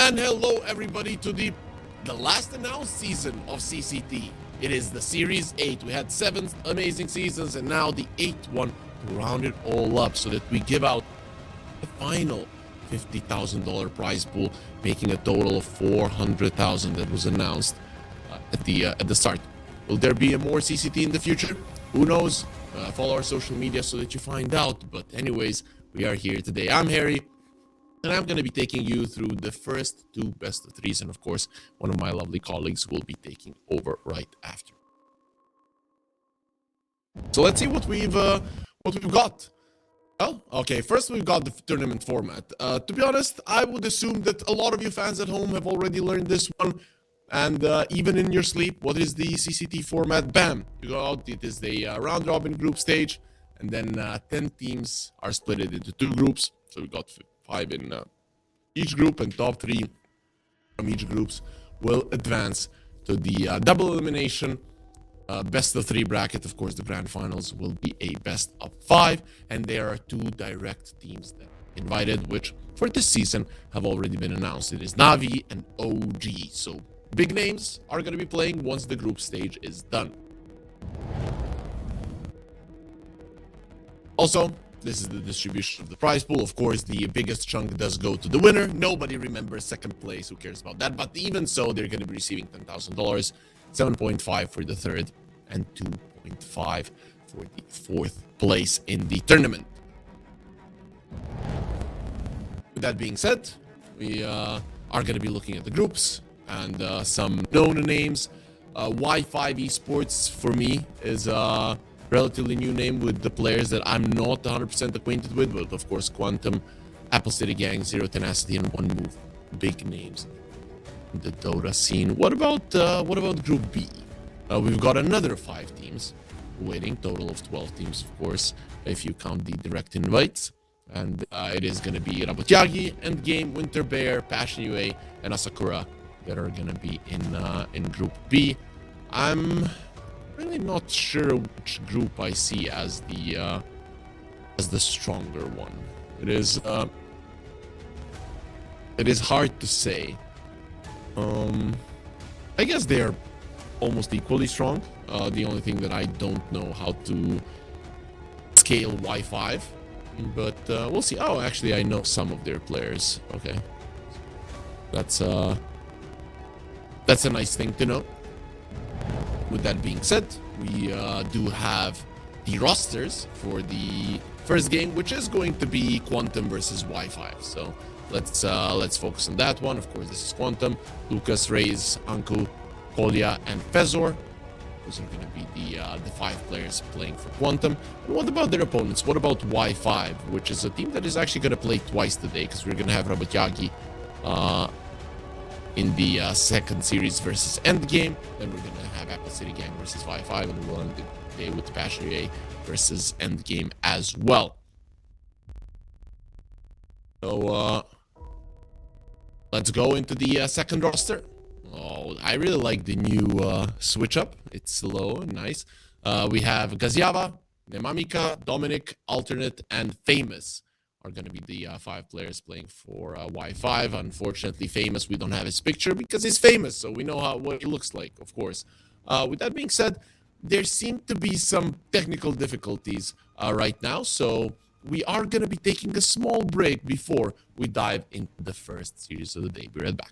And hello everybody to the last announced season of CCT. It is the Series 8. We had 7 amazing seasons and now the 8th one to round it all up so that we give out the final $50,000 prize pool, making a total of $400,000 that was announced at the start. Will there be a more CCT in the future? Who knows? Follow our social media so that you find out. But anyways, we are here today. I'm Harry, and I'm going to be taking you through the first 2 best of 3s, and of course, one of my lovely colleagues will be taking over right after. So let's see what we've got. Well, okay, first we've got the tournament format. To be honest, I would assume that a lot of you fans at home have already learned this one, and even in your sleep, what is the CCT format? Bam! You go out, it is the round-robin group stage, and then 10 teams are split into 2 groups, so we got 5 in each group, and top 3 from each groups will advance to the double elimination best of 3 bracket. Of course, the grand finals will be a best of 5, and there are 2 direct teams that are invited, which for this season have already been announced. It is Navi and OG, so big names are going to be playing once the group stage is done. Also, This is the distribution of the prize pool. Of course, the biggest chunk does go to the winner. Nobody remembers second place. Who cares about that? But even so, they're going to be receiving $10,000, 7.5 for the third, and 2.5 for the fourth place in the tournament. With that being said, we are going to be looking at the groups and some known names. Y5 Esports, for me, is a relatively new name with the players that I'm not 100% acquainted with, but of course, Quantum, Apple City Gang, Zero Tenacity, and One Move. Big names in the Dota scene. What about Group B? We've got another 5 teams waiting, total of 12 teams, of course, if you count the direct invites. And it is going to be Rabotyagi, Endgame, Winter Bear, Passion UA, and Asakura that are going to be in Group B. I'm really not sure which group I see as the stronger one. It is hard to say. I guess they are almost equally strong. The only thing that I don't know how to scale Y5, but we'll see. Oh, actually, I know some of their players. Okay, that's a nice thing to know. With that being said, we do have the rosters for the first game, which is going to be Quantum versus Y5. So let's focus on that one. Of course, this is Quantum. Lucas, Reyes, Anku, Kolya, and Fezor. Those are going to be the 5 players playing for Quantum. And what about their opponents? What about Y5, which is a team that is actually going to play twice today, because we're going to have Rabotyagi in the second series versus Endgame. Then we're going to have Apple City Gang versus Y5, and we'll end the day with Passion UA versus Endgame as well. So let's go into the second roster. Oh, I really like the new switch up. It's slow and nice. We have Gaziava, Nemamika, Dominic, Alternate, and Famous are going to be the 5 players playing for Y5. Unfortunately, Famous, we don't have his picture because he's famous, so we know what he looks like, of course. With that being said, there seem to be some technical difficulties right now, so we are going to be taking a small break before we dive into the first series of the day. Be right back.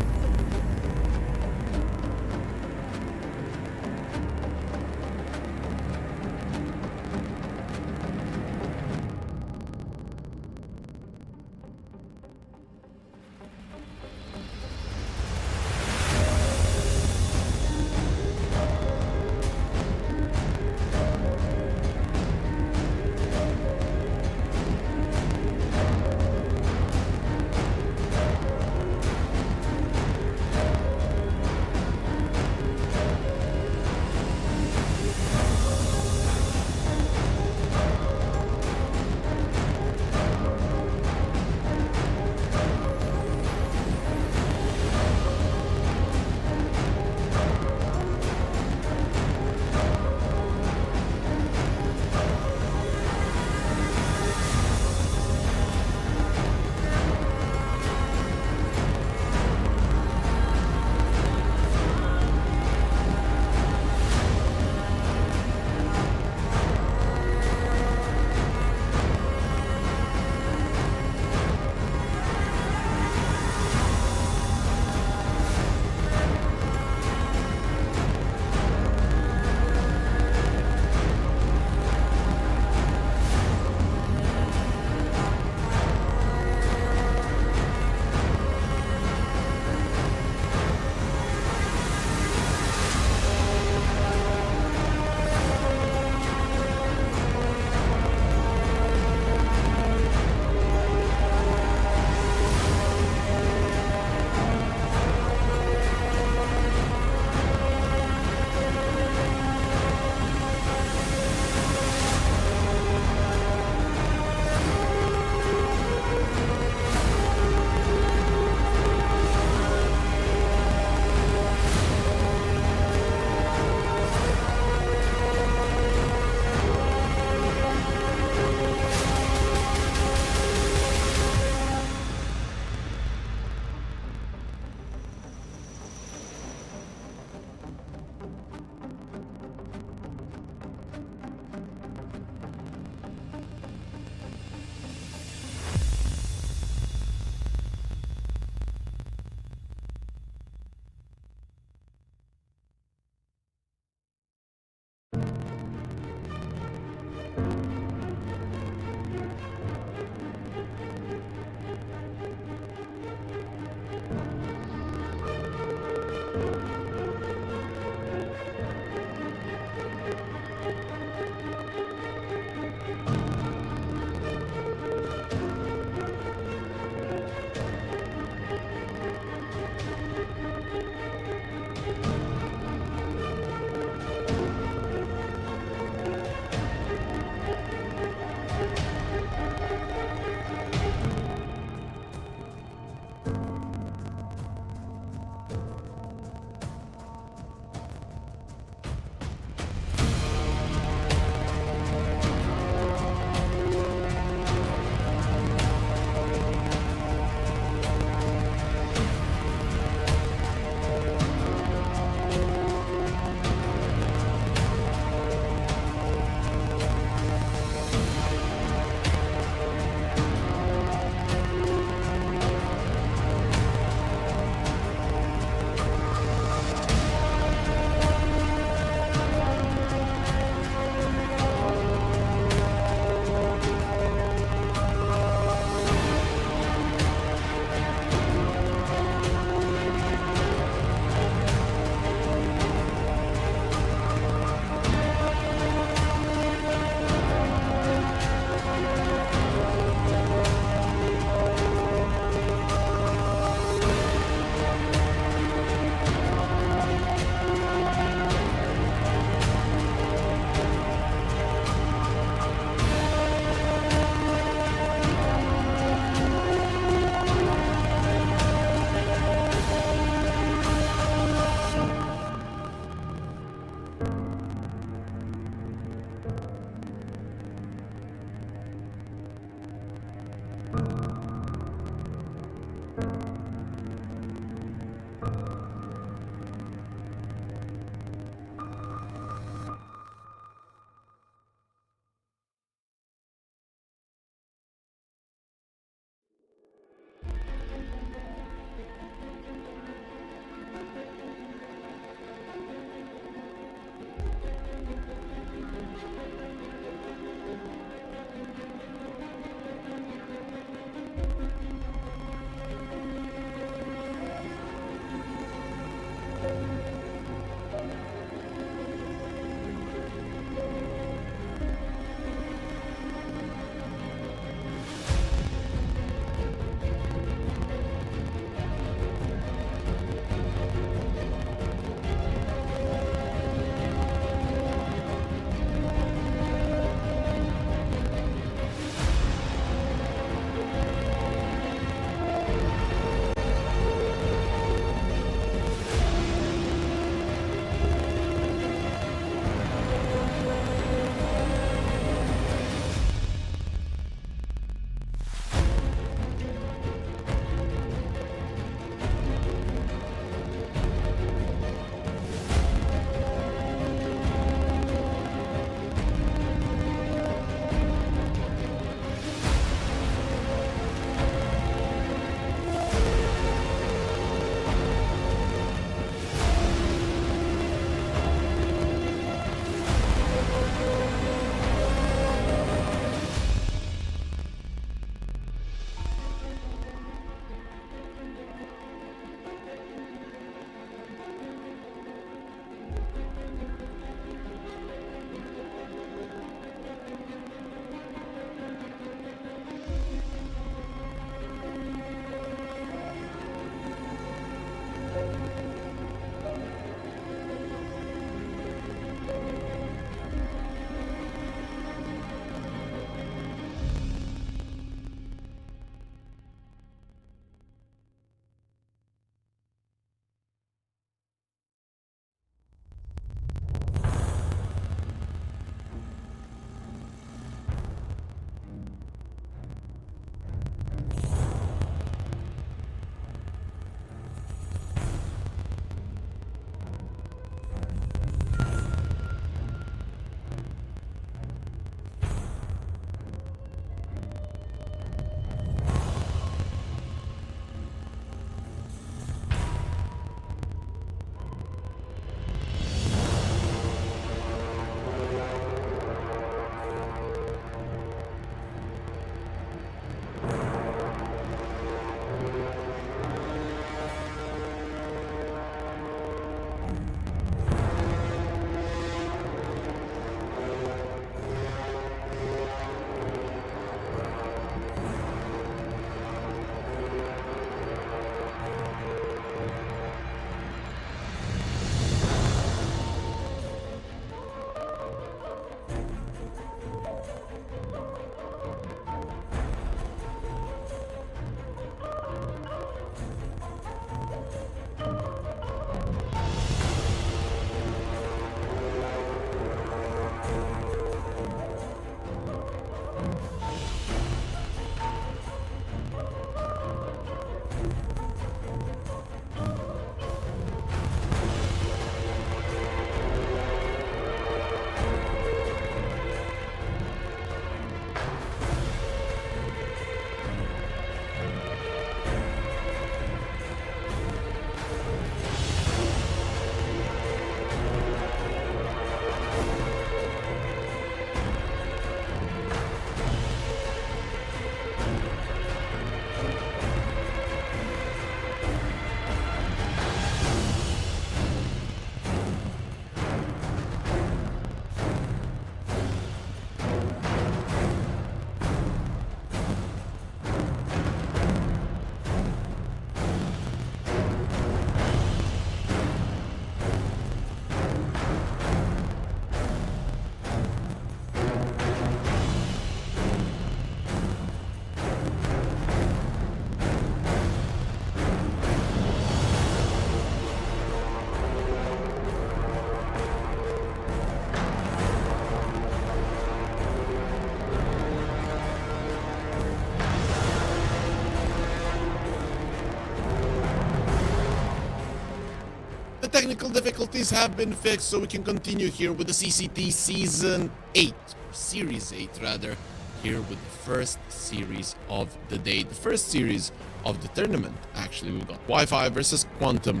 The technical difficulties have been fixed, so we can continue here with the CCT Season 8, Series 8 rather, here with the first series of the day, the first series of the tournament. Actually, we've got Wi-Fi versus Quantum.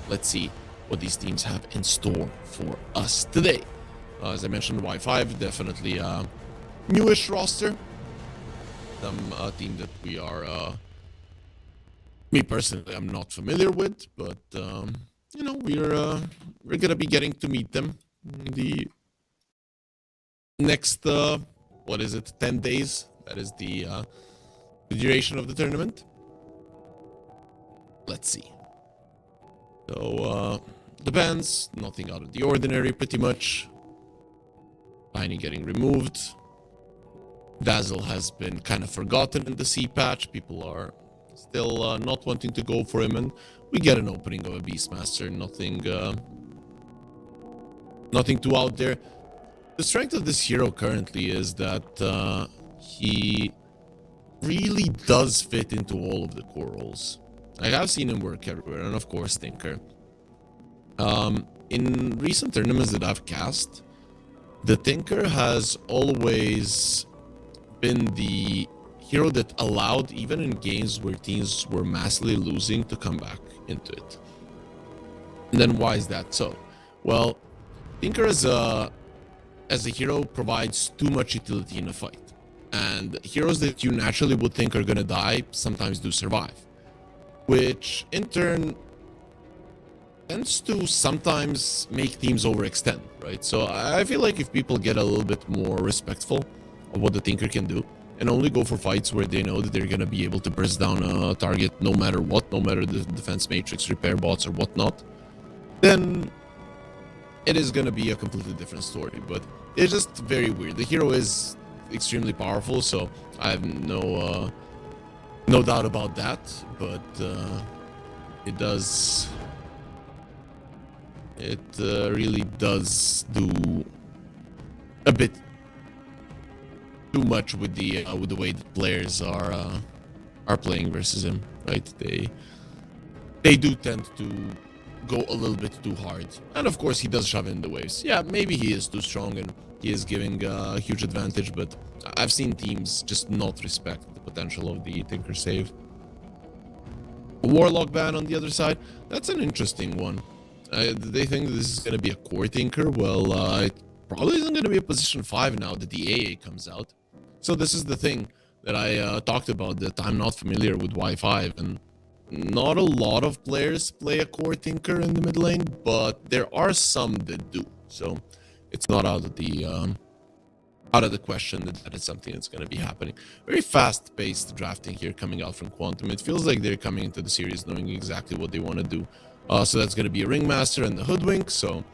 Let's see what these teams have in store for us today. As I mentioned, Wi-Fi definitely a newish roster. Some team that we are, me personally, I'm not familiar with, but you know, we're gonna be getting to meet them in the next what is it, 10 days? That is the duration of the tournament. Let's see. So the bans, nothing out of the ordinary, pretty much. Tiny getting removed. Dazzle has been kind of forgotten in the C patch. People are still not wanting to go for him, and we get an opening of a Beastmaster. Nothing too out there. The strength of this hero currently is that he really does fit into all of the core roles. I have seen him work everywhere, and of course Tinker. In recent tournaments that I've cast, the Tinker has always been the hero that allowed, even in games where teams were massively losing, to come back into it. And then why is that so? Well, Tinker as a hero provides too much utility in a fight. And heroes that you naturally would think are gonna die sometimes do survive. Which in turn tends to sometimes make teams overextend, right? So I feel like if people get a little bit more respectful of what the Tinker can do and only go for fights where they know that they're gonna be able to burst down a target no matter what, no matter the defense matrix, repair bots or whatnot, then it is gonna be a completely different story. But it's just very weird. The hero is extremely powerful, so I have no doubt about that, but it really does do a bit too much with the way that players are playing versus him, right? They do tend to go a little bit too hard, and of course he does shove in the waves. Yeah, maybe he is too strong and he is giving a huge advantage, but I've seen teams just not respect the potential of the Tinker save. Warlock ban on the other side, that's an interesting one. They think this is going to be a core Tinker. Well, it probably isn't going to be a position 5 now that the AA comes out. So this is the thing that I talked about, that I'm not familiar with Y5, and not a lot of players play a core Tinker in the mid lane, but there are some that do. So it's not out of the question that it's something that's going to be happening. Very fast-paced drafting here coming out from Quantum. It feels like they're coming into the series knowing exactly what they want to do. So that's going to be a Ringmaster and the Hoodwink, so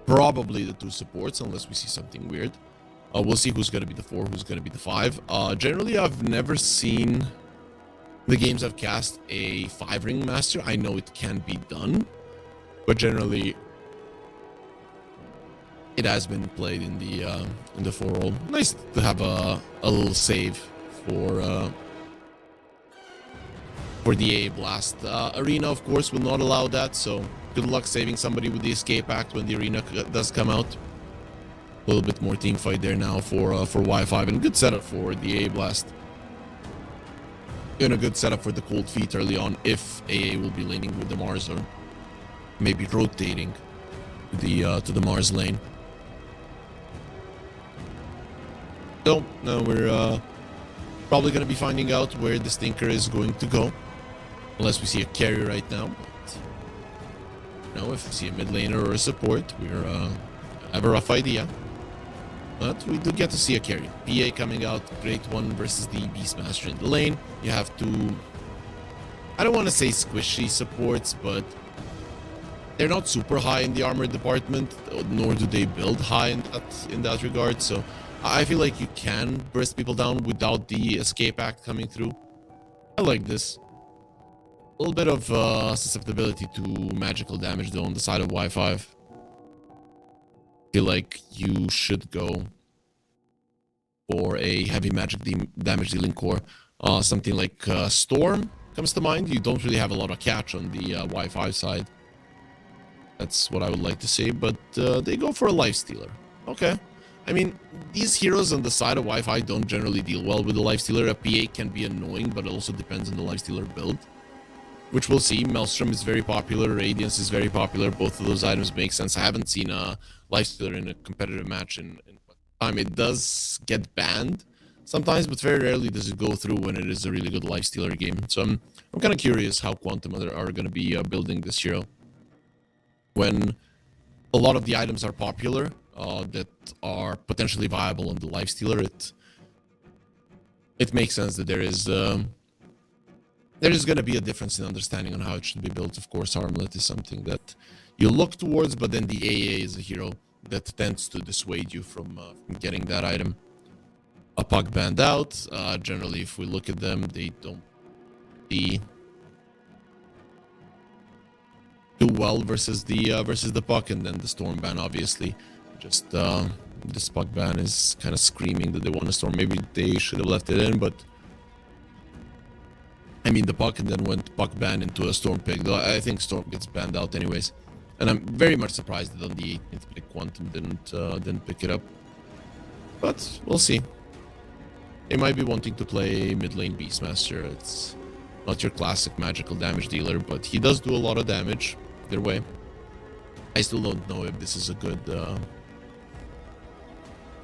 probably the 2 supports unless we see something weird. We'll see who's going to be the 4, who's going to be the 5. Generally, I've never seen the games I've cast a 5 Ringmaster. I know it can be done, but generally it has been played in the 4 role. Nice to have a little save for the A blast. Arena, of course, will not allow that, so good luck saving somebody with the escape act when the arena does come out. A little bit more team fight there now for Y5, and good setup for the A blast. And a good setup for the cold feet early on if AA will be laning with the Mars, or maybe rotating to the Mars lane. So now we're probably going to be finding out where this Tinker is going to go, unless we see a carry right now. But no, if we see a mid laner or a support, we're have a rough idea. But we do get to see a carry. PA coming out, great one versus the Beastmaster in the lane. You have to, I don't want to say squishy supports, but they're not super high in the armor department, nor do they build high in that regard. So I feel like you can burst people down without the escape act coming through. I like this. A little bit of susceptibility to magical damage though on the side of Y5. Feel like you should go for a heavy magic damage dealing core. Something like Storm comes to mind. You don't really have a lot of catch on the Y5 side. That's what I would like to say, but they go for a lifestealer. Okay. I mean, these heroes on the side of Wi-Fi don't generally deal well with the lifestealer. A PA can be annoying, but it also depends on the lifestealer build, which we'll see. Maelstrom is very popular. Radiance is very popular. Both of those items make sense. I haven't seen a lifestealer in a competitive match in time. It does get banned sometimes, but very rarely does it go through when it is a really good lifestealer game. So I'm kind of curious how Quantum are going to be building this hero when a lot of the items are popular that are potentially viable on the lifestealer. It makes sense that there is going to be a difference in understanding on how it should be built. Of course, Armlet is something that you look towards, but then the AA is a hero that tends to dissuade you from getting that item. A puck banned out. Generally, if we look at them, they don't do well versus the puck, and then the storm ban, obviously. Just this puck ban is kind of screaming that they want a storm. Maybe they should have left it in, but I mean, the puck and then went puck ban into a storm pick. Though I think storm gets banned out anyways, and I'm very much surprised that on the 18th pick Quantum didn't pick it up. But we'll see. They might be wanting to play mid lane Beastmaster. It's not your classic magical damage dealer, but he does do a lot of damage either way. I still don't know if this is a good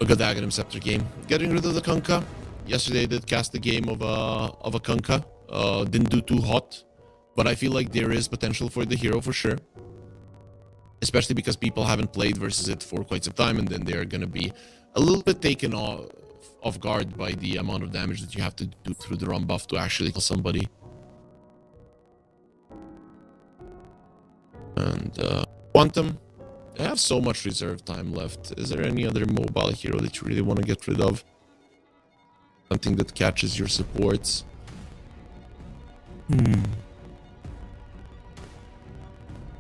Aghanim Scepter game. Getting rid of the Kunkka. Yesterday I did cast the game of a Kunkka. Didn't do too hot, but I feel like there is potential for the hero for sure. Especially because people haven't played versus it for quite some time, and then they're going to be a little bit taken off guard by the amount of damage that you have to do through the run buff to actually kill somebody. And Quantum, I have so much reserve time left. Is there any other mobile hero that you really want to get rid of? Something that catches your supports?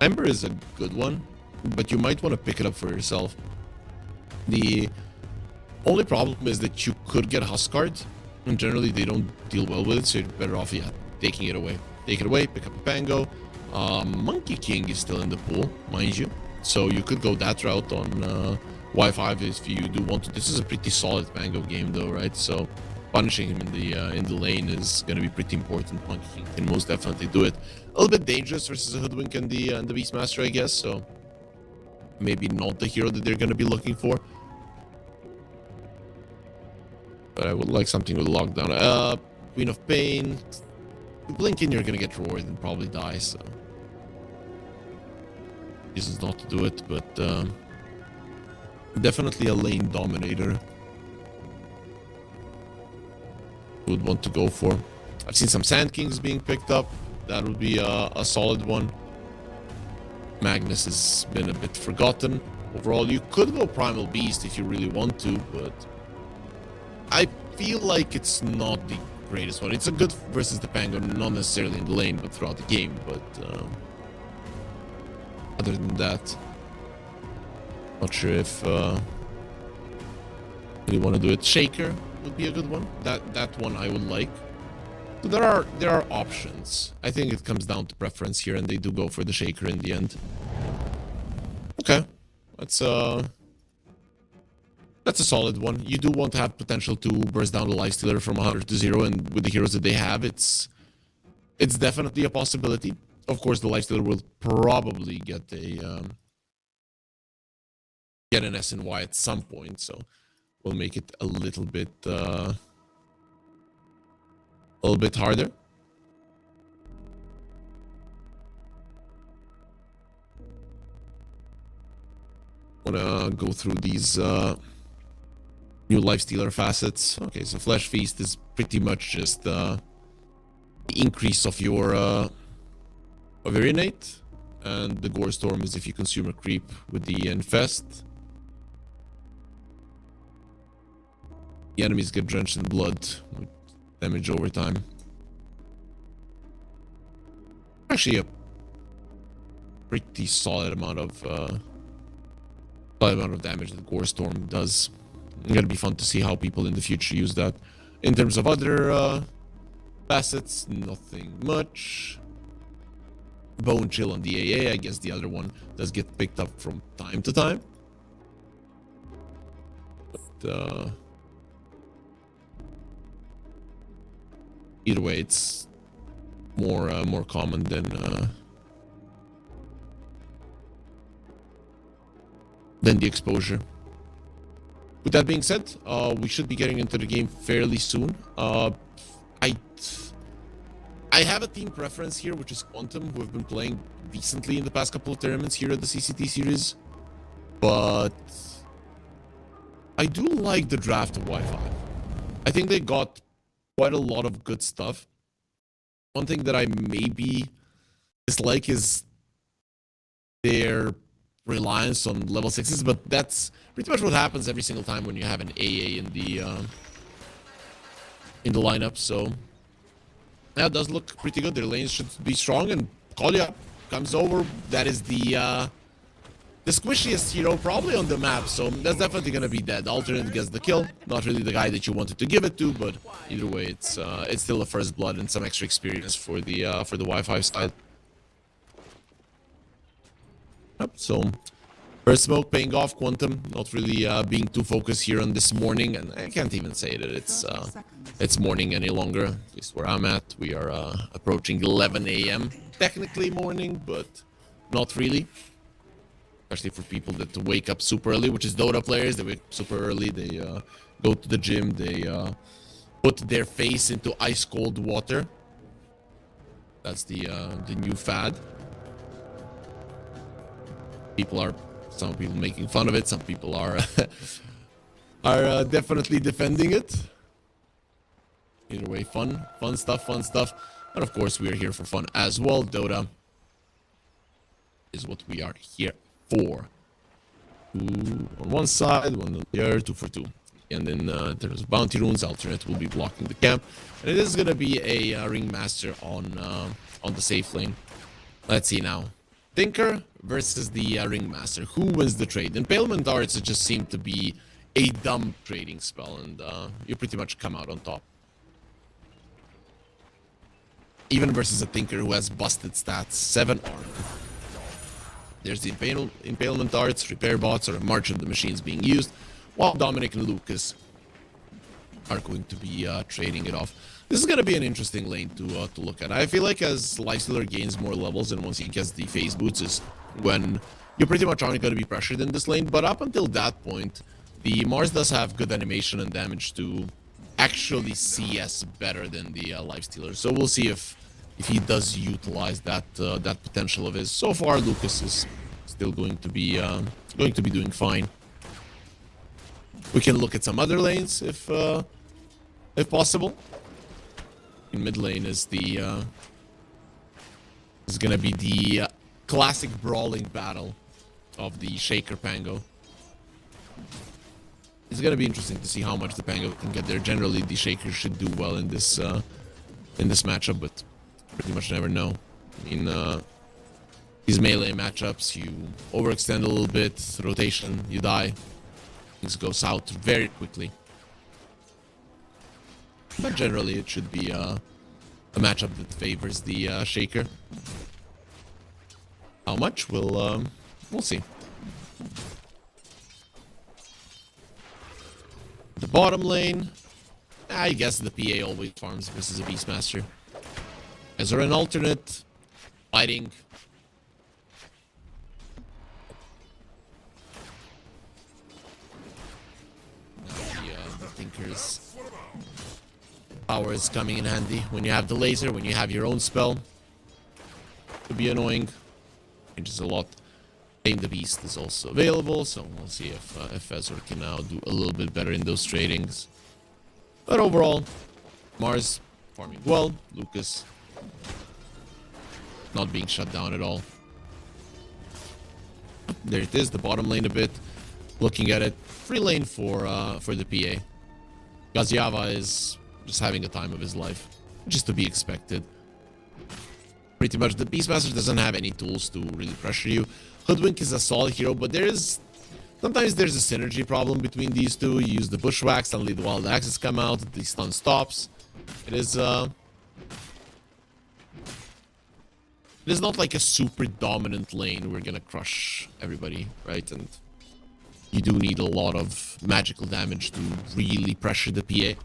Ember is a good one, but you might want to pick it up for yourself. The only problem is that you could get Huskard, and generally they don't deal well with it, so you're better off, taking it away. Take it away, pick up a Pango. Monkey King is still in the pool, mind you, so you could go that route on Y5 if you do want to. This is a pretty solid Pango game though, right? So punishing him in the lane is going to be pretty important. Monkey King can most definitely do it. A little bit dangerous versus a Hoodwink and the Beastmaster, I guess, so maybe not the hero that they're going to be looking for. But I would like something with lockdown. Queen of Pain. You blink in, you're going to get rewarded and probably die, so reasons not to do it, but definitely a lane dominator would want to go for. I've seen some Sand Kings being picked up. That would be a solid one. Magnus has been a bit forgotten. Overall, you could go Primal Beast if you really want to, but I feel like it's not the greatest one. It's a good versus the Pango, not necessarily in the lane, but throughout the game. But other than that, not sure if you want to do it. Shaker would be a good one. That one I would like. So there are options. I think it comes down to preference here, and they do go for the Shaker in the end. Okay, that's a solid one. You do want to have potential to burst down the lifestealer from 100 to 0, and with the heroes that they have, it's definitely a possibility. Of course, the lifestealer will probably get an SNY at some point, so we'll make it a little bit harder. Wanna go through these new lifestealer facets. Okay, so Flesh Feast is pretty much just the increase of your innate, and the Gore Storm is if you consume a creep with the Infest. The enemies get drenched in blood with damage over time. Actually, a pretty solid amount of damage that Gore Storm does. It's gonna be fun to see how people in the future use that. In terms of other facets, nothing much. Bone Chill on the AA. I guess the other one does get picked up from time to time. But either way, it's more common than the exposure. With that being said, we should be getting into the game fairly soon. I have a team preference here, which is Quantum, who have been playing decently in the past couple of tournaments here at the CCT Series. But I do like the draft of Wi-Fi. I think they got quite a lot of good stuff. One thing that I maybe dislike is their reliance on level 6s, but that's pretty much what happens every single time when you have an AA in the lineup. So that does look pretty good. Their lanes should be strong, and Kolya comes over. That is the squishiest hero probably on the map, so that's definitely gonna be dead. Alternate gets the kill. Not really the guy that you wanted to give it to, but either way, it's still a first blood and some extra experience for the Wi-Fi side. Yep, so first smoke paying off. Quantum not really being too focused here on this morning, and I can't even say that it's morning any longer. At least where I'm at, we are approaching 11 a.m. Technically morning, but not really. Especially for people that wake up super early, which is Dota players. They wake up super early. They go to the gym. They put their face into ice cold water. That's the new fad. Some people making fun of it. Some people are definitely defending it. Either way, fun stuff. And of course, we are here for fun as well. Dota is what we are here for. 2 on one side, 1 on the other, 2 for 2. And then there's bounty runes. Alternate will be blocking the camp, and it is gonna be a ringmaster on the safe lane. Let's see now. Tinker versus the ringmaster. Who wins the trade? Impalement Arts just seem to be a dumb trading spell, and you pretty much come out on top. Even versus a Tinker who has busted stats, 7 armor. There's the Impalement Arts, Repair Bots, or a March of the Machines being used, while Dominic and Lucas are going to be trading it off. This is going to be an interesting lane to look at. I feel like as Lifestealer gains more levels, and once he gets the phase boots is when you pretty much aren't going to be pressured in this lane. But up until that point, the Mars does have good animation and damage to actually CS better than the Lifestealer. So we'll see if he does utilize that potential of his. So far, Lucas is still going to be doing fine. We can look at some other lanes if possible. In mid lane is gonna be the classic brawling battle of the Shaker Pango. It's gonna be interesting to see how much the Pango can get there. Generally, the Shaker should do well in this matchup, but pretty much never know. I mean, these melee matchups, you overextend a little bit, rotation, you die. Things go south very quickly. But generally, it should be a matchup that favors the Shaker. How much? We'll see. The bottom lane, I guess the PA always farms versus a Beastmaster. As there an alternate fighting. The Tinker's power is coming in handy when you have the laser, when you have your own spell. Could be annoying. Changes a lot. Tame the Beast is also available, so we'll see if Ezra can now do a little bit better in those tradings. But overall, Mars farming well. Lucas not being shut down at all. There it is, the bottom lane a bit. Looking at it, free lane for the PA. Gaziava is just having a time of his life, which is to be expected. Pretty much, the Beastmaster doesn't have any tools to really pressure you. Hoodwink is a solid hero, but sometimes there's a synergy problem between these two. You use the Bushwhack, suddenly the Wild Axes come out, the stun stops. It is It is not like a super dominant lane. We're gonna crush everybody, right? And you do need a lot of magical damage to really pressure the PA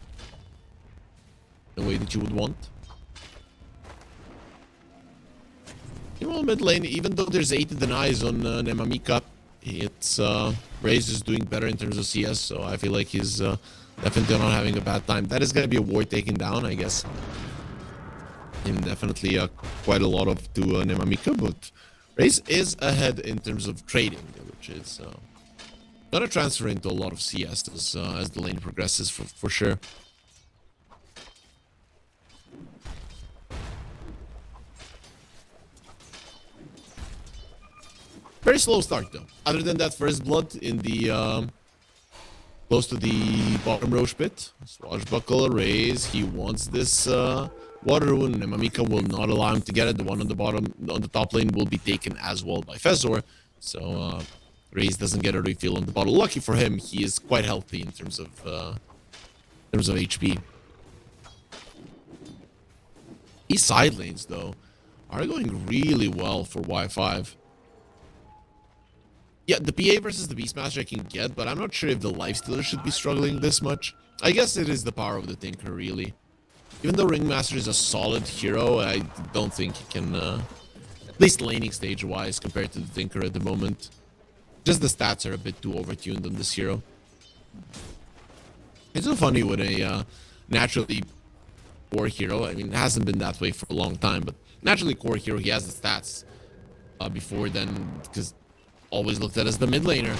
the way that you would want. You know, mid lane, even though there's 8 denies on Nemamika, it's Raze is doing better in terms of CS, so I feel like he's definitely not having a bad time. That is gonna be a ward taken down, I guess. And definitely quite a lot of to Nemamika, but Raze is ahead in terms of trading, which is gonna transfer into a lot of CS as the lane progresses for sure. Very slow start though. Other than that first blood in the close to the bottom Roche pit. Swashbuckle, Raze, he wants this water rune. Nemamika will not allow him to get it. The one on the bottom, on the top lane will be taken as well by Fezor. So Raze doesn't get a refill on the bottle. Lucky for him, he is quite healthy in terms of HP. These side lanes though are going really well for Y5. Yeah, the PA versus the Beastmaster I can get, but I'm not sure if the Lifestealer should be struggling this much. I guess it is the power of the Tinker, really. Even though Ringmaster is a solid hero, I don't think he can, at least laning stage-wise, compared to the Tinker at the moment. Just the stats are a bit too overtuned on this hero. It's so funny with a naturally core hero. I mean, it hasn't been that way for a long time, but naturally core hero, he has the stats before then, because always looked at as the mid laner,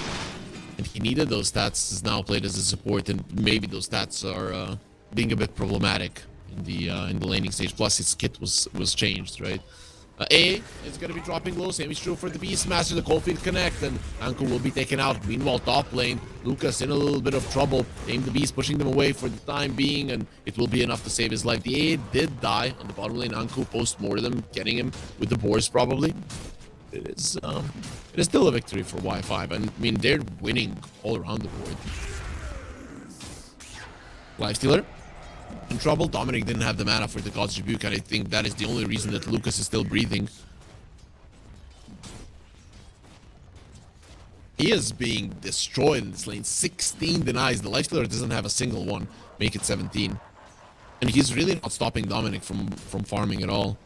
and he needed those stats. Is now played as a support, and maybe those stats are being a bit problematic in the laning stage. Plus, his kit was changed, right? A is going to be dropping low. Same is true for the Beastmaster. The Coldfield Connect, and Anko will be taken out. Meanwhile, top lane, Lucas in a little bit of trouble. Aim the Beast, pushing them away for the time being, and it will be enough to save his life. The A did die on the bottom lane. Anko post-mortem, getting him with the boars probably. It is still a victory for Y5, and I mean they're winning all around the board. Lifestealer in trouble. Dominic didn't have the mana for the God's Rebuke, and I think that is the only reason that Lucas is still breathing. He is being destroyed in this lane. 16 denies. The Lifestealer doesn't have a single one. Make it 17, and he's really not stopping Dominic from farming at all.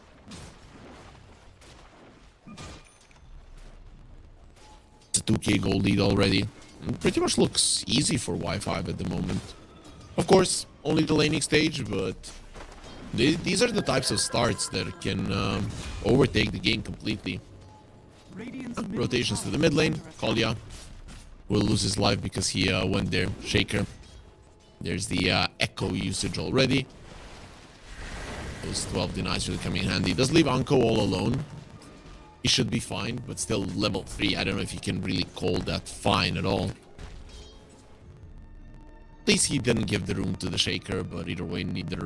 It's a 2k gold lead already. And pretty much looks easy for Y5 at the moment. Of course, only the laning stage, but these are the types of starts that can overtake the game completely. Rotations to the mid lane. Kolya will lose his life because he went there. Shaker. There's the echo usage already. Those 12 denies really coming in handy. Does leave Anko all alone. He should be fine, but still level 3. I don't know if you can really call that fine at all. At least he didn't give the room to the Shaker, but either way, neither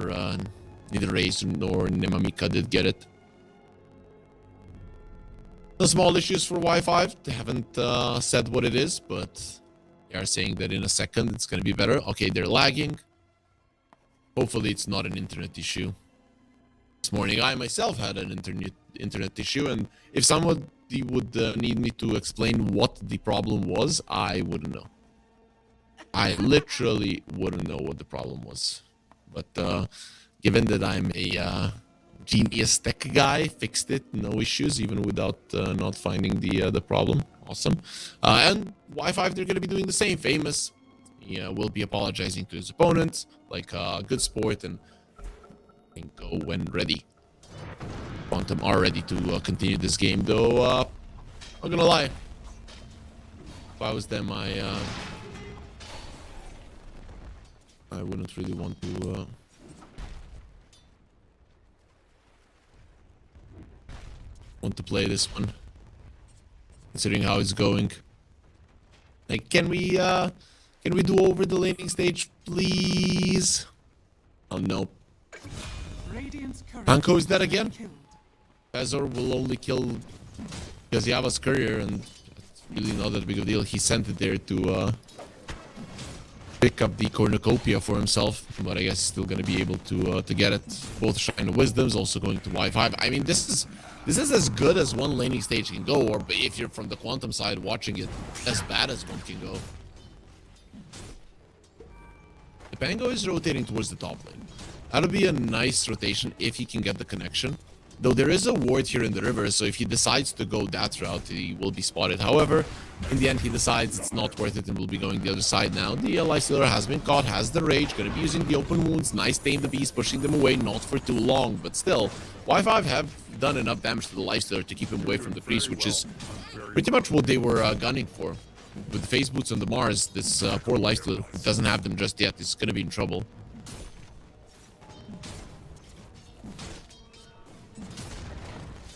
Raze nor Nemamika did get it. The small issues for Y5. They haven't said what it is, but they are saying that in a second it's going to be better. Okay, they're lagging. Hopefully it's not an internet issue. This morning I myself had an internet issue, and if someone would need me to explain what the problem was, I wouldn't know. I literally wouldn't know what the problem was. But given that I'm a genius tech guy, fixed it, no issues, even without not finding the problem. Awesome. And Y5, they're going to be doing the same. Famous, he will be apologizing to his opponents like a good sport, and go when ready. Quantum are ready to continue this game, though. Not gonna lie, if I was them, I wouldn't really want to play this one, considering how it's going. Like, can we do over the laning stage, please? Oh no. Anko is dead again. Fezor will only kill Gaziava's courier, and it's really not that big of a deal. He sent it there to pick up the cornucopia for himself, but I guess he's still going to be able to get it. Both Shrine of Wisdom's also going to Y5. I mean, this is as good as one laning stage can go, or if you're from the Quantum side watching it, as bad as one can go. The Pango is rotating towards the top lane. That'll be a nice rotation if he can get the connection. Though there is a ward here in the river, so if he decides to go that route, he will be spotted. However, in the end, he decides it's not worth it and will be going the other side now. The Lifestealer has been caught, has the rage, going to be using the open wounds. Nice tame the beast, pushing them away, not for too long, but still, Y5 have done enough damage to the Lifestealer to keep him away from the priest, which is pretty much what they were gunning for. With the phase boots on the Mars, this poor Lifestealer who doesn't have them just yet is going to be in trouble.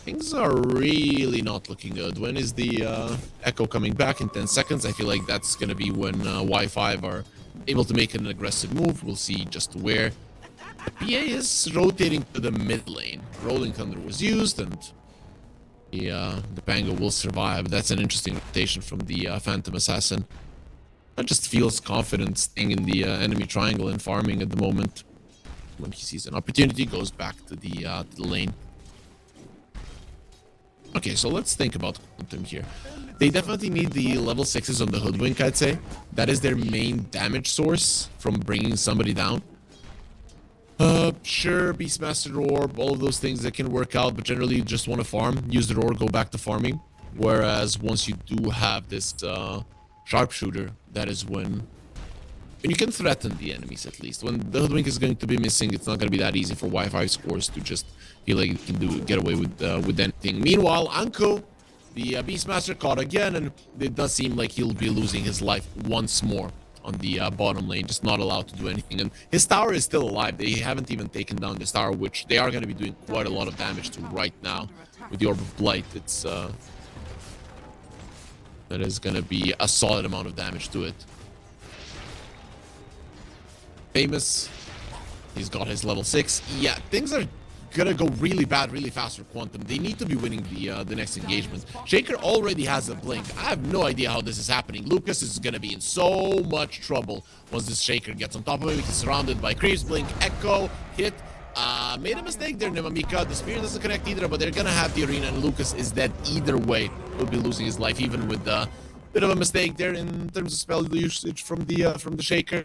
Things are really not looking good. When is the Echo coming back? In 10 seconds. I feel like that's going to be when Y5 are able to make an aggressive move. We'll see just where. The PA is rotating to the mid lane. Rolling Thunder was used, and the Pango will survive. That's an interesting rotation from the Phantom Assassin. That just feels confident staying in the enemy triangle and farming at the moment. When he sees an opportunity, goes back to the lane. Okay, so let's think about Quantum here. They definitely need the level 6s on the Hoodwink, I'd say. That is their main damage source from bringing somebody down. Sure, Beastmaster Orb, all of those things that can work out, but generally you just want to farm. Use the Roar, go back to farming. Whereas once you do have this Sharpshooter, that is when you can threaten the enemies at least. When the Hoodwink is going to be missing, it's not going to be that easy for Y5 scores to just feel like you can get away with anything. Meanwhile, Anko, the Beastmaster, caught again, and it does seem like he'll be losing his life once more on the bottom lane, just not allowed to do anything. And his tower is still alive. They haven't even taken down this tower, which they are going to be doing quite a lot of damage to right now with the Orb of Blight. It's that is going to be a solid amount of damage to it. Famous, he's got his level 6. Yeah, things are gonna go really bad really fast for Quantum. They need to be winning the next engagement. Shaker already has a blink. I have no idea how this is happening. Lucas is gonna be in so much trouble once this Shaker gets on top of him. He's surrounded by creeps. Blink, Echo, hit. Made a mistake there, Nemamika. The spear doesn't connect either, but they're gonna have the arena, and Lucas is dead either way. He'll be losing his life, even with a bit of a mistake there in terms of spell usage from the Shaker.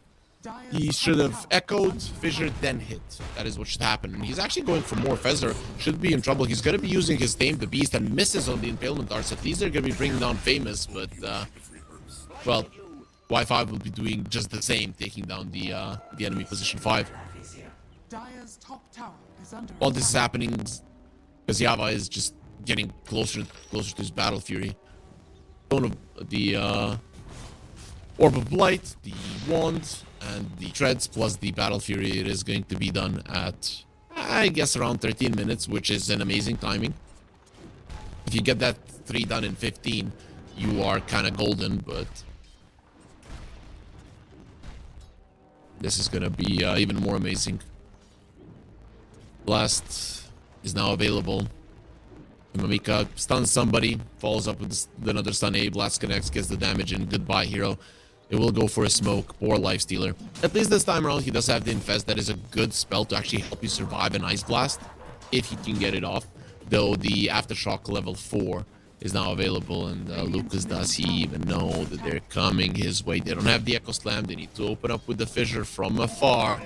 He should have echoed, fissured, then hit. That is what should happen. And he's actually going for more. Feather should be in trouble. He's going to be using his Tame the Beast and misses on the Impalement Darts. At least they're going to be bringing down Famous, but, well, Y5 will be doing just the same, taking down the enemy position 5. While this is happening, because Yava is just getting closer and closer to his Battle Fury. The Orb of Blight, the Wand, and the Treads plus the Battle Fury, it is going to be done at, I guess, around 13 minutes, which is an amazing timing. If you get that 3 done in 15, you are kind of golden, but this is going to be even more amazing. Blast is now available. Mamika stuns somebody, follows up with another stun. A Blast connects, gets the damage, and goodbye, hero. It will go for a smoke. Poor Lifestealer. At least this time around, he does have the Infest. That is a good spell to actually help you survive an Ice Blast, if he can get it off. Though the Aftershock level 4 is now available, and Lucas, does he even know that they're coming his way? They don't have the Echo Slam. They need to open up with the Fissure from afar.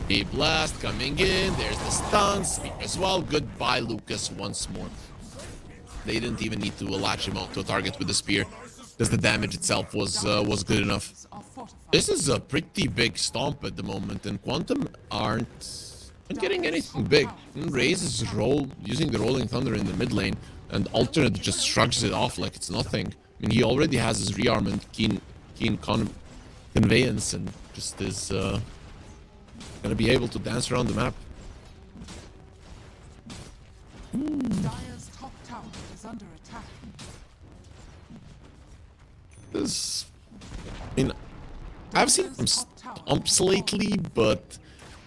A Blast coming in. There's the stun. Spear as well. Goodbye, Lucas, once more. They didn't even need to latch him out to a target with the spear, because the damage itself was good enough. This is a pretty big stomp at the moment, and Quantum aren't getting anything big. Raze is using the Rolling Thunder in the mid lane, and Alternate just shrugs it off like it's nothing. I mean, he already has his rearmament, keen conveyance, and just is gonna be able to dance around the map. Dire's top tower is under attack. This, I mean, I've seen some stomps lately, but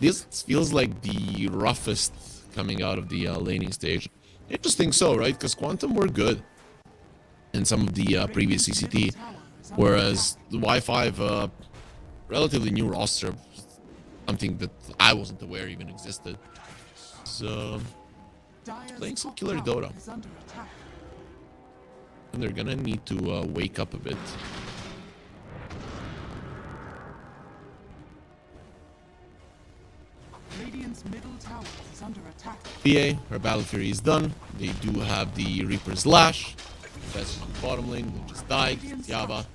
this feels like the roughest coming out of the laning stage. Interesting so, right? Because Quantum were good in some of the previous CCT, whereas the Y5 relatively new roster, something that I wasn't aware even existed. So playing some killer Dota, and they're gonna need to wake up a bit. Radiant's middle tower is under attack. PA, her Battle Fury is done. They do have the Reaper's Lash. That's on the bottom lane, will just die. Yaba,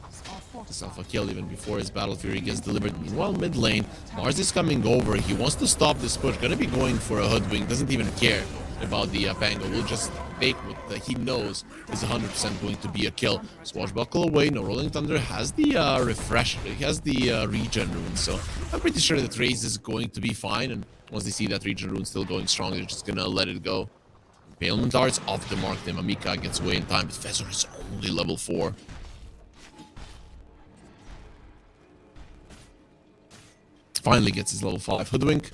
alpha kill even before his Battle Fury gets delivered. Meanwhile, mid lane, Mars is coming over. He wants to stop this push. Gonna be going for a Hoodwink. Doesn't even care about the Pango. Will just take what he knows is 100% going to be a kill. Swashbuckle away. No, Rolling Thunder has the refresh. He has the regen rune. So I'm pretty sure that Raze is going to be fine. And once they see that regen rune still going strong, they're just gonna let it go. Impalement Arts off the mark. Then Mamika gets away in time, but Fezor is only level 4. Finally gets his level 5 Hoodwink.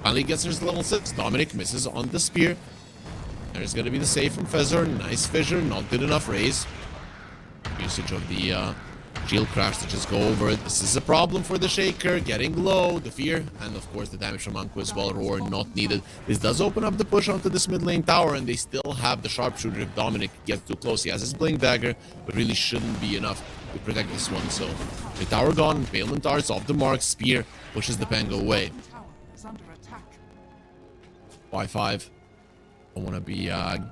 Finally gets his level 6. Dominic misses on the spear. There's gonna be the save from Fezor. Nice fissure, not good enough raise. Usage of the shield crash to just go over it. This is a problem for the Shaker. Getting low, the fear, and of course the damage from Anko as well. Roar not needed. This does open up the push onto this mid lane tower, and they still have the sharpshooter if Dominic gets too close. He has his blink dagger, but really shouldn't be enough to protect this one. So the tower gone, Impalement Arts off the mark, spear pushes the Pango away. Y5. I want to be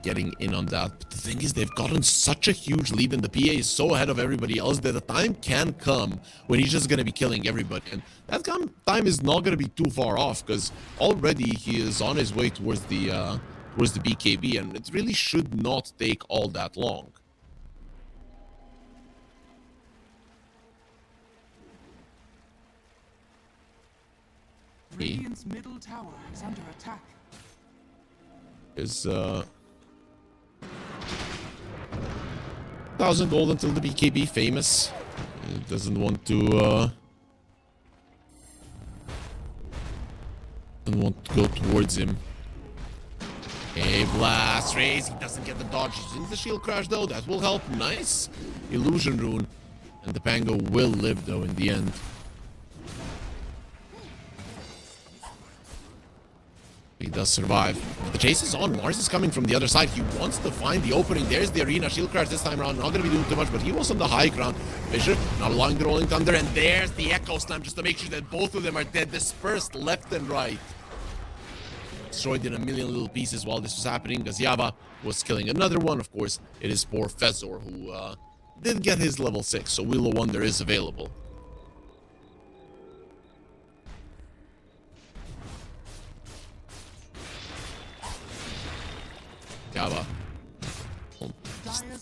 getting in on that. But the thing is, they've gotten such a huge lead, and the PA is so ahead of everybody else that the time can come when he's just going to be killing everybody. And that time is not going to be too far off, because already he is on his way towards the BKB, and it really should not take all that long. Radiant's middle tower is under attack. Is 1,000 gold until the BKB famous. He doesn't want to go towards him. Okay, blast raise. He doesn't get the dodge. He's in the shield crash though. That will help. Nice illusion rune, and the Pango will live though in the end. He does survive. The chase is on. Mars is coming from the other side. He wants to find the opening. There's the arena. Shield crash this time around. Not going to be doing too much, but he was on the high ground. Fisher not allowing the Rolling Thunder. And there's the Echo Slam just to make sure that both of them are dead. Dispersed left and right. Destroyed in a million little pieces while this was happening. Gazyaba was killing another one. Of course, it is poor Fezor who did get his level 6. So Wheel of Wonder is available. Yaba will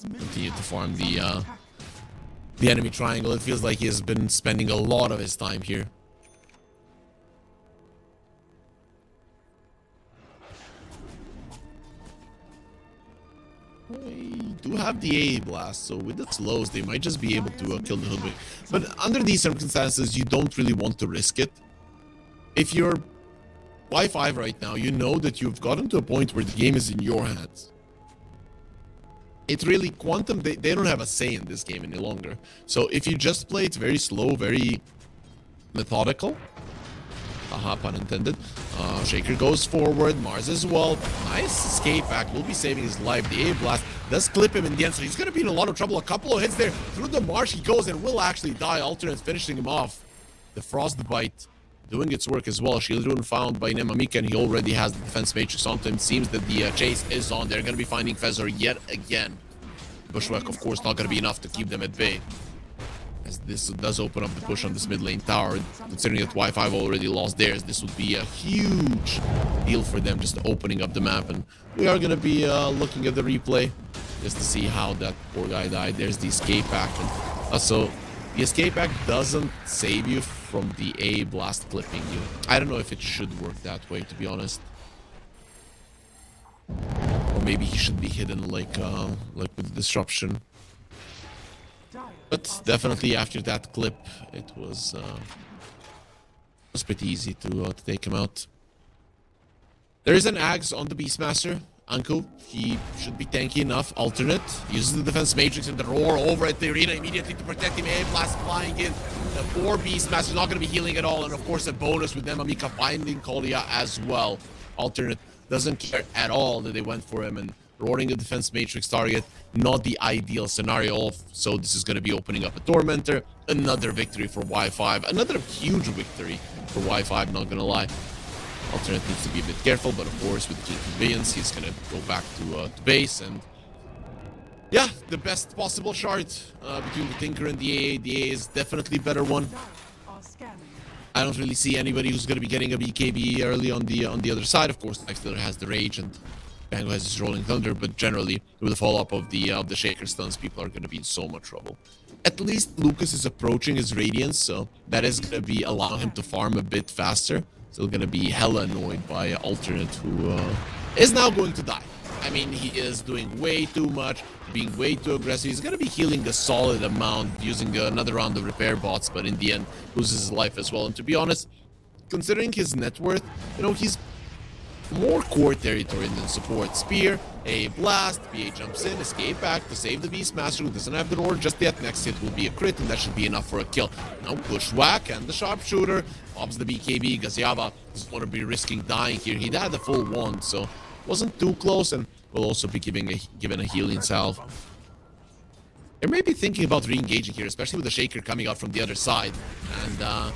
continue to farm the enemy triangle. It feels like he has been spending a lot of his time here. They do have the A blast, so with the slows, they might just be able to kill the Hoodwink. But under these circumstances, you don't really want to risk it. If you're Y5 right now, you know that you've gotten to a point where the game is in your hands. It really, Quantum, they don't have a say in this game any longer. So if you just play it very slow, very methodical, pun intended, Shaker goes forward, Mars as well, nice escape back, will be saving his life. The A blast does clip him in the end, so he's going to be in a lot of trouble. A couple of hits there, through the marsh he goes and will actually die. Alternate finishing him off. The Frostbite doing its work as well. Shield rune found by Nemamika, and he already has the defense matrix on him. Seems that the chase is on. They're going to be finding Fezor yet again. Bushwhack, of course, not going to be enough to keep them at bay, as this does open up the push on this mid lane tower. Considering that Y5 already lost theirs, this would be a huge deal for them, just opening up the map. And we are going to be looking at the replay just to see how that poor guy died. There's the escape pack, and so the escape pack doesn't save you from the A blast clipping you. I don't know if it should work that way, to be honest. Or maybe he should be hidden like with disruption. But definitely after that clip, it was pretty easy to take him out. There is an Axe on the Beastmaster. Anko, he should be tanky enough. Alternate uses the defense matrix and the roar over at the arena immediately to protect him. A blast flying in. The 4 Beastmaster is not going to be healing at all, and of course a bonus with Nemamika finding Kolya as well. Alternate doesn't care at all that they went for him, and roaring a defense matrix target, not the ideal scenario. So this is going to be opening up a Tormentor. Another victory for Y5. Another huge victory for Y5, not going to lie. Alternate needs to be a bit careful, but of course with King Conveyance, he's going to go back to base. And yeah, the best possible shard between the Tinker and the AA. The AA is definitely better one. I don't really see anybody who's going to be getting a BKB early on the other side. Of course, Lifestealer has the Rage and Bango has his Rolling Thunder, but generally with the follow-up of the Shaker stuns, people are going to be in so much trouble. At least Lucas is approaching his Radiance, so that is going to be allowing him to farm a bit faster. Still going to be hella annoyed by Alternate, who is now going to die. I mean, he is doing way too much, being way too aggressive. He's going to be healing a solid amount, using another round of repair bots, but in the end, loses his life as well. And to be honest, considering his net worth, you know, he's more core territory than support. Spear, a blast, BA jumps in, escape back to save the Beastmaster, who doesn't have the roar just yet. Next hit will be a crit, and that should be enough for a kill. Now Bushwhack and the Sharpshooter bobs the BKB. Gaziaba doesn't want to be risking dying here. He had the full wand, so wasn't too close, and will also be given a healing salve. They may be thinking about re-engaging here, especially with the Shaker coming out from the other side. And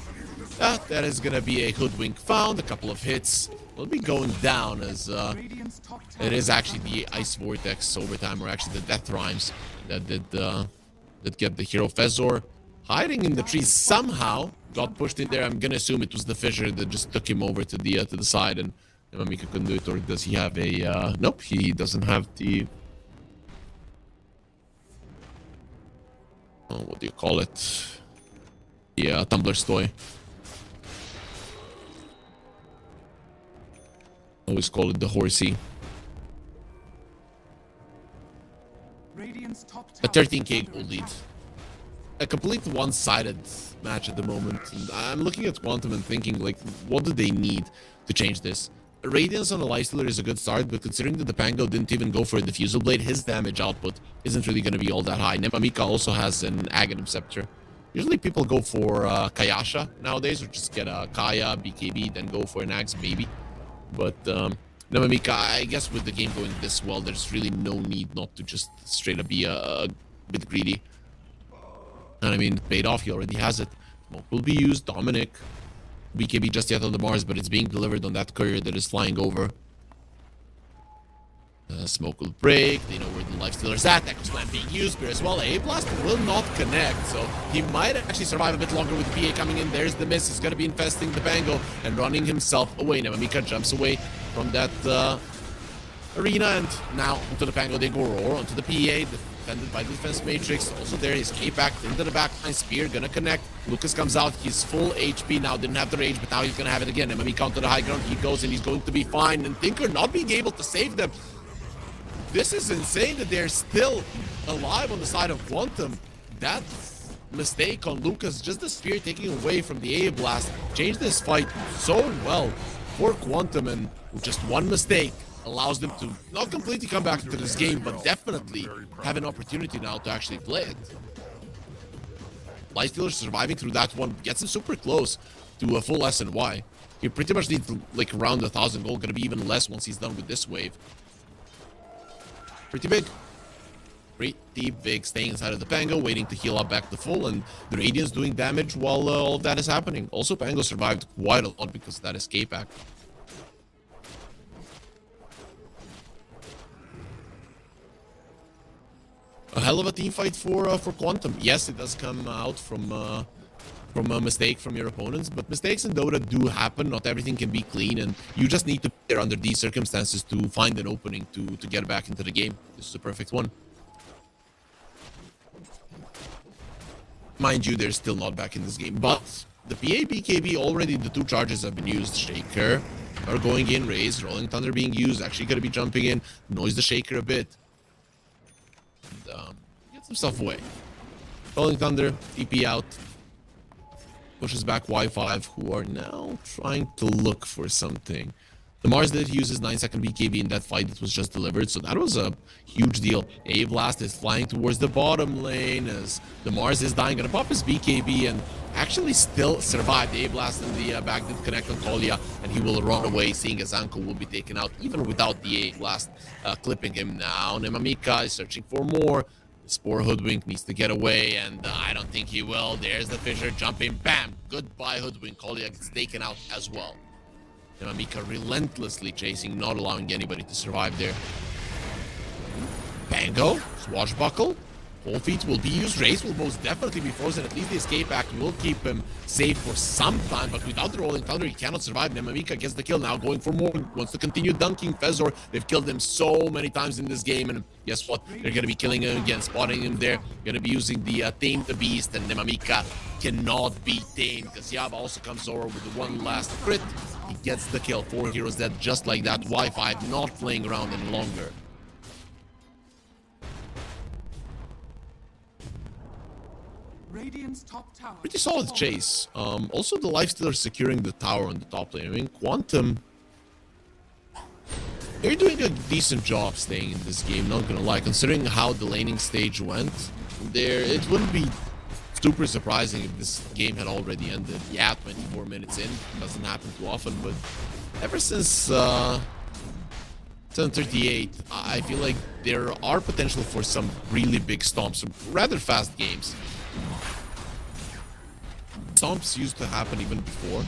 that is going to be a Hoodwink found. A couple of hits will be going down, as it is actually the Ice Vortex overtime, or actually the Death Rhymes that get the hero. Fezor hiding in the trees somehow got pushed in there. I'm going to assume it was the Fissure that just took him over to the side, and Mika couldn't do it. Or does he have a... nope, he doesn't have the... what do you call it? The Tumbler's Toy. Always call it the Horsey. A 13k gold lead. A complete one-sided match at the moment. And I'm looking at Quantum and thinking, like, what do they need to change this? Radiance on a Lifestealer is a good start, but considering that the Pango didn't even go for a Diffusal Blade, his damage output isn't really going to be all that high. Nemamika also has an Aghanim Scepter. Usually people go for Kayasha nowadays, or just get a Kaya, BKB, then go for an Axe maybe. But Nemamika, I guess with the game going this well, there's really no need not to just straight up be a bit greedy. And I mean, it paid off, he already has it. Smoke will be used, Dominic. BKB just yet on the Mars, but it's being delivered on that courier that is flying over. Smoke will break. They know where the Lifestealer's at. Echo Slam being used. Spear as well. A blast will not connect, so he might actually survive a bit longer with PA coming in. There's the miss. He's going to be infesting the Bango and running himself away. Nemamika jumps away from that arena, and now onto the Bango they go. Roar onto the PA. Defended by the defense matrix. Also there, escape back into the backline. Spear gonna connect. Lucas comes out. He's full HP now. Didn't have the rage, but now he's gonna have it again. Nemamika onto the high ground. He goes, and he's going to be fine. And Tinker not being able to save them. This is insane that they're still alive on the side of Quantum. That mistake on Lucas, just the Spear taking away from the AA blast, changed this fight so well for Quantum, and with just one mistake allows them to not completely come back into this game, but definitely have an opportunity now to actually play it. Lifestealer surviving through that one gets him super close to a full SNY. He pretty much needs like around 1,000 gold, gonna be even less once he's done with this wave. Pretty big. Pretty big. Staying inside of the Pango, waiting to heal up back to full, and the Radiance doing damage while all of that is happening. Also, Pango survived quite a lot because of that escape act. A hell of a team fight for Quantum. Yes, it does come out from a mistake from your opponents, but mistakes in Dota do happen. Not everything can be clean, and you just need to be there under these circumstances to find an opening to get back into the game. This is a perfect one. Mind you, they're still not back in this game, but the PA BKB already, the 2 charges have been used. Shaker are going in, Raise, Rolling Thunder being used, actually going to be jumping in, noise the Shaker a bit. And get some stuff away. Rolling Thunder, TP out. Pushes back Y5, who are now trying to look for something. The Mars did use his 9-second BKB in that fight that was just delivered, so that was a huge deal. A-Blast is flying towards the bottom lane as the Mars is dying. Gonna pop his BKB and actually still survive. The A-Blast in the back did connect on Kolya, and he will run away, seeing as Anko will be taken out even without the A-Blast clipping him now. Nemamika is searching for more. Spore Hoodwink needs to get away, and I don't think he will. There's the Fissure jumping. Bam! Goodbye, Hoodwink. Kolya gets taken out as well. Nemamika relentlessly chasing, not allowing anybody to survive there. Pango, Swashbuckle, Cold Feet will be used. Race will most definitely be frozen. At least the escape act will keep him safe for some time, but without the Rolling Thunder, he cannot survive. Nemamika gets the kill now, going for more. Wants to continue dunking Fezor. They've killed him so many times in this game, and guess what? They're going to be killing him again, spotting him there. Going to be using the Tame the Beast, and Nemamika cannot be tamed, because Yaba also comes over with the one last crit. He gets the kill. 4 heroes dead just like that. Wi-Fi not playing around any longer. Radiant's top tower. Pretty solid chase. Also, the Lifestealer securing the tower on the top lane. I mean, Quantum, they're doing a decent job staying in this game, not gonna lie. Considering how the laning stage went, it wouldn't be super surprising if this game had already ended. Yeah, 24 minutes in. Doesn't happen too often, but ever since 7:38, I feel like there are potential for some really big stomps, some rather fast games. Stomps used to happen even before,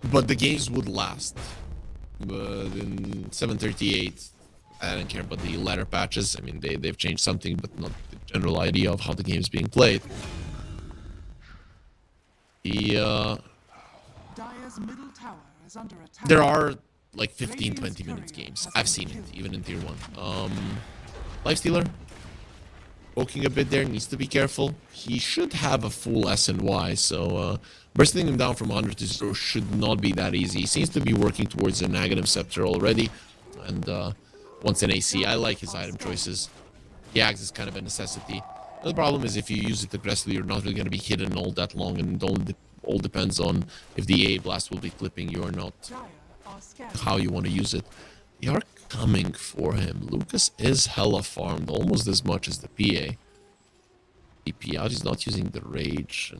but the games would last. But in 7:38, I don't care about the latter patches. I mean, they've changed something, but not the general idea of how the game is being played. Dire's middle tower is under attack. There are like 15-20 minutes games. I've seen it even in tier 1. Lifestealer poking a bit there, needs to be careful. He should have a full SNY, so bursting him down from 100 to 0 should not be that easy. He seems to be working towards a Aghanim Scepter already, and once an AC, I like his item choices. The axe is kind of a necessity. The problem is if you use it aggressively, you're not really going to be hidden all that long, and it all depends on if the A blast will be clipping you or not, how you want to use it. They are coming for him. Lucas is hella farmed, almost as much as the PA. DP out, he's not using the rage.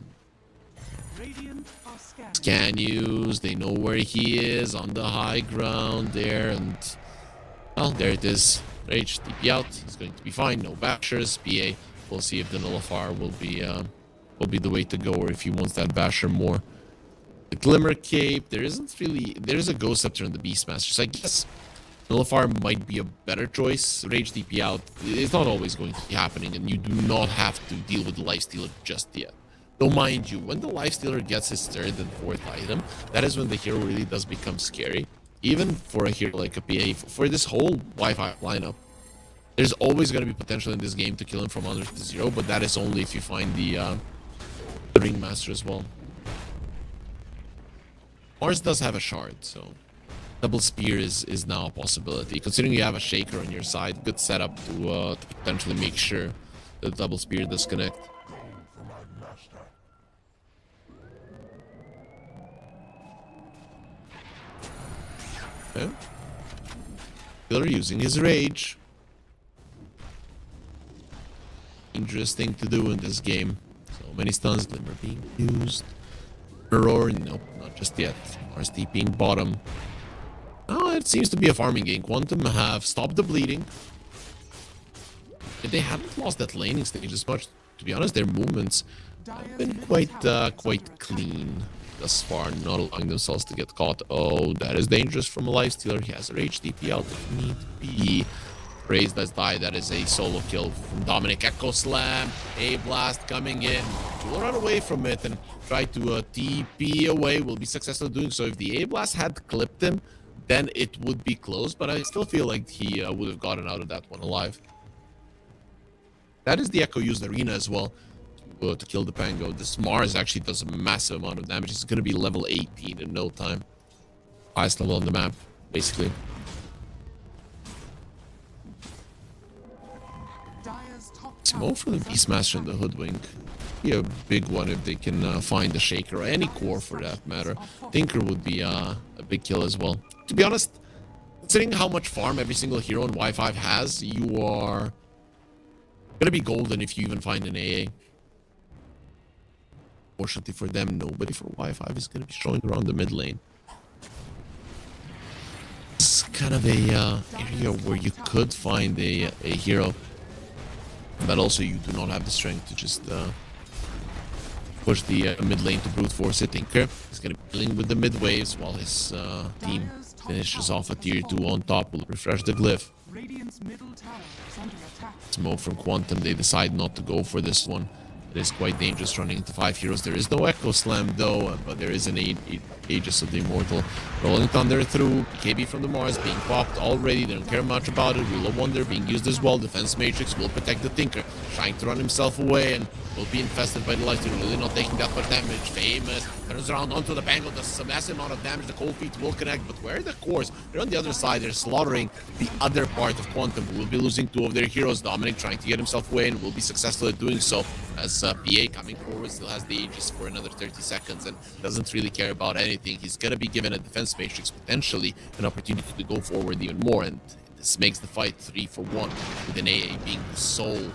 Scan use, they know where he is on the high ground there, and well, there it is. Rage, DP out, he's going to be fine, no bashers. PA, we'll see if the Nullifier will be the way to go, or if he wants that basher more. The Glimmer Cape, there is a Ghost Scepter in the Beastmaster, so I guess Nullifier might be a better choice. Rage DP out, it's not always going to be happening, and you do not have to deal with the Lifestealer just yet. Though mind you, when the Lifestealer gets his 3rd and 4th item, that is when the hero really does become scary. Even for a hero like a PA, for this whole Wi-Fi lineup, there's always going to be potential in this game to kill him from 100 to 0, but that is only if you find the Ringmaster as well. Mars does have a shard, so double spear is now a possibility. Considering you have a shaker on your side, good setup to potentially make sure that the double spear does connect. Okay. Killer using his rage. Dangerous thing to do in this game. So many stuns, Glimmer being used. Aurora, nope, not just yet. Mars TPing bottom. Oh, it seems to be a farming game. Quantum have stopped the bleeding. They haven't lost that laning stage as much. To be honest, their movements have been quite clean thus far, not allowing themselves to get caught. Oh, that is dangerous from a Lifestealer. He has a rage TP out if need be. Raze does die. That is a solo kill from Dominic. Echo Slam. A blast coming in. Will run away from it and try to TP away. Will be successful doing so. If the A blast had clipped him, then it would be close. But I still feel like he would have gotten out of that one alive. That is the Echo used arena as well to kill the Pango. This Mars actually does a massive amount of damage. It's going to be level 18 in no time. Highest level on the map, basically. Smoke from the Beastmaster and the Hoodwink. be a big one if they can find a Shaker or any core for that matter. Tinker would be a big kill as well. To be honest, considering how much farm every single hero in Y5 has, you are gonna be golden if you even find an AA. Fortunately for them, nobody for Y5 is gonna be showing around the mid lane. It's kind of a area where you could find a hero, but also you do not have the strength to just push the mid lane to brute force it. Tinker is going to be dealing with the mid waves while his team finishes off a tier 2 on top. Will refresh the glyph. Radiant's middle tower is under attack. Smoke from Quantum. They decide not to go for this one. It is quite dangerous running into 5 heroes. There is no Echo Slam though, but there is an Aegis of the Immortal. Rolling Thunder through. KB from the Mars being popped already. They don't care much about it. Wheel of Wonder being used as well. Defense Matrix will protect the Tinker. Trying to run himself away and will be infested by the Lifesteal. Really not taking that much damage. Famous turns around onto the Bangle. Does a massive amount of damage. The Cold Feet will connect. But where are the cores? They're on the other side. They're slaughtering the other part of Quantum, who will be losing 2 of their heroes. Dominic trying to get himself away and will be successful at doing so. As PA coming forward still has the Aegis for another 30 seconds and doesn't really care about anything. He's gonna be given a defense matrix, potentially an opportunity to go forward even more, and this makes the fight 3 for 1, with an AA being the sole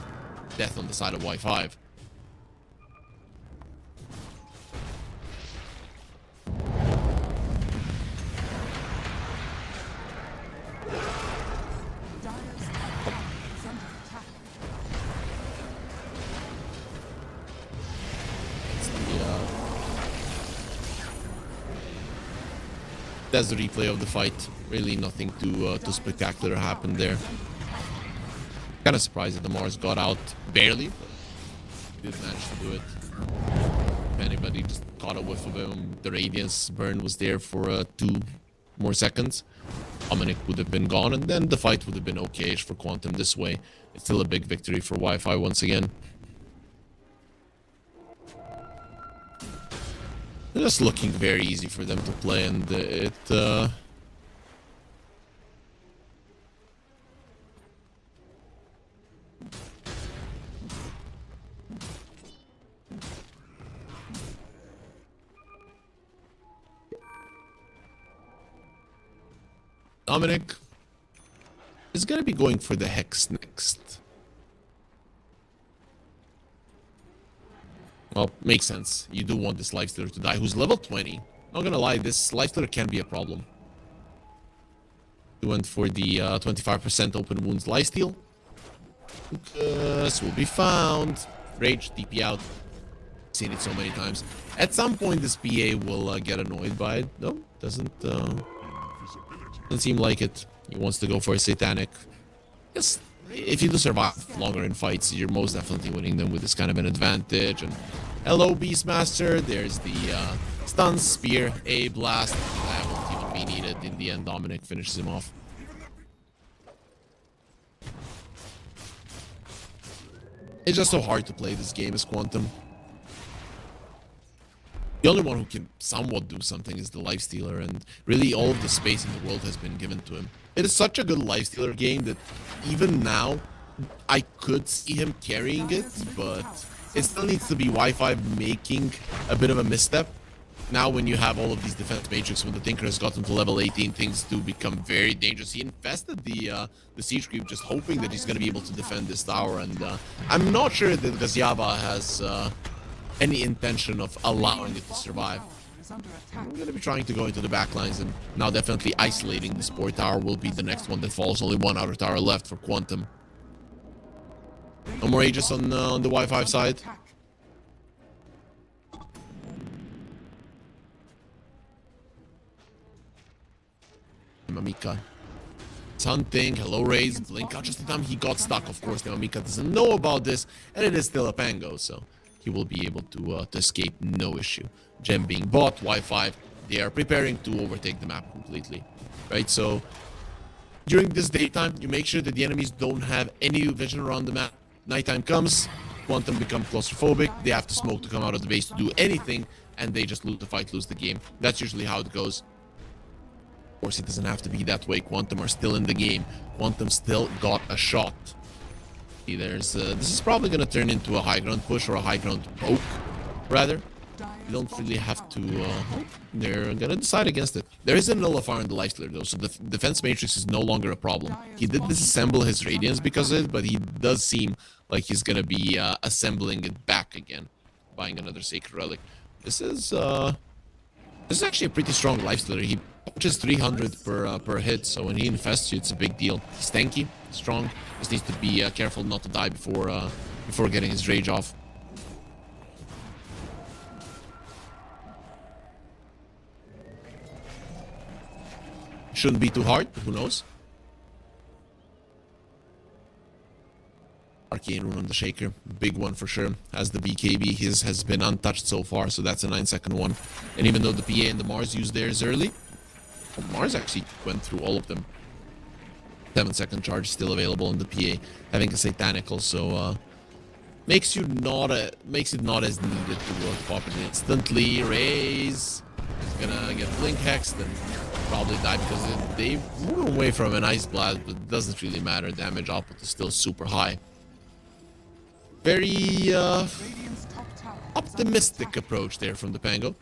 death on the side of Y5. That's the replay of the fight. Really nothing too spectacular happened there. Kind of surprised that the Mars got out barely, but did manage to do it. If anybody just caught a whiff of him, the Radiance burn was there for 2 more seconds. Dominic would have been gone, and then the fight would have been okay-ish for Quantum this way. It's still a big victory for Wi-Fi once again. Just looking very easy for them to play, and Dominic is gonna be going for the Hex next. Well, makes sense. You do want this Lifestealer to die, who's level 20. Not gonna lie, this Lifestealer can be a problem. He went for the 25% open wounds lifesteal. Lucas will be found. Rage, TP out. Seen it so many times. At some point, this PA will get annoyed by it. No, doesn't seem like it. He wants to go for a Satanic. Yes, if you do survive longer in fights, you're most definitely winning them with this kind of an advantage. And hello, Beastmaster. There's the stun, spear, a blast. That won't even be needed. In the end, Dominic finishes him off. It's just so hard to play this game as Quantum. The only one who can somewhat do something is the Lifestealer, and really all of the space in the world has been given to him. It is such a good Lifestealer game that even now, I could see him carrying it, but it still needs to be Wi-Fi making a bit of a misstep. Now when you have all of these defense matrix, when the Tinker has gotten to level 18, things do become very dangerous. He infested the Siege Creep, just hoping that he's going to be able to defend this tower, and I'm not sure that Gaziaba has any intention of allowing it to survive. I'm going to be trying to go into the backlines, and now definitely isolating the Spore Tower will be the next one that falls. Only one outer tower left for Quantum. No more Aegis on the Y5 side. Mamika. It's hunting. Hello, Raze. Blink out just in time. He got stuck. Of course, the Mamika doesn't know about this, and it is still a Pango, so he will be able to escape, no issue. Gem being bought, Y5, they are preparing to overtake the map completely, right? So during this daytime, you make sure that the enemies don't have any vision around the map. Nighttime comes, Quantum become claustrophobic, they have to smoke to come out of the base to do anything, and they just lose the fight, lose the game. That's usually how it goes. Of course, it doesn't have to be that way. Quantum are still in the game. Quantum still got a shot. See, there's this is probably gonna turn into a high ground push or a high ground poke, rather. You don't really have to. They're gonna decide against it. There is a nullifier in the lifestealer though, so the defense matrix is no longer a problem. He did disassemble his radiance because of it, but he does seem like he's gonna be assembling it back again, buying another sacred relic. This is actually a pretty strong lifestealer. He punches 300 per hit, so when he infests you, it's a big deal. He's tanky, strong. Just needs to be careful not to die before getting his rage off. Shouldn't be too hard, but who knows? Arcane Rune on the Shaker, big one for sure. As the BKB, his has been untouched so far, so that's a 9-second one. And even though the PA and the Mars used theirs early, Mars actually went through all of them. 7-second charge still available on the PA, having a Satanical, so makes it not as needed to work pop it instantly. Raise, he's gonna get blink hexed and probably die because they move away from an Ice Blast, but it doesn't really matter. Damage output is still super high. Very optimistic approach there from the Pango.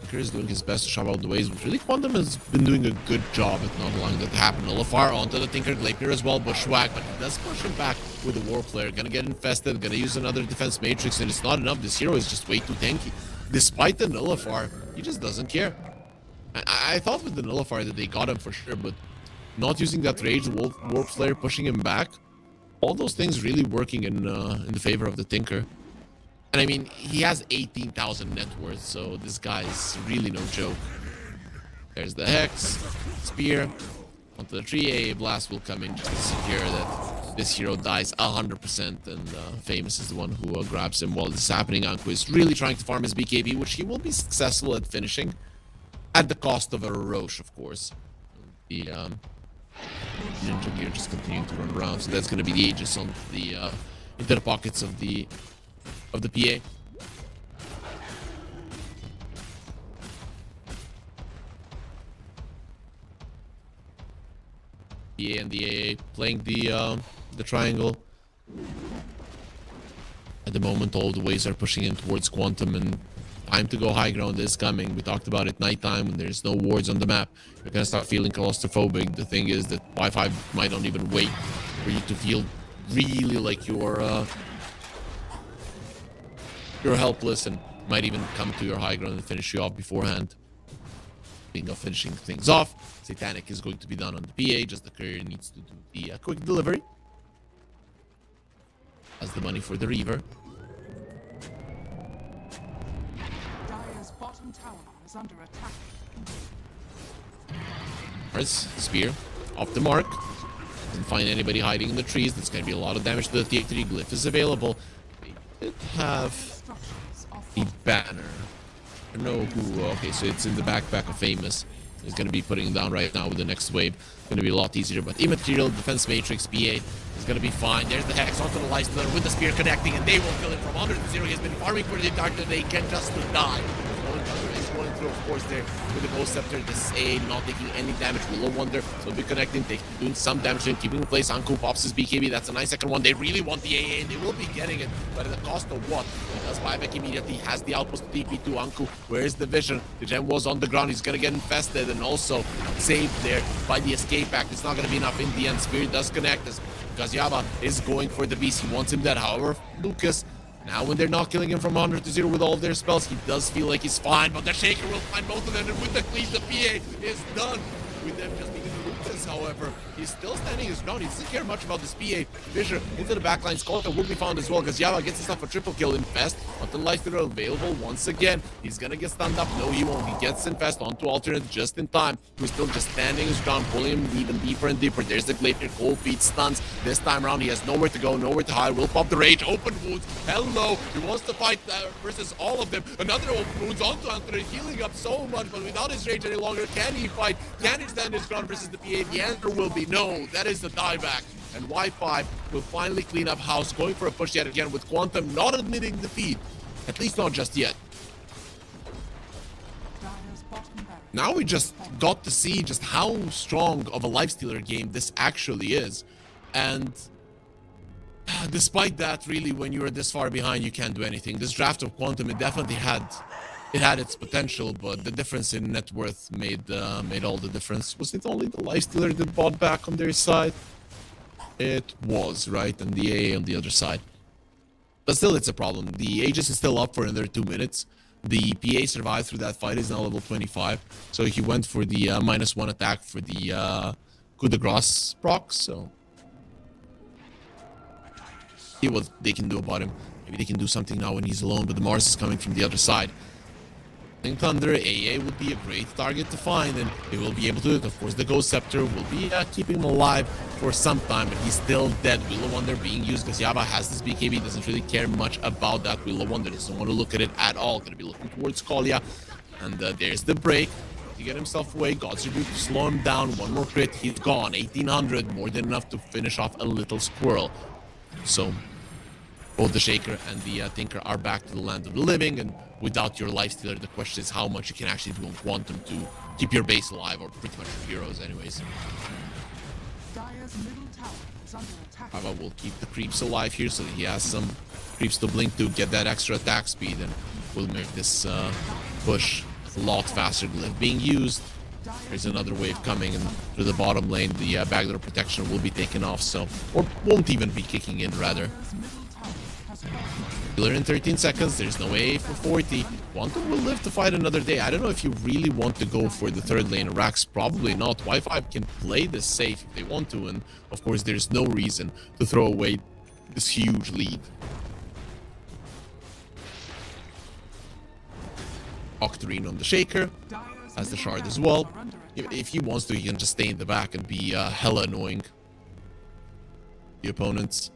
Tinker is doing his best to shove out the ways, but really Quantum has been doing a good job at not allowing that to happen. Nullifier onto the Tinker, Glapier as well, Bushwhack, but he does push him back with the War Player. Gonna get infested, gonna use another defense matrix, and it's not enough. This hero is just way too tanky. Despite the Nullifier, he just doesn't care. I thought with the Nullifier that they got him for sure, but not using that rage, Warp Slayer pushing him back, all those things really working in the favor of the Tinker. And I mean, he has 18,000 net worth, so this guy is really no joke. There's the Hex, Spear, onto the tree. A Blast will come in just to secure that this hero dies 100%, and Famous is the one who grabs him while this is happening. Anku is really trying to farm his BKB, which he will be successful at finishing, at the cost of a Roche, of course. The Ninja Gear just continuing to run around, so that's going to be the Aegis on the into the pockets of the PA. PA and the AA playing the triangle. At the moment, all the waves are pushing in towards Quantum, and time to go high ground is coming. We talked about it nighttime when there's no wards on the map. You're gonna start feeling claustrophobic. The thing is that Wi-Fi might not even wait for you to feel really like you're helpless, and might even come to your high ground and finish you off beforehand. Speaking of finishing things off, Satanic is going to be done on the PA. Just the courier needs to do the quick delivery. Has the money for the Reaver. Dire's bottom tower is under attack. Mars, Spear, off the mark. Doesn't find anybody hiding in the trees. That's going to be a lot of damage to the T3. Glyph is available. They did have the banner. I don't know who. Okay, so it's in the backpack of Famous. He's going to be putting it down right now with the next wave. It's going to be a lot easier, but Immaterial, Defense Matrix, PA is going to be fine. There's the Hex onto the Lifestealer with the Spear connecting, and they will kill him from 100 to 0. He's been farming for the entire day. They can just die. Going through, of course, there with the Ghost Scepter. This A not taking any damage. Willow Wonder will be connecting, doing some damage and keeping in place. Anku pops his BKB. That's a 9-second one. They really want the AA, and they will be getting it, but at the cost of what? He does buyback immediately. Has the outpost TP to Anku. Where's the vision? The gem was on the ground. He's gonna get infested and also saved there by the escape act. It's not gonna be enough in the end. Spirit does connect as Gaziaba is going for the beast. He wants him dead. However, Lucas, now when they're not killing him from 100 to 0 with all of their spells, he does feel like he's fine, but the Shaker will find both of them, and with the clean, the PA is done. With them just being Lucas, however, he's still standing his ground. He doesn't care much about this PA. Fisher into the backline. Skolka will be found as well, because Yava gets himself a triple kill. Infest until life are available once again. He's gonna get stunned up. No, he won't. He gets Infest onto alternate just in time. He's still just standing his ground, pulling him even deeper and deeper. There's the Glacier, cold feet, stuns. This time around, he has nowhere to go, nowhere to hide. Will pop the rage, open wounds. Hello, he wants to fight versus all of them. Another open wounds onto Anthony, healing up so much, but without his rage any longer, can he fight? Can he stand his ground versus the PA? The answer will be no. That is the dieback. And Wi-Fi will finally clean up house, going for a push yet again with Quantum not admitting defeat. At least not just yet. Now we just got to see just how strong of a lifestealer game this actually is. And despite that, really, when you're this far behind, you can't do anything. This draft of Quantum, it definitely had its potential, but the difference in net worth made all the difference. Was it only the lifestealer that bought back on their side? It was, right? And the AA on the other side. But still, it's a problem. The Aegis is still up for another 2 minutes. The PA survived through that fight, is now level 25. So he went for the -1 attack for the coup de grace proc, so see what they can do about him. Maybe they can do something now when he's alone, but the Mars is coming from the other side. Thunder, AA would be a great target to find, and they will be able to do it. Of course, the Ghost Scepter will be keeping him alive for some time, but he's still dead. Wheel of Wonder being used because Yaba has this BKB, doesn't really care much about that Wheel of Wonder. Doesn't want to look at it at all. Gonna be looking towards Kolya, and there's the break to get himself away. God's Rebuke to slow him down. One more crit, he's gone. 1800, more than enough to finish off a little squirrel. So both the Shaker and the Tinker are back to the land of the living, and without your lifestealer, the question is how much you can actually do on Quantum to keep your base alive, or pretty much your heroes anyways. Dire's middle tower is under attack. Ava will keep the creeps alive here so that he has some creeps to blink to get that extra attack speed, and will make this push a lot faster than being used. There's another wave coming, and through the bottom lane, the backdoor protection will be taken off, so, or won't even be kicking in, rather. Killer in 13 seconds, there's no way for 40. Quantum will live to fight another day. I don't know if you really want to go for the third lane. Rax, probably not. Y5 can play this safe if they want to, and of course there's no reason to throw away this huge lead. Octarine on the Shaker, has the shard as well. If he wants to, he can just stay in the back and be hella annoying the opponents.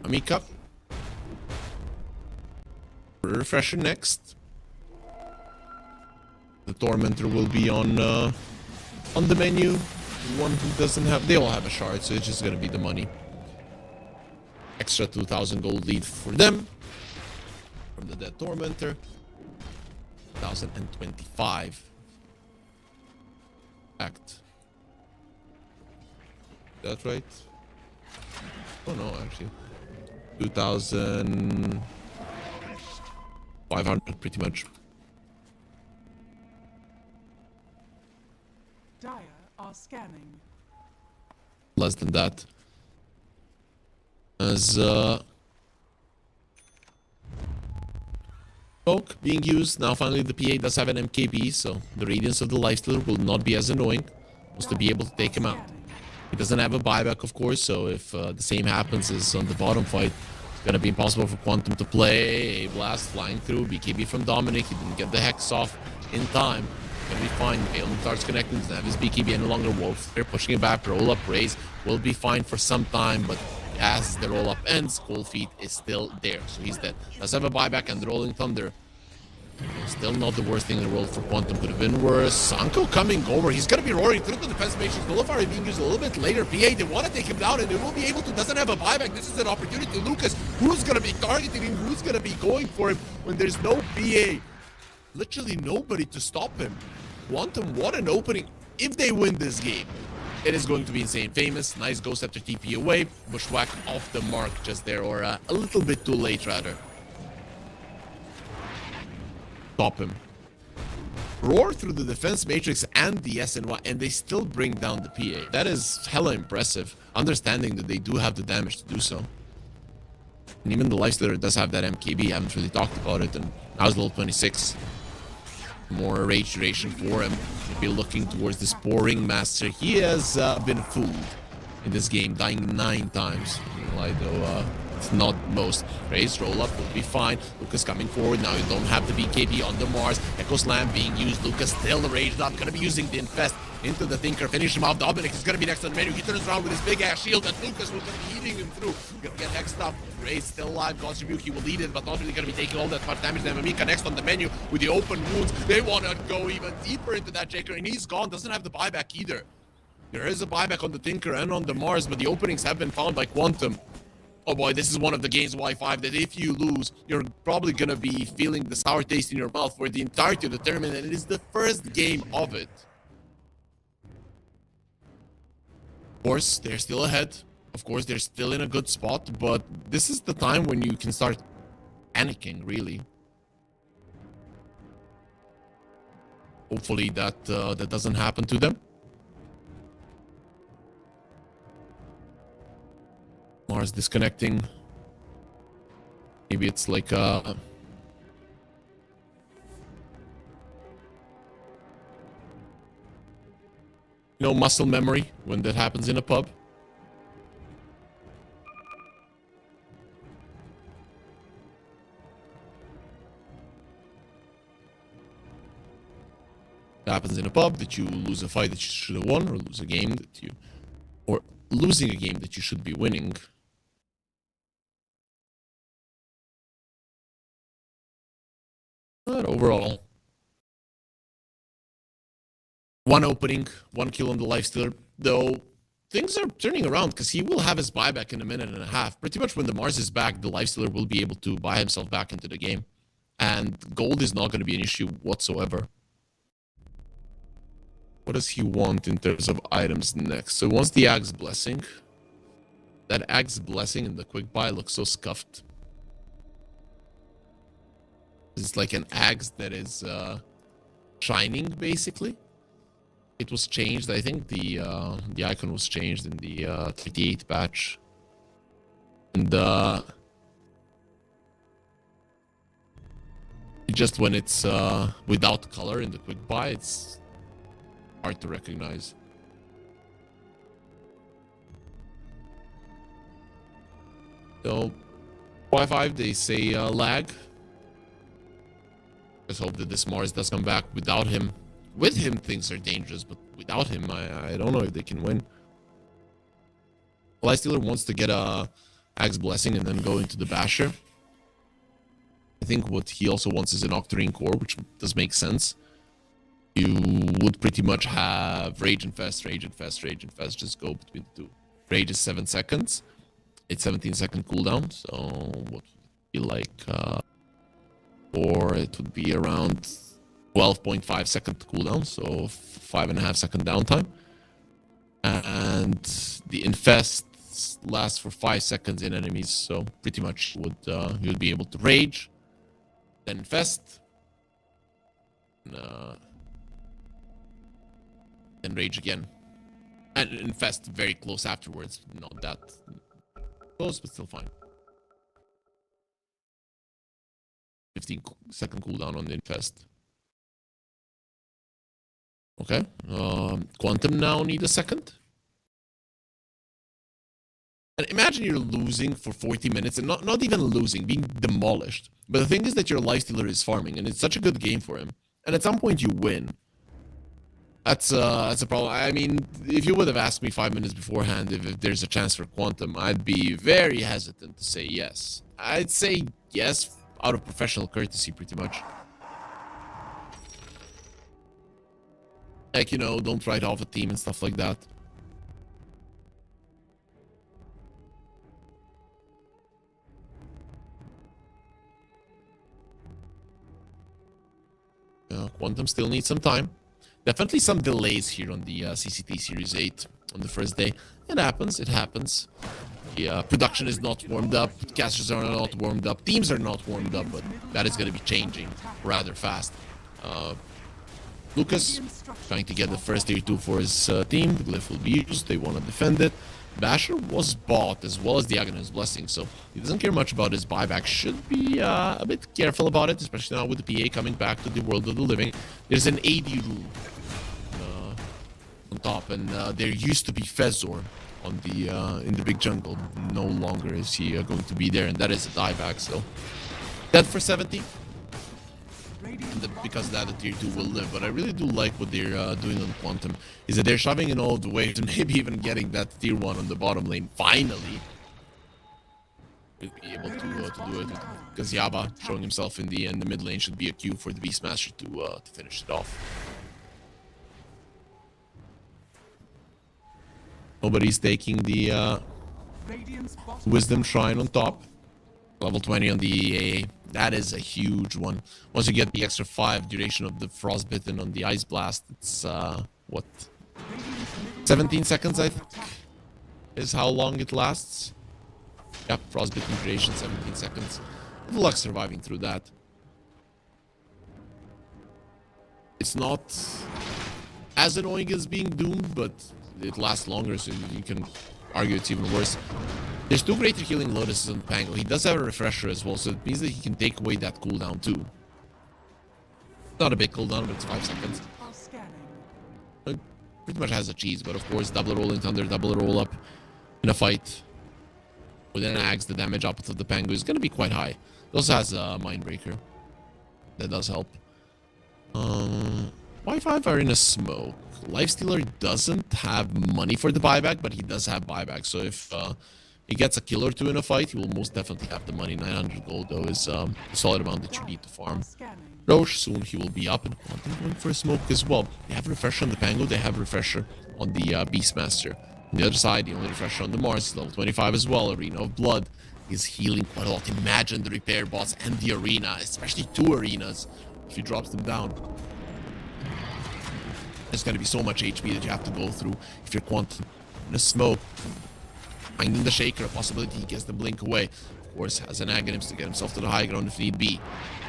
Amika. Refresher next. The Tormentor will be on the menu. The one who doesn't have, they all have a shard, so it's just gonna be the money. Extra 2,000 gold lead for them from the Dead Tormentor. 1,025. Act. Is that right? Oh no, actually. 2,500 pretty much. Dire are scanning. Less than that. As Poke being used. Now finally the PA does have an MKB, so the Radiance of the Lifestealer will not be as annoying. Was to be able to take him out. He doesn't have a buyback, of course, so if the same happens as on the bottom fight, it's gonna be impossible for Quantum to play. A blast flying through, BKB from Dominic, he didn't get the Hex off in time. Gonna be fine. Galen starts connecting, doesn't have his BKB any longer. Wolf, they're pushing it back, roll up, raise, will be fine for some time, but as the roll up ends, Cold Feet is still there, so he's dead. Does have a buyback, and the Rolling Thunder. Still not the worst thing in the world for Quantum. Could have been worse. Sanko coming over. He's going to be roaring through the defense matrix. Nullifier being used a little bit later. PA, they want to take him down, and they will be able to. Doesn't have a buyback. This is an opportunity. Lucas, who's going to be targeting him? Who's going to be going for him when there's no PA? Literally nobody to stop him. Quantum, what an opening. If they win this game, it is going to be insane. Famous, nice Ghost Scepter TP away. Bushwhack off the mark just there, or a little bit too late, rather. Stop him. Roar through the defense matrix and the SNY, and they still bring down the PA. That is hella impressive, understanding that they do have the damage to do so. And even the Lifestealer does have that MKB. I haven't really talked about it, and now he's level 26. More rage duration for him. Maybe looking towards this poor Ringmaster. He has been fooled in this game, dying 9 times. Though, it's not most. Raise, roll up, will be fine. Lucas coming forward. Now you don't have the BKB on the Mars. Echo Slam being used. Lucas still raged up. Gonna be using the Infest into the Tinker. Finish him off. Dominic is gonna be next on the menu. He turns around with his big ass shield, and Lucas will gonna be eating him through. Gonna get hexed up. Raise still alive. God's Rebuke, he will lead it, but not really gonna be taking all that much damage. Then Mika next on the menu with the open wounds. They wanna go even deeper into that Jaker, and he's gone. Doesn't have the buyback either. There is a buyback on the Tinker and on the Mars, but the openings have been found by Quantum. Oh boy, this is one of the games of Y5 that if you lose, you're probably gonna be feeling the sour taste in your mouth for the entirety of the tournament, and it is the first game of it. Of course, they're still ahead. Of course, they're still in a good spot, but this is the time when you can start panicking, really. Hopefully that doesn't happen to them. Mars disconnecting. Maybe it's like muscle memory when that happens in a pub. It happens in a pub that you lose a fight that you should have won, or lose a game that you, or losing a game that you should be winning. But overall, one opening, one kill on the lifestealer, though things are turning around because he will have his buyback in a minute and a half. Pretty much when the Mars is back, the lifestealer will be able to buy himself back into the game. And gold is not going to be an issue whatsoever. What does he want in terms of items next? So he wants the Axe Blessing. That Axe Blessing and the quick buy looks so scuffed. It's like an axe that is shining, basically. It was changed. I think the icon was changed in the 38 patch. And just when it's without color in the quick buy, it's hard to recognize. So, Y5, they say lag. Let's hope that this Mars does come back. Without him, with him, things are dangerous, but without him, I don't know if they can win. Lifestealer wants to get a Axe Blessing and then go into the Basher. I think what he also wants is an Octarine Core, which does make sense. You would pretty much have Rage Infest, Rage Infest, Rage Infest, just go between the two. Rage is 7 seconds. It's 17-second cooldown, so what would it be like? Or it would be around 12.5 second cooldown, so 5.5 second downtime. And the Infest lasts for 5 seconds in enemies, so pretty much you would be able to Rage, then Infest, then Rage again. And Infest very close afterwards, not that close, but still fine. 15-second cooldown on the Infest. Okay. Quantum now need a second. And imagine you're losing for 40 minutes, and not even losing, being demolished. But the thing is that your lifestealer is farming, and it's such a good game for him. And at some point you win. That's a problem. I mean, if you would have asked me 5 minutes beforehand if there's a chance for Quantum, I'd be very hesitant to say yes. I'd say yes out of professional courtesy, pretty much. Like, don't write off a team and stuff like that. Quantum still needs some time. Definitely some delays here on the CCT Series 8 on the first day. It happens, it happens. The production is not warmed up, casters are not warmed up, teams are not warmed up, but that is going to be changing rather fast. Lucas trying to get the first tier 2 for his team. The glyph will be used, they want to defend it. Basher was bought as well as the Agonist's Blessing, so he doesn't care much about his buyback. Should be a bit careful about it, especially now with the PA coming back to the world of the living. There's an AD rule on top, and there used to be Fezor on the in the big jungle. No longer is he going to be there, and that is a dieback. So dead for 70. And because of that, the tier 2 will live. But I really do like what they're doing on Quantum, is that they're shoving in all of the way to maybe even getting that tier 1 on the bottom lane. Finally, we'll be able to do it. Because Yaba showing himself in the mid lane should be a cue for the Beastmaster to finish it off. Nobody's taking the Radiant's bottom Wisdom Shrine on top. Level 20 on the EA. That is a huge one. Once you get the extra 5 duration of the Frostbitten on the Ice Blast, it's, what? 17 seconds, I think, is how long it lasts. Yep, Frostbitten duration, 17 seconds. Good luck surviving through that. It's not as annoying as being doomed, but it lasts longer, so you can argue it's even worse. There's 2 greater healing lotuses on Pango. He does have a refresher as well, so it means that he can take away that cooldown too. Not a big cooldown, but it's 5 seconds. are scanning. It pretty much has a cheese, but of course, double roll in Thunder, double roll up in a fight with an axe, the damage output of the Pango is going to be quite high. It also has a Mindbreaker. That does help. Y5 are in a smoke. Lifestealer doesn't have money for the buyback, but he does have buyback. So if he gets a kill or 2 in a fight, he will most definitely have the money. 900 gold, though, is a solid amount that you need to farm. Roche, soon he will be up, and Quantum going for a smoke as well. They have refresher on the Pango, they have refresher on the Beastmaster. On the other side, the only refresher on the Mars, level 25 as well. Arena of Blood is healing quite a lot. Imagine the repair bots and the arena, especially 2 arenas, if he drops them down. There's going to be so much HP that you have to go through if you're Quantum. In a smoke, finding the Shaker, a possibility he gets the blink away. Of course, has an Aghanims to get himself to the high ground if need be.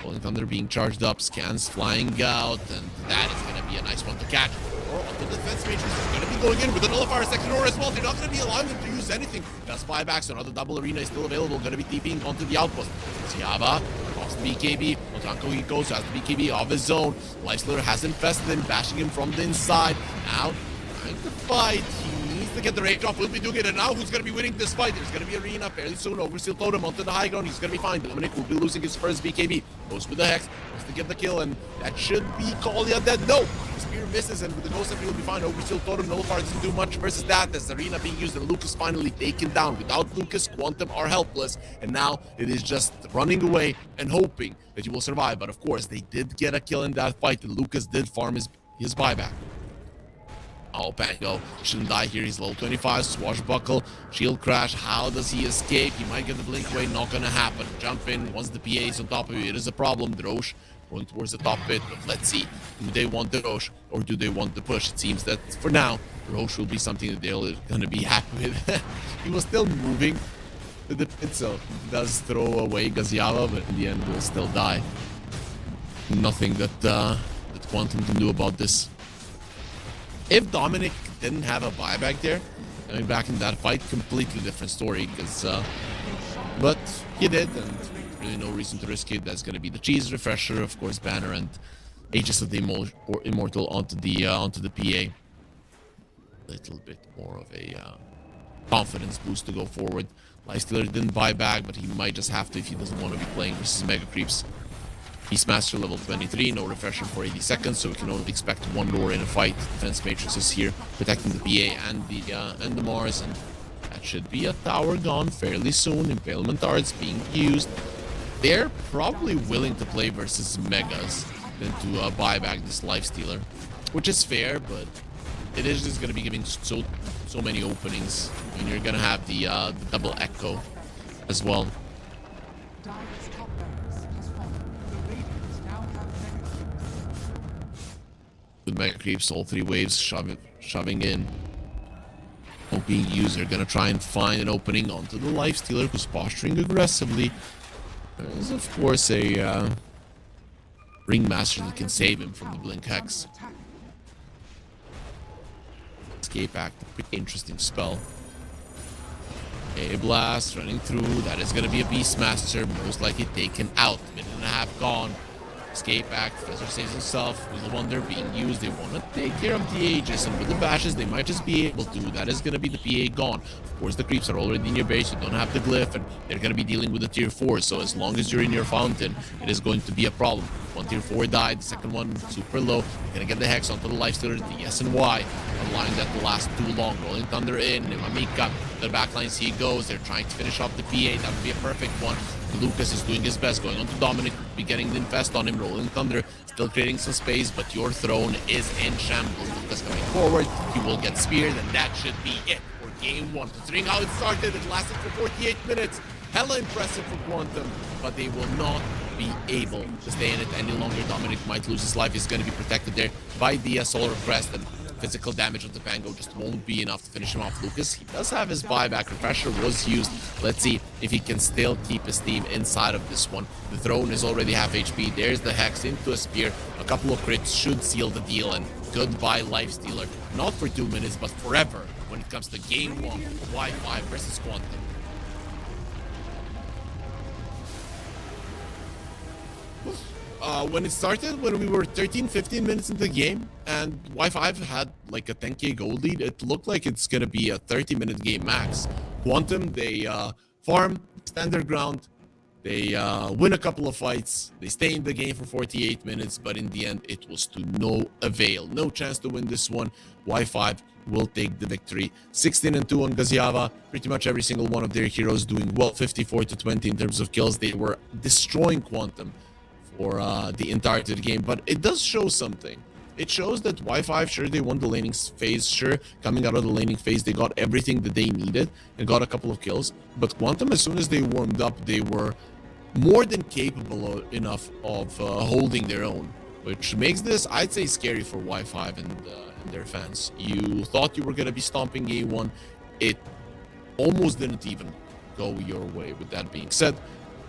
Rolling Thunder being charged up, scans flying out, and that is going to be a nice one to catch. Or on the defense matrix is going to be going in with a nullifier second aura as well. They're not going to be allowing him to use anything. That's buybacks, so another double arena is still available. Going to be TPing onto the outpost. Siava off the BKB. Otanko he goes, has the BKB of his own. Lifestealer has infested him, bashing him from the inside. Now, trying to fight. He needs to get the rage off. Will be doing it, and now who's going to be winning this fight? There's going to be arena fairly soon. Overseal Totem onto the high ground. He's going to be fine. Dominic will be losing his first BKB. Goes with the Hex. Wants to get the kill, and that should be Kalia dead. No! The spear misses, and with the Ghost, he will be fine. Overseal Totem, Nullifier doesn't do much versus that. As arena being used, and Lucas finally taken down. Without Lucas, Quantum are helpless, and now it is just running away and hoping that you will survive. But of course, they did get a kill in that fight, and Lucas did farm his buyback. Oh, Pango shouldn't die here. He's level 25. Swashbuckle, shield crash. How does he escape? He might get the blink away. Not gonna happen. Jump in once the PA is on top of you. It is a problem. Drosh going towards the top bit, but let's see. Do they want the Roche or do they want the push? It seems that for now, Roche will be something that they're gonna be happy with. He was still moving to the pit, so he does throw away Gaziava, but in the end will still die. Nothing that Quantum can do about this. If Dominic didn't have a buyback there, coming back in that fight, completely different story. Because, but he did, and really no reason to risk it. That's going to be the cheese refresher, of course, banner and Aegis of the Immortal onto the PA. Little bit more of a confidence boost to go forward. Lifestealer didn't buy back, but he might just have to if he doesn't want to be playing versus Mega Creeps. Beastmaster level 23, no refresher for 80 seconds, so we can only expect 1 roar in a fight. Defense Matrix is here, protecting the PA and the Mars, and that should be a tower gone fairly soon. Impalement Arts being used. They're probably willing to play versus Megas than to buy back this Lifestealer, which is fair, but it is just going to be giving so many openings, and you're going to have the double echo as well. With Mega Creeps, all 3 waves shoving in. Won't being used, they're gonna try and find an opening onto the Lifestealer, who's posturing aggressively. There's of course a Ringmaster that can save him from the Blink Hex. Escape Act, a pretty interesting spell. A blast running through, that is gonna be a Beastmaster, most likely taken out. Minute and a half gone. Escape Act, Professor saves himself. With the Wonder being used, they want to take care of the Aegis, and with the bashes, they might just be able to. That is going to be the PA gone. Of course, the creeps are already in your base, you don't have the glyph, and they're going to be dealing with the tier 4, so as long as you're in your fountain, it is going to be a problem. One tier 4 died, the second one super low. You're going to get the Hex onto the Lifestealer, the S and Y. Allowing that to last too long. Rolling Thunder in, Mamika, the backlines he goes. They're trying to finish off the PA, that would be a perfect one. Lucas is doing his best, going on to Dominic, be getting the infest on him. Rolling Thunder, still creating some space, but your throne is in shambles. Lucas coming forward, he will get speared, and that should be it for game one. Considering how it started, it lasted for 48 minutes. Hella impressive for Quantum, but they will not be able to stay in it any longer. Dominic might lose his life. He's going to be protected there by the Solar Crest, and physical damage of the Pango just won't be enough to finish him off. Lucas, he does have his buyback. Refresher was used. Let's see if he can still keep his team inside of this one. The Throne is already half HP. There's the Hex into a Spear. A couple of crits should seal the deal, and goodbye Lifestealer. Not for 2 minutes, but forever when it comes to game one. Y5 versus Quantum. When it started, when we were 13-15 minutes into the game and Y5 had like a 10k gold lead, it looked like it's gonna be a 30-minute game max. Quantum, they farm, stand their ground, they win a couple of fights, they stay in the game for 48 minutes, but in the end it was to no avail. No chance to win this one. Y5 will take the victory. 16-2 on Gaziava. Pretty much every single one of their heroes doing well. 54-20 in terms of kills. They were destroying Quantum for the entirety of the game, but it does show something. It shows that Y5, sure, they won the laning phase, sure, coming out of the laning phase, they got everything that they needed and got a couple of kills, but Quantum, as soon as they warmed up, they were more than capable enough of holding their own, which makes this, I'd say, scary for Y5 and their fans. You thought you were going to be stomping game one, it almost didn't even go your way. With that being said,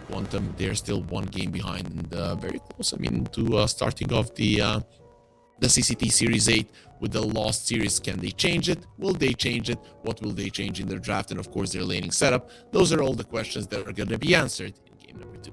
Quantum, they're still one game behind and very close, I mean, to starting off the CCT Series 8 with the Lost Series. Can they change it? Will they change it? What will they change in their draft? And of course, their laning setup. Those are all the questions that are going to be answered in game number 2.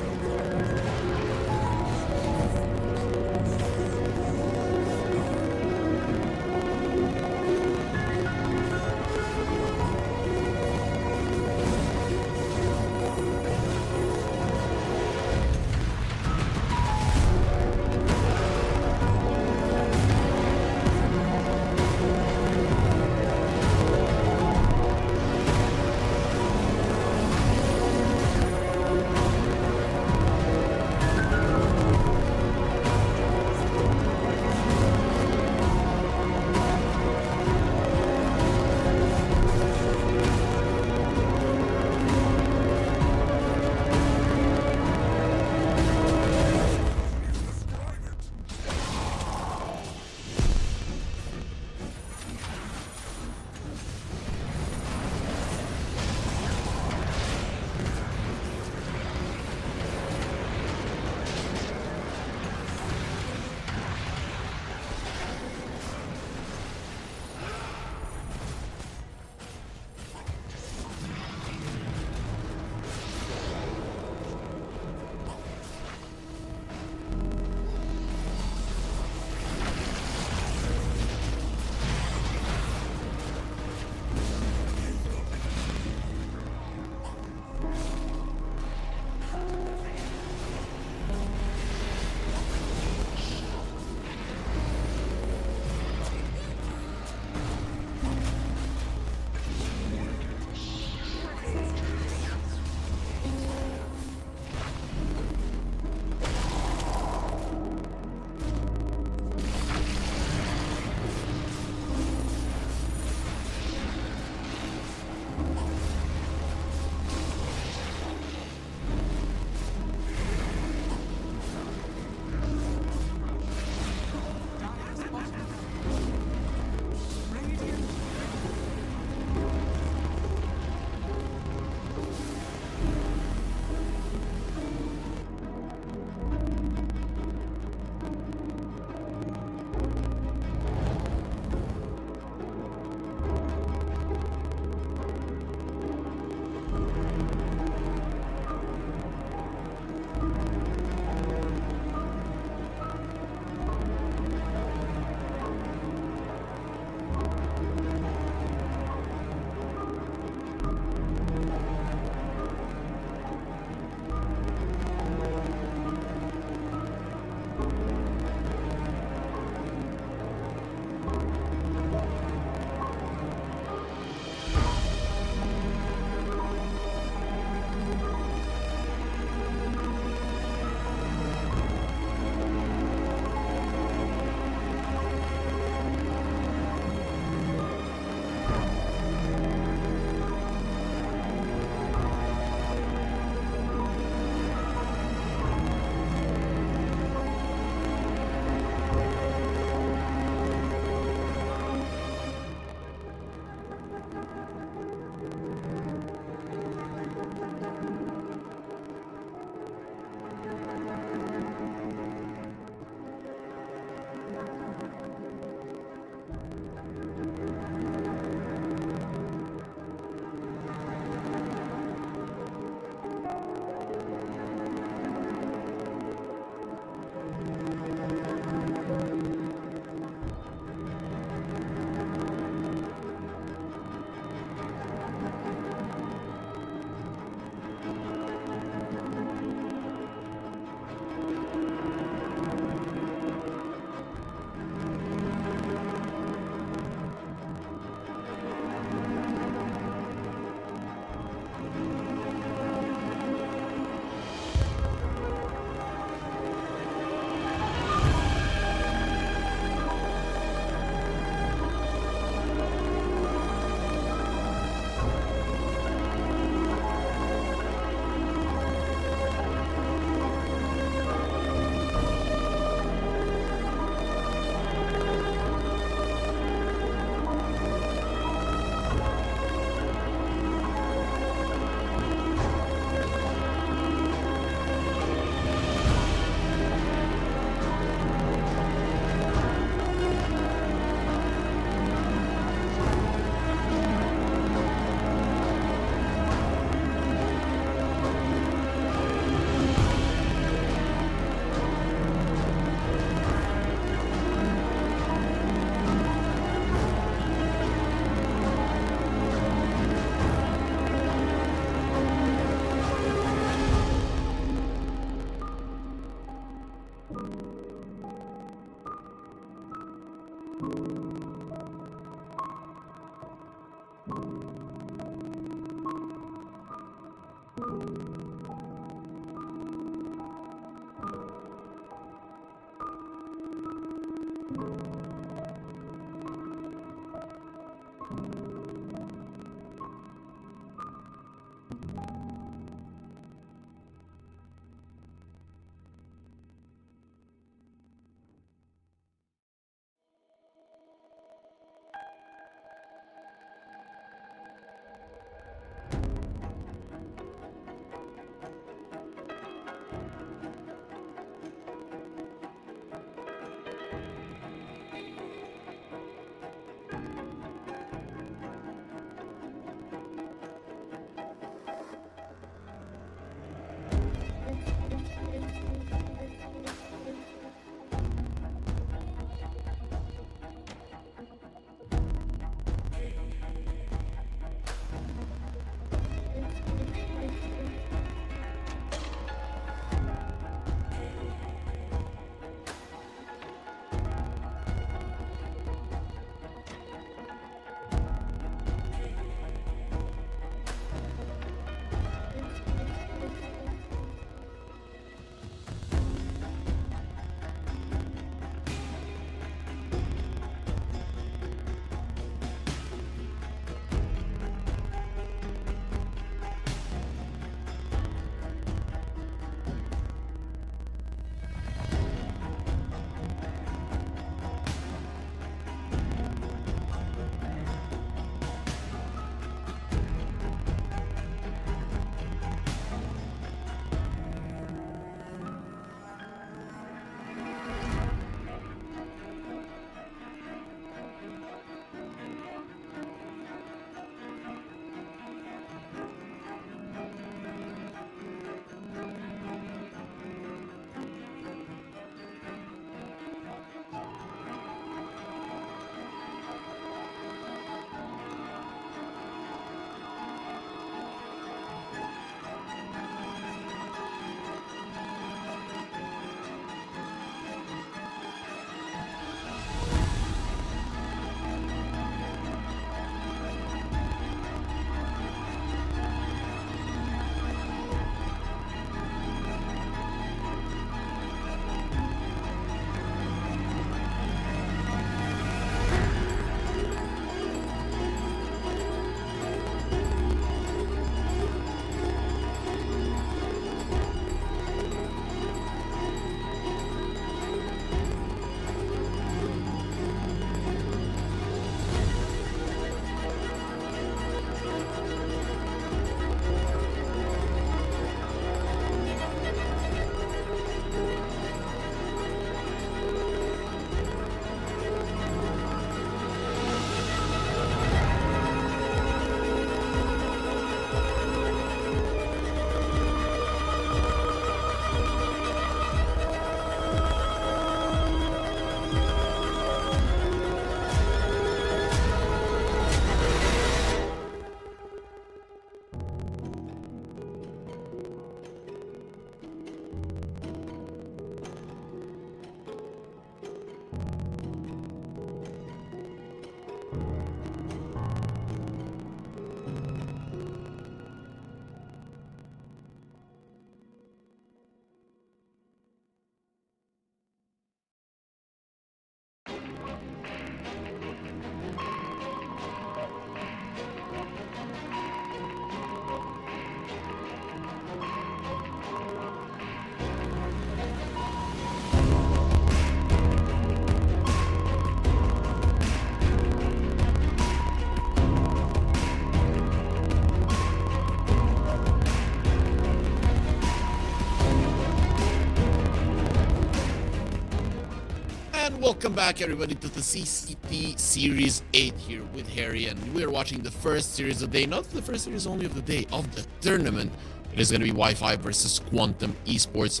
And welcome back, everybody, to the CCT Series 8 here with Harry, and we're watching the first series of the day, not the first series only of the day, of the tournament. It is going to be Wi-Fi versus Quantum Esports.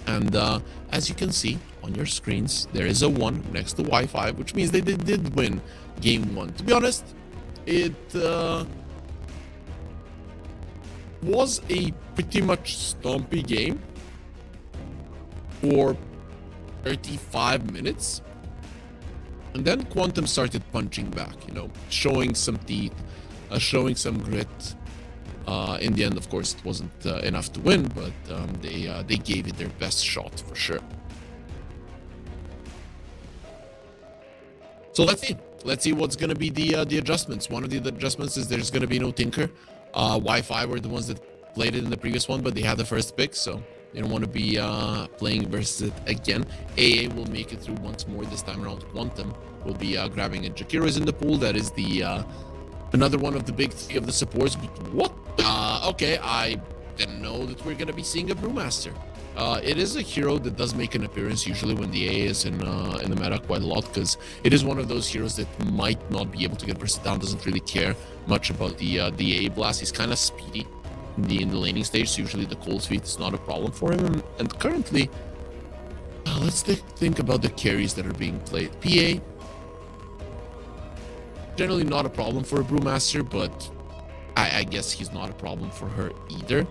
And as you can see on your screens, there is a 1 next to Wi-Fi, which means they did win Game 1. To be honest, it was a pretty much stompy game for 35 minutes. And then Quantum started punching back, you know, showing some teeth, showing some grit, In the end, of course, it wasn't enough to win, but they gave it their best shot for sure. So let's see. Let's see what's going to be the adjustments. One of the adjustments is there's going to be no Tinker. Wi-Fi were the ones that played it in the previous one, but they had the first pick, so they don't want to be playing versus it again. AA will make it through once more this time around. Quantum will be grabbing it. Jakiro is in the pool. That is the another one of the big three of the supports. What? Okay, I didn't know that we're going to be seeing a Brewmaster. It is a hero that does make an appearance usually when the AA is in the meta quite a lot, because it is one of those heroes that might not be able to get bursted down, doesn't really care much about the AA blast. He's kind of speedy in the laning stage, so usually the cold feet is not a problem for him. And currently, let's think about the carries that are being played. PA, generally not a problem for a Brewmaster, but I guess he's not a problem for her either.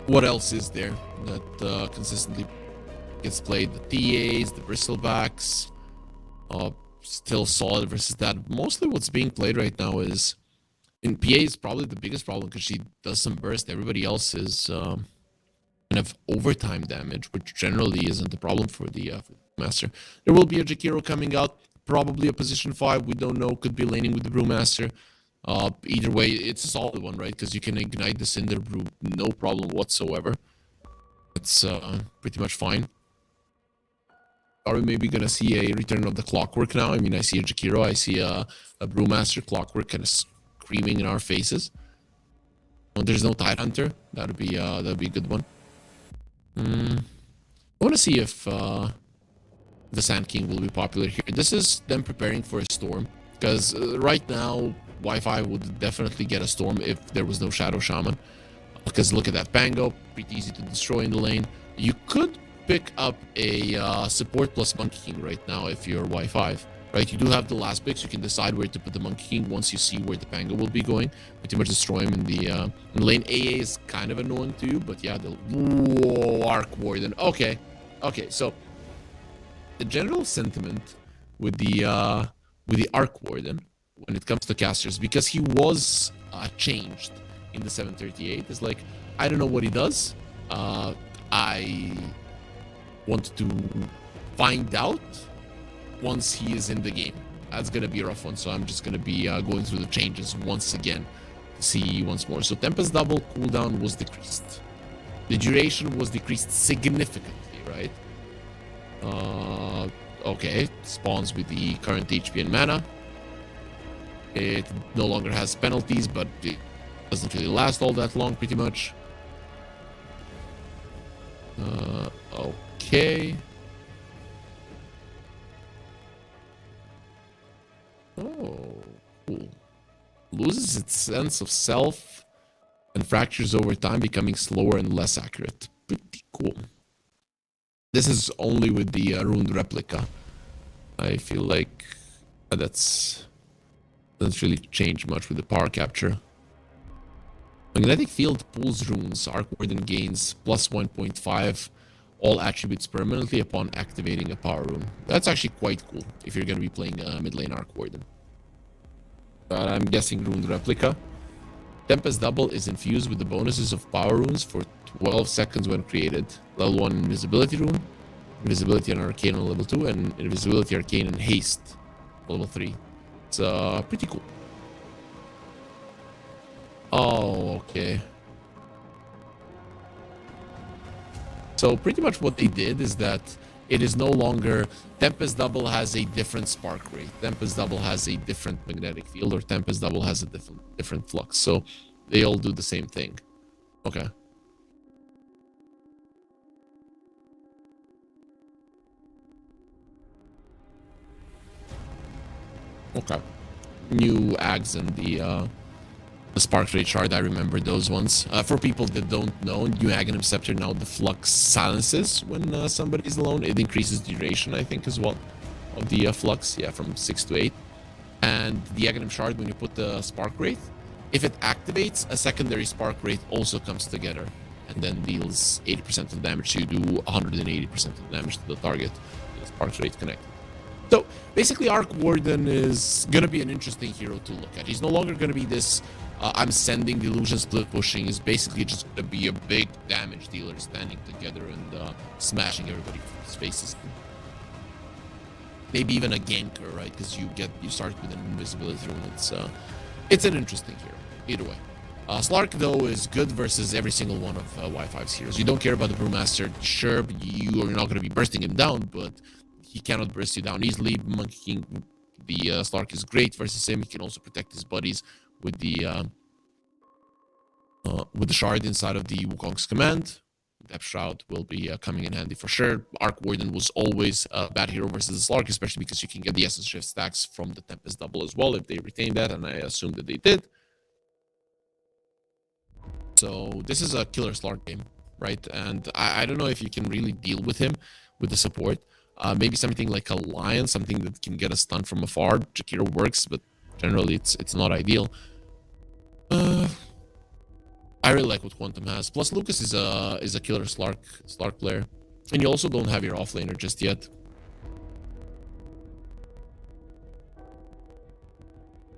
What else is there that consistently gets played? The TAs, the Bristlebacks, still solid versus that. Mostly what's being played right now is, in PA is probably the biggest problem because she does some burst. Everybody else is kind of overtime damage, which generally isn't a problem for the Master. There will be a Jakiro coming out, probably a position 5. We don't know. Could be laning with the Brewmaster. Either way, it's a solid one, right? Because you can ignite the Cinder Brew, no problem whatsoever. It's pretty much fine. Are we maybe gonna see a return of the Clockwork now? I mean, I see a Jakiro, I see a Brewmaster Clockwork kind of screaming in our faces. Well, there's no Tidehunter. That'd be a good one. I want to see if the Sand King will be popular here. This is them preparing for a storm, because right now Wi-Fi would definitely get a storm if there was no Shadow Shaman. Because look at that Pango, pretty easy to destroy in the lane. You could pick up a support plus Monkey King right now if you're Wi-Fi. Right, you do have the last pick, so you can decide where to put the Monkey King once you see where the Pango will be going. Pretty much destroy him in the lane. AA is kind of annoying to you, but yeah, the Arc Warden. Okay, so the general sentiment with the Arc Warden when it comes to casters, because he was changed in the 738, is like, I don't know what he does. I want to find out once he is in the game. That's gonna be a rough one, so I'm just gonna be going through the changes once again to see once more. So Tempest Double cooldown was decreased. The duration was decreased significantly, right? Okay, spawns with the current HP and mana. It no longer has penalties, but it doesn't really last all that long, pretty much. Okay. Oh, cool. Loses its sense of self and fractures over time, becoming slower and less accurate. Pretty cool. This is only with the Ruined Replica. I feel like that's doesn't really change much with the power capture. Magnetic Field pulls runes. Arc Warden gains plus 1.5 all attributes permanently upon activating a power rune. That's actually quite cool if you're going to be playing mid lane Arc Warden. I'm guessing Ruined Replica. Tempest Double is infused with the bonuses of power runes for 12 seconds when created. Level 1 Invisibility Rune, Invisibility and Arcane on level 2, and Invisibility, Arcane, and Haste level 3. It's pretty cool. Oh, okay. So pretty much what they did is that it is no longer Tempest Double has a different spark rate, Tempest Double has a different magnetic field, or Tempest Double has a different flux. So they all do the same thing. Okay. Okay. New Ags and the Spark Rate Shard, I remember those ones. For people that don't know, New Aghanim Scepter, now the Flux silences when somebody's alone. It increases duration, I think, as well, of the Flux, yeah, from 6 to 8. And the Aghanim Shard, when you put the Spark Rate, if it activates, a secondary Spark Rate also comes together and then deals 80% of damage, so you do 180% of damage to the target with the Spark Rate connected. So basically, Arc Warden is gonna be an interesting hero to look at. He's no longer gonna be this I'm sending the illusion split pushing. He's basically just gonna be a big damage dealer standing together and smashing everybody's faces. Maybe even a ganker, right? Because you start with an invisibility rune. It's an interesting hero either way. Slark though is good versus every single one of Y5's heroes. You don't care about the Brewmaster, sure, you are not going to be bursting him down, but he cannot burst you down easily. Monkey King, the Slark is great versus him. He can also protect his buddies with the shard inside of the Wukong's command. Depth Shroud will be coming in handy for sure. Arc Warden was always a bad hero versus the Slark, especially because you can get the Essence Shift stacks from the Tempest double as well if they retain that, and I assume that they did. So this is a killer Slark game, right? And I don't know if you can really deal with him with the support. Maybe something like a Lion, something that can get a stun from afar. Jakiro works, but generally it's not ideal. I really like what Quantum has. Plus Lucas is a killer Slark player. And you also don't have your offlaner just yet.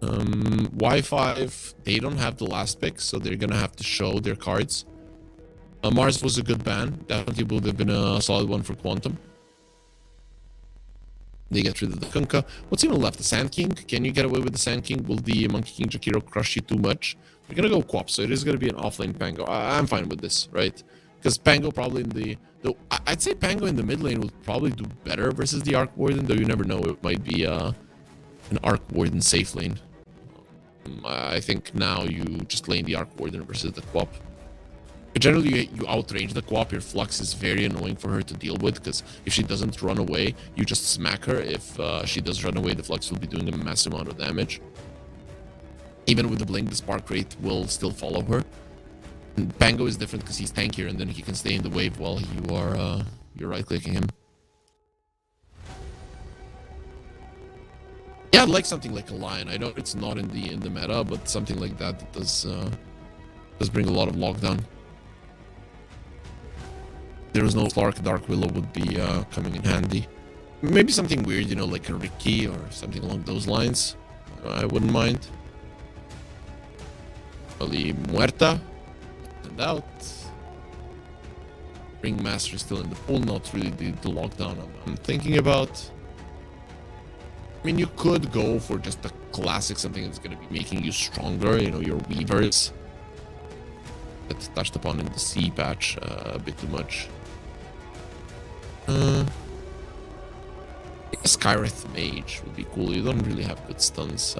Y5, they don't have the last pick, so they're gonna have to show their cards. Mars was a good ban. Definitely would have been a solid one for Quantum. They get rid of the Kunkka. What's even left? The Sand King? Can you get away with the Sand King? Will the Monkey King Jakiro crush you too much? We're gonna go Quap, so it is gonna be an offlane Pango. I'm fine with this, right? Because Pango probably in the... Though I'd say Pango in the mid lane would probably do better versus the Arc Warden, though you never know. It might be an Arc Warden safe lane. I think now you just lane the Arc Warden versus the Quap. But generally, you outrange the Quap. Your Flux is very annoying for her to deal with, because if she doesn't run away, you just smack her. If she does run away, the Flux will be doing a massive amount of damage. Even with the Blink, the Spark rate will still follow her. And Pango is different because he's tankier, and then he can stay in the wave while you're right-clicking him. Yeah, I'd like something like a Lion. I know it's not in the meta, but something like that does bring a lot of lockdown. There was no Slark, Dark Willow would be coming in handy. Maybe something weird, you know, like a Riki or something along those lines. I wouldn't mind. The Muerta. And out. Ringmaster is still in the pool, not really the lockdown I'm thinking about. I mean, you could go for just a classic, something that's going to be making you stronger, you know, your Weavers. That's touched upon in the C patch a bit too much. Skyreth Mage would be cool. You don't really have good stuns.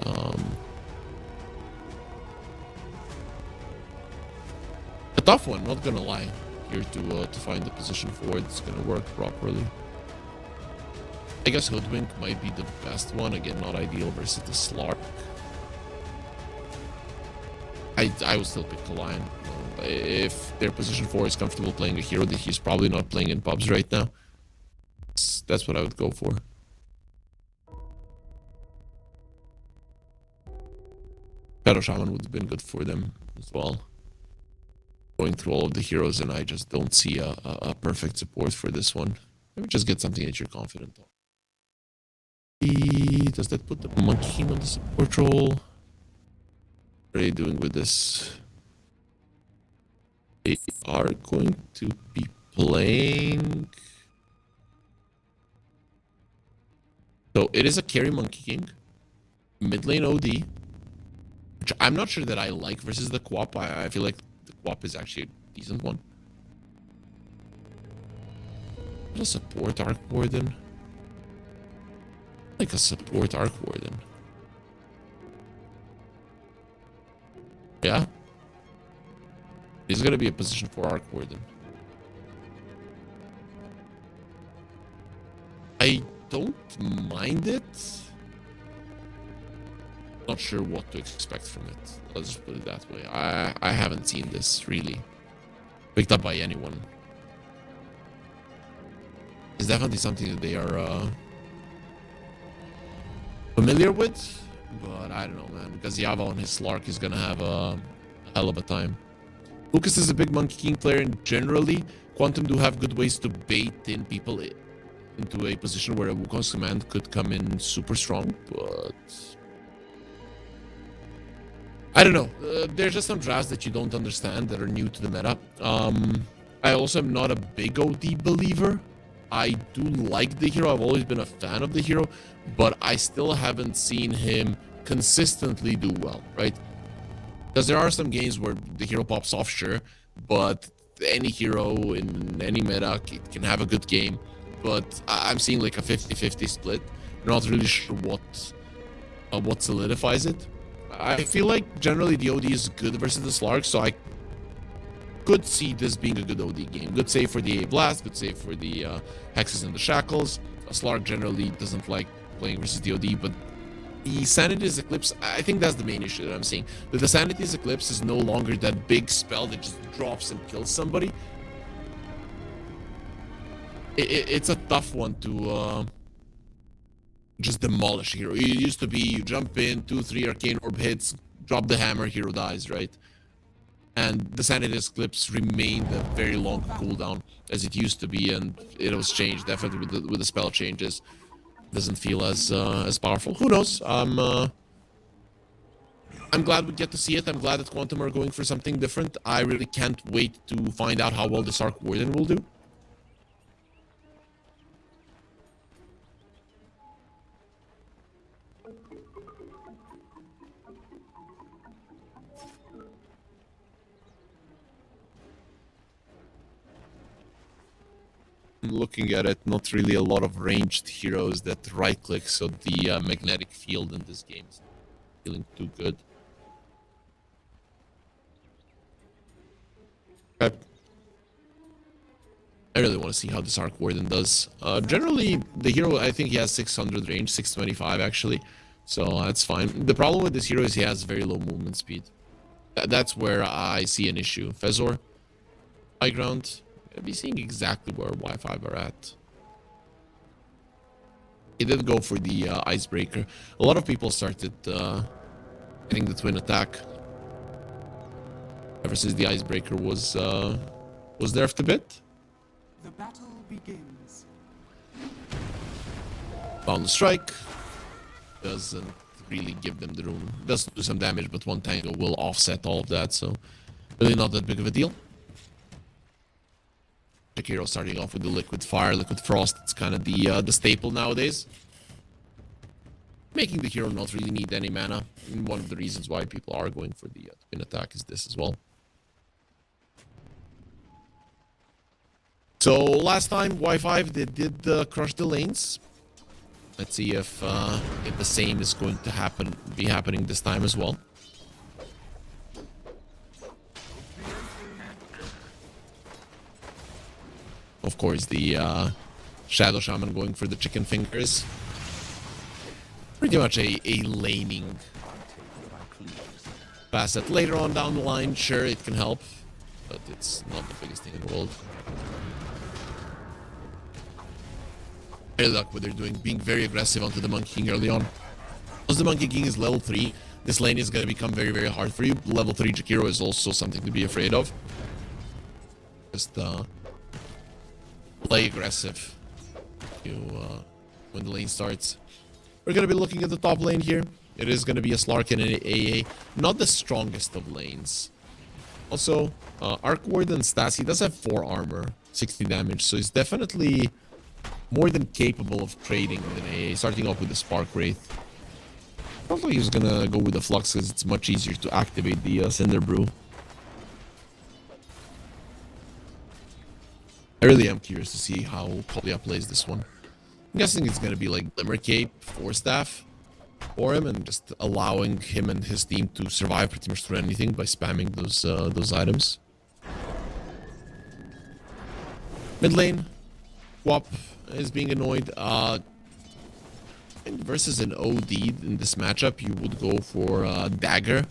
A tough one, not gonna lie. Here to find the position for it, it's gonna work properly. I guess Hoodwink might be the best one. Again, not ideal versus the Slark. I would still pick the Lion. If their position 4 is comfortable playing a hero that he's probably not playing in pubs right now, that's what I would go for. Shadow Shaman would have been good for them as well. Going through all of the heroes, and I just don't see a perfect support for this one. Maybe just get something that you're confident on. Does that put the Monkey King on the support role? What are they doing with this? They are going to be playing... So it is a carry Monkey King. Mid lane OD. Which I'm not sure that I like versus the Quap. I feel like the Quap is actually a decent one. What a support Arc Warden? Like a support Arc Warden. Yeah. He's gonna be a position for Arc Warden. I don't mind it. Not sure what to expect from it. Let's just put it that way. I haven't seen this really picked up by anyone. It's definitely something that they are familiar with, but I don't know, man. Because Yava on his Slark is gonna have a hell of a time. Lucas is a big Monkey King player, and generally, Quantum do have good ways to bait in people into a position where a Wukong's command could come in super strong, but I don't know. There's just some drafts that you don't understand that are new to the meta. I also am not a big OD believer. I do like the hero. I've always been a fan of the hero, but I still haven't seen him consistently do well, right? Because there are some games where the hero pops off, sure, but any hero in any meta can have a good game. But I'm seeing like a 50-50 split. I'm not really sure what solidifies it. I feel like generally the OD is good versus the Slark, so I could see this being a good OD game. Good save for the A Blast, good save for the Hexes and the Shackles. A Slark generally doesn't like playing versus the OD, but the Sanity's Eclipse, I think that's the main issue that I'm seeing. That the Sanity's Eclipse is no longer that big spell that just drops and kills somebody. It's a tough one to just demolish a hero. It used to be you jump in, 2-3 Arcane Orb hits, drop the hammer, hero dies, right? And the Sanity's Eclipse remained a very long cooldown as it used to be, and it was changed definitely with the spell changes. Doesn't feel as powerful. Who knows? I'm glad we get to see it. I'm glad that Quantum are going for something different. I really can't wait to find out how well this Arc Warden will do. Looking at it, not really a lot of ranged heroes that right click, so the magnetic field in this game is not feeling too good. Okay. I really want to see how this Arc Warden does. Generally, the hero, I think he has 600 range, 625 actually, so that's fine. The problem with this hero is he has very low movement speed. That's where I see an issue. Fezor, high ground. I'll be seeing exactly where Y5 are at. He did go for the Icebreaker. A lot of people started getting the twin attack ever since the Icebreaker was nerfed a bit. The battle begins. Bound Strike doesn't really give them the room. Does do some damage, but one tango will offset all of that, so really not that big of a deal. Hero starting off with the Liquid Fire, Liquid Frost. It's kind of the staple nowadays. Making the hero not really need any mana. And one of the reasons why people are going for the twin attack is this as well. So last time Y5 they did crush the lanes. Let's see if the same is going to be happening this time as well. Of course, the Shadow Shaman going for the chicken fingers. Pretty much a laning facet. Later on down the line, sure, it can help, but it's not the biggest thing in the world. Very luck what they're doing, being very aggressive onto the Monkey King early on. Once the Monkey King is level 3, this lane is going to become very, very hard for you. Level 3 Jakiro is also something to be afraid of. Just play aggressive when the lane starts. We're going to be looking at the top lane here. It is going to be a Slark and an AA. Not the strongest of lanes. Also, Arc Warden stats, he does have 4 armor, 60 damage, so he's definitely more than capable of trading with an AA, starting off with the Spark Wraith. Probably he's going to go with the Flux because it's much easier to activate the Cinder Brew. I really am curious to see how Kolya plays this one. I'm guessing it's going to be like Glimmer Cape, 4 staff for him, and just allowing him and his team to survive pretty much through anything by spamming those items. Mid lane, Wop is being annoyed. Versus an OD in this matchup, you would go for Dagger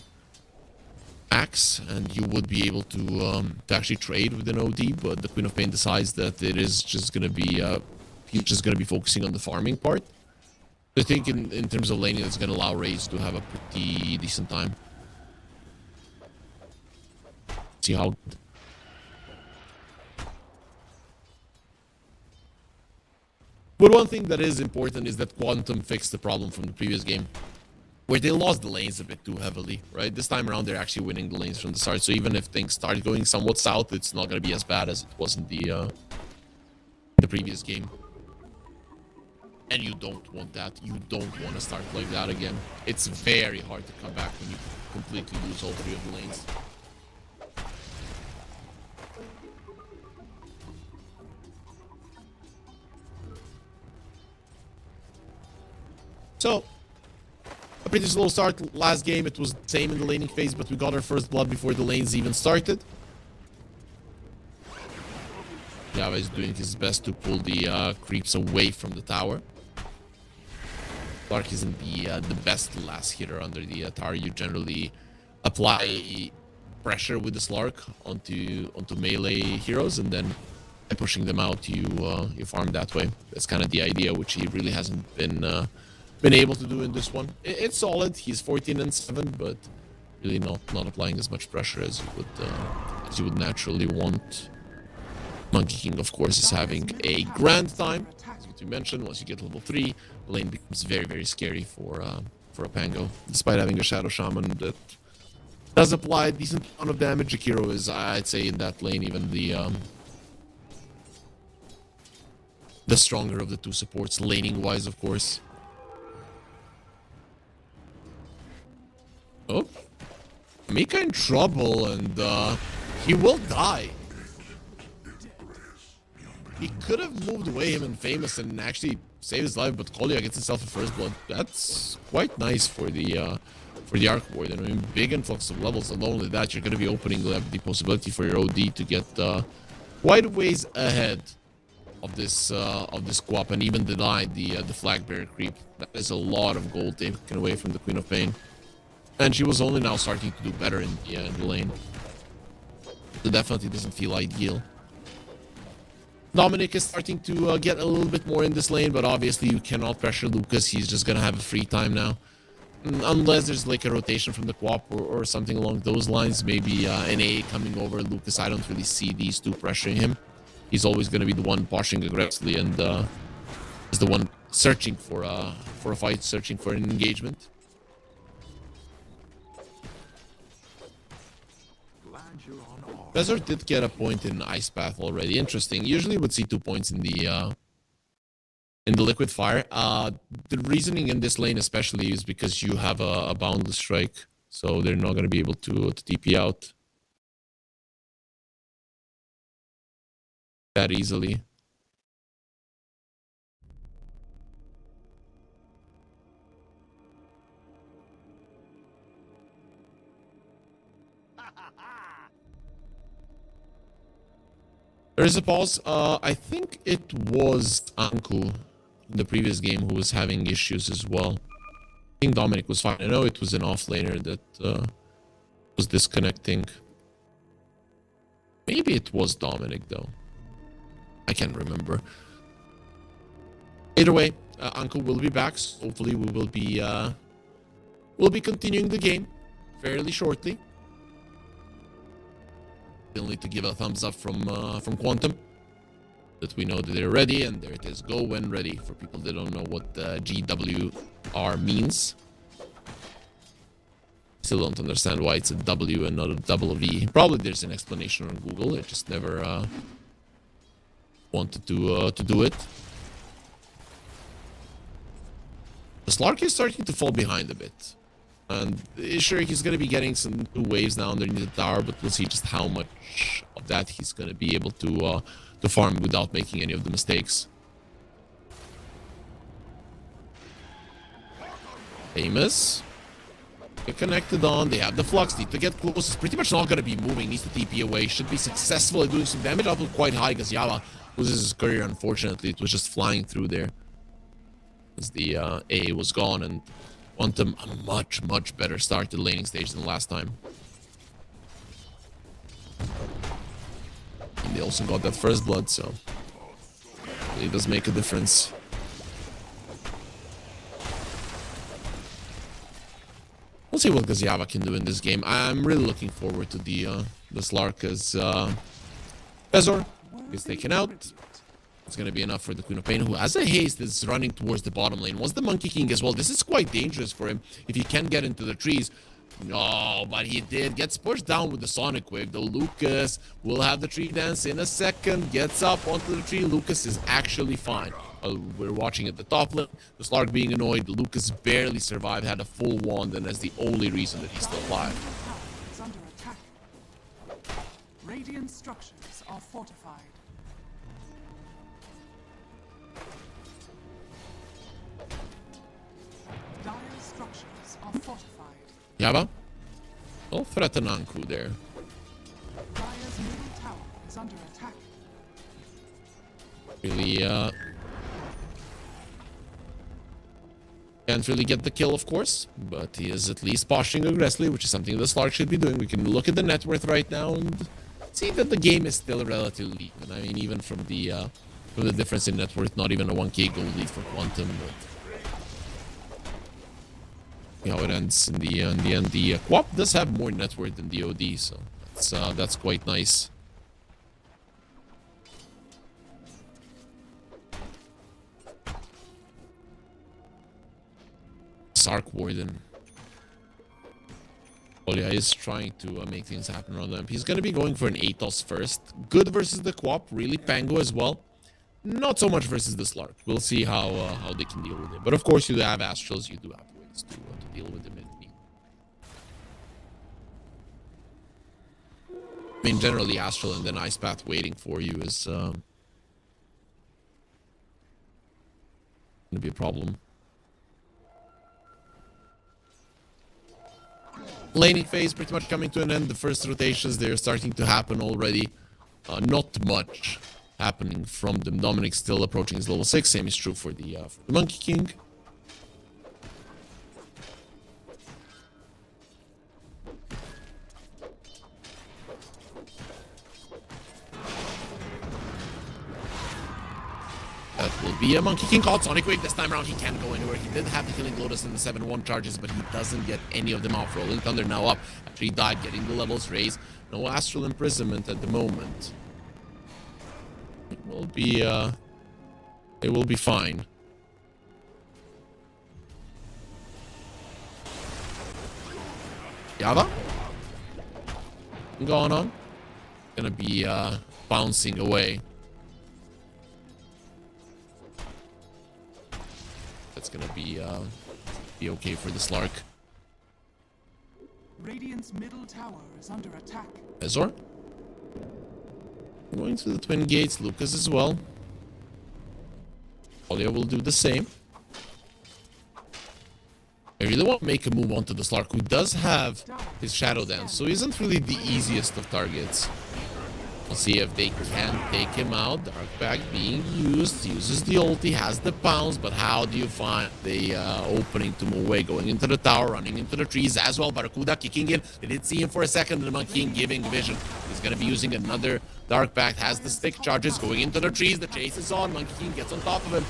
Axe, and you would be able to actually trade with an OD, but the Queen of Pain decides that it is just going to be he's just going to be focusing on the farming part. I think in terms of laning, it's going to allow Raze to have a pretty decent time. See how... one thing that is important is that Quantum fixed the problem from the previous game, where they lost the lanes a bit too heavily, right? This time around, they're actually winning the lanes from the start. So even if things start going somewhat south, it's not going to be as bad as it was in the previous game. And you don't want that. You don't want to start like that again. It's very hard to come back when you completely lose all three of the lanes. So, a pretty slow start. Last game, it was the same in the laning phase, but we got our first blood before the lanes even started. Java is doing his best to pull the creeps away from the tower. Clark isn't the best last hitter under the tower. You generally apply pressure with the Slark onto melee heroes, and then by pushing them out, you farm that way. That's kind of the idea, which he really hasn't been able to do in this one. It's solid. He's 14-7, but really not applying as much pressure as you would naturally want. Monkey King, of course, is having a grand time. As you mentioned, once you get level 3, the lane becomes very, very scary for a Pango. Despite having a Shadow Shaman that does apply a decent amount of damage, Jakiro is, I'd say, in that lane, even the stronger of the two supports, laning-wise, of course. Oh, Mika in trouble, and he will die. He could have moved away him and Famous and actually saved his life, but Kolya gets himself a first blood. That's quite nice for the Arc Warden. I mean, big influx of levels. Alone with that, you're going to be opening the possibility for your OD to get quite a ways ahead of this co-op, and even denied the flag bearer creep. That is a lot of gold taken away from the Queen of Pain, and she was only now starting to do better in the lane. So definitely doesn't feel ideal. Dominic is starting to get a little bit more in this lane, but obviously you cannot pressure Lucas. He's just gonna have a free time now. Unless there's like a rotation from the co-op or something along those lines. Maybe an A coming over Lucas. I don't really see these two pressuring him. He's always gonna be the one pushing aggressively and is the one searching for a fight, searching for an engagement. Bezor did get a point in Ice Path already. Interesting. Usually would see 2 points in the Liquid Fire. The reasoning in this lane especially is because you have a Boundless Strike, so they're not going to be able to TP out that easily. There is a pause. I think it was Anku in the previous game who was having issues as well. I think Dominic was fine. I know it was an offlaner that was disconnecting. Maybe it was Dominic though. I can't remember. Either way, Anku will be back. So hopefully we will be continuing the game fairly shortly. Still need to give a thumbs up from Quantum that we know that they're ready, and there it is. Go when ready. For people that don't know what GWR means, still don't understand why it's a W and not a double V. Probably there's an explanation on Google. I just never wanted to do it. The Slark is starting to fall behind a bit. And sure, he's going to be getting some 2 waves now underneath the tower, but we'll see just how much of that he's going to be able to farm without making any of the mistakes. Famous. Get connected on. They have the Flux. Need to get close. It's pretty much not going to be moving. Needs to TP away. Should be successful at doing some damage. Output quite high because Yava loses his career, unfortunately. It was just flying through there as the A was gone, and Quantum a much, much better start to the laning stage than last time. And they also got that first blood, so it does make a difference. We'll see what Gaziava can do in this game. I'm really looking forward to the Slark as Bezor is taken out. It's going to be enough for the Queen of Pain, who has a haste, is running towards the bottom lane. Wants the Monkey King as well. This is quite dangerous for him if he can get into the trees. No, but he did. Gets pushed down with the Sonic Wave, though. Lucas will have the tree dance in a second. Gets up onto the tree. Lucas is actually fine. We're watching at the top lane. The Slark being annoyed. Lucas barely survived, had a full wand, and that's the only reason that he's still alive. Is under attack. Radiant structures are fortified. Dire structures are fortified. Yaba? Don't threaten Anku there. Dire's middle tower is under attack. Really, can't really get the kill, of course, but he is at least posturing aggressively, which is something the Slark should be doing. We can look at the net worth right now and see that the game is still relatively even. I mean, even from the difference in net worth, not even a 1k gold lead for Quantum, but see how it ends in the end. The Quap does have more net worth than the OD, so that's quite nice. Sark Warden. Olia is trying to make things happen around them. He's going to be going for an Atos first. Good versus the Quap. Really Pango as well. Not so much versus the Slark. We'll see how they can deal with it. But of course, you have Astrals. You do have ways to deal with the mid team. I mean, generally Astral and then Ice Path waiting for you is going to be a problem. Laning phase pretty much coming to an end. The first rotations, they're starting to happen already. Not much happening from them. Dominic still approaching his level 6. Same is true for the Monkey King. That will be a Monkey King called Sonic Wave. This time around, he can't go anywhere. He did have the Killing Lotus and the 7-1 charges, but he doesn't get any of them off. Rolling Thunder now up after he died, getting the levels raised. No Astral Imprisonment at the moment. It will be fine. Yava? Going on? Gonna be bouncing away. That's gonna be okay for the Slark. Radiant's middle tower is under attack. Ezor? Going to the Twin Gates, Lucas as well. Olia will do the same. I really want to make a move onto the Slark, who does have his Shadow Dance, so he isn't really the easiest of targets. We'll see if they can take him out. Dark Bag being used. Uses the ulti, has the pounce, but how do you find the opening to move away? Going into the tower, running into the trees as well. Barracuda kicking in. They did see him for a second. The Monkey King giving vision. He's going to be using another Dark Bag. Has the stick charges going into the trees. The chase is on. Monkey King gets on top of him.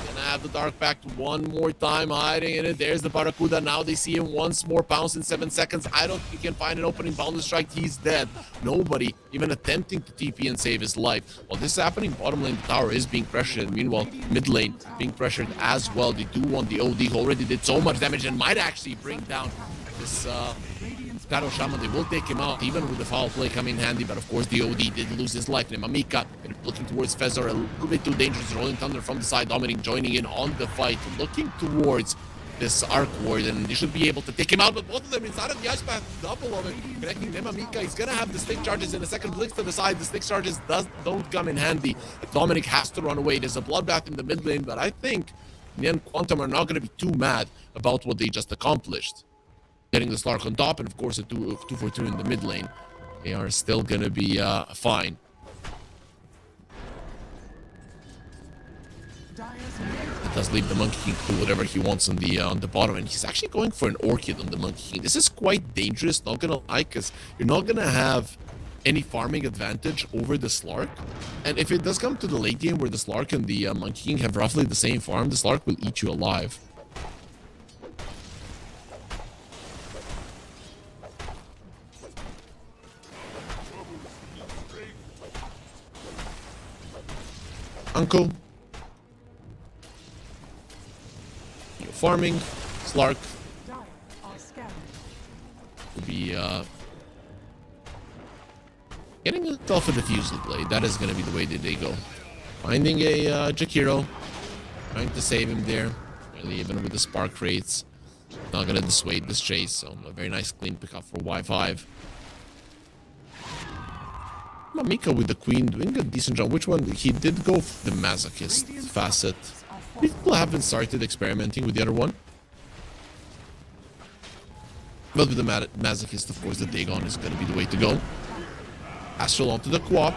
Gonna have the Dark Pact one more time hiding in it. There's the Barracuda. Now they see him once more. Pounce in 7 seconds. I don't think he can find an opening. Boundless Strike. He's dead. Nobody even attempting to TP and save his life. While this is happening, bottom lane, the tower is being pressured. Meanwhile, mid lane being pressured as well. They do want the OD. Already did so much damage and might actually bring down this Shadow Shaman. They will take him out, even with the foul play coming in handy, but of course the OD did lose his life. Nemamika looking towards Fezor, a little bit too dangerous. Rolling Thunder from the side, Dominic joining in on the fight, looking towards this Arc Ward, and they should be able to take him out, but both of them inside of the Ice Path, double of it, connecting Nemamika. He's gonna have the stick charges in a second. Blitz to the side, the stick charges don't come in handy. Dominic has to run away. There's a bloodbath in the mid lane, but I think in the end, Quantum are not gonna be too mad about what they just accomplished. Getting the Slark on top, and of course a 2-for-2 in the mid lane. They are still gonna be fine. It does leave the Monkey King to do whatever he wants on the bottom, and he's actually going for an Orchid on the Monkey King. This is quite dangerous, not gonna lie, because you're not gonna have any farming advantage over the Slark. And if it does come to the late game where the Slark and the Monkey King have roughly the same farm, the Slark will eat you alive. Uncle. You're farming. Slark Dire are scanning. will be getting it off a diffusal blade. That is going to be the way that they go. Finding a Jakiro. Trying to save him there. Really, even with the spark rates. Not going to dissuade this chase. So a very nice clean pickup for Y5. Mamika with the queen doing a decent job. Which one? He did go for the masochist facet. People haven't started experimenting with the other one. But with the masochist, of course, the Dagon is going to be the way to go. Astral onto the co-op.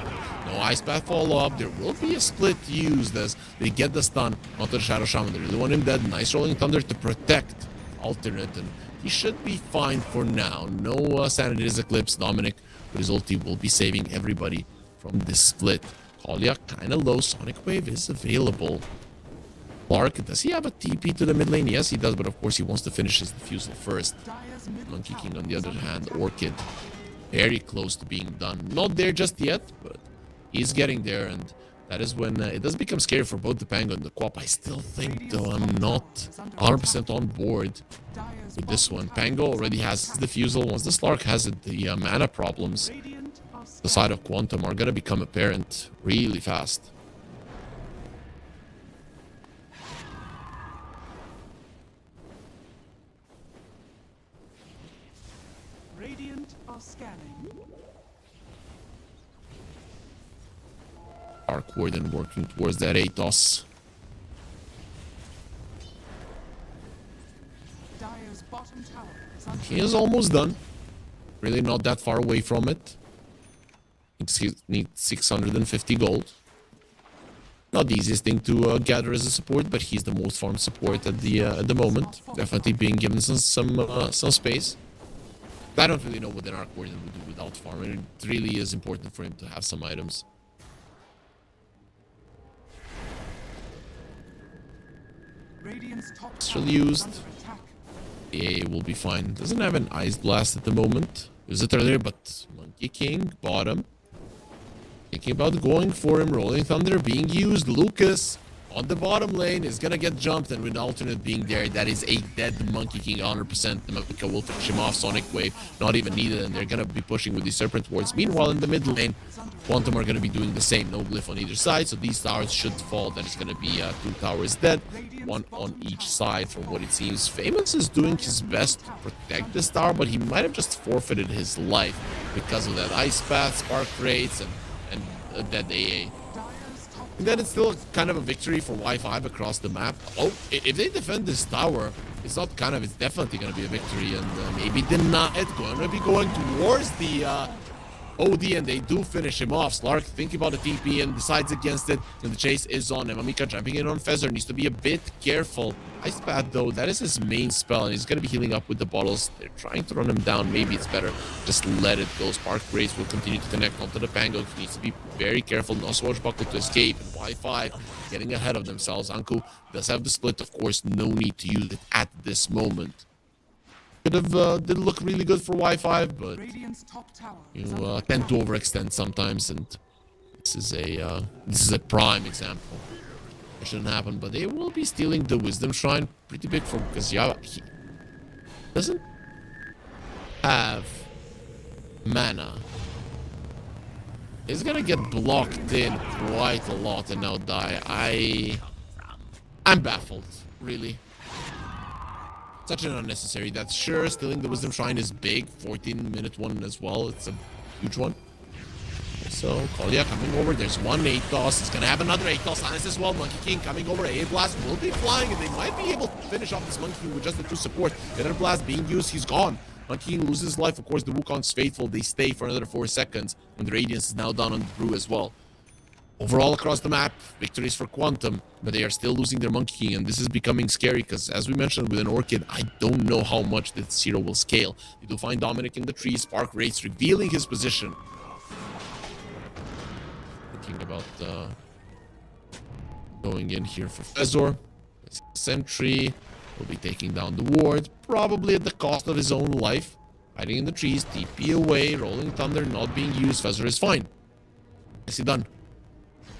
No Ice Path follow-up. There will be a split used as they get the stun onto the Shadow Shaman. They really want him dead. Nice Rolling Thunder to protect Alternate. And he should be fine for now. No Sanity's Eclipse. Dominic with his ulti will be saving everybody from this split. Kolya kind of low. Sonic Wave is available. Clark, does he have a TP to the mid lane? Yes, he does, but of course he wants to finish his defusal first. Monkey King, on the other hand, Orchid, very close to being done. Not there just yet, but he's getting there, and that is when it does become scary for both the Pango and the Co-op. I still think, though, I'm not 100% on board with this one. Pango already has his defusal. Once the Slark has it, the mana problems, the side of Quantum, are going to become apparent really fast. Radiant are scanning. Arc Warden working towards that Atos. Dire's bottom tower is under He is almost done. Really not that far away from it. He needs 650 gold. Not the easiest thing to gather as a support, but he's the most farmed support at the moment. Definitely being given some space. I don't really know what an Arc Warden would do without farming. It really is important for him to have some items. Radiant's top Still tower used. is under attack. The AA will be fine. Doesn't have an Ice Blast at the moment. Used it earlier, but Monkey King, bottom. Thinking about going for him. Rolling Thunder being used. Lucas on the bottom lane is gonna get jumped, and with Alternate being there, that is a dead Monkey King 100%. The Mamika will finish him off. Sonic Wave not even needed, and they're gonna be pushing with the Serpent Wards. Meanwhile, in the mid lane, Quantum are gonna be doing the same. No glyph on either side, so these towers should fall. That is gonna be 2 towers dead, 1 on each side from what it seems. Famous is doing his best to protect this tower, but he might have just forfeited his life because of that Ice Path, Spark Rates, and that AA. And then it's still kind of a victory for Y5 across the map. Oh, if they defend this tower, it's not kind of, it's definitely going to be a victory. And maybe deny it. Going to be going towards the OD, and they do finish him off. Slark thinking about the TP and decides against it. And the chase is on him. Mamika jumping in on Feather. Needs to be a bit careful. Ice Path, though, that is his main spell. And he's going to be healing up with the bottles. They're trying to run him down. Maybe it's better just let it go. Spark Rays will continue to connect onto the Pango. He needs to be very careful. No Swashbuckle to escape. And Y5 getting ahead of themselves. Anku does have the split, of course. No need to use it at this moment. Could have did look really good for Y5, but Radiant's top tower you is under tend to overextend sometimes, and this is a prime example. It shouldn't happen, but they will be stealing the Wisdom Shrine. Pretty big for, because he doesn't have mana. He's gonna get blocked in quite a lot and now die. I'm baffled, really. Such an unnecessary. That's sure. Stealing the Wisdom Shrine is big. 14-minute one as well. It's a huge one. So, Kolya coming over. There's one Atos. He's going to have another Atos on us as well. Monkey King coming over. A Blast will be flying, and they might be able to finish off this Monkey King with just the 2 support. The other Blast being used. He's gone. Monkey King loses his life. Of course, the Wukong's faithful. They stay for another 4 seconds. And the Radiance is now down on the Brew as well. Overall, across the map, victories for Quantum, but they are still losing their Monkey King, and this is becoming scary because, as we mentioned with an Orchid, I don't know how much this Zero will scale. They do find Dominic in the tree, Spark Rates revealing his position. Thinking about going in here for Fezor. Sentry will be taking down the ward, probably at the cost of his own life. Hiding in the trees, TP away, Rolling Thunder not being used. Fezor is fine. Nicely done.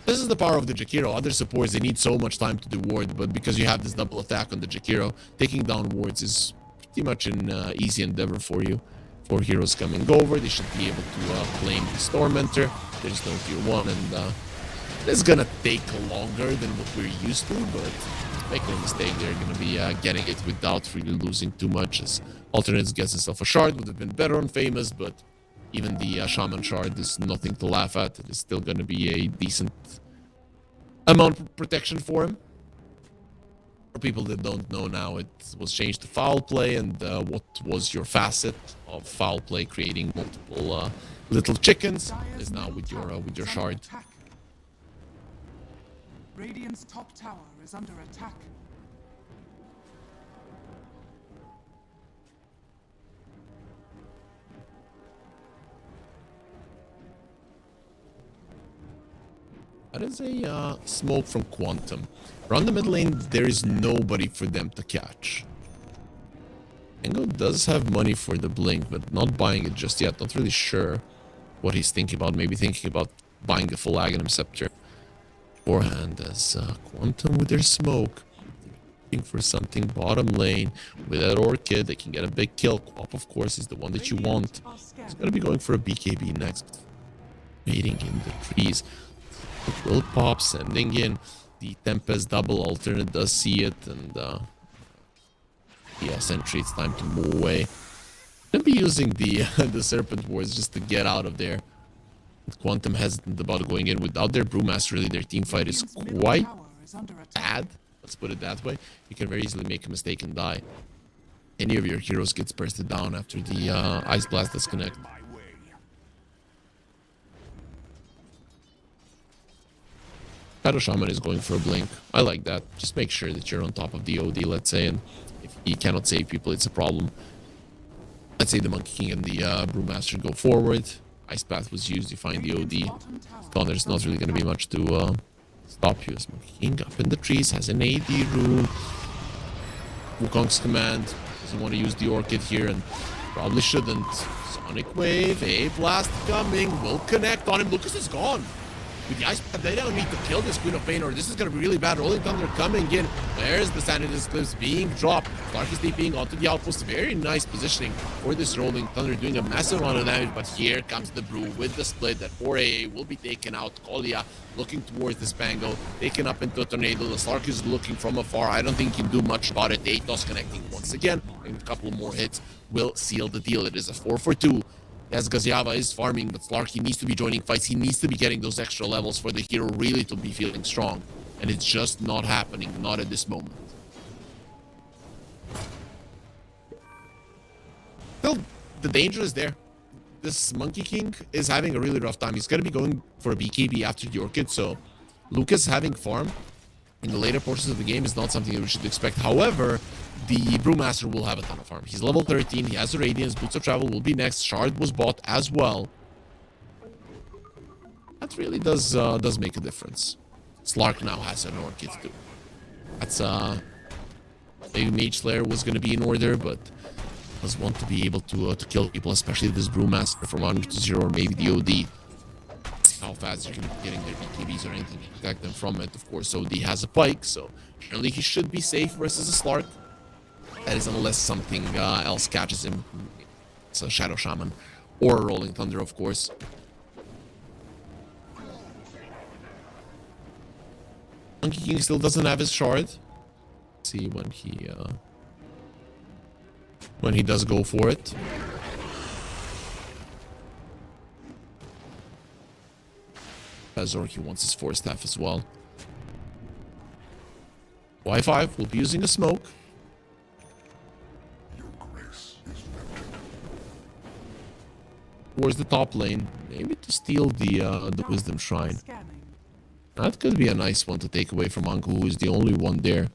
This is the power of the Jakiro. Other supports, they need so much time to do ward, but because you have this double attack on the Jakiro, taking down wards is pretty much an easy endeavor for you. 4 heroes coming over, they should be able to claim the Stormenter. There's no tier 1, and it's gonna take longer than what we're used to, but make no mistake, they're gonna be getting it without really losing too much, as Alternates gets himself a shard. Would have been better on Famous, but even the Shaman shard is nothing to laugh at. It is still gonna be a decent amount of protection for him. For people that don't know now, it was changed to foul play, and what was your facet of foul play, creating multiple little chickens, is now with your shard. Radiant's top tower is under attack. That is a smoke from Quantum. Around the mid lane, there is nobody for them to catch. Engo does have money for the blink, but not buying it just yet. Not really sure what he's thinking about. Maybe thinking about buying a full Aghanim Scepter beforehand, as Quantum with their smoke. Looking for something bottom lane. With that Orchid, they can get a big kill. Quap, of course, is the one that you want. He's going to be going for a BKB next. Waiting in the trees. It will pop, sending in the Tempest double. Alternate does see it, and yeah, Sentry, it's time to move away. Gonna be using the the Serpent Wards just to get out of there. Quantum hesitant about going in without their Brewmaster. Really, their team fight is quite bad. Let's put it that way. You can very easily make a mistake and die. Any of your heroes gets bursted down after the Ice Blast disconnect. Shadow Shaman is going for a blink. I like that. Just make sure that you're on top of the OD, let's say, and if he cannot save people, it's a problem. Let's say the Monkey King and the Brewmaster go forward. Ice Path was used, you find the OD. So there's not really going to be much to stop you. As Monkey King up in the trees, has an AD rune. Wukong's command. Doesn't want to use the Orchid here, and probably shouldn't. Sonic Wave, a blast coming, will connect on him. Lucas is gone. With the Ice Path, they don't need to kill this Queen of Pain, or this is going to be really bad. Rolling Thunder coming in. There's the Sanity Cliffs being dropped. Clark is TPing onto the outpost. Very nice positioning for this Rolling Thunder, doing a massive amount of damage. But here comes the Brew with the split. That 4AA will be taken out. Kolia looking towards the Spangle, taken up into a tornado. The Slark is looking from afar. I don't think he can do much about it. Atos connecting once again, and a couple more hits will seal the deal. It is a 4-for-2. As Gaziava is farming, but Slarky needs to be joining fights. He needs to be getting those extra levels for the hero really to be feeling strong. And it's just not happening, not at this moment. Still, the danger is there. This Monkey King is having a really rough time. He's going to be going for a BKB after the Orchid, so Lucas having farm in the later portions of the game is not something that we should expect. However, the Brewmaster will have a ton of farm. He's level 13, he has the Radiance, Boots of Travel will be next, Shard was bought as well. That really does make a difference. Slark now has an Orchid too. That's maybe Mage Slayer was going to be in order, but does want to be able to kill people, especially this Brewmaster from 100 to 0, or maybe the OD. How fast you're going to be getting their BKBs or anything to protect them from it. Of course, OD has a Pike, so apparently he should be safe versus a Slark. That is unless something else catches him. It's a Shadow Shaman or a Rolling Thunder, of course. Monkey King still doesn't have his shard. Let's see when he does go for it. Zorky wants his 4-staff as well. Y5 will be using a smoke. Towards the top lane, maybe to steal the Wisdom Shrine. That could be a nice one to take away from Anku, who is the only one there.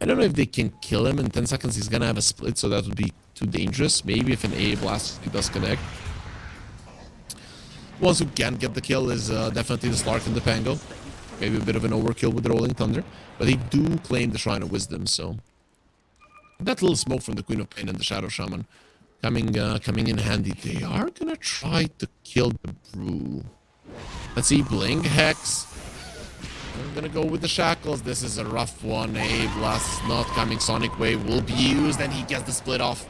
I don't know if they can kill him in 10 seconds. He's gonna have a split, so that would be too dangerous. Maybe if an AA blast does connect. Ones who can get the kill is definitely the Slark and the Pango. Maybe a bit of an overkill with the Rolling Thunder, but they do claim the Shrine of Wisdom, so that little smoke from the Queen of Pain and the Shadow Shaman coming in handy. They are gonna try to kill the Brew. Let's see, Blink, Hex. I'm gonna go with the Shackles. This is a rough one. A Blast is not coming. Sonic Wave will be used, and he gets the split off.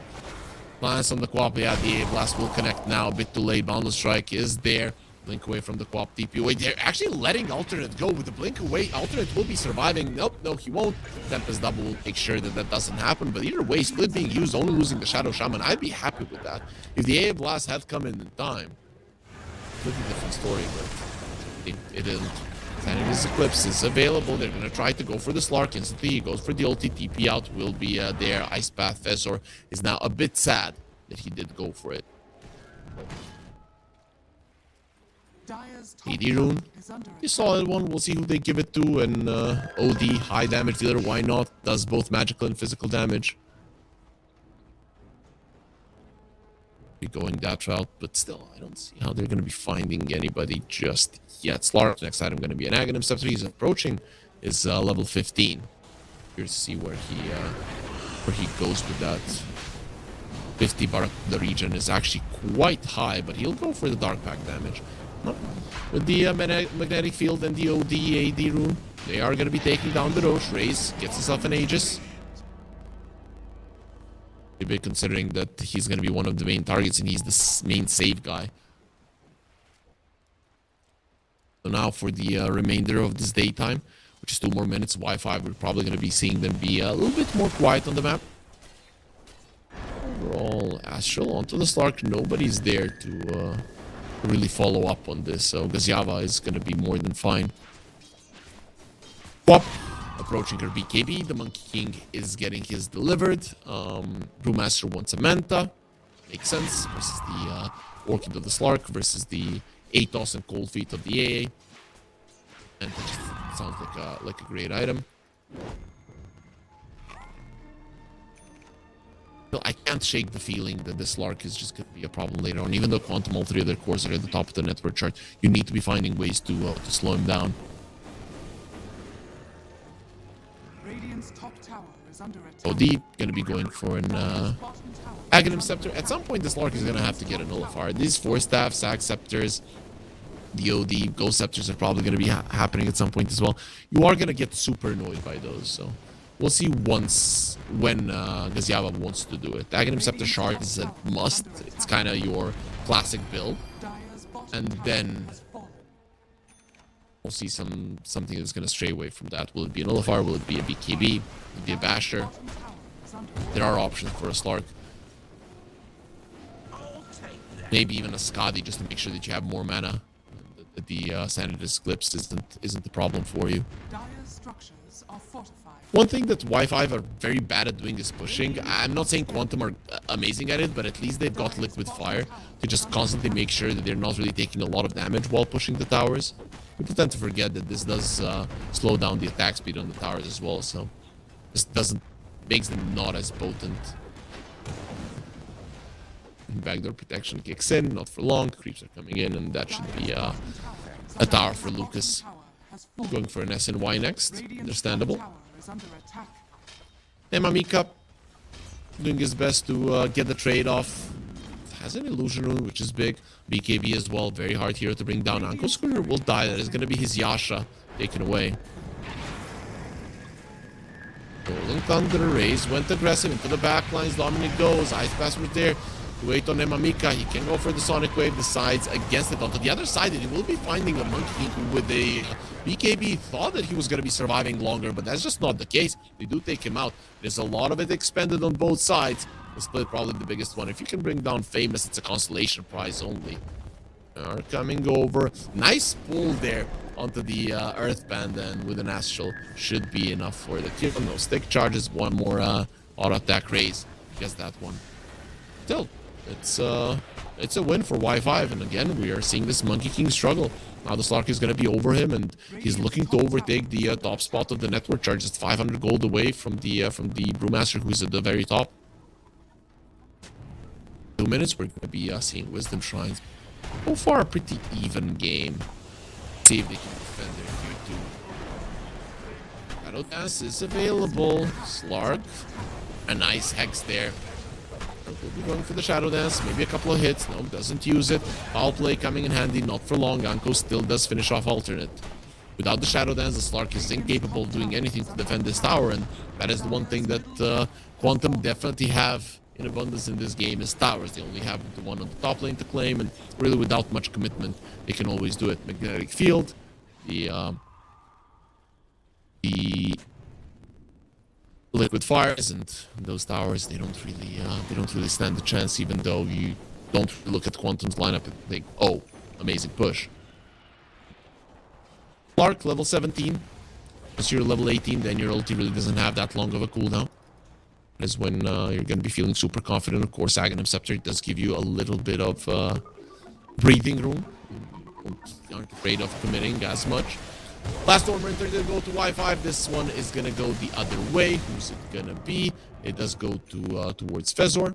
Lance on the Quap. Yeah, the A Blast will connect now. A bit too late. Boundless Strike is there. Blink away from the Quap. TP away. They're actually letting Alternate go. With the Blink away, Alternate will be surviving. Nope, no, he won't. Tempest Double will make sure that that doesn't happen. But either way, Split being used, only losing the Shadow Shaman. I'd be happy with that. If the A Blast had come in time, completely different story, but it didn't. Sanity's Eclipse is available. They're gonna try to go for the Slark instantly. He goes for the ulti. TP out will be there. Ice Path Fezor is now a bit sad that he did go for it. AD Rune, the solid one. We'll see who they give it to. And OD, high damage dealer. Why not? Does both magical and physical damage. Be going that route, but still, I don't see how they're going to be finding anybody just yet. Slark, next item going to be an Aghanim Scepter. He's approaching is level 15. Here's to see where he goes with that. 50 bar. The region is actually quite high, but he'll go for the Dark Pack damage. With the magnetic field and the OD AD rune, they are going to be taking down the Roche. Raze gets himself an Aegis. Maybe considering that he's going to be one of the main targets and he's the main save guy. So now for the remainder of this daytime, which is 2 more minutes, Wi-Fi, we're probably going to be seeing them be a little bit more quiet on the map. Overall, Astral onto the Slark. Nobody's there to really follow up on this, so Gazyava is going to be more than fine. Pop approaching her BKB. The Monkey King is getting his delivered. Brewmaster wants a Manta. Makes sense. Versus the Orchid of the Slark versus the Atos and Cold Feet of the AA. And that just sounds like a great item. I can't shake the feeling that this Slark is just going to be a problem later on. Even though Quantum, all 3 of their cores are at the top of the network chart, you need to be finding ways to slow him down. Radiant's top tower is under attack. OD going to be going for an Aghanim Scepter. At some point, this Slark is going to have to get a Nullifier. These 4 staff, Sag Scepters, the OD, Ghost Scepters are probably going to be happening at some point as well. You are going to get super annoyed by those, so we'll see once when Gazyava wants to do it. Aghanim Scepter Shard is a must. It's kind of your classic build. And then we'll see something that's going to stray away from that. Will it be a Nullifier? Will it be a BKB? Will it be a Basher? There are options for a Slark. Maybe even a Skadi just to make sure that you have more mana. That the Sanity's Eclipse isn't the problem for you. One thing that Wi-Fi are very bad at doing is pushing. I'm not saying Quantum are amazing at it, but at least they've got Liquid Fire to just constantly make sure that they're not really taking a lot of damage while pushing the towers. People tend to forget that this does slow down the attack speed on the towers as well, so this makes them not as potent. Backdoor protection kicks in, not for long. Creeps are coming in, and that should be a tower for Lucas. Going for an SNY next, understandable. Nemamika doing his best to get the trade off. Has an illusion rune, which is big. BKB as well, very hard here to bring down. Anko Schooner will die. That is going to be his Yasha taken away. Rolling Thunder, Raze went aggressive into the backlines. Dominic goes. Ice Pass was there. Wait on Nemamika. He can go for the Sonic Wave. Decides against it. Onto the other side, he will be finding a Monkey who with a BKB thought that he was going to be surviving longer, but that's just not the case. They do take him out. There's a lot of it expended on both sides. The split probably the biggest one. If you can bring down Famous, it's a consolation prize only. Are coming over. Nice pull there onto the Earth Band, and with an Astral should be enough for the kill. No stick charges. One more auto attack raise. Gets that one. Still, it's a win for Y5, and again we are seeing this Monkey King struggle. Now the Slark is going to be over him, and he's looking to overtake the top spot of the network charge. Just 500 gold away from the Brewmaster, who's at the very top. 2 minutes, we're going to be seeing Wisdom Shrines. So far, a pretty even game. See if they can defend their Q2. Shadow Dance is available. Slark, a nice Hex there. We'll be going for the Shadow Dance, maybe a couple of hits. No, doesn't use it. Foul play coming in handy, not for long. Anko still does finish off alternate. Without the Shadow Dance, the Slark is incapable of doing anything to defend this tower, and that is the one thing that Quantum definitely have in abundance in this game is towers. They only have the one on the top lane to claim, and really without much commitment, they can always do it. Magnetic Field, the Liquid Fires, and those towers, they don't really stand a chance, even though you don't look at Quantum's lineup and think, oh, amazing push. Clark, level 17. Once you're level 18, then your ulti really doesn't have that long of a cooldown. That is when you're going to be feeling super confident. Of course, Aghanim Scepter does give you a little bit of breathing room. You aren't afraid of committing as much. Last Stormrunner going to go to Y5. This one is going to go the other way. Who's it going to be? It does go to towards Fezor.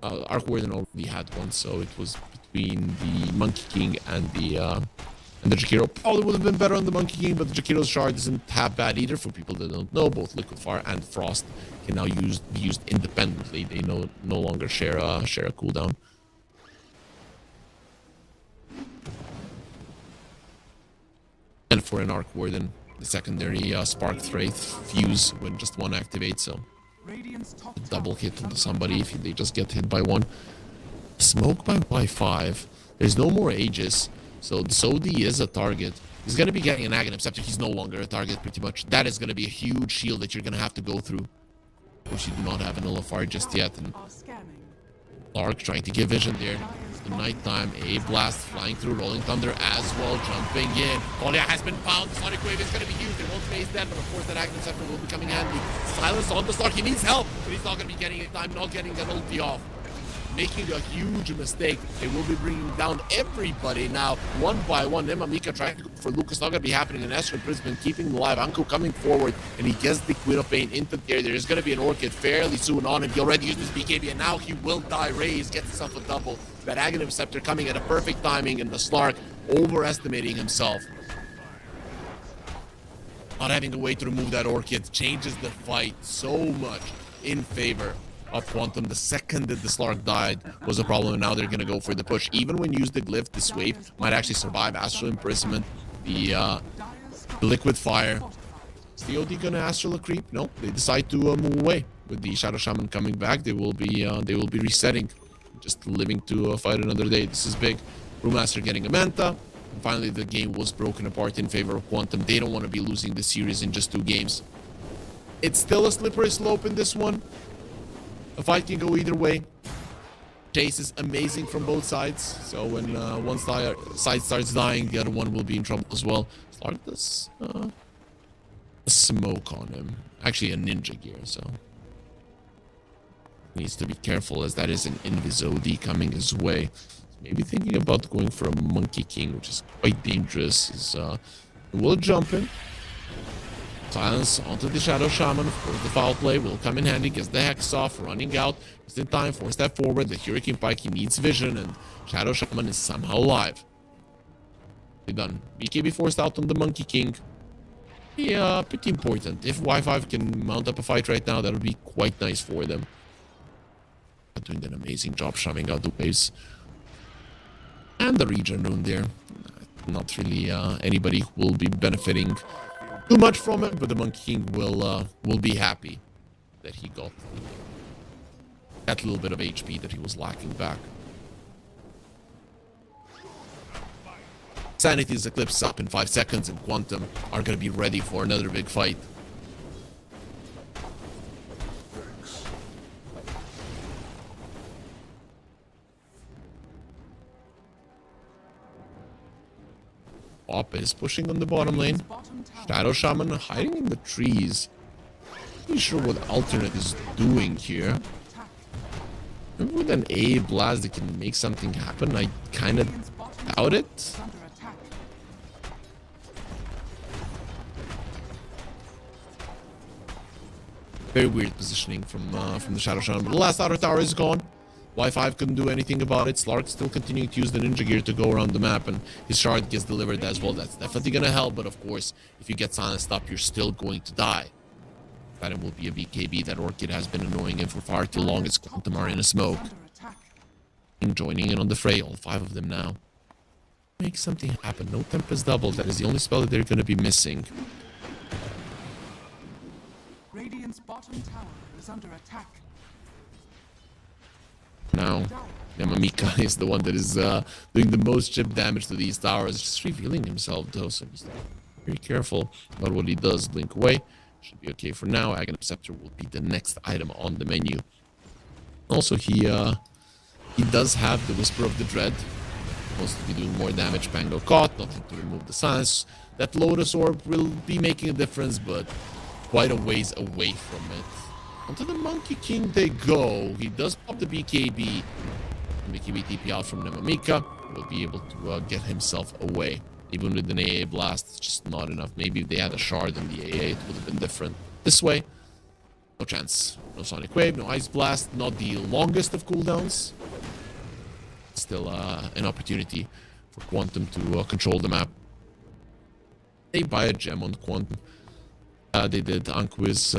Arc Warden already had one, so it was between the Monkey King and the Jakiro. Probably would have been better on the Monkey King, but the Jakiro's shard isn't half bad either. For people that don't know, both Liquid Fire and Frost can now be used independently. They no longer share a cooldown. And for an Arc Warden, the secondary Spark Wraith fuse when just one activates, so a double hit onto somebody if they just get hit by one. Smoke by Y5. There's no more Aegis, so the Sodi is a target. He's going to be getting an Aghanim Scepter. He's no longer a target, pretty much. That is going to be a huge shield that you're going to have to go through. Of course, you do not have an Nullifier just yet. And Lark trying to get vision there. The nighttime, a blast flying through, Rolling Thunder as well, jumping in. Olia has been found. The Sonic Wave is going to be used. It won't phase dead, but of course that Aghanim Scepter will be coming handy. Silence on the Slark. He needs help, but he's not going to be getting it time, not getting that ulti off. Making a huge mistake. They will be bringing down everybody now, one by one. Emma Mika trying to go for Lucas, not going to be happening. And Esther Brisbane keeping him alive. Anko coming forward, and he gets the Queen of Pain into the air. There's going to be an Orchid fairly soon on him. He already used his BKB, and now he will die. Raze gets himself a double. That Aghanim Scepter coming at a perfect timing, and the Slark overestimating himself. Not having a way to remove that Orchid changes the fight so much in favor of Quantum. The second that the Slark died was a problem, and now they're going to go for the push. Even when used the Glyph, this wave might actually survive Astral Imprisonment. The Liquid Fire. Is the OD going to Astral Creep? No, they decide to move away. With the Shadow Shaman coming back, they will be resetting. Just living to fight another day. This is big. Brewmaster getting a Manta. And finally, the game was broken apart in favor of Quantum. They don't want to be losing the series in just 2 games. It's still a slippery slope in this one. A fight can go either way. Chase is amazing from both sides. So when one side starts dying, the other one will be in trouble as well. Slark does a smoke on him. Actually, a ninja gear, so needs to be careful, as that is an Invis OD coming his way. Maybe thinking about going for a Monkey King, which is quite dangerous. Will jump in. Silence onto the Shadow Shaman. Of course, the foul play will come in handy. Gets the Hex off, running out. Just in time, 4-step forward. The Hurricane Pike, he needs vision, and Shadow Shaman is somehow alive. They're done. BKB forced out on the Monkey King. Yeah, pretty important. If Y5 can mount up a fight right now, that would be quite nice for them. Doing an amazing job shoving out the waves. And the regen rune there. Not really anybody will be benefiting too much from it, but the Monkey King will be happy that he got that little bit of HP that he was lacking back. Sanity's Eclipse up in 5 seconds, and Quantum are going to be ready for another big fight. Op is pushing on the bottom lane. Shadow Shaman hiding in the trees. Not sure what Alternate is doing here. Maybe with an A blast they can make something happen. I kind of doubt it. Very weird positioning from the Shadow Shaman. But the last outer tower is gone. Y5 couldn't do anything about it. Slark still continuing to use the ninja gear to go around the map, and his shard gets delivered as well. That's definitely going to help, but of course, if you get silenced up, you're still going to die. Item will be a BKB. That Orchid has been annoying him for far too long. It's Quantum are in a smoke. Under attack. Joining in on the fray, all 5 of them now. Make something happen. No Tempest double. That is the only spell that they're going to be missing. Radiant's bottom tower is under attack. Now, Yamamika is the one that is doing the most chip damage to these towers. Just revealing himself though, so he's very careful about what he does. Blink away. Should be okay for now. Aghanim Scepter will be the next item on the menu. Also, he does have the Whisper of the Dread. Supposed to be doing more damage. Pango caught. Nothing to remove the silence. That Lotus Orb will be making a difference, but quite a ways away from it. Onto the Monkey King they go. He does pop the BKB. BKB TP out from Nemamika. Will be able to get himself away. Even with an AA Blast, it's just not enough. Maybe if they had a Shard in the AA, it would have been different. This way, no chance. No Sonic Wave, no Ice Blast. Not the longest of cooldowns. Still an opportunity for Quantum to control the map. They buy a gem on Quantum. They did. Anquiz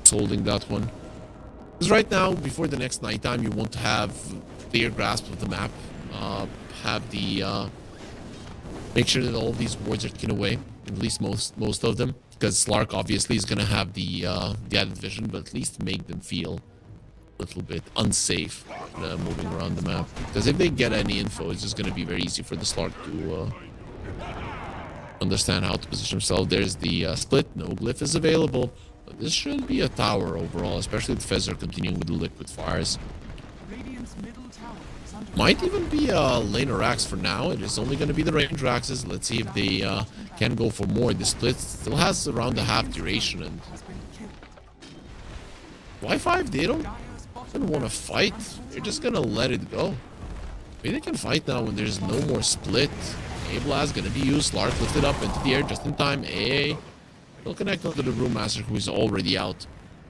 holding that one. Because right now, before the next nighttime, you want to have clear grasp of the map. Have the make sure that all of these wards are taken away, at least most of them. Because Slark obviously is gonna have the added vision, but at least make them feel a little bit unsafe moving around the map. Because if they get any info, it's just gonna be very easy for the Slark to understand how to position himself. There's the split. No glyph is available. But this should be a tower overall, especially with Fezzar continuing with the liquid fires. Radiant's middle tower is under Might even be lane Rax for now. It is only going to be the range Raxes. Let's see if they can go for more. The split still has around a half duration. And has been killed. Y5, they don't Dire's bottom even want to fight. They're just going to let it go. Maybe they can fight now when there's no more split. A Blast going to be used. Slark lifted up into the air just in time. A will connect onto the Brewmaster, who is already out.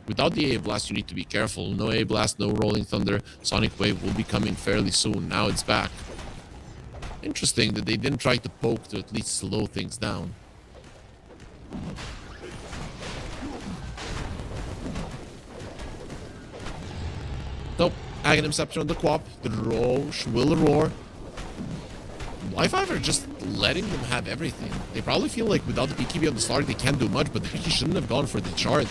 Without the A Blast, you need to be careful. No A Blast, no Rolling Thunder. Sonic Wave will be coming fairly soon. Now it's back. Interesting that they didn't try to poke to at least slow things down. Nope. Aghanim Scepter on the Quap. The Roche will roar. Y5 are just letting them have everything. They probably feel like without the BKB on the Slark, they can't do much, but they shouldn't have gone for the Shard.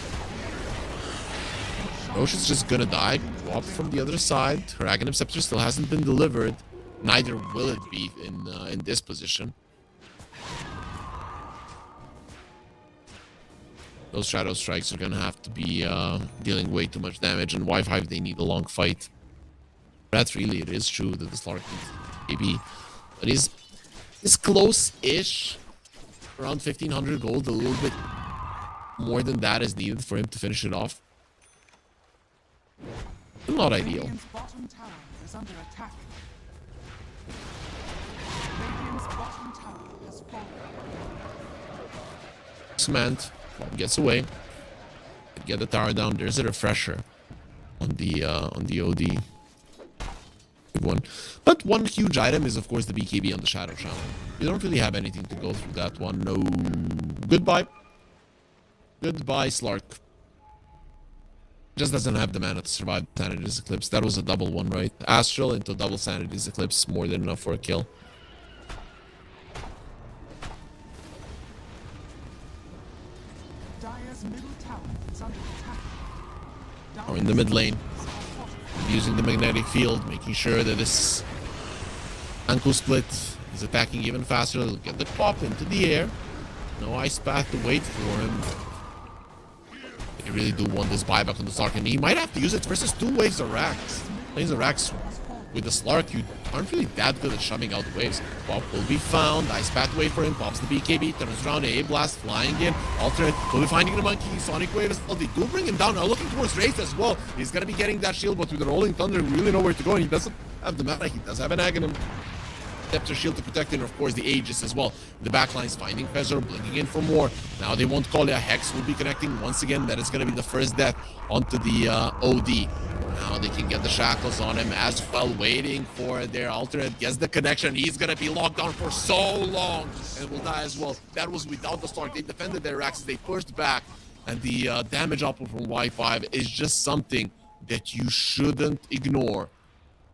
Roche is just gonna die. Drop from the other side. Her Aghanim Scepter still hasn't been delivered. Neither will it be in this position. Those Shadow Strikes are gonna have to be dealing way too much damage, and Y5 they need a long fight. That's really, it is true that the Slark needs maybe. But he's close-ish. Around 1500 gold. A little bit more than that is needed for him to finish it off. Not ideal. Radiant's bottom tower is under attack. Radiant's bottom tower has fallen. Cement gets away. Get the tower down. There's a refresher on the OD. Good one. But one huge item is of course the BKB on the Shadow Channel. You don't really have anything to go through that one. No. Goodbye. Goodbye, Slark. Just doesn't have the mana to survive Sanity's Eclipse. That was a double one, right? Astral into double Sanity's Eclipse. More than enough for a kill. Dire's middle tower is under attack. Or in the mid lane. Using the magnetic field, making sure that this Anku split is attacking even faster. They'll get the pop into the air. No Ice Path to wait for him. They really do want this buyback on the Slark, and he might have to use it versus two waves of Rax. Waves of Rax with the Slark, you aren't really that good at shoving out the waves. Pop will be found. Ice Path wait for him. Pops the BKB. Turns around. A Blast flying in. Alternate will be finding the monkey. Sonic Wave as well. They do bring him down. Now looking towards Wraith as well. He's going to be getting that shield, but with the Rolling Thunder, we really know where to go. And he doesn't have the mana. He does have an Aghanim Scepter shield to protect him, and of course the Aegis as well. The backline's finding Fezzar, blinking in for more. Now they won't call it a Hex. Will be connecting once again. That is going to be the first death onto the OD. Now they can get the shackles on him as well, waiting for their alternate. Gets the connection. He's going to be locked down for so long and will die as well. That was without the Slark. They defended their Raxes. They pushed back. And the damage output from Y5 is just something that you shouldn't ignore.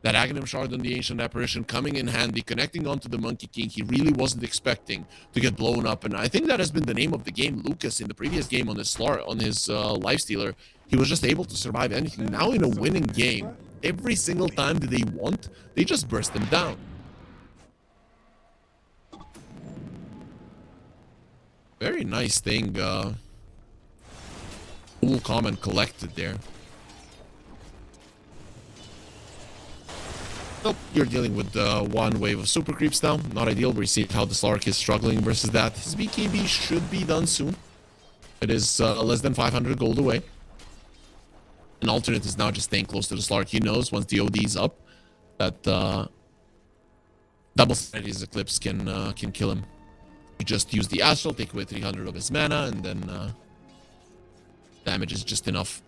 That Aghanim Shard on the Ancient Apparition coming in handy, connecting onto the Monkey King. He really wasn't expecting to get blown up. And I think that has been the name of the game. Lucas, in the previous game on his Lifestealer, he was just able to survive anything. Now in a winning game, every single time that they want, they just burst them down. Very nice thing. Cool, calm, and collected there. Nope, you're dealing with one wave of super creeps now. Not ideal. We see how the Slark is struggling versus that. His BKB should be done soon. It is less than 500 gold away. An alternate is now just staying close to the Slark. He knows once the OD is up that double Sanity's Eclipse can kill him. You just use the Astral, take away 300 of his mana, and then damage is just enough.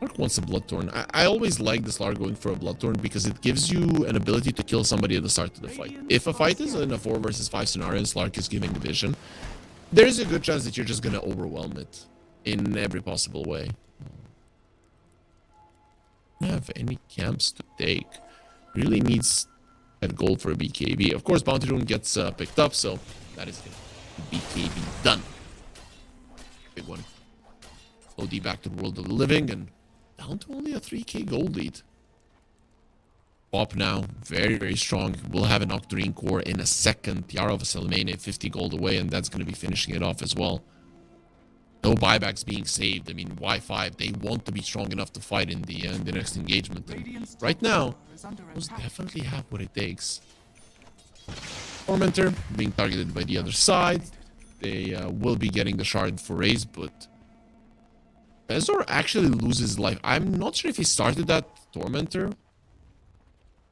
Slark wants a Bloodthorn. I always like the Slark going for a Bloodthorn because it gives you an ability to kill somebody at the start of the fight. If a fight is in a 4 versus 5 scenario and Slark is giving the vision, there's a good chance that you're just going to overwhelm it in every possible way. Don't have any camps to take. Really needs that gold for a BKB. Of course, Bounty Rune gets picked up, so that is BKB done. Big one. OD back to the world of the living and down to only a 3k gold lead. Pop now, very, very strong. We'll have an Octarine core in a second. Tiara of Salamene, 50 gold away, and that's going to be finishing it off as well. No buybacks being saved. I mean, Y5, they want to be strong enough to fight in the next engagement. And right now, those definitely have what it takes. Tormentor being targeted by the other side. They will be getting the shard for raise, but Bezor actually loses life. I'm not sure if he started that Tormentor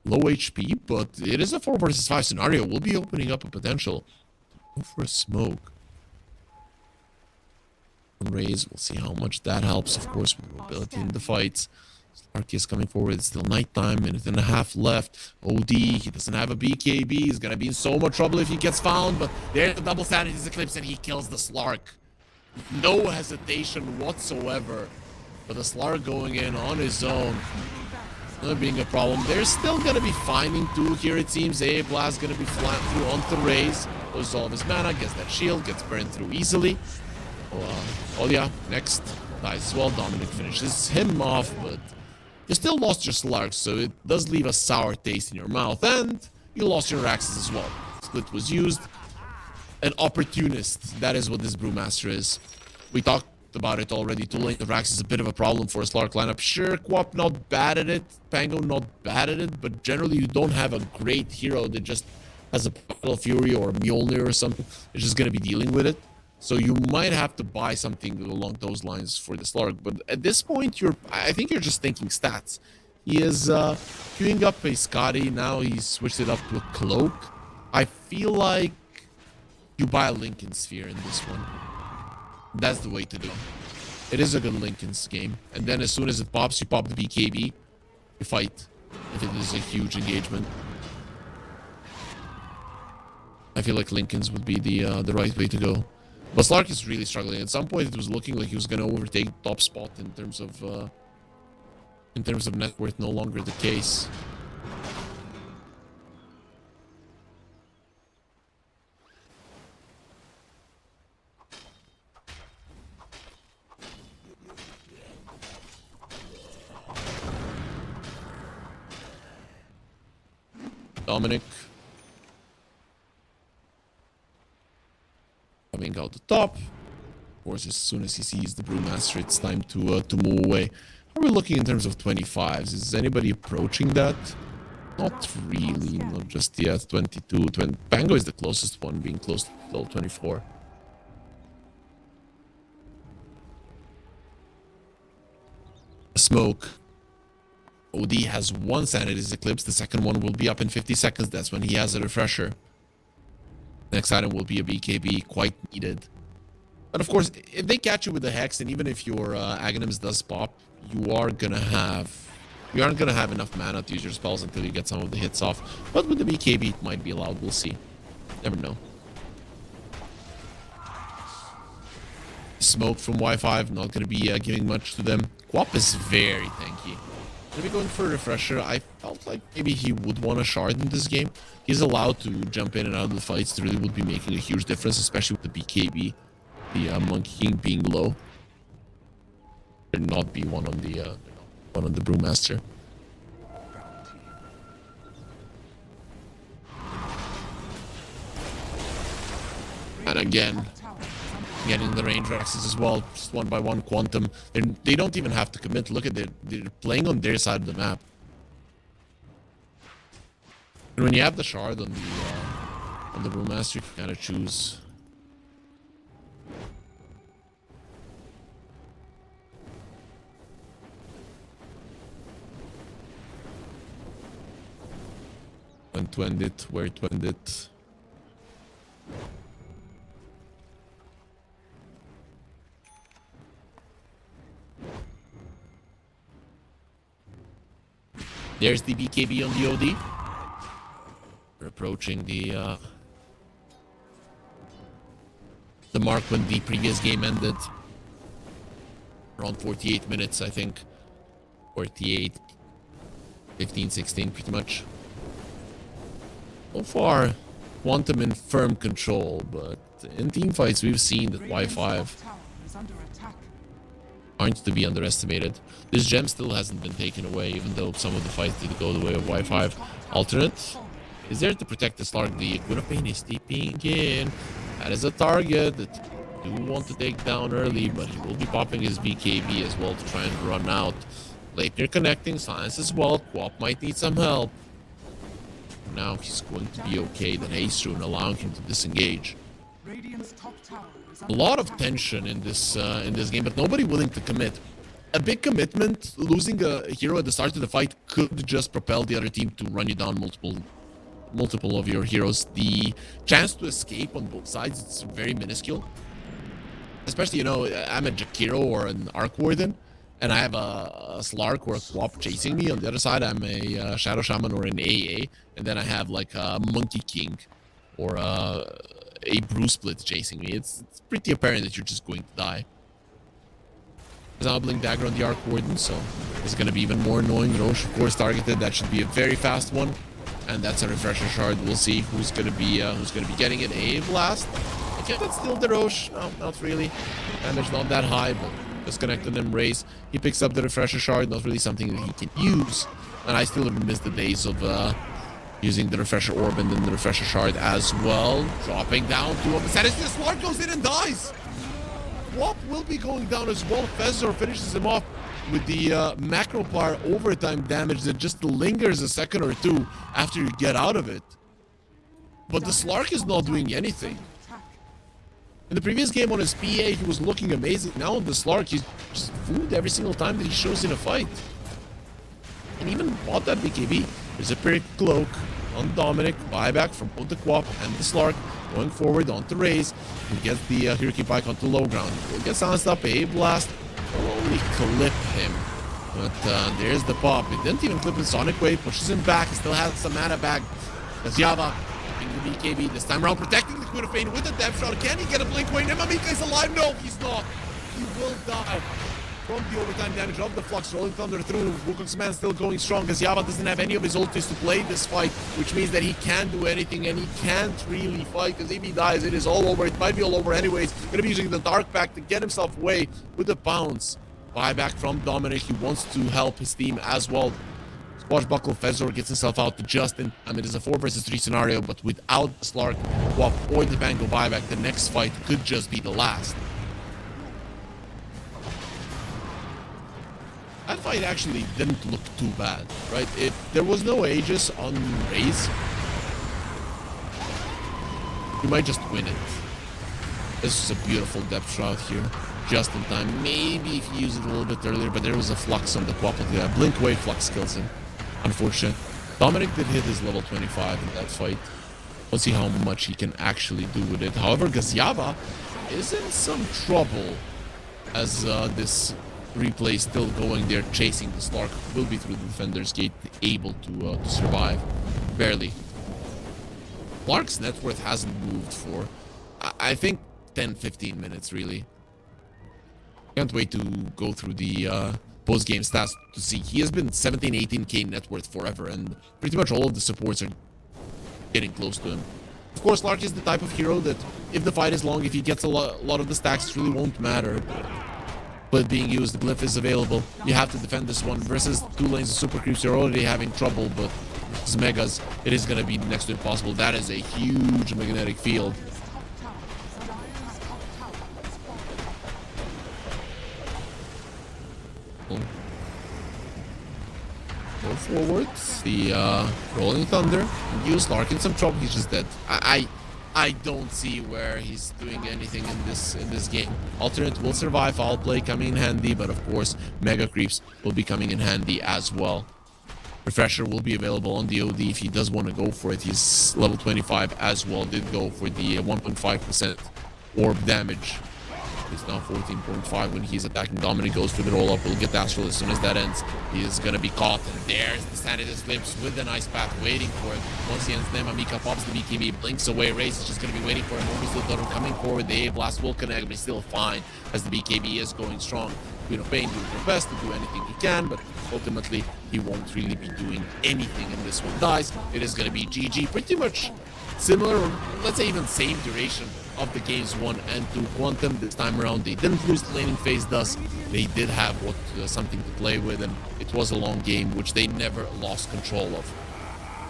low HP, but it is a 4 versus 5 scenario. We'll be opening up a potential. Go for a smoke. Raise, we'll see how much that helps, of course, with mobility in the fights. Slarky is coming forward. It's still nighttime, minute and a half left. OD, he doesn't have a BKB. He's gonna be in so much trouble if he gets found, but there's the double Sanity's Eclipse and he kills the Slark. No hesitation whatsoever. But the Slark going in on his own, not being a problem. They're still gonna be finding two here, it seems. AA Blast gonna be flat through onto Raze. Loses all of his mana, gets that shield, gets burned through easily. Oh yeah, next dies as well. Dominic finishes him off, but you still lost your Slark, so it does leave a sour taste in your mouth, and you lost your Axes as well. Split was used. An opportunist, that is what this Brewmaster is. We talked about it already. Too late, the Rax is a bit of a problem for a Slark lineup. Sure, Quap not bad at it, Pango not bad at it, but generally you don't have a great hero that just has a Battle Fury or a Mjolnir or something. It's just going to be dealing with it. So you might have to buy something along those lines for the Slark. But at this point, I think you're just thinking stats. He is queuing up a Scotty. Now he's switched it up to a Cloak. I feel like you buy a Lincoln Sphere in this one. That's the way to do it. It is a good Lincoln's game. And then as soon as it pops, you pop the BKB. You fight. If it is a huge engagement. I feel like Lincoln's would be the right way to go. But Slark is really struggling. At some point, it was looking like he was going to overtake top spot in terms of net worth. No longer the case. Dominic coming out the top. Of course, as soon as he sees the Brewmaster, it's time to move away. How are we looking in terms of 25s? Is anybody approaching that? Not really, not just yet. 22, 20. Pango is the closest one, being close to level 24. Smoke. OD has one Sanity's Eclipse. The second one will be up in 50 seconds. That's when he has a refresher. Next item will be a BKB, quite needed. But of course, if they catch you with the Hex, and even if your Aghanims does pop, you aren't gonna have enough mana to use your spells until you get some of the hits off. But with the BKB, it might be allowed. We'll see. Never know. Smoke from Y5, not going to be giving much to them. Quap is very tanky. Going to be going for a refresher. I felt like maybe he would want a shard in this game. He's allowed to jump in and out of the fights. It really would be making a huge difference, especially with the BKB. The Monkey King being low. There not be one on the Brewmaster. And again, getting the range axes as well, just one by one Quantum. They don't even have to commit. Look at it, they're playing on their side of the map. And when you have the shard on the Brewmaster, you can kind of choose. When to end it, where to end it. There's the BKB on the OD. We're approaching the mark when the previous game ended. Around 48 minutes, I think. 48, 15, 16, pretty much. So far, Quantum in firm control, but in teamfights we've seen that Y5 aren't to be underestimated. This gem still hasn't been taken away, even though some of the fights did go the way of Y5. Alternate is there to protect the Slark. The Queen of Pain is steeping in. That is a target that you do want to take down early, but he will be popping his BKB as well to try and run out. Leipnir connecting, Silence as well. Quap might need some help. Now he's going to be okay. The Haste Rune allowing him to disengage. A lot of tension in this game, but nobody willing to commit. A big commitment, losing a hero at the start of the fight could just propel the other team to run you down multiple of your heroes. The chance to escape on both sides, it's very minuscule. Especially, you know, I'm a Jakiro or an Arc Warden, and I have a Slark or a Quap chasing me. On the other side, I'm a Shadow Shaman or an AA, and then I have like a Monkey King or a Brew Split chasing me. It's pretty apparent that you're just going to die. There's now a Blink Dagger on the Arc Warden, so it's going to be even more annoying. Roche, of course, targeted. That should be a very fast one, and that's a Refresher Shard. We'll see who's going to be getting it. A Blast. Okay, that's still the Roche. No, not really. Damage not that high, but disconnected him. Raise. He picks up the Refresher Shard. Not really something that he can use, and I still miss the days of using the Refresher Orb and then the Refresher Shard as well. Dropping down to him. The Slark goes in and dies. Quap will be going down as well. Fezor finishes him off with the macro power overtime damage that just lingers a second or two after you get out of it. But the Slark is not doing anything. In the previous game on his PA, he was looking amazing. Now on the Slark, he's just food every single time that he shows in a fight. And even bought that BKB. There's a Peric Cloak on Dominic. Buyback from both the Quap and the Slark. Going forward onto Raze. He gets the Hiraki Pike onto low ground. Will get silenced up. A Blast will only clip him. But there's the pop. It didn't even clip his Sonic Wave. Pushes him back. He still has some mana back. Kazyava the BKB this time around, protecting the Queen of Pain with a depth shot. Can he get a blink away? Nemamika is alive. No, he's not. He will die from the overtime damage of the Flux. Rolling Thunder through. Wukong's man still going strong. Kazyava doesn't have any of his ultis to play this fight, which means that he can't do anything and he can't really fight, because if he dies, it is all over. It might be all over anyways. Gonna be using the Dark Pact to get himself away with a bounce. Buyback from Dominic. He wants to help his team as well. Swashbuckle Fezor gets himself out to Justin. I mean, it's a 4 versus 3 scenario, but without the Slark, Quap, or the Bango buyback, the next fight could just be the last. That fight actually didn't look too bad, right? If there was no Aegis on Raze, you might just win it. This is a beautiful depth shot here. Just in time. Maybe if you use it a little bit earlier, but there was a Flux on the Quap. Blink away, Flux kills him. Unfortunate. Dominic did hit his level 25 in that fight. We'll see how much he can actually do with it. However, Kazyava is in some trouble as this replay is still going there, chasing the Slark. Will be through the Defender's Gate, able to survive. Barely. Slark's net worth hasn't moved for, I think, 10-15 minutes, really. Can't wait to go through the post-game stats to see. He has been 17, 18k net worth forever, and pretty much all of the supports are getting close to him. Of course, Lark is the type of hero that if the fight is long, if he gets a lot of the stacks, it really won't matter. But being used, the glyph is available. You have to defend this one. Versus 2 lanes of super creeps, you're already having trouble, but versus megas, it is going to be next to impossible. That is a huge magnetic field. Go forward. The Rolling Thunder. Use Lark in some trouble. He's just dead. I don't see where he's doing anything in this game. Alternate will survive. Foul play coming in handy, but of course, Mega Creeps will be coming in handy as well. Refresher will be available on the OD if he does want to go for it. He's level 25 as well. Did go for the 1.5% orb damage. He's now 14.5 when he's attacking. Dominic goes for the roll-up. Will get Astral as soon as that ends. He is going to be caught. And there's the Sanity Slips with the nice path waiting for it. Once he ends them, Amika pops the BKB, blinks away. Raze is just going to be waiting for him. Still Totem coming forward. The A Blast will connect, but he's still fine as the BKB is going strong. Queen of Pain doing her best to do anything he can, but ultimately he won't really be doing anything and this one dies. It is going to be GG. Pretty much similar, or let's say even same duration of the games 1 and 2. Quantum this time around, they didn't lose the laning phase, thus they did have something to play with, and it was a long game which they never lost control of.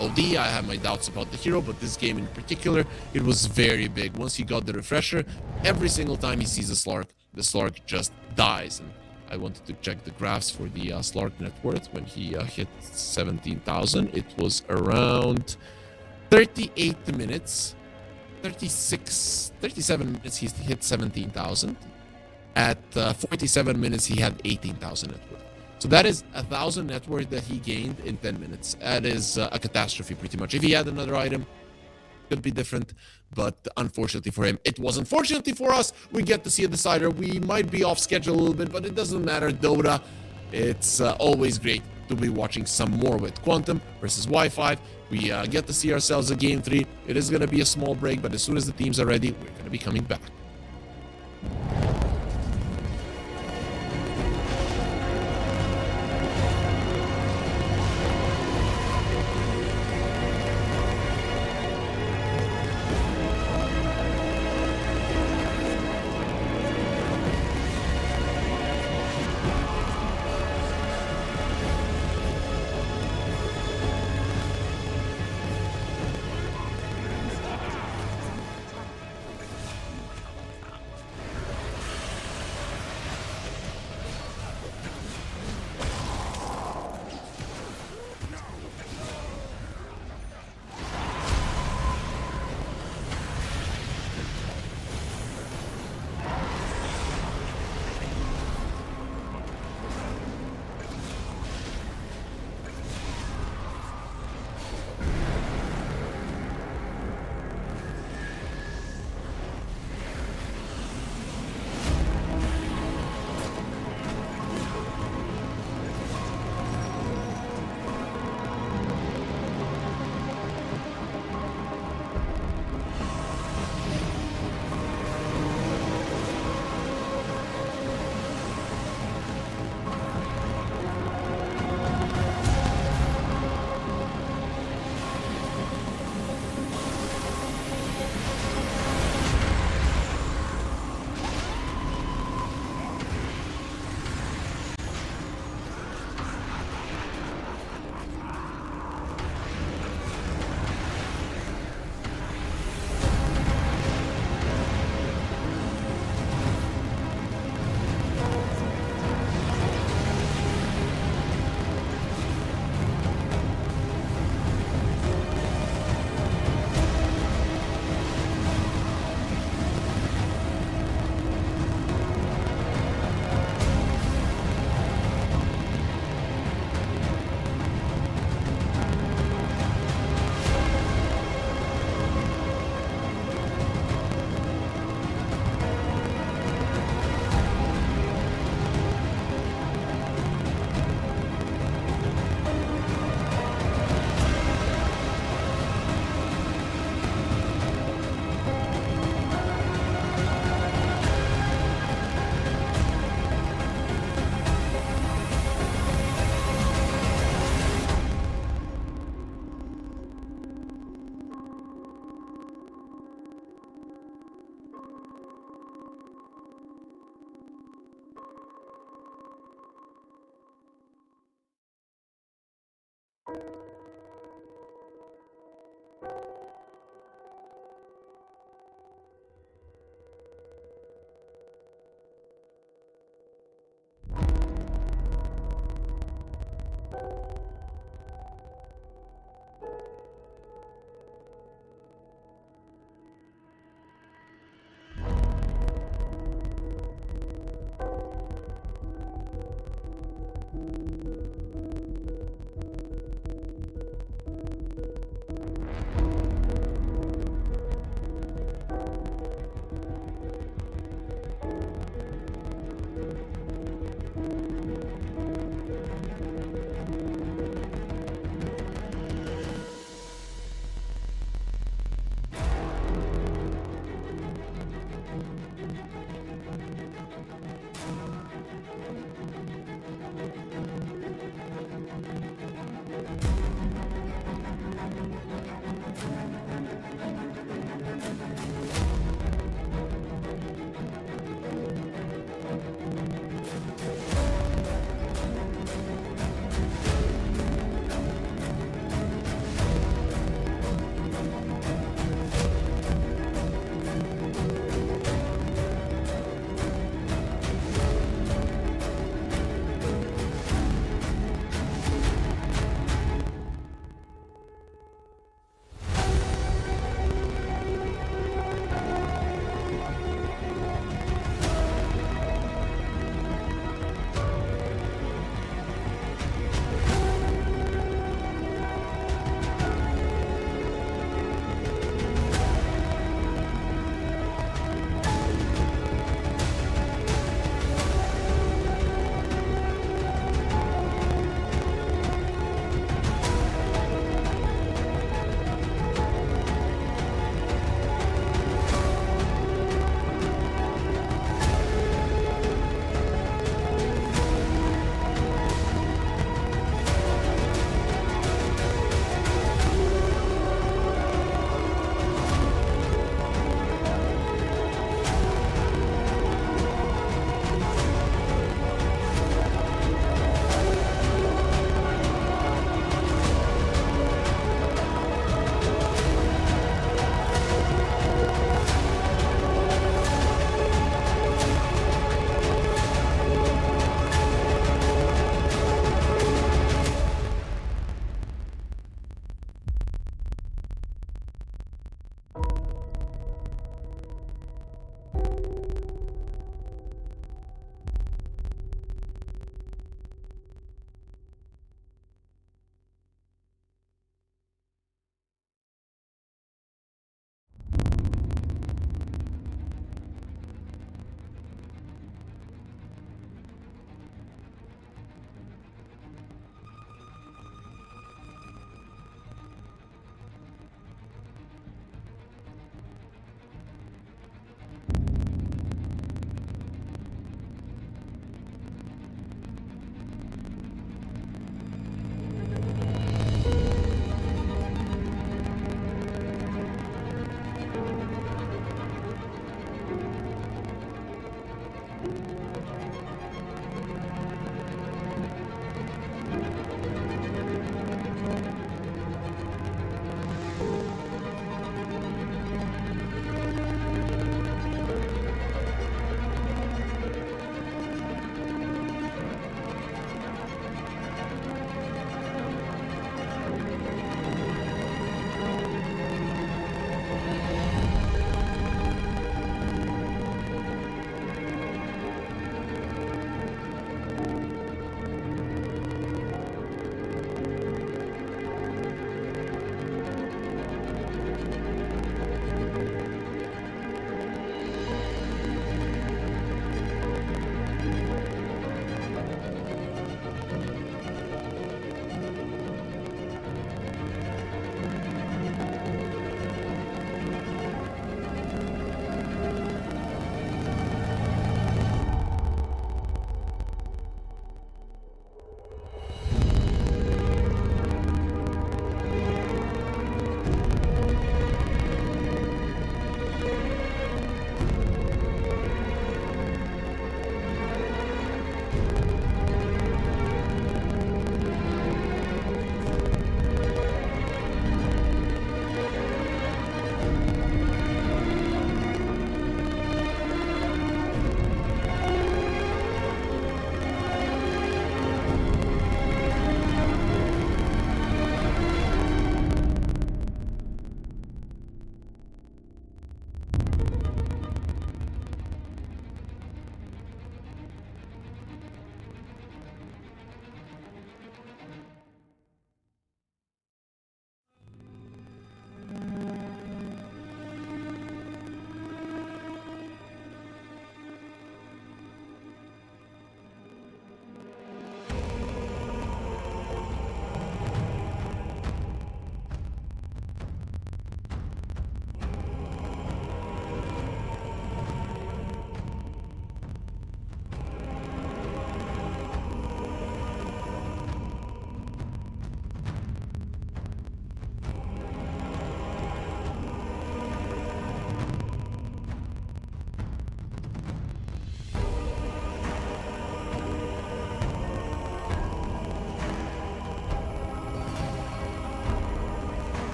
OD, I have my doubts about the hero, but this game in particular, it was very big. Once he got the refresher, every single time he sees a Slark, the Slark just dies. And I wanted to check the graphs for the Slark net worth when he hit 17,000. It was around 38 minutes. 37 minutes he hit 17,000. At 47 minutes he had 18,000 net worth. So that is 1,000 net worth that he gained in 10 minutes. That is a catastrophe pretty much. If he had another item, it could be different, but unfortunately for him, it was. Unfortunately for us, we get to see a decider. We might be off schedule a little bit, but it doesn't matter. Dota, it's always great to be watching some more with Quantum versus Y5. We get to see ourselves a game 3. It is going to be a small break, but as soon as the teams are ready, we're going to be coming back.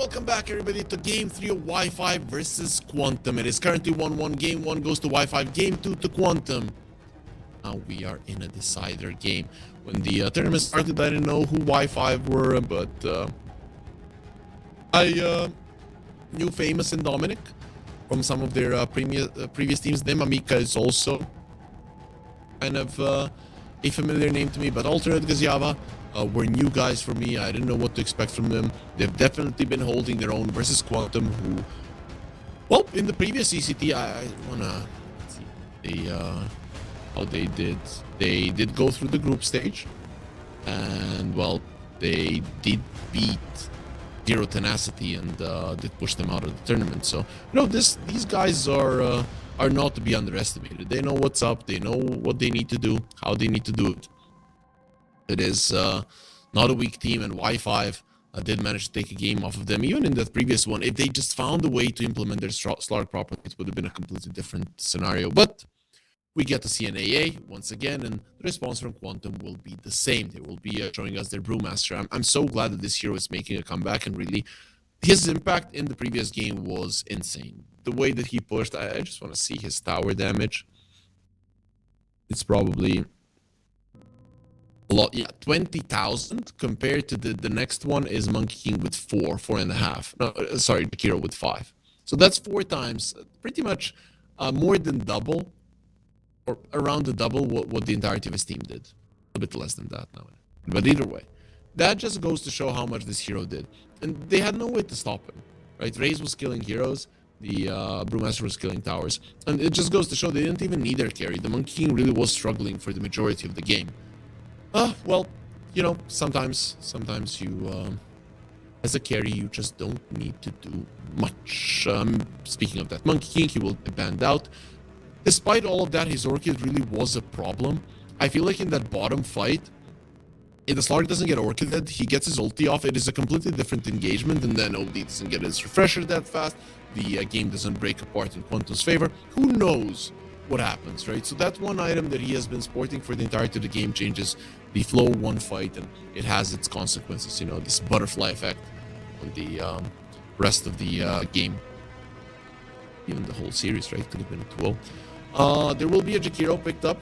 welcome back everybody to Game 3 of Wi-Fi versus Quantum. It is currently 1-1. Game 1 goes to Wi-Fi, Game 2 to Quantum. Now we are in a decider game. When the tournament started, I didn't know who Wi-Fi were, but I knew Famous and Dominic from some of their previous teams. Them Amika is also kind of a familiar name to me, but Alternate Gaziava were new guys for me. I didn't know what to expect from them. They've definitely been holding their own versus Quantum, who, well, in the previous CCT, I wanna see how they did. They did go through the group stage, and well, they did beat Zero Tenacity and did push them out of the tournament. So, you know, these guys are not to be underestimated. They know what's up. They know what they need to do, how they need to do it. It is not a weak team, and Y5 did manage to take a game off of them. Even in the previous one, if they just found a way to implement their Slark properly, it would have been a completely different scenario. But we get to see an AA once again, and the response from Quantum will be the same. They will be showing us their Brewmaster. I'm so glad that this hero is making a comeback, and really, his impact in the previous game was insane. The way that he pushed, I just want to see his tower damage. It's probably a lot, yeah, 20,000 compared to the next one is Monkey King with 4.5. No, sorry, Jakiro with 5. So that's 4 times, pretty much more than double, or around the double what the entirety of his team did. A bit less than that now. But either way, that just goes to show how much this hero did. And they had no way to stop him, right? Raze was killing heroes, the Brewmaster was killing towers. And it just goes to show they didn't even need their carry. The Monkey King really was struggling for the majority of the game. Well, you know, sometimes you, as a carry, you just don't need to do much. Speaking of that, Monkey King, he will be banned out. Despite all of that, his Orchid really was a problem. I feel like in that bottom fight, if the Slark doesn't get Orchided, he gets his ulti off. It is a completely different engagement, and then OD doesn't get his refresher that fast. The game doesn't break apart in Quantum's favor. Who knows what happens, right? So that's one item that he has been sporting for the entirety of the game, changes the flow one fight, and it has its consequences, you know, this butterfly effect on the rest of the game. Even the whole series, right? Could have been a 2-0. There will be a Jakiro picked up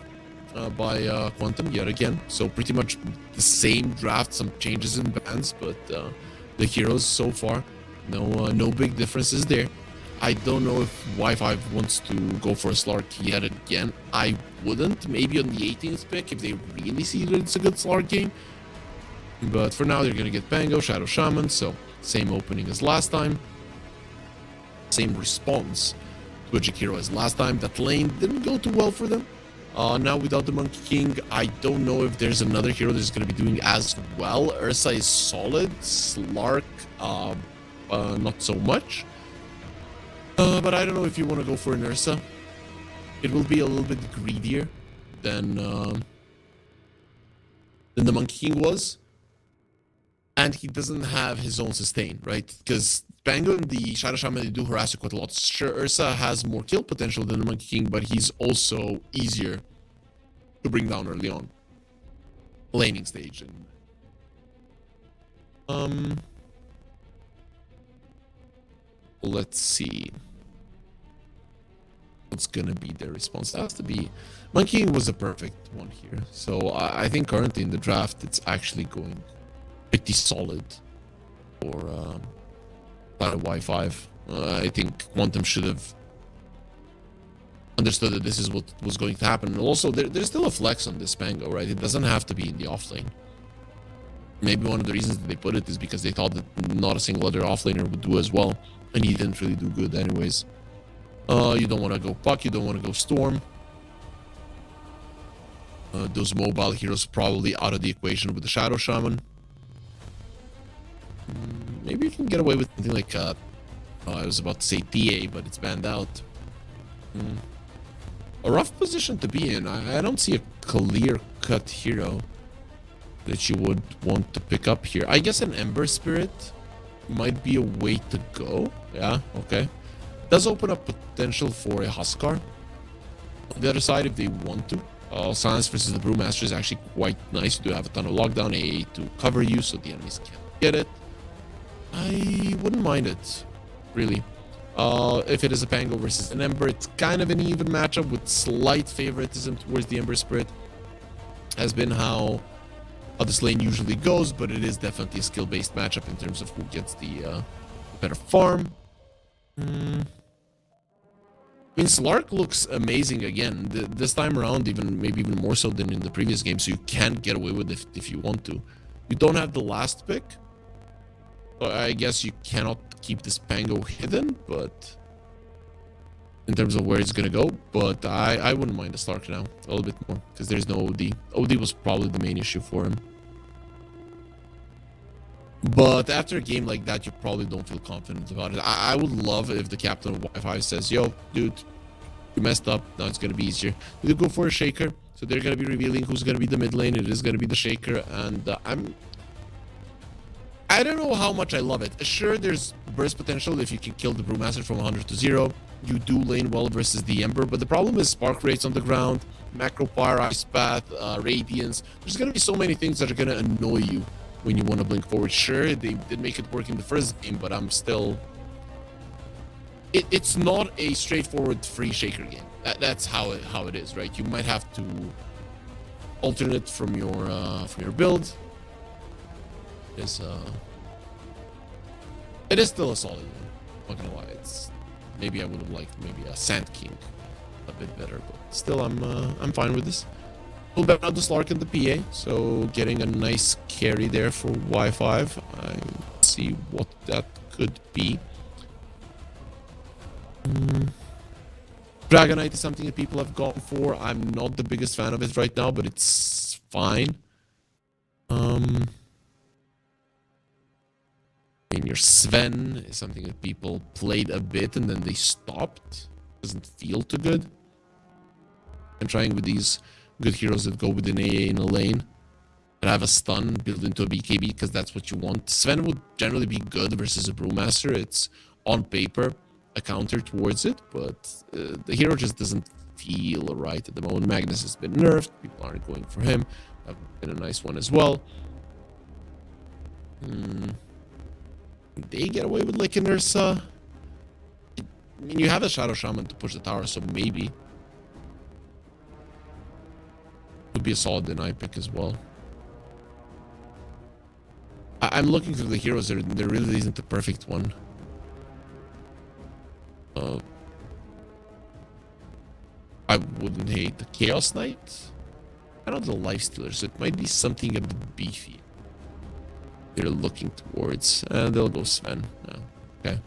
by Quantum yet again. So pretty much the same draft, some changes in bans, but the heroes so far, no big differences there. I don't know if Wi-Fi wants to go for a Slark yet again. I wouldn't. Maybe on the 18th pick if they really see that it's a good Slark game. But for now, they're going to get Pango, Shadow Shaman, so same opening as last time. Same response to a Jakiro as last time. That lane didn't go too well for them. Now without the Monkey King, I don't know if there's another hero that's going to be doing as well. Ursa is solid. Slark, not so much. But I don't know if you want to go for an Ursa. It will be a little bit greedier than the Monkey King was. And he doesn't have his own sustain, right? Because Pango and the Shadow Shaman, they do harass you quite a lot. Sure, Ursa has more kill potential than the Monkey King, but he's also easier to bring down early on. Laning stage. And, let's see. What's gonna be their response? That has to be... Monkey King was a perfect one here. So I think currently in the draft, it's actually going pretty solid for Y5. I think Quantum should have understood that this is what was going to happen. And also, there's still a flex on this Pango, right? It doesn't have to be in the offlane. Maybe one of the reasons that they put it is because they thought that not a single other offlaner would do as well. And he didn't really do good anyways. You don't want to go Puck, you don't want to go Storm. Those mobile heroes probably out of the equation with the Shadow Shaman. Maybe you can get away with something like, I was about to say TA, but it's banned out. A rough position to be in. I don't see a clear-cut hero that you would want to pick up here. I guess an Ember Spirit might be a way to go. Yeah, okay. Does open up potential for a Huskar. On the other side, if they want to. Silence versus the Brewmaster is actually quite nice. You do have a ton of lockdown, AA to cover you, so the enemies can't get it. I wouldn't mind it, really. If it is a Pango versus an Ember, it's kind of an even matchup with slight favoritism towards the Ember Spirit. Has been how this lane usually goes, but it is definitely a skill-based matchup in terms of who gets the better farm. I mean, Slark looks amazing again. This time around, maybe even more so than in the previous game, so you can get away with it if you want to. You don't have the last pick. So I guess you cannot keep this Pango hidden, but in terms of where it's gonna go, but I wouldn't mind the Slark now a little bit more because there's no OD. OD was probably the main issue for him. But after a game like that, you probably don't feel confident about it. I would love if the captain of Y5 says, yo, dude, you messed up. Now it's going to be easier. They go for a Shaker. So they're going to be revealing who's going to be the mid lane. It is going to be the Shaker. And I don't know how much I love it. Sure, there's burst potential if you can kill the Brewmaster from 100 to 0. You do lane well versus the Ember. But the problem is spark rates on the ground, macro power, ice path, radiance. There's going to be so many things that are going to annoy you when you want to blink forward. Sure, they did make it work in the first game, but I'm still... It's not a straightforward free Shaker game. That's how it is, right? You might have to alternate from your build. It is still a solid one. Not gonna lie, maybe I would have liked maybe a Sand King a bit better, but still I'm fine with this. Pull back out the Slark and the PA, so getting a nice carry there for Y5. I see what that could be. Dragonite is something that people have gone for. I'm not the biggest fan of it right now, but it's fine. And your Sven is something that people played a bit and then they stopped. Doesn't feel too good. I'm trying with these good heroes that go with an AA in a lane and have a stun built into a BKB because that's what you want. Sven would generally be good versus a Brewmaster. It's on paper a counter towards it, but the hero just doesn't feel right at the moment. Magnus has been nerfed. People aren't going for him. That would have been a nice one as well. They get away with like an Ursa. I mean, you have a Shadow Shaman to push the tower, so maybe. Would be a solid deny pick as well. I'm looking through the heroes. There really isn't a perfect one. I wouldn't hate the Chaos Knight. I don't know the Lifestealer, so it might be something a bit beefy they're looking towards. And they'll go Sven. Yeah, okay.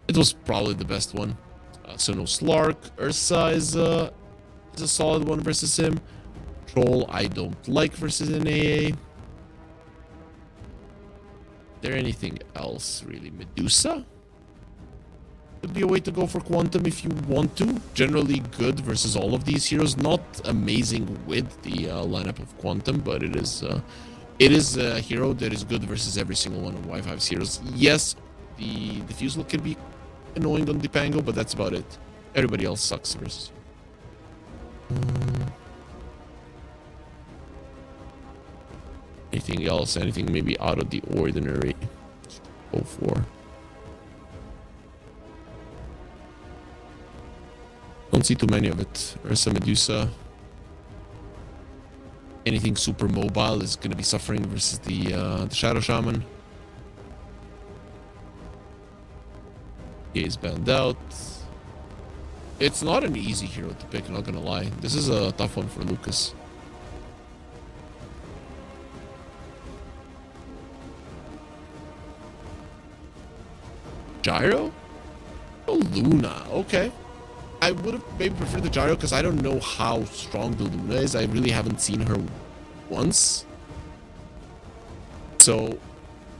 It was probably the best one. So no Slark. Ursa is a solid one versus him. Troll I don't like versus an AA. Is there anything else really? Medusa could be a way to go for Quantum if you want to. Generally good versus all of these heroes. Not amazing with the lineup of Quantum, but it is a hero that is good versus every single one of Y5's heroes. Yes, the Fusel can be annoying on the Pango, but that's about it. Everybody else sucks versus you. Anything else? Anything maybe out of the ordinary? Go for. Don't see too many of it. Ursa, Medusa. Anything super mobile is going to be suffering versus the Shadow Shaman. He is banned out. It's not an easy hero to pick, not gonna lie. This is a tough one for Lucas. Gyro? Oh, Luna. Okay. I would have maybe preferred the Gyro because I don't know how strong the Luna is. I really haven't seen her once. So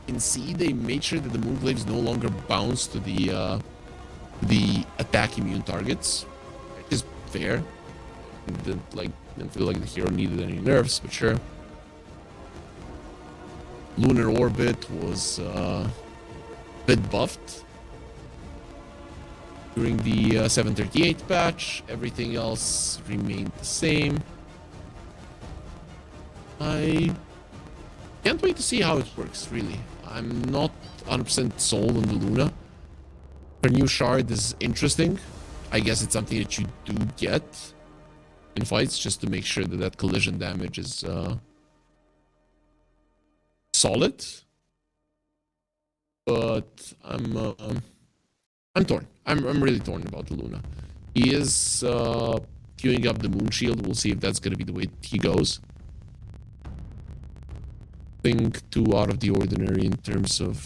in C, they made sure that the Moonglaives no longer bounce to the attack immune targets. Which is fair. Didn't feel like the hero needed any nerfs, but sure. Lunar Orbit was a bit buffed during the 738 patch. Everything else remained the same. I can't wait to see how it works, really. I'm not 100% sold on the Luna. Her new shard is interesting. I guess it's something that you do get in fights just to make sure that that collision damage is solid. But I'm torn. I'm really torn about the Luna. He is queuing up the Moon Shield. We'll see if that's going to be the way he goes. I think too out of the ordinary in terms of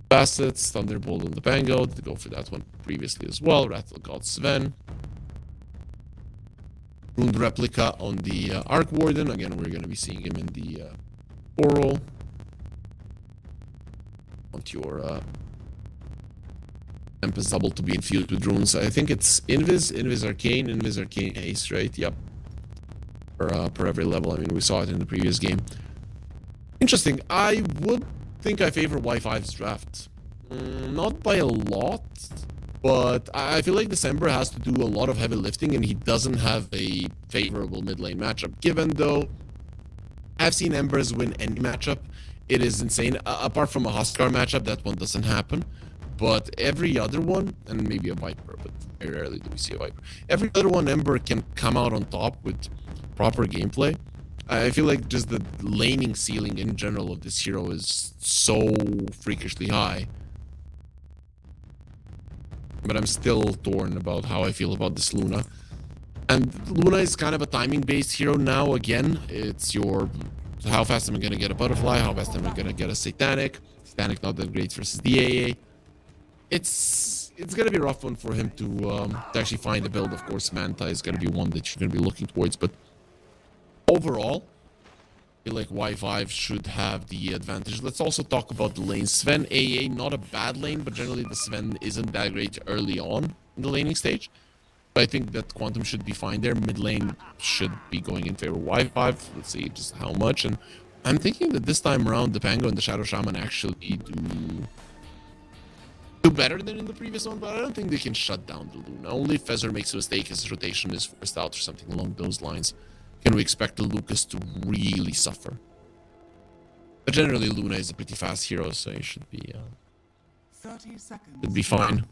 facets. Thunderbolt on the Pango. To go for that one previously as well. Rattle God Sven. Ruined Replica on the Arc Warden. Again, we're going to be seeing him in the Oral. Want your Tempest double to be infused with runes. I think it's Invis Arcane Ace, right? Yep. Per every level. I mean, we saw it in the previous game. Interesting. I would think I favor Y5's draft. Not by a lot, but I feel like December has to do a lot of heavy lifting, and he doesn't have a favorable mid lane matchup. Given though, I've seen Embers win any matchup. It is insane. Apart from a Huskar matchup, that one doesn't happen. But every other one, and maybe a Viper, but very rarely do we see a Viper. Every other one, Ember can come out on top with proper gameplay. I feel like just the laning ceiling in general of this hero is so freakishly high. But I'm still torn about how I feel about this Luna. And Luna is kind of a timing-based hero now. Again, it's your... How fast am I going to get a Butterfly? How fast am I going to get a Satanic? Satanic not that great versus the AA. It's going to be a rough one for him to actually find a build. Of course, Manta is going to be one that you're going to be looking towards. But overall, I feel like Y5 should have the advantage. Let's also talk about the lane. Sven AA, not a bad lane, but generally the Sven isn't that great early on in the laning stage. But I think that Quantum should be fine there. Mid lane should be going in favor of Y5. Let's see just how much. And I'm thinking that this time around, the Pango and the Shadow Shaman actually do better than in the previous one, but I don't think they can shut down the Luna. Only if Fezzor makes a mistake, his rotation is forced out or something along those lines, can we expect the Lucas to really suffer. But generally, Luna is a pretty fast hero, so he should be 30 seconds. should be fine.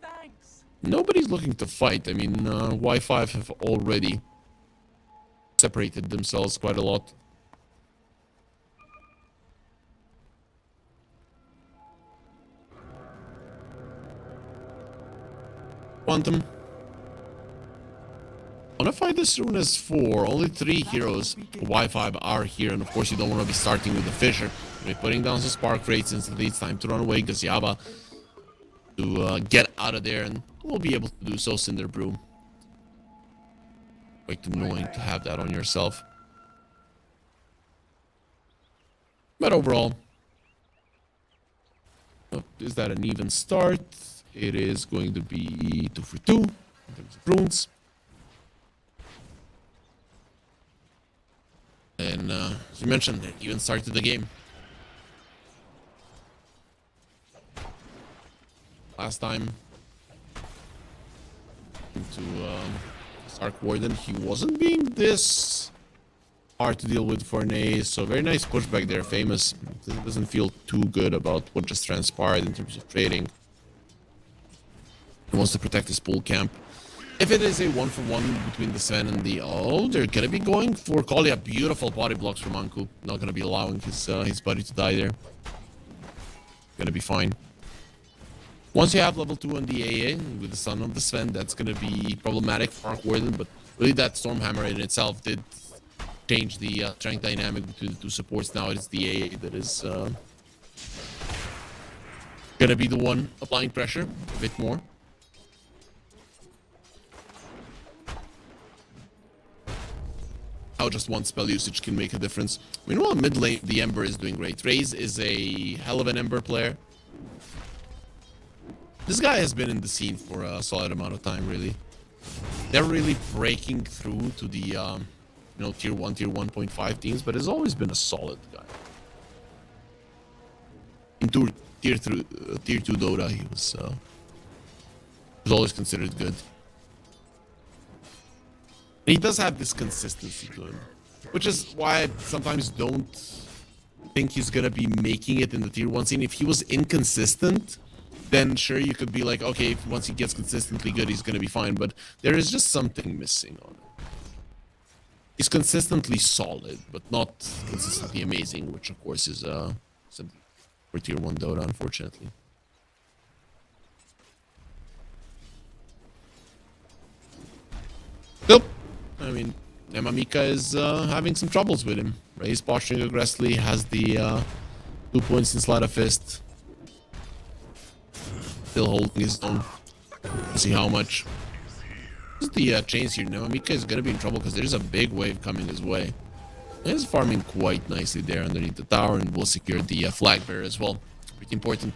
Thanks. Nobody's looking to fight. I mean, Y5 have already separated themselves quite a lot. Quantum. I want to fight this rune as 4. Only 3 heroes Y5 are here, and of course you don't want to be starting with the Fissure. You're putting down some Spark Rates instantly. It's time to run away, Gazyaba, to get out of there, and we'll be able to do so. Cinder Brew. Quite annoying to have that on yourself. But overall, is that an even start? It is going to be 2 for 2 in terms of runes. And as you mentioned, it even started the game. Last time to Stark Warden, he wasn't being this hard to deal with for an A, so very nice pushback there, Famous. Doesn't feel too good about what just transpired in terms of trading. He wants to protect his pool camp. If it is a 1-for-1 between the Sven and the... Oh, they're gonna be going for Kalia. Beautiful body blocks from Anku. Not gonna be allowing his buddy to die there. Gonna be fine. Once you have level 2 on the AA with the Son of the Sven, that's gonna be problematic for Arc Warden, but really that Stormhammer in itself did change the strength dynamic between the two supports. Now it's the AA that is gonna be the one applying pressure a bit more. How just one spell usage can make a difference. Meanwhile, mid lane, the Ember is doing great. Raze is a hell of an Ember player. This guy has been in the scene for a solid amount of time, really. They're really breaking through to the, tier 1, tier 1.5 teams, but has always been a solid guy. In tier 2 Dota, he was always considered good. He does have this consistency to him, which is why I sometimes don't think he's gonna be making it in the tier 1 scene. If he was inconsistent, then sure, you could be like, okay, if once he gets consistently good, he's gonna be fine, but there is just something missing on it. He's consistently solid, but not consistently amazing, which of course is something for tier 1 Dota, unfortunately. Nope. I mean, Nemamika is having some troubles with him. He's posturing aggressively, has the 2 points in Sleight of Fist. Still holding his own. Let's see how much. This is the chains here. Nemamika is going to be in trouble because there's a big wave coming his way. He's farming quite nicely there underneath the tower, and will secure the flag bearer as well. Pretty important.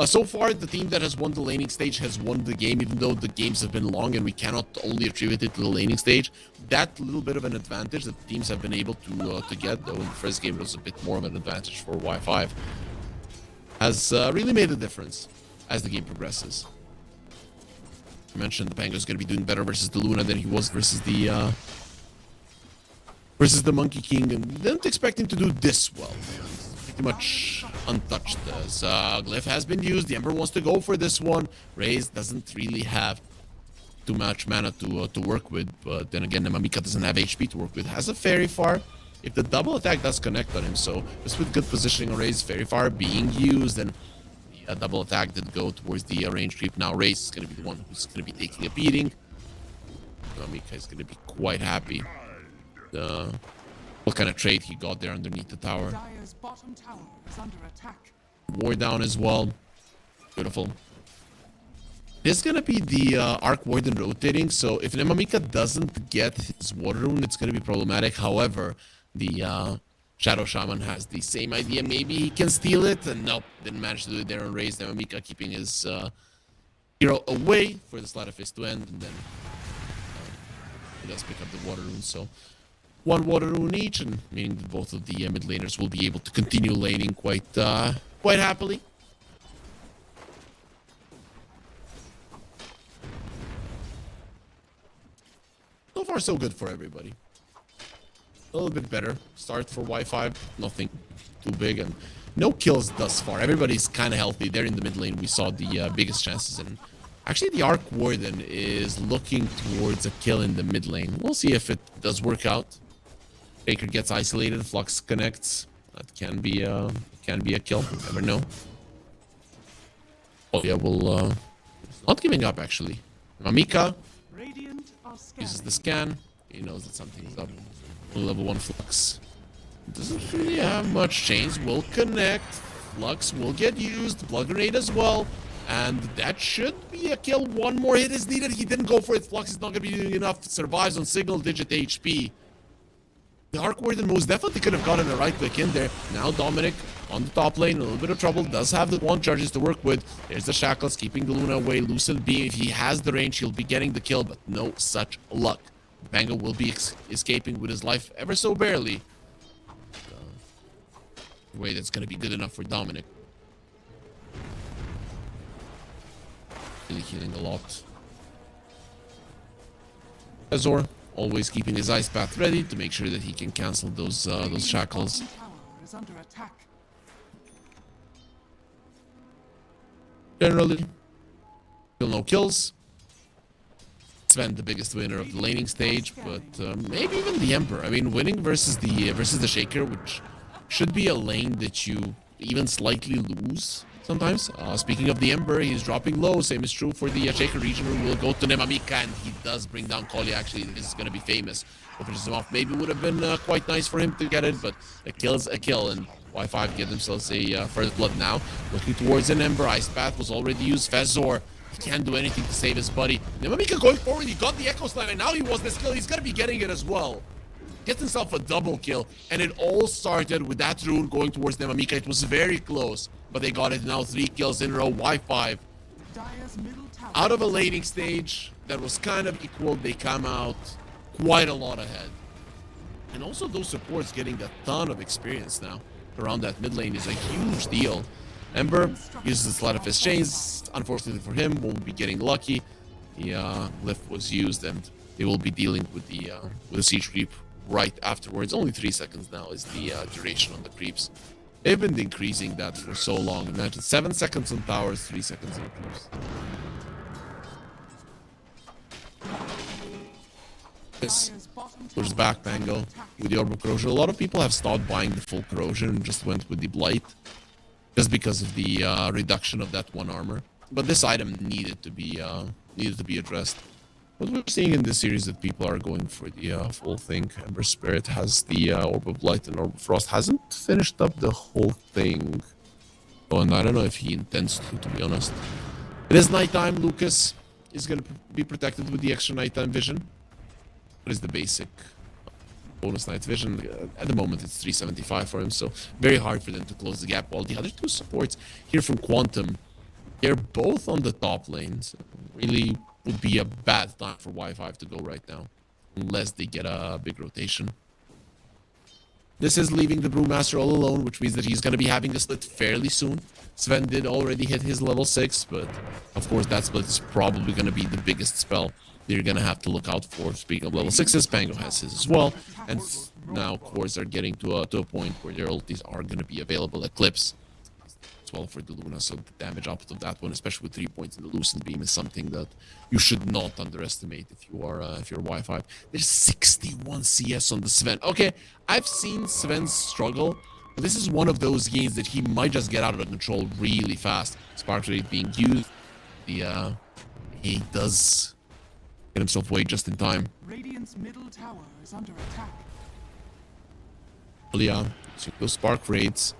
So far, the team that has won the laning stage has won the game, even though the games have been long and we cannot only attribute it to the laning stage. That little bit of an advantage that teams have been able to get, though in the first game it was a bit more of an advantage for Y5, has really made a difference as the game progresses. I mentioned the Pango is going to be doing better versus the Luna than he was versus the Monkey King, and didn't expect him to do this well. Pretty much untouched as Glyph has been used. The Ember wants to go for this one. Raze doesn't really have too much mana to work with, but then again, Nemamika doesn't have HP to work with. Has a Fairy Fire. If the double attack does connect on him, so just with good positioning on Raze, Fairy Fire being used, and the double attack did go towards the range creep. Now Raze is going to be the one who's going to be taking a beating. Nemamika is going to be quite happy. What kind of trade he got there underneath the tower. Dire's bottom tower is under attack. War down as well. Beautiful. This is going to be the Arc Warden rotating, so if Nemamika doesn't get his Water Rune, it's going to be problematic. However, the Shadow Shaman has the same idea. Maybe he can steal it, and nope, didn't manage to do it there on Raze. Nemamika keeping his hero away for the Sleight of Fist to end, and then he does pick up the Water Rune, so 1 Water Rune each, and meaning that both of the mid laners will be able to continue laning quite happily. So far, so good for everybody. A little bit better start for Y5. Nothing too big, and no kills thus far. Everybody's kind of healthy. They're in the mid lane. We saw the biggest chances, and actually the Arc Warden is looking towards a kill in the mid lane. We'll see if it does work out. Baker gets isolated, Flux connects. That can be a kill. Never know. Oh yeah, we'll not giving up actually. Mamika uses the scan. He knows that something's up. Level 1 Flux doesn't really have much chains. Will connect. Flux will get used. Blood Grenade as well. And that should be a kill. 1 more hit is needed. He didn't go for it. Flux is not going to be doing enough. Survives on single digit HP. The Arc Warden most definitely could have gotten a right click in there. Now Dominic on the top lane, a little bit of trouble. Does have the 1 charges to work with. There's the Shackles keeping the Luna away. Lucid Beam, if he has the range, he'll be getting the kill, but no such luck. Bango will be escaping with his life ever so barely. The way that's going to be good enough for Dominic. Really healing a lot. Azor always keeping his Ice Path ready to make sure that he can cancel those shackles. Generally, still no kills. Sven, the biggest winner of the laning stage, but maybe even the Emperor. I mean, winning versus the Shaker, which should be a lane that you even slightly lose sometimes. Speaking of the Emperor, he's dropping low. Same is true for the Shaker region, who will go to Nemamika, and he does bring down Kolya. Actually, this is going to be famous. Opens him off. Maybe would have been quite nice for him to get it, but a kill is a kill, and Y5 get themselves a first blood now. Looking towards an Ember. Ice Path was already used. Fezor, he can't do anything to save his buddy. Nemamika going forward. He got the Echo Slam, and now he wants this kill. He's going to be getting it as well. Gets himself a double kill, and it all started with that rune going towards Nemamika. It was very close, but they got it now. 3 kills in a row. Y5 out of a laning stage that was kind of equal. They come out quite a lot ahead, and also those supports getting a ton of experience now around that mid lane is a huge deal. Ember uses a lot of his chains. Unfortunately for him, won't be getting lucky. The lift was used, and they will be dealing with the siege creep right afterwards. Only 3 seconds now is the duration on the creeps. They've been decreasing that for so long. Imagine 7 seconds on towers, 3 seconds on creeps. This goes back Mango with the Orb of Corrosion. A lot of people have stopped buying the full Corrosion and just went with the Blight, just because of the reduction of that 1 armor. But this item needed to be addressed. What we're seeing in this series that people are going for the full thing. Ember Spirit has the Orb of Light and Orb of Frost. Hasn't finished up the whole thing. Oh, and I don't know if he intends to be honest. It is nighttime. Lucas is going to be protected with the extra nighttime vision. What is the basic bonus night vision? At the moment, it's 375 for him, so very hard for them to close the gap. While the other 2 supports here from Quantum, they're both on the top lane. So really would be a bad time for Y5 to go right now, unless they get a big rotation. This is leaving the Brewmaster all alone, which means that he's going to be having a split fairly soon. Sven did already hit his level 6, but of course that split is probably going to be the biggest spell they're going to have to look out for. Speaking of level 6s, Pango has his as well, and now cores are getting to a point where their ultis are going to be available at clips as well for the Luna, so the damage output of that one, especially with 3 points in the Lucent Beam, is something that you should not underestimate if you're Y5. There's 61 CS on the Sven. Okay, I've seen Sven struggle. This is one of those games that he might just get out of control really fast. Spark Rate being used. He does get himself away just in time. Radiant's middle tower is under attack. Well, yeah, so those Spark Rates.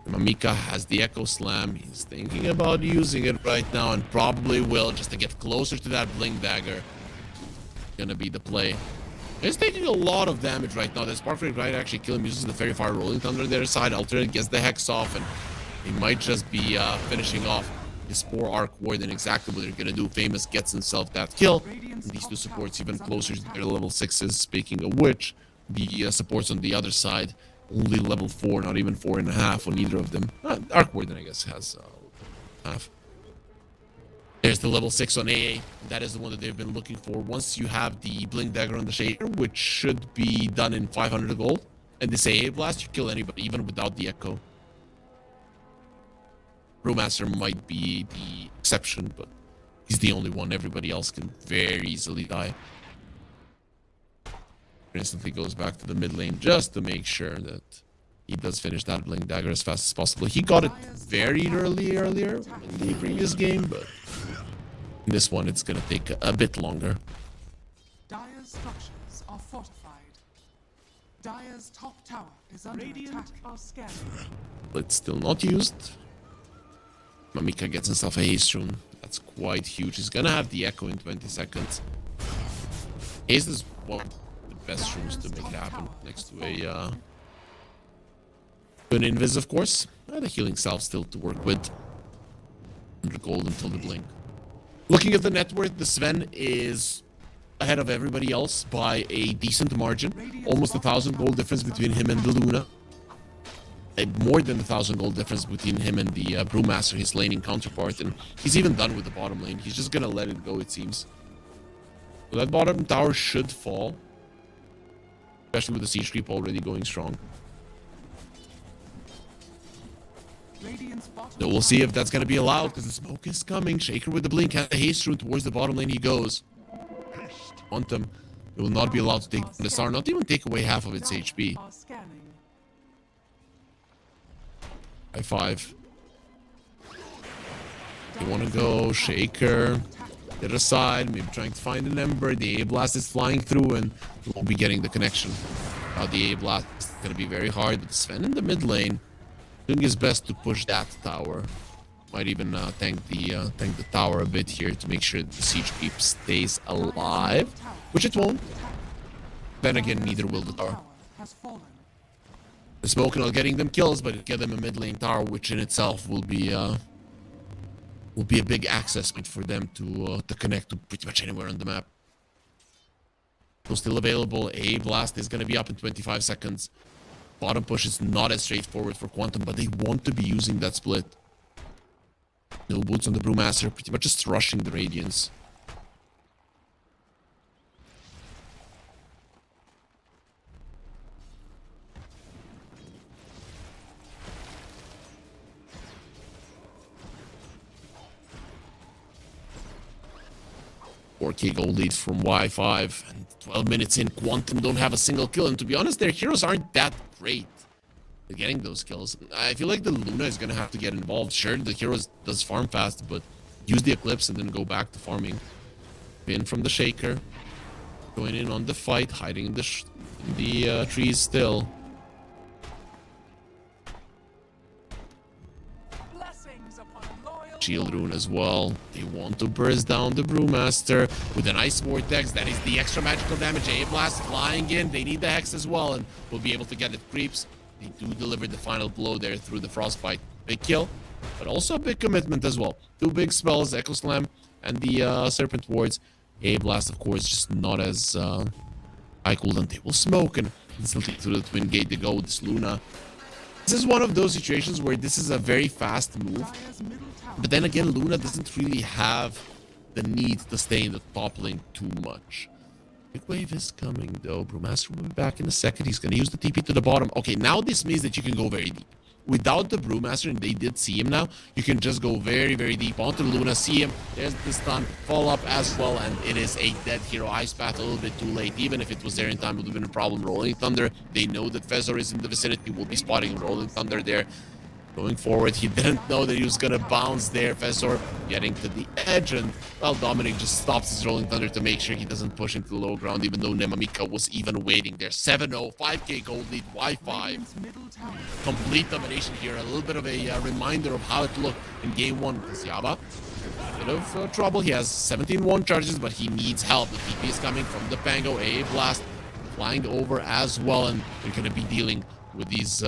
Mamika has the Echo Slam. He's thinking about using it right now and probably will, just to get closer to that Blink Dagger. Gonna be the play. He's taking a lot of damage right now. The Spark Rate might actually kill him. Uses the Fairy Fire Rolling Thunder on their side. Alternate gets the Hex off, and he might just be finishing off his Spore Arc Warden. Exactly what they're gonna do. Famous gets himself that kill. And these 2 supports even closer to their level 6s. Speaking of which, the supports on the other side, only level 4, not even 4.5 on either of them. Arc Warden, I guess, has half. There's the level 6 on AA. That is the one that they've been looking for. Once you have the Blink Dagger on the Shaker, which should be done in 500 gold, and this AA Blast, you kill anybody, even without the Echo. Brewmaster might be the exception, but he's the only one. Everybody else can very easily die. Instantly goes back to the mid lane just to make sure that he does finish that Blink Dagger as fast as possible. He got it very earlier in the previous game, but in this one it's gonna take a bit longer. Dire's structures are fortified. Dire's top tower is under attack. Are scanning. It's still not used. Mamika gets himself a haste rune. That's quite huge. He's gonna have the Echo in 20 seconds. Haste is one of the best runes to make it happen, next to an Invis, of course. And a healing salve still to work with. 100 gold until the blink. Looking at the net worth, the Sven is ahead of everybody else by a decent margin. Almost 1,000 gold difference between him and the Luna. More than 1,000 gold difference between him and the Brewmaster, his laning counterpart. And he's even done with the bottom lane. He's just gonna let it go, it seems. So that bottom tower should fall. Especially with the siege creep already going strong. So we'll see if that's going to be allowed, because the smoke is coming. Shaker with the blink has the haste rune towards the bottom lane. He goes. Quantum, it will not be allowed to take the star, not even take away half of its HP. High 5. They want to go. Shaker. The other side, maybe trying to find an Ember. The A-Blast is flying through and won't be getting the connection. The A-Blast is going to be very hard. But Sven in the mid lane, doing his best to push that tower. Might even tank the tower a bit here to make sure that the siege keep stays alive, which it won't. Then again, neither will the tower. The smoke not getting them kills, but get them a mid lane tower, which in itself will be a big access point for them to connect to pretty much anywhere on the map. So still available. A blast is going to be up in 25 seconds. Bottom push is not as straightforward for Quantum, but they want to be using that split. No boots on the Brewmaster, pretty much just rushing the Radiance. 4K gold lead from Y5, and 12 minutes in, Quantum don't have a single kill, and to be honest, their heroes aren't that great at getting those kills. I feel like the Luna is gonna have to get involved. Sure, the heroes does farm fast, but use the Eclipse and then go back to farming. Pin from the Shaker, going in on the fight, hiding in the trees still. Shield rune as well. They want to burst down the Brewmaster with an Ice Vortex. That is the extra magical damage. A-Blast flying in. They need the Hex as well, and will be able to get it. Creeps. They do deliver the final blow there through the Frostbite. Big kill, but also a big commitment as well. 2 big spells, Echo Slam and the Serpent Wards. A-Blast, of course, just not as high cooldown. They will smoke and instantly through the Twin Gate they go with this Luna. This is one of those situations where this is a very fast move. But then again, Luna doesn't really have the need to stay in the top lane too much. Big wave is coming though. Brewmaster will be back in a second. He's going to use the TP to the bottom. Okay, now this means that you can go very deep. Without the Brewmaster, and they did see him now, you can just go very, very deep onto Luna, see him. There's the stun, fall up as well, and it is a dead hero. Ice Path a little bit too late. Even if it was there in time, it would have been a problem. Rolling Thunder, they know that Fezor is in the vicinity, will be spotting Rolling Thunder there. Going forward, he didn't know that he was gonna bounce there. Fezor getting to the edge, and well, Dominic just stops his Rolling Thunder to make sure he doesn't push into the low ground, even though Nemamika was even waiting there. 7-0, 5k gold lead, Y5. Complete domination here. A little bit of a reminder of how it looked in game 1. Yaba, a bit of trouble. He has 17-1 charges, but he needs help. The TP is coming from the Pango. A-Blast flying over as well, and they're gonna be dealing with these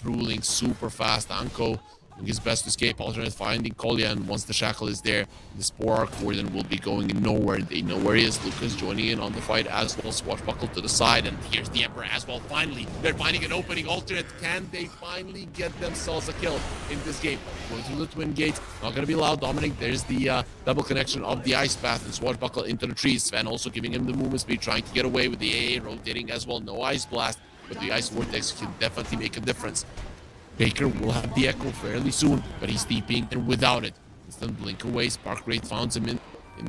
Brewling super fast. Anko doing his best to escape. Alternate finding Kolya, and once the Shackle is there, the Spore Warden will be going nowhere. They know where he is. Lucas joining in on the fight as well. Swashbuckle to the side, and here's the Emperor as well. Finally, they're finding an opening. Alternate, can they finally get themselves a kill in this game? Going through the Twin Gate, not gonna be allowed. Dominic, there's the double connection of the Ice Path, and Swashbuckle into the trees. Sven also giving him the movement speed, trying to get away with the AA, rotating as well. No Ice Blast, but the Ice Vortex can definitely make a difference. Baker will have the Echo fairly soon, but he's TPing and without it. Instant blink away. Spark Rate found him in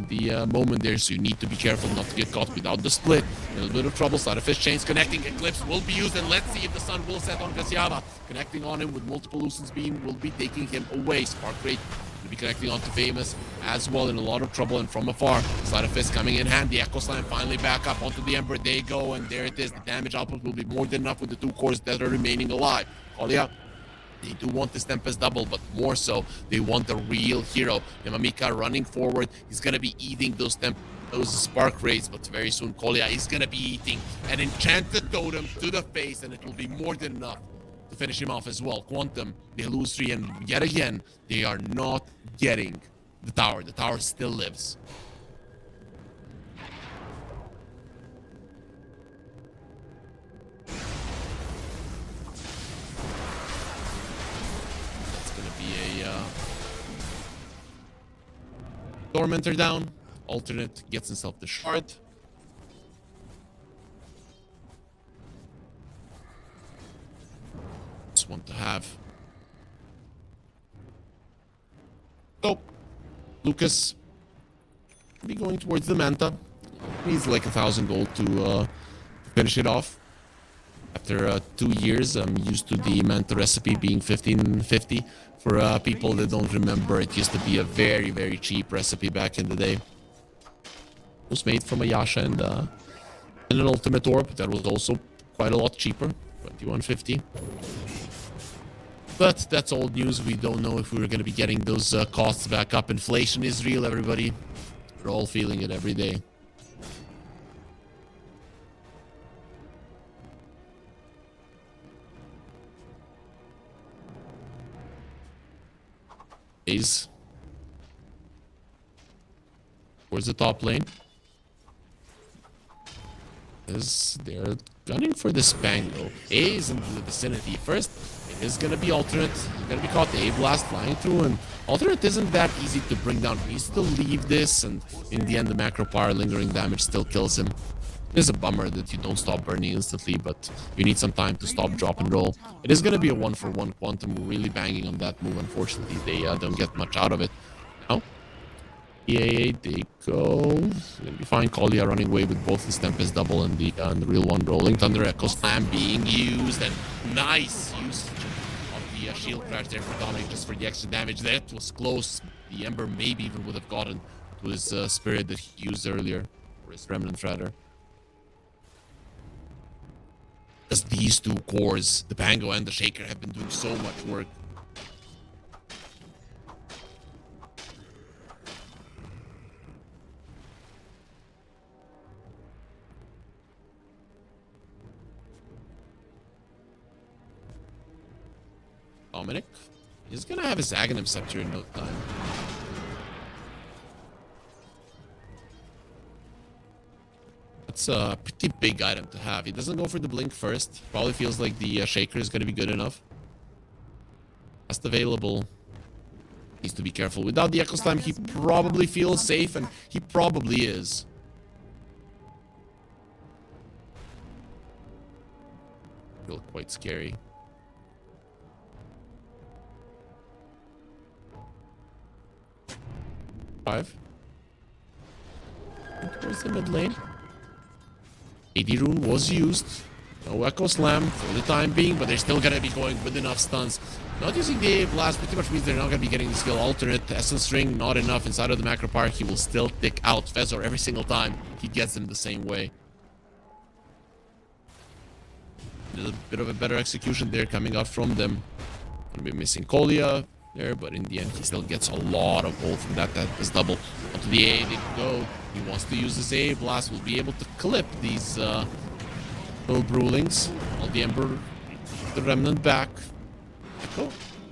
the moment there, so you need to be careful not to get caught without the split. A little bit of trouble. Side of Fish Chains connecting. Eclipse will be used, and let's see if the sun will set on Gaziava. Connecting on him with multiple Lucen's Beam will be taking him away. Spark Rate will be connecting onto Famous as well, in a lot of trouble and from afar. Side of Fist coming in handy. Echo Slam finally back up onto the Emperor. They go, and there it is. The damage output will be more than enough with the 2 cores that are remaining alive. Kolya, they do want this Tempest double, but more so, they want the real hero. Nemamika running forward. He's going to be eating those Spark Rays, but very soon Kolya is going to be eating an Enchanted Totem to the face, and it will be more than enough to finish him off as well. Quantum, they lose 3, and yet again, they are not getting the tower. The tower still lives. Tormentor down. Alternate gets himself the shard. Just want to have. So, Lucas be going towards the Manta. Needs like 1,000 gold to finish it off. After 2 years, I'm used to the Manta recipe being 1550. For people that don't remember, it used to be a very, very cheap recipe back in the day. It was made from a Yasha and an Ultimate Orb that was also quite a lot cheaper, 2150. But that's old news. We don't know if we're going to be getting those costs back up. Inflation is real, everybody. We're all feeling it every day. A's towards the top lane. They're gunning for the Spango. A is in the vicinity. First, it is gonna be Alternate. He's gonna be caught. The A-Blast flying through, and Alternate isn't that easy to bring down. He needs to leave this, and in the end, the macro power lingering damage still kills him. It is a bummer that you don't stop burning instantly, but you need some time to stop, drop, and roll. It is going to be a 1-for-1 Quantum. We're really banging on that move. Unfortunately, they don't get much out of it. Now, Yeah, they go. Let me find Kolya running away with both his Tempest double and the real one. Rolling Thunder Echo Slam being used, and nice usage of the shield crash there for Dominic just for the extra damage. That was close. The Ember maybe even would have gotten to his Spirit that he used earlier, or his Remnant rather. Just these two cores, the Pango and the Shaker, have been doing so much work. Dominic, he's gonna have his Aghanim Scepter in no time. That's a pretty big item to have. He doesn't go for the Blink first. Probably feels like the Shaker is gonna be good enough. Last available. Needs to be careful. Without the Echo Slam, he probably feels safe, and he probably is. Feel quite scary. Five. Towards the mid lane. AD Rune was used. No Echo Slam for the time being, but they're still gonna be going with enough stuns. Not using the A Blast pretty much means they're not gonna be getting the skill alternate. Essence Ring, not enough inside of the macro park. He will still tick out Fezor every single time he gets them the same way. A little bit of a better execution there coming out from them. Gonna be missing Kolya there, but in the end he still gets a lot of gold from that is double. Onto the A they go. He wants to use this A Blast, will be able to clip these little Brewlings. All the Ember, the Remnant back. Echo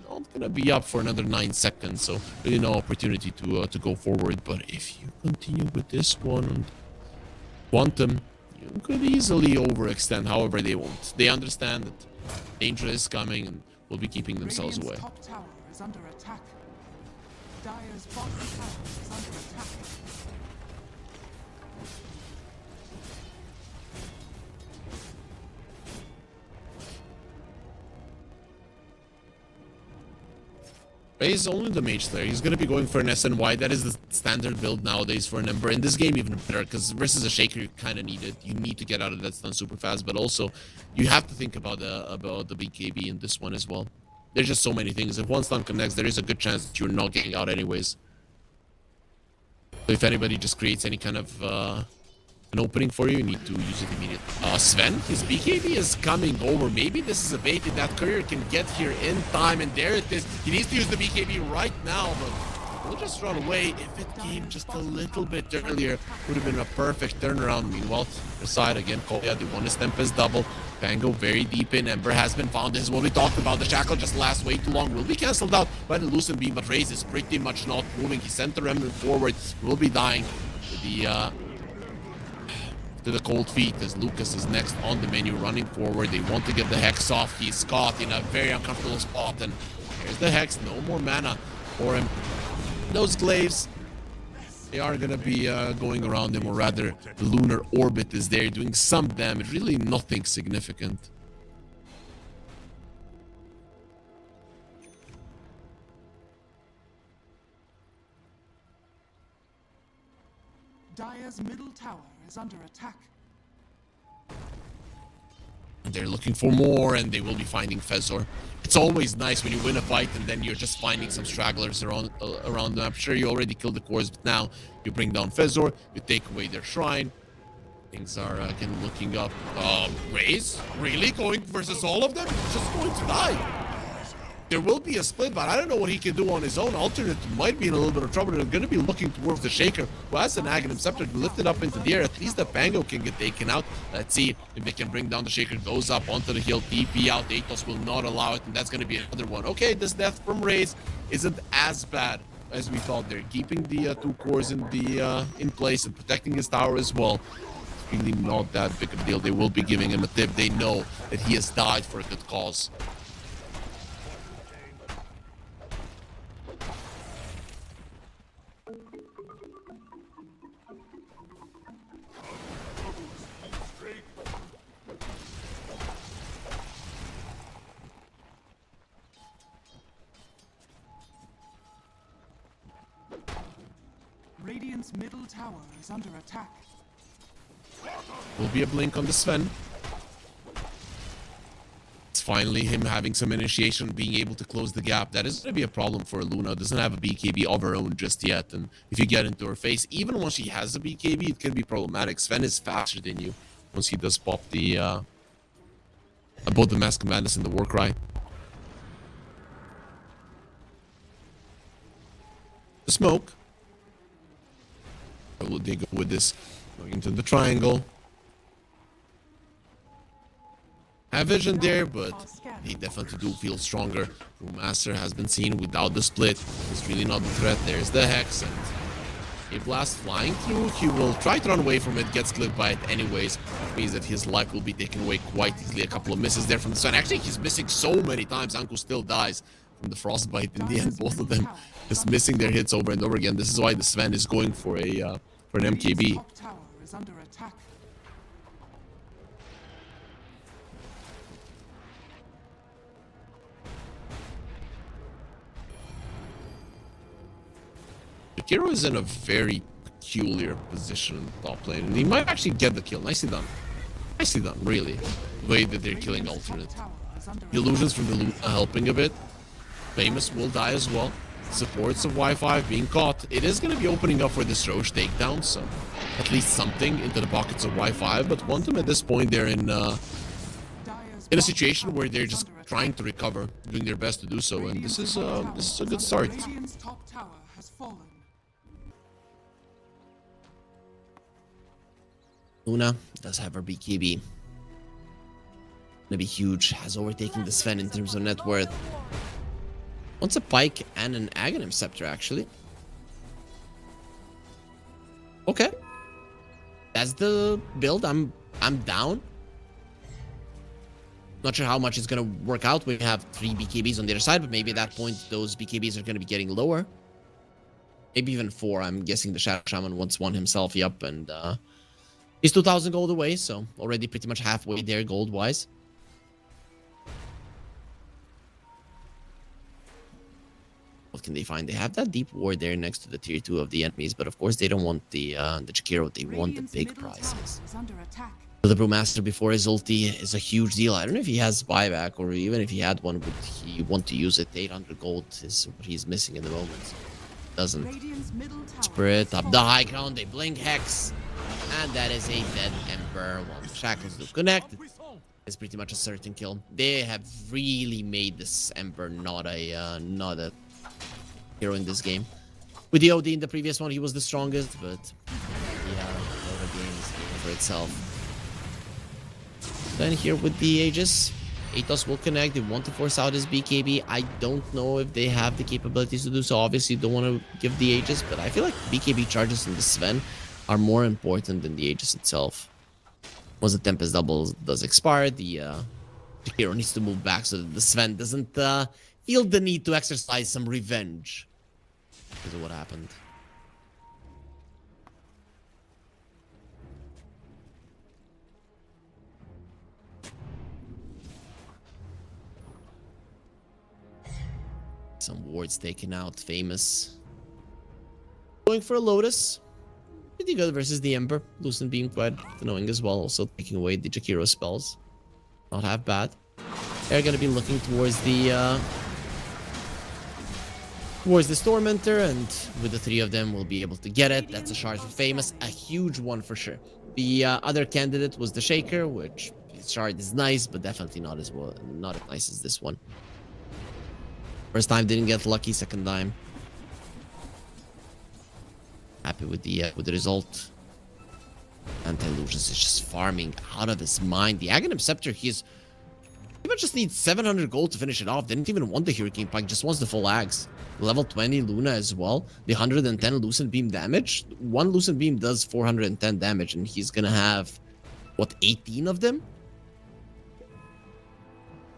not gonna be up for another 9 seconds, so really no opportunity to go forward. But if you continue with this one and Quantum, you could easily overextend. However, they won't. They understand that danger is coming and will be keeping themselves away. Top tower is under attack. Dire's bottom tower is under attack. He's only the Mage Slayer. He's gonna be going for an SNY. That is the standard build nowadays for an Ember. In this game, even better, because versus a Shaker, you kind of need it. You need to get out of that stun super fast, but also you have to think about the BKB in this one as well. There's just so many things. If one stun connects, there is a good chance that you're not getting out anyways. So if anybody just creates any kind of an opening for you, you need to use it immediately. Sven, his BKB is coming over. Maybe this is a bait that courier can get here in time, and there it is. He needs to use the BKB right now, but we'll just run away. If it came just a little bit earlier, would have been a perfect turnaround. Meanwhile, the side again, Kolya, they want his Tempest double. Pango very deep in. Ember has been found. This is what we talked about. The Shackle just lasts way too long. Will be cancelled out by the Lucent Beam, but Raze is pretty much not moving. He sent the Remnant forward. Will be dying to the cold feet as Lucas is next on the menu running forward. They want to get the Hex off. He's caught in a very uncomfortable spot, and here's the Hex. No more mana for him. Those glaives, they are gonna be going around him, or rather the lunar orbit is there doing some damage. Really nothing significant. Dire's middle tower is under attack. They're looking for more, and they will be finding Fezor. It's always nice when you win a fight and then you're just finding some stragglers around them. I'm sure you already killed the cores, but now you bring down Fezor, you take away their shrine. Things are again looking up. Raze? Really? Going versus all of them? He's just going to die. There will be a split, but I don't know what he can do on his own. Alternate might be in a little bit of trouble. They're going to be looking towards the Shaker, who has an Aghanim Scepter to lift it up into the air. At least the Pango can get taken out. Let's see if they can bring down the Shaker. Goes up onto the hill, TP out. Atos will not allow it, and that's going to be another one. Okay, this death from Raze isn't as bad as we thought. They're keeping the two cores in place and protecting his tower as well. It's really not that big of a deal. They will be giving him a tip. They know that he has died for a good cause. Radiant's middle tower is under attack. Will be a blink on the Sven. It's finally him having some initiation, being able to close the gap. That is going to be a problem for Luna. Doesn't have a BKB of her own just yet. And if you get into her face, even once she has a BKB, it can be problematic. Sven is faster than you once he does pop the both the Mask of Madness and the Warcry. The smoke. Where will they go with this? Going into the triangle. Have vision there, but they definitely do feel stronger. Brewmaster has been seen without the split. It's really not the threat. There's the Hex and a blast flying through. He will try to run away from it, gets clipped by it anyways. Which means that his life will be taken away quite easily. A couple of misses there from the Sun. Actually, he's missing so many times. Anko still dies from the frostbite in the end. Both of them just missing their hits over and over again. This is why the Sven is going for an MKB. Top tower is under attack. Kiro is in a very peculiar position in the top lane, and he might actually get the kill. Nicely done. Nicely done, really. The way that they're killing alternate. The illusions from the Luna helping a bit. Famous will die as well. Supports of Wi-Fi being caught. It is going to be opening up for this Roche takedown, so at least something into the pockets of Wi-Fi. But Quantum at this point, they're in a situation where they're just trying to recover, doing their best to do so, and this is a good start. Radiant's top tower has fallen. Luna does have her BKB. Gonna be huge. Has overtaken the Sven in terms of net worth. Wants a Pike and an Aghanim Scepter, actually. Okay. That's the build. I'm down. Not sure how much it's gonna work out. We have 3 BKBs on the other side, but maybe at that point those BKBs are gonna be getting lower. Maybe even 4. I'm guessing the Shadow Shaman wants one himself. Yup, and he's 2,000 gold away, so already pretty much halfway there gold-wise. What can they find? They have that deep ward there next to the tier 2 of the enemies, but of course they don't want the Jakiro. They want the big prizes. So the Brewmaster before his ulti is a huge deal. I don't know if he has buyback, or even if he had one, would he want to use it? 800 gold is what he's missing in the moment. Doesn't. Spirit up the high ground. They blink Hex. And that is a dead Emperor. While the Shackles do connect, it's pretty much a certain kill. They have really made this Emperor not a hero in this game. With the OD in the previous one, he was the strongest, but yeah, Dota game is game for itself. Then here with the Aegis, Atos will connect. They want to force out his BKB. I don't know if they have the capabilities to do so. Obviously, don't want to give the Aegis, but I feel like BKB charges in the Sven are more important than the Aegis itself. Once the Tempest double does expire, the hero needs to move back so that the Sven doesn't feel the need to exercise some revenge because of what happened. Some wards taken out. Famous going for a Lotus. Pretty good versus the Ember. Lucent being quite annoying as well. Also taking away the Jakiro spells. Not half bad. They're going to be looking towards the Tormentor, and with the 3 of them, we'll be able to get it. That's a shard for Famous. A huge one for sure. The other candidate was the Shaker, which his shard is nice, but definitely not as well, not as nice as this one. First time didn't get lucky. Second time. Happy with the result. Anti-Lucius is just farming out of his mind. The Aghanim Scepter, he much just needs 700 gold to finish it off. Didn't even want the Hurricane Pike, just wants the full Axe. Level 20 Luna as well. The 110 Lucent Beam damage. One Lucent Beam does 410 damage, and he's gonna have, what, 18 of them?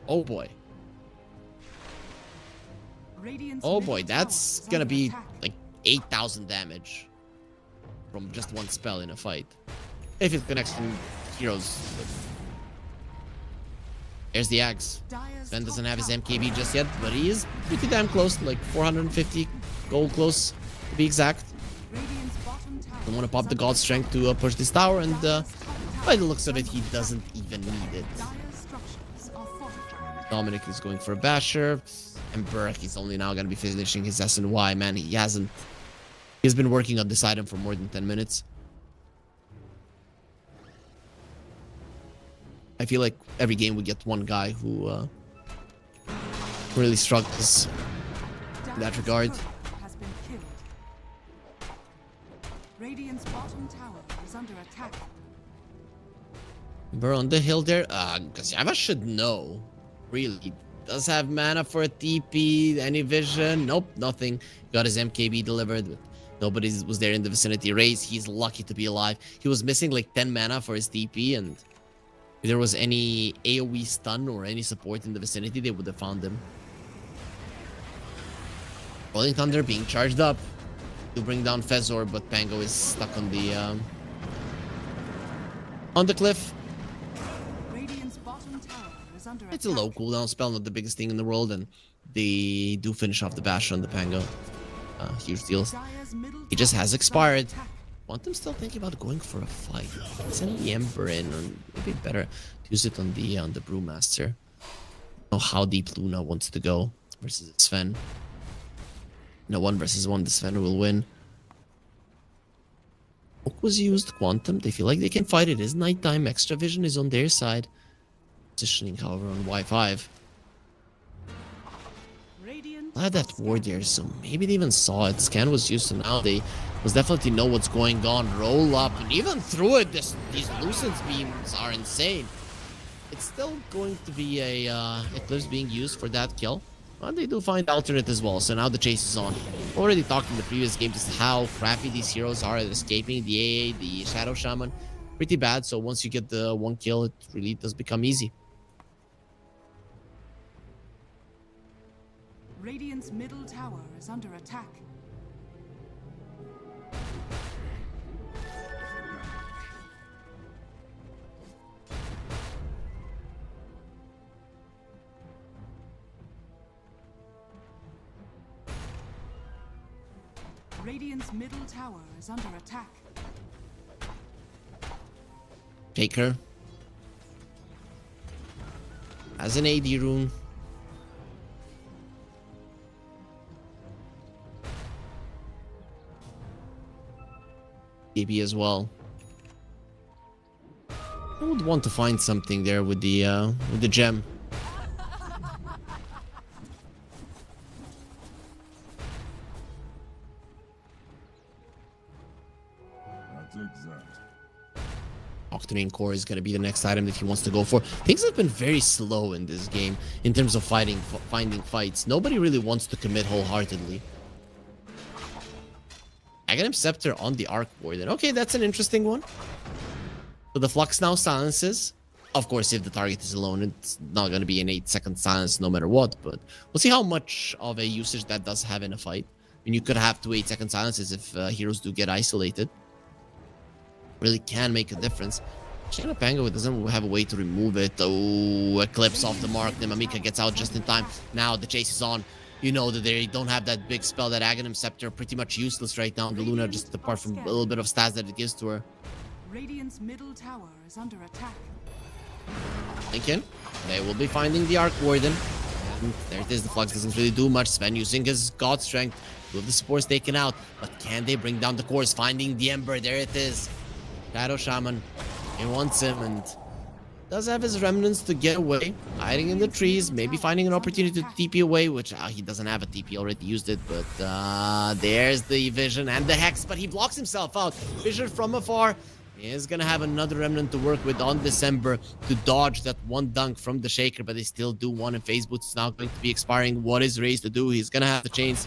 Oh boy. Oh boy, that's gonna be like 8,000 damage from just one spell in a fight. If it connects to heroes. There's the Axe. Ben doesn't have his MKB just yet, but he is pretty damn close, like 450 gold close to be exact. Don't want to pop the God Strength to push this tower, and by the looks of it, he doesn't even need it. Dominic is going for a basher, and Burke is only now going to be finishing his SNY. Man, he's been working on this item for more than 10 minutes. I feel like every game we get one guy who really struggles in that regard. Radiant's bottom tower is under attack. We're on the hill there. Kasyava should know. Really. Does have mana for a TP. Any vision? Nope, nothing. Got his MKB delivered, but nobody was there in the vicinity. Raze, he's lucky to be alive. He was missing like 10 mana for his TP, and if there was any AoE stun or any support in the vicinity, they would have found him. Rolling Thunder being charged up to bring down Fezor, but Pango is stuck on the cliff. Radiant's bottom tower is under It's a low cooldown spell, not the biggest thing in the world, and they do finish off the bash on the Pango. Huge deals. He just has expired. Quantum still thinking about going for a fight. Send the Ember in, or maybe better to use it on the Brewmaster. I don't know how deep Luna wants to go versus Sven. No, 1 versus 1, the Sven will win. Oak was used, Quantum. They feel like they can fight. It is nighttime. Extra vision is on their side. Positioning, however, on Y5. I had that ward there, so maybe they even saw it. Scan was used, so now they must definitely know what's going on. Roll up, and even through it, these Lucent's beams are insane. It's still going to be a Eclipse being used for that kill. But they do find alternate as well, so now the chase is on. Already talked in the previous game just how crappy these heroes are at escaping the AA, the Shadow Shaman. Pretty bad, so once you get the 1 kill, it really does become easy. Radiant's middle tower is under attack. Radiant's middle tower is under attack. Taker has an AD rune. AB as well. I would want to find something there with the gem. Octane Core is going to be the next item that he wants to go for. Things have been very slow in this game in terms of finding fights. Nobody really wants to commit wholeheartedly. Aghanim Scepter on the Arc Warden. Okay, that's an interesting one. So the Flux now silences. Of course, if the target is alone, it's not going to be an 8-second silence no matter what. But we'll see how much of a usage that does have in a fight. I mean, you could have 2 8-second silences if heroes do get isolated. Really can make a difference. Shayna Pango doesn't have a way to remove it. Oh, Eclipse off the mark. Nemamika gets out just in time. Now the chase is on. You know that they don't have that big spell. That Aghanim Scepter pretty much useless right now. The Luna, just apart from a little bit of stats that it gives to her. Radiant's middle tower is under attack. Thinking they will be finding the Arc Warden. And there it is. The Flux doesn't really do much. Sven using his God Strength. Two of the supports taken out. But can they bring down the cores? Finding the Ember. There it is. Shadow Shaman. He wants him and does have his remnants to get away. Hiding in the trees. Maybe finding an opportunity to TP away, which he doesn't have a TP. Already used it. But there's the Vision and the Hex. But he blocks himself out. Vision from afar. He is going to have another remnant to work with on December to dodge that 1 dunk from the Shaker. But they still do one, and Phase Boots is now going to be expiring. What is Raze to do? He's going to have the chains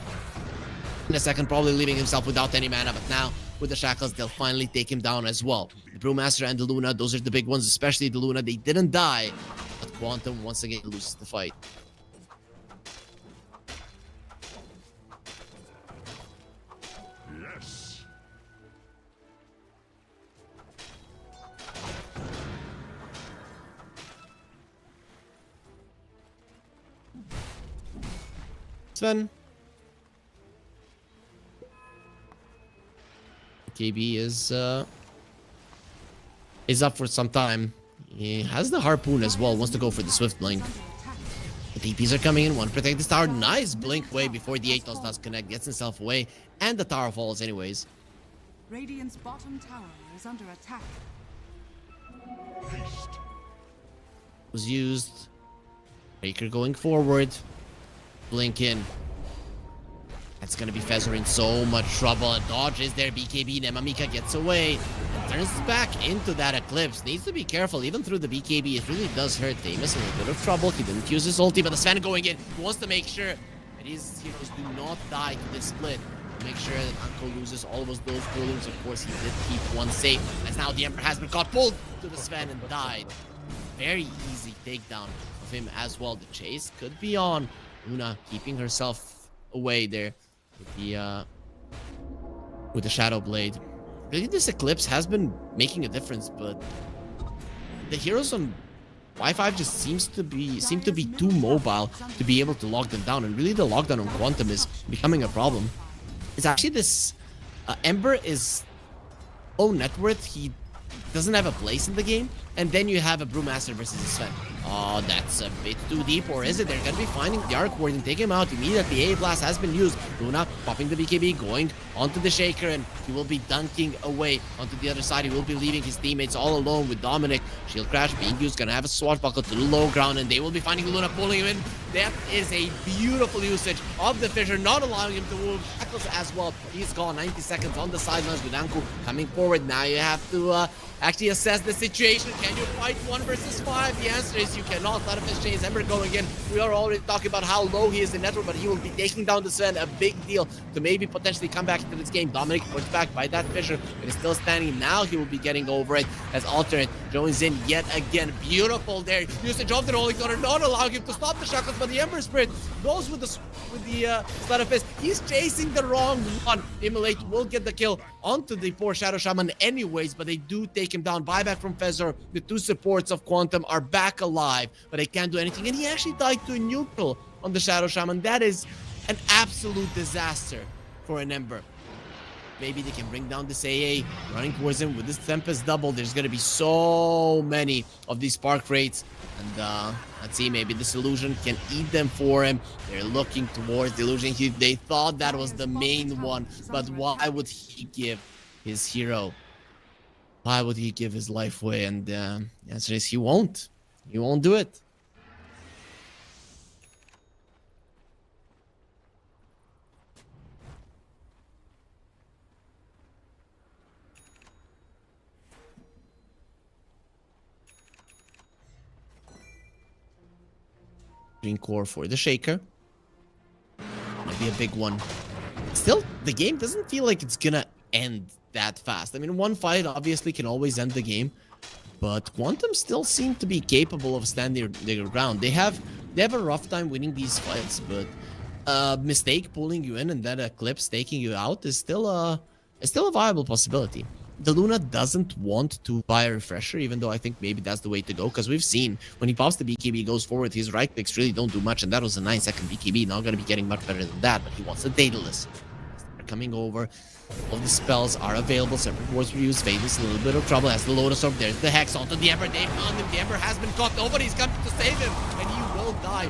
in a second, probably leaving himself without any mana. But now, with the Shackles, they'll finally take him down as well. The Brewmaster and the Luna, those are the big ones, especially the Luna. They didn't die, but Quantum once again loses the fight. Yes. Sven. BKB is up for some time. He has the harpoon as well. Wants to go for the swift blink. The TPs are coming in. Want to protect this tower. Nice blink away before the Atos does connect. Gets himself away, and the tower falls anyways. Radiant's bottom tower is under attack. Was used. Baker going forward. Blink in. That's gonna be Fezzer in so much trouble. A dodge is there. BKB. Nemamika gets away and turns back into that Eclipse. Needs to be careful. Even through the BKB, it really does hurt Damus in a bit of trouble. He didn't use his ulti, but the Sven going in. He wants to make sure that his heroes do not die to this split. Make sure that Anko loses all of those rulings. Of course, he did keep one safe. As now the Emperor has been caught, pulled to the Sven and died. Very easy takedown of him as well. The chase could be on. Luna keeping herself away there with the Shadow Blade. Really, this Eclipse has been making a difference, but the heroes on Y5 just seem to be too mobile to be able to lock them down, and really the lockdown on Quantum is becoming a problem. It's actually this Ember is low net worth. He doesn't have a place in the game, and then you have a Brewmaster versus a Sven. Oh, that's a bit too deep, or is it? They're gonna be finding the Arc Ward and take him out immediately. A Blast has been used. Luna popping the BKB, going onto the Shaker, and he will be dunking away onto the other side. He will be leaving his teammates all alone with Dominic. Shield Crash being used, gonna have a swashbuckle to the low ground, and they will be finding Luna, pulling him in. That is a beautiful usage of the Fissure, not allowing him to move. Tackles as well. He's gone. 90 seconds on the sidelines with Anku coming forward. Now you have to actually assess the situation. Can you fight 1 versus 5? The answer is you cannot. Out of his chains. Ember going in. We are already talking about how low he is in network, but he will be taking down the Sven. A big deal to maybe potentially come back into this game. Dominic pushed back by that Fissure, but is still standing. Now he will be getting over it as Alternate joins in yet again. Beautiful there. Usage of the Rolling Thunder, not allowing him to stop the shackles, but the Ember Spirit goes with the Sleight of Fist. He's chasing the wrong one. Immolate will get the kill onto the poor Shadow Shaman anyways, but they do take him down. Buyback from Fezzer. The 2 supports of Quantum are back alive, but they can't do anything. And he actually died to a neutral on the Shadow Shaman. That is an absolute disaster for an Ember. Maybe they can bring down this AA. Running towards him with this Tempest double. There's going to be so many of these Spark Rates. And let's see, maybe this Illusion can eat them for him. They're looking towards the Illusion. They thought that was the main one. But why would he give his hero? Why would he give his life away? And the answer is he won't. He won't do it. Green core for the Shaker. Might be a big one. Still, the game doesn't feel like it's gonna end that fast. I mean, one fight obviously can always end the game, but Quantum still seem to be capable of standing their ground. They have a rough time winning these fights, but a mistake pulling you in and then Eclipse taking you out is still a viable possibility. The Luna doesn't want to buy a refresher, even though I think maybe that's the way to go, because we've seen when he pops the BKB, goes forward, his right clicks really don't do much, and that was a 9-second BKB. Not going to be getting much better than that, but he wants a Daedalus. They're coming over. All the spells are available. Separate wards were used. Fade is a little bit of trouble. Has the Lotus Orb. There's the Hex onto the Ember. They found him. The Ember has been caught. Nobody's coming to save him, and he will die.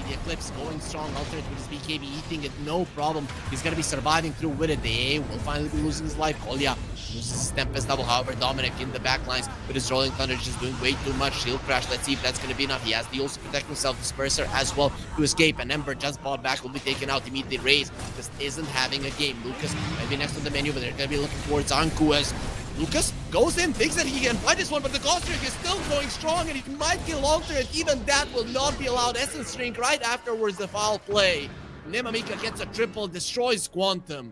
The Eclipse going strong, Alternate with his BKB, eating it, no problem. He's going to be surviving through with it. The AA will finally be losing his life. Kolya loses his Tempest double. However, Dominic in the backlines with his Rolling Thunder just doing way too much. Shield Crash, let's see if that's going to be enough. He has the also protect himself, Disperser as well to escape. And Ember just bought back, will be taken out immediately. Raze just isn't having a game. Lucas might be next on the menu, but they're going to be looking towards Anku as Lucas goes in, thinks that he can fight this one, but the Ghost Drink is still going strong, and he might kill Alternate. Even that will not be allowed. Essence Drink right afterwards, the foul play. Nemamika gets a triple, destroys Quantum.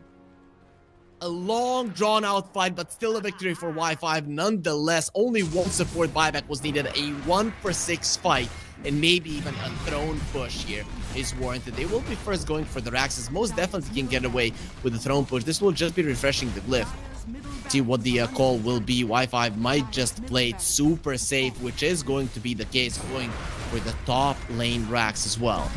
A long, drawn-out fight, but still a victory for Y5 nonetheless. Only one support buyback was needed. A 1-for-6 fight, and maybe even a throne push here is warranted. They will be first going for the Raxes. Most definitely can get away with the throne push. This will just be refreshing the glyph. See what the call will be. Y5 might just play it super safe, which is going to be the case, going for the top lane Rax as well.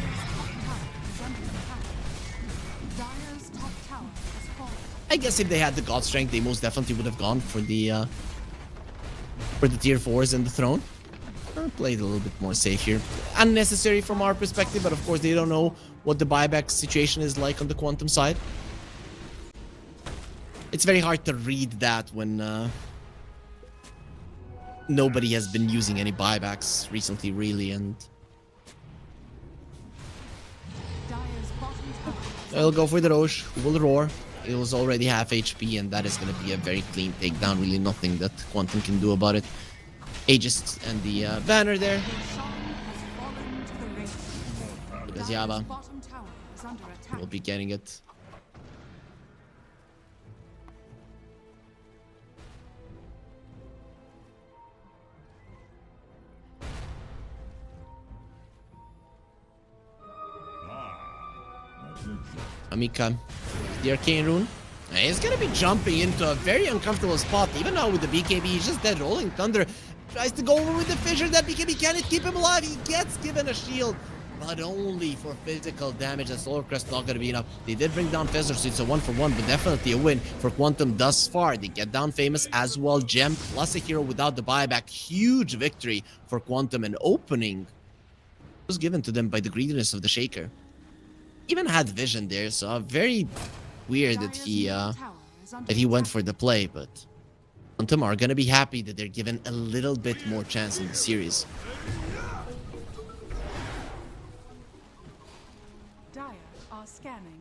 I guess if they had the God Strength, they most definitely would have gone for the tier 4s and the throne. Played a little bit more safe here. Unnecessary from our perspective, but of course they don't know what the buyback situation is like on the Quantum side. It's very hard to read that when nobody has been using any buybacks recently, really, and I'll go for the Roche, who will roar. It was already half HP, and that is going to be a very clean takedown. Really nothing that Quantum can do about it. Aegis and the banner there. Because Yaba will be getting it. Amika, the Arcane Rune. He's gonna be jumping into a very uncomfortable spot. Even now with the BKB, he's just dead. Rolling Thunder tries to go over with the fissure. That BKB cannot keep him alive. He gets given a shield, but only for physical damage. That Solar Crest not gonna be enough. They did bring down Fezzer, so it's a 1-for-1, but definitely a win for Quantum thus far. They get down Famous as well. Gem plus a hero without the buyback. Huge victory for Quantum, and opening was given to them by the greediness of the Shaker. Even had vision there, so very weird that he went for the play, but Quantum are gonna be happy that they're given a little bit more chance in the series. Dire are scanning.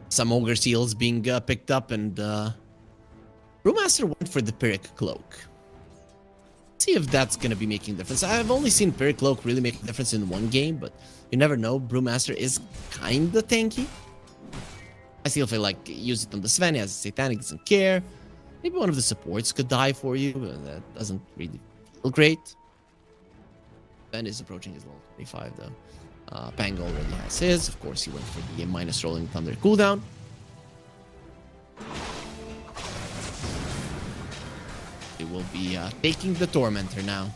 Some Ogre Seals being picked up, and Brewmaster went for the Pyrrhic Cloak. See if that's gonna be making a difference. I've only seen Pyrrhic Cloak really make a difference in one game, but you never know. Brewmaster is kinda tanky. I still feel like use it on the Sven as Satanic doesn't care. Maybe one of the supports could die for you, but that doesn't really feel great. Sven is approaching his level 25 though. Pang already has his. Of course, he went for the minus Rolling Thunder cooldown. They will be taking the Tormentor now.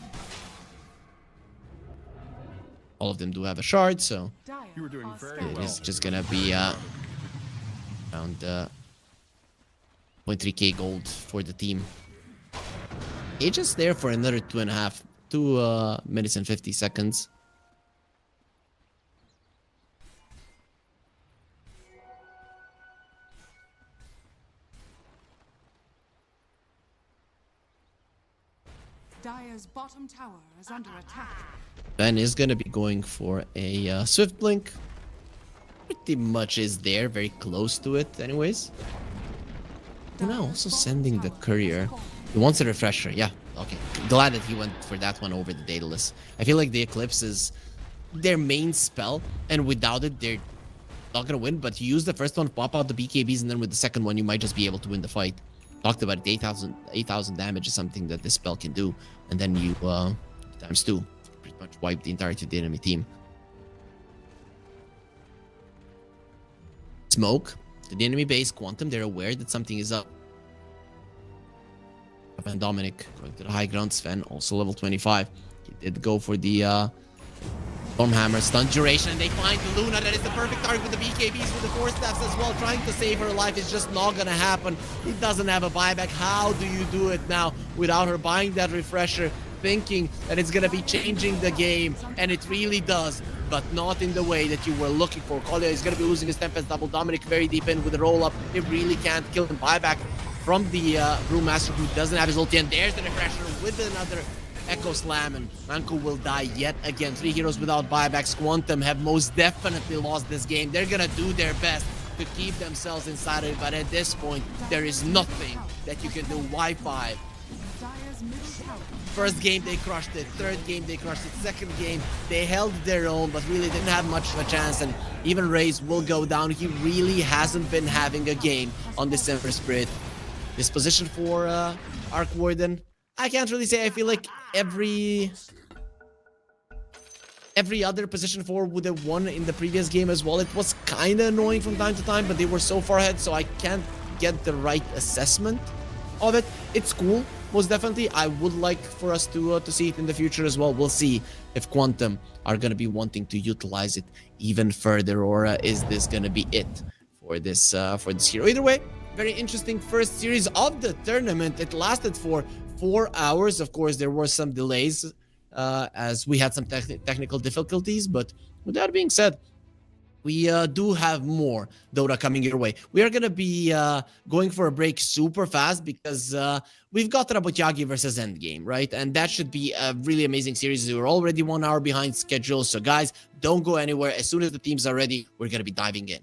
All of them do have a shard, so You were doing very it well. is just gonna be around 0.3k gold for the team. Aegis there for another 2 minutes and 50 seconds. Dire's bottom tower is under attack. Ben is gonna be going for a Swift Blink. Pretty much is there, very close to it anyways. And now also sending the courier. He wants a refresher, yeah, okay. Glad that he went for that one over the Daedalus. I feel like the Eclipse is their main spell, and without it, they're not gonna win, but you use the first one, pop out the BKBs, and then with the second one, you might just be able to win the fight. Talked about it, 8,000 damage is something that this spell can do, and then you, times 2, pretty much wipe the entirety of the enemy team. Smoke, to the enemy base, Quantum, they're aware that something is up. And Dominic going to the high ground. Sven, also level 25. He did go for the Stormhammer stun duration, and they find Luna. That is the perfect target with the BKBs, with the Force Staffs as well. Trying to save her life is just not gonna happen. He doesn't have a buyback. How do you do it now without her buying that refresher, thinking that it's gonna be changing the game? And it really does, but not in the way that you were looking for. Collier is gonna be losing his Tempest double. Dominic very deep in with the roll up. It really can't kill him. Buyback from the Brewmaster, who doesn't have his ulti, and there's the refresher with another Echo Slam, and Manko will die yet again. 3 heroes without buybacks. Quantum have most definitely lost this game. They're gonna do their best to keep themselves inside it, but at this point, there is nothing that you can do. Y5. Dire's middle tower. First game, they crushed it. Third game, they crushed it. Second game, they held their own, but really didn't have much of a chance, and even Raze will go down. He really hasn't been having a game on December Spirit. This position for Arc Warden, I can't really say. I feel like every other position 4 would have won in the previous game as well. It was kind of annoying from time to time, but they were so far ahead, so I can't get the right assessment. of it. It's cool, most definitely. I would like for us to see it in the future as well. We'll see if Quantum are going to be wanting to utilize it even further, or is this going to be it for this hero. Either way, very interesting first series of the tournament. It lasted for 4 hours. Of course, there were some delays as we had some technical difficulties, but with that being said, we do have more Dota coming your way. We are going to be going for a break super fast because we've got Rabotyagi versus Endgame, right? And that should be a really amazing series. We're already 1 hour behind schedule. So guys, don't go anywhere. As soon as the teams are ready, we're going to be diving in.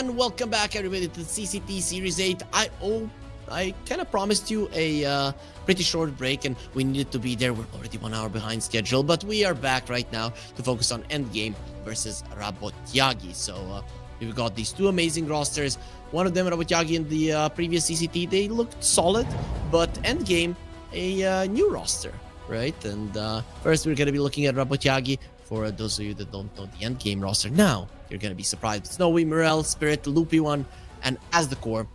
And welcome back, everybody, to the CCT Series 8. I kind of promised you a pretty short break, and we needed to be there. We're already 1 hour behind schedule, but we are back right now to focus on Endgame versus Rabotyagi. So we've got these two amazing rosters. One of them, Rabotyagi, in the previous CCT, they looked solid, but Endgame, a new roster, right? And first, we're going to be looking at Rabotyagi. For those of you that don't know the Endgame roster now, you're going to be surprised. Snowy, Morel, Spirit, the Loopy one, and as the core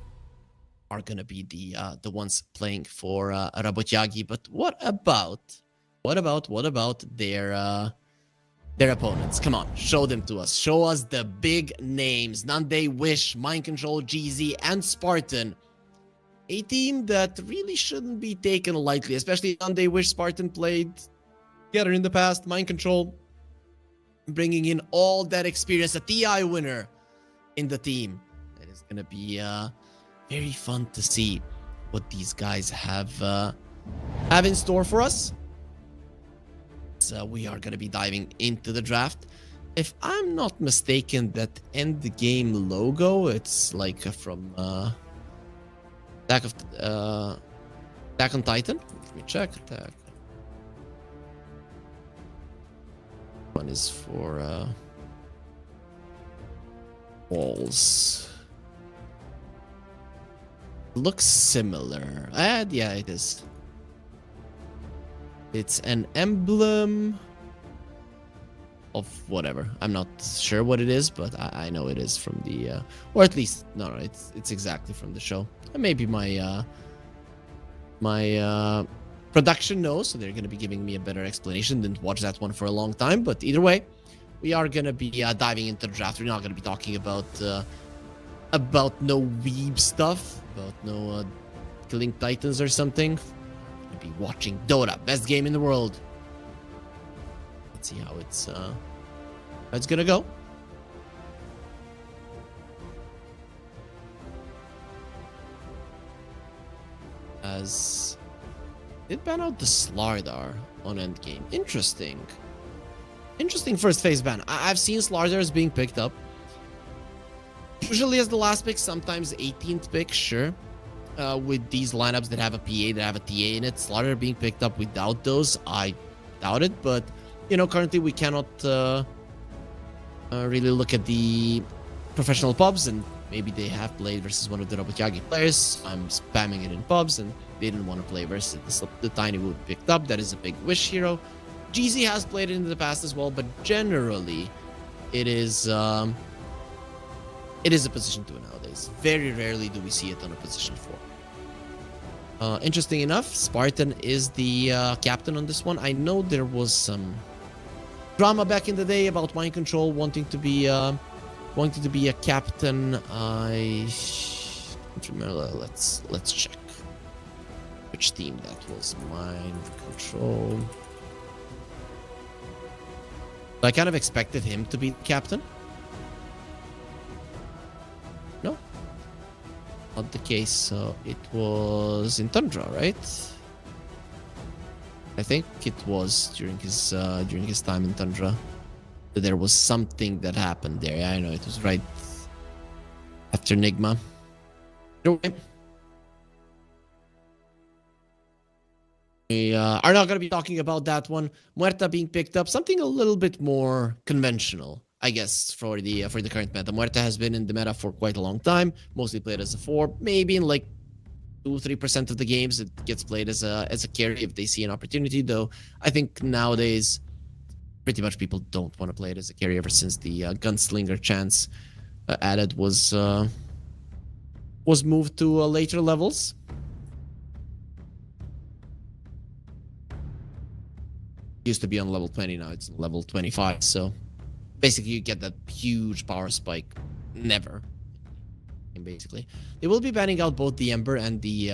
are going to be the ones playing for Rabotyagi. But what about their opponents? Come on, show them to us. Show us the big names. Nande, Wish, Mind Control, GZ, and Spartan. A team that really shouldn't be taken lightly, especially Nande, Wish, Spartan played together in the past. Mind Control bringing in all that experience, a TI winner in the team. It is going to be very fun to see what these guys have in store for us. So we are going to be diving into the draft. If I'm not mistaken, that Endgame logo, it's like from Attack on Titan. Let me check. Attack. One is for walls. Looks similar. Yeah, it is. It's an emblem of whatever. I'm not sure what it is, but I know it is from the or at least no, it's exactly from the show. And maybe my production knows, so they're going to be giving me a better explanation. Didn't watch that one for a long time, but either way, we are going to be diving into the draft. We're not going to be talking about no weeb stuff, about no killing titans or something. We're going to be watching Dota, best game in the world. Let's see how it's going to go. As it ban out the Slardar on Endgame. Interesting first phase ban. I've seen Slardars being picked up. Usually as the last pick, sometimes 18th pick, sure. With these lineups that have a PA, that have a TA in it, Slardar being picked up without those, I doubt it. But, you know, currently we cannot really look at the professional pubs, and maybe they have played versus one of the Rabotyagi players. I'm spamming it in pubs, and they didn't want to play versus the Tiny Wood picked up. That is a big Wish hero. GZ has played it in the past as well, but generally, it is a position 2 nowadays. Very rarely do we see it on a position 4. Interesting enough, Spartan is the captain on this one. I know there was some drama back in the day about Mind Control wanting to be a captain. I don't remember. Let's check which team that was. Mind Control. I kind of expected him to be captain. No, not the case. So it was in Tundra, right? I think it was during his time in Tundra. There was something that happened there. Yeah, I know it was right after Nigma. We are not going to be talking about that one. Muerta being picked up, something a little bit more conventional, I guess, for the current meta. Muerta has been in the meta for quite a long time, mostly played as a 4. Maybe in like 2-3% of the games it gets played as a carry if they see an opportunity. Though I think nowadays, pretty much people don't want to play it as a carry ever since the gunslinger chance added was moved to later levels. Used to be on level 20, now it's level 25. So basically, you get that huge power spike. Never. And basically, they will be banning out both the Ember and the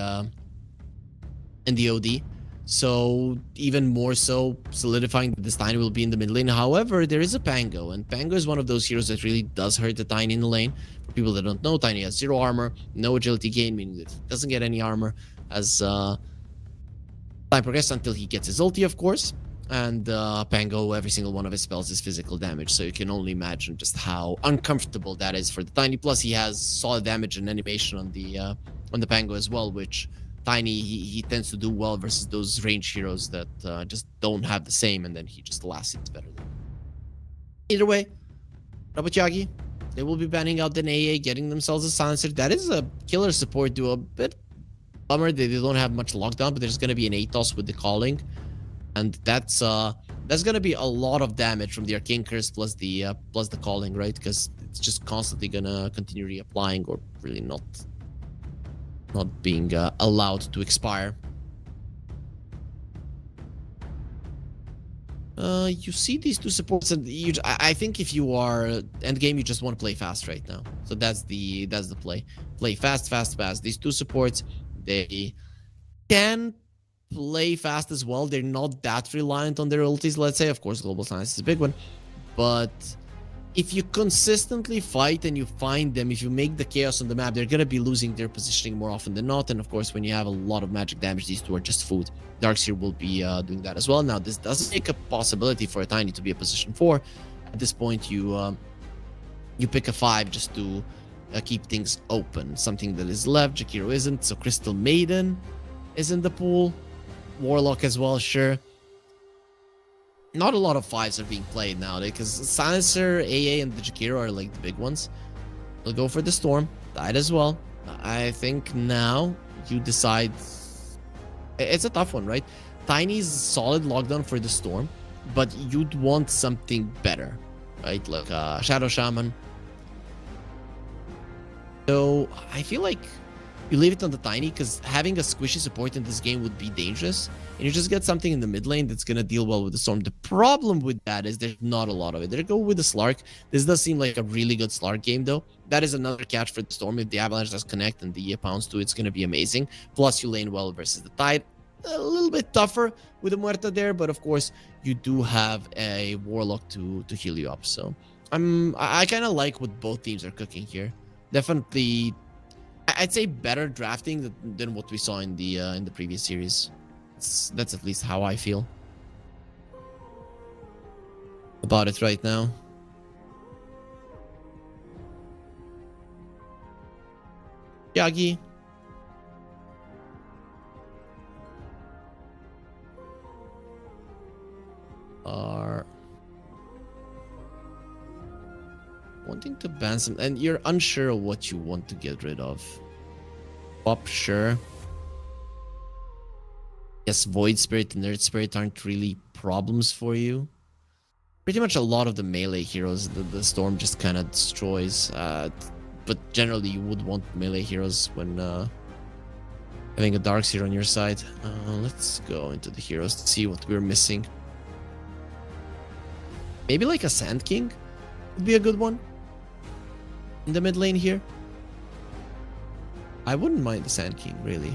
OD. So even more so solidifying that this Tiny will be in the mid lane. However, there is a Pango, and Pango is one of those heroes that really does hurt the Tiny in the lane. For people that don't know, Tiny has 0 armor, no agility gain, meaning that he doesn't get any armor as time progresses until he gets his ulti, of course. And Pango, every single one of his spells is physical damage, so you can only imagine just how uncomfortable that is for the Tiny. Plus, he has solid damage and animation on the Pango as well, which Tiny he tends to do well versus those range heroes that just don't have the same, and then he just lasts better. Either way, Rabotyagi, they will be banning out an AA, getting themselves a silencer. That is a killer support duo. A bit bummer they don't have much lockdown, but there's gonna be an ATOS with the calling. And that's gonna be a lot of damage from the Arcane Curse plus the calling, right? Because it's just constantly gonna continue reapplying or really not being allowed to expire. You see these two supports, and I think if you are endgame, you just want to play fast right now. So that's the play. Play fast. These two supports, they can play fast as well. They're not that reliant on their ultis, let's say. Of course, Global Silence is a big one. But if you consistently fight and you find them, if you make the chaos on the map, they're going to be losing their positioning more often than not. And of course, when you have a lot of magic damage, these two are just food. Darkseer will be doing that as well. Now, this does make a possibility for a Tiny to be a position 4. At this point, you pick a 5 just to keep things open. Something that is left, Jakiro isn't, so Crystal Maiden is in the pool. Warlock as well, sure. Not a lot of 5s are being played nowadays because Silencer, AA, and the Jakiro are like the big ones. We'll go for the Storm. Died as well. I think now you decide. It's a tough one, right? Tiny's solid lockdown for the Storm, but you'd want something better, right? Like Shadow Shaman. So I feel like you leave it on the Tiny because having a squishy support in this game would be dangerous. And you just get something in the mid lane that's going to deal well with the Storm. The problem with that is there's not a lot of it. They go with the Slark. This does seem like a really good Slark game, though. That is another catch for the Storm. If the Avalanche does connect and the pounds to it, it's going to be amazing. Plus, you lane well versus the Tide. A little bit tougher with the Muerta there, but of course, you do have a Warlock to heal you up. So I kind of like what both teams are cooking here. Definitely, I'd say better drafting than what we saw in the previous series. That's at least how I feel about it right now. Yagi. Are wanting to ban some, and you're unsure of what you want to get rid of. Pop, sure. Yes, Void Spirit and Nerd Spirit aren't really problems for you. Pretty much a lot of the melee heroes, the Storm just kind of destroys. But generally, you would want melee heroes when having a Darkseer on your side. Let's go into the heroes to see what we're missing. Maybe like a Sand King would be a good one in the mid lane here. I wouldn't mind the Sand King, really.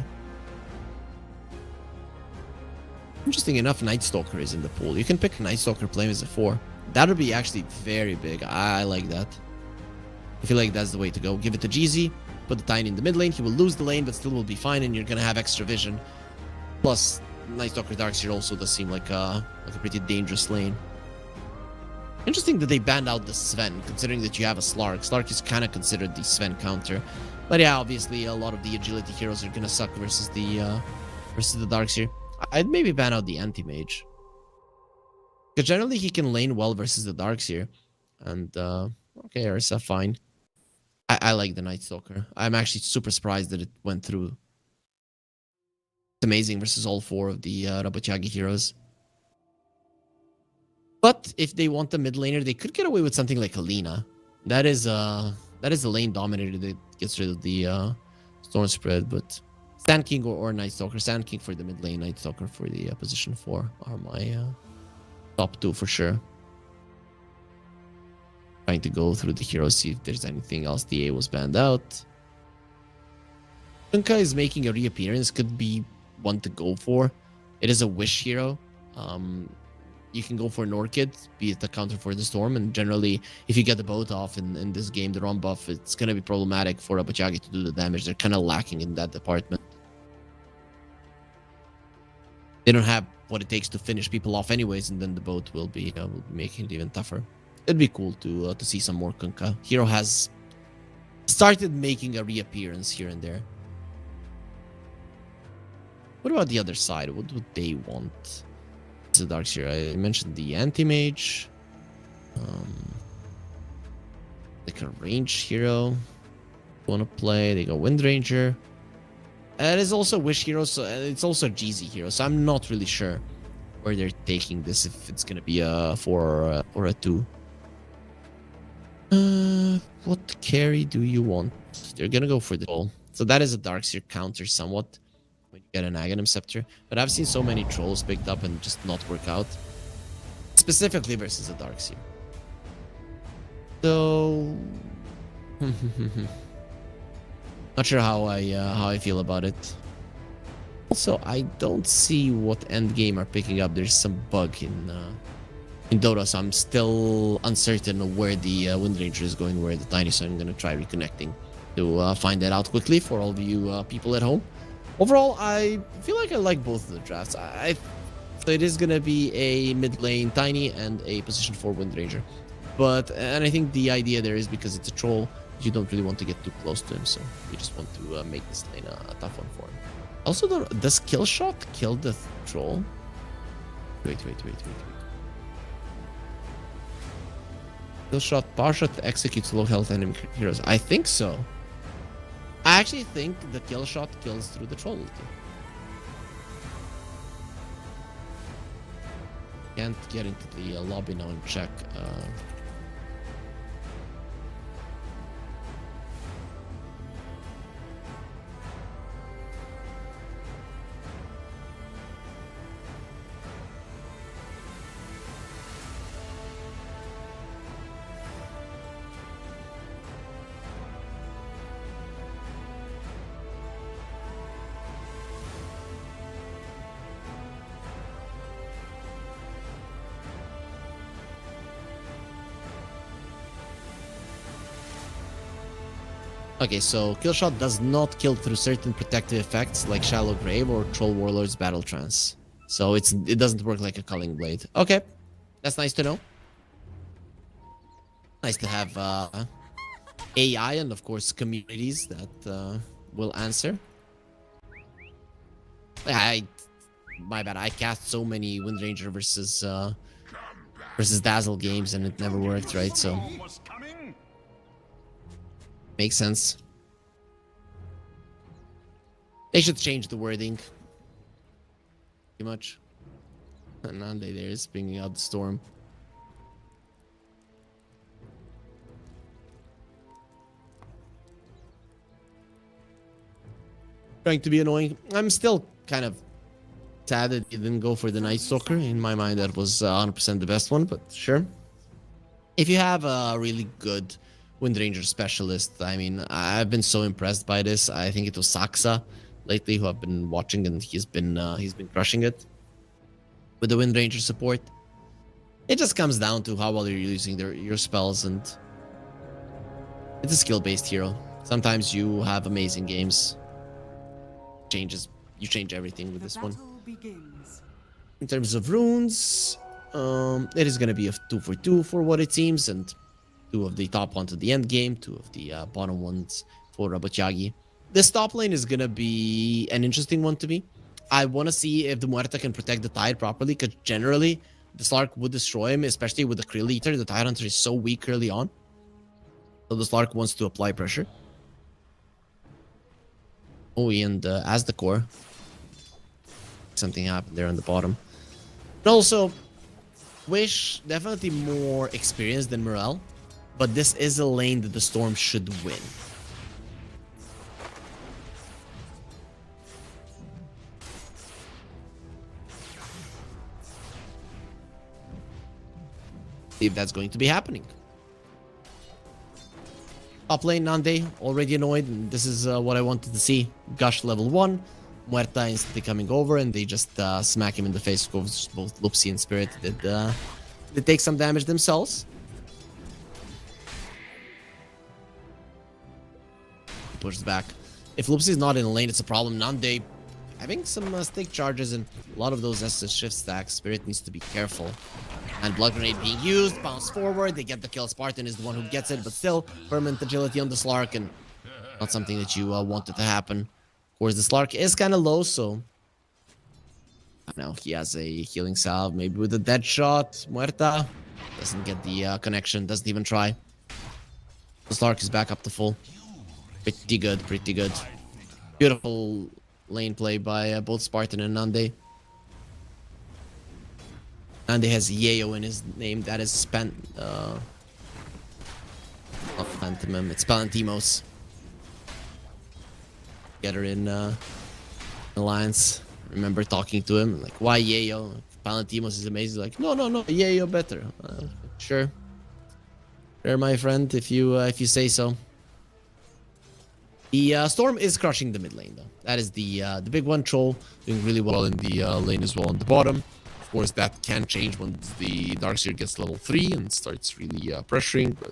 Interesting enough, Night Stalker is in the pool. You can pick Night Stalker, play him as a 4. That would be actually very big. I like that. I feel like that's the way to go. Give it to GZ, put the Tiny in the mid lane. He will lose the lane, but still will be fine, and you're gonna have extra vision. Plus, Night Stalker Darkseer also does seem like a pretty dangerous lane. Interesting that they banned out the Sven, considering that you have a Slark. Slark is kind of considered the Sven counter. But yeah, obviously a lot of the agility heroes are gonna suck versus the Darkseer. I'd maybe ban out the Anti-Mage. Because generally he can lane well versus the Darkseer. And, okay, Ursa, fine. I like the Night Stalker. I'm actually super surprised that it went through. It's amazing versus all 4 of the Rabotyagi heroes. But if they want the mid laner, they could get away with something like Alina. That is the lane dominator that gets rid of the Storm Spread, but Sand King or Night Stalker. Sand King for the mid lane, Night Stalker for the position 4 are my top 2 for sure. Trying to go through the heroes, see if there's anything else. The A was banned out. Tunka is making a reappearance, could be one to go for. It is a wish hero. You can go for an Orchid, be it the counter for the Storm, and generally, if you get the both off in this game, the ROM buff, it's going to be problematic for Rabotyagi to do the damage. They're kind of lacking in that department. They don't have what it takes to finish people off anyways, and then the boat will be making it even tougher. It'd be cool to see some more Kunkka. Hero has started making a reappearance here and there. What about the other side? What would they want? It's a dark here. I mentioned the anti-mage. Like a range hero. Want to play? They go Wind Ranger. And it's also Wish hero, so it's also a GZ hero. So I'm not really sure where they're taking this. If it's gonna be a 4 or a 2. What carry do you want? They're gonna go for the troll. So that is a Darkseer counter somewhat when you get an Aghanim Scepter. But I've seen so many trolls picked up and just not work out. Specifically versus a Darkseer. So not sure how I feel about it. Also, I don't see what Endgame are picking up. There's some bug in Dota, so I'm still uncertain of where the Wind Ranger is going, where the Tiny, so I'm gonna try reconnecting to find that out quickly for all of you people at home. Overall, I feel like I like both of the drafts. So it is gonna be a mid lane Tiny and a position 4 Wind Ranger. And I think the idea there is because it's a troll, you don't really want to get too close to him, so you just want to make this lane a tough one for him. Also, does kill shot kill the troll? Wait. Kill shot, power shot executes low health enemy heroes. I think so. I actually think the kill shot kills through the troll. Can't get into the lobby now and check. Okay, so Killshot does not kill through certain protective effects like Shallow Grave or Troll Warlord's Battle Trance. So it doesn't work like a Culling Blade. Okay, that's nice to know. Nice to have AI and of course communities that will answer. My bad, I cast so many Wind Ranger versus Dazzle games and it never worked, right? So makes sense. They should change the wording. Pretty much. And now there is bringing out the storm. Trying to be annoying. I'm still kind of sad that he didn't go for the Night Stalker. In my mind, that was 100% the best one, but sure. If you have a really good Wind Ranger specialist, I mean, I've been so impressed by this. I think it was Saxa lately who I've been watching, and he's been crushing it with the Wind Ranger support. It just comes down to how well you're using your spells, and it's a skill-based hero. Sometimes you have amazing games. You change everything with this one. In terms of runes, it is going to be a 2-for-2 for what it seems, and 2 of the top ones at the end game, 2 of the bottom ones for Rabotyagi. This top lane is going to be an interesting one to me. I want to see if the Muerta can protect the Tide properly, because generally the Slark would destroy him, especially with the Krill Eater. The Tide Hunter is so weak early on. So the Slark wants to apply pressure. Oh, and as the core. Something happened there on the bottom. And also, Wish, definitely more experienced than Morel. But this is a lane that the Storm should win. See if that's going to be happening. Top lane, Nande, already annoyed, and this is what I wanted to see. Gush level 1, Muerta instantly coming over, and they just smack him in the face. Both Lupsi and Spirit did take some damage themselves. Pushes back. If Lupsi is not in the lane, it's a problem. Nande having some stick charges and a lot of those SS shift stacks, Spirit needs to be careful. And Blood Grenade being used, bounce forward, they get the kill. Spartan is the one who gets it, but still, permanent agility on the Slark, and not something that you wanted to happen. Of course, the Slark is kind of low, so... Now he has a healing salve, maybe with a dead shot. Muerta doesn't get the connection, doesn't even try. The Slark is back up to full. Pretty good, pretty good. Beautiful lane play by both Spartan and Nande. Nande has Yayo in his name. That is not Phantomum, it's Palantimos. Get her in Alliance. Remember talking to him, like, why Yayo? Palantimos is amazing. Like, no, Yayo better. Sure. Sure, my friend, if you say so. The Storm is crushing the mid lane, though. That is the big one. Troll doing really well in the lane as well on the bottom. Of course, that can change once the Darkseer gets level 3 and starts really pressuring, but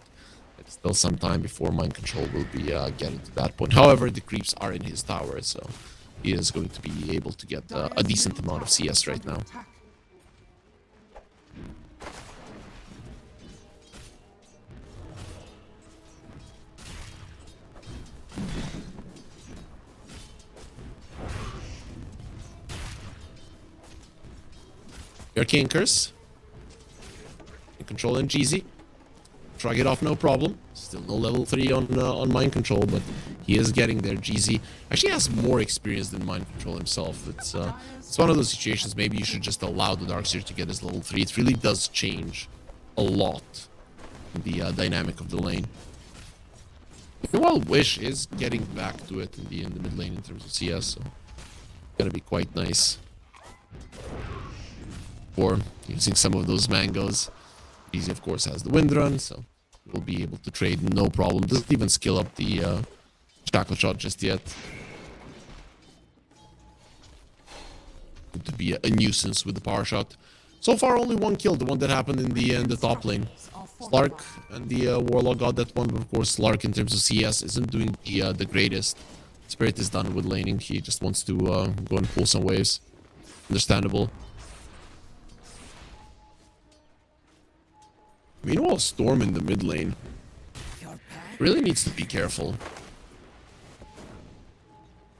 it's still some time before Mind Control will be getting to that point. However, the creeps are in his tower, so he is going to be able to get a decent amount of CS right now. Arcane Curse. Control and GZ. Shrug it off, no problem. Still no level 3 on Mind Control, but he is getting there. GZ actually has more experience than Mind Control himself. It's one of those situations, maybe you should just allow the Darkseer to get his level 3. It really does change a lot in the dynamic of the lane. While Wish is getting back to it in the mid lane in terms of CS, so gonna be quite nice. Or using some of those mangoes. Easy, of course, has the wind run, so we'll be able to trade no problem. Doesn't even skill up the shackle shot just yet. To be a nuisance with the power shot. So far, only one kill, the one that happened in the top lane. Slark and the Warlock got that one, but of course, Slark in terms of CS isn't doing the greatest. Spirit is done with laning. He just wants to go and pull some waves. Understandable. Meanwhile, Storm in the mid lane really needs to be careful.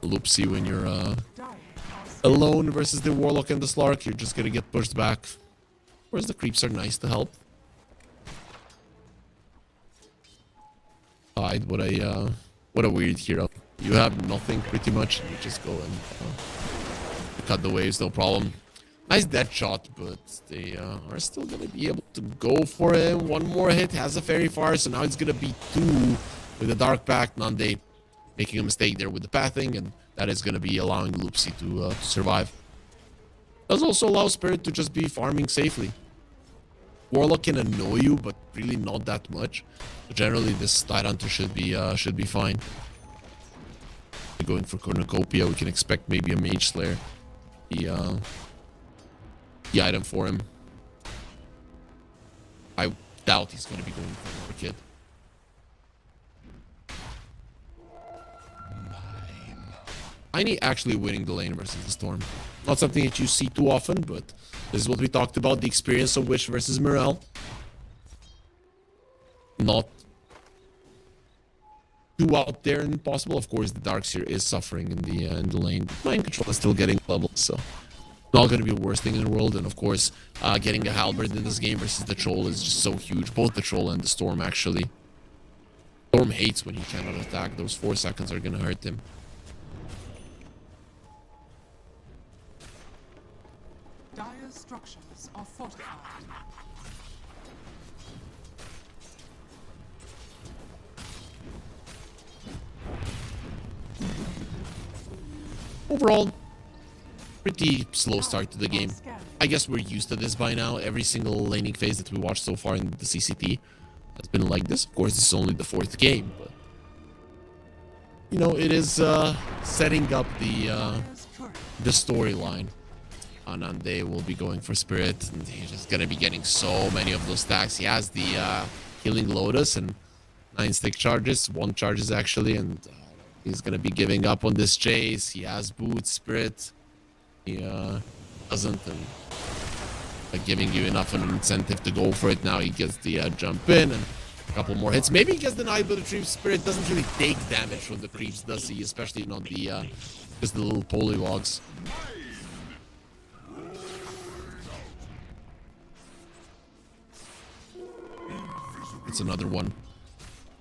Loopsy, when you're alone versus the Warlock and the Slark, you're just gonna get pushed back. Whereas the creeps are nice to help. What a weird hero. You have nothing pretty much, and you just go and cut the waves, no problem. Nice dead shot, but they are still going to be able to go for him. One more hit, has a Fairy Fire, so now it's going to be 2 with a Dark Pact. Nande making a mistake there with the pathing, and that is going to be allowing Loopsy to survive. Does also allow Spirit to just be farming safely. Warlock can annoy you, but really not that much. So generally, this Tidehunter should be fine. Going for Cornucopia, we can expect maybe a Mage Slayer. The item for him. I doubt he's going to be going for Orchid. Tiny actually winning the lane versus the Storm. Not something that you see too often, but this is what we talked about, the experience of Wish versus Morel. Not too out there and possible. Of course, the Darkseer is suffering in the lane. Mind Control is still getting levels, so not going to be the worst thing in the world. And of course, getting a Halberd in this game versus the Troll is just so huge. Both the Troll and the Storm, actually. Storm hates when he cannot attack. Those 4 seconds are going to hurt him. Dire's structures are fortified. Overall, pretty slow start to the game. I guess we're used to this by now. Every single laning phase that we watched so far in the CCT has been like this. Of course, this is only the 4th game, but you know, it is setting up the storyline. Nande will be going for Spirit, and he's just gonna be getting so many of those stacks. He has the Healing Lotus and 9 stick charges, 1 charges actually, and he's gonna be giving up on this chase. He has Boots, Spirit. he doesn't, and giving you enough of an incentive to go for it. Now he gets the jump in and a couple more hits. Maybe he gets denied, but the Creep Spirit doesn't really take damage from the creeps, does he? Especially not the just the little polywogs. It's another one.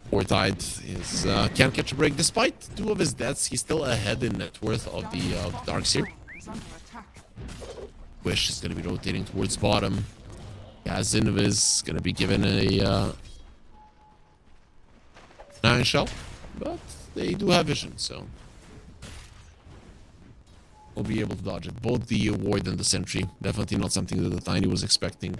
Fortide is can't catch a break. Despite 2 of his deaths, he's still ahead in net worth of the Darkseer. Wish is going to be rotating towards bottom. Yeah, Zinvis going to be given a 9 shell, but they do have vision, so we'll be able to dodge it. Both the ward and the sentry. Definitely not something that the Tiny was expecting.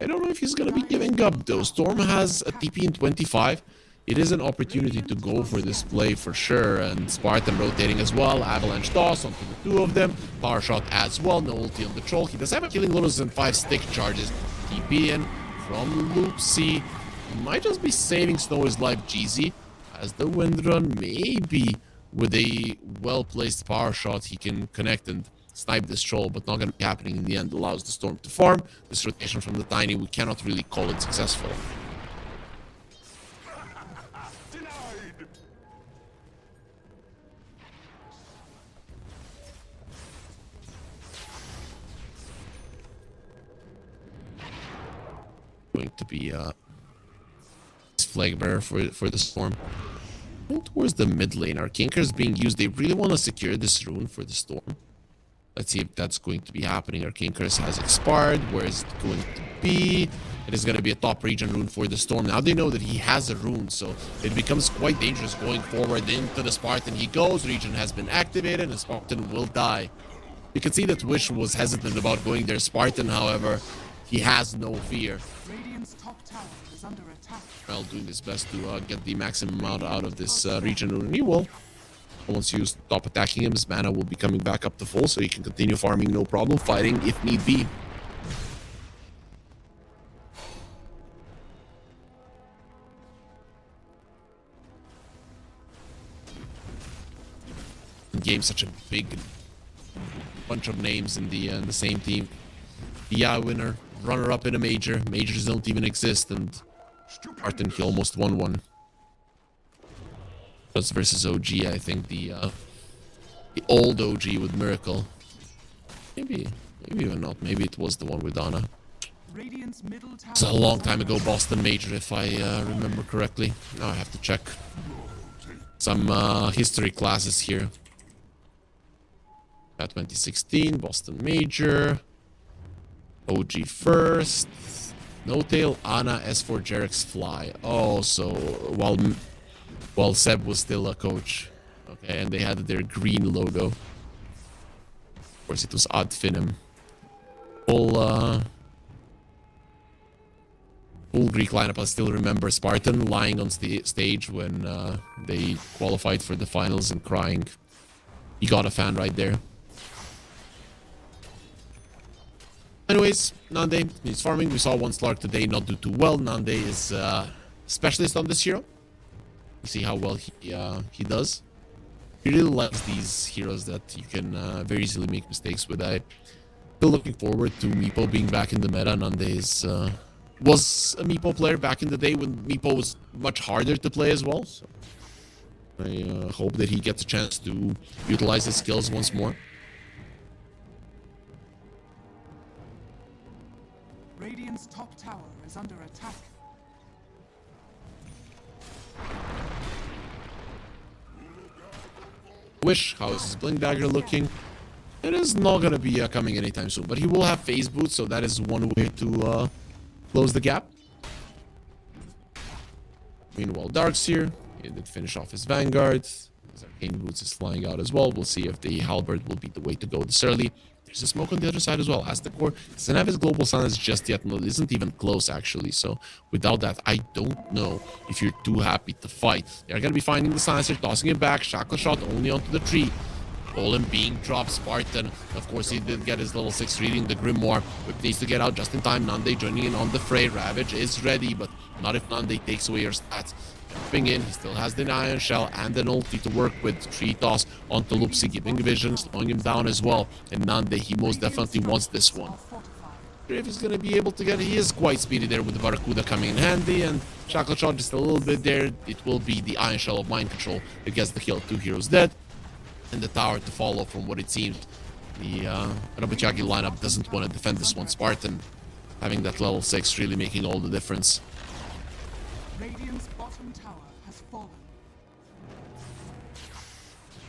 I don't know if he's going to be giving up, though. Storm has a TP in 25. It is an opportunity to go for this play for sure. And Spartan rotating as well. Avalanche toss onto the 2 of them. Power shot as well. No ulti on the troll. He does have a killing bonus and 5 stick charges. TP in from Loopsy. He might just be saving Snowy's life, GZ. As the wind run, maybe with a well-placed power shot, he can connect and snipe this troll, but not going to be happening in the end. Allows the Storm to farm. This rotation from the Tiny, we cannot really call it successful. Going to be flag bearer for the Storm. Going towards the mid lane. Our Kinker is being used. They really want to secure this rune for the Storm. Let's see if that's going to be happening. Our King Curse has expired. Where is it going to be? It is going to be a top region rune for the Storm. Now they know that he has a rune, so it becomes quite dangerous going forward into the Spartan. He goes. Region has been activated, and Spartan will die. You can see that Wish was hesitant about going there. Spartan, however, he has no fear. Radiant's top tower is under attack. Well, doing his best to get the maximum amount out of this region rune. And he will. Once you stop attacking him, his mana will be coming back up to full, so he can continue farming, no problem, fighting if need be. Game such a big bunch of names in the same team. DI winner, runner-up in a major. Majors don't even exist, and Martin, he almost won one. That's versus OG, I think the old OG with Miracle. Maybe even not. Maybe it was the one with Donna. It's a long time ago, Boston Major, if I remember correctly. Now I have to check some history classes here. 2016, Boston Major, OG first, No Tail, Ana, S4, Jarek's Fly. Oh, so while Seb was still a coach. Okay, and they had their green logo. Of course, it was Ad Finem. Full Greek lineup. I still remember Spartan lying on stage when they qualified for the finals and crying. He got a fan right there. Anyways, Nande, he's farming. We saw one Slark today not do too well. Nande is specialist on this hero. You see how well he does. He really likes these heroes that you can very easily make mistakes with. I'm still looking forward to Meepo being back in the meta. Nande is, was a Meepo player back in the day when Meepo was much harder to play as well. So I hope that he gets a chance to utilize his skills once more. Radiant's top tower is under attack. Wish, how is his Blink Dagger looking? It is not going to be coming anytime soon, but he will have Phase Boots, so that is one way to close the gap. Meanwhile, Darkseer, he did finish off his Vanguard. His Arcane Boots is flying out as well. We'll see if the Halberd will be the way to go this early. There's a smoke on the other side as well. As the core doesn't have his global silence just yet. No, it isn't even close actually. So without that, I don't know if you're too happy to fight. They're gonna be finding the silencer, tossing it back. Shackle shot only onto the tree. Golem being dropped. Spartan, of course, he did get his level 6 reading. The Grimoire Whip needs to get out just in time. Nande joining in on the fray. Ravage is ready, but not if Nande takes away your stats. Jumping in, he still has the Iron Shell and an ulti to work with. Tree toss onto Lupsi, giving vision, slowing him down as well. And Nande, he most definitely wants this one. If he's gonna be able to get it, he is quite speedy there with the Barracuda coming in handy, and Shackle Shot just a little bit there. It will be the Iron Shell of Mind Control that gets the kill. 2 heroes dead, and the tower to follow from what it seemed. The Rabotyagi lineup doesn't want to defend this one. Spartan having that level 6 really making all the difference. Radiant's bottom tower has fallen.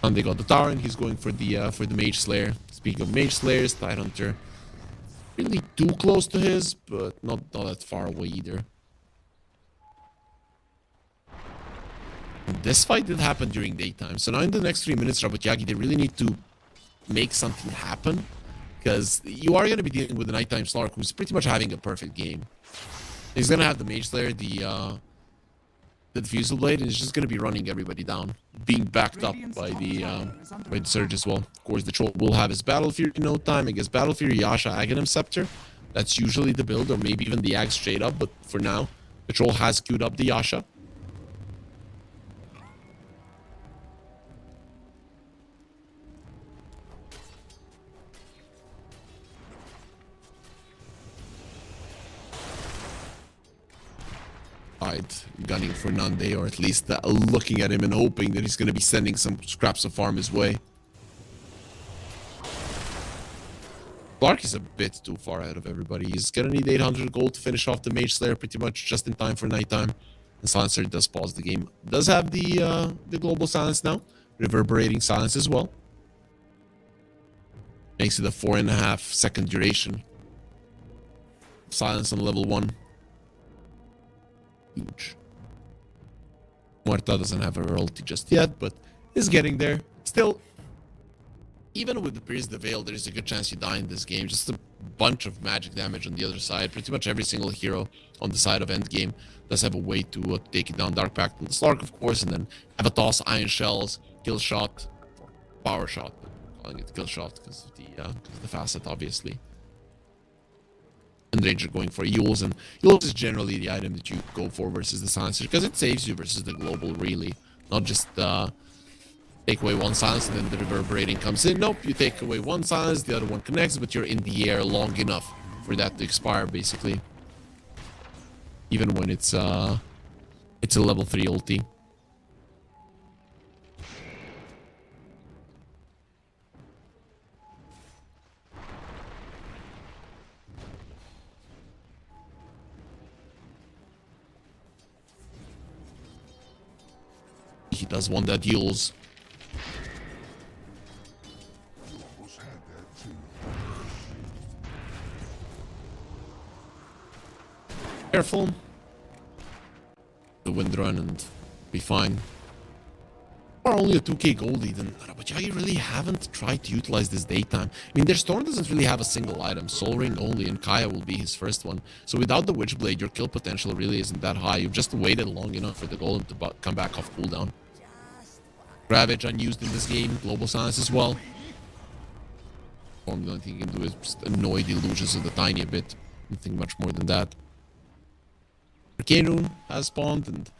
And they got the tower, and he's going for the Mage Slayer. Speaking of Mage Slayers, Tidehunter really too close to his, but not that far away either. This fight did happen during daytime, so now in the next 3 minutes, Rabotyagi, they really need to make something happen, because you are going to be dealing with the nighttime Slark, who's pretty much having a perfect game. He's going to have the Mage Slayer, the Diffusal Blade, and he's just going to be running everybody down, being backed up by the Surge as well. Of course, the Troll will have his Battle Fury in no time. I guess Battle Fury, Yasha, Aghanim Scepter. That's usually the build, or maybe even the Ag straight up, but for now, the Troll has queued up the Yasha. Gunning for Nande, or at least looking at him and hoping that he's going to be sending some scraps of farm his way. Clark is a bit too far ahead of everybody. He's going to need 800 gold to finish off the Mage Slayer pretty much just in time for nighttime. And Silencer does pause the game. Does have the global silence now. Reverberating silence as well. Makes it a 4.5 second duration. Silence on level 1. Huge. Muerta doesn't have her ulti just yet, but is getting there. Still, even with the Pierce the Veil, there is a good chance you die in this game. Just a bunch of magic damage on the other side. Pretty much every single hero on the side of Endgame does have a way to take it down. Dark Pact and the Slark, of course, and then have a toss, Iron Shells, Kill Shot, Power Shot. I'm calling it Kill Shot because of the facet, obviously. And Ranger going for Yules, and Yules is generally the item that you go for versus the Silencer, because it saves you versus the global, really. Not just take away one silence and then the reverberating comes in. Nope, you take away one silence, the other one connects, but you're in the air long enough for that to expire, basically. Even when it's a level 3 ulti. He does want that Yules. Careful. The wind run and be fine. Or only a 2k gold lead, and Rabotyagi really haven't tried to utilize this daytime. I mean, their Storm doesn't really have a single item. Soul Ring only, and Kaya will be his first one. So without the Witchblade, your kill potential really isn't that high. You've just waited long enough for the golem to come back off cooldown. Ravage unused in this game. Global Silence as well. The only thing you can do is just annoy the illusions of the Tiny a bit. Nothing much more than that. Arcane Rune has spawned, and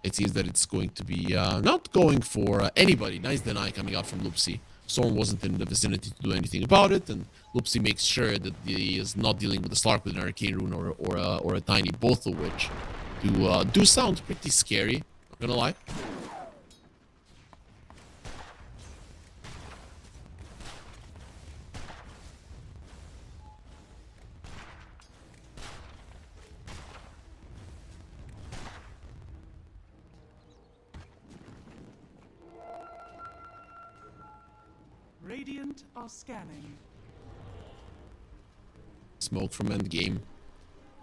it seems that it's going to be not going for anybody. Nice deny coming out from Lupsi. Storm wasn't in the vicinity to do anything about it, and Lupsi makes sure that he is not dealing with a Slark with an Arcane Rune or a Tiny, both of which do sound pretty scary, not gonna lie. Radiant are scanning. Smoke from Endgame.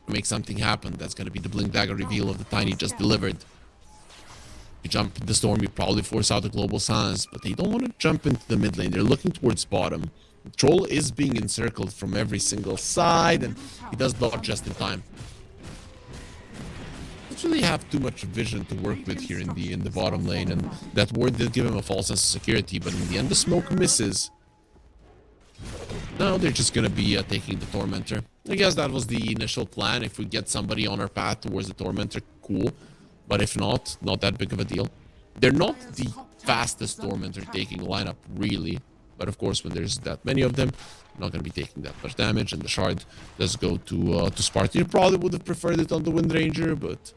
Make something happen. That's going to be the Blink Dagger reveal of the Tiny just delivered. You jump in the Storm, you probably force out the Global Silence, but they don't want to jump into the mid lane. They're looking towards bottom. The Troll is being encircled from every single side, and he does dodge just in time. Doesn't really have too much vision to work with here in the bottom lane, and that ward did give him a false sense of security, but in the end the smoke misses. Now they're just gonna be taking the Tormentor. I guess that was the initial plan. If we get somebody on our path towards the Tormentor, cool. But if not, not that big of a deal. They're not the fastest Tormentor taking lineup, really. But of course, when there's that many of them, not going to be taking that much damage. And the Shard does go to Spartan. You probably would have preferred it on the Wind Ranger, but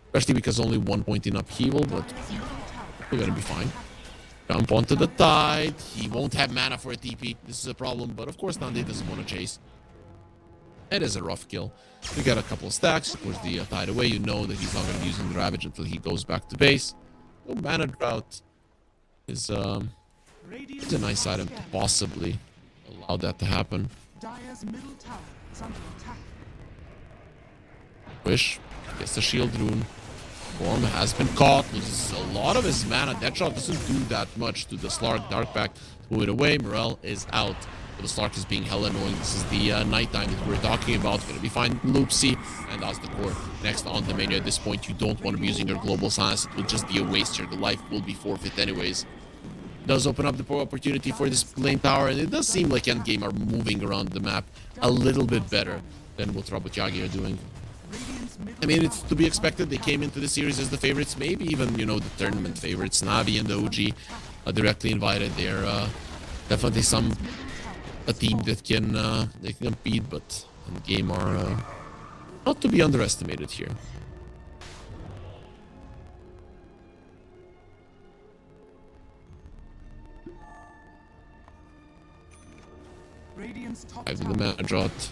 especially because only 1 point in upheaval, but we're going to be fine. Jump onto the Tide. He won't have mana for a TP. This is a problem, but of course, Nande doesn't want to chase. It is a rough kill. We got a couple of stacks, push the Tide away. You know that he's not going to be using the Ravage until he goes back to base. No mana drought is a nice item to possibly allow that to happen. Dire's middle tower is under attack. Wish gets the shield rune. Form has been caught. Loses a lot of his mana. Deadshot doesn't do that much to the Slark. Darkback move it away. Morel is out. But the Slark is being hella annoying. This is the nighttime that we're talking about. Gonna be fine. Loopsy and that's the core. Next on the menu. At this point, you don't want to be using your global silence. It will just be a waste here. The life will be forfeit anyways. Does open up the opportunity for this lane tower, and it does seem like Endgame are moving around the map a little bit better than what Rabotyagi are doing. I mean, it's to be expected. They came into the series as the favorites, maybe even, you know, the tournament favorites. Navi and the OG are directly invited. They're definitely a team that can they can compete, but Endgame are not to be underestimated here. Having the mana drought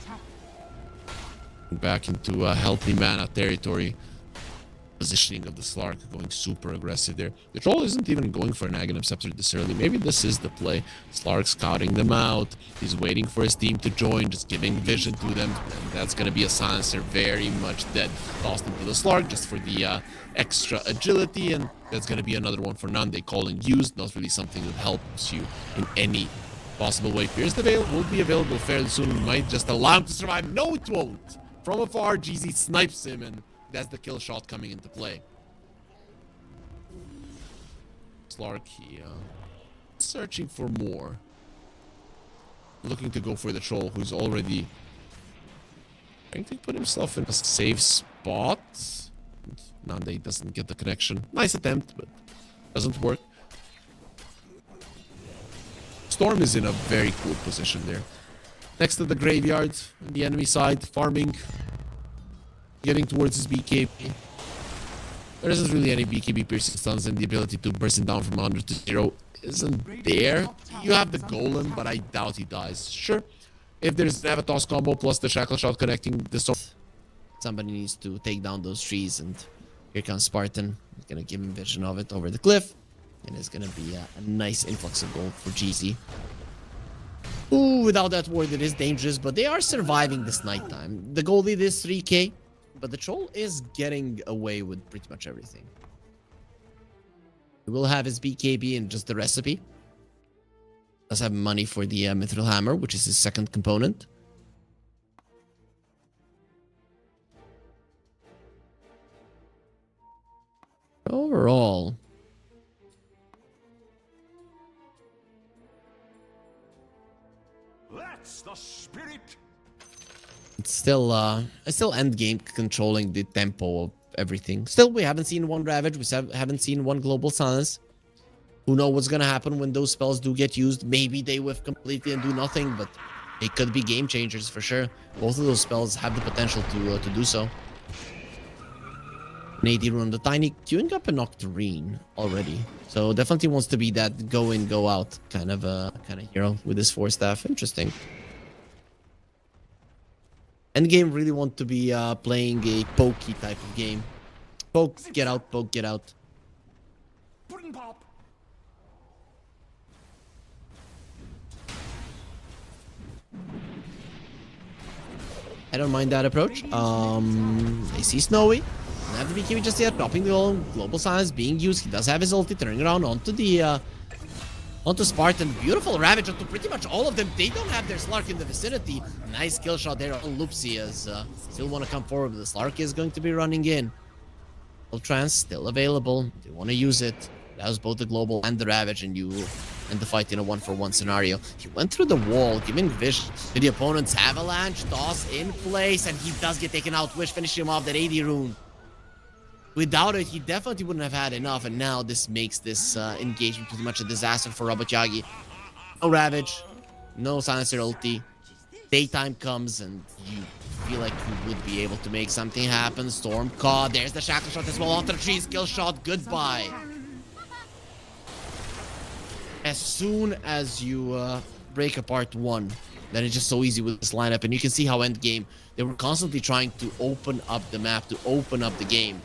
back into healthy mana territory. Positioning of the Slark going super aggressive there. The Troll isn't even going for an Aghanim Scepter this early. Maybe this is the play. Slark scouting them out. He's waiting for his team to join, just giving vision to them. And that's going to be a silencer very much dead. Tossed into the Slark just for the extra agility. And that's going to be another one for Nande calling used. Not really something that helps you in any possible way. Pierce the Veil will be available fairly soon. We might just allow him to survive. No, it won't. From afar, GZ snipes him, and that's the kill shot coming into play. Slark, he searching for more. Looking to go for the Troll, who's already trying to put himself in a safe spot. Nande doesn't get the connection. Nice attempt, but doesn't work. Storm is in a very cool position there. Next to the graveyard on the enemy side, farming. Getting towards his BKB. There isn't really any BKB piercing stuns, and the ability to burst him down from 100 to 0 isn't there. You have the Golem, but I doubt he dies. Sure, if there's an Avatos combo plus the Shackle Shot connecting the storm. Somebody needs to take down those trees, and here comes Spartan. He's gonna give him vision of it over the cliff. And it's gonna be a nice influx of gold for GZ. Ooh, without that ward it is dangerous, but they are surviving this nighttime. The goal lead is 3k, but the Troll is getting away with pretty much everything. He will have his BKB and just the recipe. Does have money for the Mithril Hammer, which is his second component. Overall, that's the spirit. it's still Endgame controlling the tempo of everything. Still, we haven't seen one Ravage. We haven't seen one Global Silence. Who knows what's gonna happen when those spells do get used? Maybe they whiff completely and do nothing, but they could be game changers for sure. Both of those spells have the potential to do so. Nadir on the Tiny, queuing up an Octarine already. So definitely wants to be that go in, go out kind of hero with his 4 staff. Interesting. Endgame really want to be playing a pokey type of game. Poke, get out, poke, get out. Pudding pop. I don't mind that approach. They see Snowy. Doesn't have the BKB just yet. Dropping the global silence being used. He does have his ulti, turning around onto the onto Spartan. Beautiful Ravage onto pretty much all of them. They don't have their Slark in the vicinity. Nice kill shot there on Loopsy as still want to come forward, but the Slark is going to be running in. Trance still available. They want to use it. That was both the global and the Ravage, and you end the fight in a 1-for-1 scenario. He went through the wall, giving vision to the opponent's Avalanche. Toss in place, and he does get taken out. Wish finishing him off that AD rune. Without it, he definitely wouldn't have had enough, and now this makes this engagement pretty much a disaster for Rabotyagi. No Ravage, no Silencer ulti. Daytime comes, and you feel like you would be able to make something happen. Storm caught. There's the shackle shot as well. Onto the tree, skill shot. Goodbye. As soon as you break apart one, then it's just so easy with this lineup. And you can see how Endgame, they were constantly trying to open up the map, to open up the game.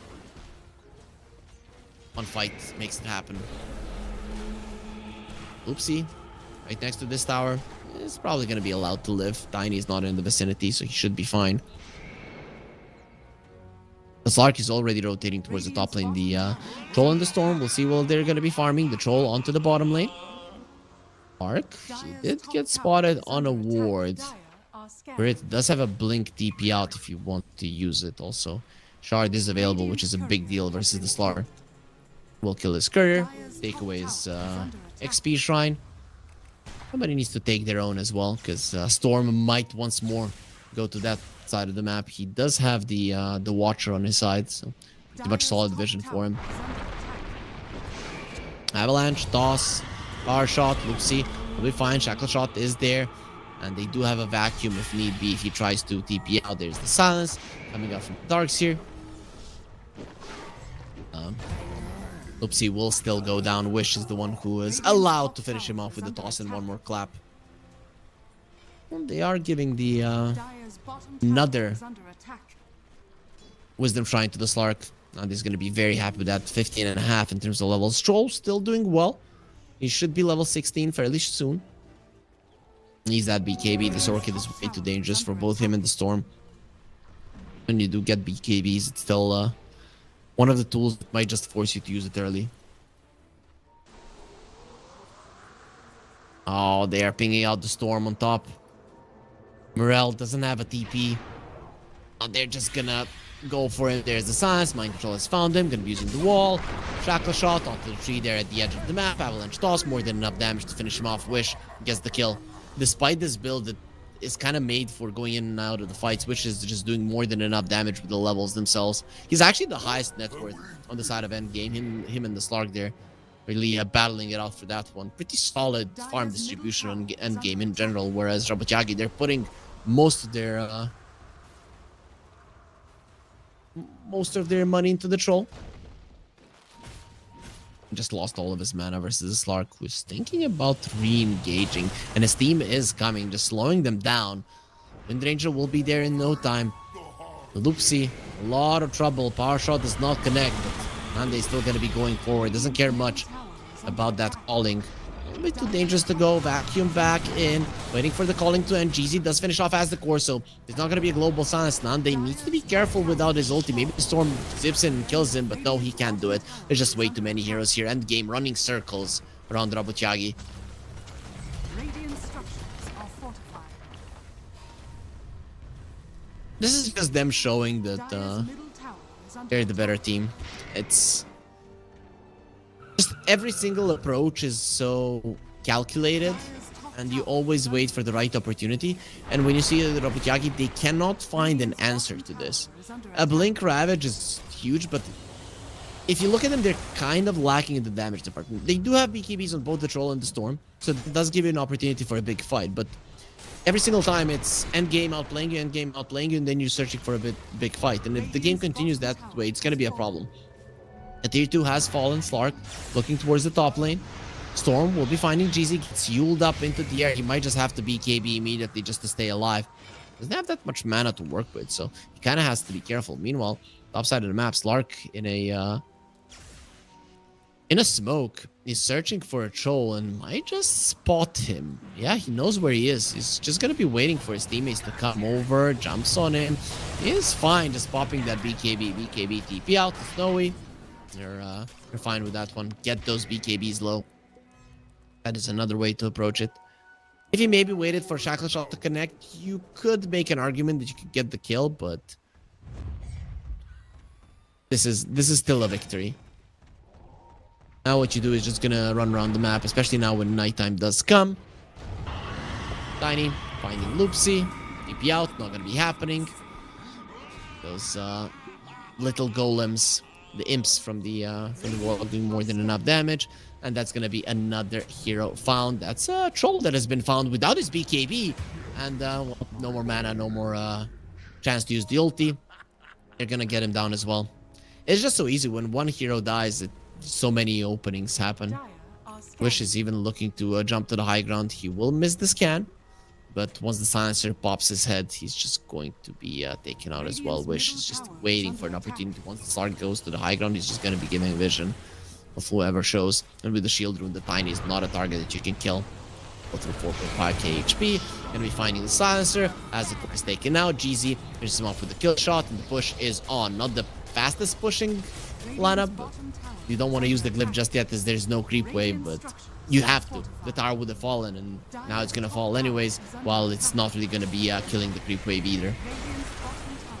One fight makes it happen. Oopsie. Right next to this tower. It's probably going to be allowed to live. Tiny is not in the vicinity, so he should be fine. The Slark is already rotating towards the top lane. The Troll and the Storm, we'll see what they're going to be farming. The Troll onto the bottom lane. Arc, he did get spotted on a ward. Where it does have a blink DP out if you want to use it also. Shard is available, which is a big deal versus the Slark. We'll kill his courier, take away his XP shrine. Somebody needs to take their own as well, because Storm might once more go to that side of the map. He does have the Watcher on his side, so pretty much solid vision for him. Avalanche, toss, power shot, Loopsy will be fine. Shackle shot is there, and they do have a vacuum if need be if he tries to TP out. There's the silence coming out from the darks here. Loopsy will still go down. Wish is the one who is allowed to finish him off with the toss and one more clap. And they are giving the another Wisdom Shrine to the Slark. And he's going to be very happy with that. 15.5 in terms of levels. Troll still doing well. He should be level 16 fairly soon. Needs that BKB. The Orchid is way too dangerous for both him and the Storm. When you do get BKBs, it's still one of the tools that might just force you to use it early. Oh, they are pinging out the Storm on top. Morel doesn't have a TP. Oh, they're just gonna go for it. There's the silence. Mind Control has found him. Gonna be using the wall. Shackle shot onto the tree there at the edge of the map. Avalanche toss. More than enough damage to finish him off. Wish gets the kill. Despite this build that is kind of made for going in and out of the fights, which is just doing more than enough damage with the levels themselves. He's actually the highest net worth on the side of Endgame. Him and the Slark there really battling it out for that one. Pretty solid farm distribution on Endgame in general, whereas Rabotyagi, they're putting most of their money into the Troll. Just lost all of his mana versus the Slark, who's thinking about re-engaging, and his team is coming, just slowing them down. Windranger will be there in no time. Loopsy, a lot of trouble. Power shot does not connect, but Nande's still going to be going forward. Doesn't care much about that calling. A bit too dangerous to go. Vacuum back in, waiting for the calling to end. GZ does finish off as the core, so it's not going to be a global silence. Nande needs to be careful without his ulti. Maybe the Storm zips in and kills him, but no, he can't do it. There's just way too many heroes here. Endgame running circles around Rabotyagi. Radiant structures are fortified. This is just them showing that Dire's middle tower is under they're the better team. It's just every single approach is so calculated, and you always wait for the right opportunity. And when you see the Rabotyagi, they cannot find an answer to this. A Blink Ravage is huge, but if you look at them, they're kind of lacking in the damage department. They do have BKBs on both the Troll and the Storm, so it does give you an opportunity for a big fight, but every single time it's endgame outplaying you, and then you're searching for a big fight. And if the game continues that way, it's going to be a problem. A tier 2 has fallen. Slark looking towards the top lane. Storm will be finding GZ, gets uled up into the air. He might just have to BKB immediately just to stay alive. Doesn't have that much mana to work with, so he kind of has to be careful. Meanwhile, top side of the map, Slark in a smoke is searching for a Troll and might just spot him. Yeah, he knows where he is. He's just gonna be waiting for his teammates to come over, jumps on him. He is fine just popping that BKB TP out to Snowy. You're fine with that one. Get those BKBs low. That is another way to approach it. If you maybe waited for Shackle Shot to connect, you could make an argument that you could get the kill, but this is still a victory. Now what you do is just gonna run around the map, especially now when nighttime does come. Tiny finding Loopsy. TP out, not gonna be happening. Those little golems the imps from the Warlock doing more than enough damage. And that's gonna be another hero found. That's a troll that has been found without his BKB. And well, no more mana, no more chance to use the ulti. They're gonna get him down as well. It's just so easy when one hero dies that so many openings happen. Wish is even looking to jump to the high ground. He will miss the scan. But once the silencer pops his head, he's just going to be taken out as well. Wish is just waiting for an opportunity. Once the Slark goes to the high ground, he's just going to be giving vision of whoever shows. And with the shield rune, the Tiny is not a target that you can kill. Go through 4.5k HP. Going to be finding the silencer as the clip is taken out. GZ finishes him off with the kill shot, and the push is on. Not the fastest pushing lineup, but you don't want to use the glyph just yet as there's no creep wave, but you have to. The tower would have fallen, and now it's gonna fall anyways, while it's not really gonna be killing the creep wave either.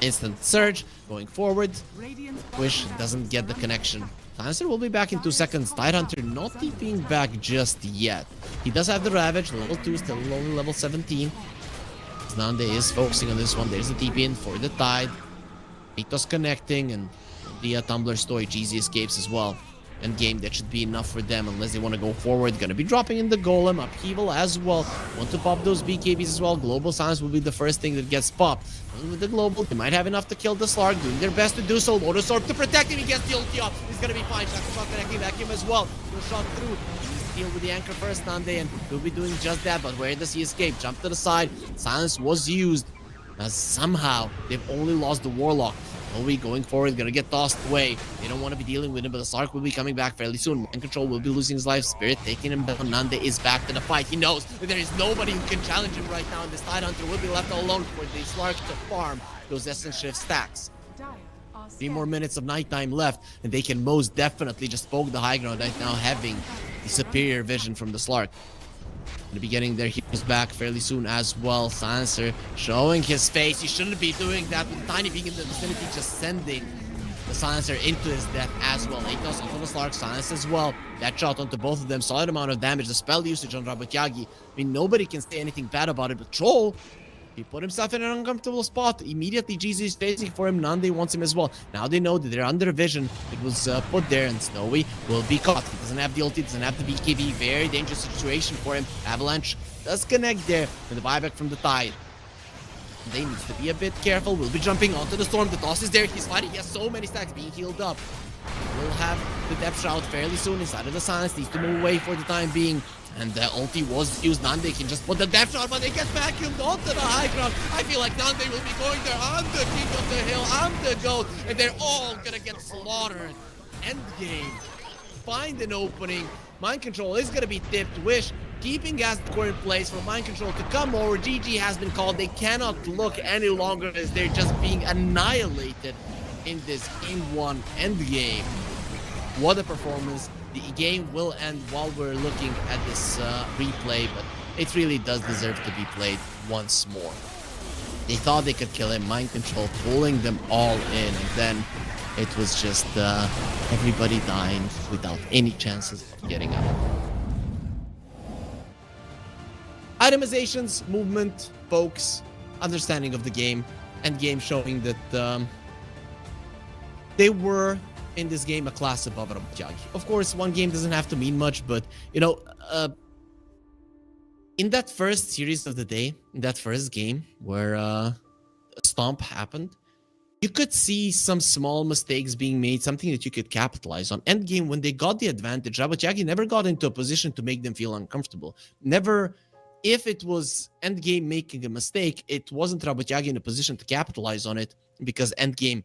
Instant surge going forward. Wish doesn't get the connection. Silencer will be back in 2 seconds. Tidehunter not TPing back just yet. He does have the Ravage, level 2, still only level 17. Nande is focusing on this one. There's the TP in for the Tide. Mythos connecting, and the Tumblr story. GZ escapes as well. Endgame, that should be enough for them unless they want to go forward. Gonna be dropping in the Golem. Upheaval as well. Want to pop those BKBs as well. Global Silence will be the first thing that gets popped. And with the Global, they might have enough to kill the Slark. Doing their best to do so. Lotus Orb to protect him. He gets the ulti off. He's gonna be fine. Shot connecting back him as well. He'll shot through. Deal with the anchor first, Nande, and he'll be doing just that. But where does he escape? Jump to the side. Silence was used. As somehow they've only lost the Warlock. Novi going forward, gonna get tossed away. They don't want to be dealing with him, but the Slark will be coming back fairly soon. Mind Control will be losing his life. Spirit taking him down. Nande is back to the fight. He knows that there is nobody who can challenge him right now, and this Tidehunter will be left alone for the Slark to farm those Essence Shift stacks. 3 more minutes of nighttime left, and they can most definitely just poke the high ground right now, having the superior vision from the Slark. Gonna be getting their heroes back fairly soon as well. Silencer showing his face. He shouldn't be doing that with Tiny being in the vicinity, just sending the Silencer into his death as well. Atos onto the Slark, Silence as well. That shot onto both of them, solid amount of damage. The spell usage on Rabotyagi, I mean, nobody can say anything bad about it, but Troll, he put himself in an uncomfortable spot. Immediately, GZ is chasing for him. Nande wants him as well. Now they know that they're under vision. It was put there, and Snowy will be caught. He doesn't have the ulti, doesn't have the BKB. Very dangerous situation for him. Avalanche does connect there, and the buyback from the Tide. They need to be a bit careful. We'll be jumping onto the Storm. The toss is there. He's fighting. He has so many stacks being healed up. We'll have the Depth Shroud fairly soon inside of the Silence. Needs to move away for the time being. And the ulti was used. Nande can just put the Depth Shroud, but they get vacuumed onto the high ground. I feel like Nande will be going there. I'm the king of the hill. I'm the GOAT. And they're all gonna get slaughtered. Endgame. Find an opening. Mind Control is gonna be tipped. Wish keeping Gascore in place for Mind Control to come over. GG has been called. They cannot look any longer as they're just being annihilated in this Game 1 Endgame. What a performance. The game will end while we're looking at this replay, but it really does deserve to be played once more. They thought they could kill him. Mind Control pulling them all in, and then it was just everybody dying without any chances of getting up. Itemizations, movement, pokes, understanding of the game, Endgame showing that they were in this game a class above Rabotyagi. Of course, one game doesn't have to mean much, but you know, in that first series of the day, in that first game where a stomp happened, you could see some small mistakes being made, something that you could capitalize on. Endgame, when they got the advantage, Rabotyagi never got into a position to make them feel uncomfortable. Never, if it was Endgame making a mistake, it wasn't Rabotyagi in a position to capitalize on it, because Endgame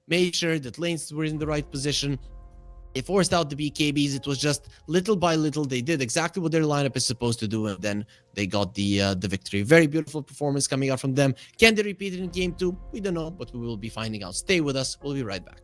made sure that lanes were in the right position. They forced out the BKBs. It was just little by little. They did exactly what their lineup is supposed to do, and then they got the victory. Very beautiful performance coming out from them. Can they repeat it in Game 2? We don't know, but we will be finding out. Stay with us. We'll be right back.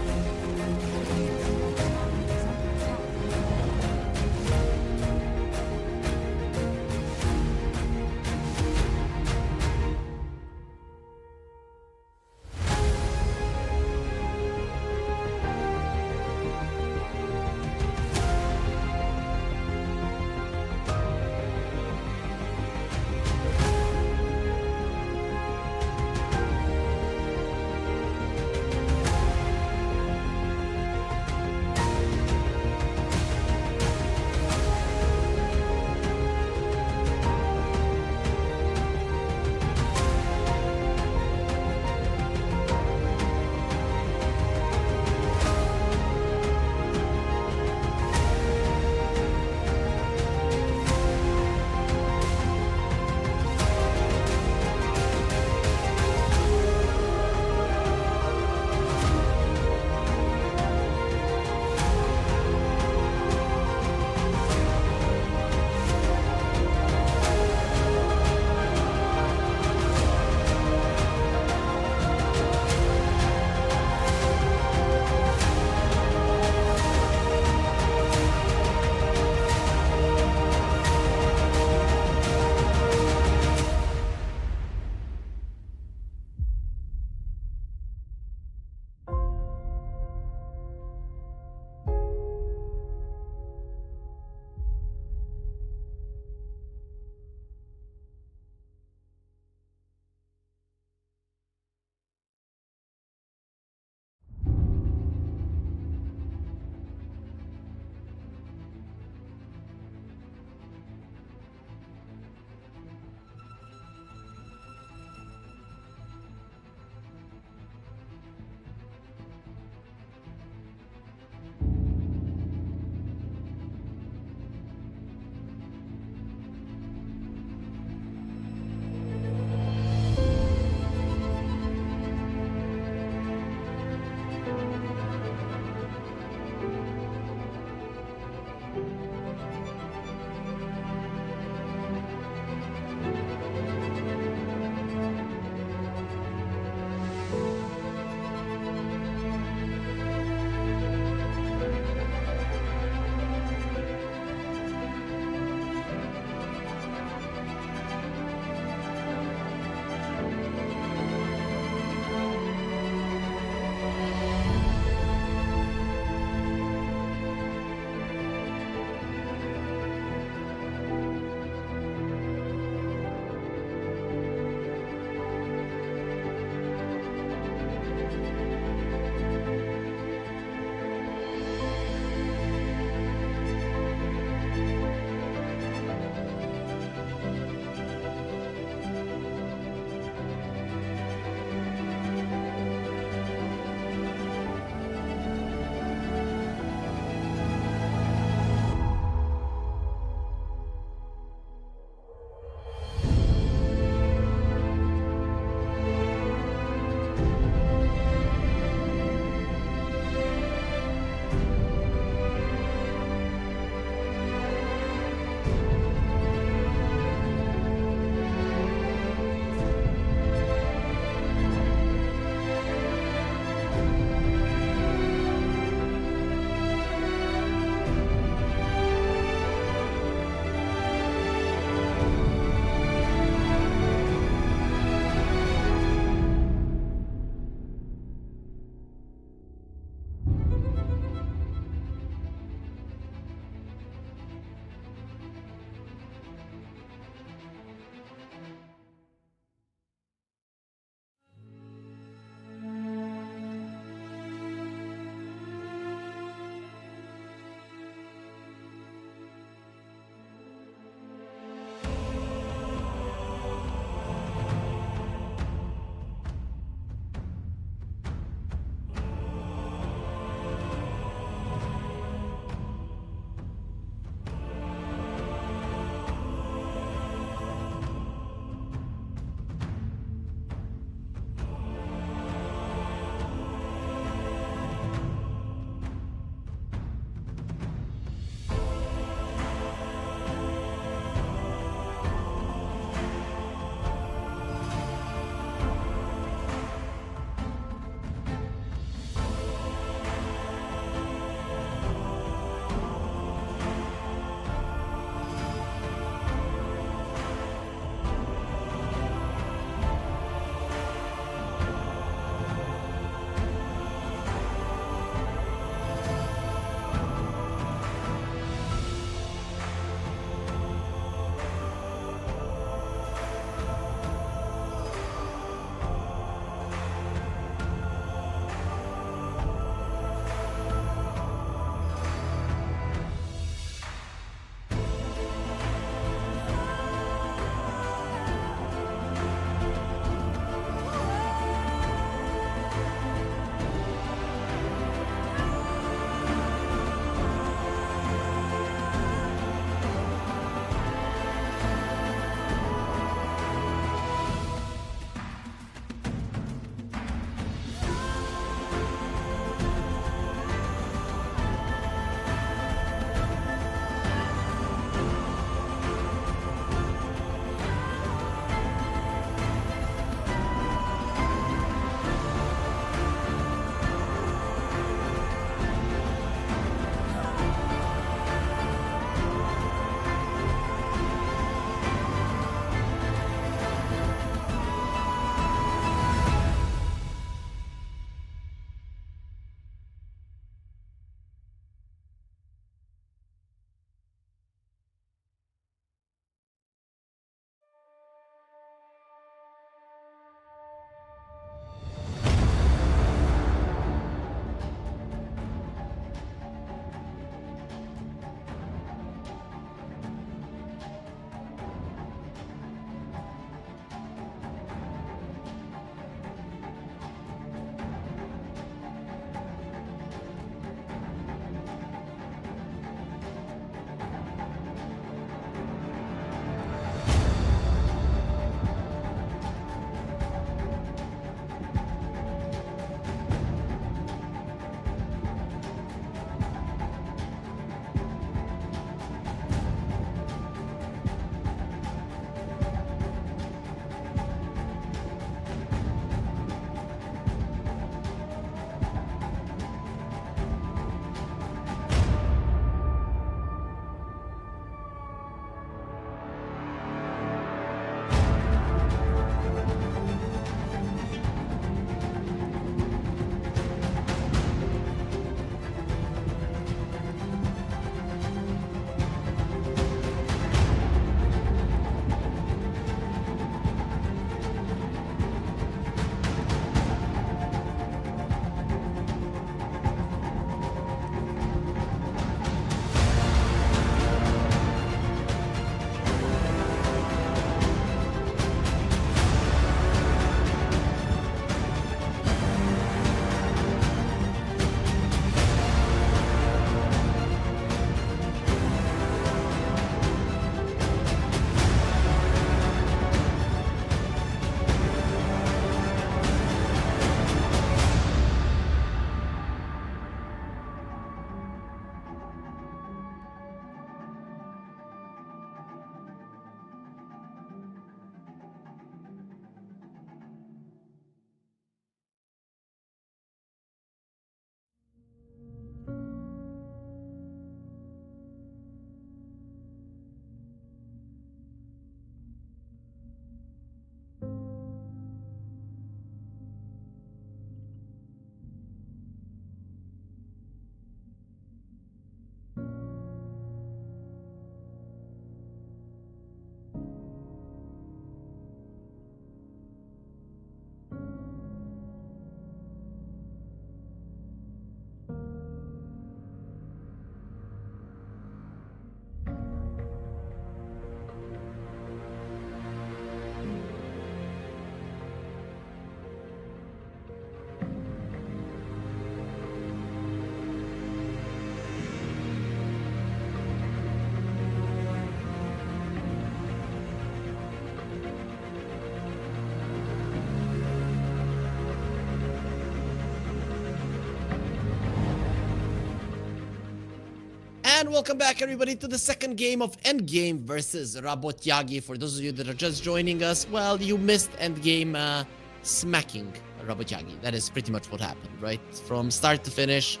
welcome back everybody to the second game of Endgame versus Rabotyagi. For those of you that are just joining us, well, you missed Endgame smacking Rabotyagi. That is pretty much what happened, right? From start to finish,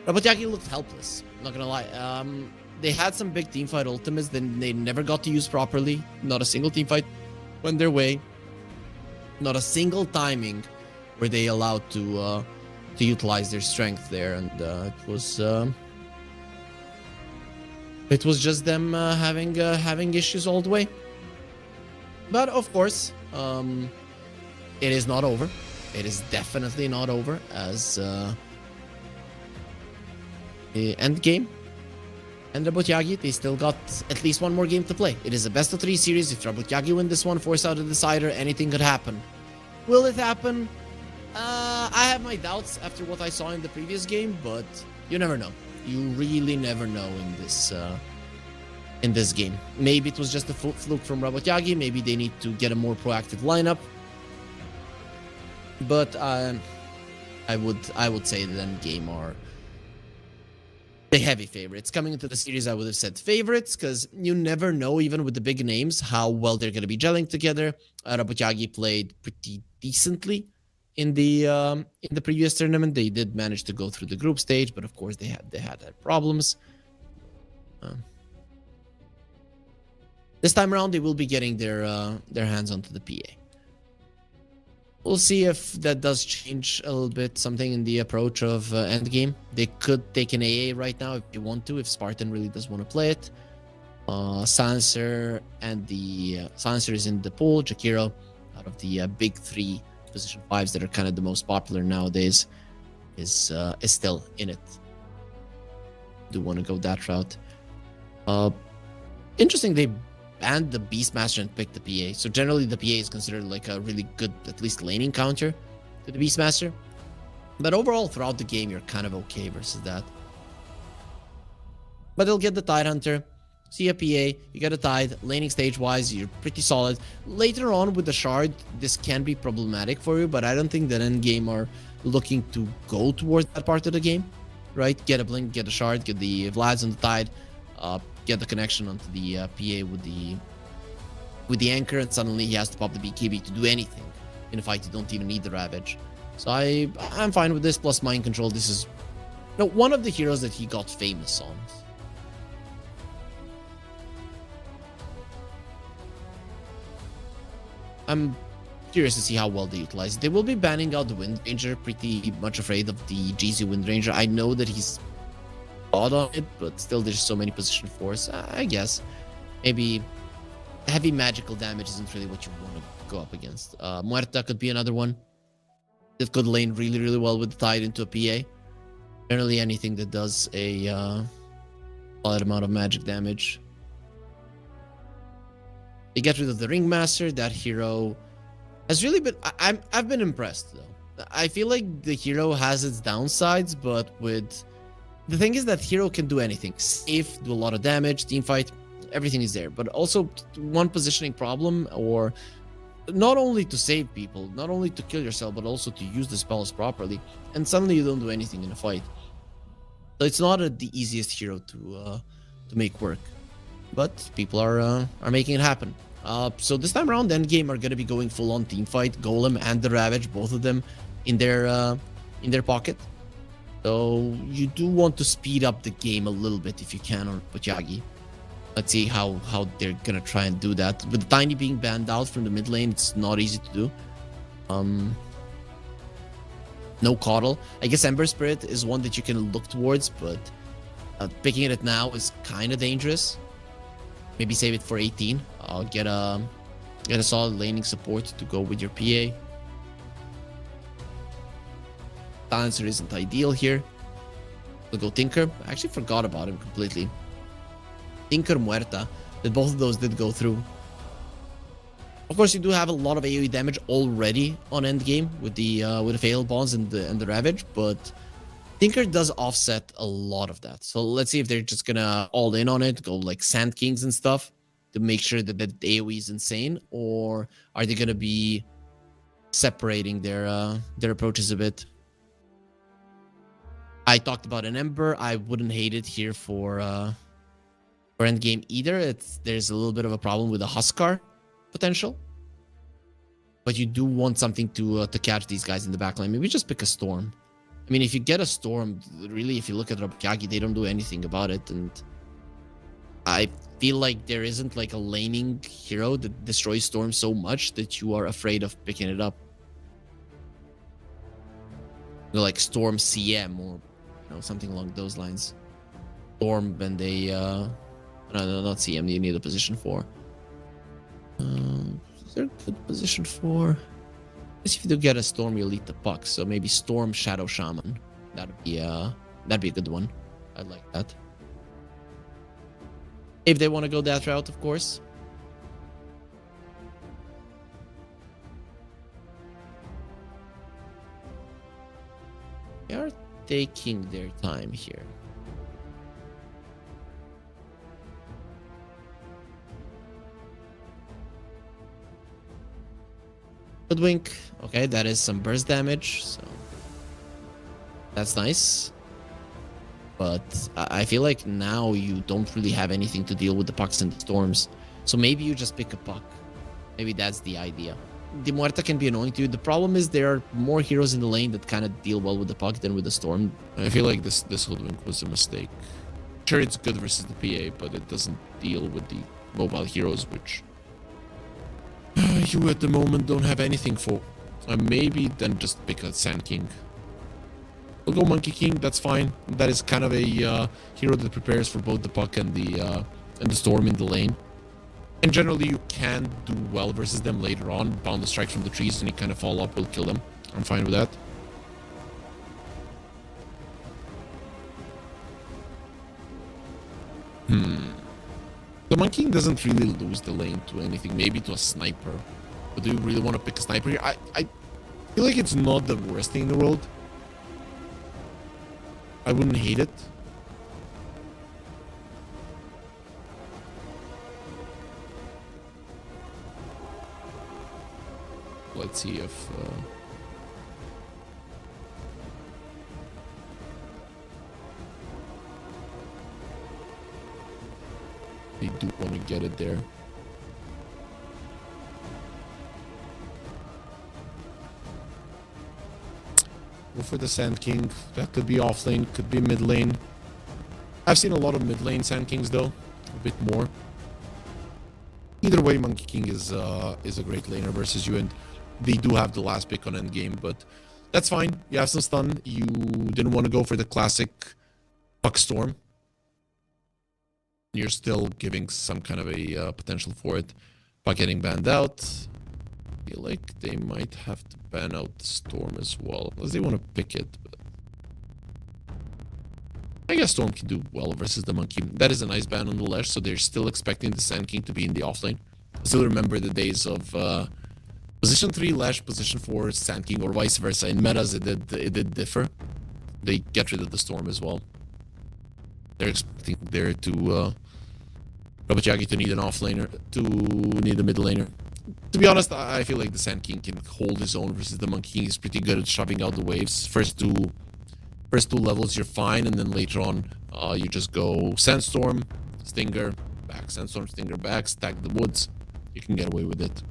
Rabotyagi looked helpless, not gonna lie. They had some big teamfight ultimates that they never got to use properly. Not a single teamfight went their way. Not a single timing were they allowed to utilize their strength there, and it was just them having issues all the way. But of course, it is not over. It is definitely not over, as the Endgame and Rabotyagi, they still got at least one more game to play. It is a best of 3 series. If Rabotyagi win this one, force out a decider, anything could happen. Will it happen? I have my doubts after what I saw in the previous game, but you never know. You really never know in this game. Maybe it was just a fluke from Rabotyagi. Maybe they need to get a more proactive lineup. But I would say that Endgame are the heavy favorites. Coming into the series, I would have said favorites, because you never know, even with the big names, how well they're going to be gelling together. Rabotyagi played pretty decently in the previous tournament. They did manage to go through the group stage, but of course they had problems. This time around, they will be getting their hands onto the PA. We'll see if that does change a little bit, something in the approach of Endgame. They could take an AA right now if they want to, if Spartan really does want to play it. Silencer and the Silencer is in the pool. Jakiro, out of the big 3 position 5s that are kind of the most popular nowadays, is still in it. Do want to go that route. Interesting, they banned the Beastmaster and picked the PA. So generally the PA is considered like a really good, at least laning counter to the Beastmaster. But overall, throughout the game, you're kind of okay versus that. But they'll get the Tidehunter, see a PA, you get a Tide, laning stage-wise, you're pretty solid. Later on with the Shard, this can be problematic for you, but I don't think that Endgame are looking to go towards that part of the game, right? Get a Blink, get a Shard, get the Vlads on the Tide, get the connection onto the PA with the anchor, and suddenly he has to pop the BKB to do anything. In a fight, you don't even need the Ravage. So I'm fine with this, plus Mind Control. This is one of the heroes that he got famous on. I'm curious to see how well they utilize it. They will be banning out the Wind Ranger, pretty much afraid of the GZ Wind Ranger. I know that he's odd on it, but still there's so many position 4s. I guess maybe heavy magical damage isn't really what you want to go up against. Muerta could be another one that could lane really, really well with the Tide into a PA. Generally anything that does a solid amount of magic damage. They get rid of the Ringmaster. That hero has really been... I've been impressed, though. I feel like the hero has its downsides, but with... The thing is that hero can do anything. Save, do a lot of damage, teamfight, everything is there. But also one positioning problem, or not only to save people, not only to kill yourself, but also to use the spells properly. And suddenly you don't do anything in a fight. So it's not the easiest hero to make work. But people are making it happen. So this time around, Endgame are going to be going full on teamfight. Golem and the Ravage, both of them in their pocket. So you do want to speed up the game a little bit if you can on Rabotyagi. Let's see how they're gonna try and do that. With Tiny being banned out from the mid lane, it's not easy to do. No Coddle. I guess Ember Spirit is one that you can look towards, but picking it now is kind of dangerous. Maybe save it for 18. Get a solid laning support to go with your PA. Silencer isn't ideal here. We'll go Tinker. I actually forgot about him completely. Tinker, Muerta. That both of those did go through. Of course, you do have a lot of AoE damage already on Endgame with the Fail Bonds and the Ravage, but Tinker does offset a lot of that. So let's see if they're just gonna all in on it, go like Sand Kings and stuff to make sure that the AoE is insane, or are they gonna be separating their approaches a bit? I talked about an Ember. I wouldn't hate it here for Endgame either. There's a little bit of a problem with the Huskar potential. But you do want something to catch these guys in the backline. Maybe just pick a Storm. I mean, if you get a Storm, really, if you look at Rabotyagi, they don't do anything about it. And I feel like there isn't like a laning hero that destroys Storm so much that you are afraid of picking it up. Like Storm CM or something along those lines. Storm and they no, not CM, you need a position for. Is there a good position for? I guess if you do get a Storm, you'll eat the puck. So maybe Storm Shadow Shaman. That'd be a good one. I'd like that. If they want to go that route, of course. They are taking their time here. Hoodwink. Okay, that is some burst damage, so that's nice. But I feel like now you don't really have anything to deal with the pucks and the storms. So maybe you just pick a puck. Maybe that's the idea. The Muerta can be annoying to you. The problem is there are more heroes in the lane that kind of deal well with the puck than with the storm. I feel like this Hoodwink was a mistake. Sure, it's good versus the PA, but it doesn't deal with the mobile heroes, which you at the moment don't have anything for. Maybe then just pick a Sand King. We'll go Monkey King, that's fine. That is kind of a hero that prepares for both the puck and the storm in the lane. And generally you can do well versus them later on. Bound the strike from the trees and you kind of fall up will kill them. I'm fine with that. The Monkey King doesn't really lose the lane to anything. Maybe to a sniper. But do you really want to pick a sniper here? I feel like it's not the worst thing in the world. I wouldn't hate it. Let's see if they do want to get it there. Go for the Sand King. That could be off lane, could be mid lane. I've seen a lot of mid lane Sand Kings though, a bit more. Either way, Monkey King is a great laner versus you, and they do have the last pick on endgame, but that's fine. You have some stun. You didn't want to go for the classic Puck Storm. You're still giving some kind of a potential for it. Puck getting banned out. I feel like they might have to ban out the Storm as well, unless they want to pick it. But I guess Storm can do well versus the Monkey. That is a nice ban on the Lash, so they're still expecting the Sand King to be in the offlane. I still remember the days of position 3 Lash, position 4 Sand King, or vice versa. In metas, it did differ. They get rid of the Storm as well. They're expecting there to Rabotyagi to need an offlaner, to need a mid laner. To be honest, I feel like the Sand King can hold his own versus the Monkey King. He's pretty good at shoving out the waves. First two levels you're fine, and then later on you just go Sandstorm, Stinger, back, Sandstorm, Stinger, back, stack the woods. You can get away with it.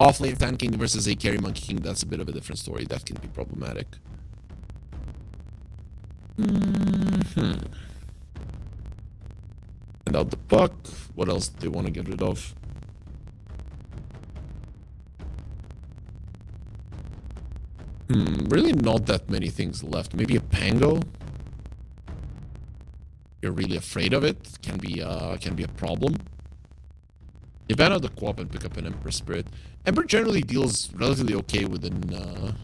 Offlane Sand King versus a carry Monkey King, that's a bit of a different story. That can be problematic. And out the puck. What else do they want to get rid of? Really not that many things left. Maybe a Pango. You're really afraid of it. Can be a problem. You ban out the Co-op and pick up an Emperor Spirit. Emperor generally deals relatively okay with the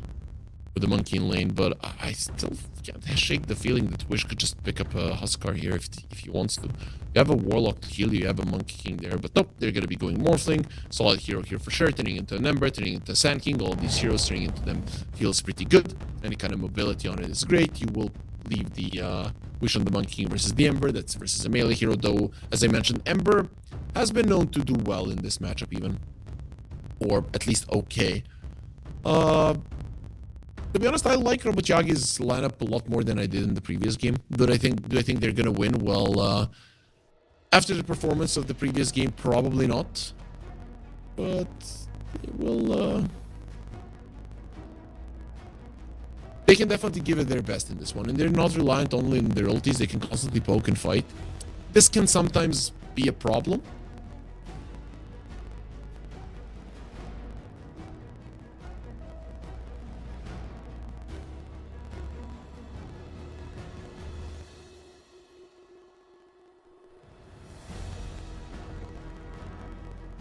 Monkey in lane, but I still can't shake the feeling that Wish could just pick up a Huskar here if he wants to. You have a Warlock to heal you have a Monkey King there, but nope, they're going to be going Morphling. Solid hero here for sure, turning into an Ember, turning into a Sand King. All of these heroes turning into them feels pretty good. Any kind of mobility on it is great. You will leave the Wish on the Monkey King versus the Ember. That's versus a melee hero, though, as I mentioned, Ember has been known to do well in this matchup even. Or at least okay. To be honest, I like Rabotyagi's lineup a lot more than I did in the previous game. Do I think they're gonna win? Well, after the performance of the previous game, probably not. But it will. They can definitely give it their best in this one, and they're not reliant only on their ultis. They can constantly poke and fight. This can sometimes be a problem.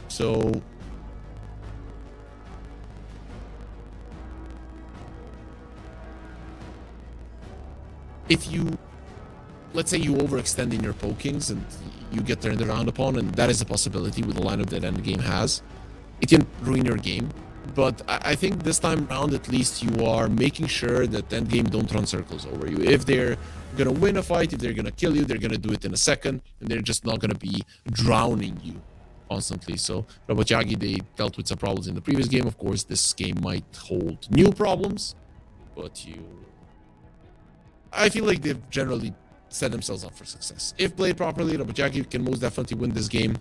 So if you, let's say you overextend in your pokings and you get turned around upon, and that is a possibility with the lineup that Endgame has, it can ruin your game. But I think this time around, at least, you are making sure that Endgame don't run circles over you. If they're gonna win a fight, if they're gonna kill you, they're gonna do it in a second, and they're just not gonna be drowning you constantly. So Rabotyagi, they dealt with some problems in the previous game. Of course, this game might hold new problems, but I feel like they've generally set themselves up for success. If played properly, Rabotyagi can most definitely win this game.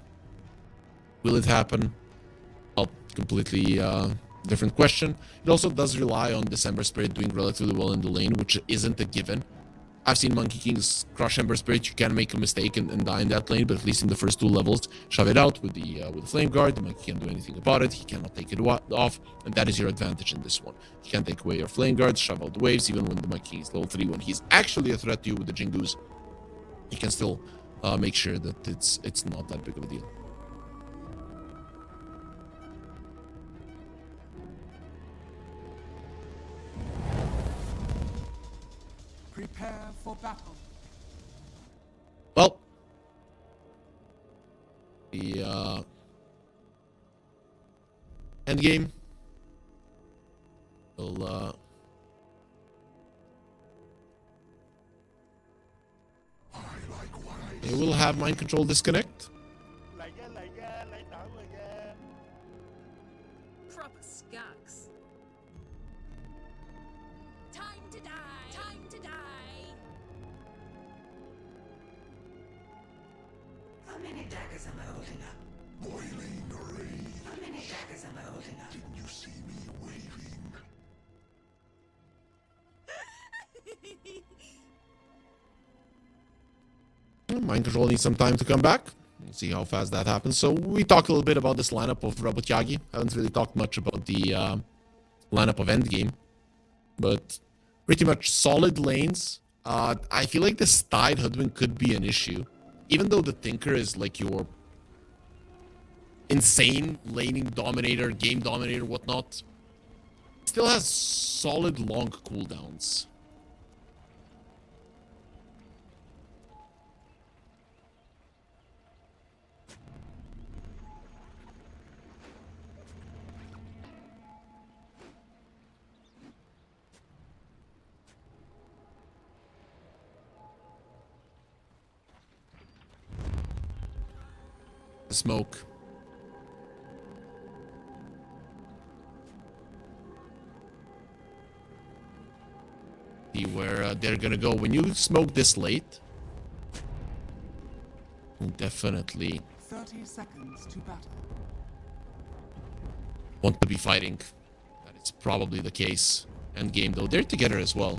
Will it happen? Well, completely different question. It also does rely on this Ember Spirit doing relatively well in the lane, which isn't a given. I've seen Monkey Kings crush Ember Spirit. You can make a mistake and die in that lane, but at least in the first two levels, shove it out with the Flame Guard. The Monkey can't do anything about it. He cannot take it off, and that is your advantage in this one. You can't take away your Flame Guard, shove out the waves, even when the Monkey King is level 3. When he's actually a threat to you with the Jingoos, you can still make sure that it's not that big of a deal. Prepare for battle. Well, the Endgame will they will have mind control disconnect. Proper skunks. Time to die. Time to die. How many daggers am I holding up? Boiling rage. How many daggers am I holding up? Didn't you see me waving? Mind control needs some time to come back. We'll see how fast that happens. So we talked a little bit about this lineup of Rabotyagi. Haven't really talked much about the lineup of Endgame, but pretty much solid lanes. I feel like this Tide Hoodwink could be an issue, even though the Tinker is like your insane laning dominator, game dominator, whatnot. Still has solid long cooldowns. Smoke. See where they're gonna go. When you smoke this late, definitely 30 seconds to battle. want to be fighting. That is probably the case. Endgame, though, they're together as well.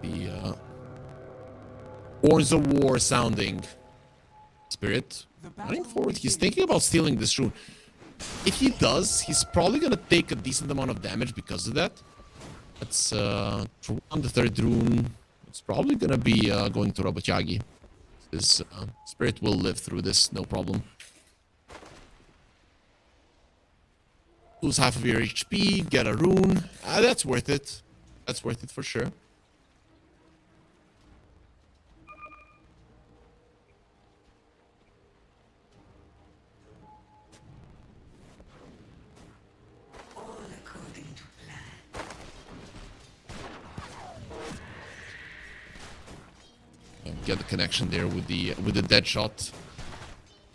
The horns of war sounding. Spirit running forward. He's thinking about stealing this rune. If he does, he's probably gonna take a decent amount of damage because of that. That's on the third rune. It's probably gonna be going to Rabotyagi. His Spirit will live through this, no problem. Lose half of your HP, get a rune. That's worth it. That's worth it for sure. All according to plan. get the connection there with the dead shot.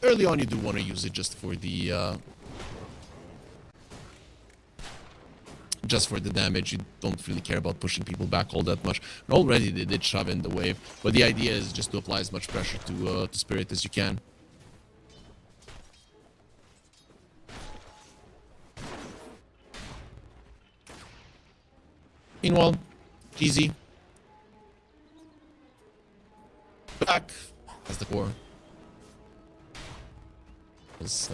Early on, you do want to use it just for the damage. You don't really care about pushing people back all that much. And already they did shove in the wave, but the idea is just to apply as much pressure to Spirit as you can. Meanwhile, GZ back as the core. It's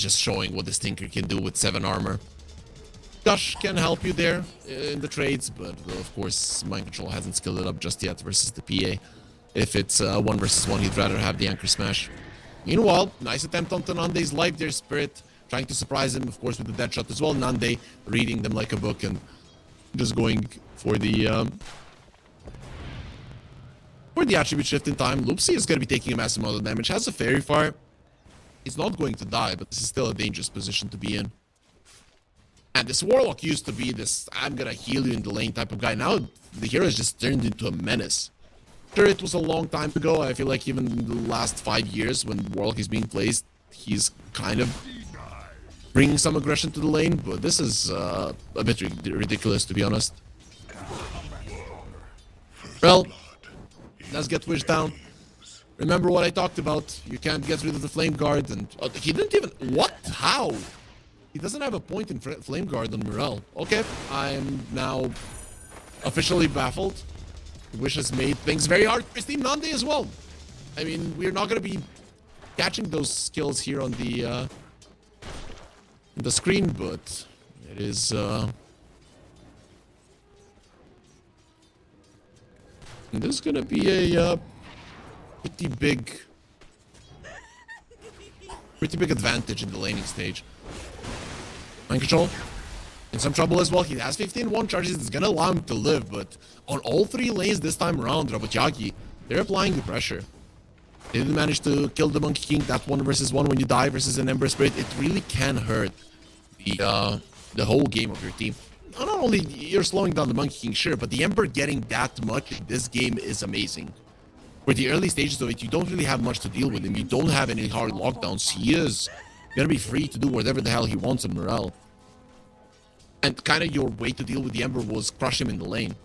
just showing what this Tinker can do with 7 armor. Gush can help you there in the trades, but of course Mind Control hasn't skilled it up just yet versus the PA. If it's 1 versus 1, he'd rather have the Anchor Smash. Meanwhile, nice attempt on Nande's life there, Spirit. Trying to surprise him, of course, with the dead shot as well. Nande reading them like a book and just going for the attribute shift in time. Loopsy is going to be taking a massive amount of damage. Has a Fairy Fire. He's not going to die, but this is still a dangerous position to be in. And this Warlock used to be this, I'm going to heal you in the lane type of guy. Now, the hero has just turned into a menace. Sure, it was a long time ago. I feel like even in the last 5 years when Warlock is being placed, he's kind of bringing some aggression to the lane, but this is a bit ridiculous, to be honest. Well, let's get Wish down. Remember what I talked about. You can't get rid of the Flame Guard, and he didn't even... What? How? He doesn't have a point in Flame Guard on Morel. Okay, I'm now officially baffled. Wish has made things very hard for Team Nande as well. I mean, we're not going to be catching those skills here on the screen, but it is this is going to be a pretty big advantage in the laning stage. Mind Control in some trouble as well. He has 15-1 charges. It's going to allow him to live, but on all 3 lanes this time around, Rabotyagi, they're applying the pressure. They didn't manage to kill the Monkey King. That 1 versus 1 when you die versus an Ember Spirit, it really can hurt the whole game of your team. Not only you're slowing down the Monkey King, sure, but the Ember getting that much in this game is amazing. For the early stages of it, you don't really have much to deal with him. You don't have any hard lockdowns. He is gonna be free to do whatever the hell he wants on Morel. And kind of your way to deal with the Ember was crush him in the lane.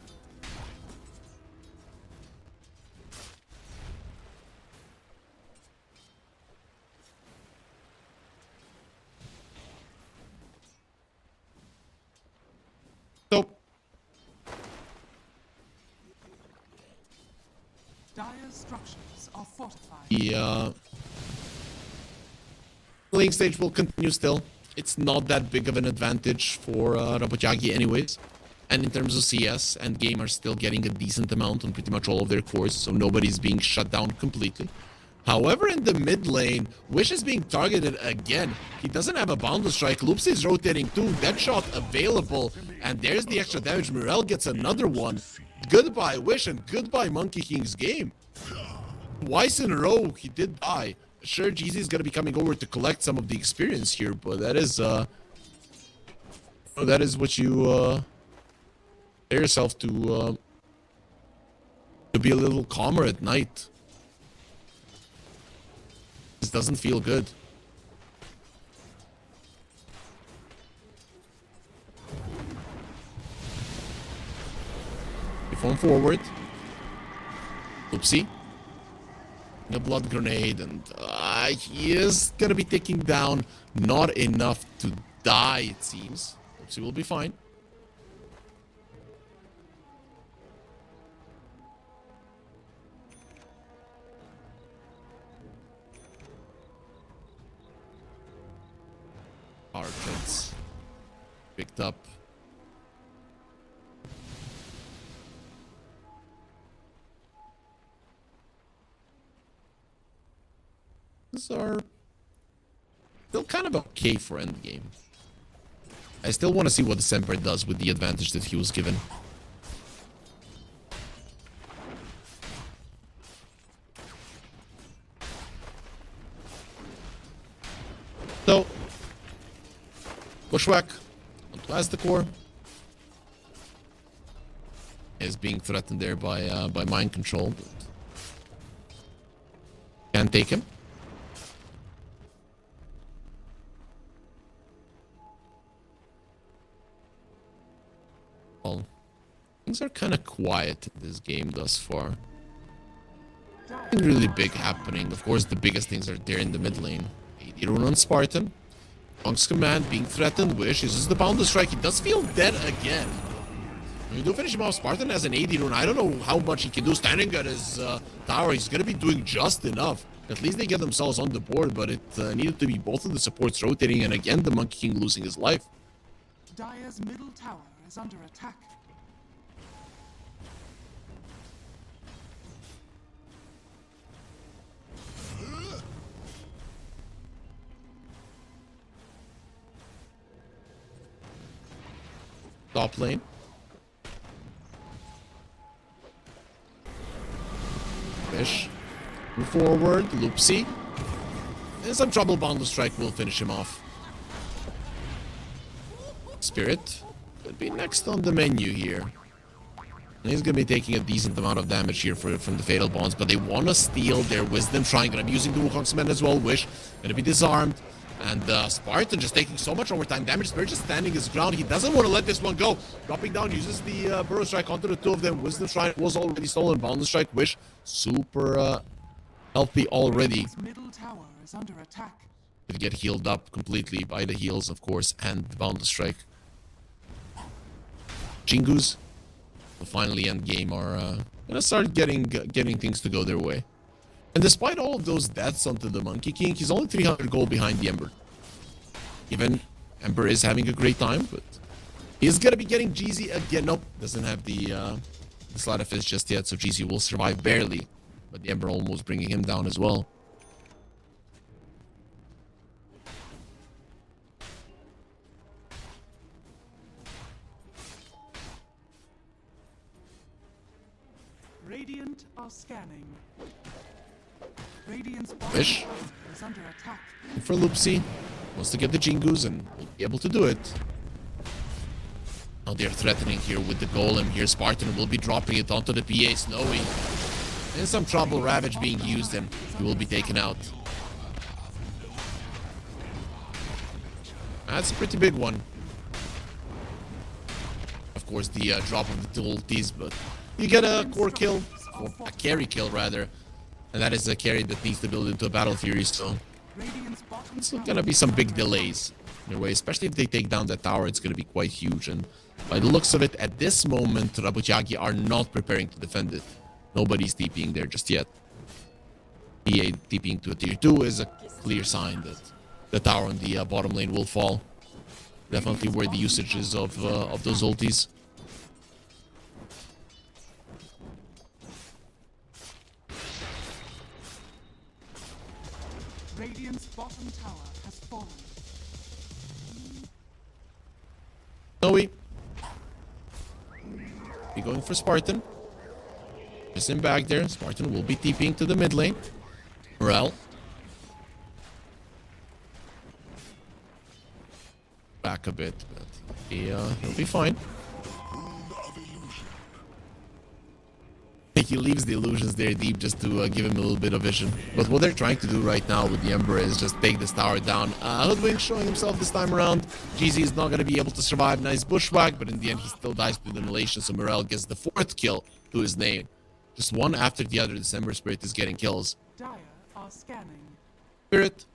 So, Dire structures are fortified. the lane stage will continue still. It's not that big of an advantage for Rabotyagi anyways. And in terms of CS, Endgame are still getting a decent amount on pretty much all of their cores, so nobody's being shut down completely. However, in the mid lane, Wish is being targeted again. He doesn't have a Boundless Strike. Loops is rotating too. Deadshot available. And there's the extra damage. Morel gets another one. Goodbye, Wish, and goodbye, Monkey King's game. Twice in a row, he did die. Sure, GZ is going to be coming over to collect some of the experience here, but that is what you prepare yourself to be a little calmer at night. This doesn't feel good. Phone forward. Oopsie. A blood grenade, and he is gonna be taking down. Not enough to die, it seems. Oopsie will be fine. Arcades picked up. These are still kind of okay for endgame. I still want to see what the Semper does with the advantage that he was given. So, Bushwhack on As the core is being threatened there by mind control, but can't take him. Well, things are kind of quiet in this game thus far. Nothing really big happening. Of course, the biggest things are there in the mid lane. 80 rune on Spartan. Monk's command being threatened. Wish uses the boundless strike. He does feel dead again. When you do finish him off, Spartan has an 80 rune. I don't know how much he can do standing at his tower. He's going to be doing just enough. At least they get themselves on the board, but it needed to be both of the supports rotating, and again, the Monkey King losing his life. Dire's middle tower is under attack. Top lane. Fish. Move forward. Loopsy. In some trouble, Boundless Strike will finish him off. Spirit could be next on the menu here. And he's going to be taking a decent amount of damage here from the Fatal Bonds, but they want to steal their Wisdom. Trying, going to be using the Wukong's Men as well. Wish going to be disarmed. And Spartan just taking so much overtime damage. Spirit just standing his ground. He doesn't want to let this one go. Dropping down, uses the Burrow Strike onto the two of them. Wisdom Shrine was already stolen. Boundless Strike, Wish, super healthy already. His middle tower is under attack. To get healed up completely by the heals, of course, and the Boundless Strike. Jingus will finally end game are gonna start getting things to go their way. And despite all of those deaths onto the Monkey King, he's only 300 gold behind the Ember. Even Ember is having a great time, but he's gonna be getting GZ again. Nope, doesn't have the Sleight of Fist just yet, so GZ will survive barely. But the Ember almost bringing him down as well. Radiant are scanning. Radiant's Wish. bottom tower is under attack. For Loopsy, wants to get the Jingus and will be able to do it. Now they're threatening here with the Golem here. Spartan will be dropping it onto the PA Snowy. In some trouble, Ravage being used and he will be taken out. That's a pretty big one. Of course, the drop of the two ultis, but you get a core kill, or a carry kill rather. And that is a carry that needs to build into a Battle Fury, so it's gonna be some big delays in their way, especially if they take down that tower. It's gonna be quite huge, and by the looks of it, at this moment, Rabotyagi are not preparing to defend it. Nobody's TPing there just yet. EA TPing to a tier 2 is a clear sign that the tower on the bottom lane will fall. Definitely where the usage is of those ultis. Radiant's bottom tower has fallen. Snowy. Be going for Spartan. Just in back there. Spartan will be TPing to the mid lane. Morel. Back a bit, but he'll be fine. He leaves the illusions there deep just to give him a little bit of vision. But what they're trying to do right now with the Ember is just take this tower down. Hoodwink showing himself this time around. GZ is not going to be able to survive. Nice bushwhack, but in the end he still dies to the immolation. So Morel gets the 4th kill to his name. Just one after the other. December Spirit is getting kills. Dire are scanning. Spirit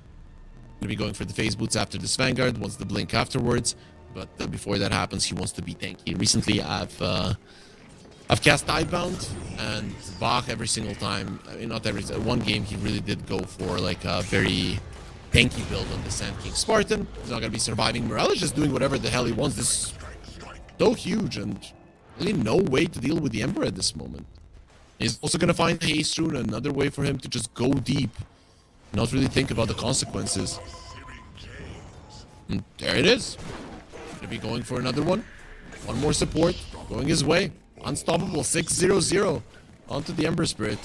going to be going for the phase boots after this Vanguard. Wants the blink afterwards. But before that happens, he wants to be tanky. Recently, I've cast Tidebound and Bach every single time. I mean, not every one game he really did go for like a very tanky build on the Sand King Spartan. He's not gonna be surviving. Morel is just doing whatever the hell he wants. This is so huge and really no way to deal with the Ember at this moment. He's also gonna find the Haste Rune, another way for him to just go deep, not really think about the consequences. And there it is. Gonna be going for another one. One more support going his way. Unstoppable 6-0-0 onto the Ember Spirit.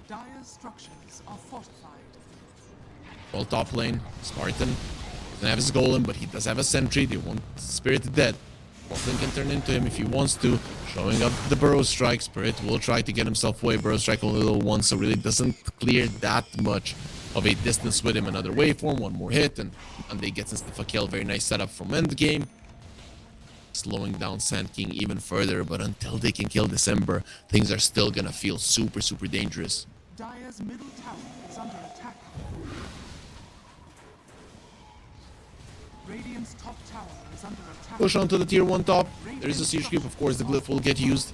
Dire's structures are fortified. Well, top lane, Spartan Doesn't have his golem, but he does have a sentry. They want Spirit dead. Morphling can turn into him if he wants to. Showing up the Burrow Strike. Spirit will try to get himself away. Burrow Strike only level 1, so really doesn't clear that much of a distance with him. Another waveform, one more hit, and they gets himself a kill. Very nice setup from Endgame. Slowing down Sand King even further, but until they can kill December, things are still gonna feel super, super dangerous. Dire's middle tower is under attack. Radiant's top tower is under attack. Push onto the tier 1 top. There is a siege creep, of course, the glyph will get used.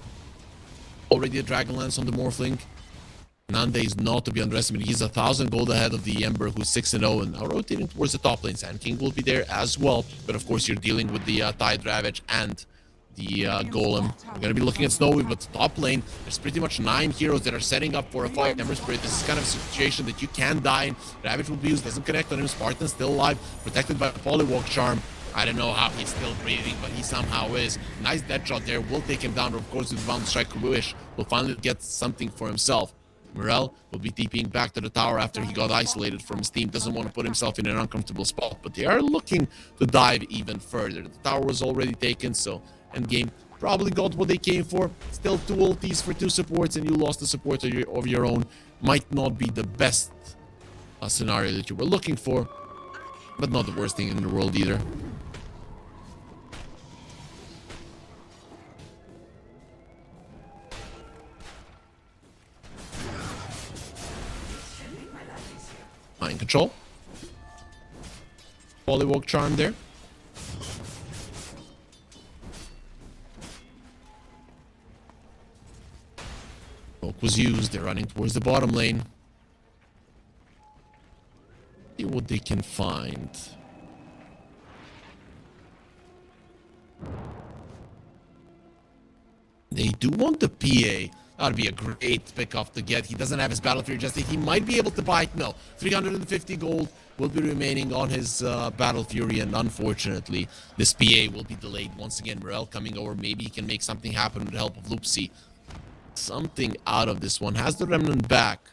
Already a Dragonlance on the Morphling. Nande is not to be underestimated. He's 1,000 gold ahead of the Ember, who's 6-0, and now rotating towards the top lane. Sand King will be there as well, but of course you're dealing with the Tide Ravage and the Golem. We're going to be looking at Snowy, but top lane, there's pretty much 9 heroes that are setting up for a fight. Ember Spirit, this is kind of a situation that you can die in. Ravage will be used, doesn't connect on him. Spartan still alive, protected by a Polywalk Charm. I don't know how he's still breathing, but he somehow is. Nice dead shot there, will take him down, of course, with Bound Strike Wish. Will finally get something for himself. Morel will be TPing back to the tower after he got isolated from his team. Doesn't want to put himself in an uncomfortable spot, but they are looking to dive even further. The tower was already taken, so Endgame probably got what they came for. Still 2 ultis for 2 supports, and you lost the support of your own. Might not be the best scenario that you were looking for, but not the worst thing in the world either. Mind control. Polywalk Charm there. Smoke was used. They're running towards the bottom lane. See what they can find. They do want the PA. That would be a great pickup to get. He doesn't have his Battle Fury just yet. He might be able to buy it. No. 350 gold will be remaining on his Battle Fury, and unfortunately, this PA will be delayed. Once again, Morel coming over. Maybe he can make something happen with the help of Loopsy. Something out of this one. Has the Remnant back.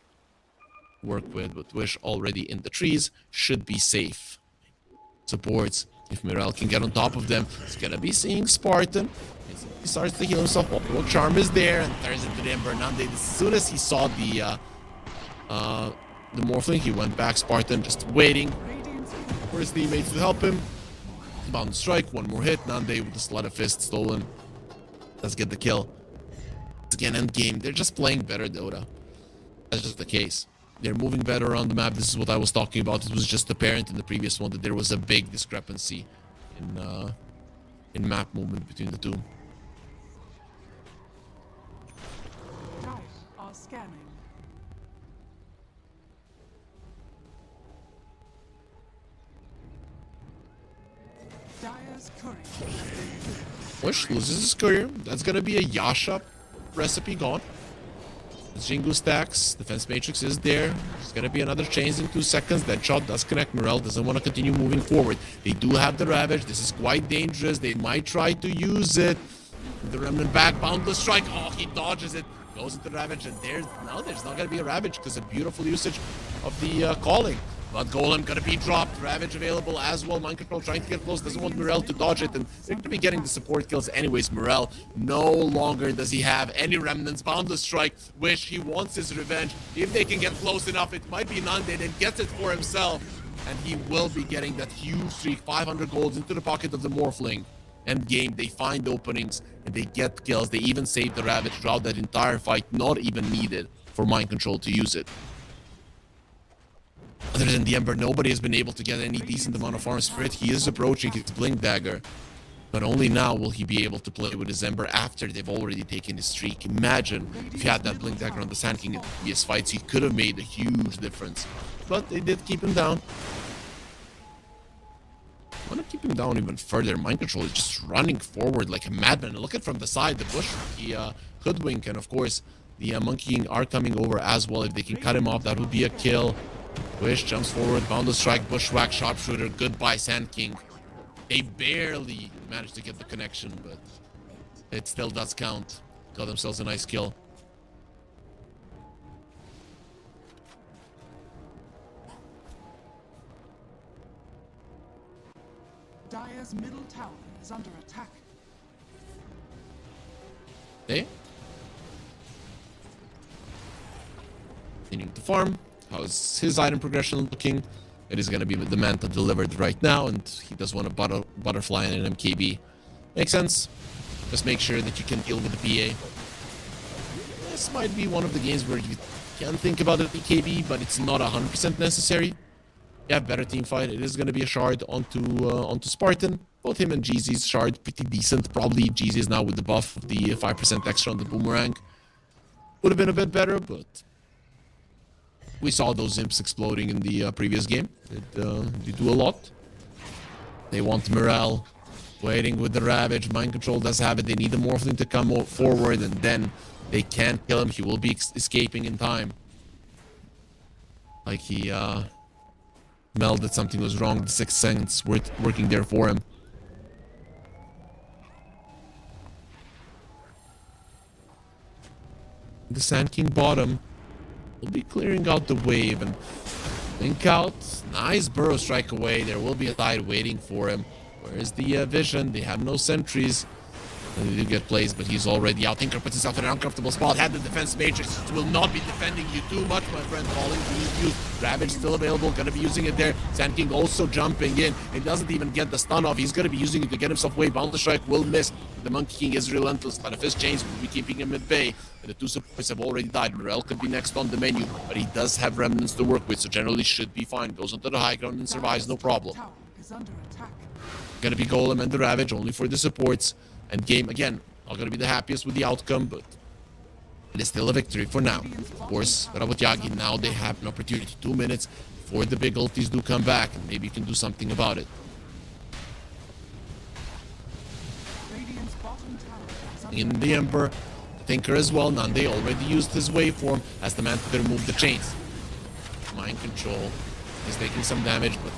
Work with Wish already in the trees. Should be safe. Supports. If Morel can get on top of them, he's gonna be seeing Spartan. He starts to heal himself. Polywalk Charm is there and turns into the Ember. Nande, as soon as he saw the Morphling, he went back. Spartan just waiting for his teammates to help him. Bound Strike, one more hit. Nande with the Sleight of Fist stolen. Let's get the kill. Again, Endgame. They're just playing better Dota. That's just the case. They're moving better around the map. This is what I was talking about. It was just apparent in the previous one that there was a big discrepancy in map movement between the two. Dire are scanning. Dire's courier. Wish loses his courier. That's gonna be a Yasha recipe gone. Jingu stacks. Defense matrix is there. There's gonna be another chains in 2 seconds. That shot does connect. Morel doesn't want to continue moving forward. They do have the Ravage. This is quite dangerous. They might try to use it. The Remnant back. Boundless Strike. Oh, he dodges it. Goes into the Ravage. And there's not gonna be a Ravage because of beautiful usage of the calling. But Golem gonna be dropped. Ravage available as well. Mind control trying to get close. Doesn't want Morel to dodge it. And they're gonna be getting the support kills anyways. Morel, no longer does he have any remnants. Boundless Strike. Wish he wants his revenge. If they can get close enough, it might be Nande that gets it for himself. And he will be getting that huge streak. 500 golds into the pocket of the Morphling. Endgame, they find openings and they get kills. They even save the Ravage throughout that entire fight. Not even needed for mind control to use it. Other than the Ember, nobody has been able to get any decent amount of farm Spirit. He is approaching his Blink Dagger. But only now will he be able to play with his Ember after they've already taken his streak. Imagine if he had that Blink Dagger on the Sand King in the previous fights. He could have made a huge difference. But they did keep him down. I want to keep him down even further. Mind control is just running forward like a madman. Look at from the side, the Bush, the Hoodwink, and of course the Monkey King are coming over as well. If they can cut him off, that would be a kill. Wish jumps forward, Boundless Strike, Bushwhack, Sharpshooter. Goodbye, Sand King. They barely managed to get the connection, but it still does count. Got themselves a nice kill. Dire's middle tower is under attack. Okay. Continuing to farm. How's his item progression looking? It is going to be with the Manta delivered right now, and he does want a butterfly and an MKB. Makes sense. Just make sure that you can deal with the PA. This might be one of the games where you can think about the PKB, but it's not 100% necessary. Yeah, better team fight. It is going to be a shard onto Spartan. Both him and Jeezy's shard pretty decent. Probably Jeezy's now with the buff of the 5% extra on the boomerang. Would have been a bit better, but we saw those imps exploding in the previous game. They do a lot. They want morale. Waiting with the Ravage. Mind Control does have it. They need the Morphling to come forward, and then they can't kill him. He will be escaping in time. Like he smelled that something was wrong. The Sixth Sense working there for him. The Sand King bottom will be clearing out the wave and blink out. Nice burrow strike away. There will be a tide waiting for him. Where's the vision? They have no sentries. And they do get plays, but he's already out. Tinker puts himself in an uncomfortable spot. Had the defense matrix. Will not be defending you too much, my friend. Falling being used. Ravage still available. Gonna be using it there. Sand King also jumping in. It doesn't even get the stun off. He's gonna be using it to get himself away. Boundless Strike will miss. The Monkey King is relentless. But if his chains will be keeping him at bay. And the two supports have already died. Morel could be next on the menu, but he does have remnants to work with, so generally should be fine. Goes onto the high ground and survives, no problem. Tower is under attack. Gonna be Golem and the Ravage only for the supports. And game again, not gonna be the happiest with the outcome, but it is still a victory for now. Of course, Rabotyagi, now they have an opportunity. 2 minutes before the big ultis do come back, and maybe you can do something about it. Radiant's bottom tower is under In the Emperor, the Tinker as well. Nande already used his waveform as the man to remove the chains. Mind Control is taking some damage, but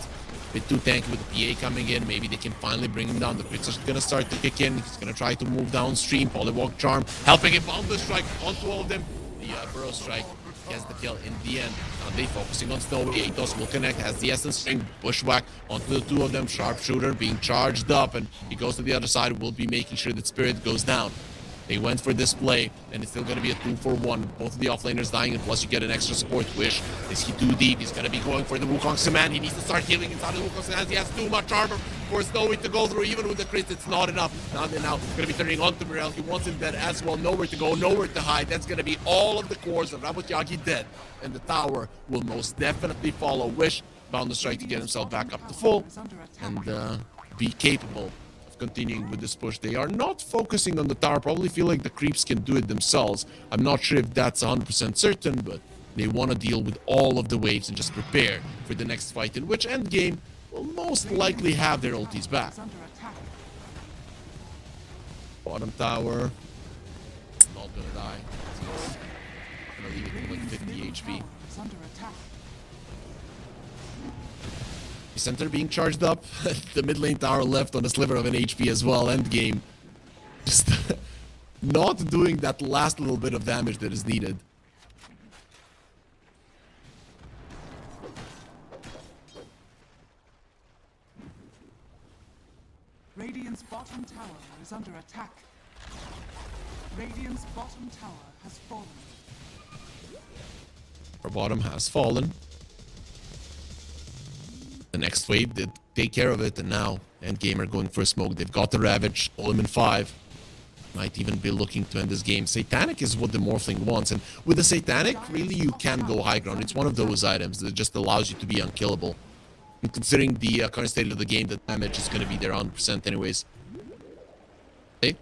a bit too tanky with the PA coming in. Maybe they can finally bring him down. The crits are gonna start to kick in. He's gonna try to move downstream. Polywalk Charm helping him. Boundless Strike onto all of them. The Burrow Strike gets the kill in the end. Now they focusing on Snowy. Atos will connect, has the Essence String. Bushwhack onto the two of them. Sharpshooter being charged up, and he goes to the other side. Will be making sure that Spirit goes down. They went for this play, and it's still going to be a 2-for-1. Both of the offlaners dying, and plus you get an extra support. Wish, is he too deep? He's going to be going for the Wukong's command. He needs to start healing inside the Wukong's command. He has too much armor for Snowy to go through. Even with the crit, it's not enough. Now they're going to be turning on to Morel. He wants him dead as well. Nowhere to go, nowhere to hide. That's going to be all of the cores of Rabotyagi dead. And the tower will most definitely follow. Wish, bound to strike to get himself back up to full. And be capable continuing with this push. They are not focusing on the tower. Probably feel like the creeps can do it themselves. I'm not sure if that's 100% certain, but they want to deal with all of the waves and just prepare for the next fight, in which Endgame will most likely have their ultis back. under attack. Bottom tower, not gonna die. Gonna leave it with like 50 HP. Is under attack. Center being charged up. The mid lane tower left on a sliver of an HP as well. Endgame just not doing that last little bit of damage that is needed. Radiant's bottom tower is under attack. Radiant's bottom tower has fallen. Our bottom has fallen. The next wave did take care of it, and now Endgame are going for a smoke. They've got the Ravage, Golem in 5. Might even be looking to end this game. Satanic is what the Morphling wants, and with the Satanic, really you can go high ground. It's one of those items that just allows you to be unkillable. And considering the current state of the game, the damage is going to be there 100% anyways. Okay.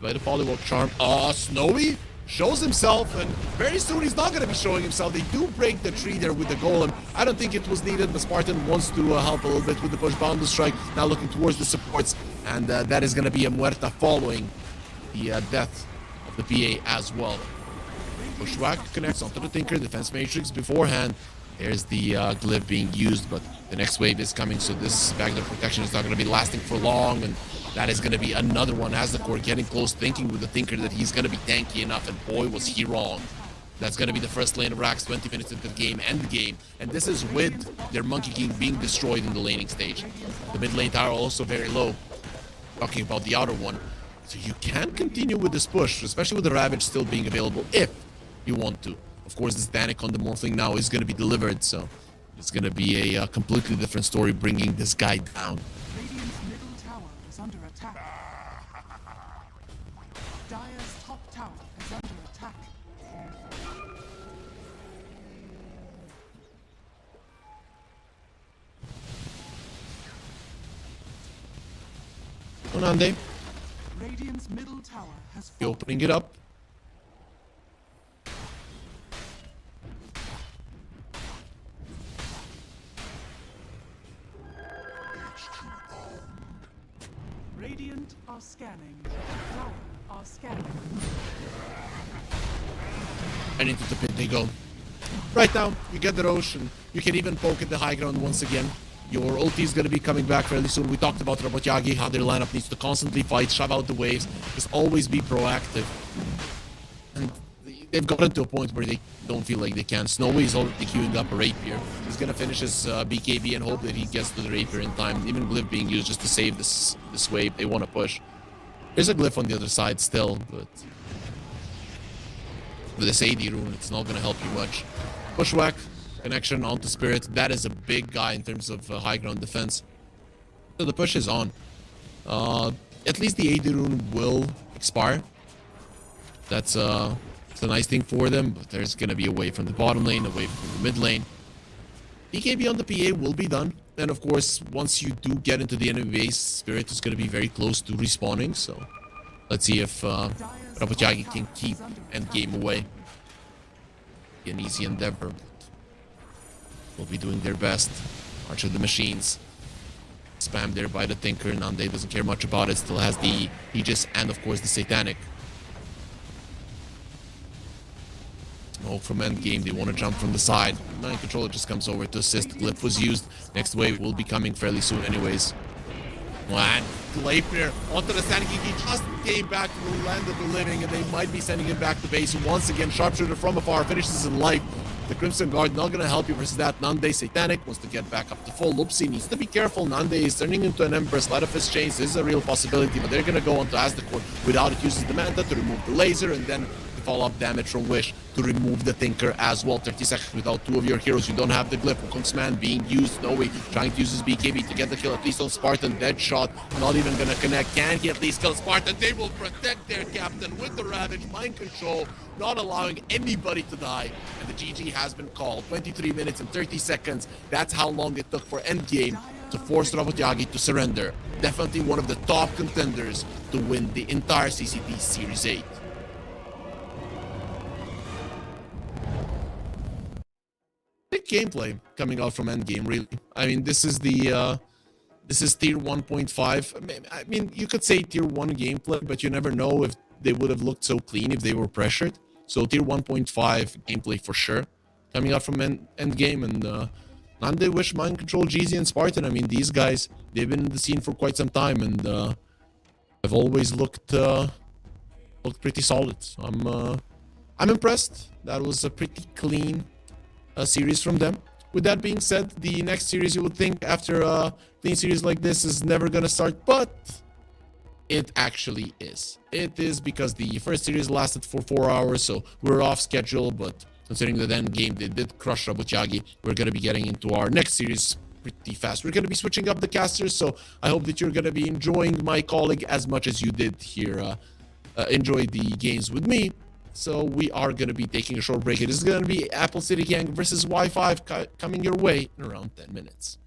By the Polywalk Charm. Snowy shows himself, and very soon he's not going to be showing himself. They do break the tree there with the Golem. I don't think it was needed, but Spartan wants to help a little bit with the push. Boundless Strike now looking towards the supports, and that is going to be a Muerta following the death of the PA as well. Bushwhack connects onto the Tinker, defense matrix beforehand. There's the glyph being used, but the next wave is coming, so this backdoor protection is not going to be lasting for long, and that is going to be another one as the core getting close, thinking with the Tinker that he's going to be tanky enough, and boy was he wrong. That's gonna be the first lane of racks 20 minutes into the game, Endgame. And this is with their Monkey King being destroyed in the laning stage. The mid lane tower also very low. Talking about the outer one. So you can continue with this push, especially with the Ravage still being available if you want to. Of course, this Danik on the Morphling now is gonna be delivered, so it's gonna be a completely different story bringing this guy down. Radiant's middle tower is under attack. Dire's top tower is under attack. Nande, Radiant's middle tower has you fallen. opening it up. Radiant are scanning. Tower are scanning. And into the pit they go. Right now, you get the Roche, you can even poke at the high ground once again. Your ulti is going to be coming back fairly soon. We talked about Rabotyagi, how their lineup needs to constantly fight, shove out the waves, just always be proactive. And they've gotten to a point where they don't feel like they can. Snowy is already queuing up a rapier. He's going to finish his BKB and hope that he gets to the rapier in time. Even Glyph being used just to save this wave. They want to push. There's a Glyph on the other side still, but with this AD rune, it's not going to help you much. Bushwhack, connection onto Spirit. That is a big guy in terms of high ground defense. So the push is on. At least the AD rune will expire. That's it's a nice thing for them, but there's going to be away from the bottom lane, away from the mid lane. BKB on the PA will be done. And of course, once you do get into the enemy base, Spirit is going to be very close to respawning. So let's see if Rabotyagi can keep Endgame away. Be an easy endeavor, but will be doing their best. Archer the Machines. Spam there by the Tinker. Nande doesn't care much about it. Still has the Aegis and of course the Satanic. Smoke from Endgame. They want to jump from the side. Mind Controller just comes over to assist. Glyph was used. Next wave will be coming fairly soon anyways. And Glapier onto the Sand King. He just came back to the land of the living, and they might be sending him back to base. Once again, Sharpshooter from afar finishes in life. The Crimson Guard not gonna help you versus that. Nande Satanic wants to get back up to full. Lupsi needs to be careful. Nande is turning into an Empress. Light of his chains is a real possibility, but they're gonna go onto Aztec without it. Uses the Manta to remove the laser, and then follow-up damage from Wish to remove the Tinker as well. 30 seconds without two of your heroes. You don't have the Glyph. Wukong's man being used. Snowy trying to use his BKB to get the kill, at least on Spartan. Dead shot. Not even gonna connect. Can he at least kill Spartan? They will protect their captain with the Ravage. Mind control. Not allowing anybody to die. And the GG has been called. 23 minutes and 30 seconds. That's how long it took for Endgame to force Rabotyagi to surrender. Definitely one of the top contenders to win the entire CCT Series 8. Big gameplay coming out from Endgame, really. I mean, this is the this is tier 1.5. I mean, you could say tier 1 gameplay, but you never know if they would have looked so clean if they were pressured. So tier 1.5 gameplay for sure coming out from Endgame. And Nande, Wish, Mind Control, GZ, and Spartan. I mean, these guys, they've been in the scene for quite some time, and have always looked pretty solid. So I'm impressed. That was a pretty clean series from them. With that being said, the next series you would think after a clean series like this is never gonna start, but it actually is. It is because the first series lasted for 4 hours, so we're off schedule, but considering that Endgame they did crush Rabotyagi, we're gonna be getting into our next series pretty fast. We're gonna be switching up the casters, so I hope that you're gonna be enjoying my colleague as much as you did here. Enjoy the games with me. So we are going to be taking a short break. It is going to be Apple City Gang versus Y5 coming your way in around 10 minutes.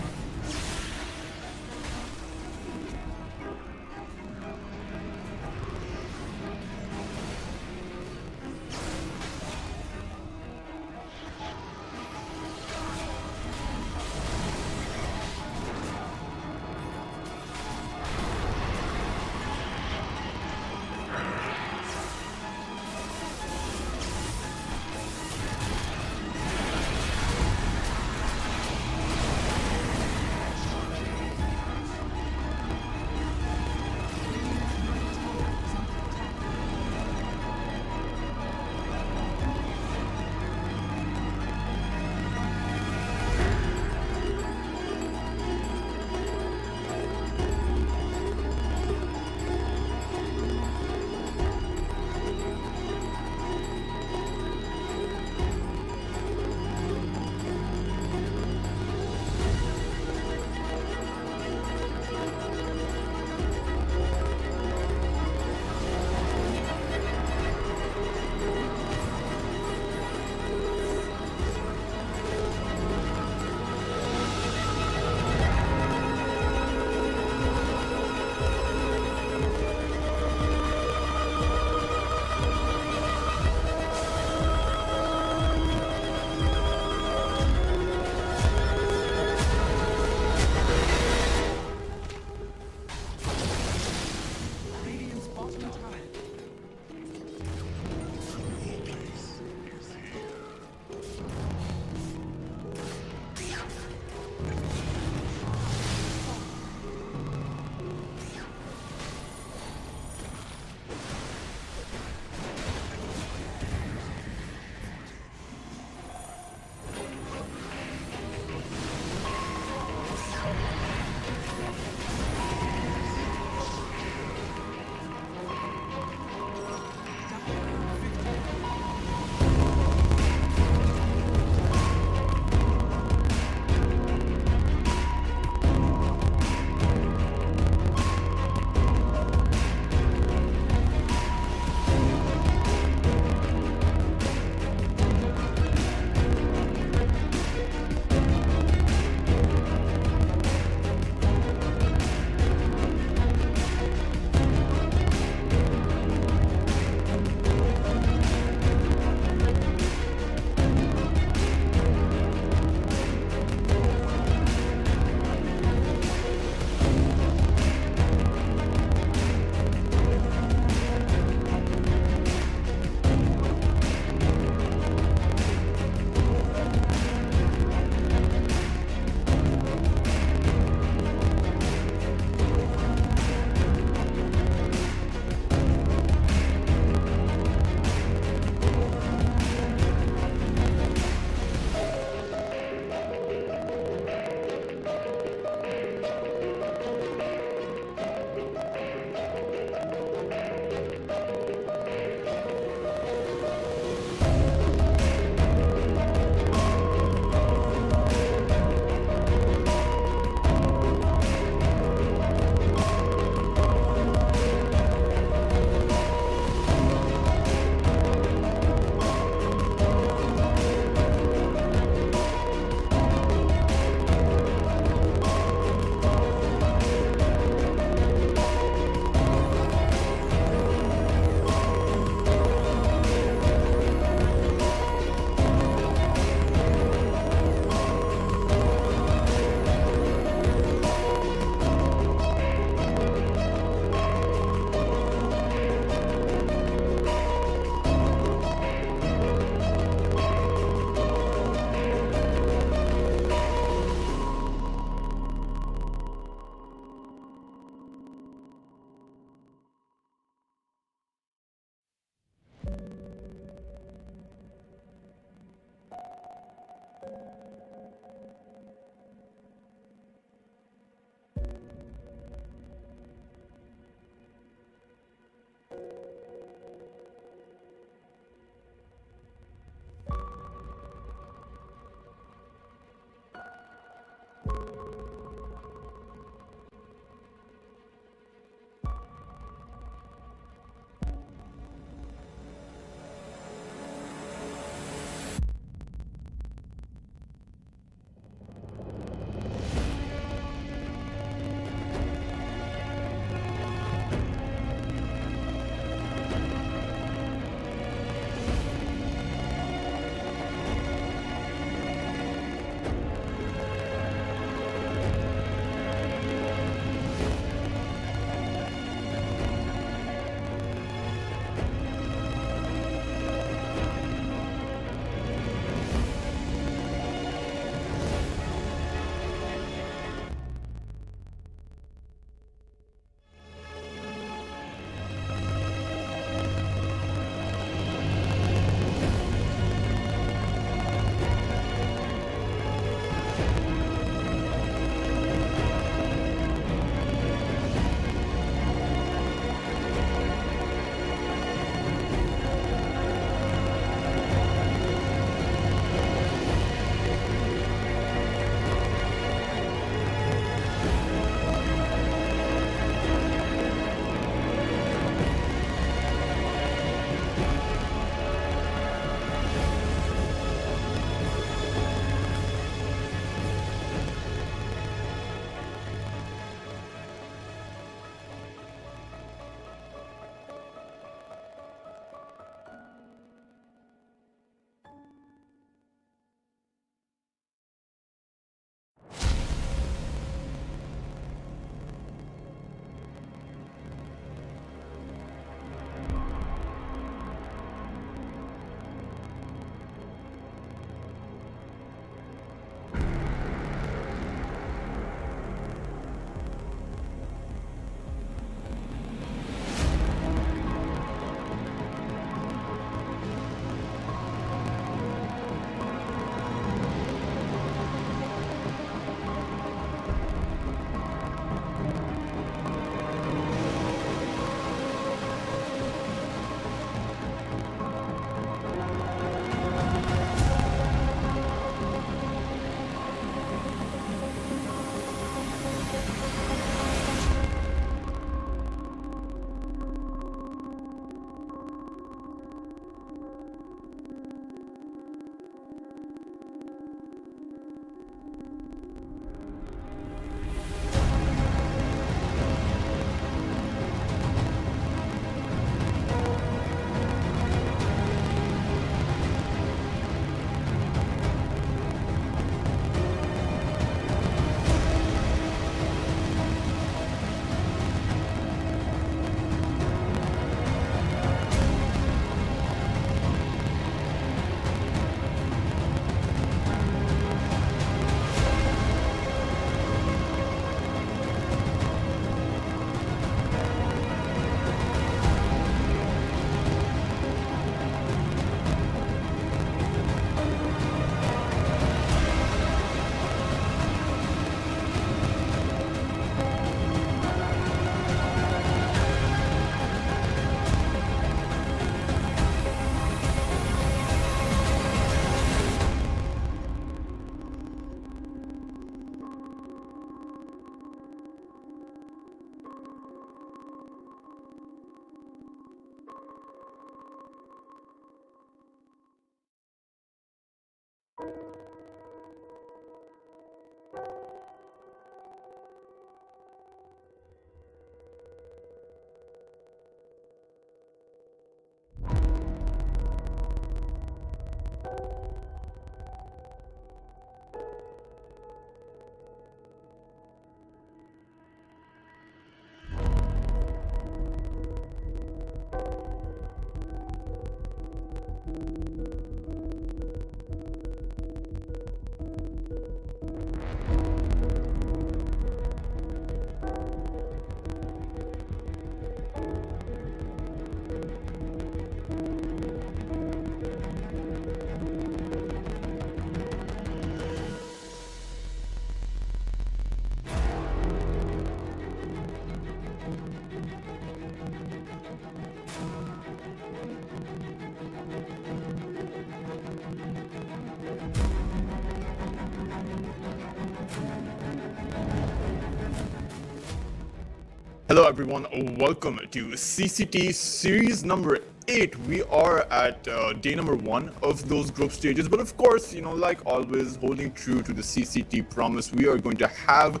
Hello everyone, welcome to CCT Series number 8. We are at day number 1 of those group stages, but of course, like always, holding true to the CCT promise, we are going to have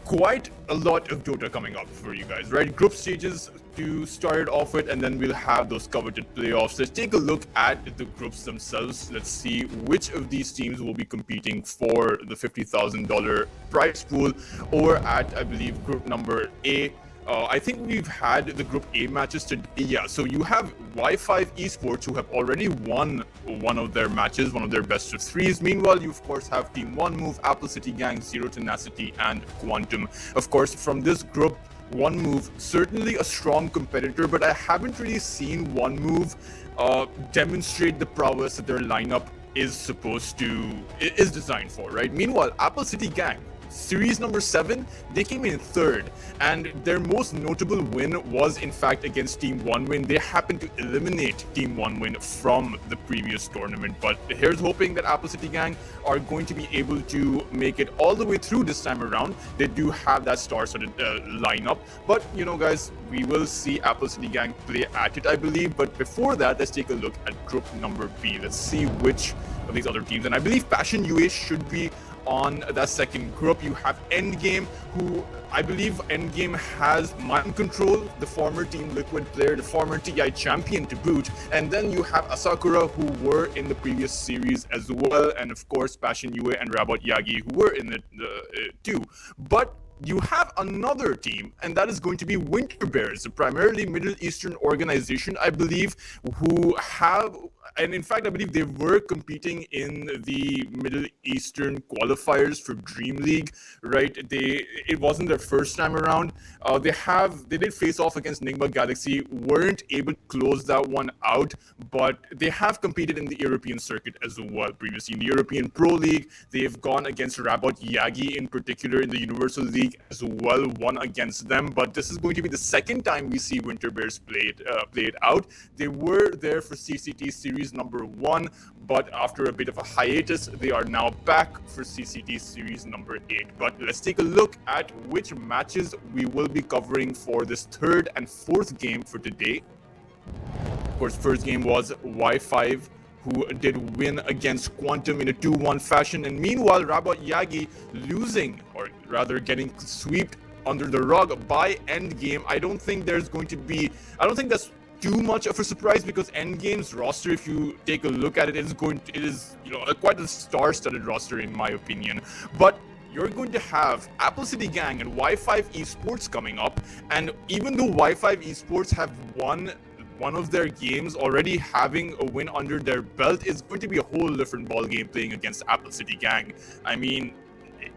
quite a lot of Dota coming up for you guys, right? Group stages to start it off with, and then we'll have those coveted playoffs. Let's take a look at the groups themselves. Let's see which of these teams will be competing for the $50,000 prize pool over at, I believe, group number A. I think we've had the Group A matches today. Yeah, so you have Y5 Esports, who have already won one of their matches, one of their best of threes. Meanwhile, you of course have Team One Move, Apple City Gang, Zero Tenacity, and Quantum. Of course, from this group, One Move, certainly a strong competitor, but I haven't really seen One Move demonstrate the prowess that their lineup is designed for, right? Meanwhile, Apple City Gang, Series number 7, they came in 3rd, and their most notable win was in fact against Team One Win. They happened to eliminate Team One Win from the previous tournament, but here's hoping that Apple City Gang are going to be able to make it all the way through this time around. They do have that star-studded lineup, but guys, we will see Apple City Gang play at it, I believe. But before that, let's take a look at group number B. Let's see which of these other teams, and I believe Passion UA should be on that second group. You have Endgame, who I believe Endgame has Mind Control, the former Team Liquid player, the former TI champion to boot, and then you have Asakura, who were in the previous series as well, and of course Passion UA and Rabotyagi, who were in it too. But you have another team, and that is going to be Winter Bears, a primarily Middle Eastern organization, I believe, who have, and in fact, I believe they were competing in the Middle Eastern qualifiers for Dream League, right? It wasn't their first time around. They did face off against Nigma Galaxy, weren't able to close that one out, but they have competed in the European circuit as well previously. In the European Pro League, they've gone against Rabotyagi in particular in the Universal League as well, won against them. But this is going to be the second time we see Winter Bears play it out. They were there for CCT Series number 1, but after a bit of a hiatus, they are now back for CCT Series number 8. But let's take a look at which matches we will be covering for this 3rd and 4th game for today. Of course, first game was Y5, who did win against Quantum in a 2-1 fashion, and meanwhile Rabotyagi losing, or rather getting swept under the rug by Endgame. I don't think that's too much of a surprise, because Endgame's roster, if you take a look at it, it is quite a star-studded roster in my opinion. But you're going to have Apple City Gang and Y5 Esports coming up, and even though Y5 Esports have won one of their games, already having a win under their belt is going to be a whole different ball game playing against Apple City Gang. I mean,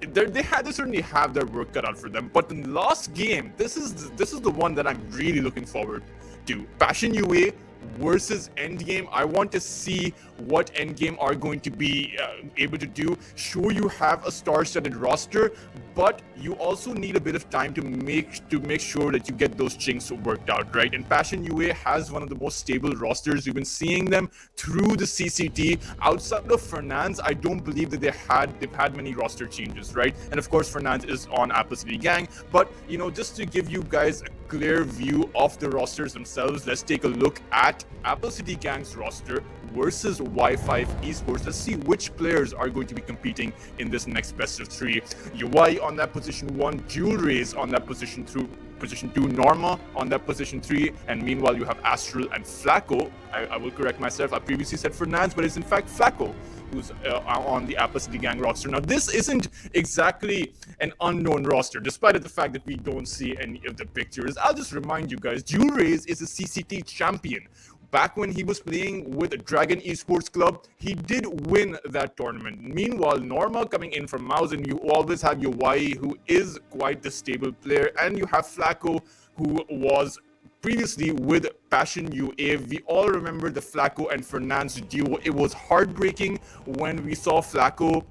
they certainly have their work cut out for them. But the last game, this is the one that I'm really looking forward to. Passion UA versus Endgame. I want to see what Endgame are going to be able to do. Sure, you have a star-studded roster, but you also need a bit of time to make sure that you get those chinks worked out, right? And Passion UA has one of the most stable rosters. We've been seeing them through the CCT. Outside of Fernandes, I don't believe that they've had many roster changes, right? And of course, Fernandes is on Apple City Gang. But just to give you guys a clear view of the rosters themselves, let's take a look at Apple City Gang's roster versus Y5 Esports. Let's see which players are going to be competing in this next best of 3. UI on that position 1, Jewel Rays on that position 2, Norma on that position 3, and meanwhile you have Astral and Flacco. I will correct myself, I previously said Fernandes, but it's in fact Flacco who's on the Apple City Gang roster. Now, this isn't exactly an unknown roster, despite the fact that we don't see any of the pictures. I'll just remind you guys, Jewel Rays is a CCT champion. Back when he was playing with Dragon Esports Club, he did win that tournament. Meanwhile, Norma coming in from Mouse, and you always have your YE, who is quite the stable player, and you have Flacco, who was previously with Passion UA. We all remember the Flacco and Fernandes duo. It was heartbreaking when we saw Flacco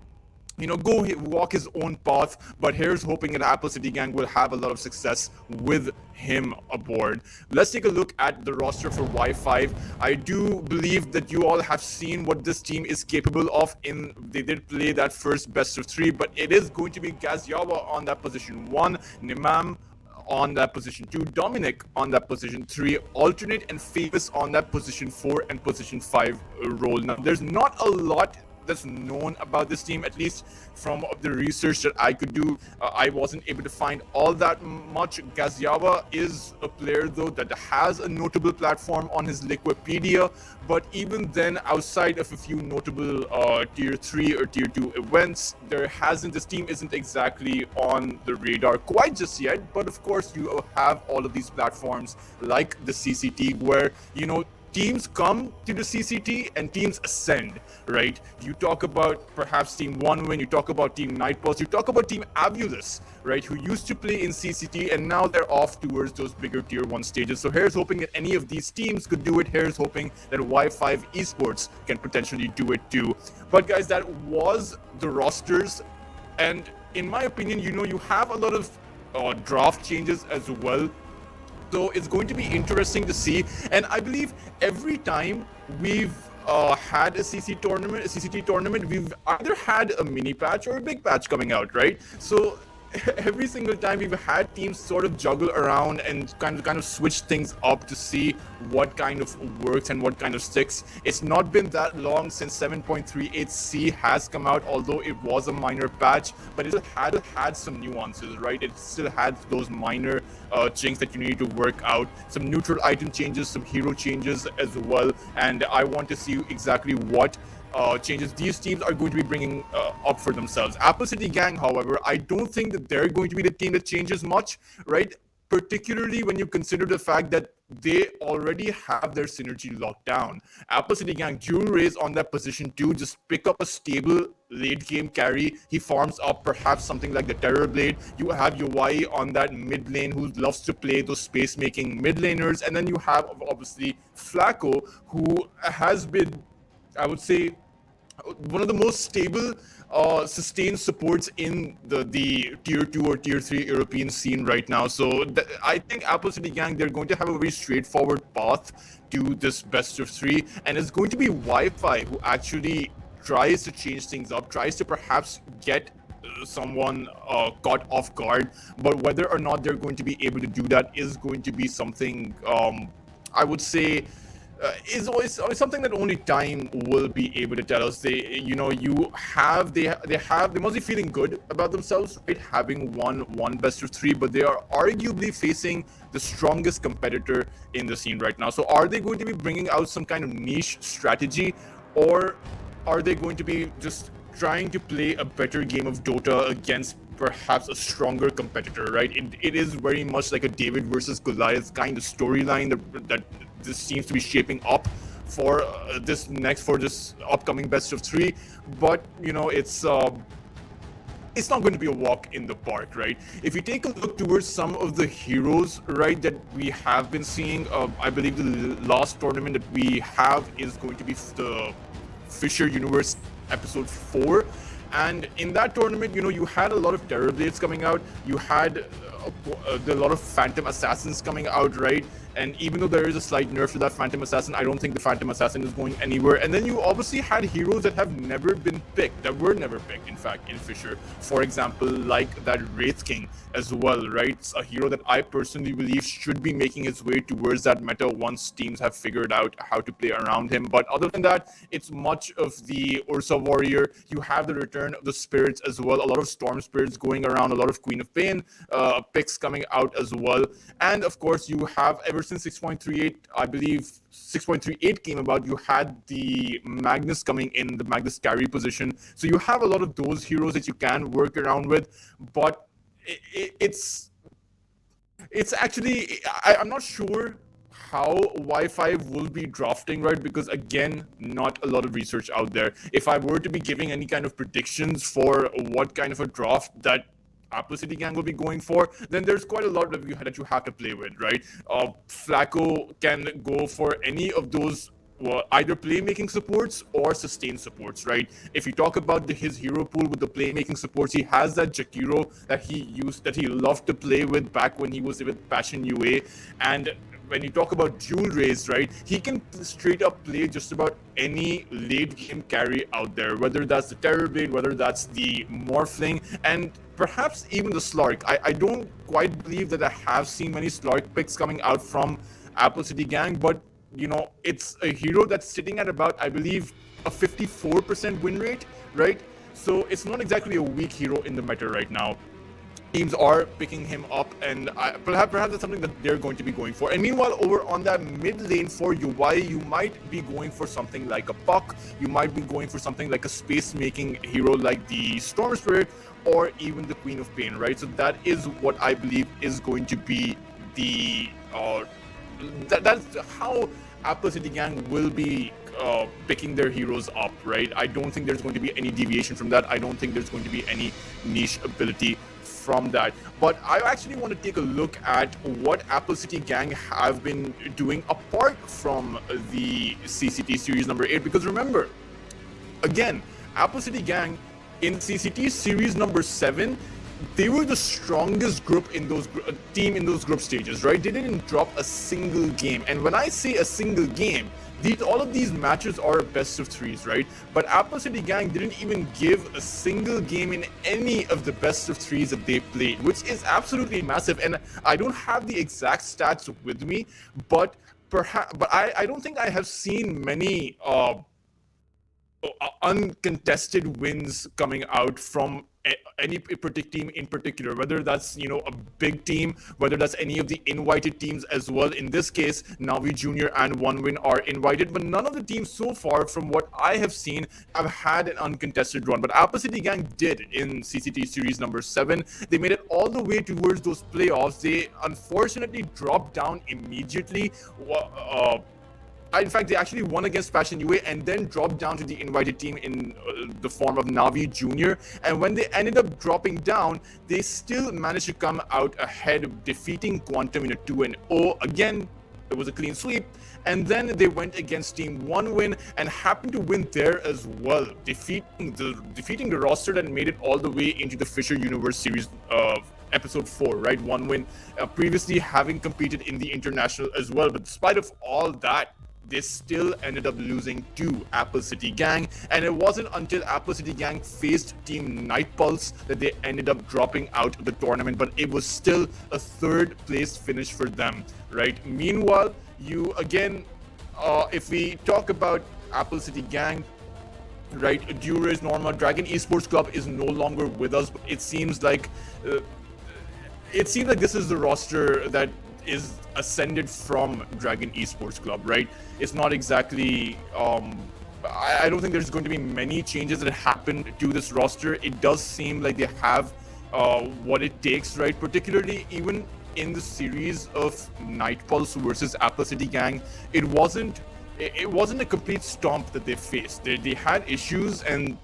walk his own path, but here's hoping that Apple City Gang will have a lot of success with him aboard. Let's take a look at the roster for Y5. I do believe that you all have seen what this team is capable of. They did play that first best of 3, but it is going to be Gazyawa on that position 1, Nimam on that position 2, Dominic on that position 3, Alternate and Famous on that position 4 and position 5 role. Now, there's not a lot that's known about this team, at least from the research that I could do. I wasn't able to find all that much. Gaziava is a player though that has a notable platform on his Liquipedia, but even then, outside of a few notable tier 3 or tier 2 events, this team isn't exactly on the radar quite just yet. But of course, you have all of these platforms like the CCT where, you know, teams come to the CCT and teams ascend, right? You talk about perhaps Team OneWin, you talk about Team Nightpulse, you talk about Team Abulus, right? Who used to play in CCT and now they're off towards those bigger tier 1 stages. So here's hoping that any of these teams could do it. Here's hoping that Y5 Esports can potentially do it too. But guys, that was the rosters. And in my opinion, you know, you have a lot of draft changes as well. So it's going to be interesting to see, and I believe every time we've had a CCT tournament, we've either had a mini patch or a big patch coming out, right? So every single time we've had teams sort of juggle around and kind of switch things up to see what kind of works and what kind of sticks. It's not been that long since 7.38C has come out, although it was a minor patch, but it had some nuances, right? It still had those minor chinks that you need to work out, some neutral item changes, some hero changes as well, and I want to see exactly what changes these teams are going to be bringing up for themselves. Apple City Gang, however, I don't think that they're going to be the team that changes much, right? Particularly when you consider the fact that they already have their synergy locked down. Apple City Gang, Jewel Rays on that position 2, just pick up a stable late game carry. He farms up perhaps something like the Terror Blade. You have Yuwai on that mid lane who loves to play those space making mid laners, and then you have obviously Flacco, who has been, I would say, one of the most stable sustained supports in the tier 2 or tier 3 European scene right now. So I think Apple City Gang, they're going to have a very straightforward path to this best of 3, and it's going to be Wi-Fi who actually tries to change things up, tries to perhaps get someone caught off guard, but whether or not they're going to be able to do that is going to be something I would say is always something that only time will be able to tell us. They must be feeling good about themselves, right? Having won one best of 3, but they are arguably facing the strongest competitor in the scene right now. So are they going to be bringing out some kind of niche strategy, or are they going to be just trying to play a better game of Dota against perhaps a stronger competitor, right? It is very much like a David versus Goliath kind of storyline that this seems to be shaping up for this upcoming best of 3. But you know, it's not going to be a walk in the park, right? If you take a look towards some of the heroes, right, that we have been seeing, I believe the last tournament that we have is going to be the Fisher Universe episode 4. And in that tournament, you know, you had a lot of Terror Blades coming out. You had a lot of Phantom Assassins coming out, right? And even though there is a slight nerf to that Phantom Assassin, I don't think the Phantom Assassin is going anywhere. And then you obviously had heroes that have never been picked, that were never picked, in fact, in Fisher. For example, like that Wraith King as well, right? It's a hero that I personally believe should be making its way towards that meta once teams have figured out how to play around him. But other than that, it's much of the Ursa Warrior. You have the return of the Spirits as well, a lot of Storm Spirits going around, a lot of Queen of Pain picks coming out as well. And of course, you have, ever since 6.38, I believe 6.38 came about, you had the Magnus coming in, the Magnus carry position. So you have a lot of those heroes that you can work around with, but it's actually, I'm not sure how Wi-Fi will be drafting, right? Because again, not a lot of research out there. If I were to be giving any kind of predictions for what kind of a draft that Apple City Gang will be going for, then there's quite a lot that you have to play with, right? Flacco can go for any of those either playmaking supports or sustain supports, right? If you talk about his hero pool with the playmaking supports, he has that Jakiro that he loved to play with back when he was with Passion UA. And when you talk about Jewel Rays, right, he can straight up play just about any late game carry out there, whether that's the Terrorblade, whether that's the Morphling, and perhaps even the Slark. I don't quite believe that I have seen many Slark picks coming out from Apple City Gang, but you know, it's a hero that's sitting at about, I believe, a 54% win rate, right? So it's not exactly a weak hero in the meta right now. Teams are picking him up, and perhaps that's something that they're going to be going for. And meanwhile, over on that mid lane for UI, you might be going for something like a Puck, you might be going for something like a space-making hero like the Storm Spirit, or even the Queen of Pain, right? So that is what I believe is going to be the that's how Apple City Gang will be picking their heroes up, right? I don't think there's going to be any deviation from that. I don't think there's going to be any niche ability from that. But I actually want to take a look at what Apple City Gang have been doing apart from the CCT Series number 8, because remember, again, Apple City Gang in CCT Series number 7, they were the strongest group in those team in those group stages, right? They didn't drop a single game, and when I say a single game, all of these matches are best of 3s, right? But Apple City Gang didn't even give a single game in any of the best of 3s that they played, which is absolutely massive. And I don't have the exact stats with me, but I don't think I have seen many uncontested wins coming out from any team in particular, whether that's, you know, a big team, whether that's any of the invited teams as well. In this case, Navi Junior and One Win are invited, but none of the teams so far, from what I have seen, have had an uncontested run. But Apple City Gang did in CCT Series number 7. They made it all the way towards those playoffs. They unfortunately dropped down immediately. In fact, they actually won against Passion UA and then dropped down to the invited team in the form of Navi Junior. And when they ended up dropping down, they still managed to come out ahead, defeating Quantum in a 2-0. Again, it was a clean sweep. And then they went against Team One Win and happened to win there as well, defeating the roster that made it all the way into the Fisher Universe Series of Episode 4, right? One Win previously having competed in the International as well. But despite of all that, they still ended up losing to Apple City Gang, and it wasn't until Apple City Gang faced Team Night Pulse that they ended up dropping out of the tournament, but it was still a 3rd place finish for them, right? Meanwhile, if we talk about Apple City Gang, right, Dura's Norma, Dragon Esports Club is no longer with us, but it seems like this is the roster that is ascended from Dragon Esports Club, right? It's not exactly I don't think there's going to be many changes that happen to this roster. It does seem like they have what it takes, right? Particularly even in the series of Night Pulse versus Apple City Gang, it wasn't a complete stomp that they faced. They had issues, and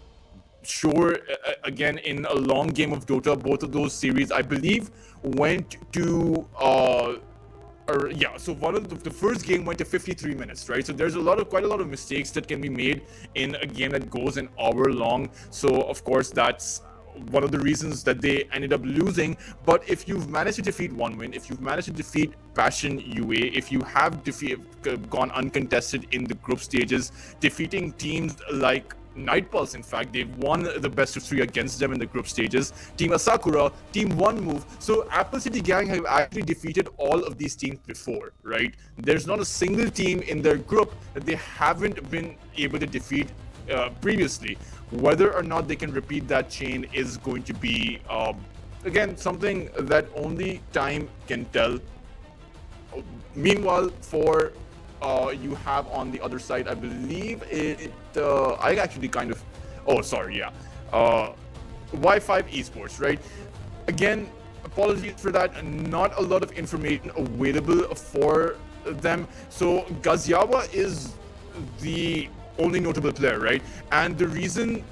sure, again, in a long game of Dota, both of those series, I believe, went to so one of the first game went to 53 minutes, right? So there's quite a lot of mistakes that can be made in a game that goes an hour long. So of course that's one of the reasons that they ended up losing. But if you've managed to defeat One Win, if you've managed to defeat Passion UA, if you have gone uncontested in the group stages, defeating teams like Night Pulse, in fact, they've won the best of 3 against them in the group stages. Team Asakura, Team One Move. So Apple City Gang have actually defeated all of these teams before, right? There's not a single team in their group that they haven't been able to defeat previously. Whether or not they can repeat that chain is going to be, again, something that only time can tell. Meanwhile, for you have on the other side, I believe I actually kind of, Y5 Esports, right? Again, apologies for that, not a lot of information available for them. So Gaziawa is the only notable player, right? And the reason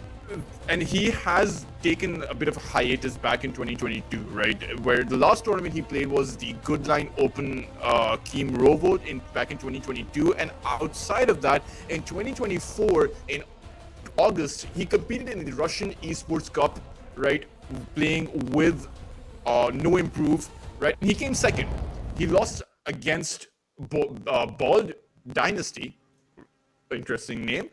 and he has taken a bit of a hiatus back in 2022, right? Where the last tournament he played was the Goodline Open Keem Rovo back in 2022, and outside of that, in 2024, in August, he competed in the Russian Esports Cup, right? Playing with No Improve, right? He came second. He lost against Bald Dynasty. Interesting name,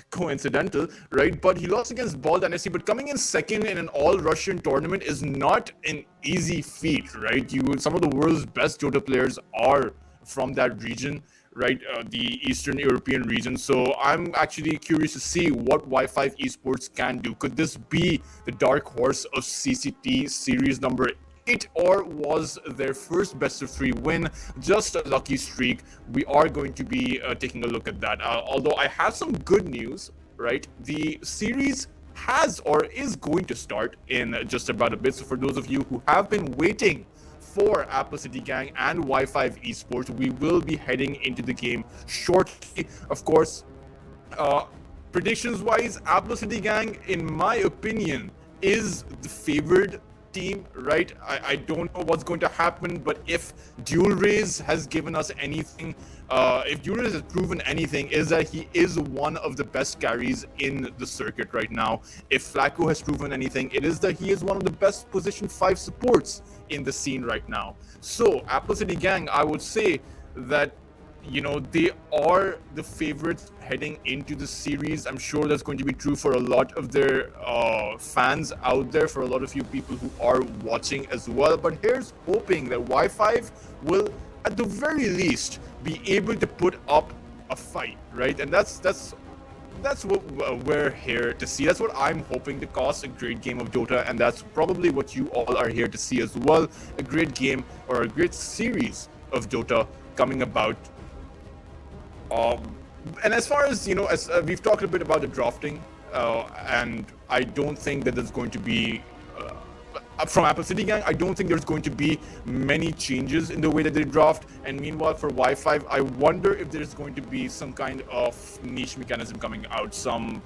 coincidental, right? But he lost against Bald Dynasty. But coming in second in an all-Russian tournament is not an easy feat, right? Some of the world's best Dota players are from that region, right? The Eastern European region. So I'm actually curious to see what Y5 Esports can do. Could this be the dark horse of CCT series number 8, or was their first best of 3 win just a lucky streak? We are going to be taking a look at that. Although I have some good news, right? The series has or is going to start in just about a bit. So for those of you who have been waiting for Apple City Gang and Y5 Esports, we will be heading into the game shortly. Of course, predictions wise, Apple City Gang, in my opinion, is the favored team, right? I don't know what's going to happen, but if Dual Rays has given us anything, if Dual Rays has proven anything, is that he is one of the best carries in the circuit right now. If Flacco has proven anything, it is that he is one of the best position 5 supports in the scene right now. So Apple City Gang, I would say that, you know, they are the favorites heading into the series. I'm sure that's going to be true for a lot of their fans out there, for a lot of you people who are watching as well. But here's hoping that Y5 will, at the very least, be able to put up a fight, right? And that's what we're here to see. That's what I'm hoping to cause a great game of Dota, and that's probably what you all are here to see as well. A great game or a great series of Dota coming about. And as far as, you know, as we've talked a bit about the drafting, and I don't think that there's going to be, from Apple City Gang, I don't think there's going to be many changes in the way that they draft. And meanwhile, for Y5, I wonder if there's going to be some kind of niche mechanism coming out,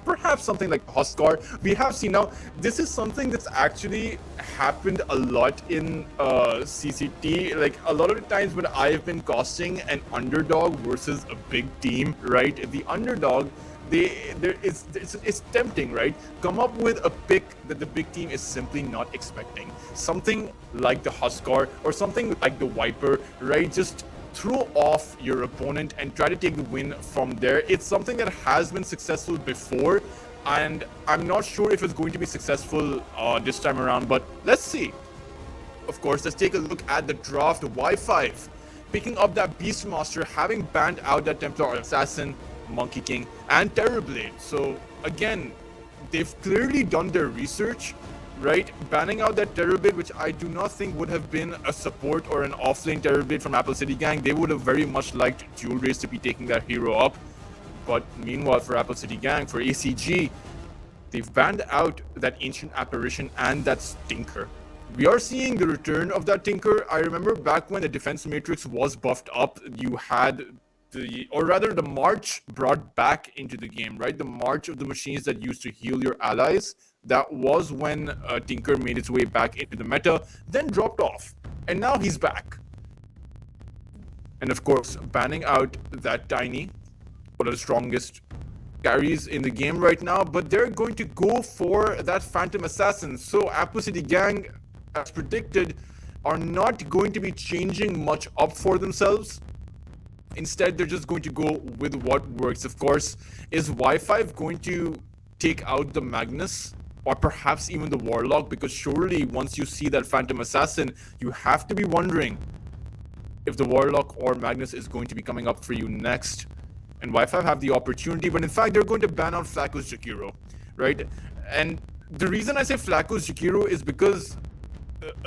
perhaps something like Huskar. We have seen now, this is something that's actually happened a lot in CCT. Like, a lot of the times when I've been casting an underdog versus a big team, right? The underdog, it's tempting, right? Come up with a pick that the big team is simply not expecting. Something like the Huskar or something like the Viper, right? Just throw off your opponent and try to take the win from there. It's something that has been successful before, and I'm not sure if it's going to be successful this time around, but let's see. Of course, let's take a look at the draft. Y5 picking up that Beastmaster, having banned out that Templar Assassin, Monkey King, and Terrorblade. So again, they've clearly done their research, right? Banning out that Terrorblade, which I do not think would have been a support or an offlane Terrorblade from Apple City Gang. They would have very much liked Dual Rays to be taking that hero up. But meanwhile, for Apple City Gang, for ACG, they've banned out that Ancient Apparition and that Stinker. We are seeing the return of that Tinker. I remember back when the Defense Matrix was buffed up, you had the March brought back into the game, right? The March of the machines that used to heal your allies. That was when Tinker made its way back into the meta, then dropped off. And now he's back. And of course, banning out that Tiny, one of the strongest carries in the game right now, but they're going to go for that Phantom Assassin. So Apple City Gang, as predicted, are not going to be changing much up for themselves. Instead, they're just going to go with what works. Of course, is Y5 going to take out the Magnus or perhaps even the Warlock? Because surely once you see that Phantom Assassin, you have to be wondering if the Warlock or Magnus is going to be coming up for you next. And Y5 have the opportunity, but in fact, they're going to ban out Flacco's Jakiro, right? And the reason I say Flacco's Jakiro is because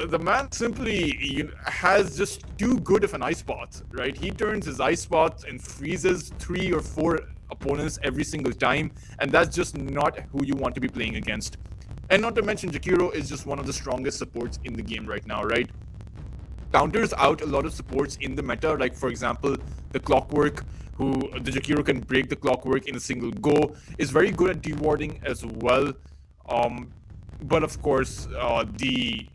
the man simply has just too good of an ice spot, right? He turns his ice spot and freezes 3 or 4 opponents every single time, and that's just not who you want to be playing against. And not to mention, Jakiro is just one of the strongest supports in the game right now, right? counters out a lot of supports in the meta, like for example, the Clockwork, who the Jakiro can break the Clockwork in a single go, is very good at dewarding as well. But of course, the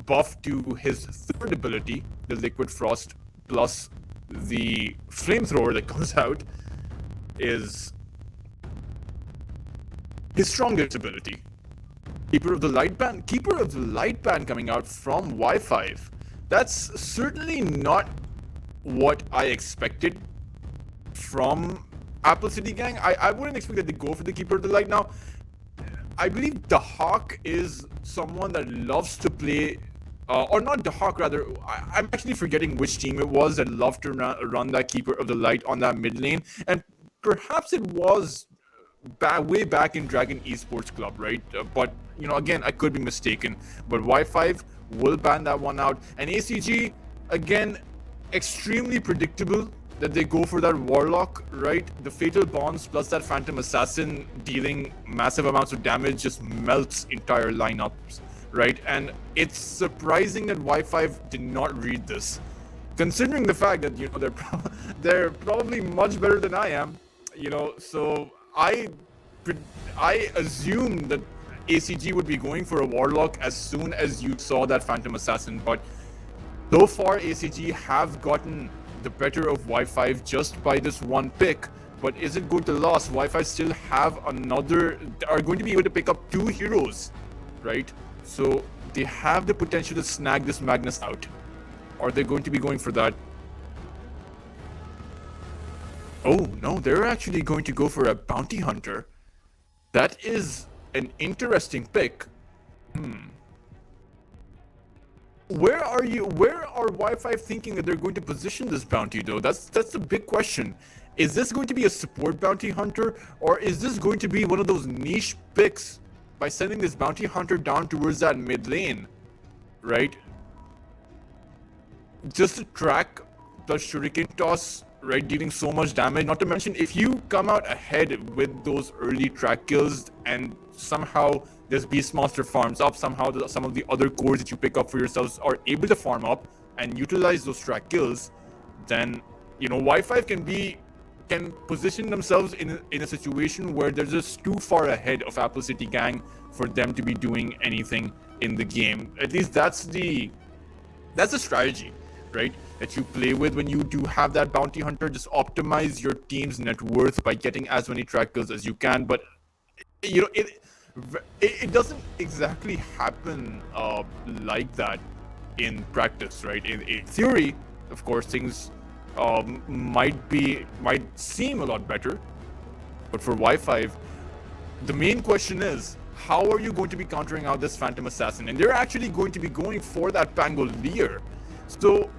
buff to his third ability, the Liquid Frost, plus the Flamethrower that comes out, is his strongest ability. Keeper of the Light Band coming out from Y5. That's certainly not what I expected from Apple City Gang. I wouldn't expect that they go for the Keeper of the Light. Now, I believe the Hawk is someone that loves to play, or not the Hawk, rather, I'm actually forgetting which team it was that loved to run that Keeper of the Light on that mid lane, and perhaps it was way back in Dragon Esports Club, right? But, you know, again, I could be mistaken, but Y5 will ban that one out, and ACG, again, extremely predictable that they go for that Warlock, right? The Fatal Bonds plus that Phantom Assassin dealing massive amounts of damage just melts entire lineups, right? And it's surprising that Y5 did not read this, considering the fact that, you know, they're probably much better than I am, you know. So I assumed that ACG would be going for a Warlock as soon as you saw that Phantom Assassin, but so far ACG have gotten the better of Y5 just by this one pick. But is it going to last? Y5 still have are going to be able to pick up 2 heroes, right? So they have the potential to snag this Magnus out. Are they going to be going for that? Oh no, they're actually going to go for a Bounty Hunter. That is an interesting pick. Where are Y5 thinking that they're going to position this bounty though? That's the big question. Is this going to be a support bounty hunter, or is this going to be one of those niche picks by sending this bounty hunter down towards that mid lane, right? Just a track plus shuriken toss, right, dealing so much damage. Not to mention, if you come out ahead with those early track kills and somehow this Beastmaster farms up, somehow some of the other cores that you pick up for yourselves are able to farm up and utilize those track kills, then, you know, Y5 can position themselves in a situation where they're just too far ahead of Apple City Gang for them to be doing anything in the game. At least that's the strategy, right, that you play with when you do have that bounty hunter. Just optimize your team's net worth by getting as many track kills as you can. But, you know, it doesn't exactly happen like that in practice, right? In theory, of course, things might seem a lot better, but for Y5, the main question is, how are you going to be countering out this Phantom Assassin? And they're actually going to be going for that Pangolier. So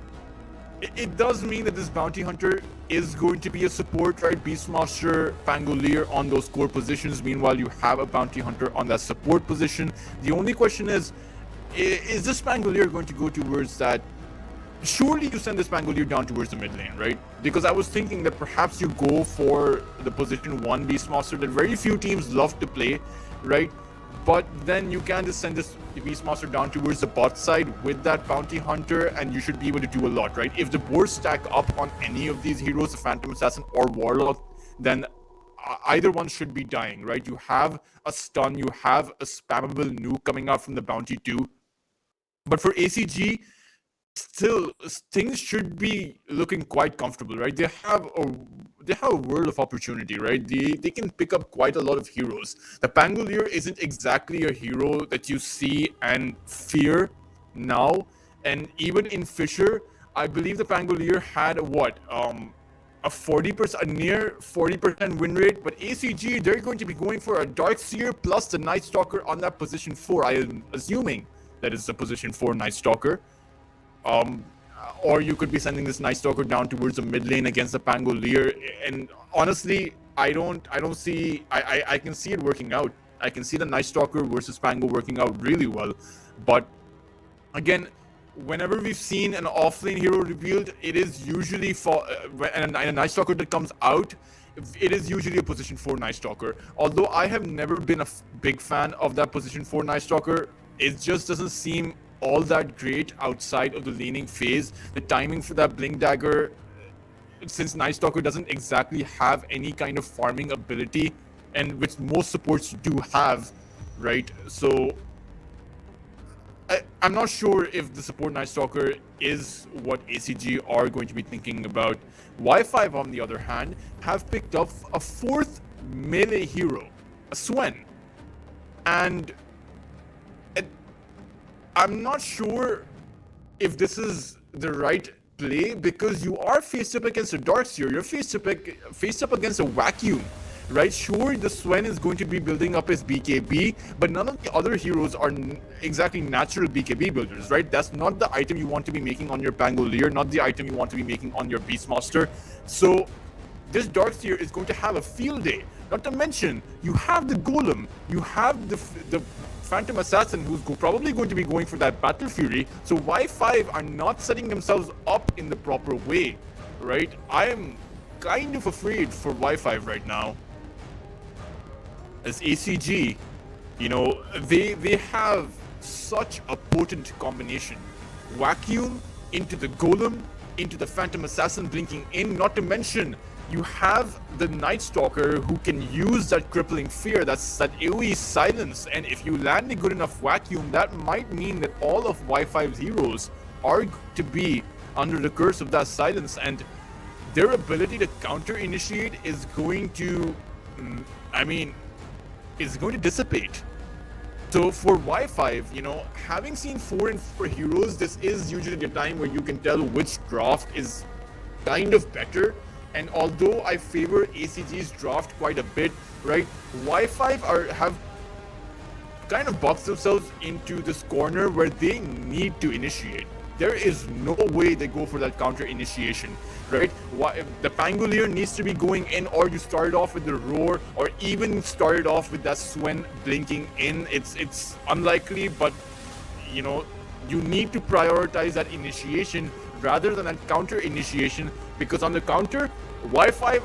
it does mean that this bounty hunter is going to be a support, right? Beastmaster, Pangolier on those core positions. Meanwhile, you have a bounty hunter on that support position. The only question is this Pangolier going to go towards that? Surely you send this Pangolier down towards the mid lane, right? Because I was thinking that perhaps you go for the position 1 Beastmaster that very few teams love to play, right? But then you can just send this Beastmaster down towards the bot side with that bounty hunter, and you should be able to do a lot, right? If the boards stack up on any of these heroes, the Phantom Assassin or Warlock, then either one should be dying, right? You have a stun, you have a spammable nuke coming out from the bounty too. But for ACG, still things should be looking quite comfortable, right? They have a world of opportunity, right? They can pick up quite a lot of heroes. The Pangolier isn't exactly a hero that you see and fear now, and even in Fisher, I believe the Pangolier had a near 40% win rate. But ACG, they're going to be going for a Darkseer plus the Night Stalker on that position 4. I am assuming that is the position 4 Night Stalker. Or you could be sending this Night Stalker down towards the mid lane against the Pangolier. And honestly, I can see it working out. I can see the Night Stalker versus Pango working out really well. But again, whenever we've seen an offlane hero revealed, it is usually and a Night Stalker that comes out, it is usually a position 4 Night Stalker. Although I have never been a big fan of that position 4 Night Stalker, it just doesn't seem all that great outside of the laning phase. The timing for that Blink Dagger, since Night Stalker doesn't exactly have any kind of farming ability, and which most supports do have, right? So I'm not sure if the support Night Stalker is what ACG are going to be thinking about. Y5, on the other hand, have picked up a fourth melee hero, a Swen. And I'm not sure if this is the right play, because you are faced up against a Darkseer, you're faced up against a Vacuum. Right, sure, the Swen is going to be building up his BKB, but none of the other heroes are exactly natural BKB builders, right? That's not the item you want to be making on your Pangolier, not the item you want to be making on your Beastmaster. So this Darkseer is going to have a field day. Not to mention, you have the Golem, you have the Phantom Assassin, who's probably going to be going for that Battle Fury. So Y5 are not setting themselves up in the proper way, right? I am kind of afraid for Y5 right now. As ACG, you know, they have such a potent combination. Vacuum into the Golem, into the Phantom Assassin blinking in, not to mention you have the Night Stalker who can use that crippling fear, that AoE silence, and if you land a good enough Vacuum, that might mean that all of Y5's heroes are going to be under the curse of that silence, and their ability to counter initiate is going to, is going to dissipate. So for Y5, you know, having seen 4 and 4 heroes, this is usually the time where you can tell which draft is kind of better. And although I favor ACG's draft quite a bit, right, Y5 have kind of boxed themselves into this corner where they need to initiate. There is no way they go for that counter initiation, right? The Pangolier needs to be going in, or you start off with the Roar, or even started off with that Swen blinking in. It's unlikely, but you know, you need to prioritize that initiation rather than that counter initiation, because on the counter, Y5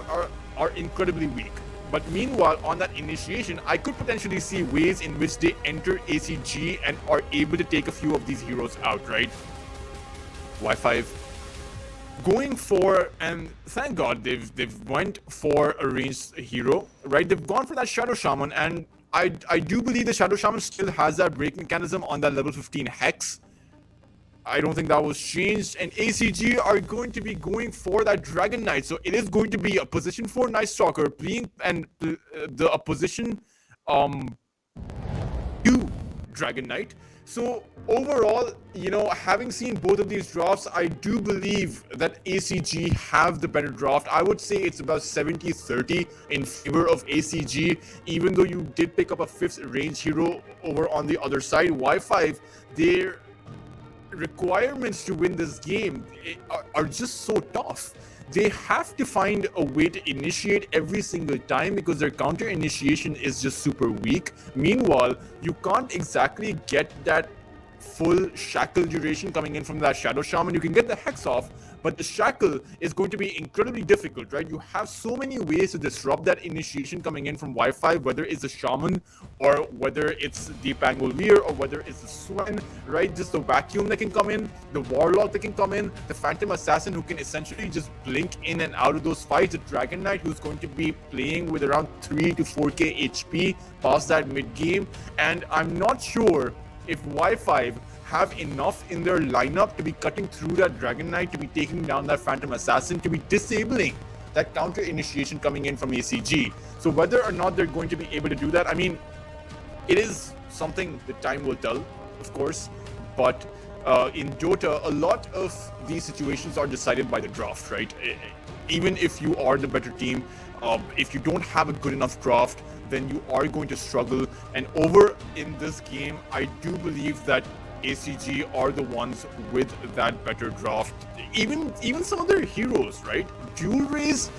are incredibly weak. But meanwhile, on that initiation, I could potentially see ways in which they enter ACG and are able to take a few of these heroes out, right? Y5 going for, and thank God they've went for a ranged hero, right? They've gone for that Shadow Shaman, and I do believe the Shadow Shaman still has that break mechanism on that level 15 Hex. I don't think that was changed, and ACG are going to be going for that Dragon Knight, so it is going to be a position 4 Night Stalker playing, and the opposition 2 Dragon Knight. So overall, you know, having seen both of these drafts, I do believe that ACG have the better draft. I would say it's about 70-30 in favor of ACG, even though you did pick up a 5th range hero over on the other side. Y5, their requirements to win this game are just so tough. They have to find a way to initiate every single time because their counter initiation is just super weak. Meanwhile, you can't exactly get that full shackle duration coming in from that Shadow Shaman. You can get the Hex off, but the shackle is going to be incredibly difficult, right? You have so many ways to disrupt that initiation coming in from Y5, whether it's the Shaman or whether it's the Pangolier or whether it's the Swen, right? Just the Vacuum that can come in, the Warlock that can come in, the Phantom Assassin who can essentially just blink in and out of those fights, the Dragon Knight who's going to be playing with around 3 to 4k HP past that mid game, and I'm not sure if Y5 have enough in their lineup to be cutting through that Dragon Knight, to be taking down that Phantom Assassin, to be disabling that counter initiation coming in from ACG. So whether or not they're going to be able to do that, I mean, it is something that time will tell, of course, but in Dota, a lot of these situations are decided by the draft, right? Even if you are the better team, if you don't have a good enough draft, then you are going to struggle. And over in this game, I do believe that ACG are the ones with that better draft. Even some of their heroes, right? Dual Raise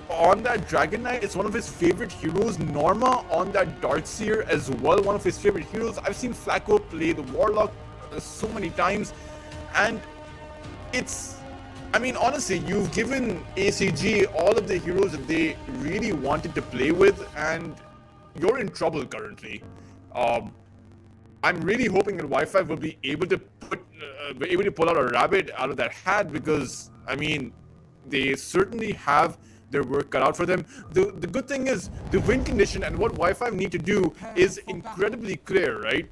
on that Dragon Knight is one of his favorite heroes. Norma on that Darkseer as well, one of his favorite heroes. I've seen Flacco play the Warlock so many times, and it's, I mean, honestly, you've given ACG all of the heroes that they really wanted to play with, and you're in trouble currently. I'm really hoping that Y5 will be able to put able to pull out a rabbit out of that hat, because I mean, they certainly have their work cut out for them. The good thing is the win condition and what Wi-Fi need to do is incredibly clear, right?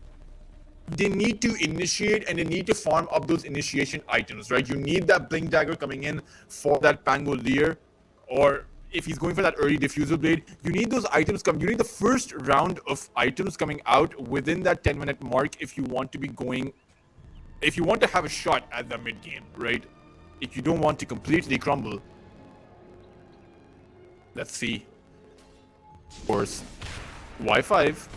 They need to initiate and they need to farm up those initiation items, right? You need that blink dagger coming in for that pangolier, or if he's going for that early diffusal blade, you need those items come. You need the first round of items coming out within that 10-minute mark if you want to be going, if you want to have a shot at the mid game, right? If you don't want to completely crumble. Let's see. Of course, Y5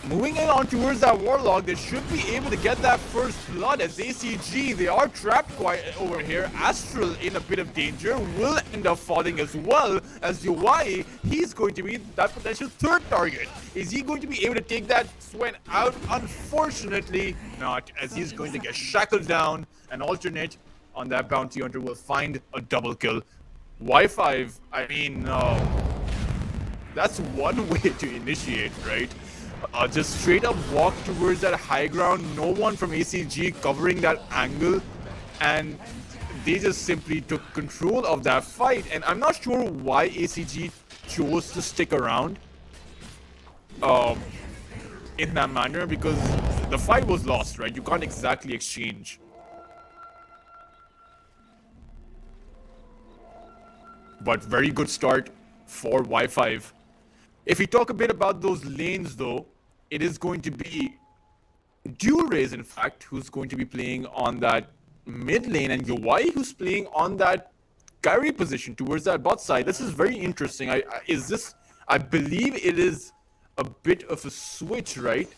moving in on towards that Warlock. They should be able to get that first blood as ACG. They are trapped quite over here. Astral in a bit of danger, will end up falling as well as UI. He's going to be that potential third target. Is he going to be able to take that Swen out? Unfortunately not, as he's going to get shackled down. An alternate on that bounty hunter will find a double kill. Y5, I mean, that's one way to initiate, right? Just straight up walk towards that high ground, no one from ACG covering that angle, and they just simply took control of that fight. And I'm not sure why ACG chose to stick around in that manner, because the fight was lost, right? You can't exactly exchange. But very good start for Y5. If we talk a bit about those lanes though, it is going to be Dual Rays, in fact, who's going to be playing on that mid lane, and UI who's playing on that carry position towards that bot side. This is very interesting. I believe it is a bit of a switch, right?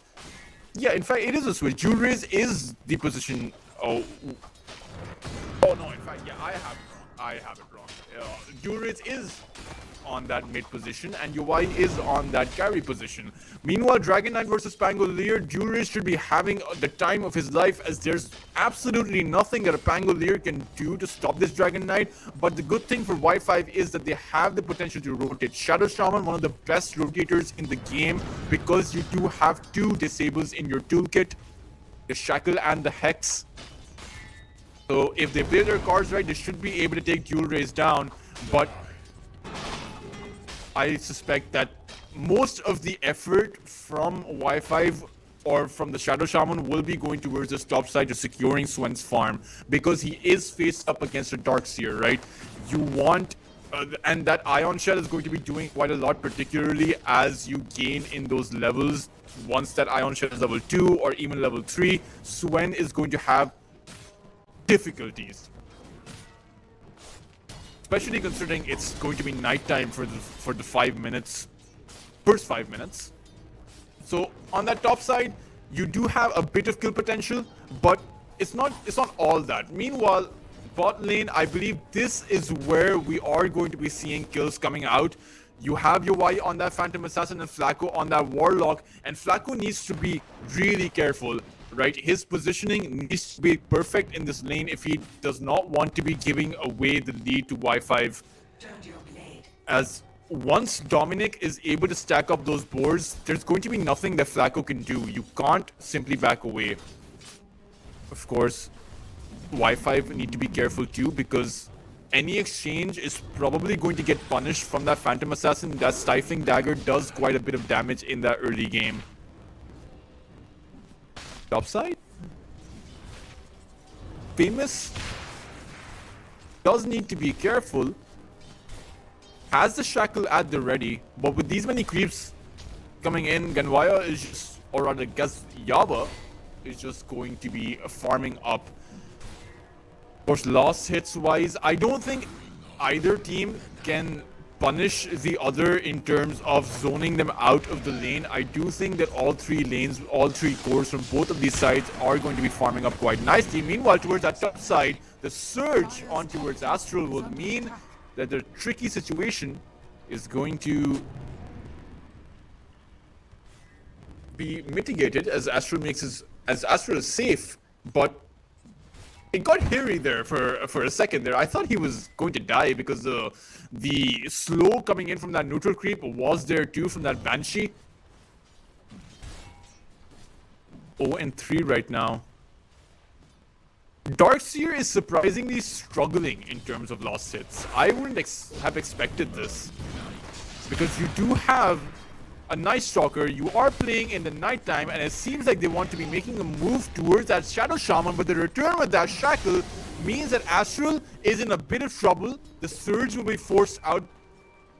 Yeah, in fact, it is a switch. Dual Rays is the position. Oh no, in fact, yeah, I have it wrong. Dual Rays is on that mid position and UI is on that carry position. Meanwhile, Dragon Knight versus Pangolier, Dual Rays should be having the time of his life, as there's absolutely nothing that a Pangolier can do to stop this Dragon Knight. But the good thing for Y5 is that they have the potential to rotate. Shadow Shaman, one of the best rotators in the game, because you do have two disables in your toolkit, the Shackle and the Hex. So if they play their cards right, they should be able to take Dual Rays down. But I suspect that most of the effort from Y5 or from the Shadow Shaman will be going towards the top side to securing Swen's farm, because he is faced up against a Darkseer, right? You want, and that Ion Shell is going to be doing quite a lot, particularly as you gain in those levels. Once that Ion Shell is level 2 or even level 3, Swen is going to have difficulties. Especially considering it's going to be nighttime for the 5 minutes, first 5 minutes. So on that top side, you do have a bit of kill potential, but it's not all that. Meanwhile, bot lane, I believe this is where we are going to be seeing kills coming out. You have UI on that Phantom Assassin and Flacco on that Warlock, and Flacco needs to be really careful, right? His positioning needs to be perfect in this lane if he does not want to be giving away the lead to Y5. As once Dominic is able to stack up those boards, there's going to be nothing that Flacco can do. You can't simply back away. Of course, Y5 need to be careful too, because any exchange is probably going to get punished from that Phantom Assassin. That Stifling Dagger does quite a bit of damage in that early game. Topside? Famous does need to be careful. Has the Shackle at the ready, but with these many creeps coming in, Ganwaya is just, or rather Yaba is just going to be farming up. Of course, lost hits wise, I don't think either team can punish the other in terms of zoning them out of the lane. I do think that all three lanes, all three cores from both of these sides are going to be farming up quite nicely. Meanwhile, towards that top side, the surge on towards Astral will mean that the tricky situation is going to be mitigated as Astral is safe, but it got hairy there for a second there. I thought he was going to die because the slow coming in from that neutral creep was there too from that Banshee. 0-3 right now. Darkseer is surprisingly struggling in terms of lost hits. I wouldn't have expected this. Because you do have a Night Stalker, you are playing in the nighttime, and it seems like they want to be making a move towards that Shadow Shaman, but the return with that Shackle means that Astral is in a bit of trouble. The Surge will be forced out,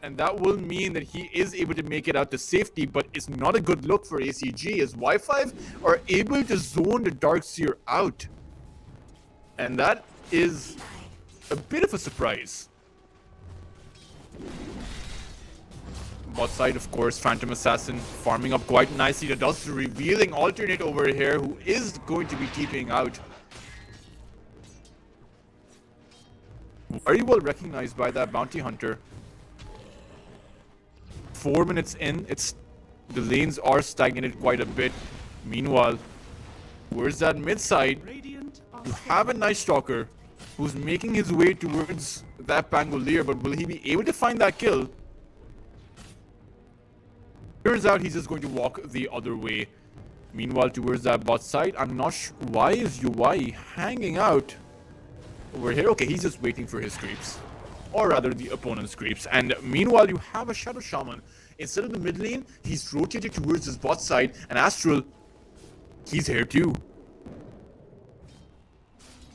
and that will mean that he is able to make it out to safety, but it's not a good look for ACG as Y5 are able to zone the Darkseer out. And that is a bit of a surprise. Bot side, of course, Phantom Assassin farming up quite nicely. The Dust revealing alternate over here, who is going to be keeping out. Very well recognized by that bounty hunter. 4 minutes in, the lanes are stagnated quite a bit. Meanwhile, where's that mid side? You have a Night Stalker who's making his way towards that Pangolier, but will he be able to find that kill? Turns out he's just going to walk the other way. Meanwhile, towards that bot side, I'm not sure. Why is UI hanging out over here? Okay, he's just waiting for his creeps. Or rather, the opponent's creeps. And meanwhile, you have a Shadow Shaman. Instead of the mid lane, he's rotated towards his bot side. And Astral, he's here too.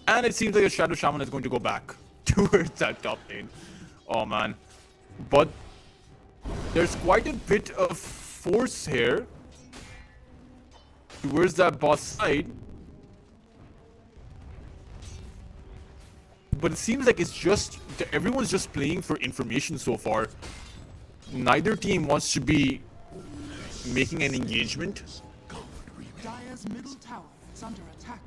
And it seems like a Shadow Shaman is going to go back towards that top lane. Oh man. But there's quite a bit of force here towards that boss side. But it seems like it's just everyone's just playing for information so far. Neither team wants to be making an engagement. Dire's middle tower is under attack.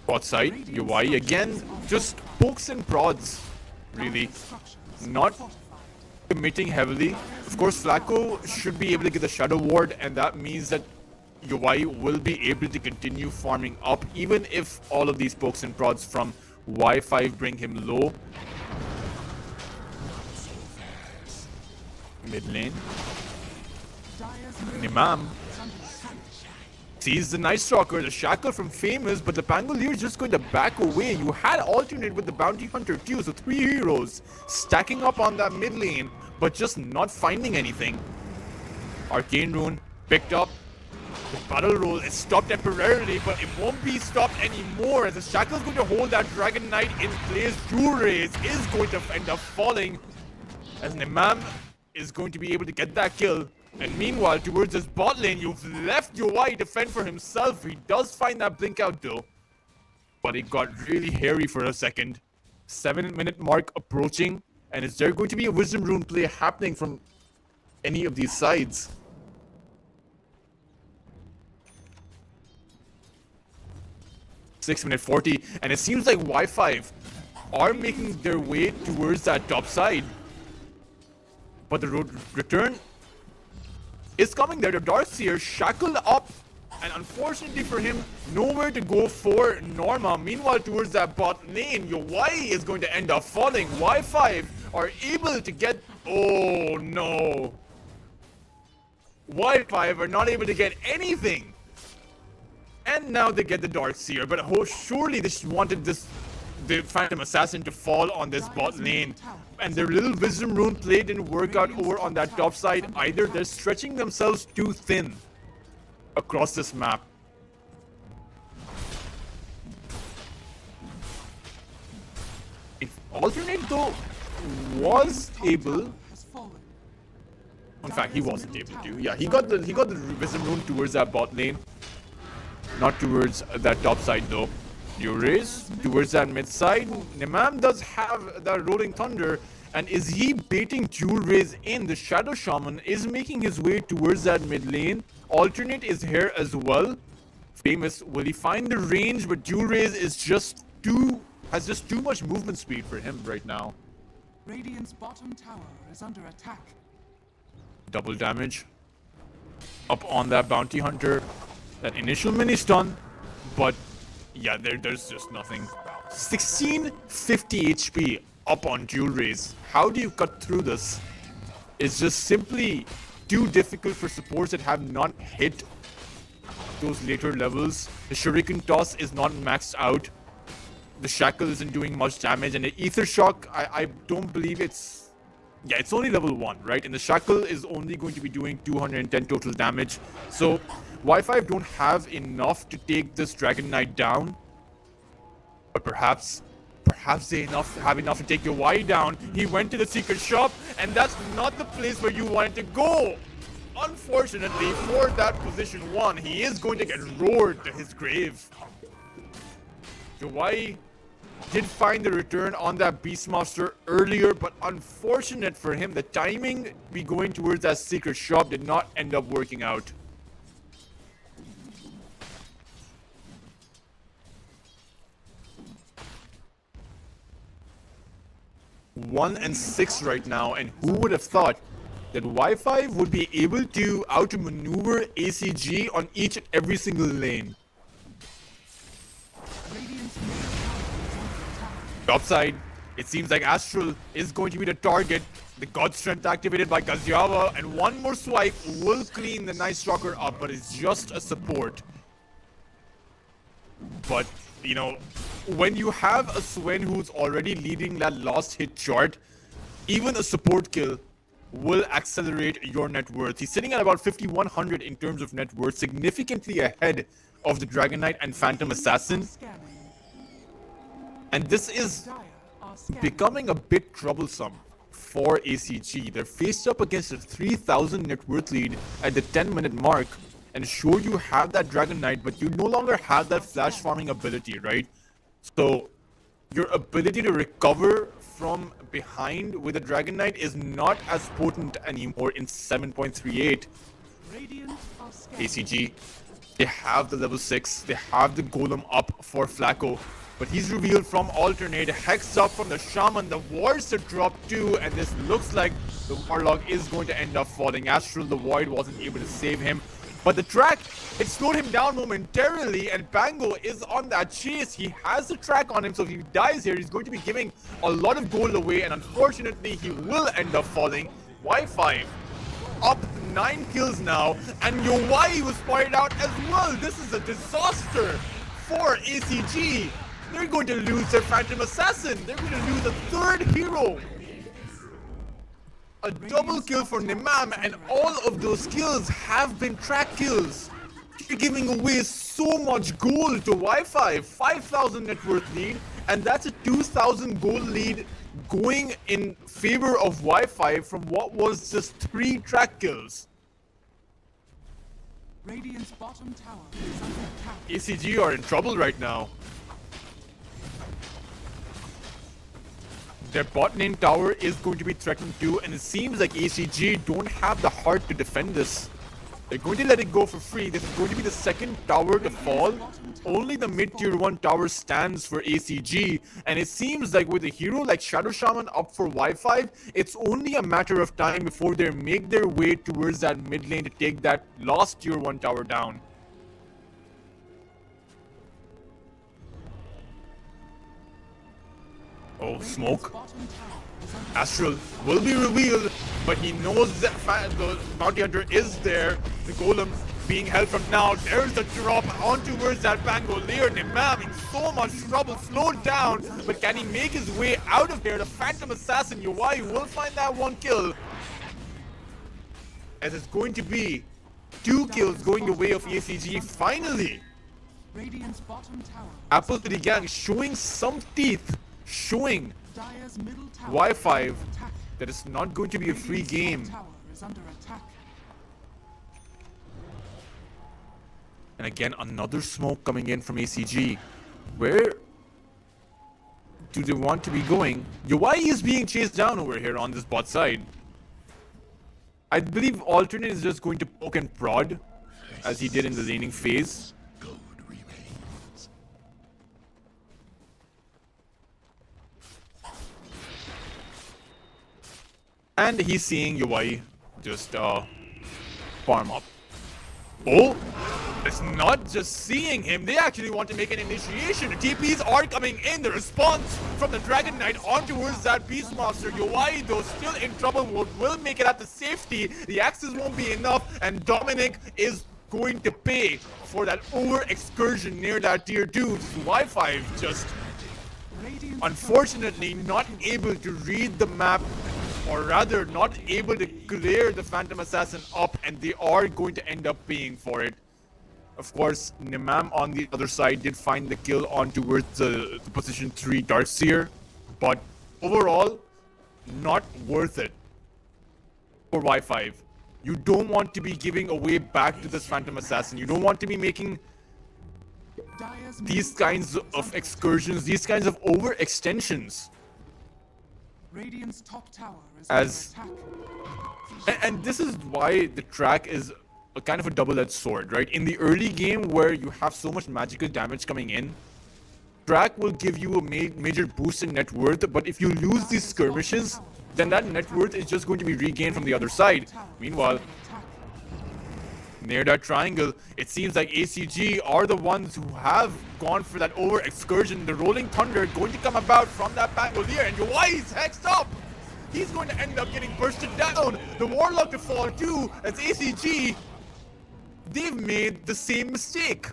Bot side, UI again, just pokes and prods, really. Not committing heavily. Of course, Flacco should be able to get the Shadow Ward, and that means that UI will be able to continue farming up, even if all of these pokes and prods from Y5 bring him low. Mid lane. Nimam sees the Night Stalker, the Shackle from Famous, but the Pangolier is just going to back away. You had alternate with the Bounty Hunter too, so 3 heroes stacking up on that mid lane, but just not finding anything. Arcane Rune picked up. The battle roll is stopped temporarily, but it won't be stopped anymore as the Shackle is going to hold that Dragon Knight in place. Jewel Rays is going to end up falling as Nimam is going to be able to get that kill. And meanwhile, towards his bot lane, you've left UI defend for himself. He does find that blink out though. But it got really hairy for a second. 7-minute mark approaching. And is there going to be a Wisdom Rune play happening from any of these sides? Minute 40, and it seems like Y5 are making their way towards that top side. But the return is coming there. The Darkseer shackled up, and unfortunately for him, nowhere to go for Norma. Meanwhile, towards that bot lane, UI is going to end up falling. Y5 are able to get... Oh no. Y5 are not able to get anything. And now they get the Darkseer, but surely they wanted the Phantom Assassin to fall on this bot lane. And their little Wisdom Rune play didn't work out over on that top side either. They're stretching themselves too thin across this map. If Alternate though was able... In fact, he wasn't able to. Yeah, he got the Wisdom Rune towards that bot lane. Not towards that top side though. Rays towards that mid side. Nimam does have that Rolling Thunder. And is he baiting Jewel Rays in? The Shadow Shaman is making his way towards that mid lane. Alternate is here as well. Famous, will he find the range? But Jewel Rays is has just too much movement speed for him right now. Radiant's bottom tower is under attack. Double damage. Up on that Bounty Hunter. That initial mini stun, but yeah, there's just nothing. 1650 HP up on Jewel Rays. How do you cut through this? It's just simply too difficult for supports that have not hit those later levels. The Shuriken Toss is not maxed out. The Shackle isn't doing much damage, and the Ether Shock, I don't believe it's... Yeah, it's only level 1, right? And the Shackle is only going to be doing 210 total damage. So, Y5 don't have enough to take this Dragon Knight down. But perhaps they have enough to take your Y down. He went to the secret shop, and that's not the place where you wanted to go. Unfortunately, for that position 1, he is going to get roared to his grave. Hawaii did find the return on that Beastmaster earlier, but unfortunate for him, the timing be going towards that secret shop did not end up working out. One and 6 right now, and who would have thought that Y5 would be able to outmaneuver ACG on each and every single lane. Top side, it seems like Astral is going to be the target. The God Strength activated by Kazuyawa, and one more swipe will clean the Night Stalker up, but it's just a support. But, you know, when you have a Swen who's already leading that lost hit chart, even a support kill will accelerate your net worth. He's sitting at about 5,100 in terms of net worth, significantly ahead of the Dragon Knight and Phantom Assassin. And this is becoming a bit troublesome for ACG. They're faced up against a 3,000 net worth lead at the 10-minute mark. And sure, you have that Dragon Knight, but you no longer have that flash farming ability, right? So your ability to recover from behind with a Dragon Knight is not as potent anymore in 7.38. ACG, they have the level 6, they have the Golem up for Flacco, but he's revealed from alternate, Hex up from the Shaman, the Wards to drop 2, and this looks like the Warlock is going to end up falling. Astral, the Void wasn't able to save him. But the track, it slowed him down momentarily, and Bango is on that chase. He has the track on him, so if he dies here, he's going to be giving a lot of gold away, and unfortunately, he will end up falling. Y5 up 9 kills now, and Yowai was fired out as well. This is a disaster for ACG. They're going to lose their Phantom Assassin. They're going to lose a 3rd hero. A double kill for Nimam, and all of those kills have been track kills. You're giving away so much gold to Y5. 5,000 net worth lead, and that's a 2,000 gold lead going in favor of Y5 from what was just 3 track kills. Radiant's bottom tower is under attack. ACG are in trouble right now. Their bot lane tower is going to be threatened too, and it seems like ACG don't have the heart to defend this. They're going to let it go for free. This is going to be the 2nd tower to fall. Only the mid-tier 1 tower stands for ACG, and it seems like with a hero like Shadow Shaman up for Y5, it's only a matter of time before they make their way towards that mid lane to take that lost tier 1 tower down. Oh, smoke. Astral will be revealed, but he knows that the Bounty Hunter is there. The Golem being held from now. There's the drop on towards that Pangolier. Nimam in so much trouble, slowed down, but can he make his way out of here? The Phantom Assassin, Yowai, will find that 1 kill. As it's going to be 2 kills going the way of ACG finally. Radiant's bottom tower. Apple to the gang showing some teeth. Showing Dire's middle tower Y5 is under attack. that it's not going to be a free game. Tower is under attack. And again, another smoke coming in from ACG. Where do they want to be going? Yowai is being chased down over here on this bot side. I believe alternate is just going to poke and prod as he did in the laning phase. Gold remains. And he's seeing Yowai just farm up. Oh, it's not just seeing him. They actually want to make an initiation. The TPs are coming in. The response from the Dragon Knight on towards that Beastmaster. Yowai, though, still in trouble mode, will make it at the safety. The axes won't be enough, and Dominic is going to pay for that over excursion near that tier 2. Y5 just unfortunately not able to read the map, or rather not able to clear the Phantom Assassin up, and they are going to end up paying for it. Of course, Nimam on the other side did find the kill on towards the position 3 Darkseer, but overall, not worth it for Y5. You don't want to be giving away back to this Phantom Assassin. You don't want to be making these kinds of excursions, these kinds of overextensions. Radiant's top tower is As under attack. and this is why the track is a kind of a double-edged sword, right? In the early game where you have so much magical damage coming in, track will give you a major boost in net worth, but if you lose these skirmishes, then that net worth is just going to be regained from the other side. Meanwhile, near that triangle, it seems like ACG are the ones who have gone for that over excursion. The Rolling Thunder going to come about from that Pangolier, and why he's hexed up! He's going to end up getting bursted down. The Warlock to fall too, as ACG, they've made the same mistake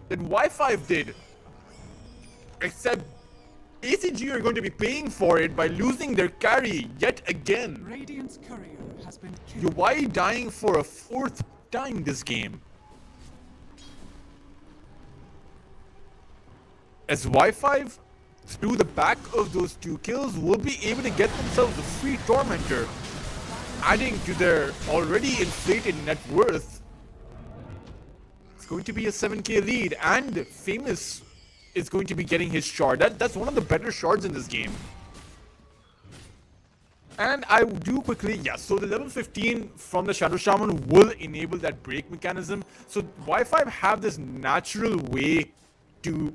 that Y5 did. Except ACG are going to be paying for it by losing their carry yet again. Radiant's courier has been killed. Why dying for a 4th time this game? As Y5, through the back of those 2 kills, will be able to get themselves a free Tormentor, adding to their already inflated net worth. It's going to be a 7k lead, and Famous is going to be getting his shard. That's one of the better shards in this game. And I do quickly, so the level 15 from the Shadow Shaman will enable that break mechanism. So Y5 have this natural way to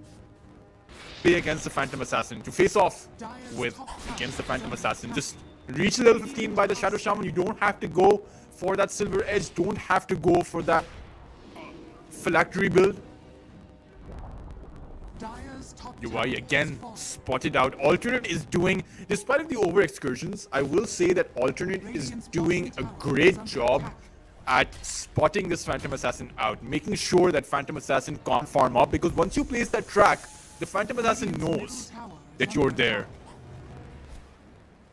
play against the Phantom Assassin, to face off with against the Phantom Assassin. Just reach level 15 by the Shadow Shaman. You don't have to go for that Silver Edge, don't have to go for that Phylactery build. UI again spotted out. Alternate is doing, despite of the over excursions, I will say that Alternate is doing a great job at spotting this Phantom Assassin out, making sure that Phantom Assassin can't farm up, because once you place that track, the Phantom Assassin knows that you're there.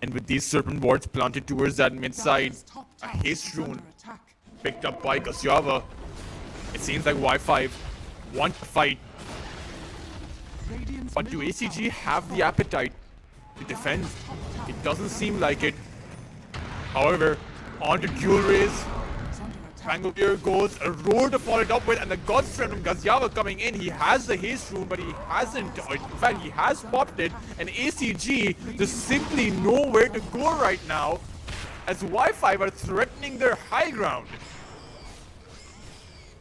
And with these Serpent Wards planted towards that mid side, a Haste Rune picked up by Kasyava, it seems like Y5 want to fight. But do ACG have the appetite to defend? It doesn't seem like it. However, on to Dual Raise. Pangolier goes, a roar to follow it up with, and the God's Strength from Kasyava coming in. He has the Haste Rune, but he hasn't. In fact, he has popped it, and ACG just simply nowhere to go right now, as Y5 are threatening their high ground.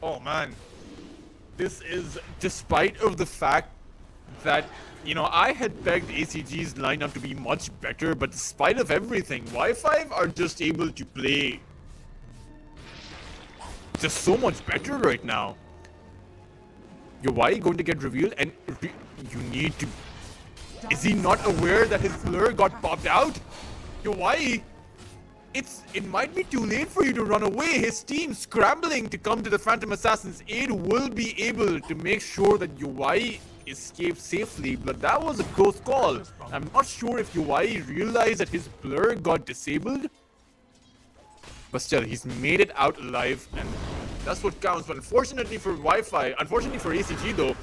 Oh man. This is despite of the fact that, you know, I had pegged ACG's lineup to be much better, but despite of everything, Y5 are just able to play just so much better right now. Your Y going to get revealed, and you need to... Is he not aware that his blur got popped out? Your Y... It might be too late for you to run away. His team scrambling to come to the Phantom Assassin's aid will be able to make sure that UI escaped safely, but that was a close call. I'm not sure if UI realized that his blur got disabled, but still, he's made it out alive, and that's what counts. But unfortunately for Wi-Fi, unfortunately for ACG though,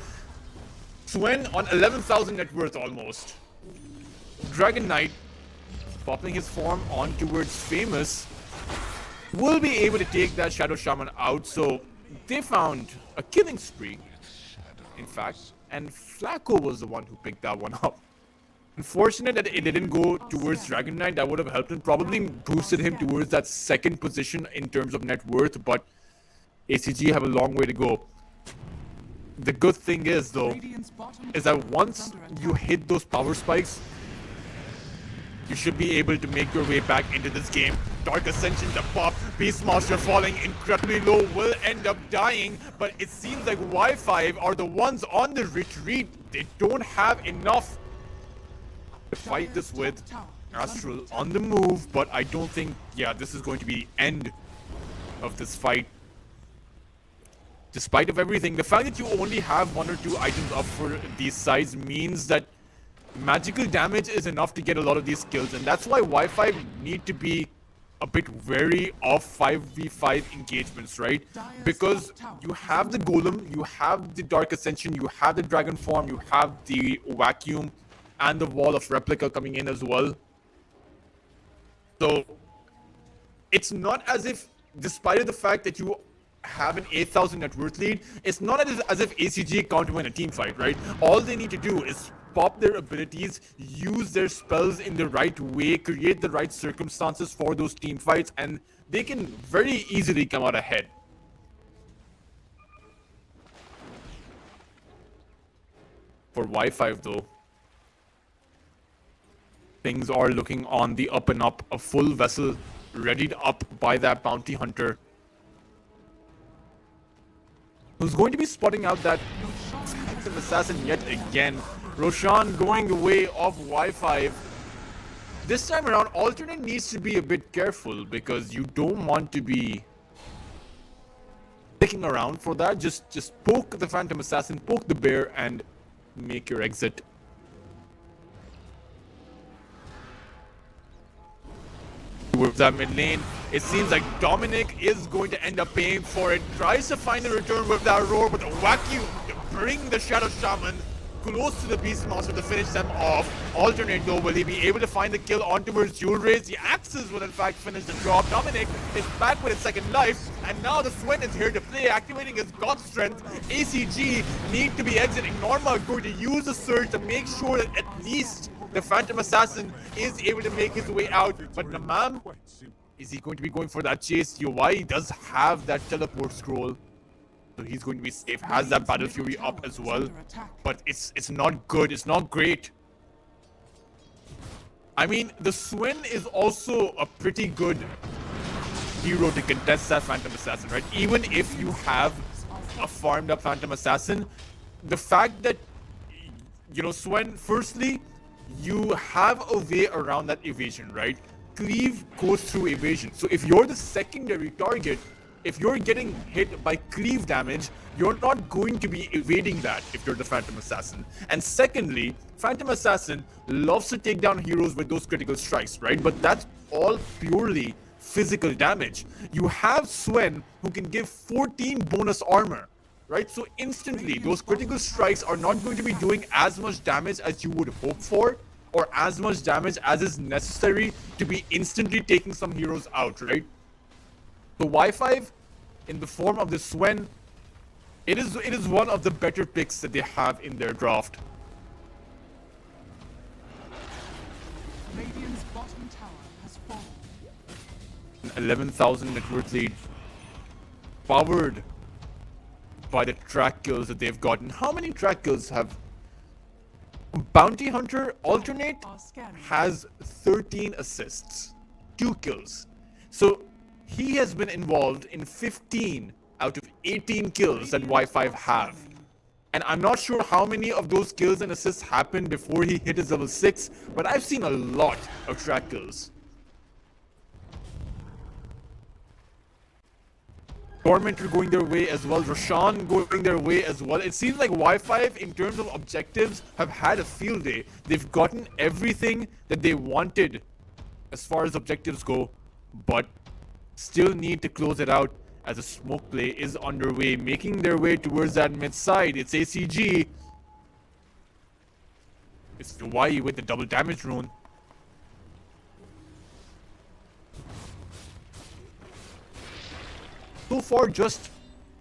Swen on 11,000 net worth almost. Dragon Knight popping his form on towards Famous will be able to take that Shadow Shaman out, so they found a killing spree, in fact, and Flacco was the one who picked that one up. Unfortunate that it didn't go towards Dragon Knight. That would have helped him, probably boosted him towards that second position in terms of net worth, but ACG have a long way to go. The good thing is though, is that once you hit those power spikes, you should be able to make your way back into this game. Dark Ascension to pop, Beastmaster falling incredibly low, will end up dying, but it seems like Y5 are the ones on the retreat. They don't have enough to fight this with. Astral on the move, but I don't think, yeah, this is going to be the end of this fight. despite of everything, the fact that you only have 1 or 2 items up for these sides means that magical damage is enough to get a lot of these kills, and that's why Wi-Fi need to be a bit wary of 5v5 engagements, right? Because you have the Golem, you have the Dark Ascension, you have the Dragon Form, you have the Vacuum, and the Wall of Replica coming in as well. So, it's not as if, despite the fact that you have an 8,000 net worth lead, it's not as if ACG can't win a team fight, right? All they need to do is pop their abilities, use their spells in the right way, create the right circumstances for those team fights, and they can very easily come out ahead. For Y5 though, things are looking on the up and up. A full vessel readied up by that bounty hunter, who's going to be spotting out that Phantom Assassin yet again. Roshan going the way of Wi-Fi. This time around, Alternate needs to be a bit careful because you don't want to be sticking around for that. Just poke the Phantom Assassin, poke the bear, and make your exit. Towards that mid lane, it seems like Dominic is going to end up paying for it. Tries to find a return with that roar, but the Vacuum to bring the Shadow Shaman close to the Beastmaster to finish them off. Alternate though, will he be able to find the kill onto his Jewel Rays? The Axes will in fact finish the job. Dominic is back with his second life, and now the Swen is here to play, activating his God Strength. ACG need to be exiting. Norma going to use the Surge to make sure that at least the Phantom Assassin is able to make his way out. But Namam, is he going to be going for that chase? UI does have that teleport scroll, so he's going to be safe. Has that Battle Fury up as well, but it's not good. It's not great. I mean, the Swen is also a pretty good hero to contest that Phantom Assassin, right? Even if you have a farmed up Phantom Assassin, the fact that, you know, Swen, firstly, you have a way around that evasion, right? Cleave goes through evasion. So if you're the secondary target, if you're getting hit by cleave damage, you're not going to be evading that if you're the Phantom Assassin. And secondly, Phantom Assassin loves to take down heroes with those critical strikes, right? But that's all purely physical damage. You have Swen who can give 14 bonus armor, right? So instantly, those critical strikes are not going to be doing as much damage as you would hope for, or as much damage as is necessary to be instantly taking some heroes out, right? So Y5, in the form of the Swen, it is one of the better picks that they have in their draft. Radiant's bottom tower has fallen. 11,000 net worth lead, powered by the track kills that they've gotten. How many track kills have Bounty Hunter Alternate has 13 assists, 2 kills. So he has been involved in 15 out of 18 kills that Y5 have. And I'm not sure how many of those kills and assists happened before he hit his level 6, but I've seen a lot of track kills. Tormentor going their way as well, Roshan going their way as well. It seems like Y5, in terms of objectives, have had a field day. They've gotten everything that they wanted as far as objectives go, but still need to close it out as a smoke play is underway, making their way towards that mid side. It's ACG. It's Hawaii with the double damage rune. So far, just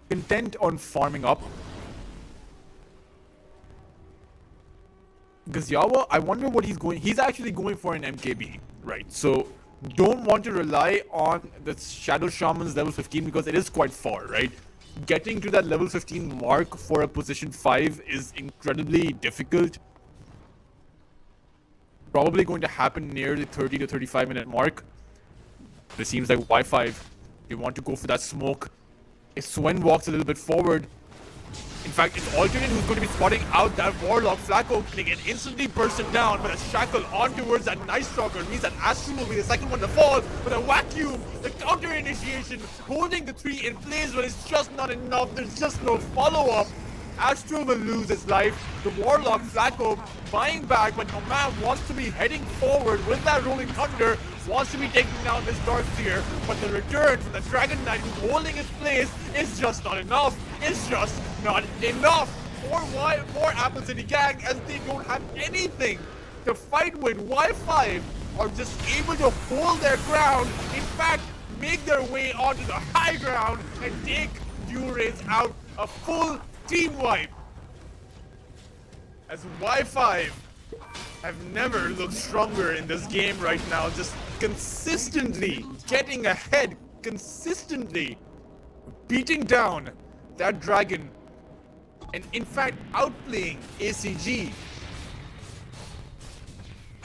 content on farming up. Gazyawa, I wonder what he's going. He's actually going for an MKB, right? So don't want to rely on the Shadow Shaman's level 15 because it is quite far, right? Getting to that level 15 mark for a position 5 is incredibly difficult. Probably going to happen near the 30 to 35 minute mark. But it seems like Y5, they want to go for that smoke. If Swen walks a little bit forward, In fact, it's Alternate who's going to be spotting out that Warlock. Flack opening and instantly bursting down, but a Shackle on towards that Night Stalker means that Astro will be the second one to fall, but a Vacuum, the counter initiation, holding the 3 in place, but it's just not enough. There's just no follow-up. Astro will lose his life. The Warlock Flacco buying back, but Nomad wants to be heading forward with that Rolling Thunder, wants to be taking down this Darkseer, but the return from the Dragon Knight who's holding his place is just not enough. It's just not enough. For Apple City Gang, as they don't have anything to fight with. Y5 are just able to hold their ground. In fact, make their way onto the high ground and take Durace out. A full team wipe. As Y5 have never looked stronger in this game right now, just consistently getting ahead, consistently beating down that dragon, and in fact outplaying ACG.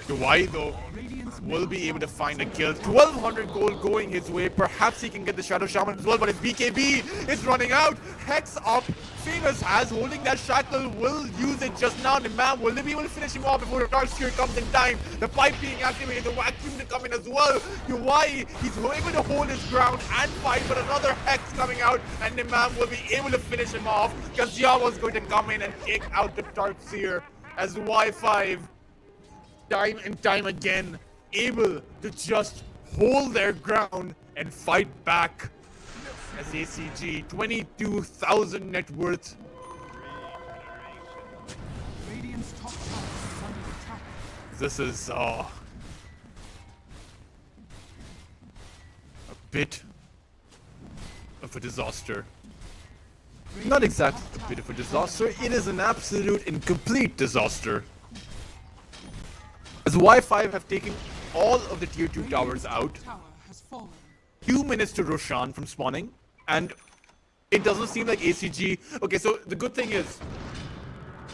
Hawaii though will be able to find a kill. 1200 gold going his way. Perhaps he can get the Shadow Shaman as well, but if BKB is running out, Hex up. Famous has holding that Shackle, will use it just now. Nimam will they be able to finish him off before the Darkseer comes in time. The pipe being activated, the Vacuum to come in as well. Hawaii, he's able to hold his ground and fight, but another Hex coming out, and Nimam will be able to finish him off. Kazuyawa's going to come in and take out the Darkseer as Y5 time and time again able to just hold their ground and fight back. As ACG 22,000 net worth. Radiant's top tower is under attack. This is a bit of a disaster. Not exactly a bit of a disaster, it is an absolute and complete disaster. As Y5 have taken all of the tier 2 towers out, Tower has fallen. 2 minutes to Roshan from spawning, and it doesn't seem like ACG... Okay, so the good thing is,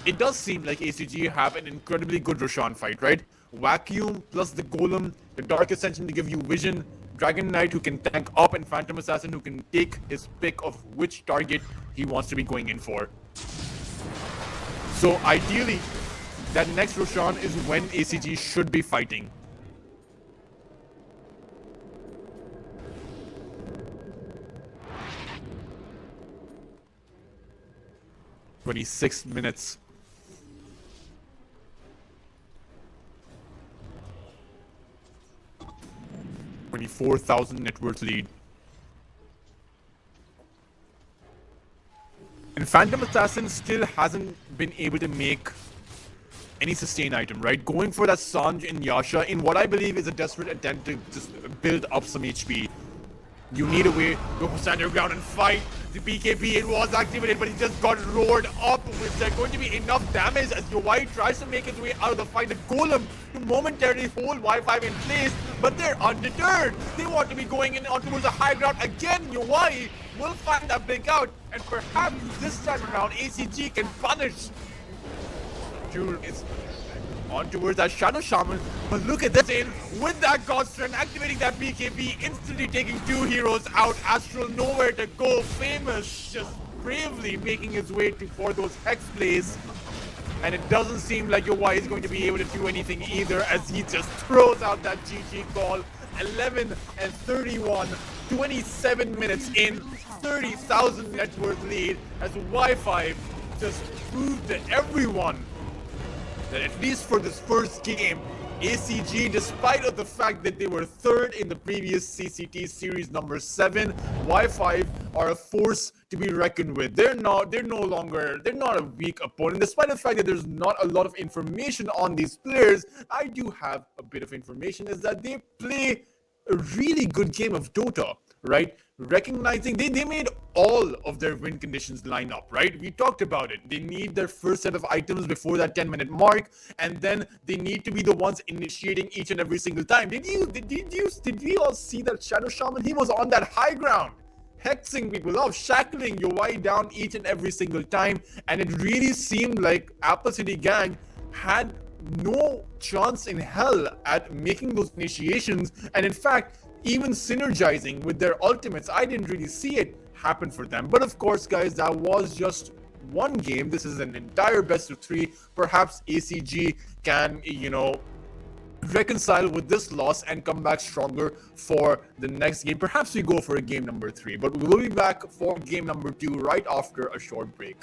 it does seem like ACG have an incredibly good Roshan fight, right? Vacuum plus the Golem, the Dark Ascension to give you vision, Dragon Knight who can tank up, and Phantom Assassin who can take his pick of which target he wants to be going in for. So ideally, that next Roshan is when ACG should be fighting. "26 minutes. 24,000 net worth lead. And Phantom Assassin still hasn't been able to make any sustain item, right? Going for that Sanj and Yasha in what I believe is a desperate attempt to just build up some HP. You need a way to stand your ground and fight. The BKB, it was activated, but he just got roared up. Is there going to be enough damage as Yowai tries to make his way out of the fight? The Golem to momentarily hold Y5 in place, but they're undeterred. They want to be going in on towards the high ground again. Yowai will find that blink out, and perhaps this time around ACG can punish. Dude, it's on towards that Shadow Shaman, but look at this in with that God Strength activating that BKB, instantly taking 2 heroes out. Astral nowhere to go. Famous just bravely making his way for those Hex plays, and it doesn't seem like Yowai is going to be able to do anything either as he just throws out that GG call. 11 and 31, 27 minutes in, 30,000 net worth lead as Y5 just proved to everyone that at least for this first game, ACG, despite of the fact that they were 3rd in the previous CCT series number 7, Y5 are a force to be reckoned with. They're not a weak opponent. Despite the fact that there's not a lot of information on these players, I do have a bit of information, is that they play a really good game of Dota, right? Recognizing they made all of their win conditions line up, right? We talked about it. They need their first set of items before that 10-minute mark, and then they need to be the ones initiating each and every single time. Did we all see that Shadow Shaman? He was on that high ground, hexing people off, shackling Yowai down each and every single time, and it really seemed like Apple City Gang had no chance in hell at making those initiations, and in fact even synergizing with their ultimates. I didn't really see it happen for them, but of course guys, that was just one game. This is an entire best of 3. Perhaps ACG can, reconcile with this loss and come back stronger for the next game. Perhaps we go for a game number 3, but we will be back for game number 2 right after a short break.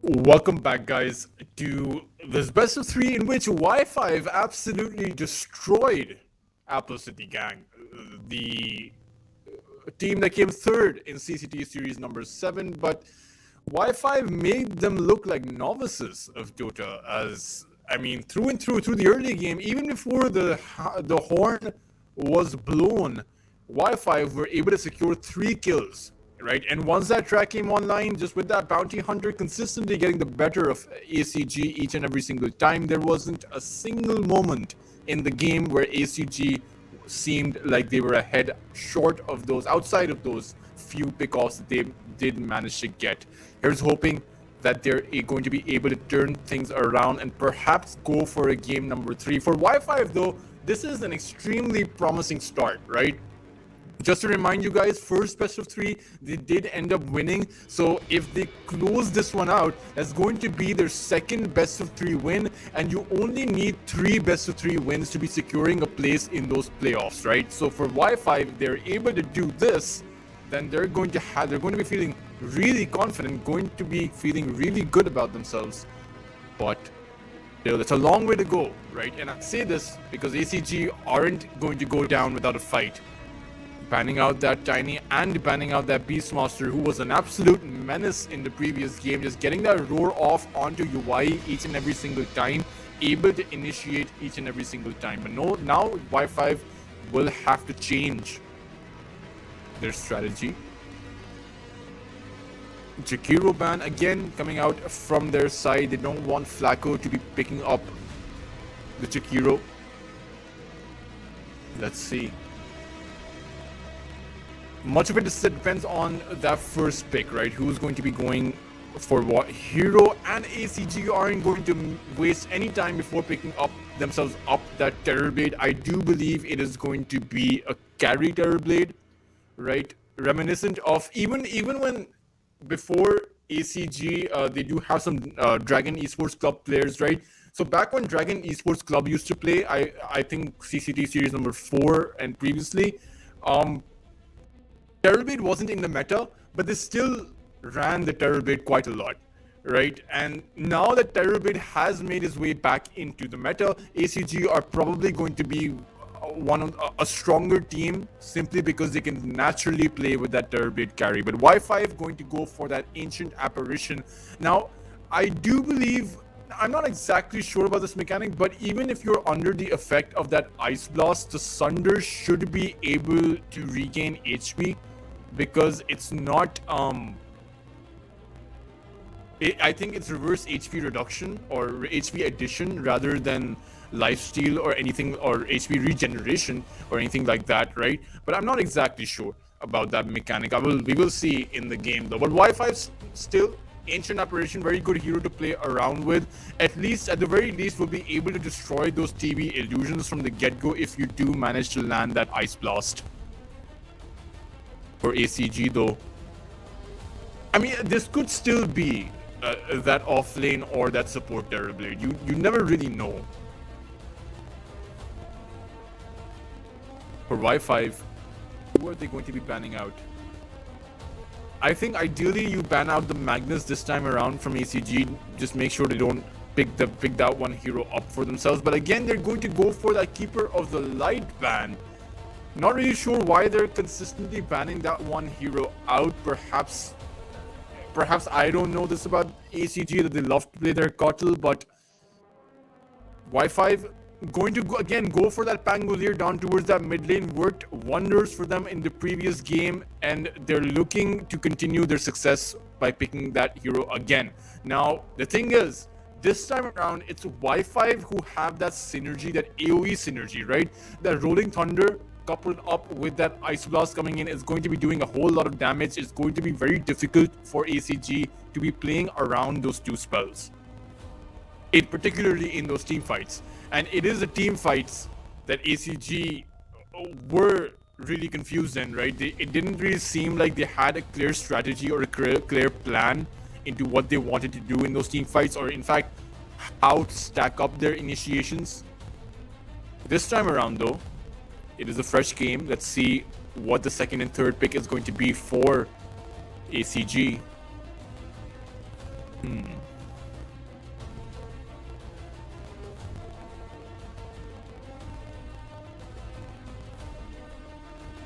Welcome back, guys, to this best of 3 in which Y5 absolutely destroyed Apple City Gang, the team that came third in CCT Series number 7, but Y5 made them look like novices of Dota, as, I mean, through and through the early game, even before the horn was blown, Y5 were able to secure 3 kills. Right, and once that track came online, just with that bounty hunter consistently getting the better of ACG each and every single time, there wasn't a single moment in the game where ACG seemed like they were ahead, short of those, outside of those few pickoffs that they did manage to get. Here's hoping that they're going to be able to turn things around and perhaps go for a game number 3. For Y5 though, this is an extremely promising start, right? Just to remind you guys, first best of 3, they did end up winning. So if they close this one out, that's going to be their second best of 3 win. And you only need 3 best of 3 wins to be securing a place in those playoffs, right? So for Y5, if they're able to do this, then they're going to be feeling really confident, going to be feeling really good about themselves. But still, it's a long way to go, right? And I say this because ACG aren't going to go down without a fight. Banning out that Tiny and banning out that Beastmaster, who was an absolute menace in the previous game, just getting that roar off onto UI each and every single time, able to initiate each and every single time. But no, now Y5 will have to change their strategy. Jakiro ban again coming out from their side. They don't want Flacco to be picking up the Jakiro. Let's see. Much of it depends on that first pick, right? Who's going to be going for what? Hero and ACG aren't going to waste any time before picking up themselves up that Terrorblade. I do believe it is going to be a carry Terrorblade, right? Reminiscent of even when before ACG, they do have some Dragon Esports Club players, right? So back when Dragon Esports Club used to play, I think CCT Series number 4 and previously, Terrorblade wasn't in the meta, but they still ran the Terrorblade quite a lot, right? And now that Terrorblade has made his way back into the meta, ACG are probably going to be a stronger team simply because they can naturally play with that Terrorblade carry. But Y5 going to go for that Ancient Apparition. Now, I do believe, I'm not exactly sure about this mechanic, but even if you're under the effect of that Ice Blast, the Sunder should be able to regain HP. Because it's not, I think it's reverse HP reduction or HP addition rather than lifesteal or anything, or HP regeneration or anything like that, right? But I'm not exactly sure about that mechanic. We will see in the game though. But Y5 still, Ancient Apparition, very good hero to play around with. At the very least, will be able to destroy those TV illusions from the get-go if you do manage to land that Ice Blast. For ACG though, I mean, this could still be that off lane or that support Terrorblade. You never really know. For Y5, who are they going to be banning out? I think ideally you ban out the Magnus this time around from ACG. Just make sure they don't pick that one hero up for themselves. But again, they're going to go for that Keeper of the Light ban. Not really sure why they're consistently banning that one hero out. Perhaps I don't know this about ACG, that they love to play their Kotal, but Y5 going to go for that Pangolier down towards that mid lane. Worked wonders for them in the previous game, and they're looking to continue their success by picking that hero again. Now, the thing is, this time around, it's Y5 who have that synergy, that AoE synergy, right? That Rolling Thunder coupled up with that Ice Blast coming in is going to be doing a whole lot of damage. It's going to be very difficult for ACG to be playing around those two spells, particularly in those team fights. And it is the team fights that ACG were really confused in, right? It didn't really seem like they had a clear strategy or a clear plan into what they wanted to do in those team fights, or in fact, how to stack up their initiations. This time around though, it is a fresh game. Let's see what the second and third pick is going to be for ACG.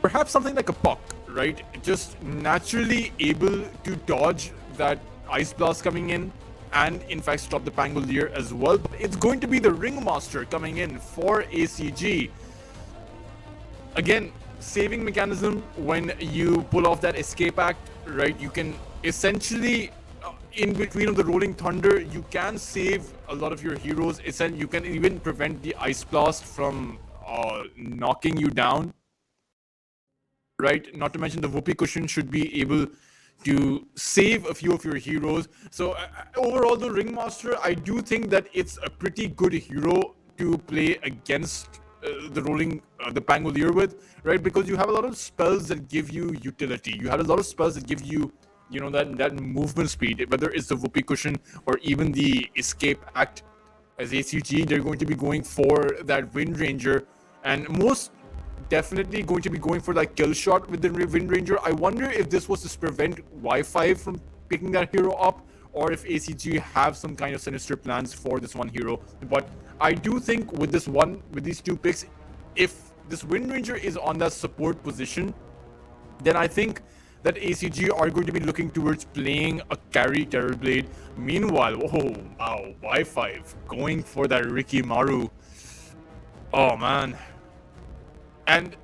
perhaps something like a puck, right? Just naturally able to dodge that Ice Blast coming in and in fact stop the Pangolier as well. But it's going to be the Ringmaster coming in for ACG. Again, saving mechanism when you pull off that escape act, right? You can essentially, in between of the Rolling Thunder, you can save a lot of your heroes. You can even prevent the Ice Blast from knocking you down, right? Not to mention the Whoopee Cushion should be able to save a few of your heroes. So overall, the Ringmaster, I do think that it's a pretty good hero to play against the Pangolier with, right? Because you have a lot of spells that give you utility. You have a lot of spells that give you, you know, that movement speed, whether it's the Whoopee Cushion or even the Escape Act. As ACG, they're going to be going for that Wind Ranger, and most definitely going to be going for that kill shot with the Wind Ranger. I wonder if this was to prevent Wi-Fi from picking that hero up, or if ACG have some kind of sinister plans for this one hero. But I do think with these two picks, if this Wind Ranger is on that support position, then I think that ACG are going to be looking towards playing a carry Terrorblade. Meanwhile, oh wow, Y5 going for that Ricky Maru. Oh man. And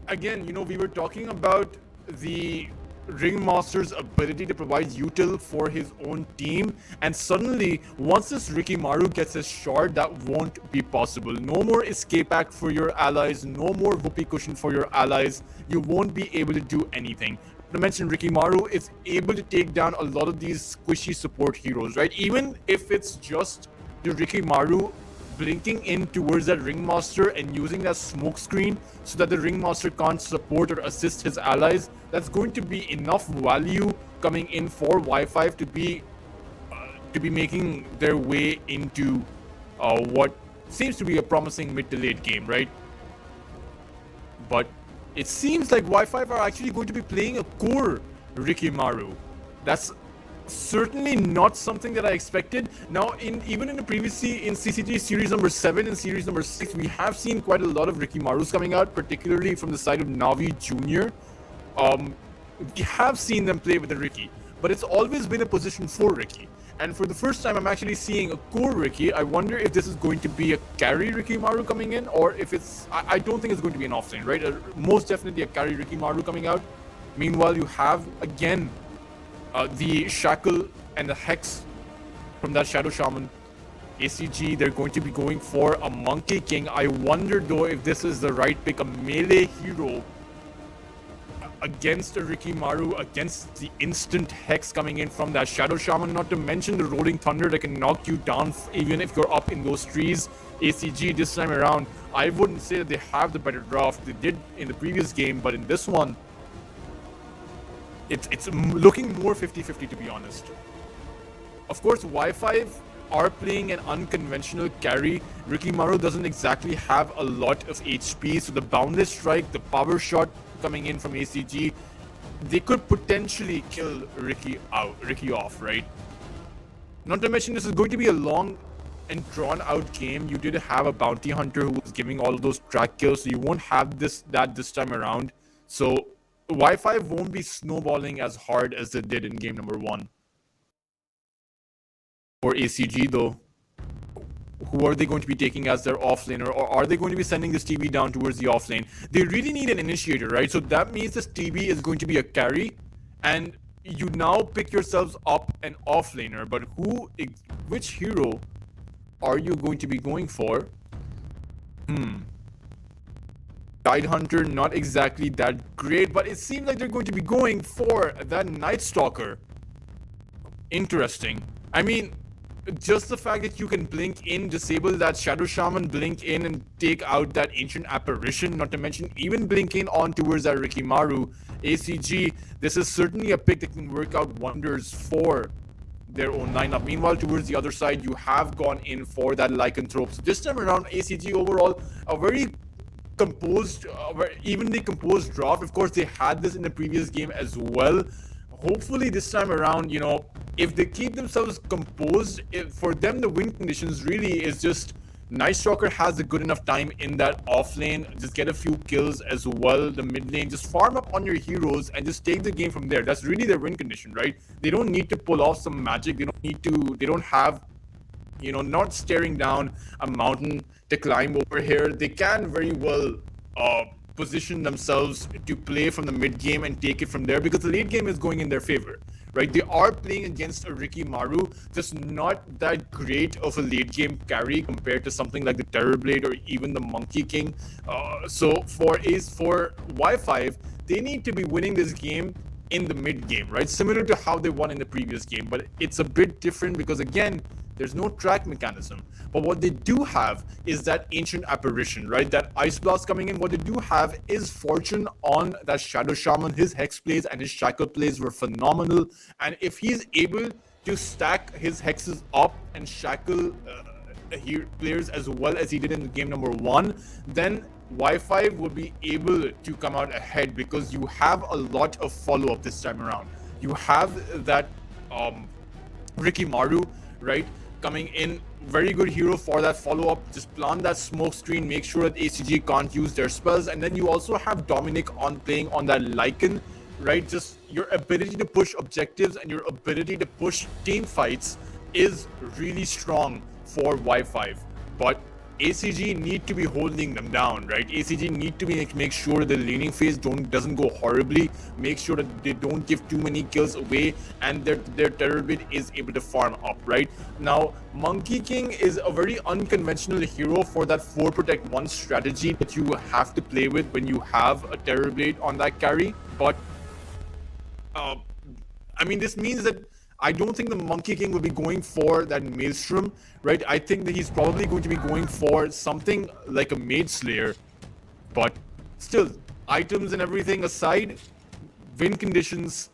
again, you know, we were talking about the Ringmaster's ability to provide util for his own team, and suddenly once this Ricky Maru gets his shard, that won't be possible. No more escape act for your allies, no more Whoopee Cushion for your allies. You won't be able to do anything. To mention, Ricky Maru is able to take down a lot of these squishy support heroes, right? Even if it's just the Ricky Maru blinking in towards that Ringmaster and using that smoke screen so that the Ringmaster can't support or assist his allies, that's going to be enough value coming in for Y5 to be making their way into what seems to be a promising mid to late game, right? But it seems like Y5 are actually going to be playing a core Ricky Maru. That's certainly not something that I expected. Now, even in the previously in CCT series number 7 and series number 6, we have seen quite a lot of Ricky Marus coming out, particularly from the side of Navi Jr. We have seen them play with the Ricky, but it's always been a position for Ricky. And for the first time, I'm actually seeing a core Ricky. I wonder if this is going to be a carry Ricky Maru coming in, or if it's... I don't think it's going to be an offlane, right? Most definitely a carry Ricky Maru coming out. Meanwhile, you have, again, the Shackle and the Hex from that Shadow Shaman. ACG, they're going to be going for a Monkey King. I wonder, though, if this is the right pick. A melee hero against a Ricky Maru, against the instant Hex coming in from that Shadow Shaman, not to mention the Rolling Thunder that can knock you down even if you're up in those trees. ACG this time around, I wouldn't say that they have the better draft. They did in the previous game, but in this one, it's looking more 50-50 to be honest. Of course, Y5 are playing an unconventional carry. Ricky Maru doesn't exactly have a lot of HP, so the Boundless Strike, the Power Shot coming in from ACG, they could potentially kill Ricky off, right? Not to mention, this is going to be a long and drawn out game. You did have a Bounty Hunter who was giving all of those track kills, so you won't have this time around. So Y5 won't be snowballing as hard as they did in game number 1. For ACG though, who are they going to be taking as their offlaner, or are they going to be sending this TB down towards the offlane? They really need an initiator, right? So that means this TB is going to be a carry, and you now pick yourselves up an offlaner. But which hero are you going to be going for? Tide Hunter, not exactly that great, but it seems like they're going to be going for that Night Stalker. Interesting. I mean, just the fact that you can blink in, disable that Shadow Shaman, blink in and take out that Ancient Apparition, not to mention even blink in on towards that Ricky Maru. ACG, this is certainly a pick that can work out wonders for their own lineup. Meanwhile, towards the other side, you have gone in for that Lycanthrope. So this time around, ACG overall, a very composed, evenly composed draft. Of course, they had this in the previous game as well. Hopefully this time around, you know, if they keep themselves composed, for them the win conditions really is just Night Stalker has a good enough time in that off lane. Just get a few kills as well. The mid lane, just farm up on your heroes and just take the game from there. That's really their win condition, right? They don't need to pull off some magic. They don't have, not staring down a mountain to climb over here. They can very well position themselves to play from the mid game and take it from there, because the late game is going in their favor, right? They are playing against a Ricky Maru, just not that great of a late game carry compared to something like the Terrorblade or even the Monkey King. So for Y5, they need to be winning this game in the mid game, right? Similar to how they won in the previous game, but it's a bit different because, again, there's no track mechanism. But what they do have is that Ancient Apparition, right? That Ice Blast coming in. What they do have is Fortune on that Shadow Shaman. His Hex plays and his Shackle plays were phenomenal. And if he's able to stack his Hexes up and Shackle players as well as he did in game number 1, then Y5 will be able to come out ahead, because you have a lot of follow-up this time around. You have that Ricky Maru, right, coming in, very good hero for that follow-up. Just plant that smoke screen, make sure that ACG can't use their spells, and then you also have Dominic on playing on that Lycan, right? Just your ability to push objectives and your ability to push team fights is really strong for Y5, but ACG need to be holding them down, right? ACG need to make sure the laning phase doesn't go horribly, make sure that they don't give too many kills away, and their Terrorblade is able to farm up, right? Now, Monkey King is a very unconventional hero for that 4 protect 1 strategy that you have to play with when you have a Terrorblade on that carry, but I mean, this means that I don't think the Monkey King will be going for that Maelstrom, right? I think that he's probably going to be going for something like a Mage Slayer. But still, items and everything aside, win conditions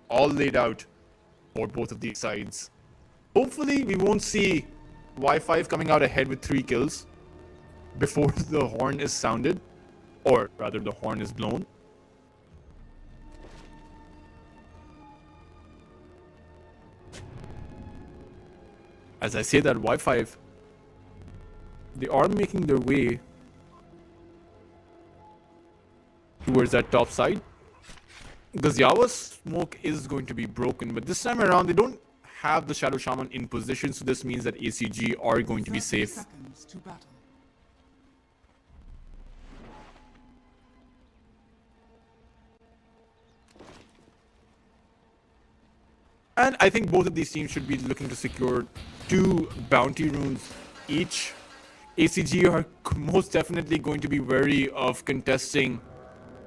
all laid out for both of these sides. Hopefully, we won't see Y5 coming out ahead with 3 kills before the horn is sounded, or rather the horn is blown. As I say that, Y5, they are making their way towards that top side. Because Yawa's smoke is going to be broken, but this time around they don't have the Shadow Shaman in position, so this means that ACG are going to be safe. Seconds to battle. And I think both of these teams should be looking to secure 2 bounty runes each. ACG are most definitely going to be wary of contesting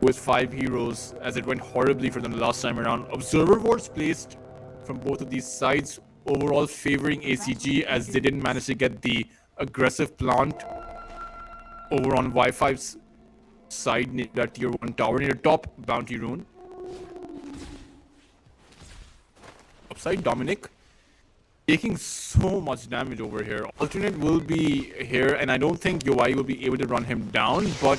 with 5 heroes, as it went horribly for them last time around. Observer wards placed from both of these sides, overall favoring ACG, as they didn't manage to get the aggressive plant over on Y5's side near that tier 1 tower, near top bounty rune. Upside, Dominic taking so much damage over here. Alternate will be here, and I don't think UI will be able to run him down, but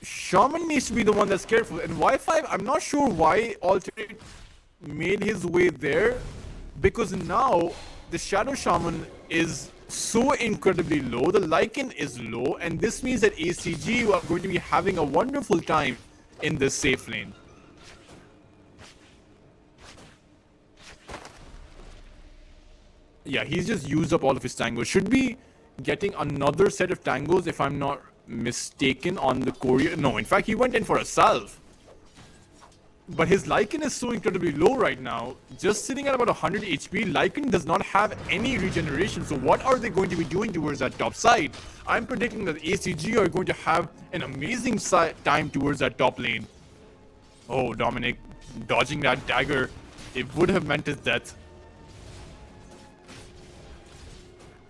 Shaman needs to be the one that's careful. And Y5, I'm not sure why Alternate made his way there, because now the Shadow Shaman is so incredibly low, the Lycan is low, and this means that ACG are going to be having a wonderful time in this safe lane. Yeah, he's just used up all of his tangos. Should be getting another set of tangos if I'm not mistaken on the courier. No, in fact, he went in for a salve. But his Lycan is so incredibly low right now. Just sitting at about 100 HP, Lycan does not have any regeneration. So what are they going to be doing towards that top side? I'm predicting that ACG are going to have an amazing time towards that top lane. Oh, Dominic dodging that dagger. It would have meant his death.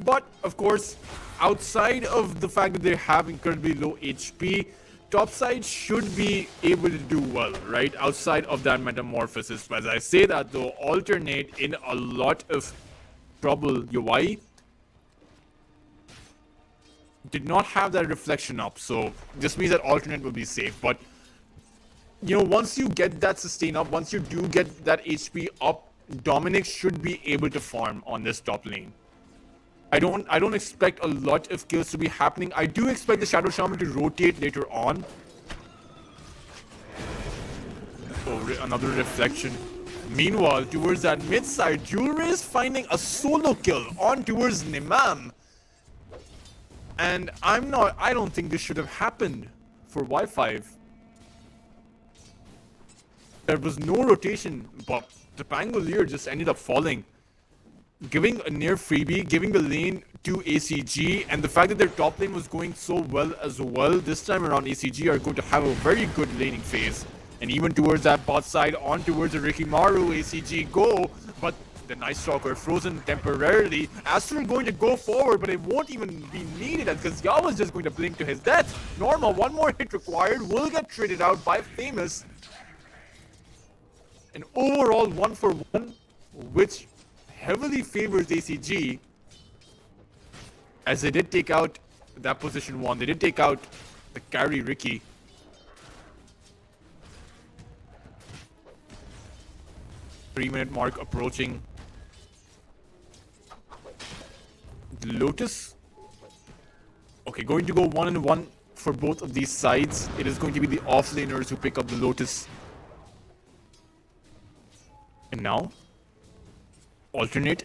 But, of course, outside of the fact that they have incredibly low HP, topside should be able to do well, right? Outside of that metamorphosis. As I say that, though, alternate in a lot of trouble. UI did not have that reflection up, so this means that alternate will be safe. But, you know, once you get that sustain up, once you do get that HP up, Dominic should be able to farm on this top lane. I don't expect a lot of kills to be happening. I do expect the Shadow Shaman to rotate later on. Oh, another reflection. Meanwhile, towards that mid side, Jewelry is finding a solo kill on towards Nimam. And I don't think this should have happened for Y5. There was no rotation, but the Pangolier just ended up falling. Giving a near freebie, giving the lane to ACG, and the fact that their top lane was going so well as well, this time around ACG are going to have a very good laning phase. And even towards that bot side, on towards the Rikimaru, ACG go, but the Night Stalker frozen temporarily. Astra going to go forward, but it won't even be needed because Yawa's just going to blink to his death. Norma, one more hit required, will get traded out by Famous. An overall 1-for-1, which heavily favors ACG, as they did take out that position 1. They did take out the carry Ricky. Three-minute mark approaching. The Lotus. Okay, going to go 1-on-1 for both of these sides. It is going to be the offlaners who pick up the Lotus. And now, alternate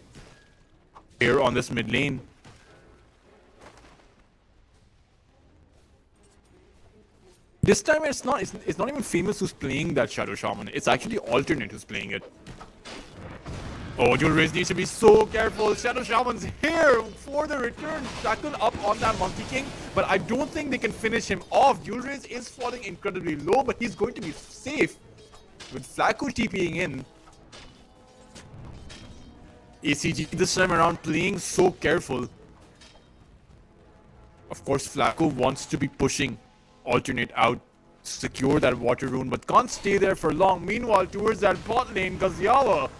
here on this mid lane. This time it's not even Famous who's playing that Shadow Shaman. It's actually alternate who's playing it. Oh, Jewelry needs to be so careful. Shadow Shaman's here for the return. Tackle up on that Monkey King, but I don't think they can finish him off. Jewelry is falling incredibly low, but he's going to be safe with Flacco TPing in. ACG this time around playing so careful. Of course, Flacco wants to be pushing alternate out, secure that water rune, but can't stay there for long. Meanwhile, towards that bot lane, Gaziawa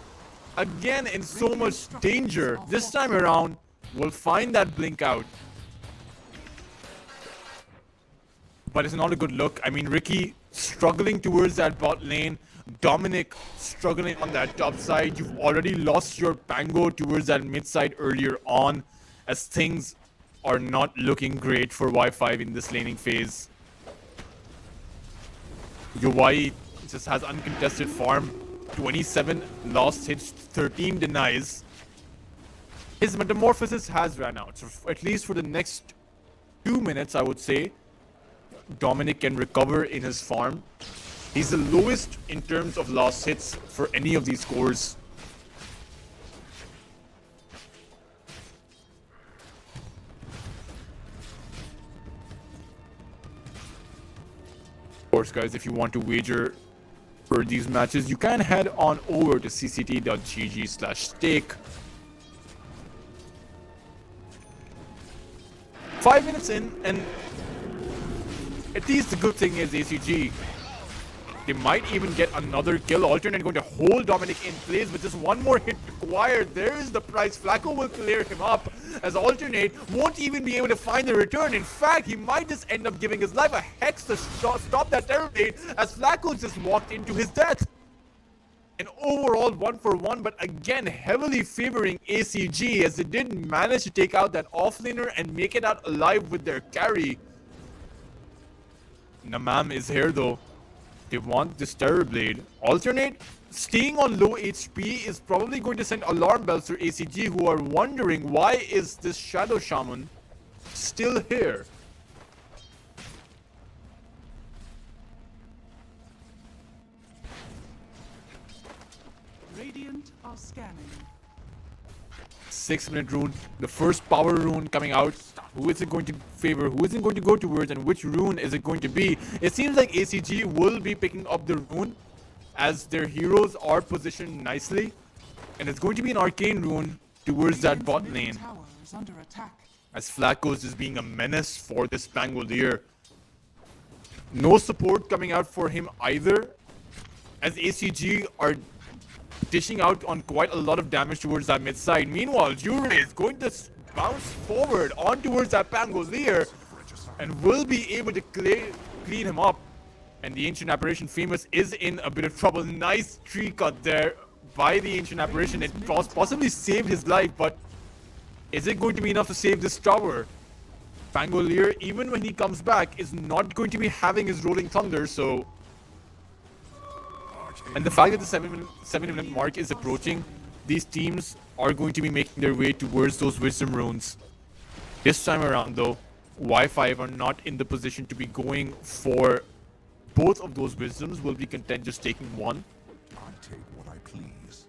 again in so much danger. This time around, will find that blink out. But it's not a good look. I mean, Ricky struggling towards that bot lane. Dominic struggling on that top side. You've already lost your Pango towards that mid side earlier on, as things are not looking great for Y5 in this laning phase. Yowai just has uncontested farm. 27 lost hits, 13 denies. His metamorphosis has ran out. So at least for the next 2 minutes, I would say, Dominic can recover in his farm. He's the lowest in terms of lost hits for any of these scores. Of course, guys, if you want to wager for these matches, you can head on over to cct.gg/stake. 5 minutes in, and at least the good thing is ACG, they might even get another kill. Alternate going to hold Dominic in place with just one more hit required. There is the price. Flacco will clear him up, as Alternate won't even be able to find the return. In fact, he might just end up giving his life a hex to stop that terror blade, as Flacco just walked into his death. An overall 1-for-1, but again heavily favoring ACG, as they did manage to take out that offlaner and make it out alive with their carry. Namam is here though. They want this Terror Blade. Alternate, staying on low HP is probably going to send alarm bells for ACG, who are wondering why is this Shadow Shaman still here. Radiant are scanning. 6-minute rune, the first power rune coming out. Who is it going to favor? Who is it going to go towards? And which rune is it going to be? It seems like ACG will be picking up the rune, as their heroes are positioned nicely. And it's going to be an arcane rune towards that bot lane, Tower is under attack. as Flacco is just being a menace for this Pangolier. No support coming out for him either, as ACG are dishing out on quite a lot of damage towards that mid side. Meanwhile, Jure is going to bounce forward on towards that Pangolier and will be able to clean him up. And the Ancient Apparition Famous is in a bit of trouble. Nice tree cut there by the Ancient Apparition. It possibly saved his life, but Is it going to be enough to save this tower? Pangolier, even when he comes back, is not going to be having his Rolling Thunder, so... And the fact that the 7-minute mark is approaching, these teams are going to be making their way towards those Wisdom Runes. This time around, though, Y5 are not in the position to be going for both of those Wisdoms. Will be content just taking one. I take what I please.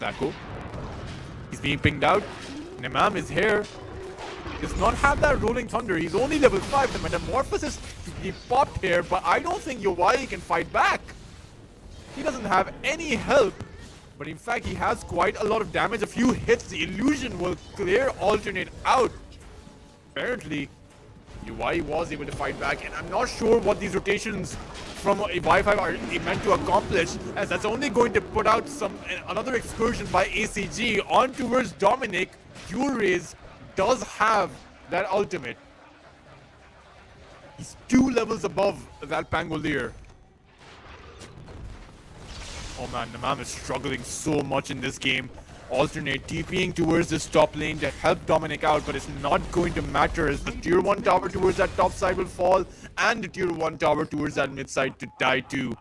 Flacco. He's being pinged out. Nemam is here. Does not have that Rolling Thunder. He's only level 5. The Metamorphosis he popped here, but I don't think Yowai can fight back. He doesn't have any help. But in fact, he has quite a lot of damage. A few hits, the illusion will clear alternate out. Apparently, Yowai was able to fight back, and I'm not sure what these rotations from Y5 are meant to accomplish, as that's only going to put out another excursion by ACG on towards Dominic. Dual Rays does have that ultimate. He's 2 levels above that Pangolier. Oh man, Nemam is struggling so much in this game. Alternate TPing towards this top lane to help Dominic out, but it's not going to matter as the tier 1 tower towards that top side will fall and the tier 1 tower towards that mid side to die too.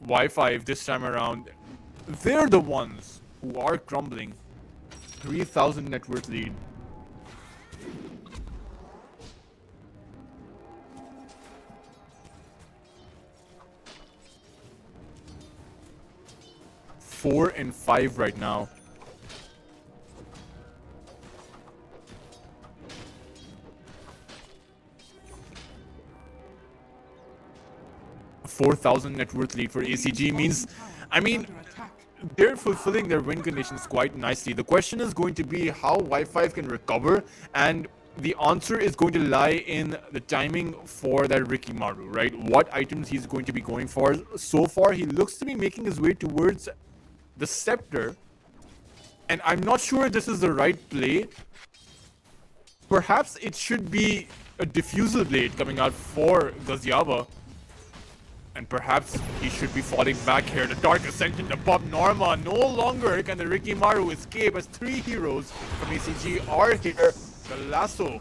Y5 this time around, they're the ones who are crumbling. 3,000 net worth lead. Four and 5 right now. A 4,000 net worth lead for ACG means, I mean, they're fulfilling their win conditions quite nicely. The question is going to be how Y5 can recover, and the answer is going to lie in the timing for that Rikimaru, right? What items he's going to be going for. So far, he looks to be making his way towards the Scepter, and I'm not sure this is the right play. Perhaps it should be a Diffusal Blade coming out for Gaziaba, and perhaps he should be falling back here. The Dark Ascension to pop Norma. No longer can the Rikimaru escape as 3 heroes from ACG are here. The lasso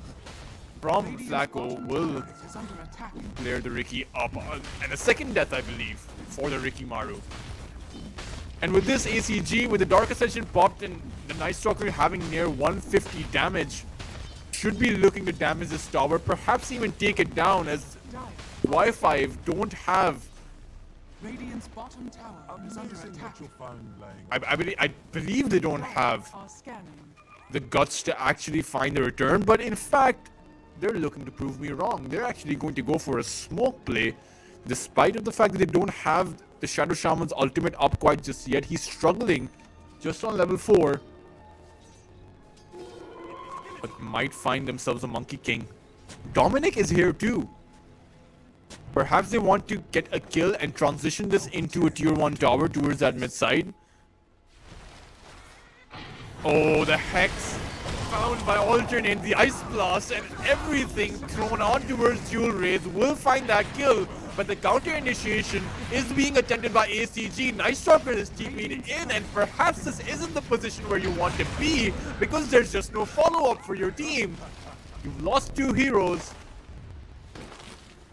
from Flacco will clear the Riki up, and a second death, I believe, for the Rikimaru. And with this ACG, with the Dark Ascension popped and the Night Stalker having near 150 damage, should be looking to damage this tower, perhaps even take it down, as Y5 don't have... Radiant's bottom tower is under attack. I believe they don't have the guts to actually find the return, but in fact, they're looking to prove me wrong. They're actually going to go for a smoke play, despite of the fact that they don't have the Shadow Shaman's ultimate up quite just yet. He's struggling just on level 4. But might find themselves a Monkey King. Dominic is here too. Perhaps they want to get a kill and transition this into a tier 1 tower towards that mid side. Oh, the Hex found by alternate, the Ice Blast and everything thrown on towards Dual Rays will find that kill. But the counter initiation is being attempted by ACG. Night Stalker is TP'd in, and perhaps this isn't the position where you want to be, because there's just no follow-up for your team. You've lost 2 heroes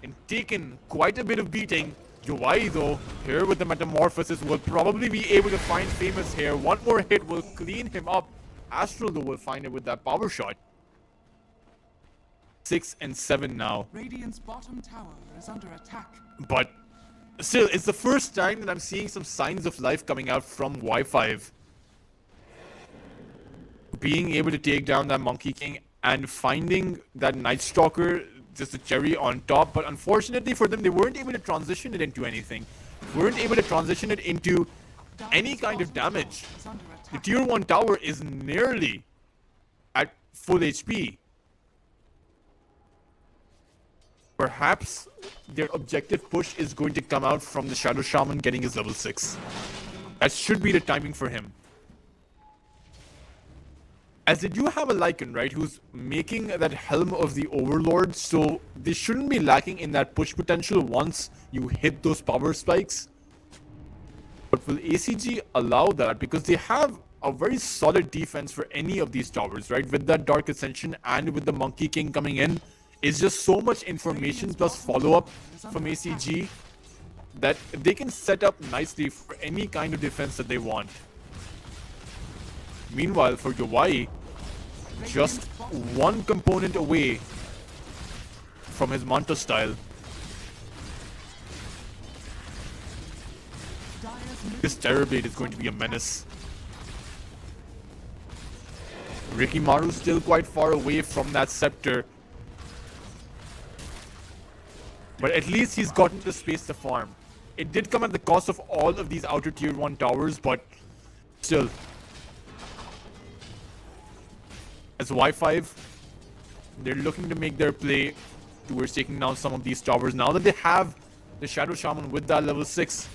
and taken quite a bit of beating. Yowai, though, here with the Metamorphosis, will probably be able to find Famous here. One more hit will clean him up. Astral, though, will find it with that power shot. 6 and 7 now. Radiant's bottom tower is under attack. But still, it's the first time that I'm seeing some signs of life coming out from Y5. Being able to take down that Monkey King and finding that Night Stalker, just a cherry on top. But unfortunately for them, they weren't able to transition it into anything. Weren't able to transition it into any kind of damage. The tier 1 tower is nearly at full HP. Perhaps their objective push is going to come out from the Shadow Shaman getting his level 6. That should be the timing for him. As they do have a Lycan, right, who's making that Helm of the Overlord, so they shouldn't be lacking in that push potential once you hit those power spikes. But will ACG allow that? Because they have a very solid defense for any of these towers, right? With that Dark Ascension and with the Monkey King coming in, it's just so much information plus follow-up from ACG that they can set up nicely for any kind of defense that they want. Meanwhile, for Hawaii, just one component away from his Manta style. This Terrorblade is going to be a menace. Ricky Maru's still quite far away from that scepter. But at least he's gotten the space to farm. It did come at the cost of all of these outer tier 1 towers, but still. As Y5, they're looking to make their play towards taking down some of these towers. Now that they have the Shadow Shaman with that level 6.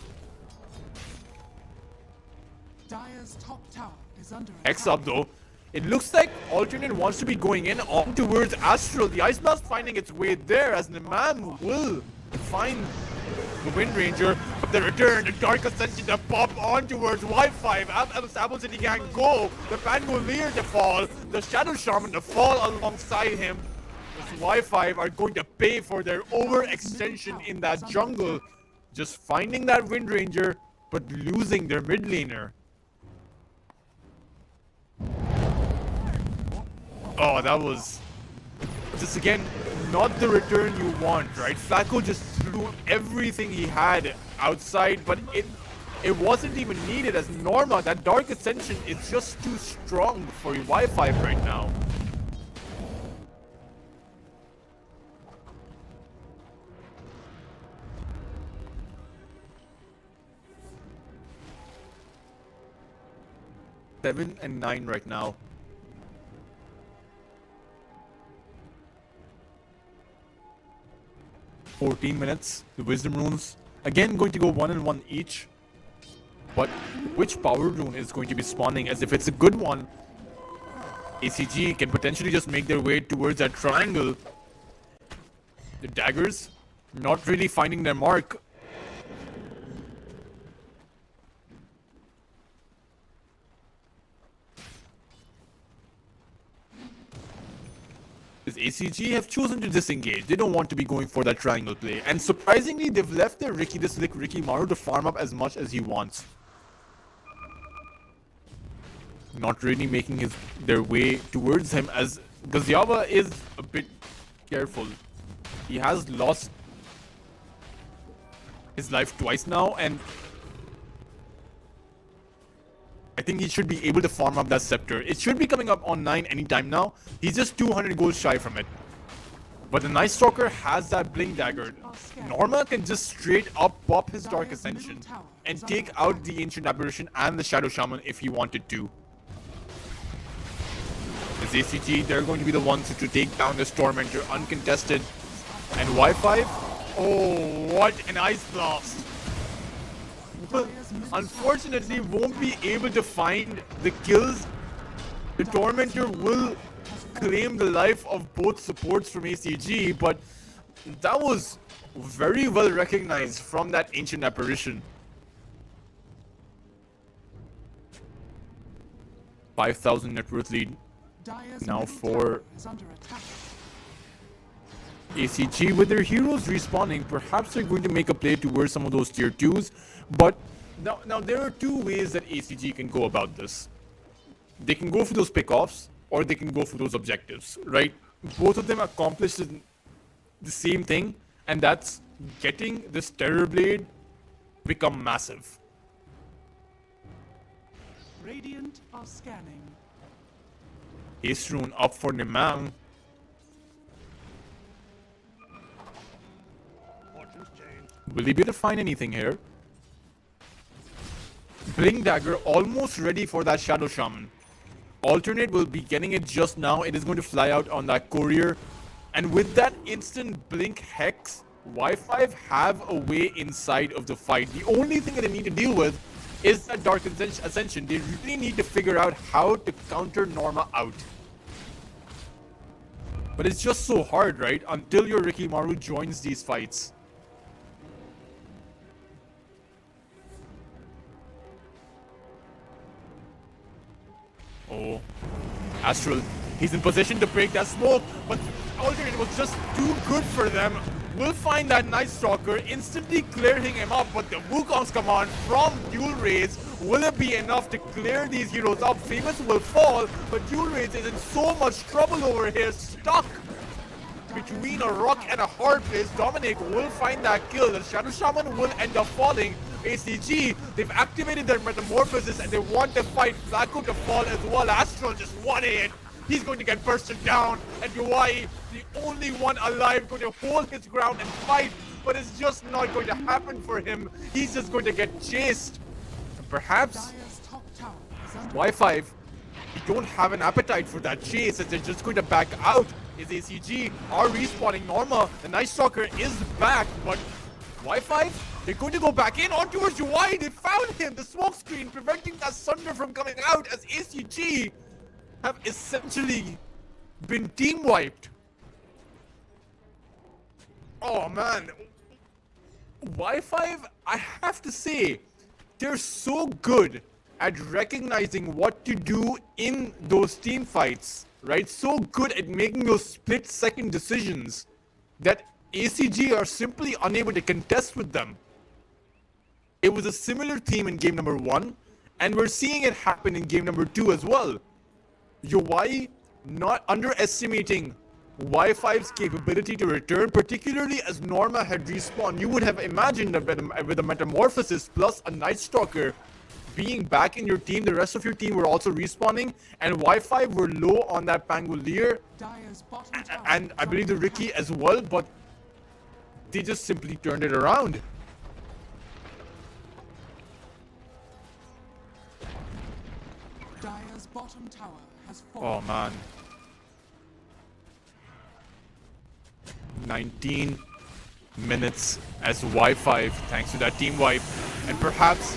Dire's top tower is under X attack. up though. It looks like Alternate wants to be going in on towards Astral. The Ice Blast finding its way there as Nimam will find the Wind Ranger. But the return, the Dark Ascension to pop on towards Y5. As Apple City Gang go. The Pangolier to fall. The Shadow Shaman to fall alongside him. This Y5 are going to pay for their overextension in that jungle. Just finding that Wind Ranger, but losing their mid laner. Oh, that was just again not the return you want, right? Flacco just threw everything he had outside, but it wasn't even needed as Norma. That Dark Ascension is just too strong for Y5 right now. Seven and 9 right now. 14 minutes. The Wisdom Runes, again, going to go 1 and 1 each. But which Power Rune is going to be spawning? As if it's a good one, ACG can potentially just make their way towards that triangle. The daggers, not really finding their mark. ACG have chosen to disengage. They don't want to be going for that triangle play. And surprisingly, they've left their Ricky Maru to farm up as much as he wants. Not really making their way towards him, as Gaziava is a bit careful. He has lost his life twice now, and I think he should be able to farm up that scepter. It should be coming up on 9 anytime now. He's just 200 gold shy from it. But the Night Stalker has that Blink Dagger. Norma can just straight up pop his Dark Ascension and take out the Ancient Apparition and the Shadow Shaman if he wanted to. As ACG, they're going to be the ones to take down this Tormentor uncontested. And Y5, oh, what an Ice Blast! Unfortunately, won't be able to find the kills. The Tormentor will claim the life of both supports from ACG, but that was very well recognized from that Ancient Apparition. 5,000 net worth lead now for ACG. With their heroes respawning, perhaps they're going to make a play towards some of those tier 2s. But now there are two ways that ACG can go about this. They can go for those pickoffs, or they can go for those objectives, right? Both of them accomplish the same thing, and that's getting this Terrorblade become massive. Radiant are scanning. Ace Rune up for Nimang. Will he be able to find anything here? Blink Dagger almost ready for that Shadow Shaman. Alternate will be getting it just now. It is going to fly out on that Courier. And with that instant Blink Hex, Y5 have a way inside of the fight. The only thing that they need to deal with is that Dark Ascension. They really need to figure out how to counter Norma out. But it's just so hard, right? Until your Ricky Maru joins these fights. Astral, he's in position to break that smoke, but Alternate was just too good for them. Will find that Night Stalker, instantly clearing him up, but the Wukong's command from Dual Rays, will it be enough to clear these heroes up? Famous will fall, but Dual Rays is in so much trouble over here, stuck between a rock and a hard place. Dominic will find that kill. The Shadow Shaman will end up falling. ACG, they've activated their Metamorphosis and they want to fight Flacco to fall as well. Astral just wanted it. He's going to get bursted down, and Hawaii, the only one alive, going to hold his ground and fight, but it's just not going to happen for him. He's just going to get chased. And perhaps Y5, you don't have an appetite for that chase, as they're just going to back out. Is ACG are respawning Norma. The Night Stalker is back, but Y5, they're going to go back in on towards Hawaii. They found him, the smoke screen, preventing that Sunder from coming out, as ACG have essentially been team wiped. Oh man, Y5, I have to say, they're so good at recognizing what to do in those team fights, right? So good at making those split-second decisions that ACG are simply unable to contest with them. It was a similar theme in game number 1, and we're seeing it happen in game number 2 as well. Hawaii not underestimating Y5's capability to return, particularly as Norma had respawned. You would have imagined that with a Metamorphosis plus a Night Stalker being back in your team, the rest of your team were also respawning, and Y5 were low on that Pangolier, and I believe the Ricky as well, but they just simply turned it around. Dire's bottom tower has Oh fallen. man. 19 minutes as Y5, thanks to that team wipe. And perhaps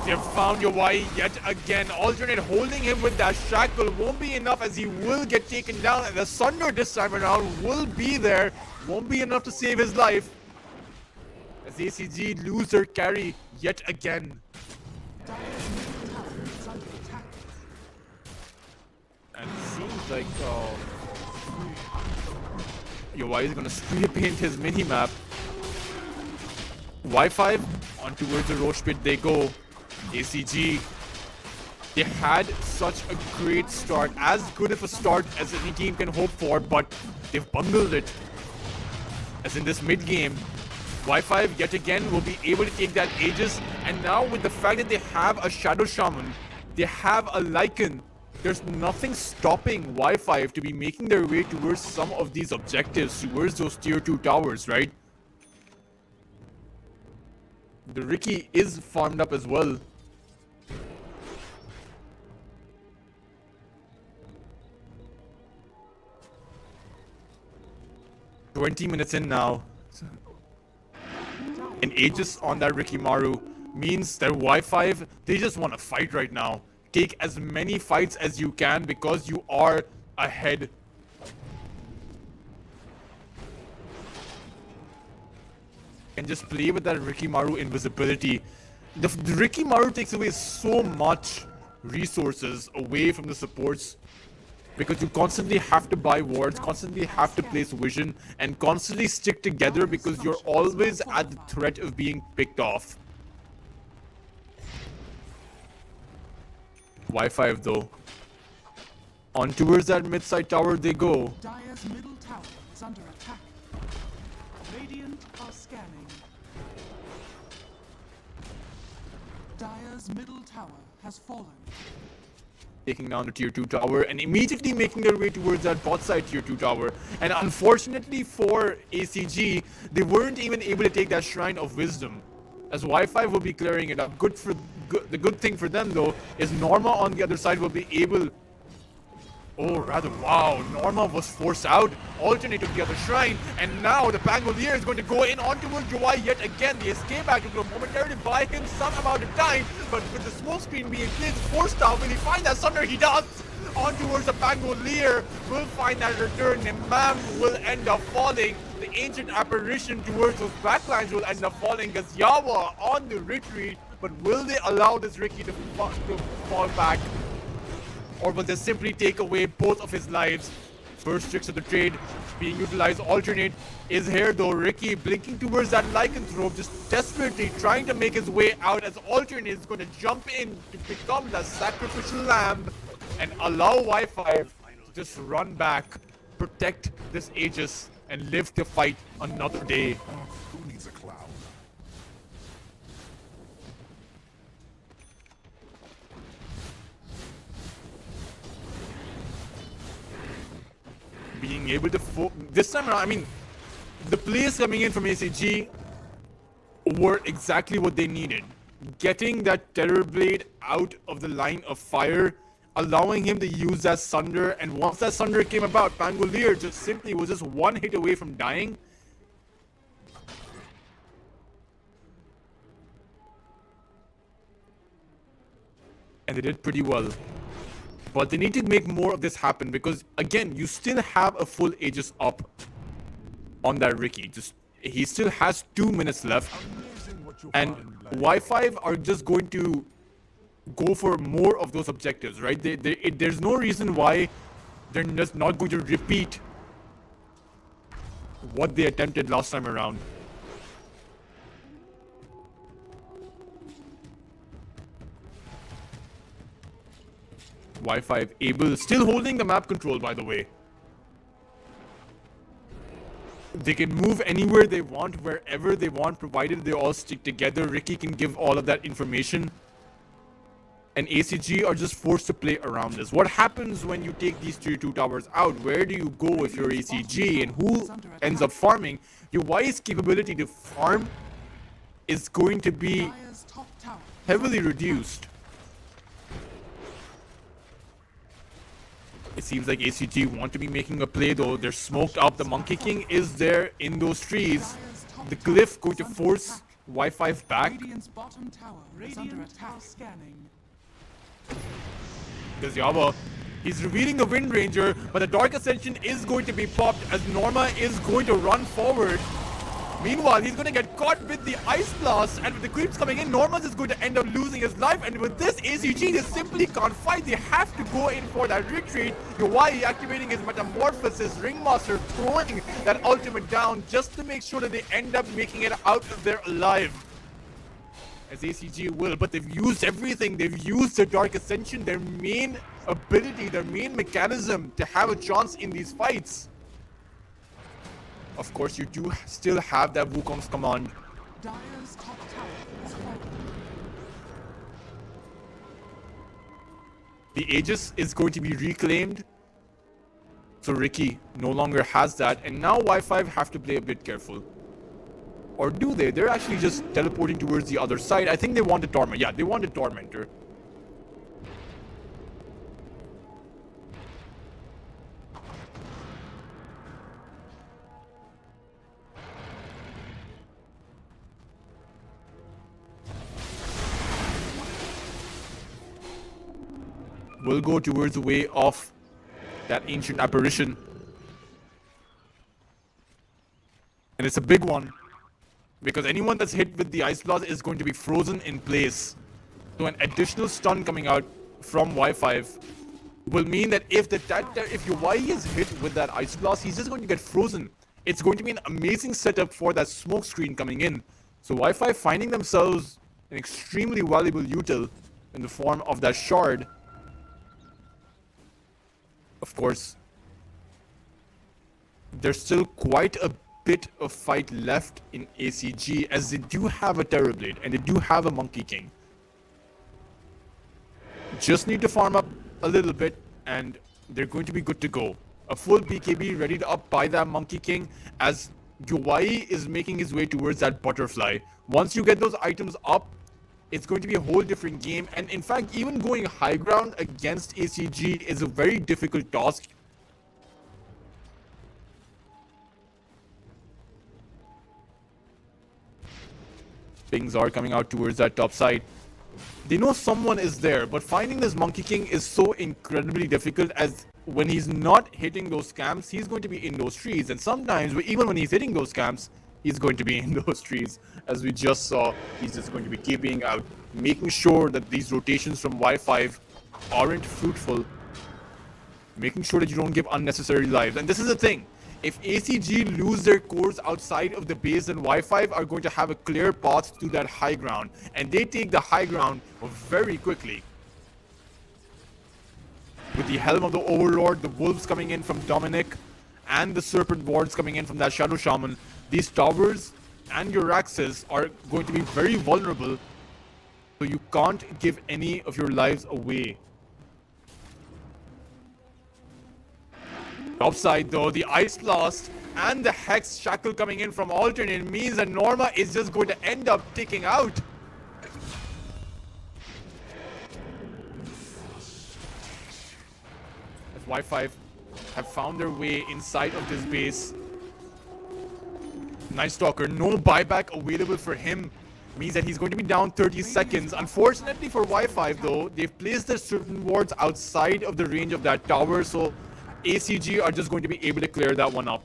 they've found Hawaii yet again. Alternate holding him with that shackle won't be enough, as he will get taken down. And the Sunder this time around will be there. Won't be enough to save his life, as ACG lose their carry yet again. Dire's middle tower is under attack. And it seems like Hawaii is gonna spray paint his mini-map. Y5 on towards the Roche pit they go. ACG, they had such a great start, as good of a start as any team can hope for, but they've bungled it. As in this mid-game, Y5 yet again will be able to take that Aegis, and now with the fact that they have a Shadow Shaman, they have a Lycan, there's nothing stopping Y5 to be making their way towards some of these objectives, towards those tier 2 towers, right? The Ricky is farmed up as well. "20 minutes in now. An Aegis on that Ricky Maru means that Y5, they just want to fight right now. Take as many fights as you can because you are ahead. And just play with that Ricky Maru invisibility. The Ricky Maru takes away so much resources away from the supports, because you constantly have to buy wards, constantly have to place vision, and constantly stick together because you're always at the threat of being picked off. Y5 though. On towards that mid-side tower they go. Dire's middle tower is under attack. Radiant are scanning. Dire's middle tower has fallen. Taking down the tier 2 tower and immediately making their way towards that bot side tier 2 tower. And unfortunately for ACG, they weren't even able to take that Shrine of Wisdom, as Y5 will be clearing it up. The good thing for them though is Norma on the other side will be able... Oh, rather, wow, Norma was forced out. Alternate took the other Shrine, and now the Pangolier is going to go in on towards Hawaii yet again. The escape act will momentarily buy him some amount of time, but with the smoke screen being placed, forced out, will he find that Sunder? He does! On towards the Pangolier, will find that return. Imam will end up falling. The ancient apparition towards those backlines will end up falling, as Yawa on the retreat, but will they allow this Ricky to fall back? or will they simply take away both of his lives? First tricks of the trade being utilized. Alternate is here though. Ricky blinking towards that lycanthrope, just desperately trying to make his way out as Alternate is going to jump in to become the sacrificial lamb and allow Wi-Fi to just run back, protect this Aegis, and live to fight another day. Who needs a cloud? Being able to this time around, I mean, the plays coming in from ACG were exactly what they needed. Getting that Terror Blade out of the line of fire, allowing him to use that Sunder, and once that Sunder came about, Pangolier just simply was just one hit away from dying. And they did pretty well. But they need to make more of this happen because, again, you still have a full Aegis up on that Ricky. He still has 2 minutes left. And Wi-Fi are just going to go for more of those objectives, right? There's no reason why they're just not going to repeat what they attempted last time around. Wi-Fi able, still holding the map control, by the way. They can move anywhere they want, wherever they want, provided they all stick together. Ricky can give all of that information. And ACG are just forced to play around this. What happens when you take these tier 2 towers out? Where do you go if you're ACG? And who ends up farming? Your Y's capability to farm is going to be heavily reduced. It seems like ACG want to be making a play though. They're smoked up. The Monkey King is there in those trees. The Glyph going to force Wi-Fi back. Radiant's bottom tower is under attack. Scanning. There's Yava. He's revealing the Wind Ranger, but the Dark Ascension is going to be popped as Norma is going to run forward. Meanwhile, he's going to get caught with the Ice Blast, and with the creeps coming in, Norma's is going to end up losing his life, and with this, ACG, they simply can't fight. They have to go in for that retreat. Yuwai activating his Metamorphosis, Ringmaster throwing that ultimate down just to make sure that they end up making it out of there alive. As ACG will, but they've used everything. They've used their Dark Ascension, their main ability, their main mechanism to have a chance in these fights. Of course, you do still have that Wukong's command. Dire's top tower is falling. The Aegis is going to be reclaimed. So Ricky no longer has that. And now Y5 have to play a bit careful. Or do they? They're actually just teleporting towards the other side. I think they want a Torment. Yeah, they want a Tormentor. We'll go towards the way of that ancient apparition. And it's a big one, because anyone that's hit with the Ice Blast is going to be frozen in place. So an additional stun coming out from Y5 will mean that if your Y is hit with that Ice Blast, he's just going to get frozen. It's going to be an amazing setup for that smoke screen coming in. So Y5 finding themselves an extremely valuable util in the form of that shard. Of course, there's still quite a bit of fight left in ACG, as they do have a Terror Blade and they do have a Monkey King. Just need to farm up a little bit and they're going to be good to go. A full BKB ready to up by that Monkey King, as Yuwai is making his way towards that butterfly. Once you get those items up, it's going to be a whole different game. And in fact, even going high ground against ACG is a very difficult task. Pings are coming out towards that top side. They know someone is there, but finding this Monkey King is so incredibly difficult, as when he's not hitting those camps, he's going to be in those trees. And sometimes, even when he's hitting those camps, he's going to be in those trees. As we just saw, he's just going to be keeping out, making sure that these rotations from Y5 aren't fruitful. making sure that you don't give unnecessary lives. And this is the thing. If ACG lose their cores outside of the base, then Y5 are going to have a clear path to that high ground. And they take the high ground very quickly. With the Helm of the Overlord, the Wolves coming in from Dominic, and the Serpent Wards coming in from that Shadow Shaman, these towers and your axes are going to be very vulnerable. So you can't give any of your lives away. Topside though, the Ice Blast and the Hex Shackle coming in from alternate means that Norma is just going to end up taking out. As Y5 have found their way inside of this base. Night Stalker, no buyback available for him. Means that he's going to be down 30 seconds. Unfortunately for Y5 though, they've placed their certain wards outside of the range of that tower, so ACG are just going to be able to clear that one up.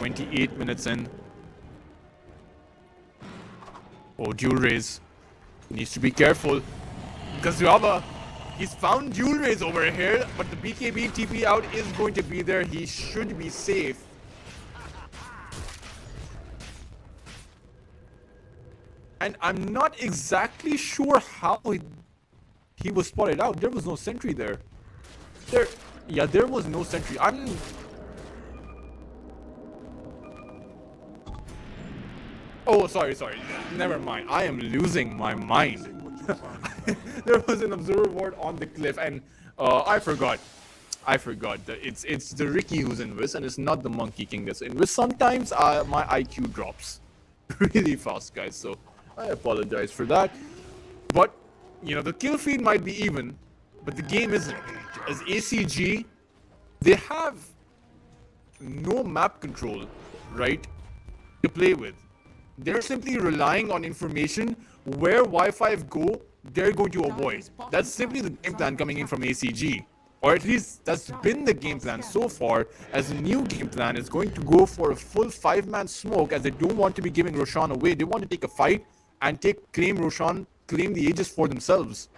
$28 in. Oh, dual raise. Needs to be careful. Gazyaba, he's found dual raise over here, but the BKB TP out is going to be there. He should be safe. And I'm not exactly sure how he was spotted out. There was no sentry there. There was no sentry. Oh, sorry. Never mind. I am losing my mind. There was an observer ward on the cliff, and I forgot. That it's the Ricky who's in Wiz, and it's not the Monkey King that's in Wiz. Sometimes my IQ drops really fast, guys. So I apologize for that. But you know, the kill feed might be even, but the game isn't. As ACG, they have no map control, right, to play with. They're simply relying on information. Where Y5 go, they're going to avoid. That's simply the game plan coming in from ACG. Or at least that's been the game plan so far. As a new game plan is going to go for a full 5-man smoke, as they don't want to be giving Roshan away. They want to take a fight and claim Roshan, claim the Aegis for themselves.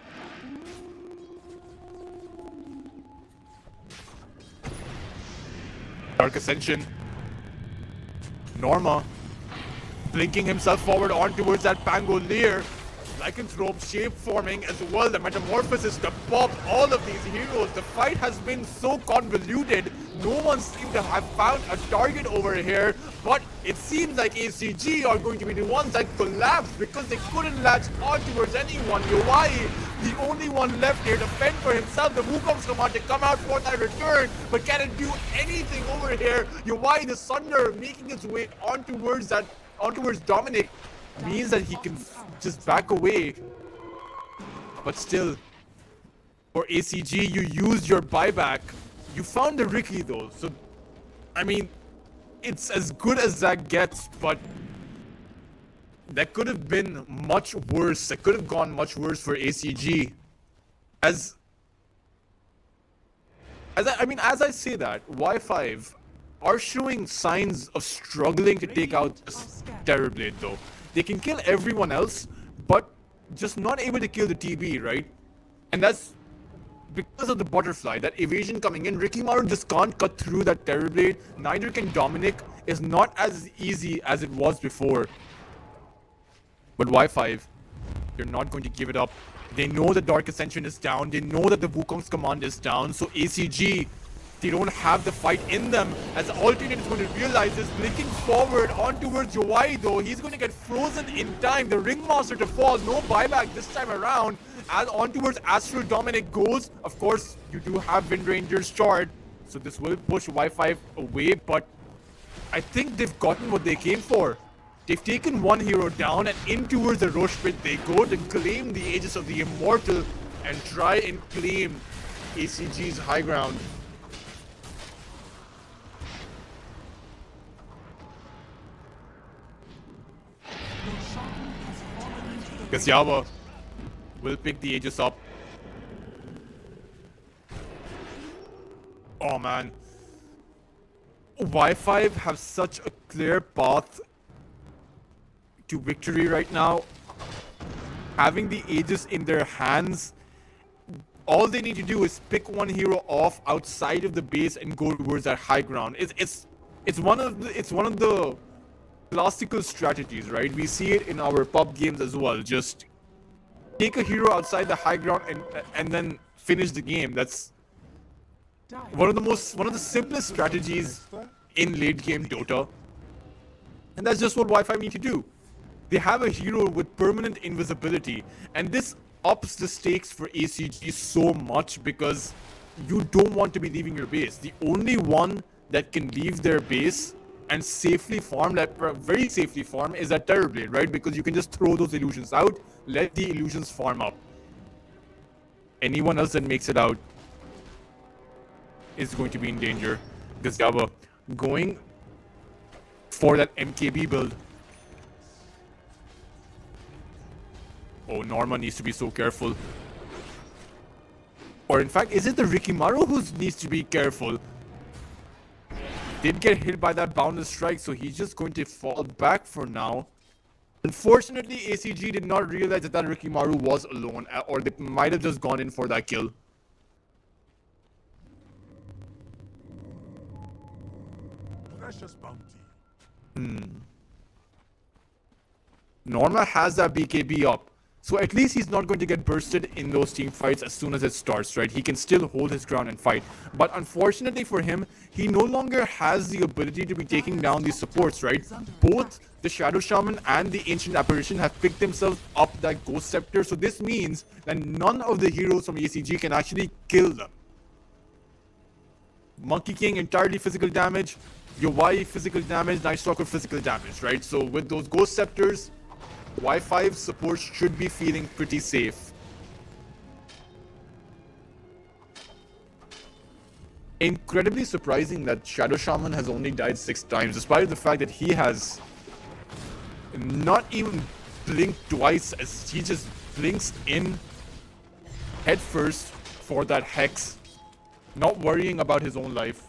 Dark Ascension. Norma blinking himself forward on towards that Pangolier. Lycanthrope shape forming as well. The metamorphosis to pop all of these heroes. The fight has been so convoluted. No one seems to have found a target over here. But it seems like ACG are going to be the ones that collapse because they couldn't latch on towards anyone. Yowai, the only one left here to fend for himself. The Wukong's command to come out for that return, but can it do anything over here? Yowai, the Sunder, making its way on towards Dominic, means that he can just back away. But still, for ACG, you used your buyback. You found the Ricky though, so I mean, it's as good as that gets, but that could have been much worse. That could have gone much worse for ACG. As I say that, Y5 are showing signs of struggling to take out this Terrorblade though. They can kill everyone else, but just not able to kill the TB, right? And that's because of the butterfly, that evasion coming in. Ricky Maru just can't cut through that Terrorblade. Neither can Dominic. Is not as easy as it was before. But Y5, you're not going to give it up. They know the Dark Ascension is down. They know that the Wukong's command is down. So ACG, they don't have the fight in them. As Alternate is going to realize this, blinking forward on towards Yowai though. He's going to get frozen in time. The Ringmaster to fall. No buyback this time around. As on towards Astral Dominic goes. Of course, you do have Wind Ranger's Shard. So this will push Y5 away. But I think they've gotten what they came for. They've taken one hero down, and in towards the Roche Pit they go to claim the Aegis of the Immortal and try and claim ACG's high ground. Gazyaba will pick the Aegis up. Oh man. Y5 have such a clear path to victory right now. Having the Aegis in their hands, all they need to do is pick one hero off outside of the base and go towards that high ground. It's one of the classical strategies, right? We see it in our pub games as well. Just take a hero outside the high ground and then finish the game. That's one of the simplest strategies in late game Dota. And that's just what Y5 need to do. They have a hero with permanent invisibility, and this ups the stakes for ACG so much because you don't want to be leaving your base. The only one that can leave their base and safely farm, very safely farm, is that Terrorblade, right? Because you can just throw those illusions out, let the illusions farm up. Anyone else that makes it out is going to be in danger. Gazyaba going for that MKB build. Oh, Norma needs to be so careful. Or in fact, is it the Rikimaru who needs to be careful? Did get hit by that boundless strike, so he's just going to fall back for now. Unfortunately, ACG did not realize that Rikimaru was alone, or they might have just gone in for that kill. Precious bounty. Norma has that BKB up, so at least he's not going to get bursted in those team fights as soon as it starts, right? He can still hold his ground and fight. But unfortunately for him, he no longer has the ability to be taking down these supports, right? Both the Shadow Shaman and the Ancient Apparition have picked themselves up that Ghost Scepter, so this means that none of the heroes from ACG can actually kill them. Monkey King entirely physical damage, Yowai physical damage, Night Stalker physical damage, right? So with those Ghost Scepters, Y5 support should be feeling pretty safe. Incredibly surprising that Shadow Shaman has only died 6 times, despite the fact that he has not even blinked twice, as he just blinks in head first for that Hex, not worrying about his own life.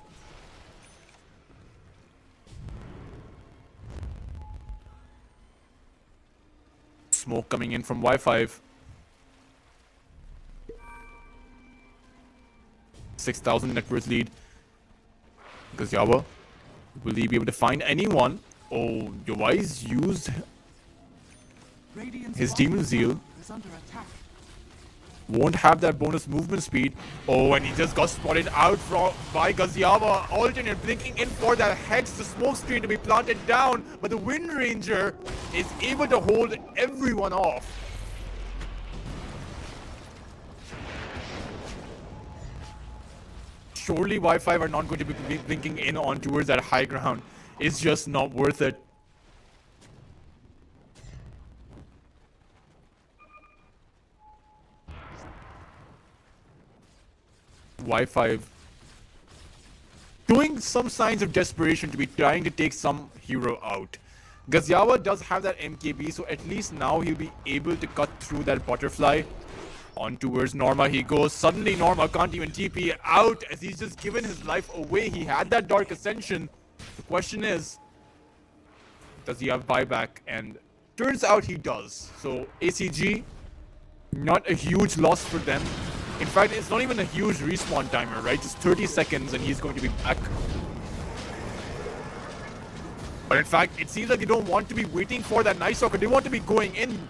Smoke coming in from Y5. 6,000 net worth lead. Gazyaba, will he be able to find anyone? Oh, Yowai's used his Demon Zeal. Is under attack. Won't have that bonus movement speed. Oh, and he just got spotted out by Gazyaba. Alternate blinking in for that Hex, the smoke screen to be planted down. But the Wind Ranger is able to hold everyone off. Surely Y5 are not going to be blinking in on towards that high ground. It's just not worth it. Y5 doing some signs of desperation to be trying to take some hero out. Gazyaba does have that MKB, so at least now he'll be able to cut through that butterfly. On towards Norma he goes. Suddenly Norma can't even TP out as he's just given his life away. He had that Dark Ascension. The question is, does he have buyback? And turns out he does. So ACG, not a huge loss for them. In fact, it's not even a huge respawn timer, right? Just 30 seconds and he's going to be back. But in fact, it seems like they don't want to be waiting for that Night Stalker. They want to be going in.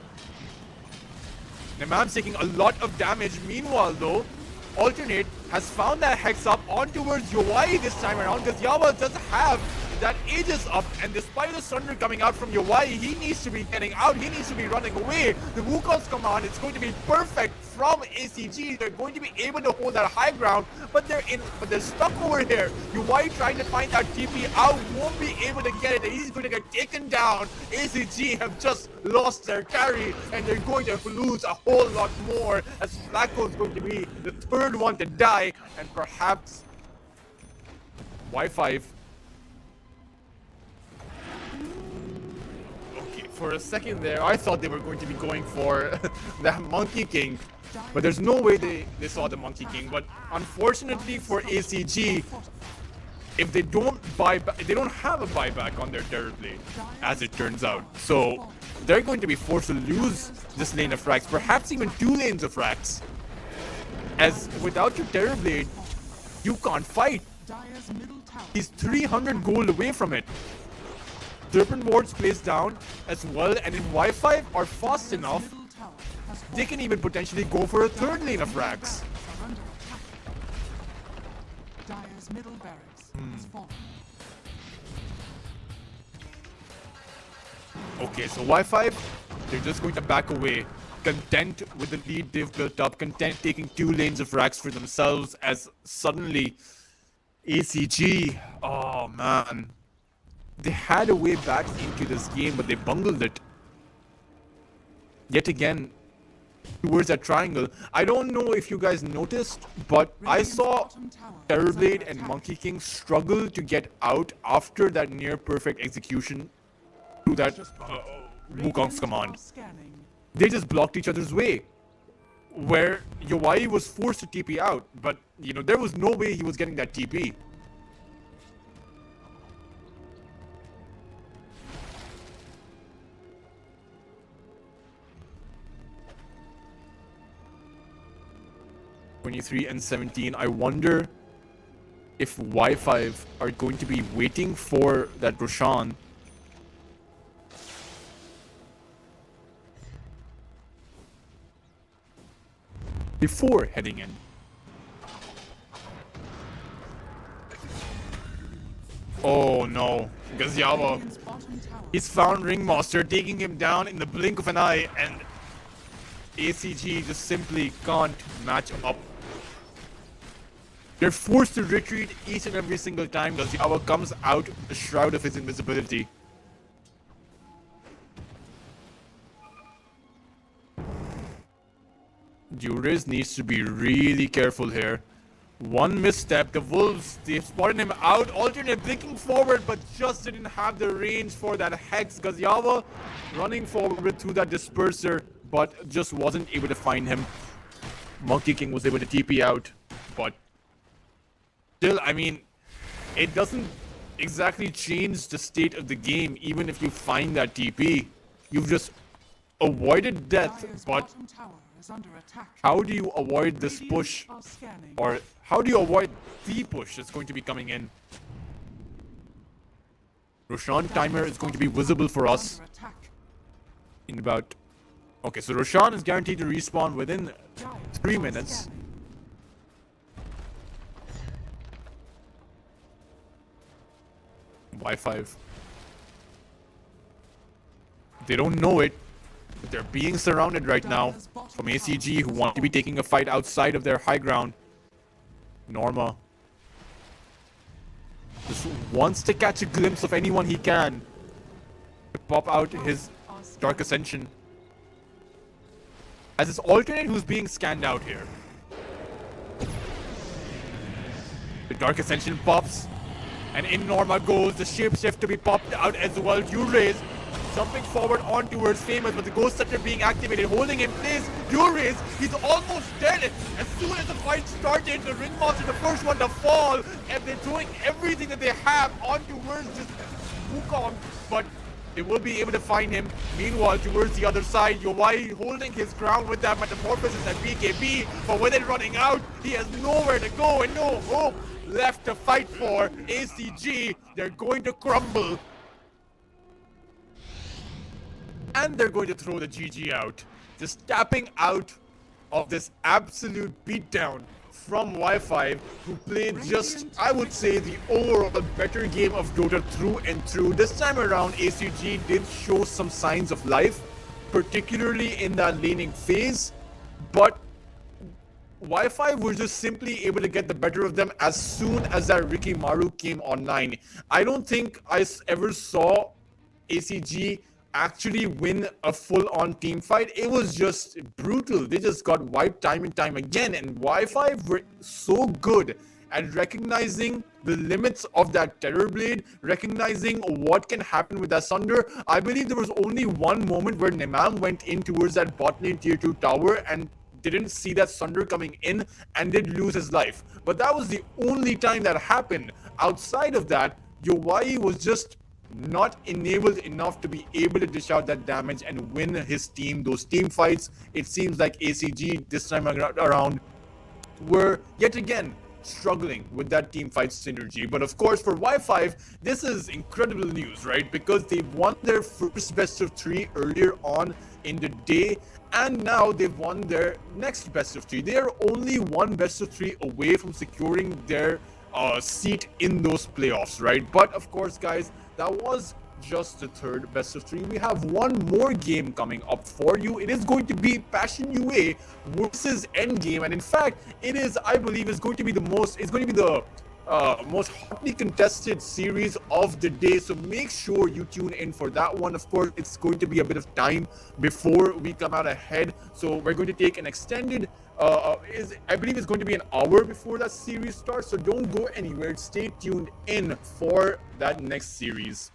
Nemam's taking a lot of damage. Meanwhile, though, Alternate has found that Hex up on towards Yowai this time around, because Yawa does have that Aegis up, and despite the Sunder coming out from Yowai, he needs to be getting out, he needs to be running away. The Wukong's command is going to be perfect from ACG. They're going to be able to hold that high ground, but they're stuck over here. Yowai trying to find that TP out, won't be able to get it, and he's going to get taken down. ACG have just lost their carry, and they're going to lose a whole lot more, as Flacco's going to be the third one to die, and perhaps Y5. For a second there, I thought they were going to be going for that Monkey King, but there's no way they saw the Monkey King. But unfortunately for ACG, if they don't buyback. They don't have a buyback on their Terrorblade, as it turns out. So they're going to be forced to lose this lane of frags, perhaps even 2 lanes of frags. As without your Terrorblade, you can't fight. Dire's middle tower. He's 300 gold away from it. Serpent wards placed down as well, and if Wi-Fi are fast enough, Middle tower has they can even potentially go for a 3rd lane of frags. are under attack. Dire's middle barracks has fallen. Okay, so Wi-Fi, they're just going to back away, content with the lead they've built up, content taking 2 lanes of frags for themselves, as suddenly ACG, oh man, they had a way back into this game, but they bungled it. Yet again, towards that triangle. I don't know if you guys noticed, but I saw Terrorblade and Monkey King struggle to get out after that near perfect execution to that Wukong's command. Scanning. They just blocked each other's way. Where Yowai was forced to TP out, but you know, there was no way he was getting that TP. (23 and 17). I wonder if Y5 are going to be waiting for that Roshan before heading in. Oh no, Gaziawa. Radiant's bottom tower. He's found Ringmaster, taking him down in the blink of an eye, and ACG just simply can't match up. They're forced to retreat each and every single time Gaziawa comes out the shroud of his invisibility. Juriz needs to be really careful here. One misstep, the Wolves, they've spotted him out, alternate blinking forward, but just didn't have the range for that Hex. Gaziawa running forward through that disperser, but just wasn't able to find him. Monkey King was able to TP out, but still, I mean, it doesn't exactly change the state of the game, even if you find that TP. You've just avoided death, Dire's but bottom tower is under attack. how do you avoid this push? Are scanning. Or how do you avoid the push that's going to be coming in? Roshan timer is going to be visible for us Under attack. in about... Okay, so Roshan is guaranteed to respawn within Dire 3 are minutes. scanning. Y5. They don't know it, but they're being surrounded right now from ACG, who want to be taking a fight outside of their high ground. Norma just wants to catch a glimpse of anyone he can to pop out his Dark Ascension. As his alternate who's being scanned out here. The Dark Ascension pops, and in Norma goes the shapeshift to be popped out as well. Uraze jumping forward on towards Famous, but the Ghost Scepter being activated, holding in place. Uraze, he's almost dead. As soon as the fight started, the Ringmaster, the first one to fall, and they're throwing everything that they have on towards this Wukong, but they will be able to find him. Meanwhile, towards the other side, Yowai holding his ground with that Metamorphosis and BKB, but with it running out, he has nowhere to go and no hope left to fight for. ACG, they're going to crumble. And they're going to throw the GG out. Just tapping out of this absolute beatdown from Y5, who played just, I would say, the overall better game of Dota through and through. This time around, ACG did show some signs of life, particularly in that laning phase, but Y5 was just simply able to get the better of them as soon as that Ricky Maru came online. I don't think I ever saw ACG actually win a full-on team fight. It was just brutal. They just got wiped time and time again, and Y5 were so good at recognizing the limits of that Terrorblade, recognizing what can happen with that Sunder. I believe there was only one moment where Nemam went in towards that bot lane tier 2 tower and didn't see that Sunder coming in and did lose his life. But that was the only time that happened. Outside of that, Yoai was just not enabled enough to be able to dish out that damage and win his team those team fights. It seems like ACG this time around were yet again struggling with that team fight synergy. But of course, for Y5, this is incredible news, right? Because they won their first best of 3 earlier on in the day, and now they've won their next best of 3. They are only one best of 3 away from securing their seat in those playoffs, right? But of course, guys, that was just the third best of 3. We have one more game coming up for you. It is going to be Passion UA versus Endgame, and in fact, it is, I believe, is going to be the most hotly contested series of the day. So make sure you tune in for that one. Of course, it's going to be a bit of time before we come out ahead. So we're going to take an extended I believe it's going to be an hour before that series starts. So don't go anywhere. Stay tuned in for that next series.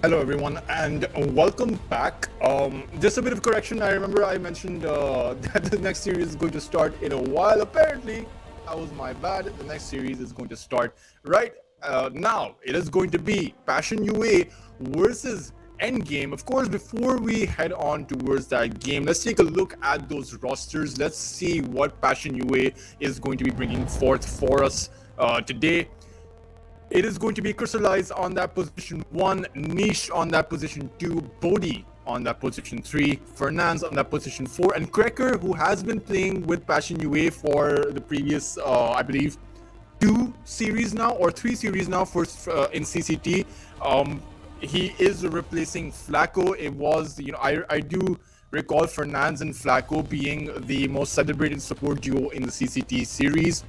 Hello everyone and welcome back. Just a bit of correction. I remember I mentioned that the next series is going to start in a while. Apparently, that was my bad. The next series is going to start right now. It is going to be Passion UA versus Endgame. Of course, before we head on towards that game, let's take a look at those rosters. Let's see what Passion UA is going to be bringing forth for us today. It is going to be Crystallized on that position 1, Niche on that position 2, Bodhi on that position 3, Fernandes on that position 4, and Cracker, who has been playing with Passion UA for the previous, I believe, 2 series now or 3 series now for in CCT. He is replacing Flacco. It was, I do recall Fernandes and Flacco being the most celebrated support duo in the CCT series,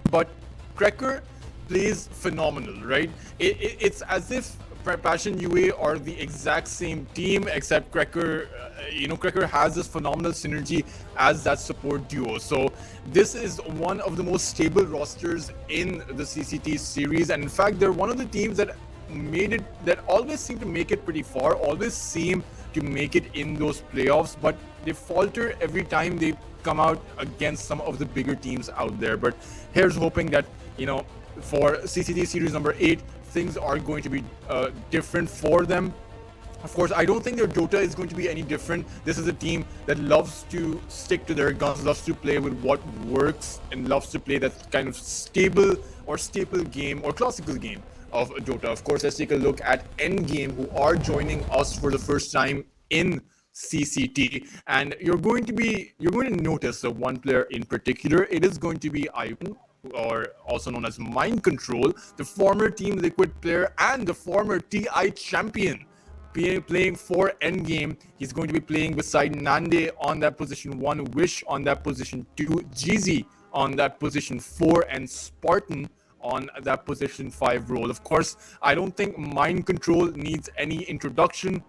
but Cracker plays phenomenal, right? It's as if Passion UA are the exact same team, except Cracker, Cracker has this phenomenal synergy as that support duo. So this is one of the most stable rosters in the CCT series, and in fact, they're one of the teams that always seem to make it pretty far, always seem to make it in those playoffs, but they falter every time they come out against some of the bigger teams out there. But here's hoping that, for CCT series number 8, things are going to be different for them. Of course, I don't think their Dota is going to be any different. This is a team that loves to stick to their guns, loves to play with what works, and loves to play that kind of stable or staple game or classical game of Dota. Of course, let's take a look at Endgame, who are joining us for the first time in CCT, and you're going to notice one player in particular. It is going to be Ivan, or also known as Mind Control, the former Team Liquid player and the former TI champion, playing for Endgame. He's going to be playing beside Nande on that position 1, Wish on that position 2, Jeezy on that position 4, and Spartan on that position 5 role. Of course, I don't think Mind Control needs any introduction.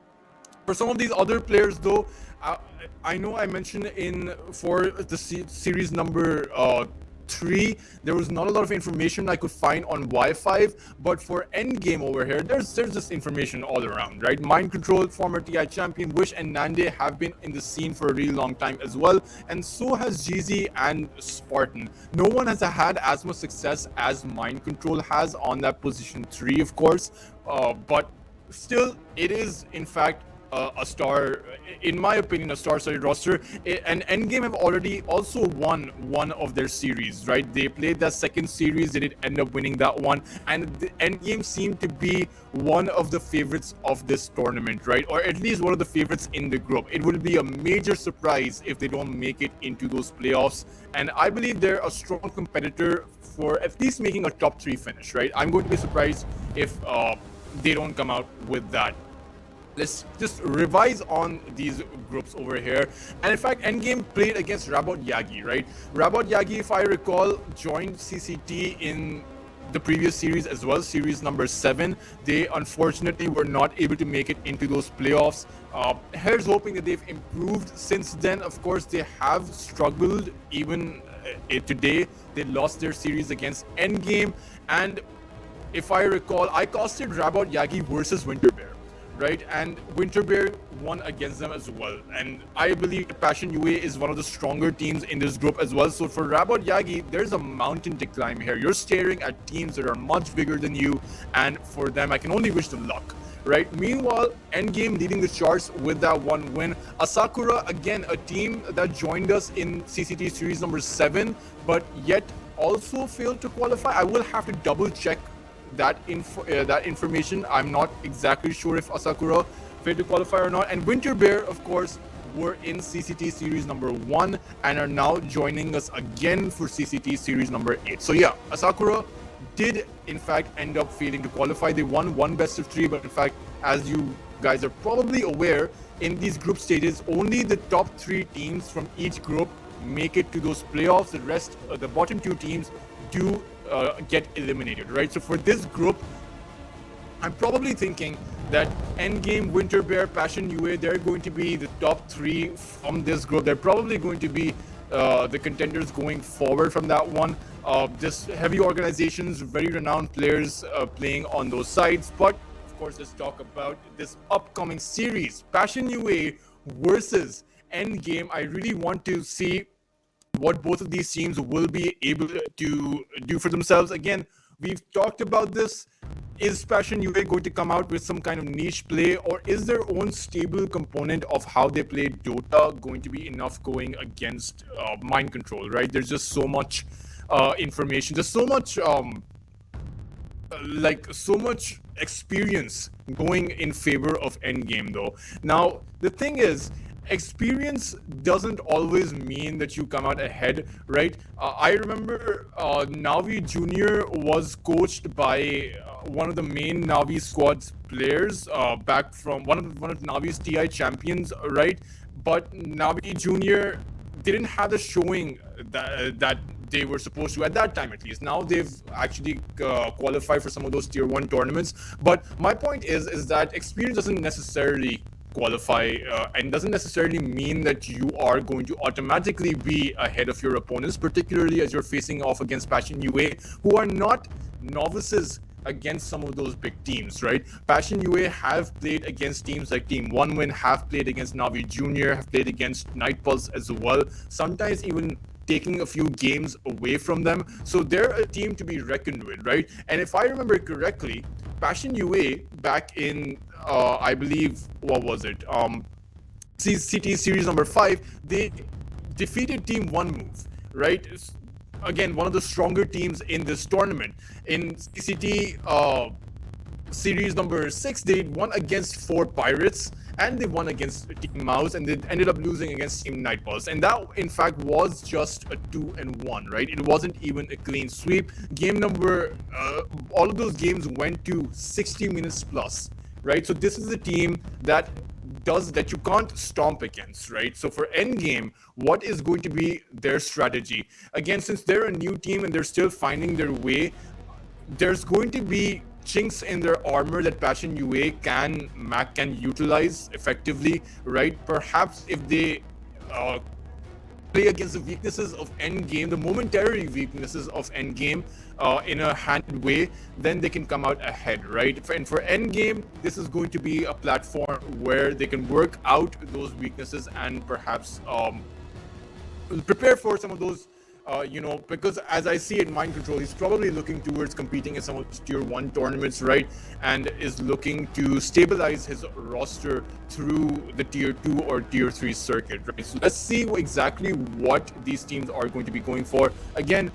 For some of these other players, though, I know I mentioned for the series number 3, there was not a lot of information I could find on Y5, but for Endgame over here, there's just information all around, right? Mind Control, former TI champion, Wish and Nande have been in the scene for a really long time as well, and so has Jeezy and Spartan. No one has had as much success as Mind Control has on that position 3, of course, but still, it is in fact a star, in my opinion, a star-studded roster. And Endgame have already also won one of their series, right? They played that second series, they did end up winning that one, and the Endgame seemed to be one of the favorites of this tournament, right? Or at least one of the favorites in the group. It would be a major surprise if they don't make it into those playoffs, and I believe they're a strong competitor for at least making a top 3 finish, right? I'm going to be surprised if they don't come out with that. Let's just revise on these groups over here. And in fact, Endgame played against Rabotyagi, right? Rabotyagi, if I recall, joined CCT in the previous series as well, series number 7. They unfortunately were not able to make it into those playoffs. Here's hoping that they've improved since then. Of course, they have struggled even today. They lost their series against Endgame. And if I recall, I casted Rabotyagi versus Winterbear, right? And Winterbear won against them as well. And I believe Passion UA is one of the stronger teams in this group as well. So for Rabotyagi, there's a mountain to climb here. You're staring at teams that are much bigger than you, and for them, I can only wish them luck, right? Meanwhile, Endgame leading the charts with that one win. Asakura, again, a team that joined us in CCT series number 7, but yet also failed to qualify. I will have to double check that information. I'm not exactly sure if Asakura failed to qualify or not. And Winterbear, of course, were in CCT series number 1 and are now joining us again for CCT series number 8. So yeah, Asakura did in fact end up failing to qualify. They won one best of 3, but in fact, as you guys are probably aware, in these group stages, only the top 3 teams from each group make it to those playoffs. The rest, the bottom 2 teams do get eliminated, right? So for this group, I'm probably thinking that Endgame, Winterbear, Passion UA, they're going to be the top 3 from this group. They're probably going to be the contenders going forward from that one. Just heavy organizations, very renowned players playing on those sides. But of of course, let's talk about this upcoming series, Passion UA versus Endgame. I really want to see what both of these teams will be able to do for themselves. Again, we've talked about this. Is Passion UA going to come out with some kind of niche play, or is their own stable component of how they play Dota going to be enough going against mind control, right? There's just so much information. There's so much so much experience going in favor of Endgame though. Now, the thing is, experience doesn't always mean that you come out ahead, right? I remember Navi Junior was coached by one of the main Navi squad's players back from one of Navi's TI champions, right? But Navi Junior didn't have the showing that they were supposed to at that time, at least. Now they've actually qualified for some of those tier 1 tournaments. But my point is that experience doesn't necessarily qualify and doesn't necessarily mean that you are going to automatically be ahead of your opponents, particularly as you're facing off against Passion UA, who are not novices against some of those big teams, right? Passion UA have played against teams like Team One Win, have played against Navi Junior, have played against Night Pulse as well, sometimes even taking a few games away from them. So they're a team to be reckoned with, right? And if I remember correctly, Passion UA back in I believe, what was it? CCT Series number 5, they defeated Team One Move, right? Again, one of the stronger teams in this tournament. In CCT Series number 6, they won against 4 Pirates, and they won against Team Mouse, and they ended up losing against Team Night Pulse. And that, in fact, was just a 2-1, right? It wasn't even a clean sweep. Game number, all of those games went to 60 minutes plus, right? So this is a team that does that you can't stomp against, right? So for Endgame, what is going to be their strategy? Again, since they're a new team and they're still finding their way, there's going to be chinks in their armor that Passion UA can utilize effectively, right? Perhaps if they play against the weaknesses of Endgame, the momentary weaknesses of Endgame in a handed way, then they can come out ahead, right? And for Endgame, this is going to be a platform where they can work out those weaknesses and perhaps prepare for some of those because as I see it, Mind Control, he's probably looking towards competing in some of those tier 1 tournaments, right? And is looking to stabilize his roster through the tier 2 or tier 3 circuit, right? So let's see exactly what these teams are going to be going for. Again,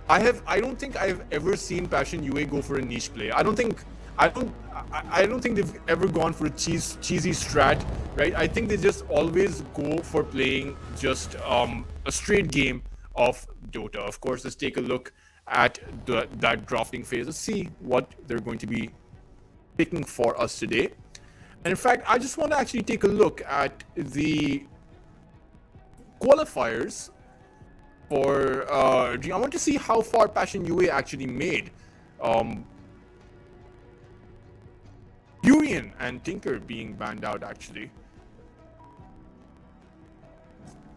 I don't think I've ever seen Passion UA go for a niche play. I don't think they've ever gone for a cheesy strat, right? I think they just always go for playing just a straight game of Dota. Of course, let's take a look at that drafting phase. Let's see what they're going to be picking for us today. And in fact, I just want to actually take a look at the qualifiers for I want to see how far Passion UA actually made. Urian and Tinker being banned out actually.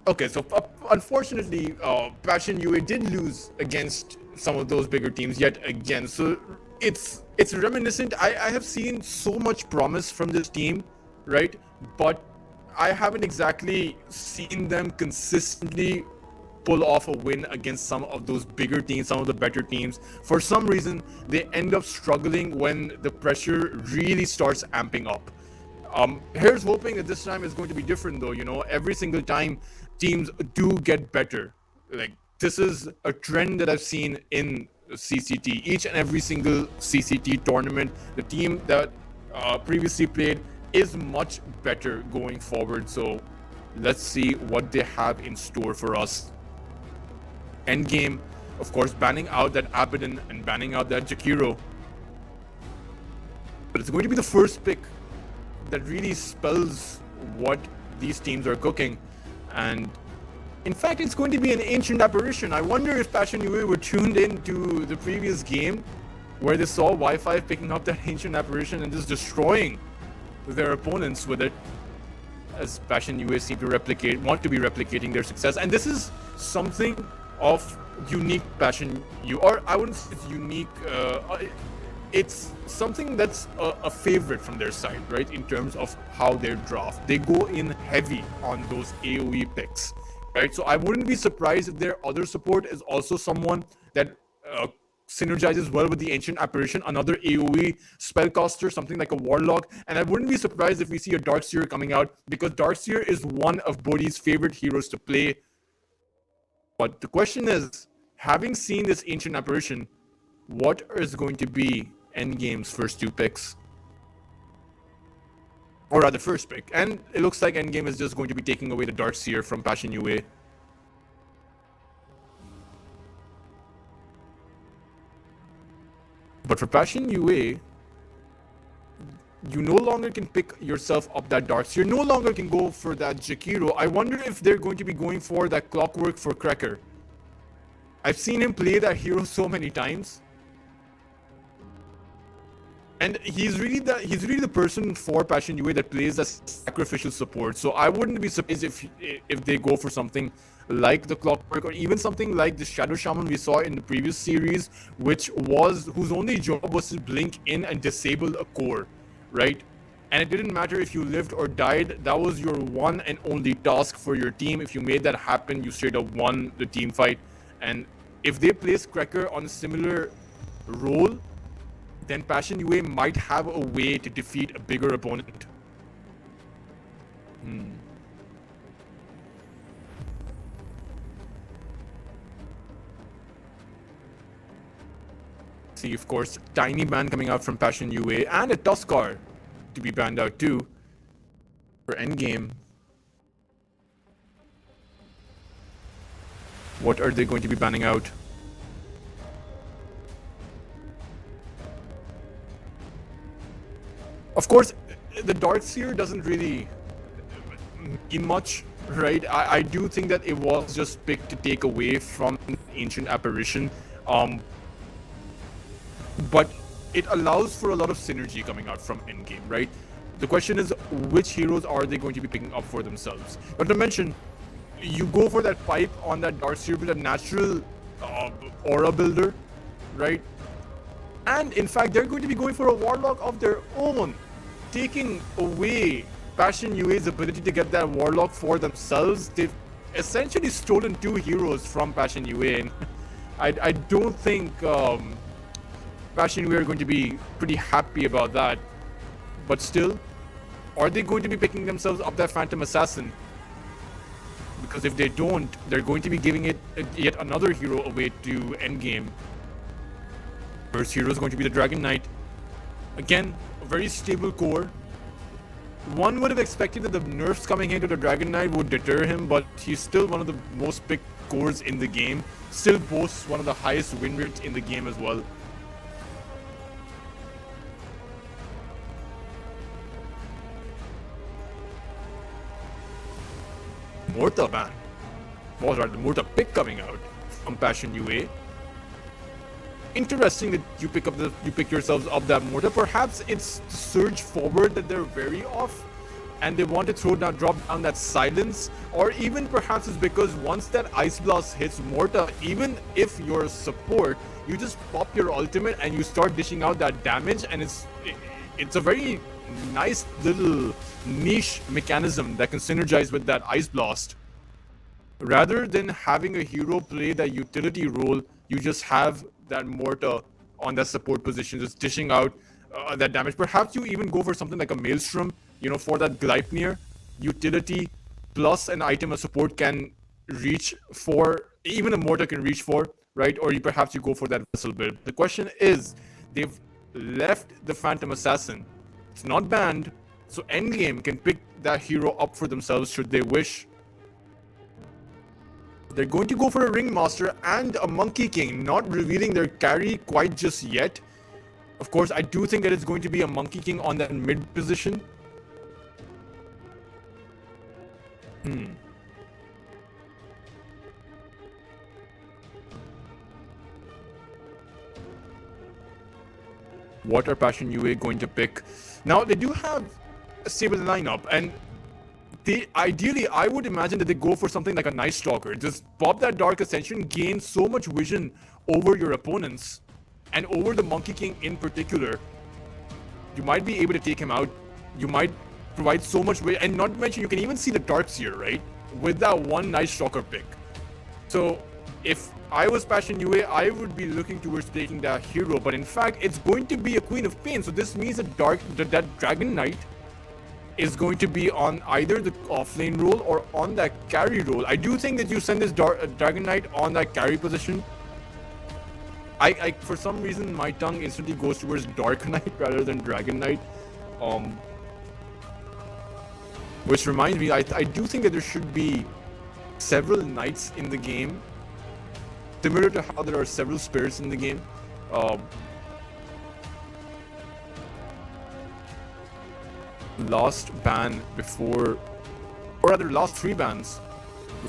Okay, so unfortunately, Passion UA did lose against some of those bigger teams yet again. So it's reminiscent. I have seen so much promise from this team, right? But I haven't exactly seen them consistently pull off a win against some of those bigger teams, some of the better teams. For some reason, they end up struggling when the pressure really starts amping up. Here's hoping that this time is going to be different though. Every single time teams do get better. Like, this is a trend that I've seen in CCT. Each and every single CCT tournament, the team that previously played is much better going forward. So let's see what they have in store for us. Endgame, of course, banning out that Abaddon and banning out that Jakiro. But it's going to be the first pick that really spells what these teams are cooking. And in fact, it's going to be an Ancient Apparition. I wonder if Passion UA were tuned into the previous game where they saw Wi-Fi picking up that Ancient Apparition and just destroying their opponents with it, as Passion UA seem to want to be replicating their success. And this is something of unique Passion UA, or I wouldn't say it's unique. it's something that's a favorite from their side, right? In terms of how they draft, they go in heavy on those AoE picks, right? So I wouldn't be surprised if their other support is also someone that synergizes well with the Ancient Apparition, another AoE spellcaster, something like a Warlock. And I wouldn't be surprised if we see a Darkseer coming out, because Darkseer is one of Bodhi's favorite heroes to play. But the question is, having seen this Ancient Apparition, what is going to be Endgame's first two picks? Or rather, first pick. And it looks like Endgame is just going to be taking away the Darkseer from Passion UA. But for Passion UA, you no longer can pick yourself up that Darkseer, no longer can go for that Jakiro. I wonder if they're going to be going for that Clockwork for Cracker. I've seen him play that hero so many times. And he's really the person for Passion UA that plays as sacrificial support. So I wouldn't be surprised if they go for something like the Clockwork, or even something like the Shadow Shaman we saw in the previous series, whose only job was to blink in and disable a core, right? And it didn't matter if you lived or died. That was your one and only task for your team. If you made that happen, you straight up won the team fight. And if they place Cracker on a similar role, then Passion UA might have a way to defeat a bigger opponent. See, of course, Tiny ban coming out from Passion UA, and a Tuskar to be banned out too for Endgame. What are they going to be banning out? Of course, the Darkseer doesn't really mean much, right? I do think that it was just picked to take away from Ancient Apparition. But it allows for a lot of synergy coming out from Endgame, right? The question is, which heroes are they going to be picking up for themselves? Not to mention, you go for that pipe on that Darkseer with a natural aura builder, right? And in fact, they're going to be going for a Warlock of their own, taking away Passion UA's ability to get that Warlock for themselves. They've essentially stolen two heroes from Passion UA, and I don't think Passion UA are going to be pretty happy about that. But still, are they going to be picking themselves up that Phantom Assassin? Because if they don't, they're going to be giving it yet another hero away to Endgame. First hero is going to be the Dragon Knight. Again, a very stable core. One would have expected that the nerfs coming into the Dragon Knight would deter him, but he's still one of the most picked cores in the game. Still boasts one of the highest win rates in the game as well. Morta ban. Or rather, the Morta pick coming out from Passion UA. Interesting that you pick yourselves up that Morta. Perhaps it's Surge Forward that they're very off, and they want to drop down that silence, or even perhaps it's because once that Ice Blast hits Morta, even if you're a support, you just pop your ultimate and you start dishing out that damage, and it's a very nice little niche mechanism that can synergize with that Ice Blast. Rather than having a hero play that utility role, you just have that Morta on that support position, just dishing out that damage. Perhaps you even go for something like a Maelstrom, for that Gleipnir. Utility plus an item a support can reach for, even a Morta can reach for, right? Or perhaps you go for that Vessel build. The question is, they've left the Phantom Assassin. It's not banned, so Endgame can pick that hero up for themselves should they wish. They're going to go for a Ringmaster and a Monkey King, not revealing their carry quite just yet. Of course, I do think that it's going to be a Monkey King on that mid position. What are Passion UA going to pick? Now, they do have a stable lineup, and ideally, I would imagine that they go for something like a Night Stalker. Just pop that Dark Ascension, gain so much vision over your opponents, And over the Monkey King in particular, you might be able to take him out. You might provide so much weight, and not to mention you can even see the darts here, right? With that one nice shocker pick. So if I was Passion UA, I would be looking towards taking that hero, but in fact it's going to be a Queen of Pain. So this means that Dragon Knight is going to be on either the offlane role or on that carry role. I do think that you send this Dragon Knight on that carry position. I for some reason my tongue instantly goes towards Dark Knight rather than Dragon Knight. Which reminds me, I do think that there should be several knights in the game, similar to how there are several spirits in the game. Last ban before, or rather last 3 bans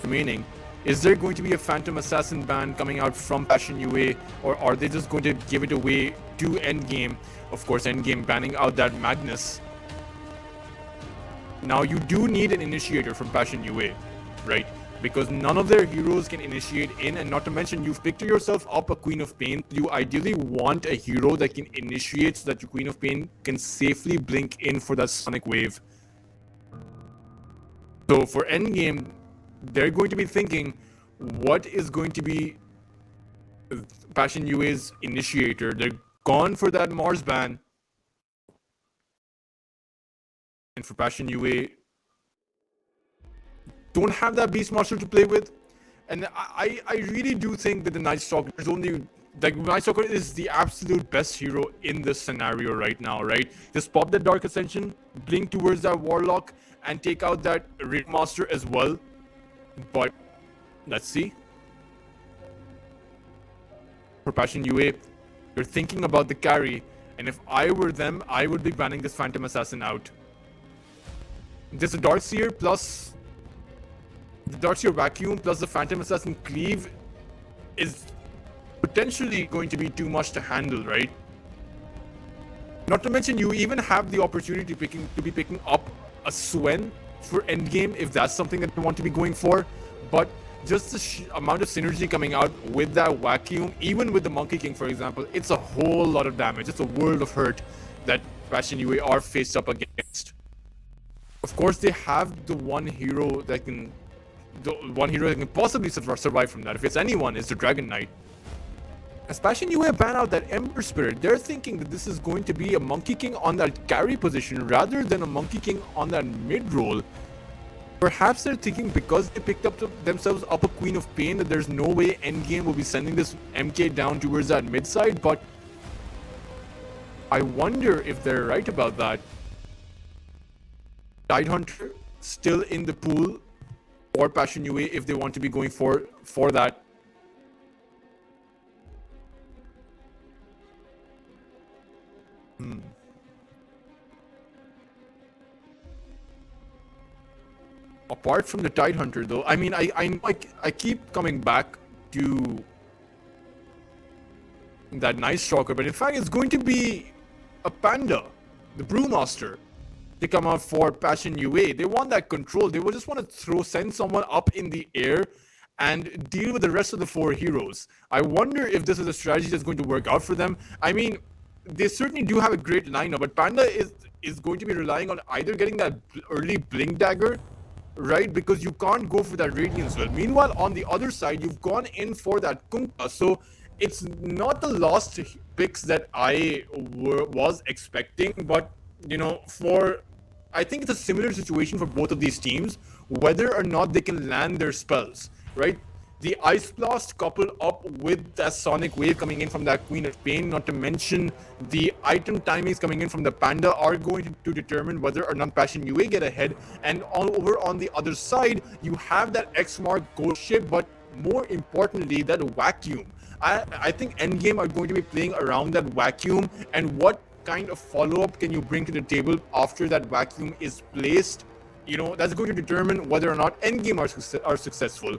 remaining. Is there going to be a Phantom Assassin ban coming out from Passion UA, or are they just going to give it away to Endgame? Of course, Endgame banning out that madness. Now you do need an initiator from Passion UA, right? Because none of their heroes can initiate in, and not to mention you've picked yourself up a Queen of Pain. You ideally want a hero that can initiate so that your Queen of Pain can safely blink in for that Sonic Wave. So for Endgame, they're going to be thinking, what is going to be Passion UA's initiator? They're gone for that Mars ban. And for Passion UA, don't have that Beast Monster to play with. And I really do think that the Night Stalker is only, like, Night Stalker is the absolute best hero in this scenario right now, right? Just pop that Dark Ascension, blink towards that Warlock, and take out that Raid Master as well. But let's see. For Passion UA, you're thinking about the carry, and if I were them, I would be banning this Phantom Assassin out. There's a Darkseer plus the Darkseer Vacuum plus the Phantom Assassin Cleave is potentially going to be too much to handle, right? Not to mention you even have the opportunity to be picking up a Swen for Endgame if that's something that you want to be going for. But just the amount of synergy coming out with that Vacuum, even with the Monkey King for example, it's a whole lot of damage. It's a world of hurt that Passion UA are faced up against. Of course, they have the one hero that can possibly survive from that. If it's anyone, it's the Dragon Knight. As Passion UA ban out that Ember Spirit, they're thinking that this is going to be a Monkey King on that carry position rather than a Monkey King on that mid role. Perhaps they're thinking because they picked up themselves up a Queen of Pain that there's no way Endgame will be sending this MK down towards that mid side, but I wonder if they're right about that. Tidehunter still in the pool or Passion UA if they want to be going for that. Apart from the Tidehunter though, I mean, I keep coming back to that nice Shocker, but in fact it's going to be a Panda, the Brewmaster, to come out for Passion UA. They want that control. They will just want to send someone up in the air and deal with the rest of the 4 heroes. I wonder if this is a strategy that's going to work out for them. I mean, they certainly do have a great lineup, but Panda is going to be relying on either getting that early Blink Dagger, right? Because you can't go for that Radiance Well. Meanwhile, on the other side, you've gone in for that Kunkka. So it's not the last picks that I was expecting, but you know, I think it's a similar situation for both of these teams, whether or not they can land their spells, right? The Ice Blast coupled up with that Sonic Wave coming in from that Queen of Pain, not to mention the item timings coming in from the Panda, are going to determine whether or not Passion UA get ahead. And over on the other side, you have that X-Mark Ghost Ship, but more importantly, that Vacuum. I think Endgame are going to be playing around that Vacuum, and what kind of follow-up can you bring to the table after that Vacuum is placed? You know, that's going to determine whether or not Endgame are successful.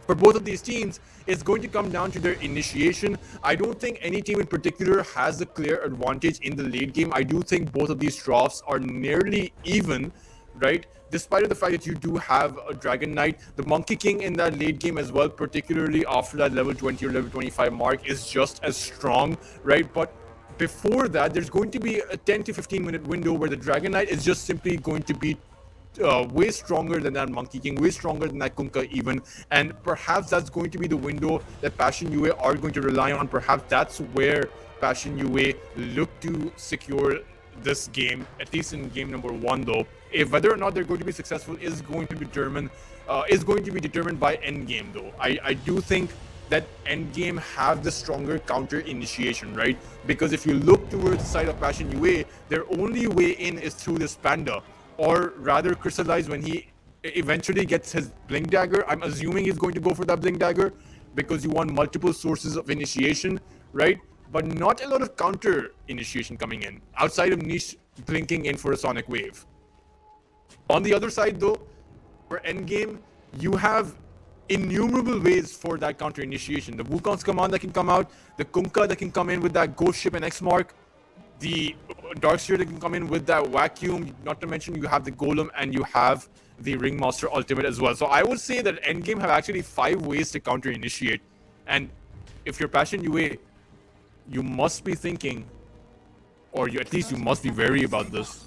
For both of these teams, it's going to come down to their initiation. I don't think any team in particular has a clear advantage in the late game. I do think both of these troughs are nearly even, right? Despite the fact that you do have a Dragon Knight, the Monkey King in that late game as well, particularly after that level 20 or level 25 mark, is just as strong, right? But before that, there's going to be a 10 to 15 minute window where the Dragon Knight is just simply going to be way stronger than that Monkey King, way stronger than that Kunkka even, and perhaps that's going to be the window that Passion UA are going to rely on. Perhaps that's where Passion UA look to secure this game, at least in game number 1 though. If whether or not they're going to be successful is going to be determined by Endgame though. I do think that Endgame have the stronger counter initiation, right? Because if you look towards the side of Passion UA, their only way in is through this Panda, or rather Crystallize when he eventually gets his Blink Dagger. I'm assuming he's going to go for that Blink Dagger because you want multiple sources of initiation, right? But not a lot of counter initiation coming in outside of Niche blinking in for a Sonic Wave. On the other side though, for Endgame, you have innumerable ways for that counter initiation. The Wukong's command that can come out, the Kunkka that can come in with that Ghost Ship and X Mark, the Darkseer that can come in with that Vacuum, not to mention you have the Golem and you have the Ringmaster Ultimate as well. So I would say that Endgame have actually 5 ways to counter initiate. And if you're Passion UA, you must be thinking, or at least you must be wary about this.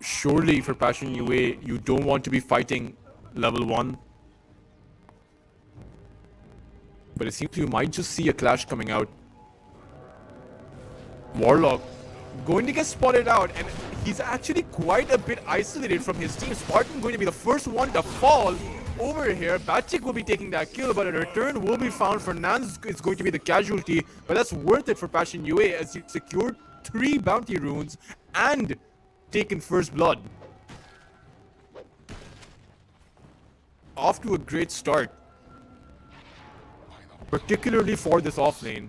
Surely for Passion UA, you don't want to be fighting level 1. But it seems you might just see a clash coming out. Warlock going to get spotted out, and he's actually quite a bit isolated from his team. Spartan going to be the first one to fall over here. Batchik will be taking that kill, but a return will be found. Fernandez is going to be the casualty, but that's worth it for Passion UA as he secured 3 bounty runes and taken first blood. Off to a great start, particularly for this offlane.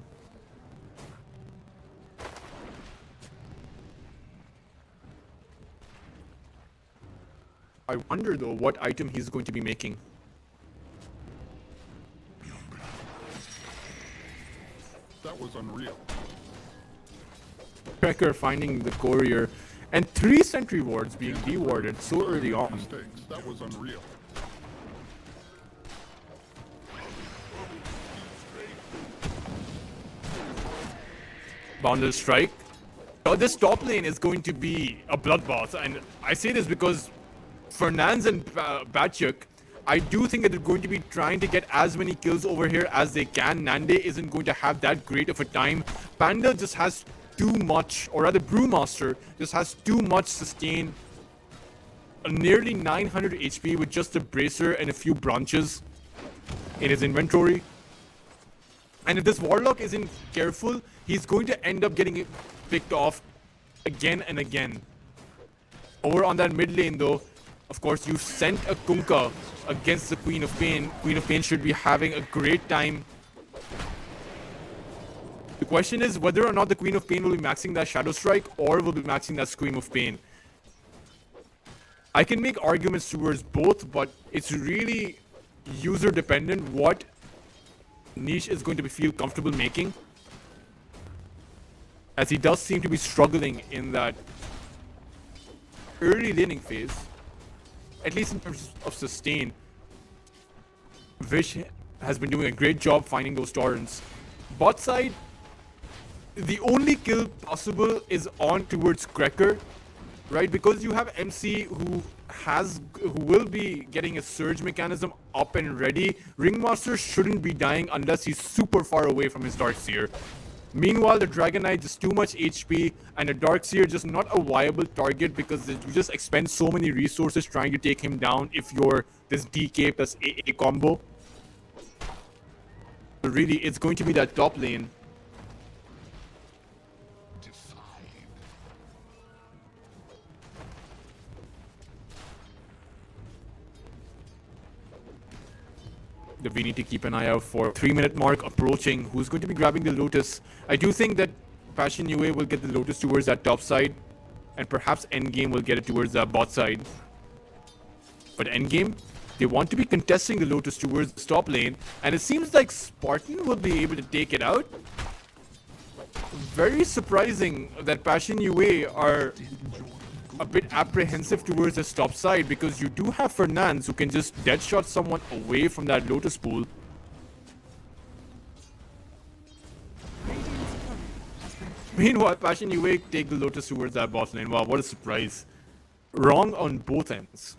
I wonder though what item he's going to be making. That was unreal. Cracker finding the courier, and 3 sentry wards being dewarded so early on. Mistakes. That was unreal. Boundless Strike. This top lane is going to be a bloodbath, and I say this because Fernandez and Batchuk, I do think that they're going to be trying to get as many kills over here as they can. Nande isn't going to have that great of a time. Panda just has too much, or rather Brewmaster just has too much sustain. Nearly 900 HP with just a Bracer and a few branches in his inventory. And if this Warlock isn't careful, he's going to end up getting picked off again and again. Over on that mid lane though, of course you sent a Kunkka against the Queen of Pain. Queen of Pain should be having a great time. The question is whether or not the Queen of Pain will be maxing that Shadow Strike or will be maxing that Scream of Pain. I can make arguments towards both, but it's really user dependent what Niche is going to feel comfortable making, as he does seem to be struggling in that early laning phase, at least in terms of sustain. Vish has been doing a great job finding those torrents. Bot side, the only kill possible is on towards Cracker, right? Because you have MC who will be getting a surge mechanism up and ready. Ringmaster shouldn't be dying unless he's super far away from his Darkseer. Meanwhile, the Dragon Knight just too much HP, and the Darkseer just not a viable target because you just expend so many resources trying to take him down if you're this DK plus AA combo. So really, it's going to be that top lane. That we need to keep an eye out for. 3-minute mark approaching. Who's going to be grabbing the Lotus? I do think that Passion UA will get the Lotus towards that top side, and perhaps Endgame will get it towards that bot side. But Endgame, They want to be contesting the Lotus towards the top lane, and it seems like Spartan will be able to take it out. Very surprising that Passion UA are a bit apprehensive towards the top side, because you do have Fernandes who can just deadshot someone away from that Lotus pool. Meanwhile, Passion UA take the Lotus towards that bot lane. Wow, what a surprise. Wrong on both ends.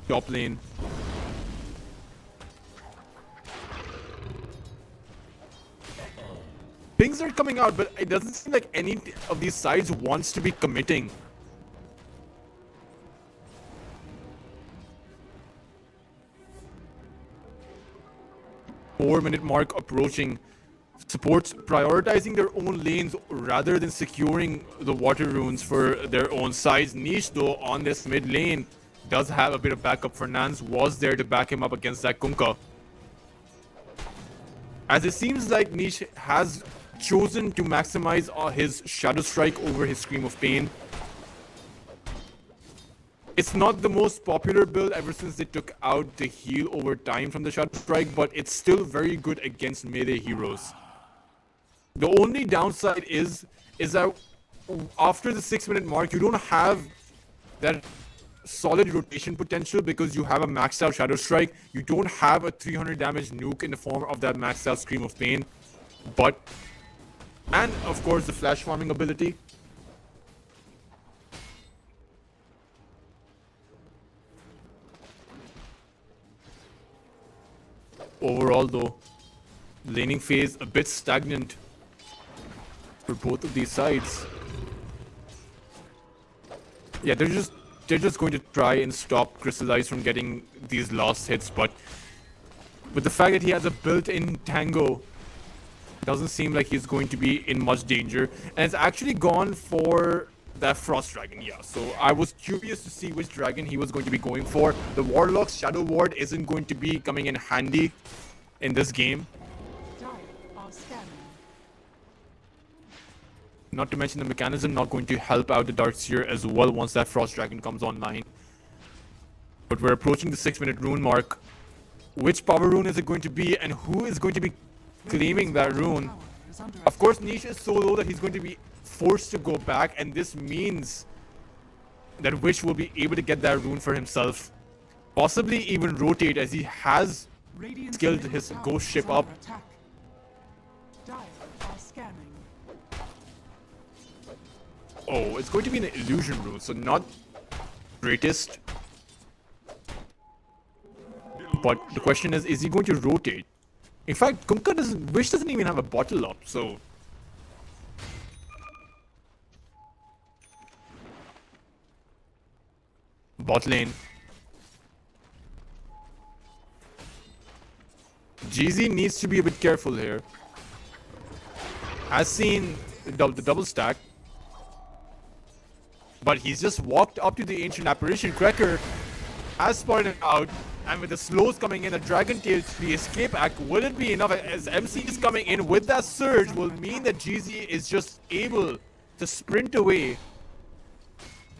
Top lane. Pings are coming out, but it doesn't seem like any of these sides wants to be committing. Four-minute mark approaching. Supports prioritizing their own lanes rather than securing the water runes for their own sides. Niche, though, on this mid lane does have a bit of backup. Fernandes was there to back him up against that Kunkka. As it seems like Niche has chosen to maximize his Shadow Strike over his Scream of Pain. It's not the most popular build ever since they took out the heal over time from the Shadow Strike, but it's still very good against melee heroes. The only downside is that after the 6-minute mark, you don't have that solid rotation potential because you have a maxed out Shadow Strike. You don't have a 300 damage nuke in the form of that maxed out Scream of Pain. And of course the flash farming ability. Overall though, laning phase a bit stagnant for both of these sides. Yeah, they're just going to try and stop Crystallize from getting these last hits, but with the fact that he has a built-in Tango, doesn't seem like he's going to be in much danger. And it's actually gone for that Frost Dragon, yeah. So I was curious to see which dragon he was going to be going for. The Warlock's Shadow Ward isn't going to be coming in handy in this game. Not to mention the mechanism not going to help out the Darkseer as well once that Frost Dragon comes online. But we're approaching the 6-minute rune mark. Which power rune is it going to be, and who is going to be claiming that rune? Of course, Niche is so low that he's going to be forced to go back, and this means that Wish will be able to get that rune for himself. Possibly even rotate, as he has skilled his ghost ship up. Oh, it's going to be an illusion rune, so not greatest. But the question is he going to rotate? In fact, Wish doesn't even have a bottle up, so bot lane. GZ needs to be a bit careful here. Has seen the double stack, but he's just walked up to the Ancient Apparition. Cracker has spotted it out, and with the slows coming in, a Dragon Tail, the escape act, will it be enough? As MC is coming in with that surge, will mean that GZ is just able to sprint away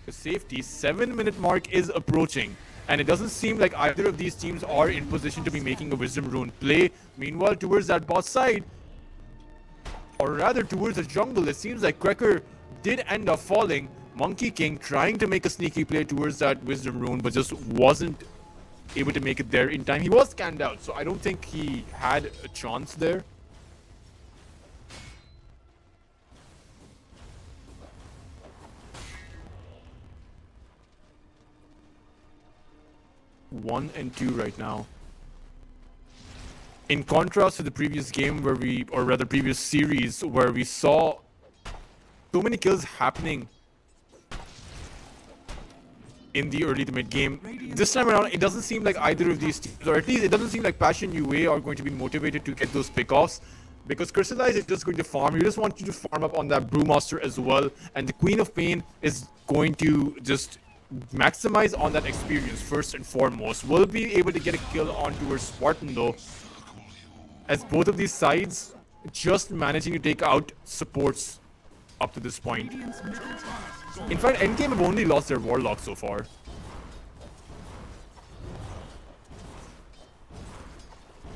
to safety. 7-minute mark is approaching, and it doesn't seem like either of these teams are in position to be making a Wisdom Rune play. Meanwhile, towards that bot side, or rather towards the jungle, it seems like Cracker did end up falling. Monkey King trying to make a sneaky play towards that Wisdom Rune, but just wasn't able to make it there in time. He was scanned out, so I don't think he had a chance there. One and two right now. In contrast to the previous game where previous series where we saw so many kills happening in the early to mid game, this time around it doesn't seem like either of these teams, or at least it doesn't seem like Passion UA are going to be motivated to get those pickoffs, because Crystallize is just going to farm. You just want you to farm up on that Brewmaster as well, and the Queen of Pain is going to just maximize on that experience first and foremost. Will be able to get a kill on towards Spartan though. as both of these sides just managing to take out supports up to this point. Radiant's middle tower is under In fact, Endgame have only lost their Warlock so far.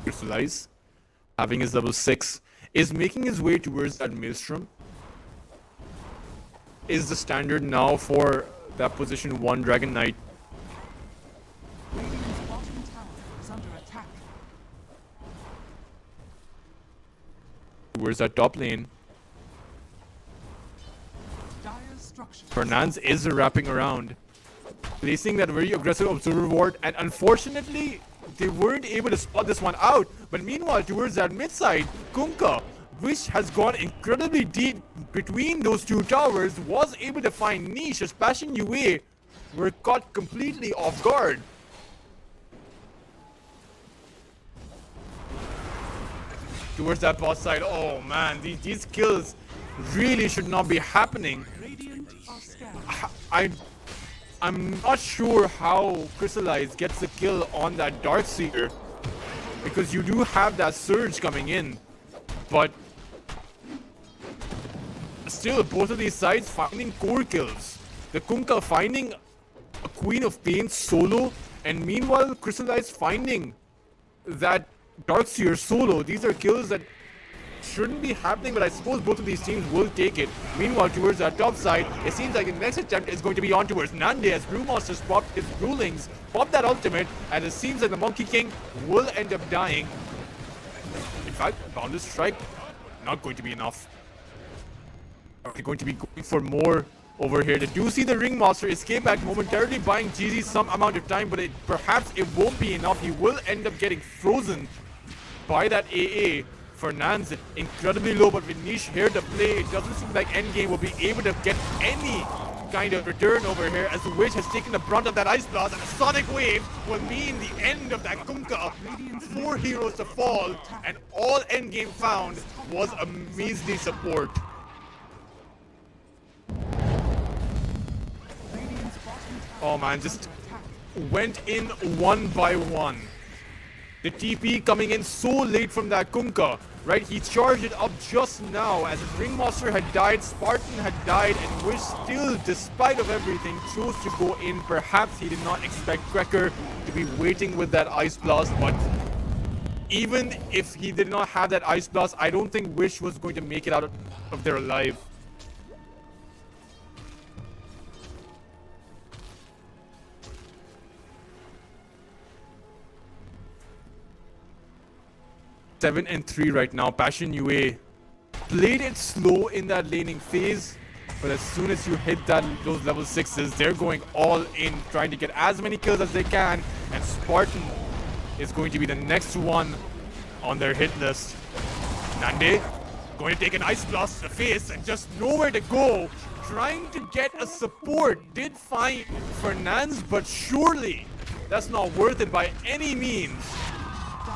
Crystallize, having his level 6, is making his way towards that Maelstrom. Is the standard now for that position 1 Dragon Knight. Radiant's bottom tower is under attack. Towards that top lane. Dire's structures. Fernandes is wrapping around, placing that very aggressive observer ward, and unfortunately, they weren't able to spot this one out. But meanwhile, towards that mid side, Kunkka, which has gone incredibly deep between those two towers, was able to find niche as Passion UA were caught completely off guard. Towards that bot side, oh man, these kills really should not be happening. Radiant are scared. I'm not sure how Crystallize gets the kill on that Darkseer, because you do have that surge coming in, but still both of these sides finding core kills. The Kunkka finding a Queen of Pain solo, and meanwhile Crystallize finding that Darkseer solo. These are kills that shouldn't be happening, but I suppose both of these teams will take it. Meanwhile, towards that top side, it seems like the next attempt is going to be on towards Nande as Brewmaster's popped his rulings, popped that ultimate, and it seems like the Monkey King will end up dying. In fact, Boundless Strike, not going to be enough. Are we going to be going for more over here? They do see the Ringmaster escape back momentarily, buying GZ some amount of time, but perhaps it won't be enough. He will end up getting frozen by that AA. Fernandes incredibly low, but with Niche here to play, it doesn't seem like Endgame will be able to get any kind of return over here, as the Witch has taken the brunt of that Ice Blast, and a Sonic Wave will mean the end of that Kunkka. 4 heroes to fall, and all Endgame found was a measly support. Radiant's bottom tower Oh man, is just under attack. went in one by one. The TP coming in so late from that Kunkka, right? He charged it up just now as his Ringmaster had died, Spartan had died, and Wish still, despite of everything, chose to go in. Perhaps he did not expect Cracker to be waiting with that Ice Blast, but even if he did not have that Ice Blast, I don't think Wish was going to make it out of there alive. Seven and 3 right now. Passion UA played it slow in that laning phase, but as soon as you hit those level 6s, they're going all in, trying to get as many kills as they can, and Spartan is going to be the next one on their hit list. Nande going to take an Ice Blast to the face and just nowhere to go, trying to get a support. Did find Fernandes, but surely that's not worth it by any means.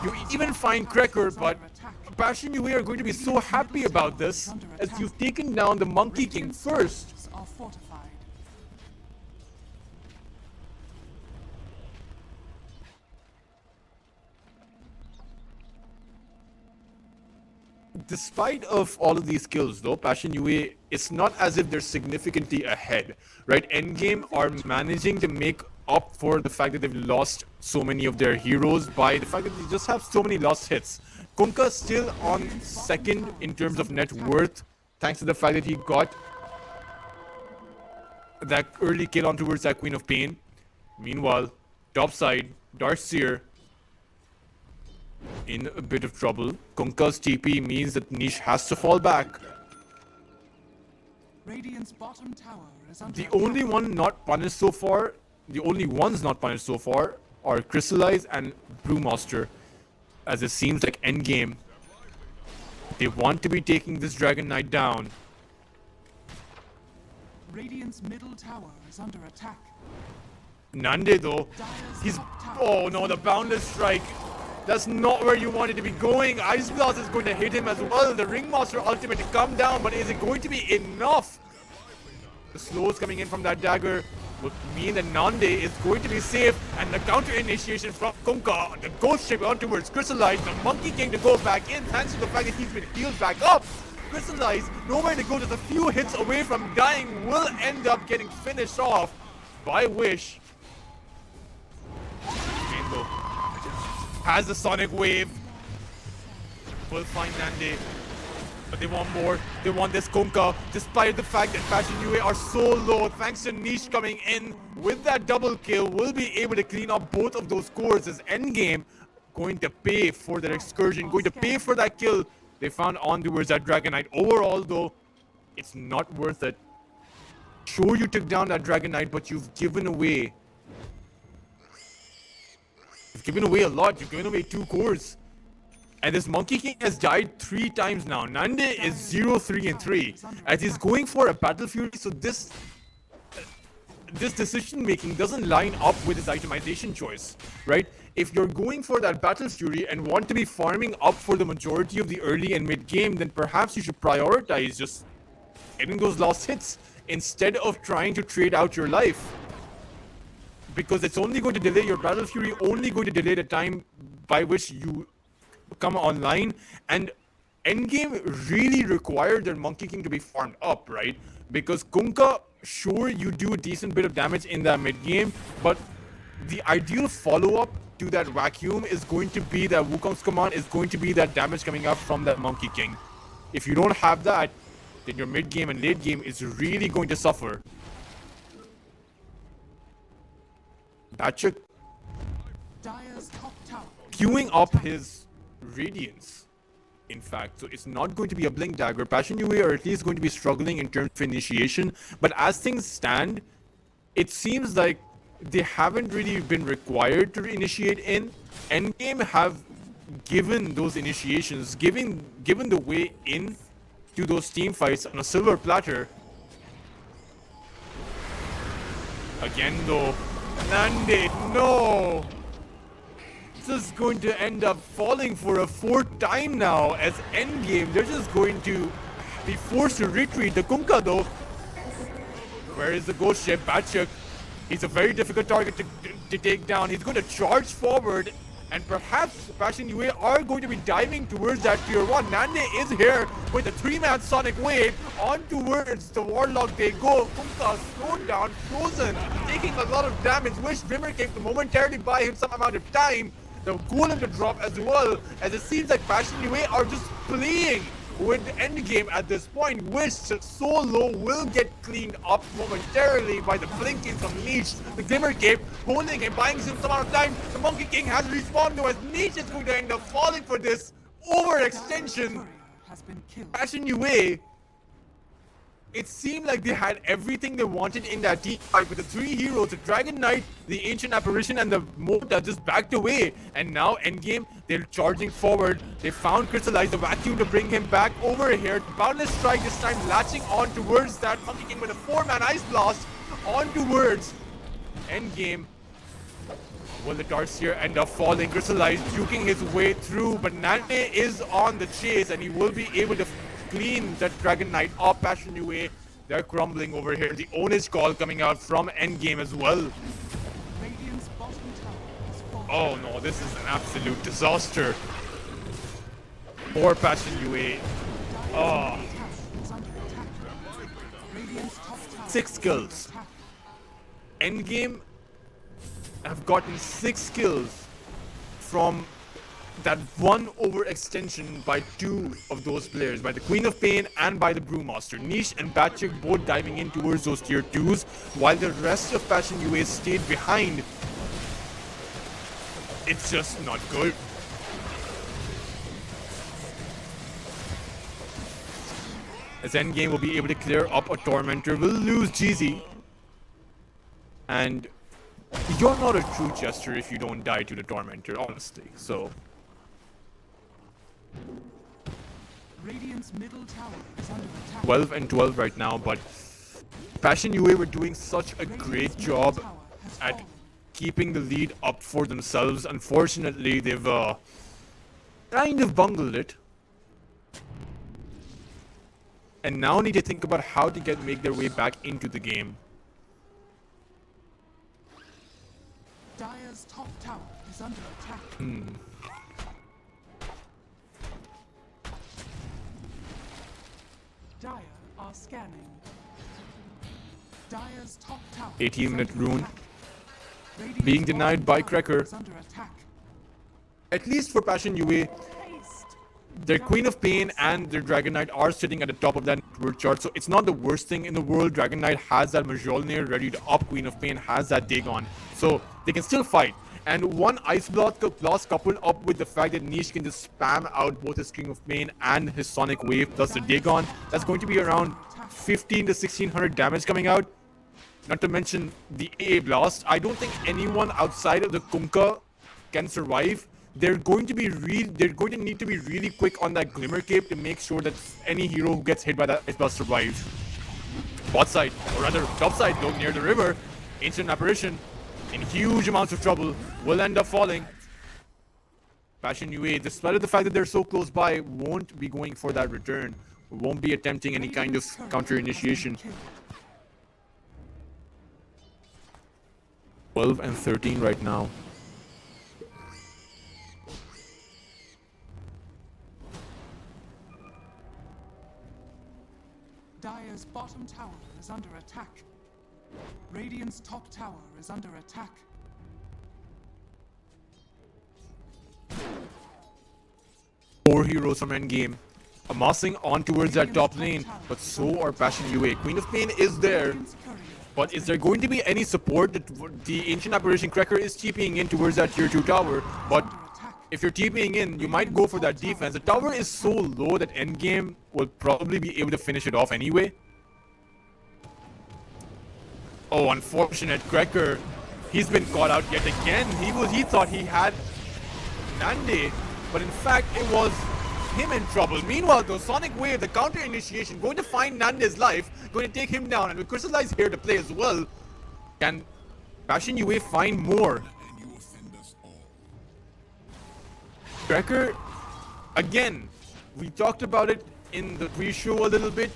You even find Cracker, but Passion UA are going to be so happy about this, as you've taken down the Monkey King first. Are fortified. Despite of all of these kills though, Passion UA, it's not as if they're significantly ahead, right? Endgame are managing to make up for the fact that they've lost so many of their heroes by the fact that they just have so many lost hits. Kunkka still on second in terms of net worth, thanks to the fact that he got that early kill on towards that Queen of Pain. Meanwhile, topside, Darkseer in a bit of trouble. Kunkka's TP means that Niche has to fall back. Radiant's bottom tower is under The attack. only one not punished so far, the only ones not punished so far are Crystallize and Brewmaster, as it seems like Endgame, they want to be taking this Dragon Knight down. Radiant's middle tower is under attack. Nande though, he's, oh no, the Boundless Strike. That's not where you wanted to be going. Ice Blast is going to hit him as well. The Ringmaster ultimate to come down, but is it going to be enough? The slows coming in from that dagger would mean that Nande is going to be safe, and the counter initiation from Kunkka, the ghost ship on towards Crystallize, the Monkey King to go back in thanks to the fact that he's been healed back up. Crystallize, nowhere to go, just a few hits away from dying, will end up getting finished off by Wish. Rainbow has the Sonic Wave, will find Nande. But they want more. They want this Kunkka, despite the fact that Passion UA are so low. Thanks to Niche coming in with that double kill, will be able to clean up both of those cores as Endgame going to pay for their excursion, going to pay for that kill they found on towards that Dragon Knight. Overall, though, it's not worth it. Sure, you took down that Dragon Knight, but you've given away. You've given away a lot. You've given away 2 cores. And this Monkey King has died 3 times now. Nande is 0, 3, and 3. As he's going for a Battle Fury, so this decision making doesn't line up with his itemization choice, right? If you're going for that Battle Fury and want to be farming up for the majority of the early and mid game, then perhaps you should prioritize just getting those last hits instead of trying to trade out your life. Because it's only going to delay your Battle Fury, only going to delay the time by which you come online, and Endgame really required their Monkey King to be farmed up, right? Because Kunkka, sure, you do a decent bit of damage in that mid game, but the ideal follow-up to that vacuum is going to be that Wukong's command, is going to be that damage coming up from that Monkey King. If you don't have that, then your mid game and late game is really going to suffer. Batchuk Dire's top tower. queuing up his Radiance, in fact, so it's not going to be a Blink Dagger. Passion UA are at least going to be struggling in terms of initiation, but as things stand, it seems like they haven't really been required to initiate in. Endgame have given those initiations, given the way in to those team fights on a silver platter. Again though, Nande, no! This is going to end up falling for a 4th time now as Endgame. They're just going to be forced to retreat. The Kunkka though, where is the ghost ship? Batchuk, he's a very difficult target to take down. He's going to charge forward, and perhaps Passion UA are going to be diving towards that tier 1. Nande is here with a 3-man Sonic Wave on towards the Warlock. They go. Kunkka slowed down, frozen, taking a lot of damage. Wish Brimmer came to momentarily buy him some amount of time. The golem to drop as well, as it seems like Passion UA are just playing with the Endgame at this point. Wish so low will get cleaned up momentarily by the blinking from Niche. The Glimmer Cape holding him, buying him some amount of time. The Monkey King has respawned though, as Niche is going to end up falling for this overextension. Has been killed. Passion UA, it seemed like they had everything they wanted in that team fight with the 3 heroes, the Dragon Knight, the Ancient Apparition, and the Mota just backed away. And now Endgame, they're charging forward. They found Crystallize, the vacuum to bring him back over here. Boundless Strike this time latching on towards that Monkey King with a 4-man Ice Blast on towards Endgame. Will the Darkseer end up falling? Crystallize juking his way through, but Nande is on the chase and he will be able to clean that Dragon Knight up. Passion UA, they're crumbling over here. The ownage call coming out from Endgame as well. Radiant's bottom tower has fallen. Oh no, this is an absolute disaster. Poor Passion UA. Oh, Is under attack. Radiant's top tower 6 kills. attack. Endgame have gotten 6 kills from that one overextension by 2 of those players, by the Queen of Pain and by the Brewmaster. Niche and Batchuk both diving in towards those tier 2s, while the rest of Passion UA stayed behind. It's just not good. As Endgame will be able to clear up a Tormentor, will lose GZ. And you're not a true Jester if you don't die to the Tormentor, honestly, so... Radiant's middle tower is under attack. 12 and 12 right now, but Passion UA were doing such a great job at keeping the lead up for themselves. Unfortunately, they've kind of bungled it. And now need to think about how to make their way back into the game. Dire's top tower is under attack. Dire are scanning. Dire's top tower 18-minute is under rune. attack. Radiant's Being bottom denied by tower Cracker. is under attack. At least for Passion UA, Haste. their Queen of Pain and their Dragon Knight are sitting at the top of that word chart, so it's not the worst thing in the world. Dragon Knight has that Mjolnir ready to up, Queen of Pain has that Dagon, so they can still fight. And one Ice Blast coupled up with the fact that Niche can just spam out both his King of Pain and his Sonic Wave plus the Dagon, that's going to be around 15 to 1600 damage coming out. Not to mention the AA Blast. I don't think anyone outside of the Kunkka can survive. They're going to need to be really quick on that Glimmer Cape to make sure that any hero who gets hit by that Ice Blast survives. Bot side, or rather top side, though near the river, Ancient Apparition, in huge amounts of trouble, will end up falling. Passion UA, despite the fact that they're so close by, won't be going for that return. Won't be attempting any kind of counter initiation. 12 and 13 right now. Dire's bottom tower is under attack. Radiant's top tower is under attack. Four heroes from Endgame amassing on towards that top lane, but so are Passion UA. Queen of Pain is there, Radiant's courier but is there going to be any support? That the Ancient Apparition Cracker is TPing in towards that tier 2 tower, but under attack. if you're TPing in, you might go for that defense. The tower is so low that Endgame will probably be able to finish it off anyway. Oh, unfortunate Cracker. He's been caught out yet again. He thought he had Nande, but in fact it was him in trouble. Meanwhile, though, Sonic Wave, the counter initiation, going to find Nande's life, going to take him down, and with Crystallize here to play as well, can Passion UA find more? Cracker, again, we talked about it in the pre-show a little bit.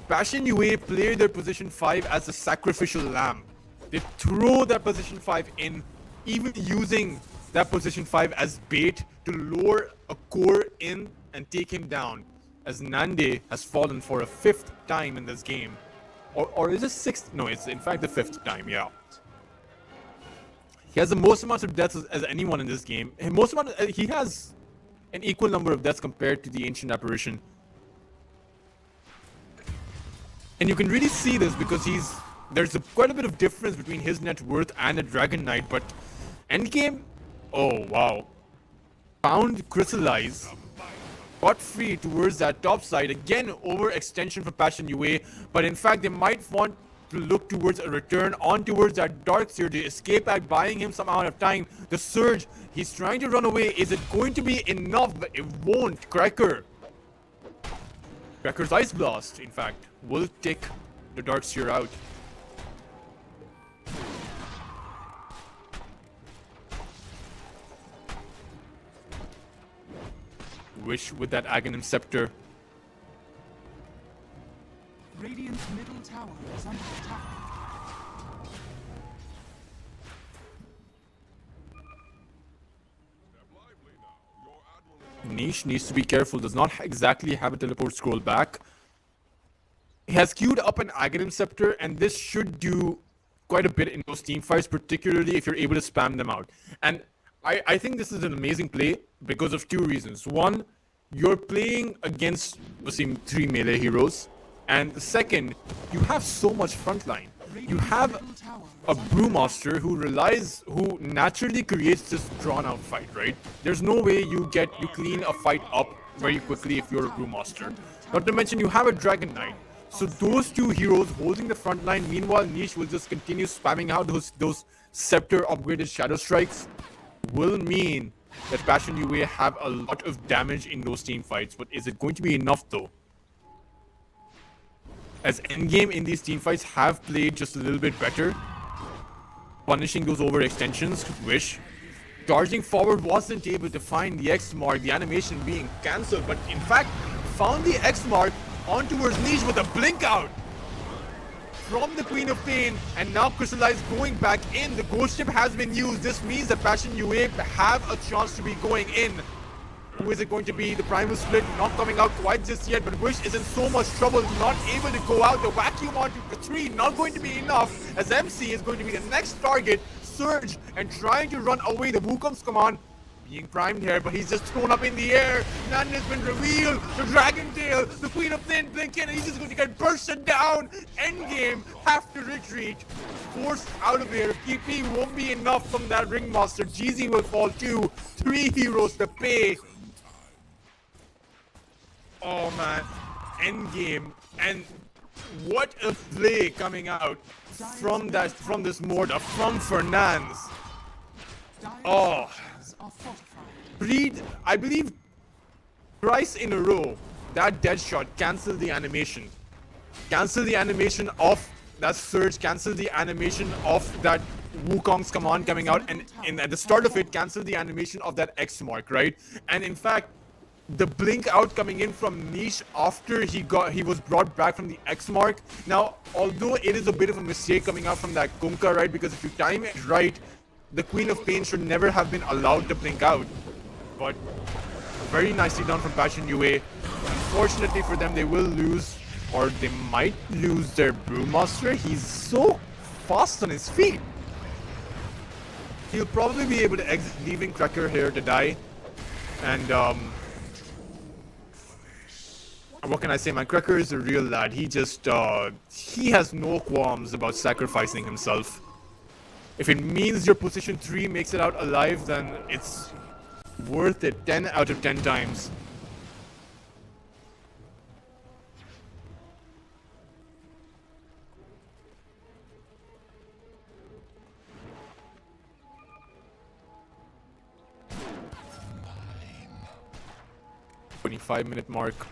Passion UA play their position 5 as a sacrificial lamb. They throw that position 5 in, even using that position 5 as bait to lure a core in and take him down, as Nande has fallen for a 5th time in this game. Or is it 6th? No, it's in fact the 5th time, yeah. He has the most amount of deaths as anyone in this game. And he has an equal number of deaths compared to the Ancient Apparition. And you can really see this because there's quite a bit of difference between his net worth and a Dragon Knight, but Endgame, oh wow. Found Crystallize, got free towards that top side, again overextension for Passion UA, but in fact they might want to look towards a return on towards that Dark Seer to escape at buying him some amount of time. The Surge, he's trying to run away. Is it going to be enough? But it won't. Cracker's Ice Blast, in fact, will take the Dark Seer out. Wish with that Aghanim Scepter. Radiant's middle tower is under attack. Niche needs to be careful, does not exactly have a teleport scroll back. He has queued up an Aghanim Scepter, and this should do quite a bit in those team fights, particularly if you're able to spam them out. And I think this is an amazing play because of two reasons. One, you're playing against the same 3 melee heroes. And the second, you have so much frontline. You have a Brewmaster who naturally creates this drawn out fight, right? There's no way you clean a fight up very quickly if you're a Brewmaster. Not to mention you have a Dragon Knight. So those two heroes holding the front line, meanwhile Niche will just continue spamming out those Scepter upgraded Shadow Strikes, will mean that Passion UA have a lot of damage in those team fights. But is it going to be enough though? As Endgame in these team fights have played just a little bit better, punishing those overextensions, Wish. Charging forward wasn't able to find the X mark, the animation being cancelled, but in fact found the X mark on towards Niche with a blink out. from the Queen of Pain, and now Crystallize going back in. The Ghost Ship has been used. This means that Passion UA have a chance to be going in. Who is it going to be? The Primal Split not coming out quite just yet, but Wish is in so much trouble, not able to go out. The vacuum onto the 3 not going to be enough, as MC is going to be the next target. Surge and trying to run away. The Wukong's command being primed here, but he's just thrown up in the air. None has been revealed. The Dragon Tail, the Queen of Pain, blinking, and he's just going to get bursted down. Endgame have to retreat. Forced out of here. TP won't be enough from that Ringmaster. GZ will fall too. 3 heroes to pay. Oh man, Endgame, and what a play coming out from this Mortar, from Fernandes. Oh, I believe twice in a row that dead shot canceled the animation. Cancel the animation of that surge, cancel the animation of that Wukong's command coming out, and at the start of it, cancel the animation of that X mark, right? And in fact, the blink out coming in from Niche after he was brought back from the X mark. Now, although it is a bit of a mistake coming out from that Kunkka, right? Because if you time it right, the Queen of Pain should never have been allowed to blink out. But very nicely done from Passion UA. Unfortunately for them, they will lose, or they might lose their Brewmaster. He's so fast on his feet. He'll probably be able to exit, leaving Cracker here to die. And what can I say, man? Cracker is a real lad. He just, he has no qualms about sacrificing himself. If it means your position 3 makes it out alive, then it's worth it 10 out of 10 times. .5-minute mark.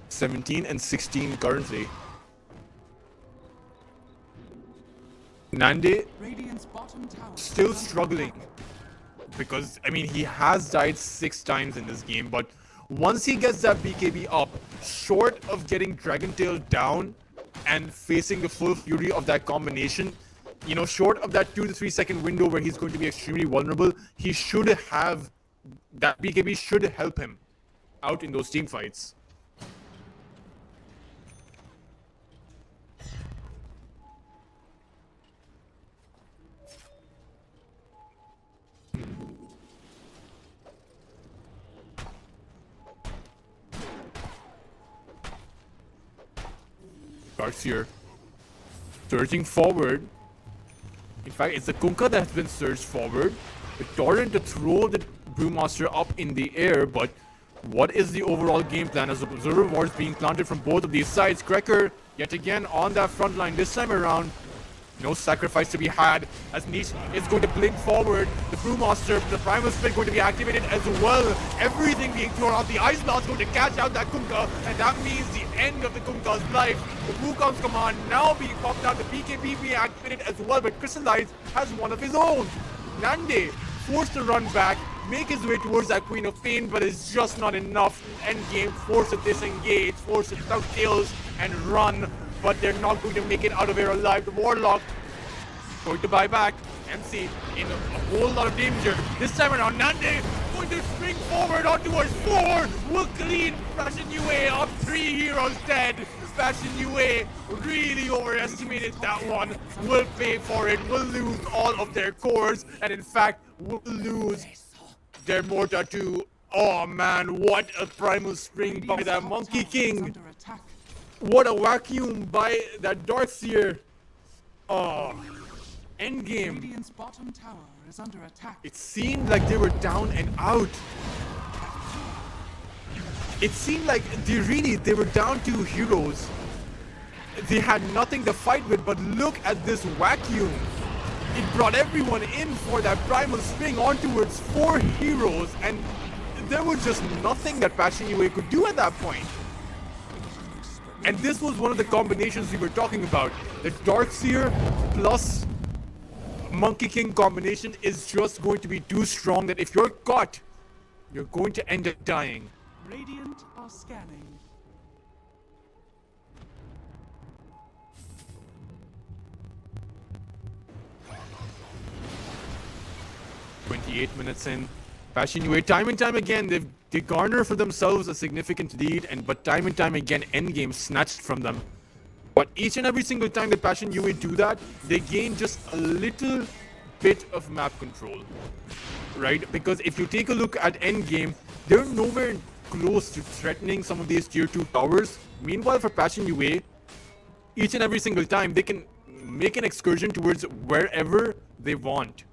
17 and 16 currently. Nande still struggling because, I mean, he has died 6 times in this game, but once he gets that BKB up, short of getting Dragon Tail down and facing the full fury of that combination, you know, short of that 2 to 3 second window where he's going to be extremely vulnerable, he should have, that BKB should help him out in those team fights. Garcia surging forward. In fact, it's the Kunkka that has been surged forward. The Torrent to throw the Brewmaster up in the air, but what is the overall game plan as observer wars being planted from both of these sides? Cracker yet again on that front line this time around. No sacrifice to be had as Niche is going to blink forward. The Brewmaster, the Primal Split going to be activated as well. Everything being thrown out. The Ice Blast going to catch out that Kunkka, and that means the end of the Kunkka's life. The Wukong's command now being popped out. The BKB being activated as well, but Crystallize has one of his own. Nande forced to run back, make his way towards that Queen of Pain, but it's just not enough. Endgame forced to disengage, forced to tuck tails and run, but they're not going to make it out of here alive. The Warlock going to buy back. MC in a whole lot of danger. This time around, Nande going to spring forward on towards 4. Will clean Passion UA up. 3 heroes dead. Passion UA really overestimated that one. Will pay for it. Will lose all of their cores, and in fact, will lose their Mortar too. Oh man, what a primal spring by that Monkey King. What a vacuum by that Darkseer. Oh, Endgame. Radiant's bottom tower is under attack. It seemed like they were down and out. It seemed like they were down 2 heroes. They had nothing to fight with, but look at this vacuum. It brought everyone in for that primal spring on towards 4 heroes, and there was just nothing that Passion UA could do at that point. And this was one of the combinations we were talking about. The Darkseer plus Monkey King combination is just going to be too strong that if you're caught, you're going to end up dying. Radiant are scanning. 28 minutes in. Passion UA, time and time again, they garner for themselves a significant lead, but time and time again, Endgame snatched from them. But each and every single time that Passion UA do that, they gain just a little bit of map control, right? Because if you take a look at Endgame, they're nowhere close to threatening some of these tier 2 towers. Meanwhile, for Passion UA, each and every single time, they can make an excursion towards wherever they want.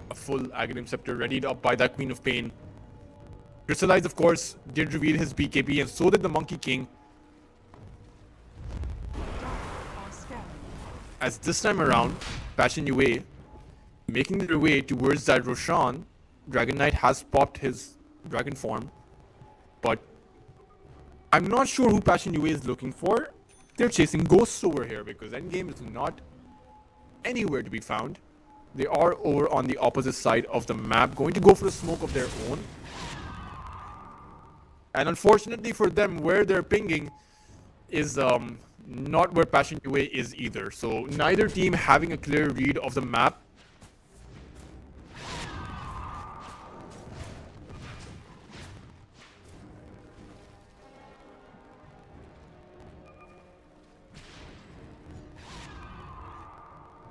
A full Aghanim Scepter readied up by that Queen of Pain. Crystallize, of course, did reveal his BKB, and so did the Monkey King. As this time around, Passion UA, making their way towards that Roshan, Dragon Knight has popped his dragon form, but I'm not sure who Passion UA is looking for. They're chasing ghosts over here because Endgame is not anywhere to be found. They are over on the opposite side of the map, going to go for a smoke of their own. And unfortunately for them, where they're pinging is not where Passion UA is either. So neither team having a clear read of the map.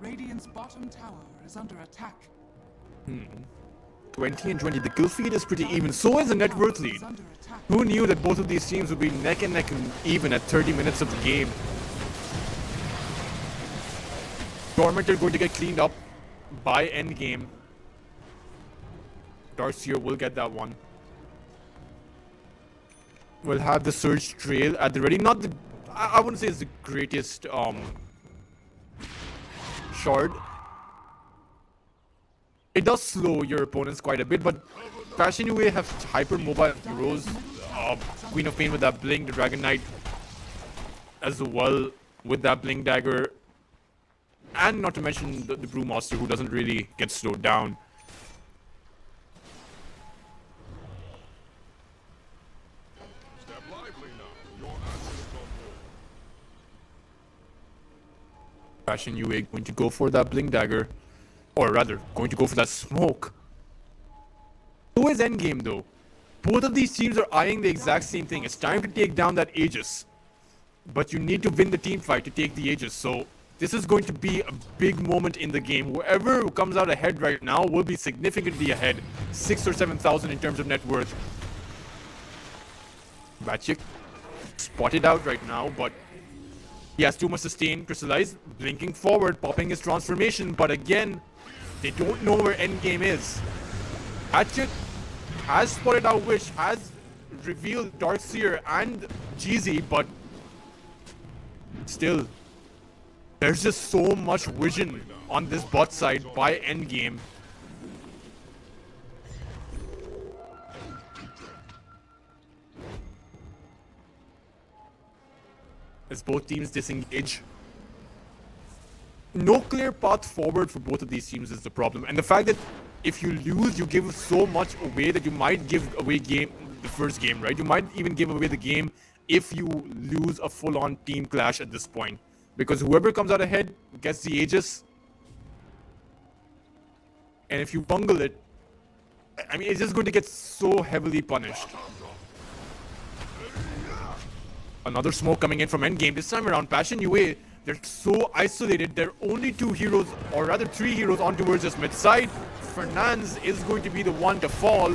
Radiant's bottom tower is under attack. 20 and 20. The kill feed is pretty even. So is the net worth lead. Who knew that both of these teams would be neck and neck and even at 30 minutes of the game? Tormentor going to get cleaned up by Endgame. Darcier will get that one. We'll have the Surge Trail at the ready. Not the... I wouldn't say it's the greatest shard. It does slow your opponents quite a bit, but Passion UA have hyper mobile heroes. Queen of Pain with that blink, the Dragon Knight as well with that blink dagger, and not to mention the Brewmaster, who doesn't really get slowed down. Step lively now. Your asset is on board. Passion UA going to go for that blink dagger, or rather, going to go for that smoke. So is Endgame though. Both of these teams are eyeing the exact same thing. It's time to take down that Aegis. But you need to win the team fight to take the Aegis. So this is going to be a big moment in the game. Whoever comes out ahead right now will be significantly ahead. 6,000 or 7,000 in terms of net worth. Batchik spotted out right now, but he has too much sustain. Crystallize, blinking forward, popping his transformation. But again, they don't know where Endgame is. Hatchet has spotted out Wish, has revealed Darkseer and Jeezy, but still, there's just so much vision on this bot side by Endgame. As both teams disengage. No clear path forward for both of these teams is the problem. And the fact that if you lose, you give so much away that you might give away the first game, right? You might even give away the game if you lose a full-on team clash at this point. Because whoever comes out ahead gets the Aegis. And if you bungle it, I mean, it's just going to get so heavily punished. Another smoke coming in from Endgame. This time around, Passion UA, they're so isolated. There are only 2 heroes, or rather 3 heroes on towards this mid side. Fernandes is going to be the one to fall.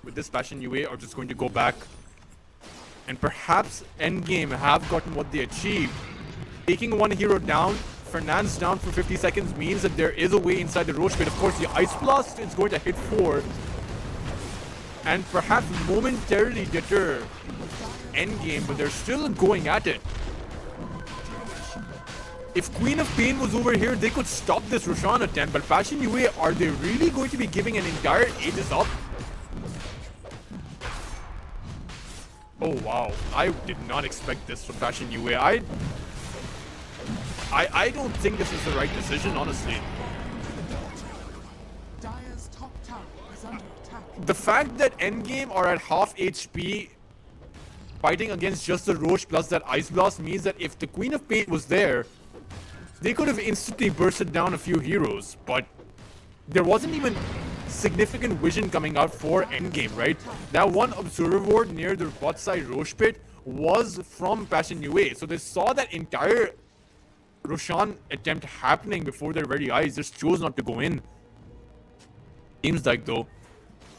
With this, Passion UA are just going to go back. And perhaps Endgame have gotten what they achieved. Taking 1 hero down, Fernandes down for 50 seconds means that there is a way inside the Roche pit. Of course, the Ice Blast is going to hit 4. And perhaps momentarily deter Endgame, but they're still going at it. If Queen of Pain was over here, they could stop this Roshan attempt, but Passion UA, are they really going to be giving an entire Aegis up? Oh wow, I did not expect this from Passion UA. I don't think this is the right decision, honestly. Dire's top tower is under attack. The fact that Endgame are at half HP fighting against just the Roche plus that Ice Blast means that if the Queen of Pain was there, they could have instantly bursted down a few heroes, but there wasn't even significant vision coming out for Endgame, right? That one Observer Ward near the bot side Roche pit was from Passion UA, so they saw that entire Roshan attempt happening before their very eyes, just chose not to go in. Seems like though,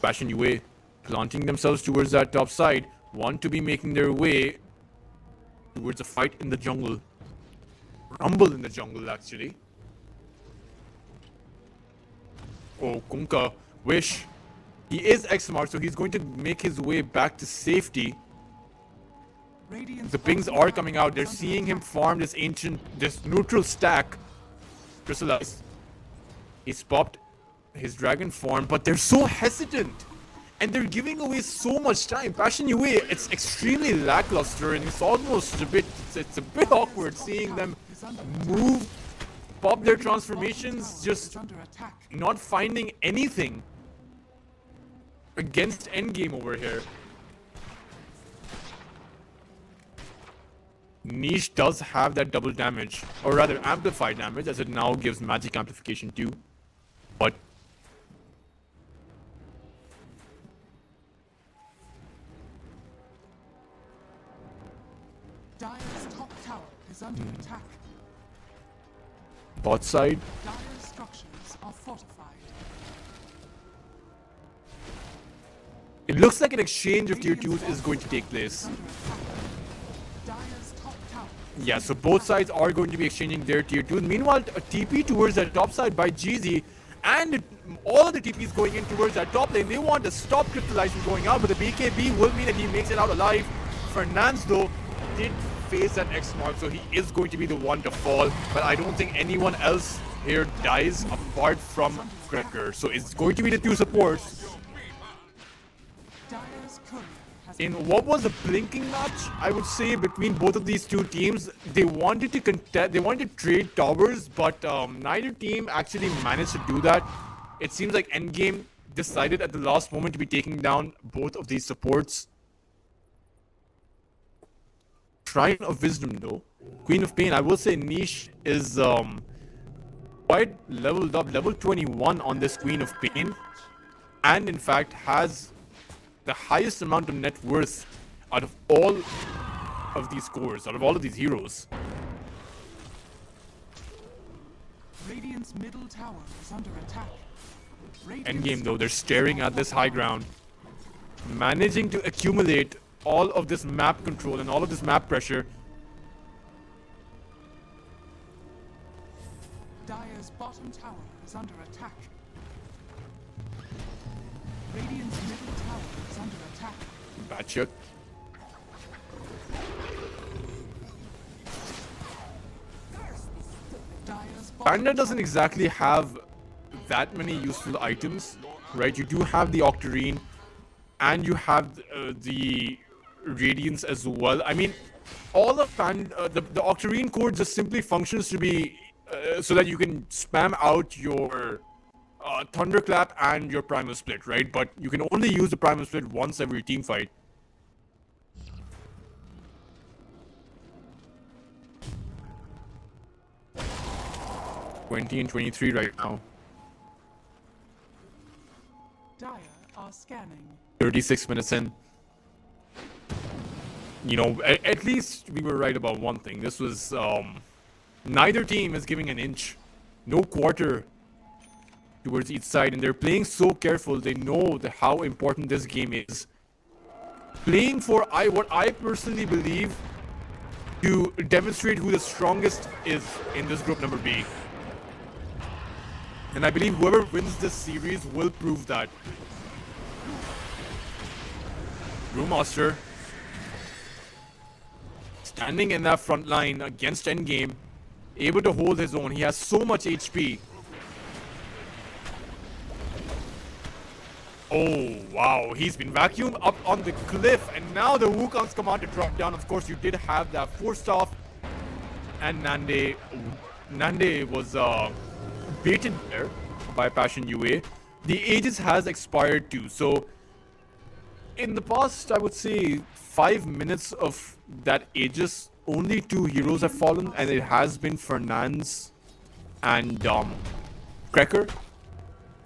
Passion UA planting themselves towards that top side, want to be making their way towards a fight in the jungle. Rumble in the jungle, actually. Oh, Kunkka, Wish. He is X-Mark, so he's going to make his way back to safety. The pings are coming out. They're seeing him farm this neutral stack. Crystallize. He's popped his dragon form, but they're so hesitant. And they're giving away so much time. Passion UA, it's extremely lackluster, and it's almost a bit, it's a bit awkward seeing them move, pop their transformations, just not finding anything against Endgame over here. Niche does have that double damage, or rather amplified damage, as it now gives magic amplification too. But Dire's top tower is under attack. bot side, Dire's structures are fortified. it looks like an exchange of tier 2s is going to take place. Under attack. Dire's top tower. Yeah, so both sides are going to be exchanging their tier 2s. Meanwhile, a TP towards that top side by GZ, and all of the TPs going in towards that top lane. They want to stop Crystallize from going out, but the BKB will mean that he makes it out alive. Fernandes, though, did face that X mark, so he is going to be the one to fall, but I don't think anyone else here dies apart from Cracker. So it's going to be the two supports. Dire's courier has In what was a blinking match, I would say, between both of these two teams, they wanted to contest, they wanted to trade towers, but neither team actually managed to do that. It seems like Endgame decided at the last moment to be taking down both of these supports. Shrine of Wisdom, though. Queen of Pain, I will say Niche is quite leveled up, level 21 on this Queen of Pain, and in fact has the highest amount of net worth out of all of these cores, out of all of these heroes. Radiant's middle tower is under attack. Endgame, though, they're staring at this high ground, managing to accumulate all of this map control and all of this map pressure. Dire's bottom tower is under attack. Radiant's middle tower is under attack. Batshot. Dire's Panda doesn't exactly have that many useful items, right? You do have the Octarine, and you have the Radiance as well. I mean, all of the Octarine core just simply functions to be so that you can spam out your Thunderclap and your Primal Split, right? But you can only use the Primal Split once every team fight. (20 and 23 right now. Dire are scanning. 36 minutes in. You know, at least we were right about one thing. This was, neither team is giving an inch. No quarter towards each side. And they're playing so careful. They know how important this game is. Playing for what I personally believe to demonstrate who the strongest is in this group number B. And I believe whoever wins this series will prove that. Brewmaster standing in that front line against Endgame, able to hold his own. He has so much HP. Oh, wow. He's been vacuumed up on the cliff, and now the Wukong's command to drop down. Of course, you did have that forced off, and Nande was baited there by Passion UA. The Aegis has expired too, so In the past, I would say 5 minutes of that Aegis, only 2 heroes have fallen, and it has been Fernandes and Cracker.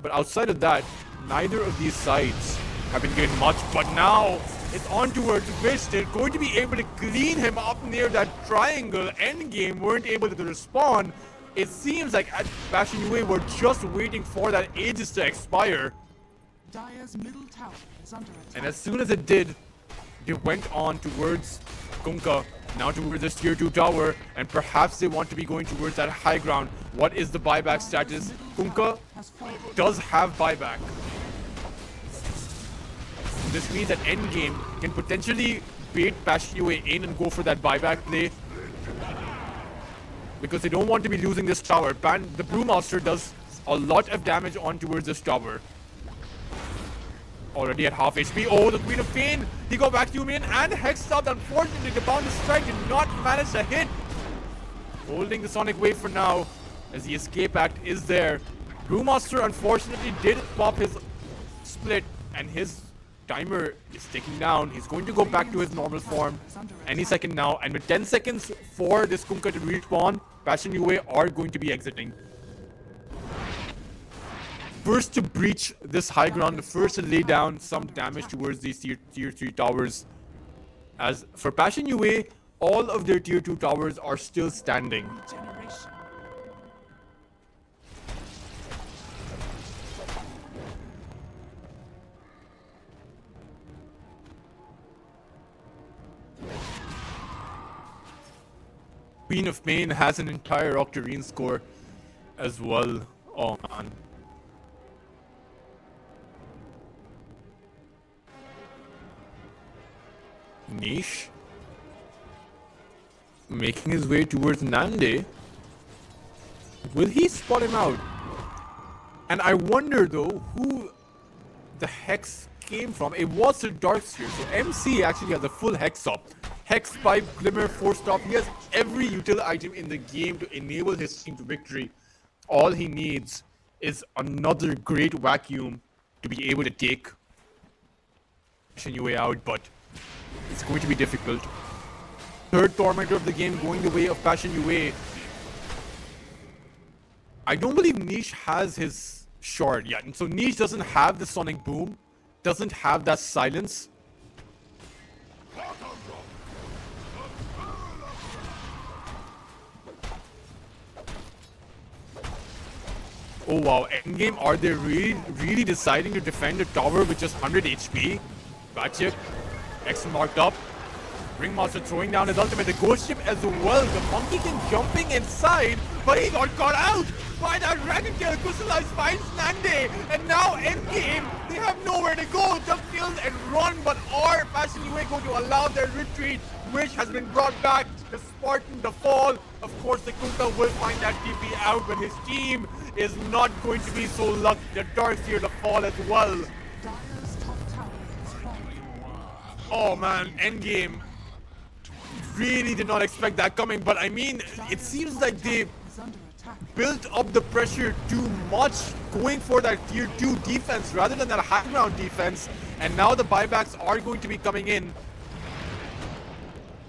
But outside of that, neither of these sides have been getting much. But now it's on towards Wish. They're going to be able to clean him up near that triangle. Endgame weren't able to respond. It seems like at Passion UA we're just waiting for that Aegis to expire. Dire's middle tower is under attack. And as soon as it did, they went on towards Kunkka, now towards this tier 2 tower, and perhaps they want to be going towards that high ground. What is the buyback status? Kunkka does have buyback. This means that Endgame can potentially bait Passion UA in and go for that buyback play, because they don't want to be losing this tower. The Brewmaster does a lot of damage on towards this tower. Already at half HP. Oh, the Queen of Pain. He got vacuum in and hexed up. Unfortunately, the Bound to Strike did not manage to hit. Holding the Sonic Wave for now, as the Escape Act is there. Brewmaster unfortunately did pop his split, and his timer is ticking down. He's going to go back to his normal form any second now. And with 10 seconds for this Kunkka to respawn, Passion UA are going to be exiting. First to breach this high ground, the first to lay down some damage towards these tier 3 towers. As for Passion UA, all of their tier 2 towers are still standing. Generation. Queen of Pain has an entire Octarine score as well. Oh man. Niche making his way towards Nande. Will he spot him out? And I wonder though who the Hex came from. It was a Darkseer, so MC actually has a full Hex up. Hex, Pipe, Glimmer, Force Stop. He has every util item in the game to enable his team to victory. All he needs is another great vacuum to be able to take Passion UA out, but it's going to be difficult. Third Tormentor of the game going the way of Passion UA. I don't believe Niche has his shard yet. And so Niche doesn't have the Sonic Boom, doesn't have that silence. Oh wow, Endgame, are they really deciding to defend a tower with just 100 HP? Gotcha. X marked up. Ringmaster throwing down his ultimate. The Ghost Ship as well. The Monkey King jumping inside, but he got caught out by that Dragon Tail. Crystallized finds Nande, and now Endgame, they have nowhere to go. Jump kills and run, but are Passion UA going to allow their retreat, which has been brought back? The Spartan, the fall. Of course, the Kunkka will find that TP out, but his team is not going to be so lucky. The Darkseer to fall as well. Dire's top tower is falling. Oh man, Endgame really did not expect that coming, but I mean, it seems like they Is under attack. built up the pressure too much, going for that tier 2 defense rather than that high ground defense, and now the buybacks are going to be coming in.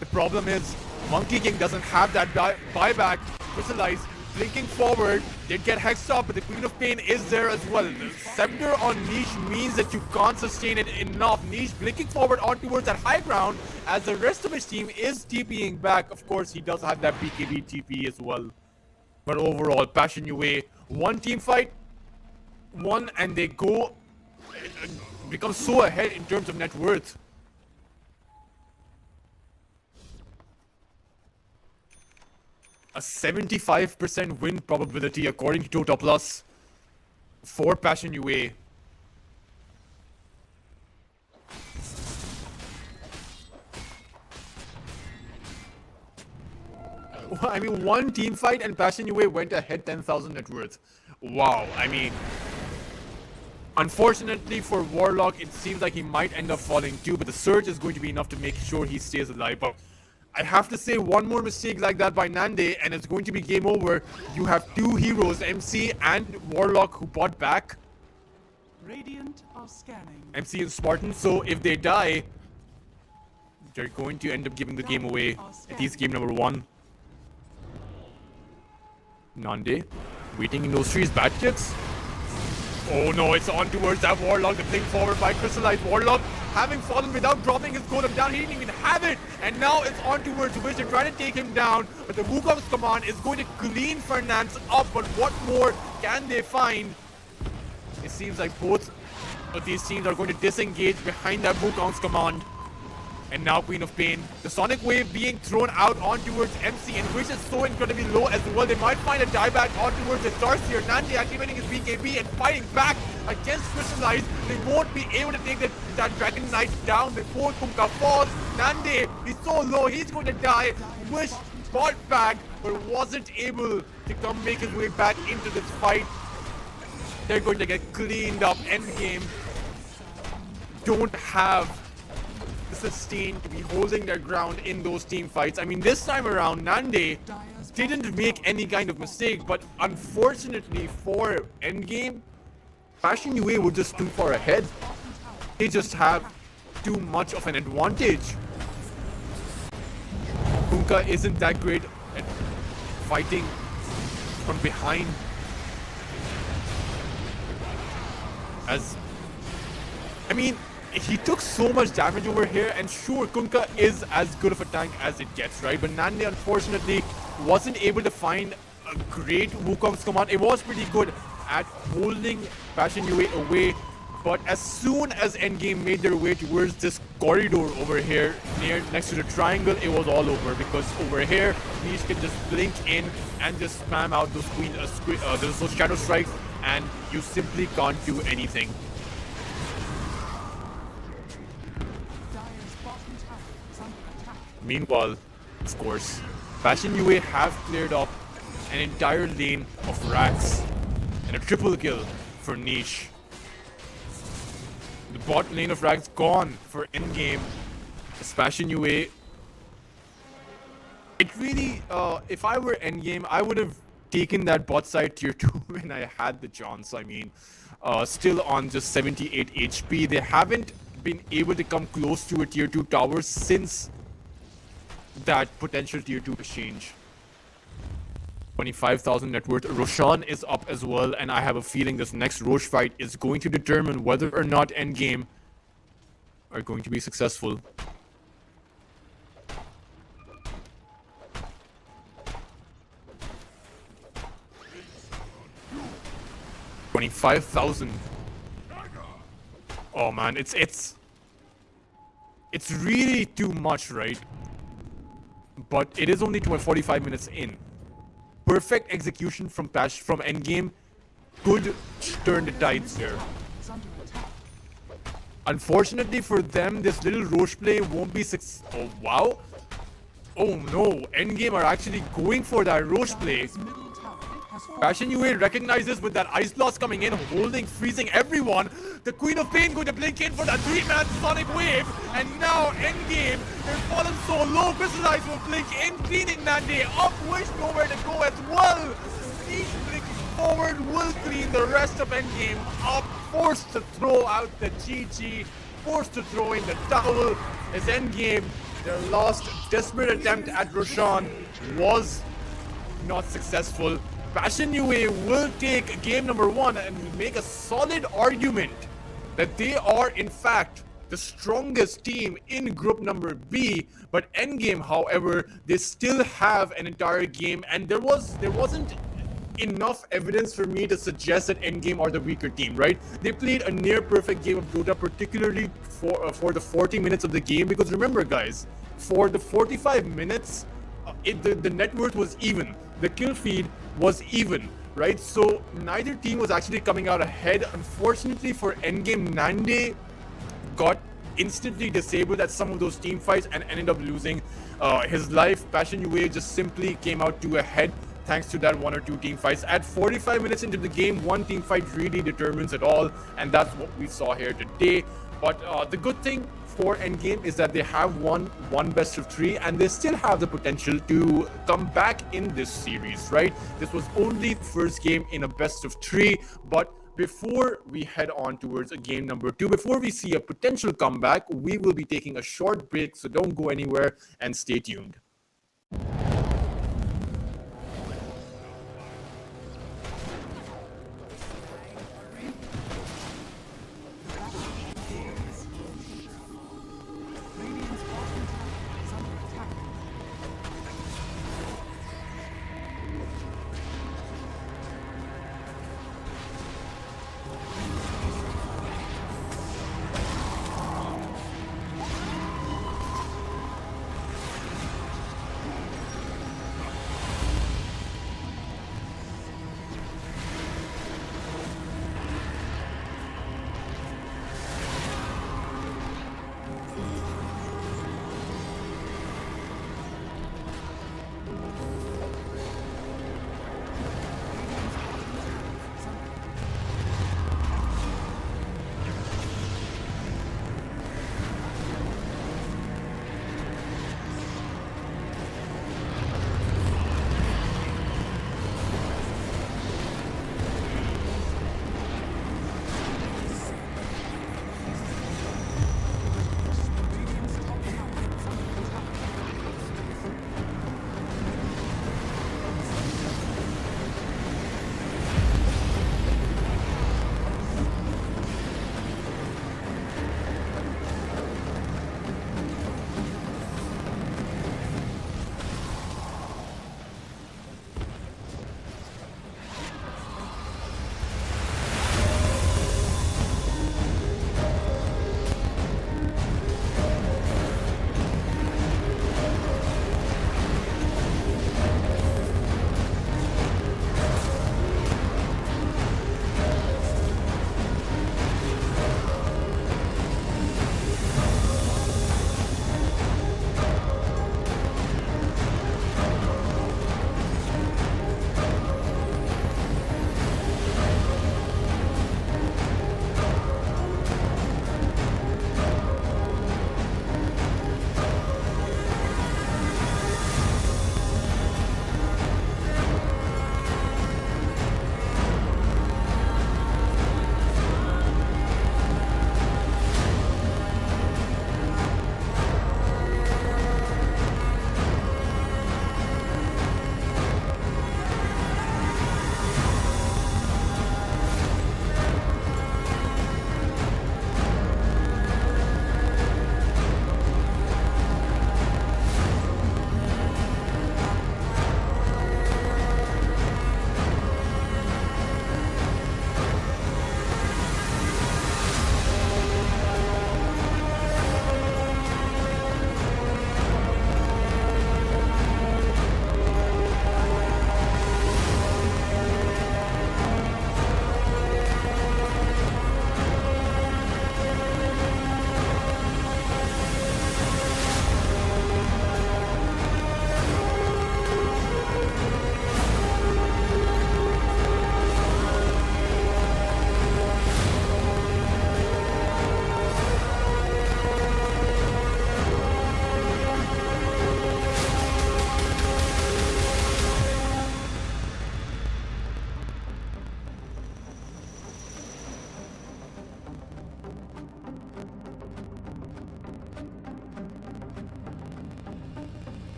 The problem is, Monkey King doesn't have that buyback. Crystallized, blinking forward, did get hexed up, but the Queen of Pain is there as well. The Scepter on Niche means that you can't sustain it enough. Niche blinking forward on towards that high ground, as the rest of his team is TPing back. Of course, he does have that BKB TP as well. But overall, Passion UA, one team fight, one, and they go, become so ahead in terms of net worth. A 75% win probability according to Dota Plus for Passion UA. I mean, one team fight and Passion UA went ahead 10,000 net worth. Wow, I mean, unfortunately for Warlock, it seems like he might end up falling too, but the surge is going to be enough to make sure he stays alive. But I have to say, one more mistake like that by Nande, and it's going to be game over. You have two heroes, MC and Warlock, who bought back. Radiant are scanning. MC and Spartan, so if they die, they're going to end up giving the game away. At least game number 1. Nande, waiting in those trees, bad kits. Oh no, it's on towards that Warlock. The playing forward by Crystallized Warlock. Having fallen without dropping his golem down, he didn't even have it. And now it's on towards Wish. They're trying to take him down. But the Wukong's command is going to clean Fernance up. But what more can they find? It seems like both of these teams are going to disengage behind that Wukong's command. And now Queen of Pain. The Sonic Wave being thrown out on towards MC, and Wish is so incredibly low as well. They might find a dieback on towards the Darcy or Nandi activating his BKB and fighting back against Crystallized. They won't be able to take that Dragon Knight down before Kunkka falls. Nandi, he's so low, he's going to die. Wish fought back, but wasn't able to come make his way back into this fight. They're going to get cleaned up. Endgame don't have the sustain to be holding their ground in those team fights. I mean, this time around, Nande didn't make any kind of mistake, but unfortunately for Endgame, Passion UA were just too far ahead. They just have too much of an advantage. Kunkka isn't that great at fighting from behind. I mean, he took so much damage over here, and sure, Kunkka is as good of a tank as it gets, right? But Nande, unfortunately, wasn't able to find a great Wukong's command. It was pretty good at holding Passion UA away, but as soon as Endgame made their way towards this corridor over here, next to the triangle, it was all over, because over here, Niche can just blink in and just spam out those shadow strikes, and you simply can't do anything. Meanwhile, of course, Passion UA have cleared up an entire lane of racks and a triple kill for Niche. The bot lane of racks gone for Endgame. As Passion UA, it really, if I were Endgame, I would have taken that bot side tier 2 when I had the chance. I mean, still on just 78 HP. They haven't been able to come close to a tier 2 tower since that potential tier 2 exchange. 25,000 net worth. Roshan is up as well, and I have a feeling this next Roche fight is going to determine whether or not Endgame are going to be successful. $25,000. Oh man, it's really too much, right? But it is only 45 minutes in. Perfect execution from Endgame could turn the tides here. Unfortunately for them, this little Roche play won't be successful. Oh wow! Oh no! Endgame are actually going for that Roche play. Passion UA recognizes with that Ice Blast coming in, freezing everyone. The Queen of Pain going to blink in for that 3-man Sonic Wave. And now, Endgame, they're fallen so low. Crystallized will blink in, cleaning Nande up. Wish nowhere to go as well. Niche blinking forward will clean the rest of Endgame up. Forced to throw out the GG. Forced to throw in the towel. As Endgame, their last desperate attempt at Roshan was not successful. Passion UA will take game number 1 and make a solid argument that they are in fact the strongest team in group number B. But Endgame, however, they still have an entire game, and there wasn't enough evidence for me to suggest that Endgame are the weaker team, right? They played a near perfect game of Dota, particularly for the 40 minutes of the game, because remember guys, for the 45 minutes, the net worth was even. The kill feed was even, right? So neither team was actually coming out ahead. Unfortunately for Endgame, Nande got instantly disabled at some of those team fights and ended up losing his life. Passion UA just simply came out to ahead thanks to that 1 or 2 team fights. At 45 minutes into the game, one team fight really determines it all, and that's what we saw here today. But the good thing for Endgame is that they have won one best of 3, and they still have the potential to come back in this series, right? This was only the first game in a best of 3, but before we head on towards a game number 2, before we see a potential comeback, we will be taking a short break, so don't go anywhere and stay tuned. Radiant's bottom tower is under attack.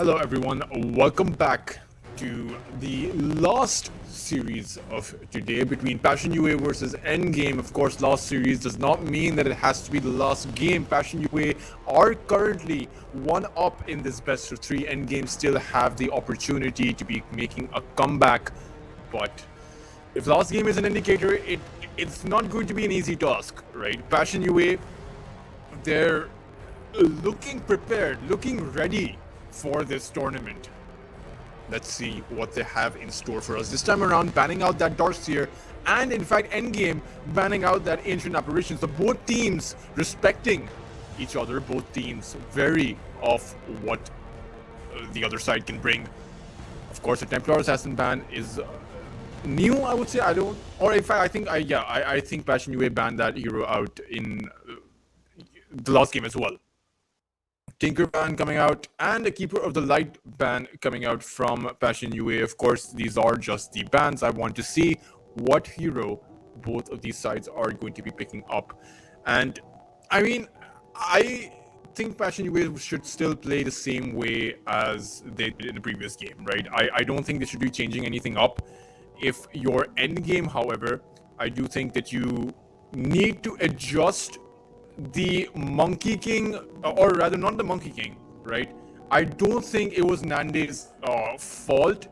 Hello everyone, welcome back to the last series of today between Passion UA versus Endgame. Of course, last series does not mean that it has to be the last game. Passion UA are currently 1-up in this best of 3. Endgame still have the opportunity to be making a comeback, but if last game is an indicator, it's not going to be an easy task, right? Passion UA, they're looking prepared, looking ready for this tournament. Let's see what they have in store for us this time around, banning out that Darkseer, and in fact Endgame banning out that Ancient Apparition. So both teams respecting each other, both teams wary of what the other side can bring. Of course, the Templar Assassin ban is new, I would say. I think Passion UA banned that hero out in the last game as well. Tinker ban coming out, and a Keeper of the Light ban coming out from Passion UA. Of course, these are just the bans. I want to see what hero both of these sides are going to be picking up. And I mean, I think Passion UA should still play the same way as they did in the previous game, right? I don't think they should be changing anything up. If your end game, however, I do think that you need to adjust the Monkey King, or rather not the Monkey King, right? I don't think it was Nande's fault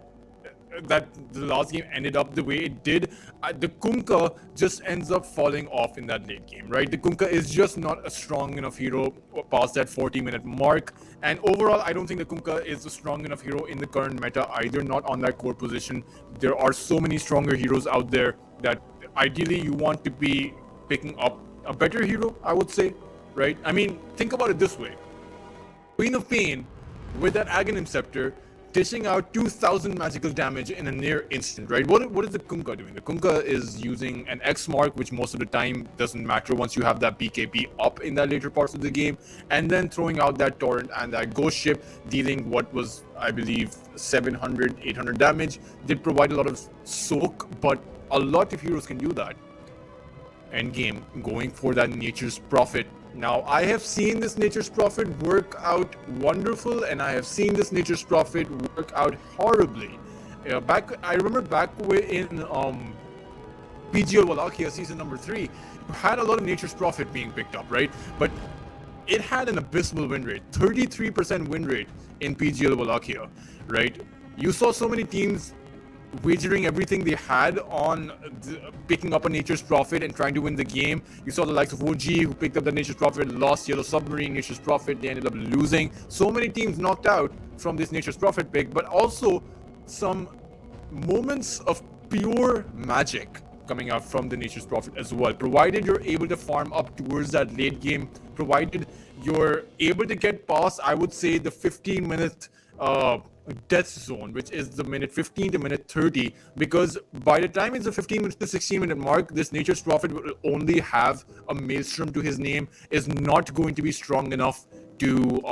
that the last game ended up the way it did. The Kunkka just ends up falling off in that late game, right? The Kunkka is just not a strong enough hero past that 40-minute mark. And overall, I don't think the Kunkka is a strong enough hero in the current meta either, not on that core position. There are so many stronger heroes out there that ideally you want to be picking up a better hero, I would say, right? I mean, think about it this way. Queen of Pain with that Aghanim Scepter dishing out 2000 magical damage in a near instant, right? What is the Kunkka doing? The Kunkka is using an X mark, which most of the time doesn't matter once you have that BKB up in that later parts of the game, and then throwing out that Torrent and that Ghost Ship, dealing what was, I believe, 700, 800 damage. Did provide a lot of soak, but a lot of heroes can do that. Endgame going for that Nature's Prophet. Now, I have seen this Nature's Prophet work out wonderful, and I have seen this Nature's Prophet work out horribly. I remember back in PGL Wallachia season number 3, you had a lot of Nature's Prophet being picked up, right? But it had an abysmal win rate, 33% win rate in PGL Wallachia, right? You saw so many teams wagering everything they had on picking up a Nature's Prophet and trying to win the game. You saw the likes of OG who picked up the Nature's Prophet, lost Yellow Submarine, Nature's Prophet, they ended up losing. So many teams knocked out from this Nature's Prophet pick, but also some moments of pure magic coming out from the Nature's Prophet as well. Provided you're able to farm up towards that late game, provided you're able to get past, I would say, the 15-minute death zone, which is the minute 15 to minute 30, because by the time it's the 15 minute to 16 minute mark, this Nature's Prophet will only have a Maelstrom to his name, is not going to be strong enough to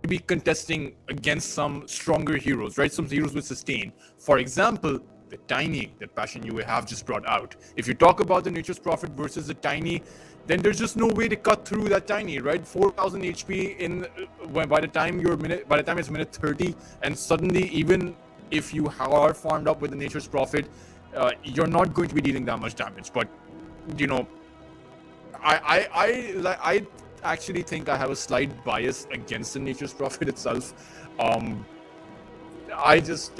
be contesting against some stronger heroes, right? Some heroes with sustain. For example, the Tiny that Passion UA have just brought out. If you talk about the Nature's Prophet versus the Tiny, then there's just no way to cut through that Tiny, right? 4000 HP in by the time it's minute 30, and suddenly, even if you are farmed up with the Nature's Prophet, you're not going to be dealing that much damage. But you know, I actually think I have a slight bias against the Nature's Prophet itself. I just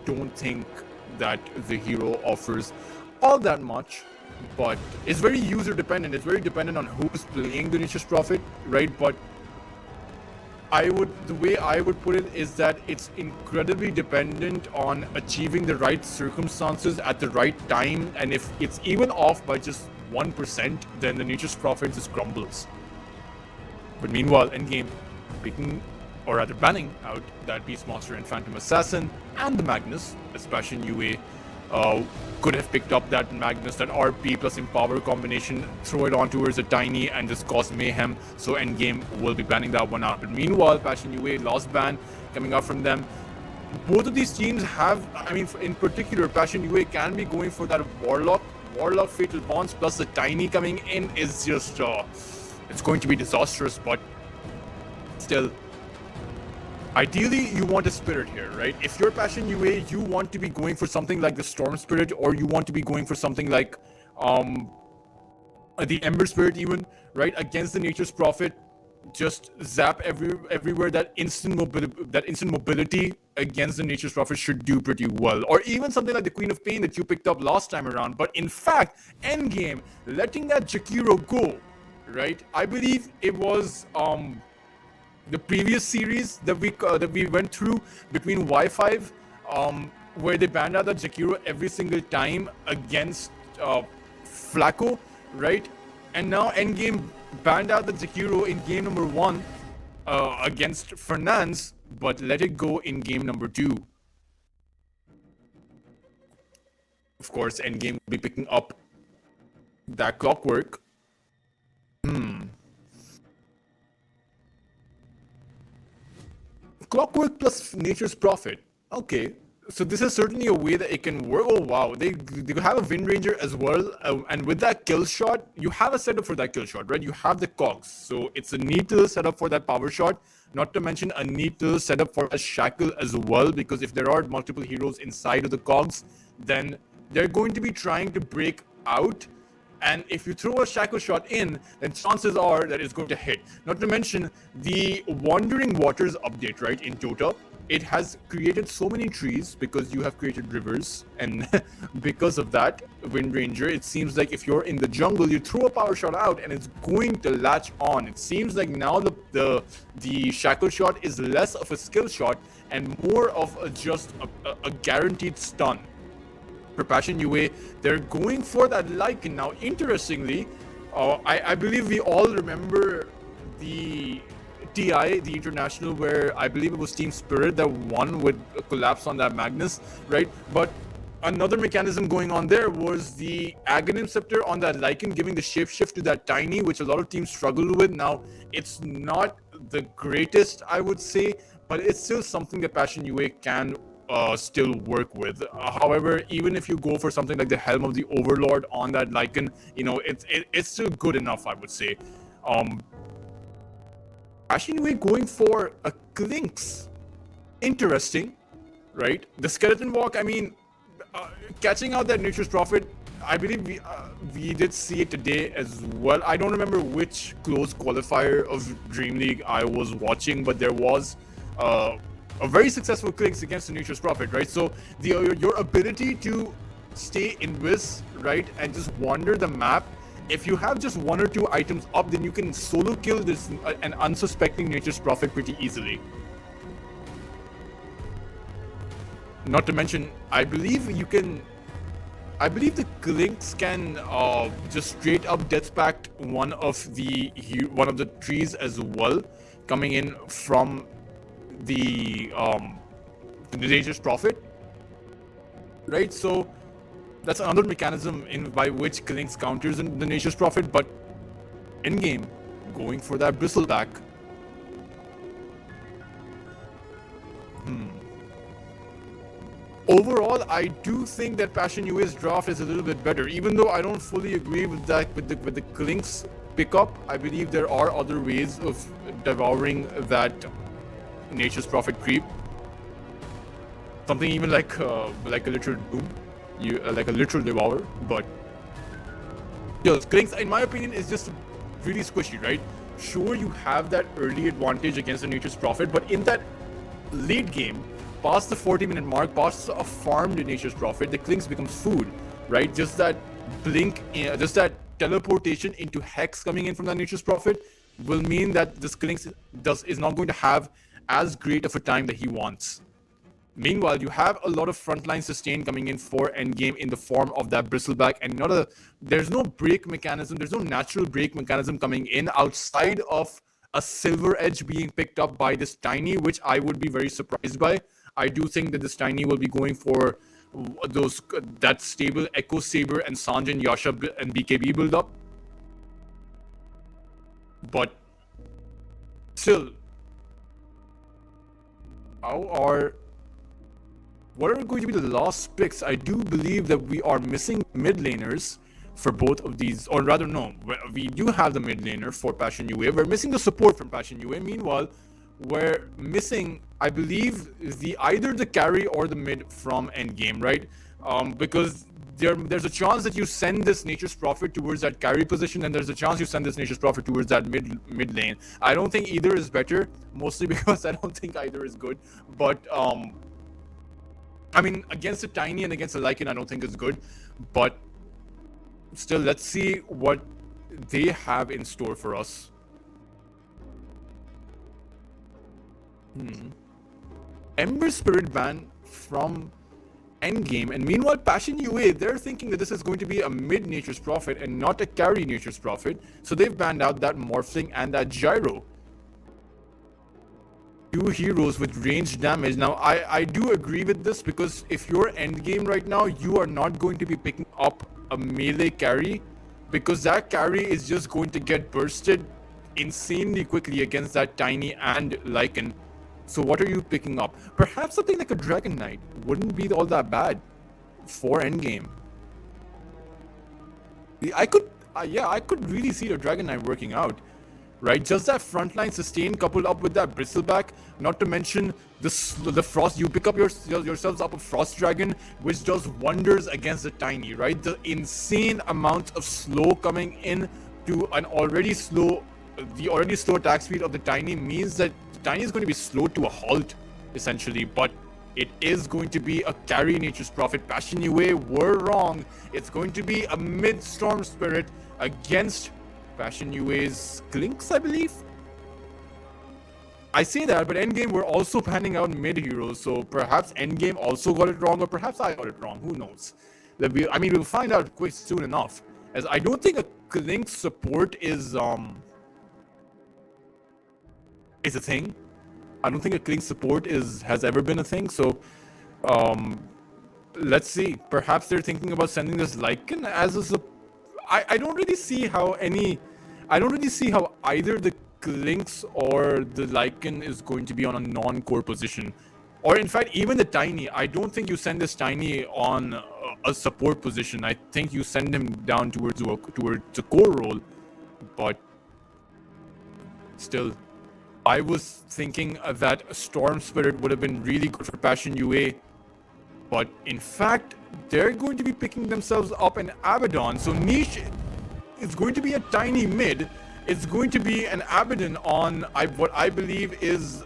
don't think that the hero offers all that much, but it's very user dependent. It's very dependent on who's playing the Nature's Prophet, right? But the way I would put it is that it's incredibly dependent on achieving the right circumstances at the right time, and if it's even off by just 1%, then the Nature's Prophet just crumbles. But meanwhile, Endgame picking, or rather banning out that Beastmaster and Phantom Assassin and the Magnus, as Passion UA could have picked up that Magnus, that RP plus Empower combination, throw it on towards a Tiny and just cause mayhem. So Endgame will be banning that one out. But meanwhile, Passion UA lost ban coming out from them. Both of these teams have, I mean, in particular, Passion UA can be going for that Warlock Fatal Bonds plus the Tiny coming in is just, it's going to be disastrous, but still, Ideally, you want a spirit here, right? If you're Passion UA, you want to be going for something like the Storm Spirit, or you want to be going for something like the Ember Spirit even, right? Against the Nature's Prophet, just zap everywhere. That instant mobility against the Nature's Prophet should do pretty well. Or even something like the Queen of Pain that you picked up last time around. But in fact, Endgame, letting that Jakiro go, right? I believe it was the previous series that we went through between Y5, where they banned out the Jakiro every single time against Flacco, right? And now Endgame banned out the Jakiro in game number 1 against Fernandes, but let it go in game number 2. Of course, Endgame will be picking up that Clockwork. Clockwork plus Nature's Prophet. Okay, so this is certainly a way that it can work. Oh wow, they have a Wind Ranger as well, and with that kill shot, you have a setup for that kill shot, right? You have the cogs, so it's a neat little setup for that power shot. Not to mention a neat little setup for a shackle as well, because if there are multiple heroes inside of the cogs, then they're going to be trying to break out. And if you throw a shackle shot in, then chances are that it's going to hit. Not to mention the Wandering Waters update, right, in Dota. It has created so many trees because you have created rivers, and because of that, Wind Ranger, it seems like if you're in the jungle, you throw a power shot out and it's going to latch on. It seems like now the shackle shot is less of a skill shot and more of just a guaranteed stun. For Passion UA, they're going for that Lycan. Now, interestingly, I believe we all remember the TI, the International, where I believe it was Team Spirit that won with a collapse on that Magnus, right? But another mechanism going on there was the Aghanim Scepter on that Lycan, giving the shapeshift to that Tiny, which a lot of teams struggled with. Now, it's not the greatest, I would say, but it's still something that Passion UA can still work with. However, even if you go for something like the Helm of the Overlord on that Lycan, you know, it's still good enough, I would say. Passion UA going for a Clinks. Interesting, right? The Skeleton Walk, I mean, catching out that Nature's Prophet, I believe we did see it today as well. I don't remember which close qualifier of Dream League I was watching, but there was a very successful Clinks against the Nature's Prophet, right? So your ability to stay invis, right, and just wander the map. If you have just 1 or 2 items up, then you can solo kill this an unsuspecting Nature's Prophet pretty easily. Not to mention, I believe the Clinks can just straight up death pact one of the trees as well, coming in from the Nature's Prophet, right? So that's another mechanism by which Clinks counters in the Nature's Prophet. But in game, going for that Bristleback. Overall, I do think that Passion UA's draft is a little bit better, even though I don't fully agree with that with the Clinks pickup. I believe there are other ways of devouring that Nature's Prophet creep. Something even like a literal Doom, like a literal Devourer. But Clinks, in my opinion, is just really squishy, right? Sure, you have that early advantage against the Nature's Prophet, but in that late game, past the 40-minute mark, past a farmed Nature's Prophet, the Clinks becomes food, right? Just that blink, just that teleportation into Hex coming in from that Nature's Prophet will mean that this Clinks is not going to have as great of a time that he wants. Meanwhile, you have a lot of frontline sustain coming in for Endgame in the form of that Bristleback, and there's no break mechanism, there's no natural break mechanism coming in outside of a Silver Edge being picked up by this Tiny, which I would be very surprised by. I do think that this Tiny will be going for that stable Echo Saber and Sanjin, Yasha and BKB build up. But still, what are going to be the last picks? I do believe that we are missing mid laners for both of these, or rather no, we do have the mid laner for Passion UA. We're missing the support from Passion UA. Meanwhile, we're missing I believe either the carry or the mid from Endgame, right? Because there's a chance that you send this Nature's Prophet towards that carry position, and there's a chance you send this Nature's Prophet towards that mid lane. I don't think either is better, mostly because I don't think either is good. But I mean, against a Tiny and against a Lycan, I don't think it's good. But still, let's see what they have in store for us. Ember Spirit ban from Endgame, and meanwhile Passion UA, they're thinking that this is going to be a mid Nature's Prophet and not a carry Nature's Prophet, so they've banned out that Morphling and that Gyro. Two heroes with ranged damage. Now I do agree with this, because if you're Endgame right now, you are not going to be picking up a melee carry, because that carry is just going to get bursted insanely quickly against that Tiny and Lycan. So what are you picking up? Perhaps something like a Dragon Knight wouldn't be all that bad for Endgame. I could really see the Dragon Knight working out, right? Just that frontline sustain coupled up with that Bristleback, not to mention the Frost. You pick up yourselves up a Frost Dragon, which does wonders against the Tiny, right? The insane amount of slow coming in to an already slow attack speed of the Tiny means that Tiny is going to be slowed to a halt, essentially, but it is going to be a carry Nature's Prophet. Passion UA were wrong. It's going to be a mid Storm Spirit against Passion UA's Clinks, I believe. I say that, but Endgame were also panning out mid heroes, so perhaps Endgame also got it wrong, or perhaps I got it wrong. Who knows? I mean, we'll find out quick soon enough, as I don't think a Clinks support is a thing. I don't think a Clink support has ever been a thing. So let's see. Perhaps they're thinking about sending this Lycan as a support. I don't really see how either the Clinks or the Lycan is going to be on a non-core position. Or in fact, even the Tiny. I don't think you send this Tiny on a support position. I think you send him down towards a core role. But still, I was thinking that Storm Spirit would have been really good for Passion UA, but in fact, they're going to be picking themselves up an Abaddon. So Niche is going to be a Tiny mid. It's going to be an Abaddon on what I believe is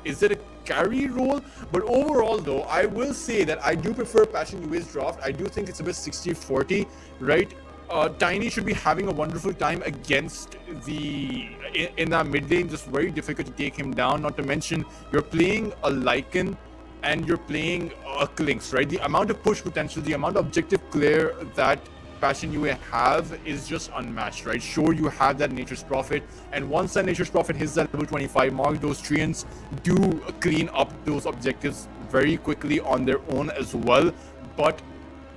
it a carry role? But overall, though, I will say that I do prefer Passion UA's draft. I do think it's a bit 60-40, right? Tiny should be having a wonderful time against in that mid lane. Just very difficult to take him down. Not to mention, you're playing a Lycan and you're playing a Clinks, right? The amount of push potential, the amount of objective clear that Passion UA have is just unmatched, right? Sure, you have that Nature's Prophet, and once that Nature's Prophet hits that level 25 mark, those Treants do clean up those objectives very quickly on their own as well. But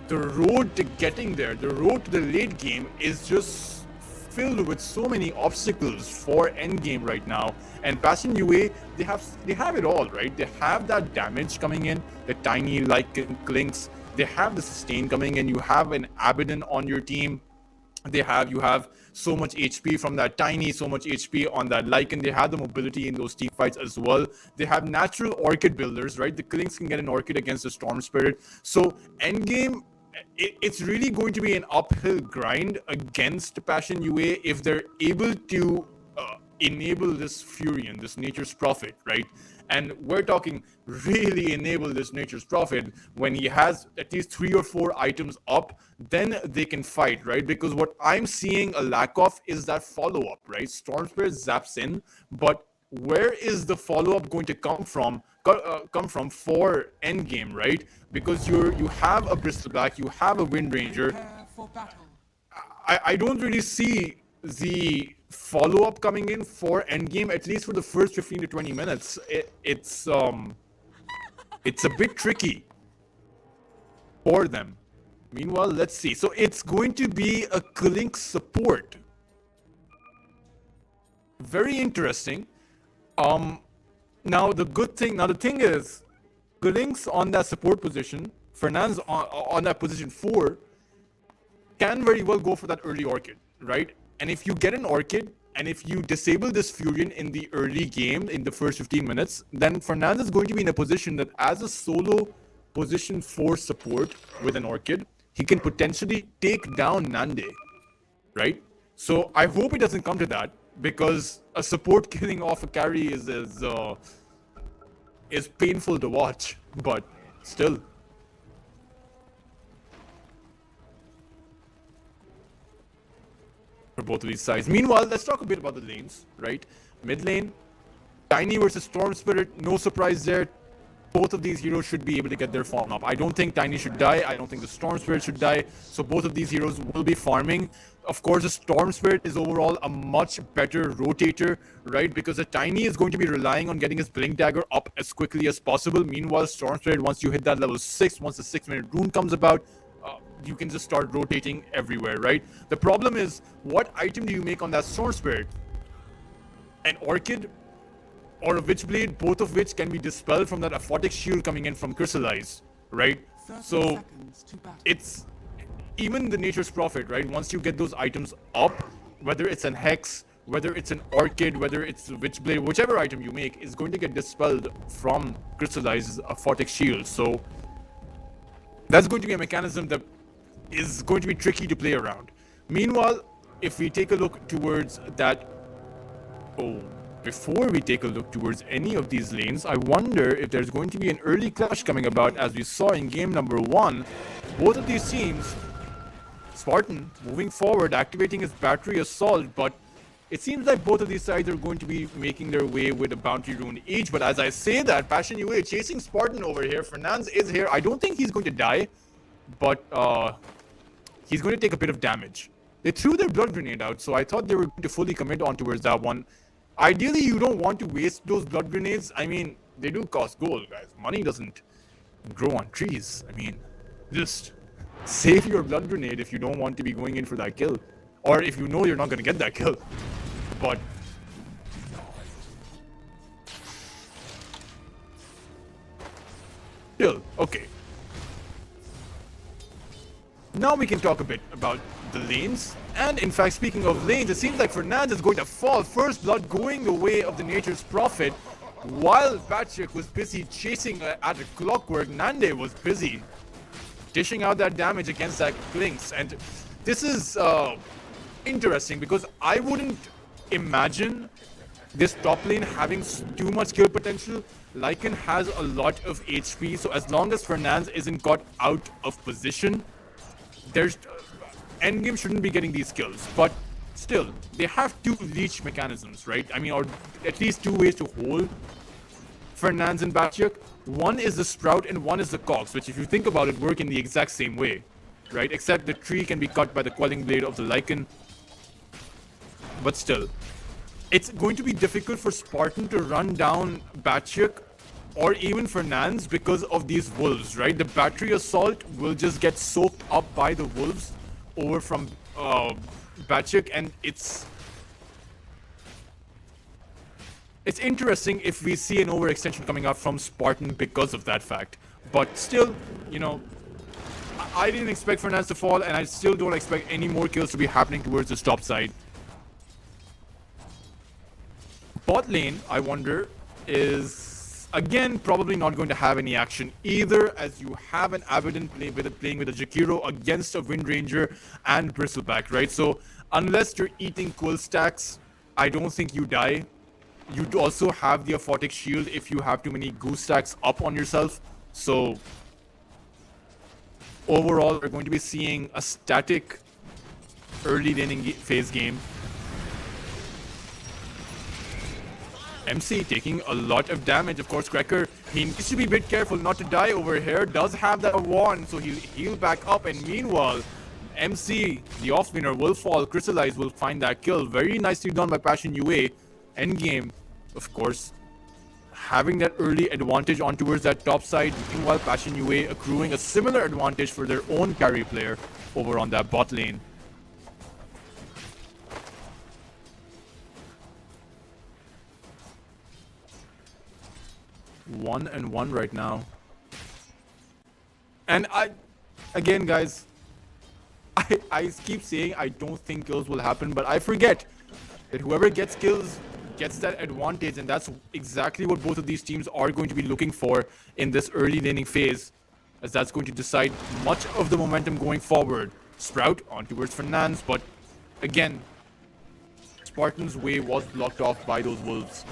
the road to getting there, the road to the late game, is just filled with so many obstacles for Endgame right now. And Passion UA, they have it all, right? They have that damage coming in, the Tiny Lycan Clinks. They have the sustain coming in. You have an Abaddon on your team. You have so much HP from that Tiny, so much HP on that Lycan. They have the mobility in those team fights as well. They have natural Orchid builders, right? The Clinks can get an Orchid against the Storm Spirit. So Endgame, it's really going to be an uphill grind against Passion UA if they're able to enable this Furion, this Nature's Prophet, right? And we're talking really enable this Nature's Prophet when he has at least 3 or 4 items up, then they can fight, right? Because what I'm seeing a lack of is that follow-up, right? Storm Spirit zaps in, but where is the follow-up going to come from for Endgame, right? Because you have a Bristleback, you have a Wind Ranger. Prepare for battle. I don't really see the follow-up coming in for Endgame, at least for the first 15 to 20 minutes. It's a bit tricky for them. Meanwhile, let's see. So it's going to be a Clink support. Very interesting. Now the thing is, Clinks on that support position, Fernand's on that position 4, can very well go for that early Orchid, right? And if you get an Orchid, And if you disable this Furion in the early game, in the first 15 minutes, then Fernandes is going to be in a position that as a solo position 4 support with an Orchid, he can potentially take down Nande, right? So I hope it doesn't come to that, because a support killing off a carry is painful to watch, but still. For both of these sides. Meanwhile, let's talk a bit about the lanes, right? Mid lane, Tiny versus Storm Spirit, no surprise there. Both of these heroes should be able to get their farm up. I don't think Tiny should die. I don't think the Storm Spirit should die. So both of these heroes will be farming. Of course, the Storm Spirit is overall a much better rotator, right? Because the Tiny is going to be relying on getting his Blink Dagger up as quickly as possible. Meanwhile, Storm Spirit, once you hit that level 6, once the 6-minute rune comes about, you can just start rotating everywhere, right? The problem is, what item do you make on that Storm Spirit? An Orchid or a Witchblade, both of which can be dispelled from that Aphotic Shield coming in from Crystallize, right? 30 So seconds to battle. it's even the Nature's Prophet, right? Once you get those items up, whether it's an Hex, whether it's an Orchid, whether it's a Witchblade, whichever item you make is going to get dispelled from Crystallize's Aphotic Shield. So that's going to be a mechanism that is going to be tricky to play around. Meanwhile, if we take a look towards that... before we take a look towards any of these lanes, I wonder if there's going to be an early clash coming about, as we saw in game number 1. Both of these teams, Spartan moving forward, activating his battery assault, but it seems like both of these sides are going to be making their way with a bounty rune each. But as I say that, Passion UA chasing Spartan over here. Fernandes is here. I don't think he's going to die, but he's going to take a bit of damage. They threw their blood grenade out, so I thought they were going to fully commit on towards that one. Ideally, you don't want to waste those blood grenades. I mean, they do cost gold, guys. Money doesn't grow on trees. I mean, just save your blood grenade if you don't want to be going in for that kill. Or if you know you're not going to get that kill. But still, okay. Now we can talk a bit about the lanes. And in fact, speaking of lanes, it seems like Fernandes is going to fall. First blood going the way of the Nature's Prophet. While Patrick was busy chasing at a clockwork, Nande was busy dishing out that damage against that Lynx. And this is interesting, because I wouldn't imagine this top lane having too much kill potential. Lycan has a lot of HP, so as long as Fernandes isn't got out of position, there's Endgame shouldn't be getting these kills. But still, they have two leech mechanisms, right? I mean, or at least two ways to hold Fernandes and Batchuk. One is the Sprout and one is the Cox, which if you think about it, work in the exact same way, right? Except the tree can be cut by the Quelling Blade of the Lycan. But still, it's going to be difficult for Spartan to run down Batchuk or even Fernandes because of these wolves, right? The battery assault will just get soaked up by the wolves over from Batchuk, and it's interesting if we see an overextension coming out from Spartan because of that fact. But still, you know, I didn't expect Fernandes to fall, and I still don't expect any more kills to be happening towards this top side. Bot lane, I wonder, is again probably not going to have any action either, as you have an Abaddon playing with a Jakiro against a Wind Ranger and Bristleback, right? So unless you're eating quill stacks, I don't think you die. You also have the Aphotic Shield if you have too many goose stacks up on yourself. So overall, we're going to be seeing a static early laning phase game. MC taking a lot of damage. Of course, Cracker, he needs to be a bit careful not to die over here. Does have that wand, so he'll heal back up. And meanwhile, MC, the off-laner, will fall. Crystallize will find that kill. Very nicely done by Passion UA. Endgame, of course, having that early advantage on towards that top side. Meanwhile, Passion UA accruing a similar advantage for their own carry player over on that bot lane. One and one right now. And again, guys, I keep saying I don't think kills will happen, but I forget. that whoever gets kills gets that advantage, and that's exactly what both of these teams are going to be looking for in this early laning phase, as that's going to decide much of the momentum going forward. Sprout on towards Fernandes, but again, Spartan's way was blocked off by those wolves.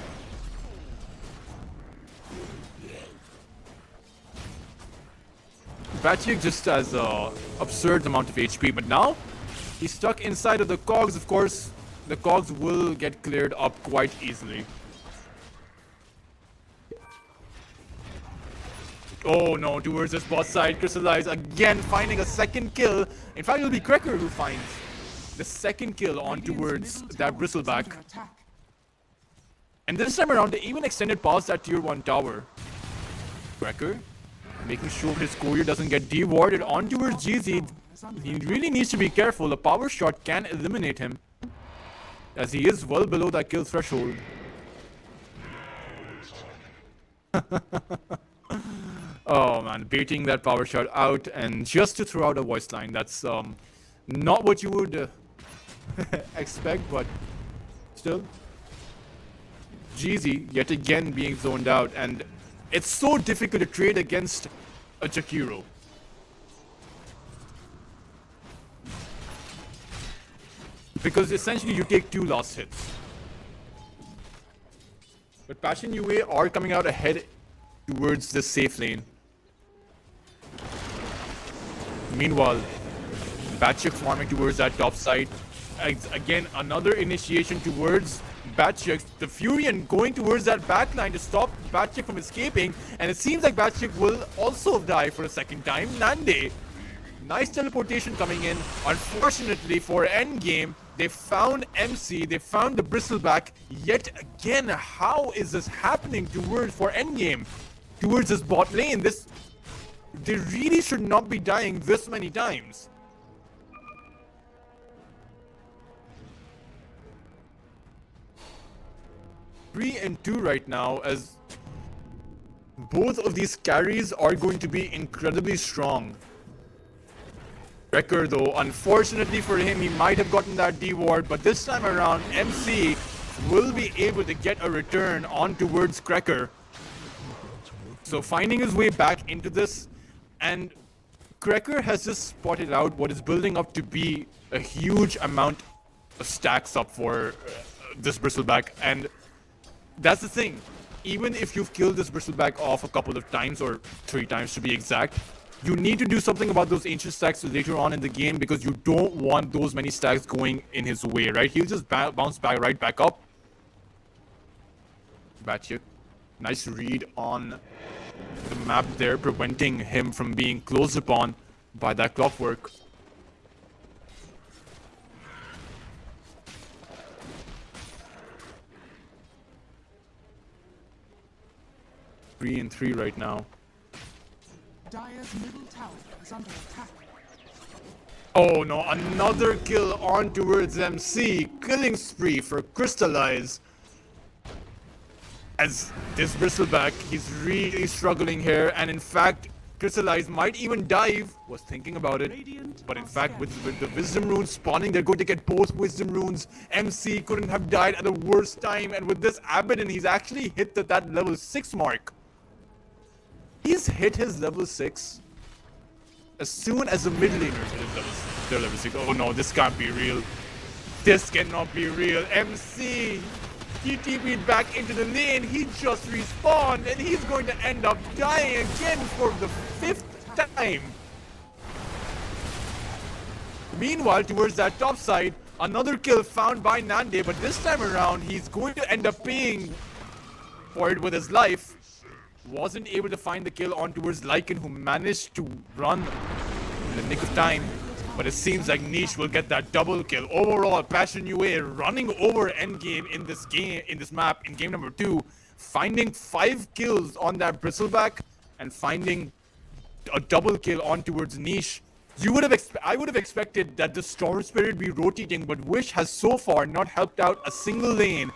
Rabotyagi just has an absurd amount of HP, but now he's stuck inside of the cogs. Of course, the cogs will get cleared up quite easily. Oh no, towards this bot side, Crystallize again finding a second kill. In fact, it'll be Cracker who finds the second kill on towards that Bristleback. And this time around, they even extended past that tier 1 tower. Cracker making sure his courier doesn't get dewarded on towards GZ. He really needs to be careful. A power shot can eliminate him, as he is well below that kill threshold. Oh man, baiting that power shot out and just to throw out a voice line. That's not what you would expect, but still. GZ yet again being zoned out, and it's so difficult to trade against a Jakiro. Because essentially you take 2 last hits. But Passion UA are coming out ahead towards the safe lane. Meanwhile, Batchik farming towards that top side. Again, another initiation towards Batchik. The Furion going towards that backline to stop Batchik from escaping. And it seems like Batchik will also die for a second time. Nande. Nice teleportation coming in. Unfortunately for Endgame, they found MC, they found the Bristleback. Yet again, how is this happening for Endgame? Towards this bot lane. They really should not be dying this many times. Three and 2 right now, as both of these carries are going to be incredibly strong. Wrecker though, unfortunately for him, he might have gotten that D-ward, but this time around, MC will be able to get a return on towards Cracker. So finding his way back into this, and Cracker has just spotted out what is building up to be a huge amount of stacks up for this Bristleback, and that's the thing. Even if you've killed this Bristleback off a couple of times, or 3 times to be exact, you need to do something about those ancient stacks later on in the game, because you don't want those many stacks going in his way, right? He'll just bounce back right back up. Batchik, nice read on the map there, preventing him from being closed upon by that clockwork. Three and 3 right now. Dire's middle tower is under attack. Oh no, another kill on towards MC. Killing spree for Crystallize. As this Bristleback, he's really struggling here, and in fact, Crystallize might even dive. Was thinking about it, but in fact, with the Wisdom Runes spawning, they're going to get both Wisdom Runes. MC couldn't have died at the worst time, and with this Abaddon, he's actually hit that level 6 mark. He's hit his level 6 as soon as the mid laners hit their level 6. Oh no, this can't be real. This cannot be real. MC, he TP'd back into the lane. He just respawned, and he's going to end up dying again for the 5th time. Meanwhile, towards that top side, another kill found by Nande, but this time around, he's going to end up paying for it with his life. Wasn't able to find the kill on towards Lycan, who managed to run in the nick of time. But it seems like Niche will get that double kill. Overall, Passion UA running over Endgame in this game, in this map, in game number 2, finding 5 kills on that Bristleback and finding a double kill on towards Niche. I would have expected that the Storm Spirit be rotating, but Wish has so far not helped out a single lane.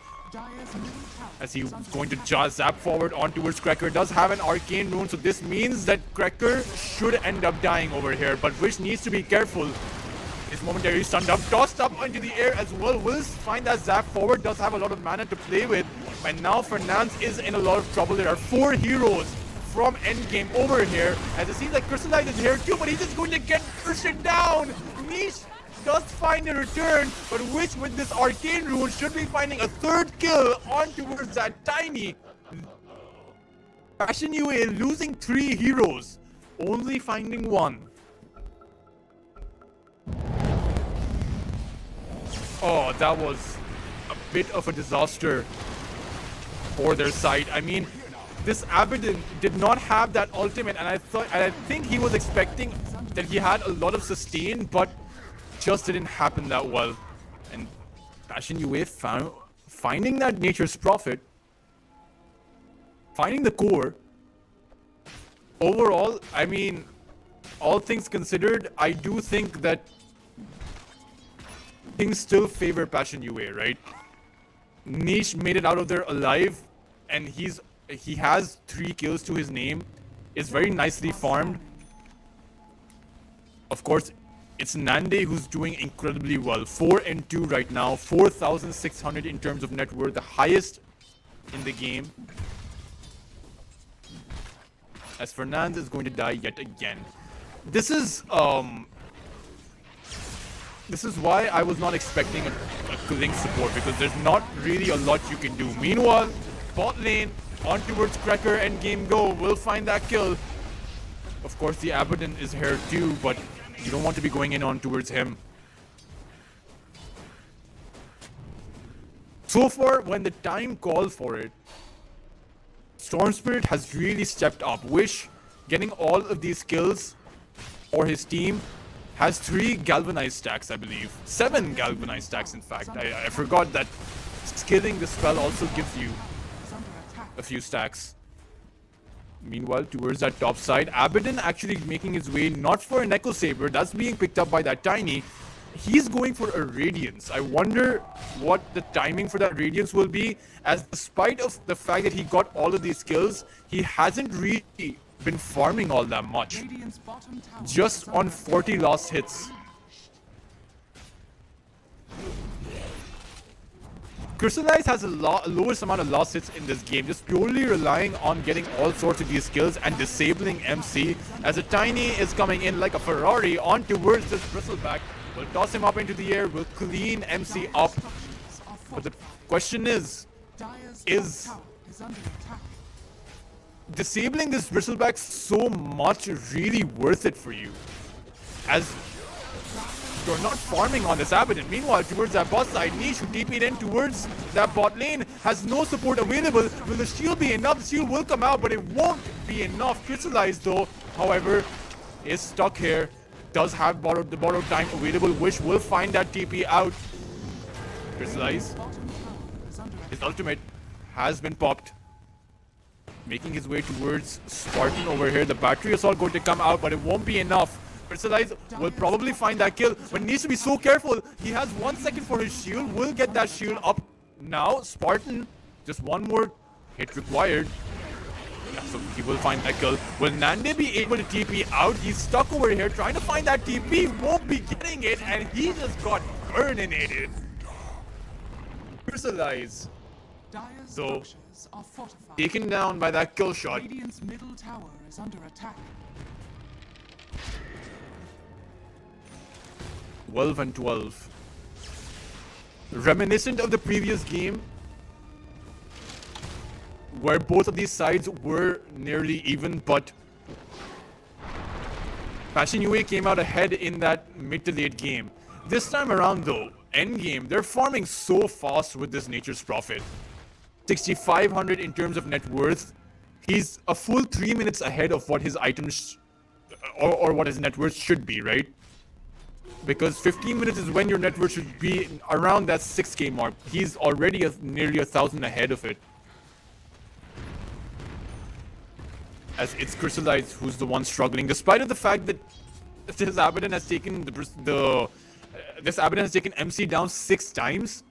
As he's going to zap forward on towards Cracker. Does have an arcane rune, so this means that Cracker should end up dying over here, but Wish needs to be careful. is momentarily stunned up, tossed up into the air as well. Will find that zap forward, does have a lot of mana to play with. And now Fernandes is in a lot of trouble. There are 4 heroes from Endgame over here, as it seems like Crystallize is here too, but he's just going to get pushed down. Niche does find a return, but Witch with this arcane rune should be finding a 3rd kill on towards that Tiny. Passion UA losing 3 heroes, only finding 1. Oh, that was a bit of a disaster for their side. I mean, this Abaddon did not have that ultimate, and I think he was expecting that he had a lot of sustain, but just didn't happen that well. And Passion UA finding that Nature's Prophet, finding the core. Overall, I mean, all things considered, I do think that things still favor Passion UA, right? Niche made it out of there alive, and he has 3 kills to his name. It's very nicely farmed. Of course, it's Nande who's doing incredibly well. 4 and 2 right now, 4,600 in terms of net worth, the highest in the game. As Fernandes is going to die yet again. This is why I was not expecting a killing support, because there's not really a lot you can do. Meanwhile, bot lane on towards Cracker, Endgame go, will find that kill. Of course, the Abaddon is here too, but you don't want to be going in on towards him. So far, when the time called for it, Storm Spirit has really stepped up. Wish getting all of these kills for his team. Has 3 galvanized stacks, I believe. 7 galvanized stacks, in fact. I forgot that skilling the spell also gives you a few stacks. Meanwhile, towards that top side, Abaddon actually making his way not for an Echo Saber. That's being picked up by that Tiny. He's going for a Radiance. I wonder what the timing for that Radiance will be, as despite of the fact that he got all of these kills, he hasn't really been farming all that much. Just on 40 lost hits. Crystallize has a lowest amount of lost hits in this game, just purely relying on getting all sorts of these kills and disabling MC, as a Tiny is coming in like a Ferrari on towards this Bristleback. Will toss him up into the air, will clean MC up. But the question is disabling this Bristleback so much really worth it for you? As you're not farming on this Abaddon. Meanwhile, towards that bot side, Niche who TP'd in towards that bot lane has no support available. Will the shield be enough? The shield will come out, but it won't be enough. Crystallize though, however, is stuck here. Does have the borrowed time available. Wish will find that TP out. Crystallize. His ultimate has been popped. Making his way towards Spartan over here. The battery assault going to come out, but it won't be enough. Crystallize will probably find that kill, but needs to be so careful. He has 1 second for his shield. Will get that shield up now. Spartan, just 1 more hit required. Yeah, so he will find that kill. Will Nande be able to TP out? He's stuck over here trying to find that TP. Won't be getting it, and he just got burninated. Crystallize. So taken down by that kill shot. Radiant's middle tower is under attack. 12 and 12. Reminiscent of the previous game, where both of these sides were nearly even, but Passion UA came out ahead in that mid to late game. This time around though, Endgame, they're farming so fast with this Nature's Prophet. 6,500 in terms of net worth. He's a full 3 minutes ahead of what his items or what his net worth should be, right? Because 15 minutes is when your net worth should be around that 6k mark. He's already nearly 1,000 ahead of it. As it's Crystallize who's the one struggling, despite of the fact that this Abaddon has taken this Abaddon has taken MC down 6 times.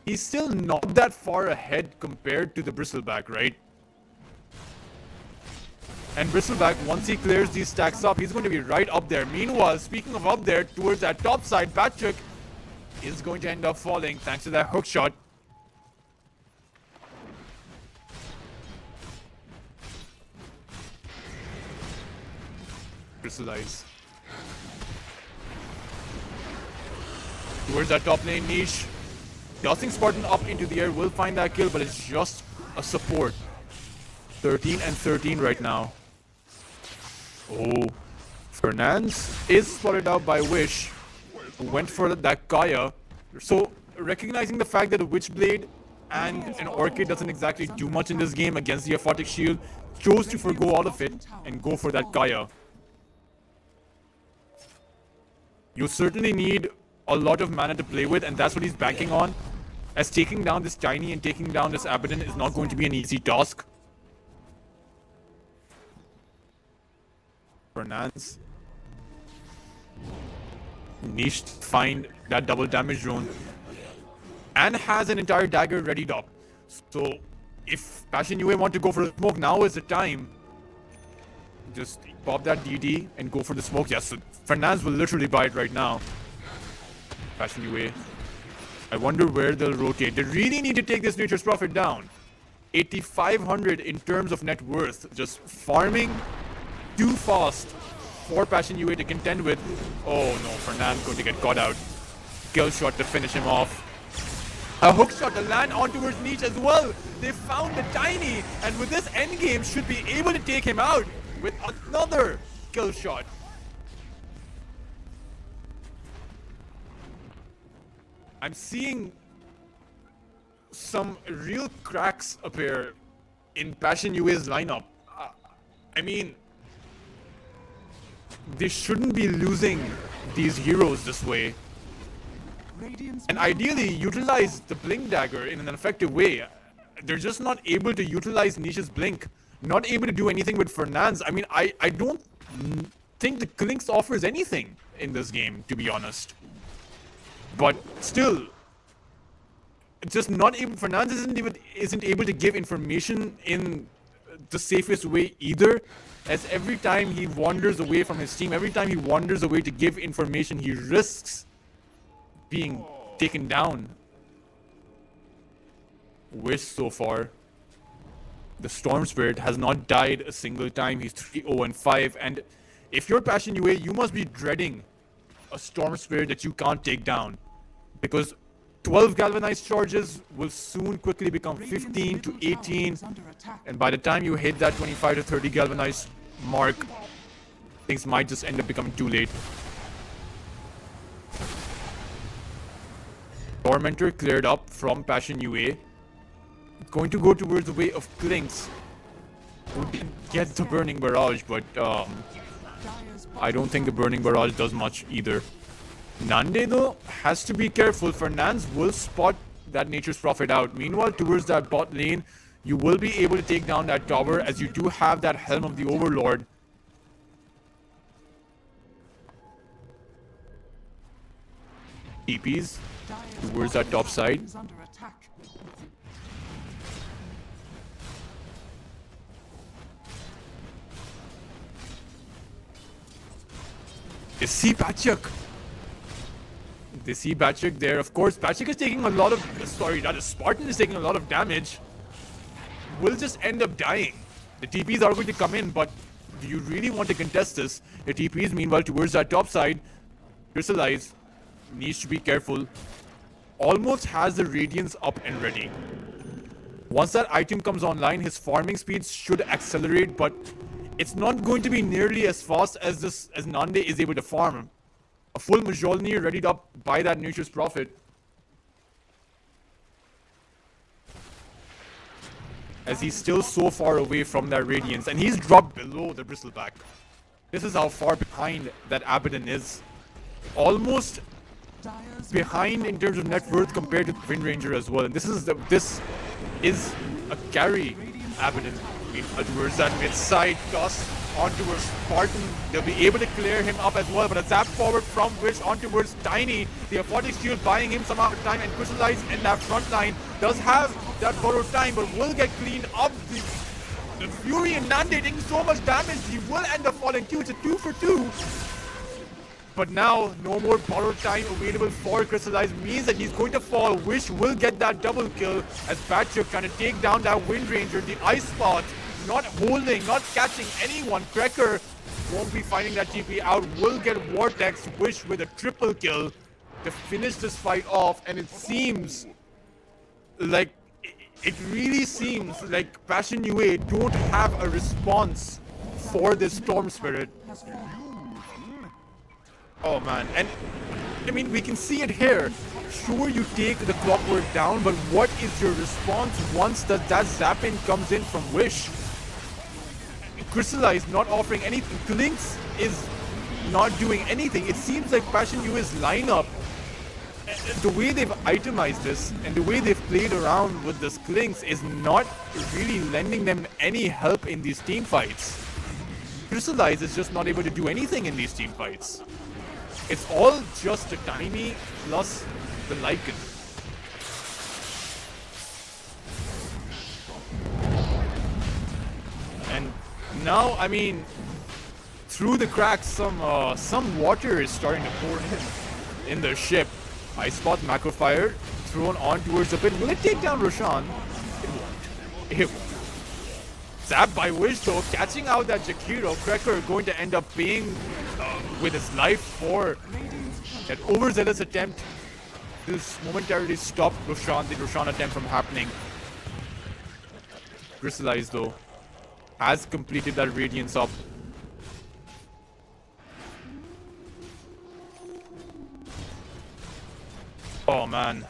He's still not that far ahead compared to the Bristleback, right? And Bristleback, once he clears these stacks up, he's going to be right up there. Meanwhile, speaking of up there, towards that top side, Patrick is going to end up falling thanks to that hook shot. Crystallize. Towards that top lane niche. Tossing Spartan up into the air will find that kill, but it's just a support. 13 and 13 right now. Oh, Fernandes is spotted out by Wish, who went for that Kaya. So, recognizing the fact that a Witchblade and an Orchid doesn't exactly do much in this game against the Aphotic Shield, chose to forgo all of it and go for that Kaya. You certainly need a lot of mana to play with, and that's what he's banking on. As taking down this Tiny and taking down this Abaddon is not going to be an easy task. Fernandes needs to find that double damage drone and has an entire dagger readied up. So if Passion UA want to go for the smoke, now is the time. Just pop that DD and go for the smoke. Yes, so Fernandes will literally buy it right now. Passion UA. I wonder where they'll rotate. They really need to take this Nature's Prophet down. 8,500 in terms of net worth. Just farming too fast for Passion UA to contend with. Oh no, Fernandes going to get caught out. Kill shot to finish him off. A hook shot to land on towards Niche as well. They found the Tiny, and with this endgame should be able to take him out with another kill shot. I'm seeing some real cracks appear in Passion UA's lineup. I mean, they shouldn't be losing these heroes this way. And ideally, utilize the Blink Dagger in an effective way. They're just not able to utilize Niche's Blink. Not able to do anything with Fernandes. I mean, I don't think the Klinks offers anything in this game, to be honest. But still, just not able. Fernandes isn't able to give information in the safest way either. As every time he wanders away from his team, every time he wanders away to give information, he risks being taken down. Wish so far. The Storm Spirit has not died a single time. He's 3-0-5, and if you're Passion UA, you must be dreading a Storm Spirit that you can't take down, because 12 galvanized charges will soon quickly become 15 to 18, and by the time you hit that 25 to 30 galvanized mark, things might just end up becoming too late. Tormentor cleared up from Passion UA. Going to go towards the way of Klinks, who did get the Burning Barrage, but I don't think the Burning Barrage does much either. Nande though has to be careful. Fernandes will spot that Nature's Prophet out. Meanwhile, towards that bot lane, you will be able to take down that tower, as you do have that Helm of the Overlord. TPs towards that top side. They see Patrick. They see Patrick there. Of course, Patrick is taking a lot of... Sorry, that is Spartan is taking a lot of damage. Will just end up dying. The TPs are going to come in, but do you really want to contest this? The TPs, meanwhile, towards that top side. Crystallize. Needs to be careful. Almost has the Radiance up and ready. Once that item comes online, his farming speeds should accelerate, but it's not going to be nearly as fast as Nande is able to farm. A full Mjolnir readied up by that Nature's Prophet. As he's still so far away from that Radiance, and he's dropped below the Bristleback. This is how far behind that Abaddon is. Almost behind in terms of net worth compared to Wind Ranger as well. And this is a carry Abaddon. Towards that mid side toss on towards Spartan. They'll be able to clear him up as well, but a zap forward from Wish on towards Tiny. The Aphotic Shield buying him some amount of time, and Crystallize in that front line does have that borrowed time, but will get cleaned up. The Fury and Nande taking so much damage, he will end up falling too. It's a 2 for 2. But now, no more borrow time available for Crystallize means that he's going to fall. Wish will get that double kill as Batchuk trying to take down that Wind Ranger. The Ice Spot, not holding, not catching anyone. Cracker won't be finding that TP out. Will get Vortex. Wish with a triple kill to finish this fight off. And it seems like, it really seems like Passion UA don't have a response for this Storm Spirit. Oh man, and I mean, we can see it here. Sure, you take the clockwork down, but what is your response once that zapping comes in from Wish? Crystallize not offering anything. Klinks is not doing anything. It seems like Passion UA's lineup, the way they've itemized this and the way they've played around with this Klinks is not really lending them any help in these team fights. Crystallize is just not able to do anything in these team fights. It's all just a Tiny plus the Lycan. And now, I mean, through the cracks, some water is starting to pour in their ship. Ice Spot, Macro Fire, thrown on towards the pit. Will it take down Roshan? It won't. It won't. Zapped by Wish though, catching out that Jakiro. Cracker going to end up paying with his life for that overzealous attempt. This momentarily stopped the Roshan attempt from happening. Crystallize though has completed that Radiance up. Oh man.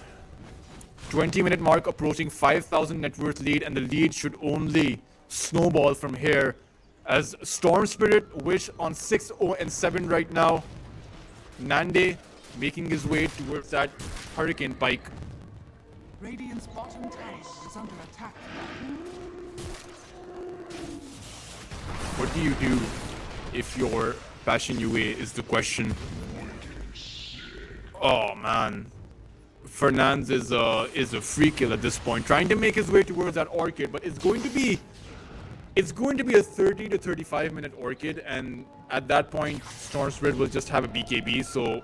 20-minute mark approaching, 5,000 net worth lead, and the lead should only snowball from here as Storm Spirit, Wish on 6-0 and 7 right now. Nande making his way towards that Hurricane Pike. Radiant's bottom tower is under attack. What do you do if your Passion UA is the question? Oh man. Fernandes is a free kill at this point, trying to make his way towards that Orchid, but it's going to be a 30 to 35 minute Orchid, and at that point Storm Spirit will just have a BKB, so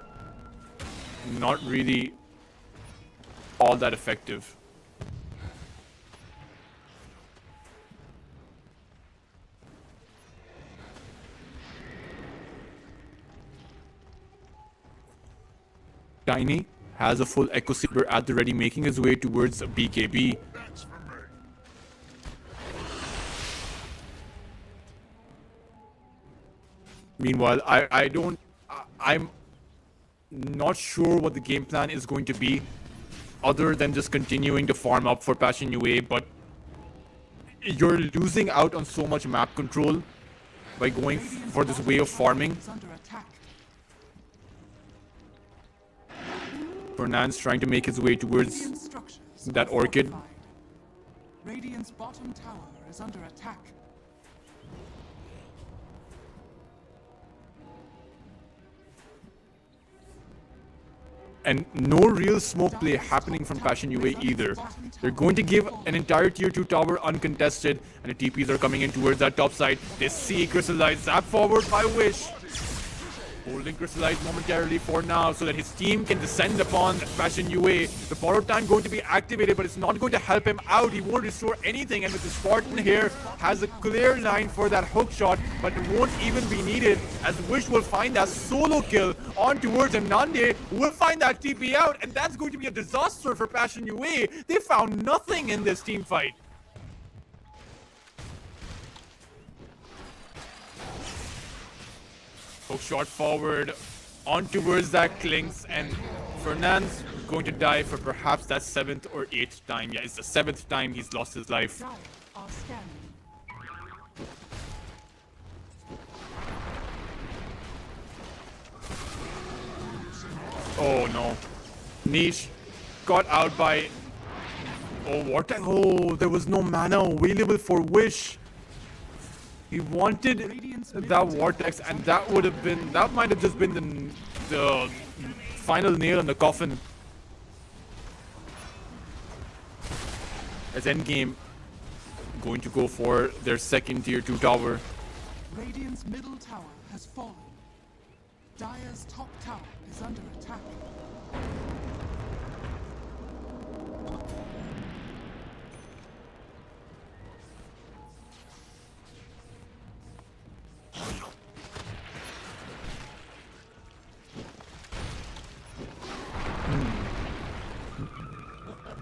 not really all that effective. Tiny has a full Echo Saber at the ready, making his way towards a BKB. Meanwhile, I'm not sure what the game plan is going to be, other than just continuing to farm up for Passion UA, but you're losing out on so much map control by going for this way of farming. Fernandes trying to make his way towards that Orchid. Radiant's bottom tower is under attack. And no real smoke play happening from Passion UA either. They're going to give an entire tier 2 tower uncontested, and the TPs are coming in towards that top side. They see Crystallize zap forward by Wish. Holding Crystallize momentarily for now so that his team can descend upon Passion UA. The borrow time going to be activated, but it's not going to help him out. He won't restore anything, and with the Spartan here has a clear line for that hook shot, but it won't even be needed as Wish will find that solo kill on towards him. Nande will find that TP out, and that's going to be a disaster for Passion UA. They found nothing in this team fight. Hook shot forward on towards that Klinks, and Fernandes going to die for perhaps that 7th or 8th time. Yeah, it's the 7th time he's lost his life. Oh no. Niche got out by... Oh, Vortex. Oh, there was no mana available for Wish. He wanted that Vortex, and that would have been, that might have just been the final nail in the coffin. As Endgame going to go for their second tier 2 tower. Radiant's middle tower has fallen. Dire's top tower is under attack.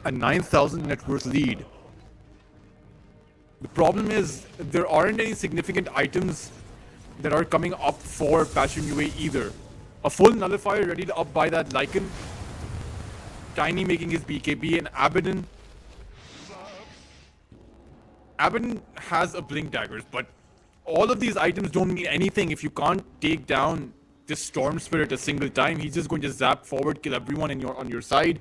A 9,000 net worth lead. The problem is there aren't any significant items that are coming up for Passion UA either. A full nullifier ready to up by that Lycan. Tiny making his BKB and Abaddon. Abaddon has a blink daggers, but all of these items don't mean anything if you can't take down this Storm Spirit a single time. He's just going to zap forward, kill everyone on your side.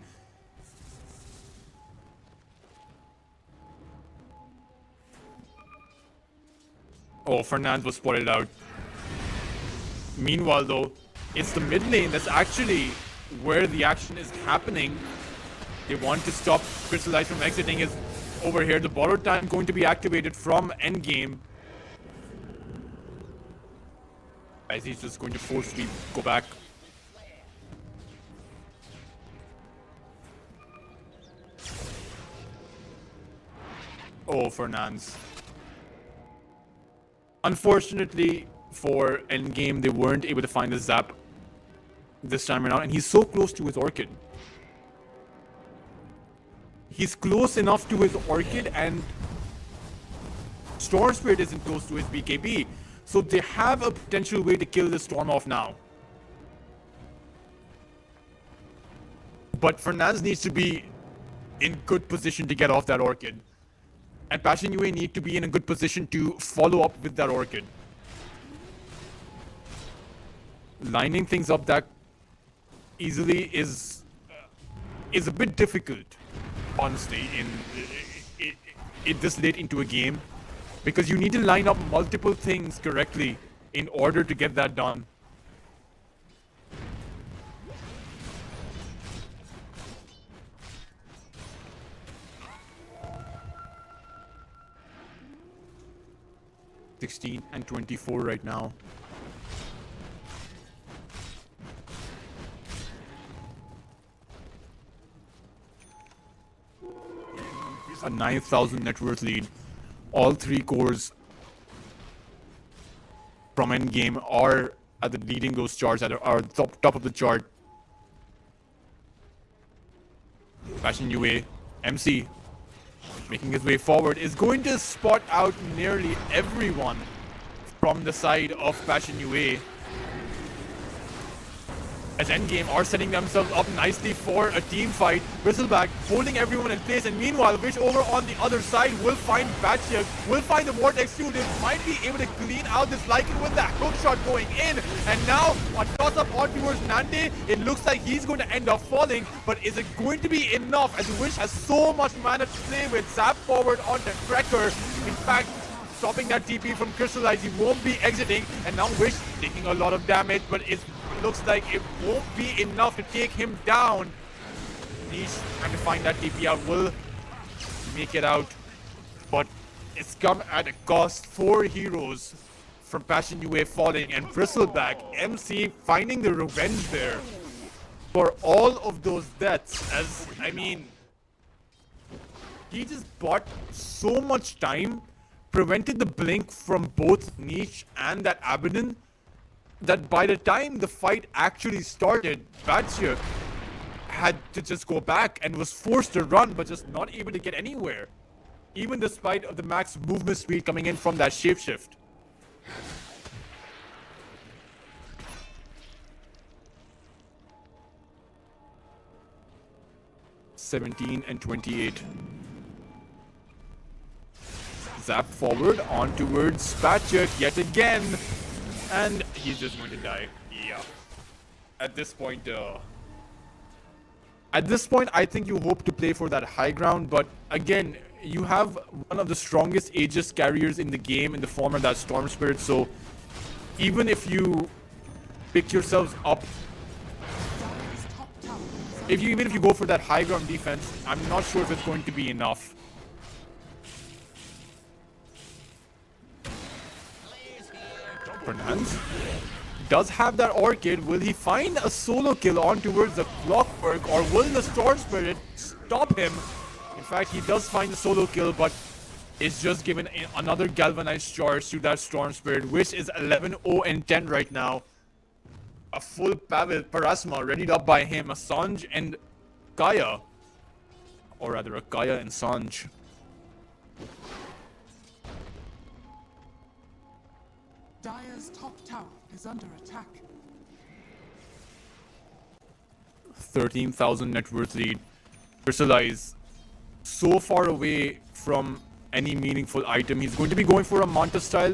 Oh, Fernand was spotted out. Meanwhile, though, it's the mid lane that's actually where the action is happening. They want to stop Crystallize from exiting. Is over here. The borrowed time going to be activated from Endgame. As he's just going to force me go back. Oh, Fernand's. Unfortunately for Endgame, they weren't able to find the zap this time around, and he's so close to his Orchid. He's close enough to his Orchid, and Storm Spirit isn't close to his BKB, so they have a potential way to kill the Storm off now. But Fernandez needs to be in good position to get off that Orchid. And Passion UA need to be in a good position to follow up with that Orchid. Lining things up that easily is a bit difficult, honestly, in this late into a game, because you need to line up multiple things correctly in order to get that done. (16 and 24 right now. A 9,000 net worth lead. All three cores from Endgame are at the leading those charts that are top of the chart. Passion UA, MC, making his way forward, is going to spot out nearly everyone from the side of Passion UA. As Endgame are setting themselves up nicely for a team fight. Bristleback holding everyone in place, and meanwhile, Wish over on the other side will find Batchuk, will find the Vortex too. They might be able to clean out this Lycan with that hook shot going in. And now, a toss-up on towards Nande. It looks like he's going to end up falling, but is it going to be enough as Wish has so much mana to play with? Zap forward onto Cracker. In fact, stopping that TP from Crystallize, he won't be exiting, and now Wish taking a lot of damage, but it looks like it won't be enough to take him down. He's trying to find that TP out, will make it out, but it's come at a cost. 4 heroes from Passion UA falling, and Bristleback, MC, finding the revenge there for all of those deaths. As, I mean, he just bought so much time, prevented the blink from both Niche and that Abaddon, that by the time the fight actually started, Batchuk had to just go back and was forced to run, but just not able to get anywhere, even despite of the max movement speed coming in from that shapeshift. (17 and 28). Zap forward on towards Batchuk yet again, and he's just going to die. Yeah. At this point, I think you hope to play for that high ground, but again, you have one of the strongest Aegis carriers in the game in the form of that Storm Spirit, so even if you pick yourselves up, even if you go for that high ground defense, I'm not sure if it's going to be enough. does have that Orchid. Will he find a solo kill on towards the Clockwork, or will the Storm Spirit stop him? In fact, he does find the solo kill, but is just given another galvanized charge to that Storm Spirit, which is 11-0 and 10 right now. A full Pavel Parasma readied up by him, a Sanj and Kaya. Or rather, a Kaya and Sanj. Dire's top tower is under attack. 13,000 net worth lead. Crystallize so far away from any meaningful item. He's going to be going for a Manta style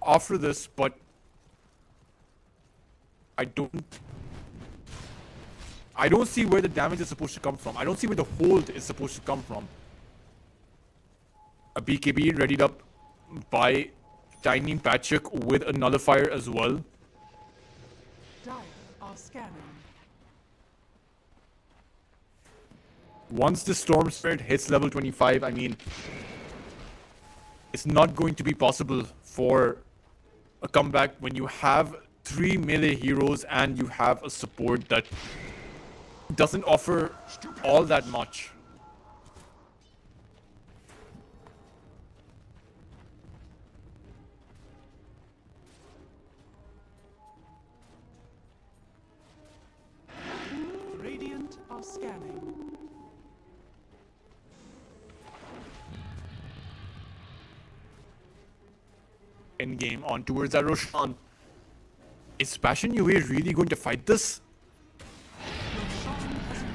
after this, but I don't see where the damage is supposed to come from. I don't see where the hold is supposed to come from. A BKB readied up by Tiny Patchuk with a nullifier as well. Dire are scanning. Once the Storm Spirit hits level 25, I mean, it's not going to be possible for a comeback when you have 3 melee heroes and you have a support that doesn't offer all that much. Radiant are scanning. Endgame on towards that Roshan. Is Passion UA really going to fight this?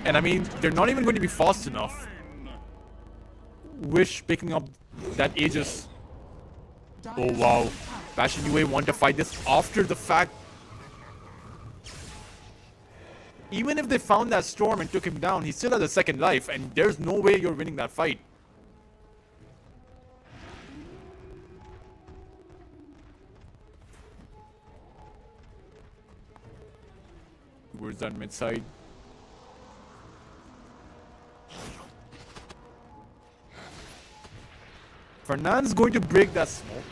And I mean, they're not even going to be fast enough. Wish picking up that Aegis. Oh wow. Passion UA want to fight this after the fact. Even if they found that Storm and took him down, he still has a second life, and there's no way you're winning that fight. Where's that mid side? Fernand's going to break that smoke,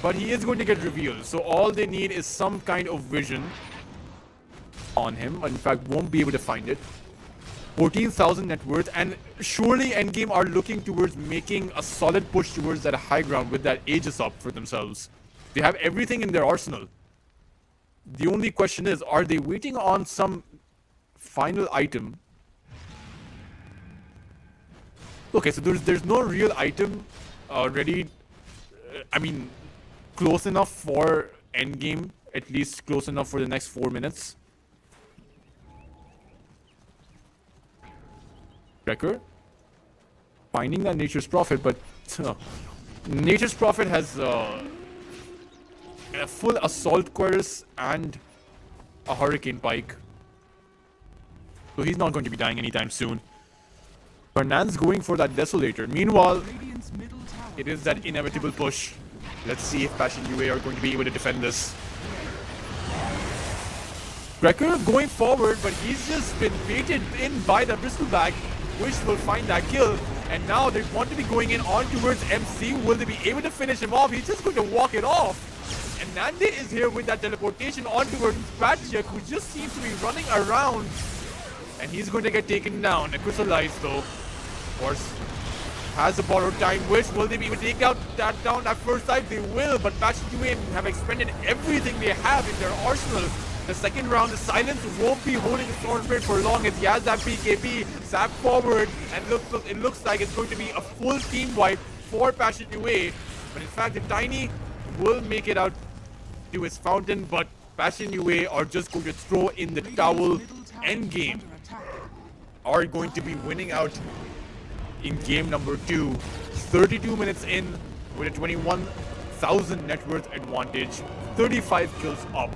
but he is going to get revealed. So all they need is some kind of vision on him. In fact, won't be able to find it. 14,000 net worth, and surely Endgame are looking towards making a solid push towards that high ground with that Aegis up for themselves. They have everything in their arsenal. The only question is, are they waiting on some final item? Okay, so there's no real item ready. I mean, close enough for Endgame, at least close enough for the next 4 minutes. Wrecker finding that Nature's Prophet, but Nature's Prophet has a full Assault Cuirass and a Hurricane Pike, so he's not going to be dying anytime soon. Fernand's going for that Desolator. Meanwhile, it is that inevitable push. Let's see if Passion UA are going to be able to defend this. Wrecker going forward, but he's just been baited in by the Bristleback. Wish will find that kill, and now they want to be going in on towards MC. Will they be able to finish him off? He's just going to walk it off. And Nande is here with that teleportation on towards Patchuk, who just seems to be running around. And he's going to get taken down. Crystallized though, of course, has a borrowed time. Wish, will they be able to take out that down at first sight? They will, but Passion UA have expended everything they have in their arsenal. The second round, the Silence won't be holding the Storm Spirit for long as he has that PKP. Zap forward, and it looks like it's going to be a full team wipe for Passion UA. But in fact, the Tiny will make it out to his fountain, but Passion UA are just going to throw in the towel. Endgame are going to be winning out in game number 2. 32 minutes in with a 21,000 net worth advantage. 35 kills up.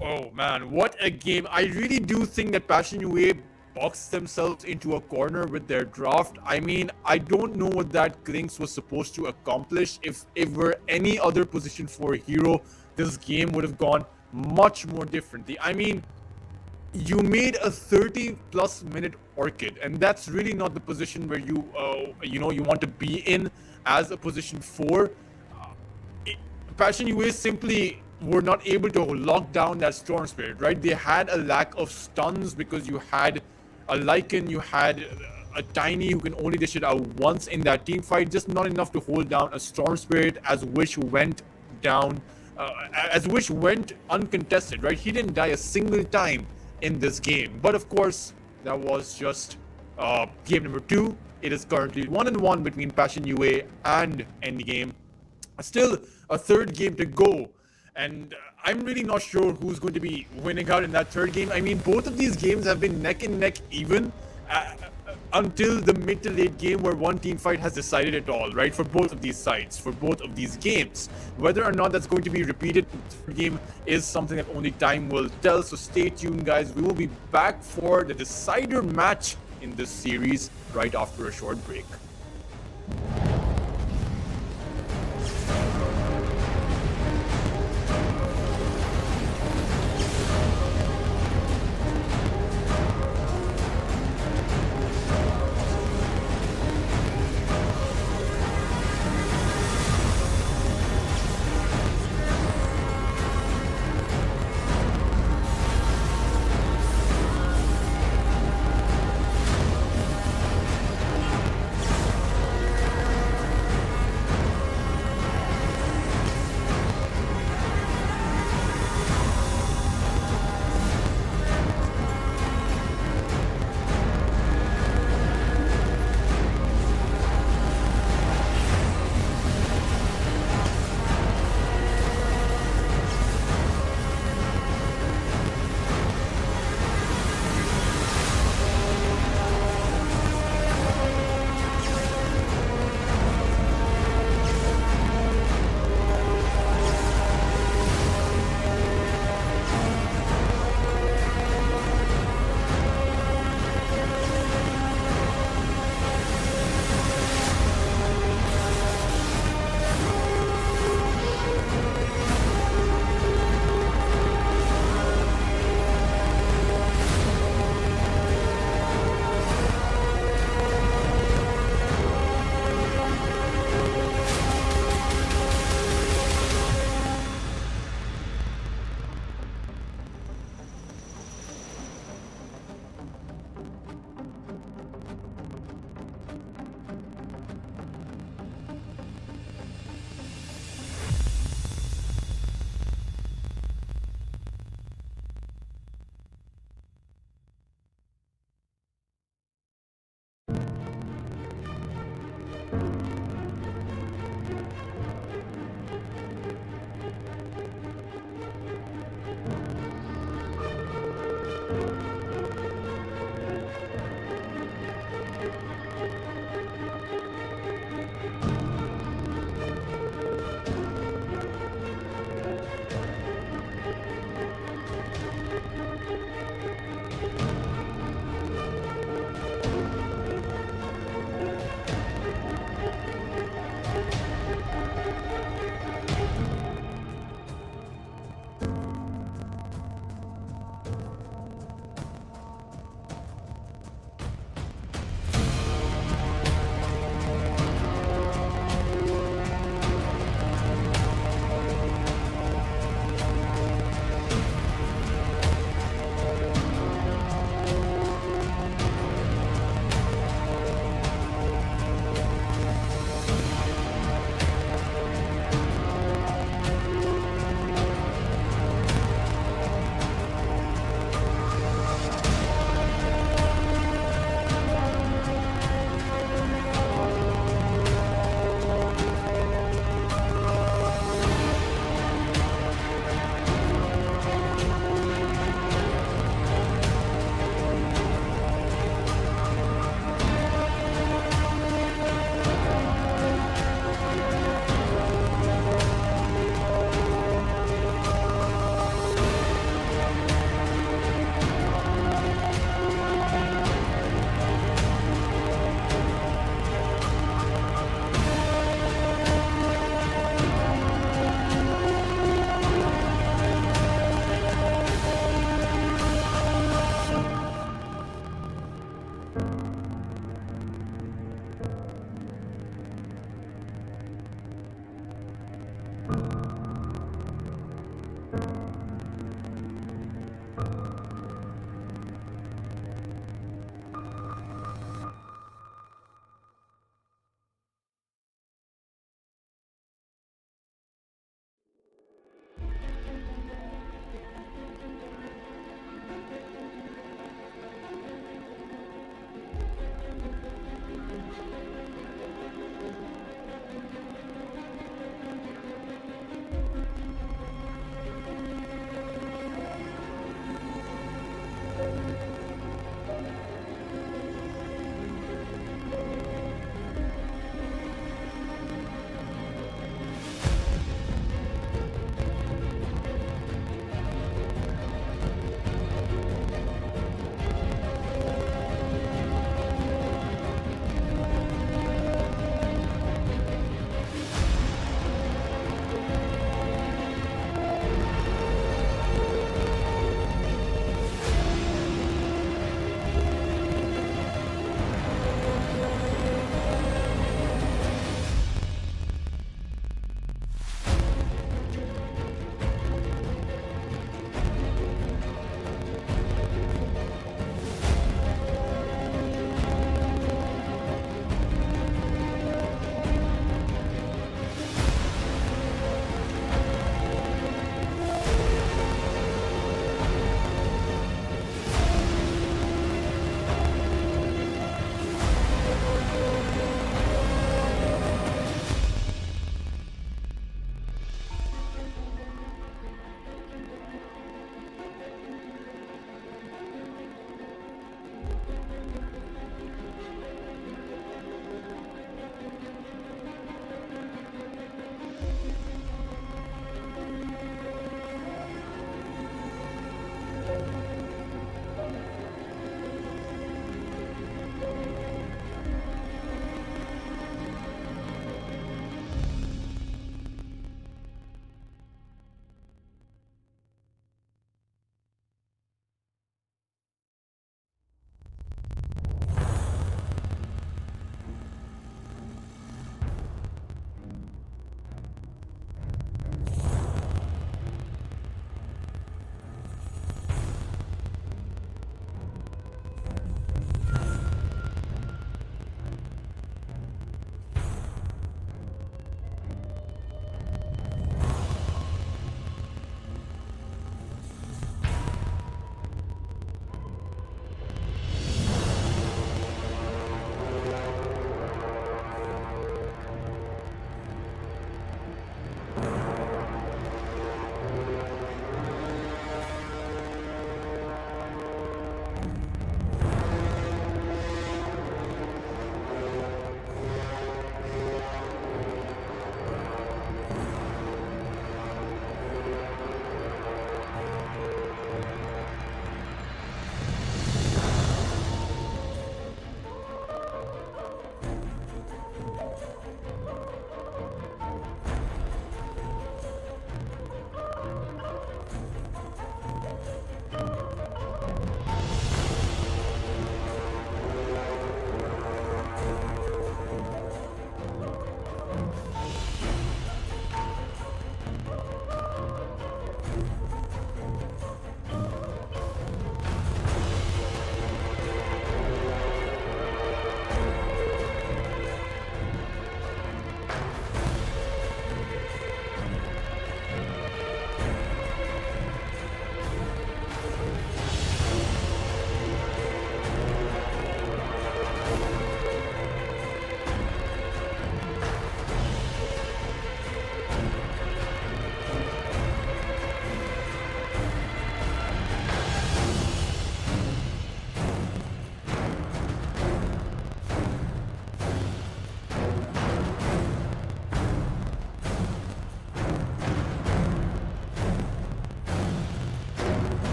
Oh man, what a game. I really do think that Passion UA boxed themselves into a corner with their draft. I mean, I don't know what that Klinks was supposed to accomplish. If it were any other position for a hero, this game would have gone much more differently. I mean, you made a 30+ minute Orchid, and that's really not the position where you want to be in as a position 4. Passion UA simply were not able to lock down that Storm Spirit, right? They had a lack of stuns because you had a Lycan, you had a Tiny who can only dish it out once in that team fight, just not enough to hold down a Storm Spirit as Wish went down, as Wish went uncontested, right? He didn't die a single time in this game. But of course, that was just game number 2. It is currently 1-1 between Passion UA and Endgame. Still a third game to go, and I'm really not sure who's going to be winning out in that third game. I mean, both of these games have been neck and neck even until the mid to late game where one team fight has decided it all, right? For both of these sides, for both of these games. Whether or not that's going to be repeated in the third game is something that only time will tell, so stay tuned, guys. We will be back for the decider match in this series right after a short break.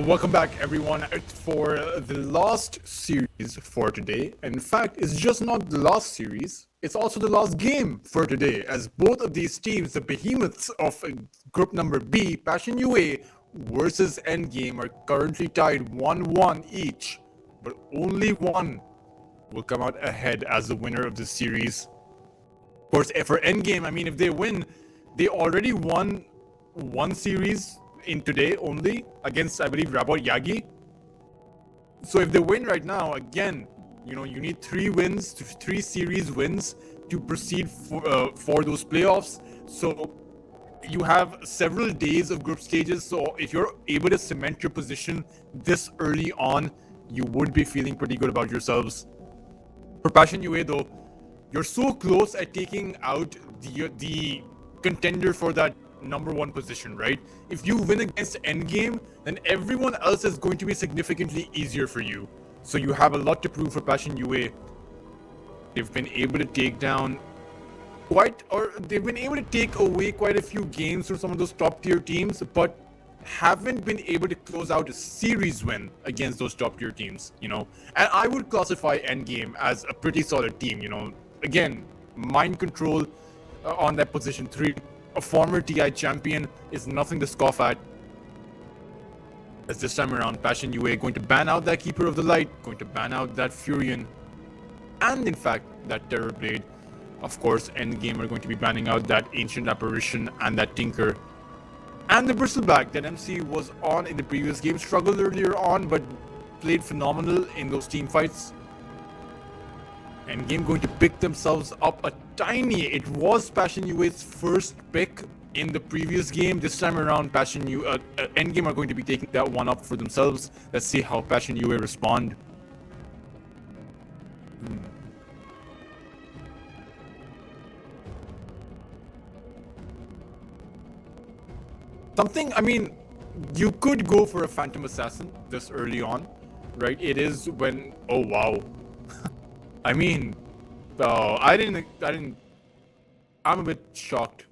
Welcome back, everyone, for the last series for today. In fact, it's just not the last series, it's also the last game for today, as both of these teams, the behemoths of group number B, Passion UA versus Endgame, are currently tied 1-1 each, but only one will come out ahead as the winner of this series. Of course, for Endgame, I mean, if they win, they already won one series in today only against, I believe, Rabotyagi. So if they win right now, again, you know, you need 3 wins, 3 series wins to proceed for those playoffs. So you have several days of group stages. So if you're able to cement your position this early on, you would be feeling pretty good about yourselves. For Passion UA though, you're so close at taking out the contender for that number 1 position, right? If you win against Endgame, then everyone else is going to be significantly easier for you. So you have a lot to prove for Passion UA. They've been able to take down they've been able to take away quite a few games from some of those top tier teams, but haven't been able to close out a series win against those top tier teams, you know. And I would classify Endgame as a pretty solid team, you know. Again, mind control on that position 3. A former TI champion is nothing to scoff at. As this time around, Passion UA going to ban out that Keeper of the Light, going to ban out that Furion, and in fact, that Terror Blade. Of course, Endgame are going to be banning out that Ancient Apparition and that Tinker. And the Bristleback that MC was on in the previous game, struggled earlier on, but played phenomenal in those team fights. Endgame going to pick themselves up a tiny. It was Passion UA's first pick in the previous game. This time around, Endgame are going to be taking that one up for themselves. Let's see how Passion UA respond. Something, I mean, you could go for a Phantom Assassin this early on, right? It is when, oh wow. I mean, I'm a bit shocked.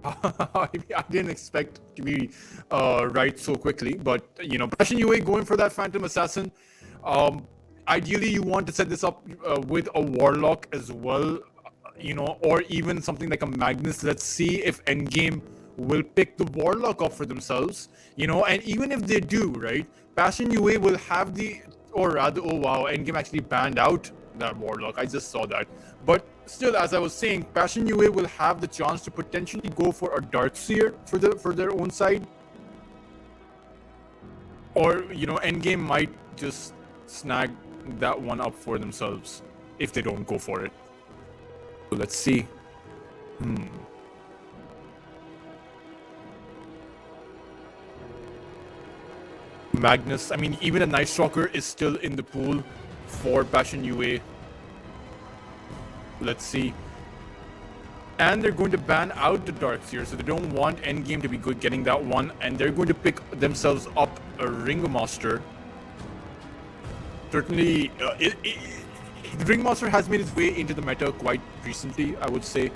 I didn't expect to be right so quickly, but you know, Passion UA going for that Phantom Assassin. Ideally, you want to set this up with a Warlock as well, you know, or even something like a Magnus. Let's see if Endgame will pick the Warlock up for themselves, you know, and even if they do, right, Passion UA will have the, or rather, oh wow, Endgame actually banned out that Warlock. I just saw that. But still, as I was saying, Passion UA will have the chance to potentially go for a Darkseer for their own side. Or, you know, Endgame might just snag that one up for themselves if they don't go for it. So let's see. Magnus, I mean, even a Night Stalker is still in the pool for Passion UA. Let's see. And they're going to ban out the Darkseer, so they don't want Endgame to be good getting that one, and they're going to pick themselves up a Ringmaster. Certainly, the Ringmaster has made its way into the meta quite recently, I would say,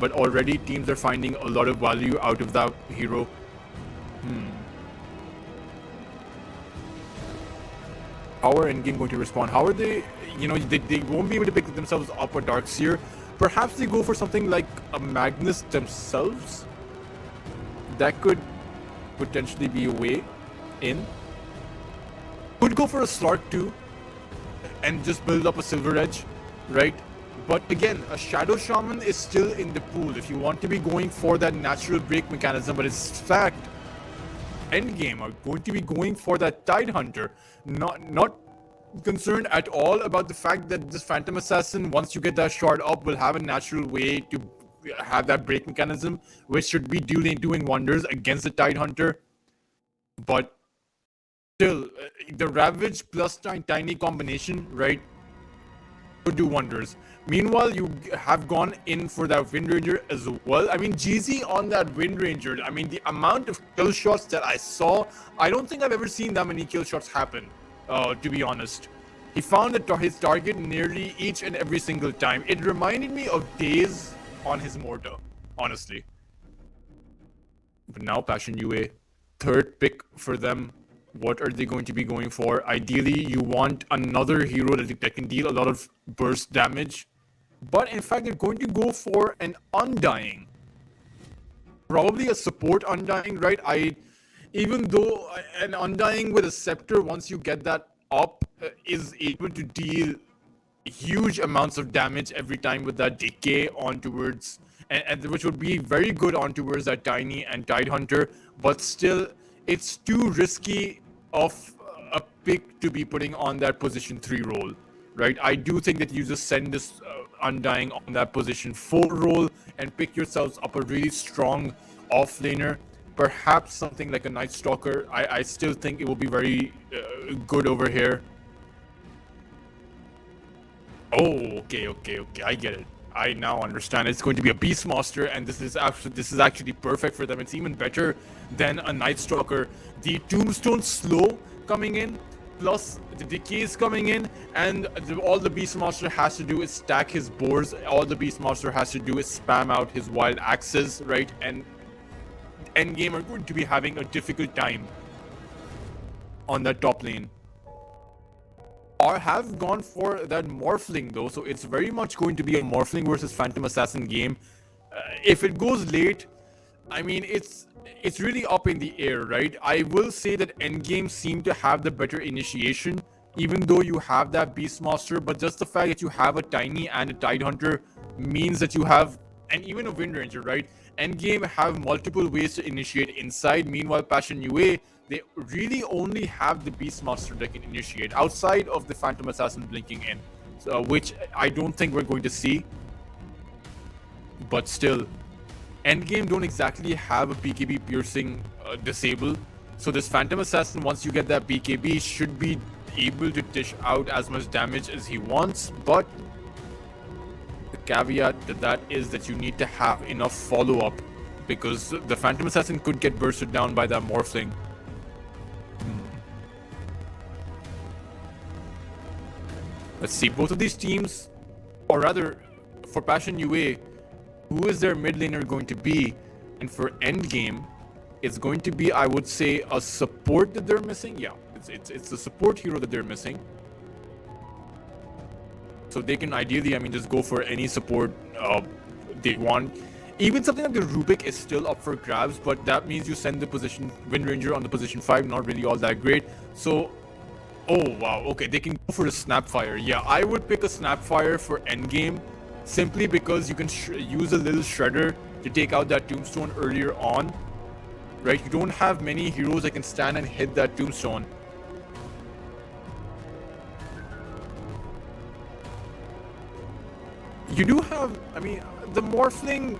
but already teams are finding a lot of value out of that hero. How are Endgame going to respond? How are they, you know, they won't be able to pick themselves up a Darkseer. Perhaps they go for something like a Magnus themselves. That could potentially be a way in. Could go for a Slark too, and just build up a Silver Edge, right? But again, a Shadow Shaman is still in the pool if you want to be going for that natural break mechanism, but it's fact, Endgame are going to be going for that Tidehunter. Not concerned at all about the fact that this Phantom Assassin, once you get that shard up, will have a natural way to have that break mechanism, which should be doing wonders against the Tidehunter. But still, the Ravage plus Tiny combination, right, could do wonders. Meanwhile, you have gone in for that Wind Ranger as well. I mean, GZ on that Wind Ranger, I mean, the amount of kill shots that I saw, I don't think I've ever seen that many kill shots happen, to be honest. He found his target nearly each and every single time. It reminded me of days on his mortar, honestly. But now Passion UA, third pick for them. What are they going to be going for? Ideally, you want another hero that can deal a lot of burst damage. But in fact, they're going to go for an Undying. Probably a support Undying, right? Even though an Undying with a Scepter, once you get that up, is able to deal huge amounts of damage every time with that decay on towards, and which would be very good on towards that Tiny and Tidehunter, but still, it's too risky of a pick to be putting on that position 3 role, right? I do think that you just send this Undying on that position 4 role and pick yourselves up a really strong offlaner. Perhaps something like a Night Stalker. I still think it will be very good over here. Oh, okay, I get it. I now understand. It's going to be a Beastmaster, and this is actually perfect for them. It's even better than a Night Stalker. The Tombstone slow coming in, plus the decay is coming in, and all the Beastmaster has to do is stack his boars. All the Beastmaster has to do is spam out his wild axes, right? And Endgame are going to be having a difficult time on that top lane. Or have gone for that Morphling though, so it's very much going to be a Morphling versus Phantom Assassin game. If it goes late, I mean, it's really up in the air, right? I will say that Endgame seem to have the better initiation, even though you have that Beastmaster, but just the fact that you have a Tiny and a Tidehunter means that you have, and even a Wind Ranger, right? Endgame have multiple ways to initiate inside. Meanwhile, Passion UA, they really only have the Beastmaster that can initiate outside of the Phantom Assassin blinking in, so, which I don't think we're going to see. But still, Endgame don't exactly have a BKB piercing disable, so this Phantom Assassin, once you get that BKB, should be able to dish out as much damage as he wants. But the caveat to that is that you need to have enough follow-up, because the Phantom Assassin could get bursted down by that Morphling. Let's see, both of these teams, or rather, for Passion UA, who is their mid laner going to be? And for Endgame, it's going to be, I would say, a support that they're missing. Yeah, it's a support hero that they're missing. So they can ideally, I mean, just go for any support they want. Even something like the Rubik is still up for grabs, but that means you send the position Wind Ranger on the position 5, not really all that great. So, oh wow, okay, they can go for a Snapfire. Yeah, I would pick a Snapfire for Endgame, simply because you can use a little Shredder to take out that Tombstone earlier on, right? You don't have many heroes that can stand and hit that Tombstone. You do have, I mean, the Morphling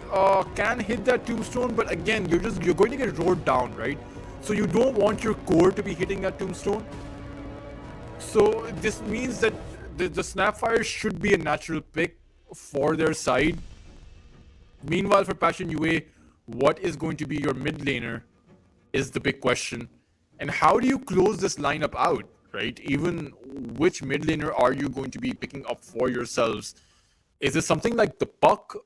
can hit that Tombstone, but again, you're going to get roared down, right? So you don't want your core to be hitting that Tombstone. So this means that the Snapfire should be a natural pick for their side. Meanwhile, for Passion UA, what is going to be your mid laner is the big question. And how do you close this lineup out, right? Even which mid laner are you going to be picking up for yourselves? Is it something like the Puck?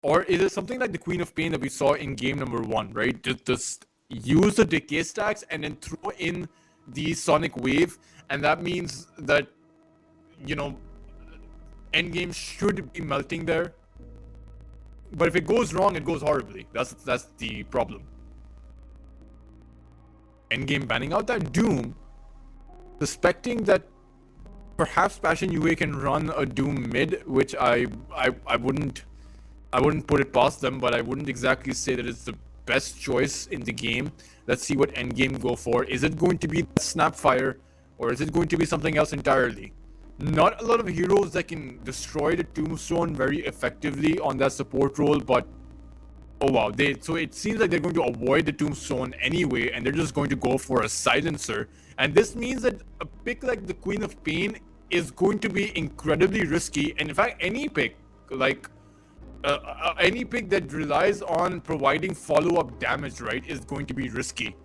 Or is it something like the Queen of Pain that we saw in game number 1, right? Just use the decay stacks and then throw in the Sonic Wave. And that means that, you know, Endgame should be melting there. But if it goes wrong, it goes horribly. That's the problem. Endgame banning out that Doom, suspecting that perhaps Passion UA can run a Doom mid, which I wouldn't put it past them, but I wouldn't exactly say that it's the best choice in the game. Let's see what Endgame go for. Is it going to be Snapfire, or is it going to be something else entirely? Not a lot of heroes that can destroy the Tombstone very effectively on that support role, but oh wow, so it seems like they're going to avoid the Tombstone anyway, and they're just going to go for a Silencer. And this means that a pick like the Queen of Pain is going to be incredibly risky. And in fact, any pick, like any pick that relies on providing follow-up damage, right, is going to be risky.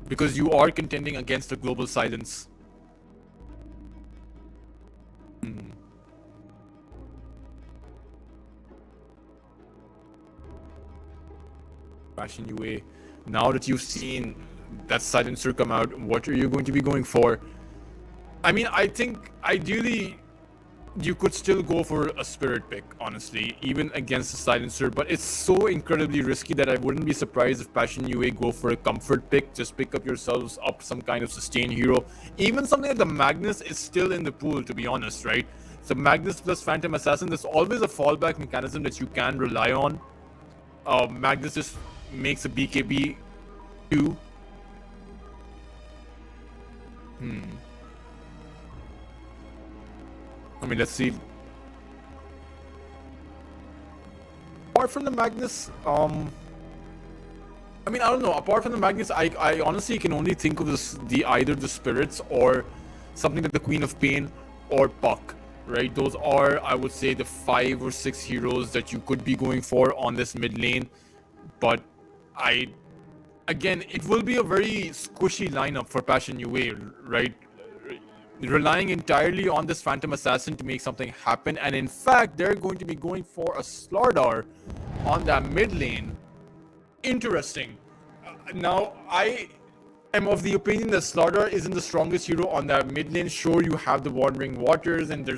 Because you are contending against a global silence. Passion UA, now that you've seen that silencer come out, what are you going to be going for? I mean, I think ideally you could still go for a spirit pick, honestly, even against the silencer, but it's so incredibly risky that I wouldn't be surprised if Passion UA go for a comfort pick. Just pick up yourselves up some kind of sustain hero. Even something like the Magnus is still in the pool, to be honest, right? So Magnus plus Phantom Assassin, there's always a fallback mechanism that you can rely on. Magnus just makes a BKB too. I mean, let's see. Apart from the Magnus, I mean, I don't know. Apart from the Magnus, I honestly can only think of either the Spirits or something like the Queen of Pain or Puck, right? Those are, I would say, the 5 or 6 heroes that you could be going for on this mid lane. But again, it will be a very squishy lineup for Passion UA, right? Relying entirely on this Phantom Assassin to make something happen, and in fact they're going to be going for a Slardar on that mid lane. Interesting. Now I am of the opinion that Slardar isn't the strongest hero on that mid lane. Sure, you have the Wandering Waters and there's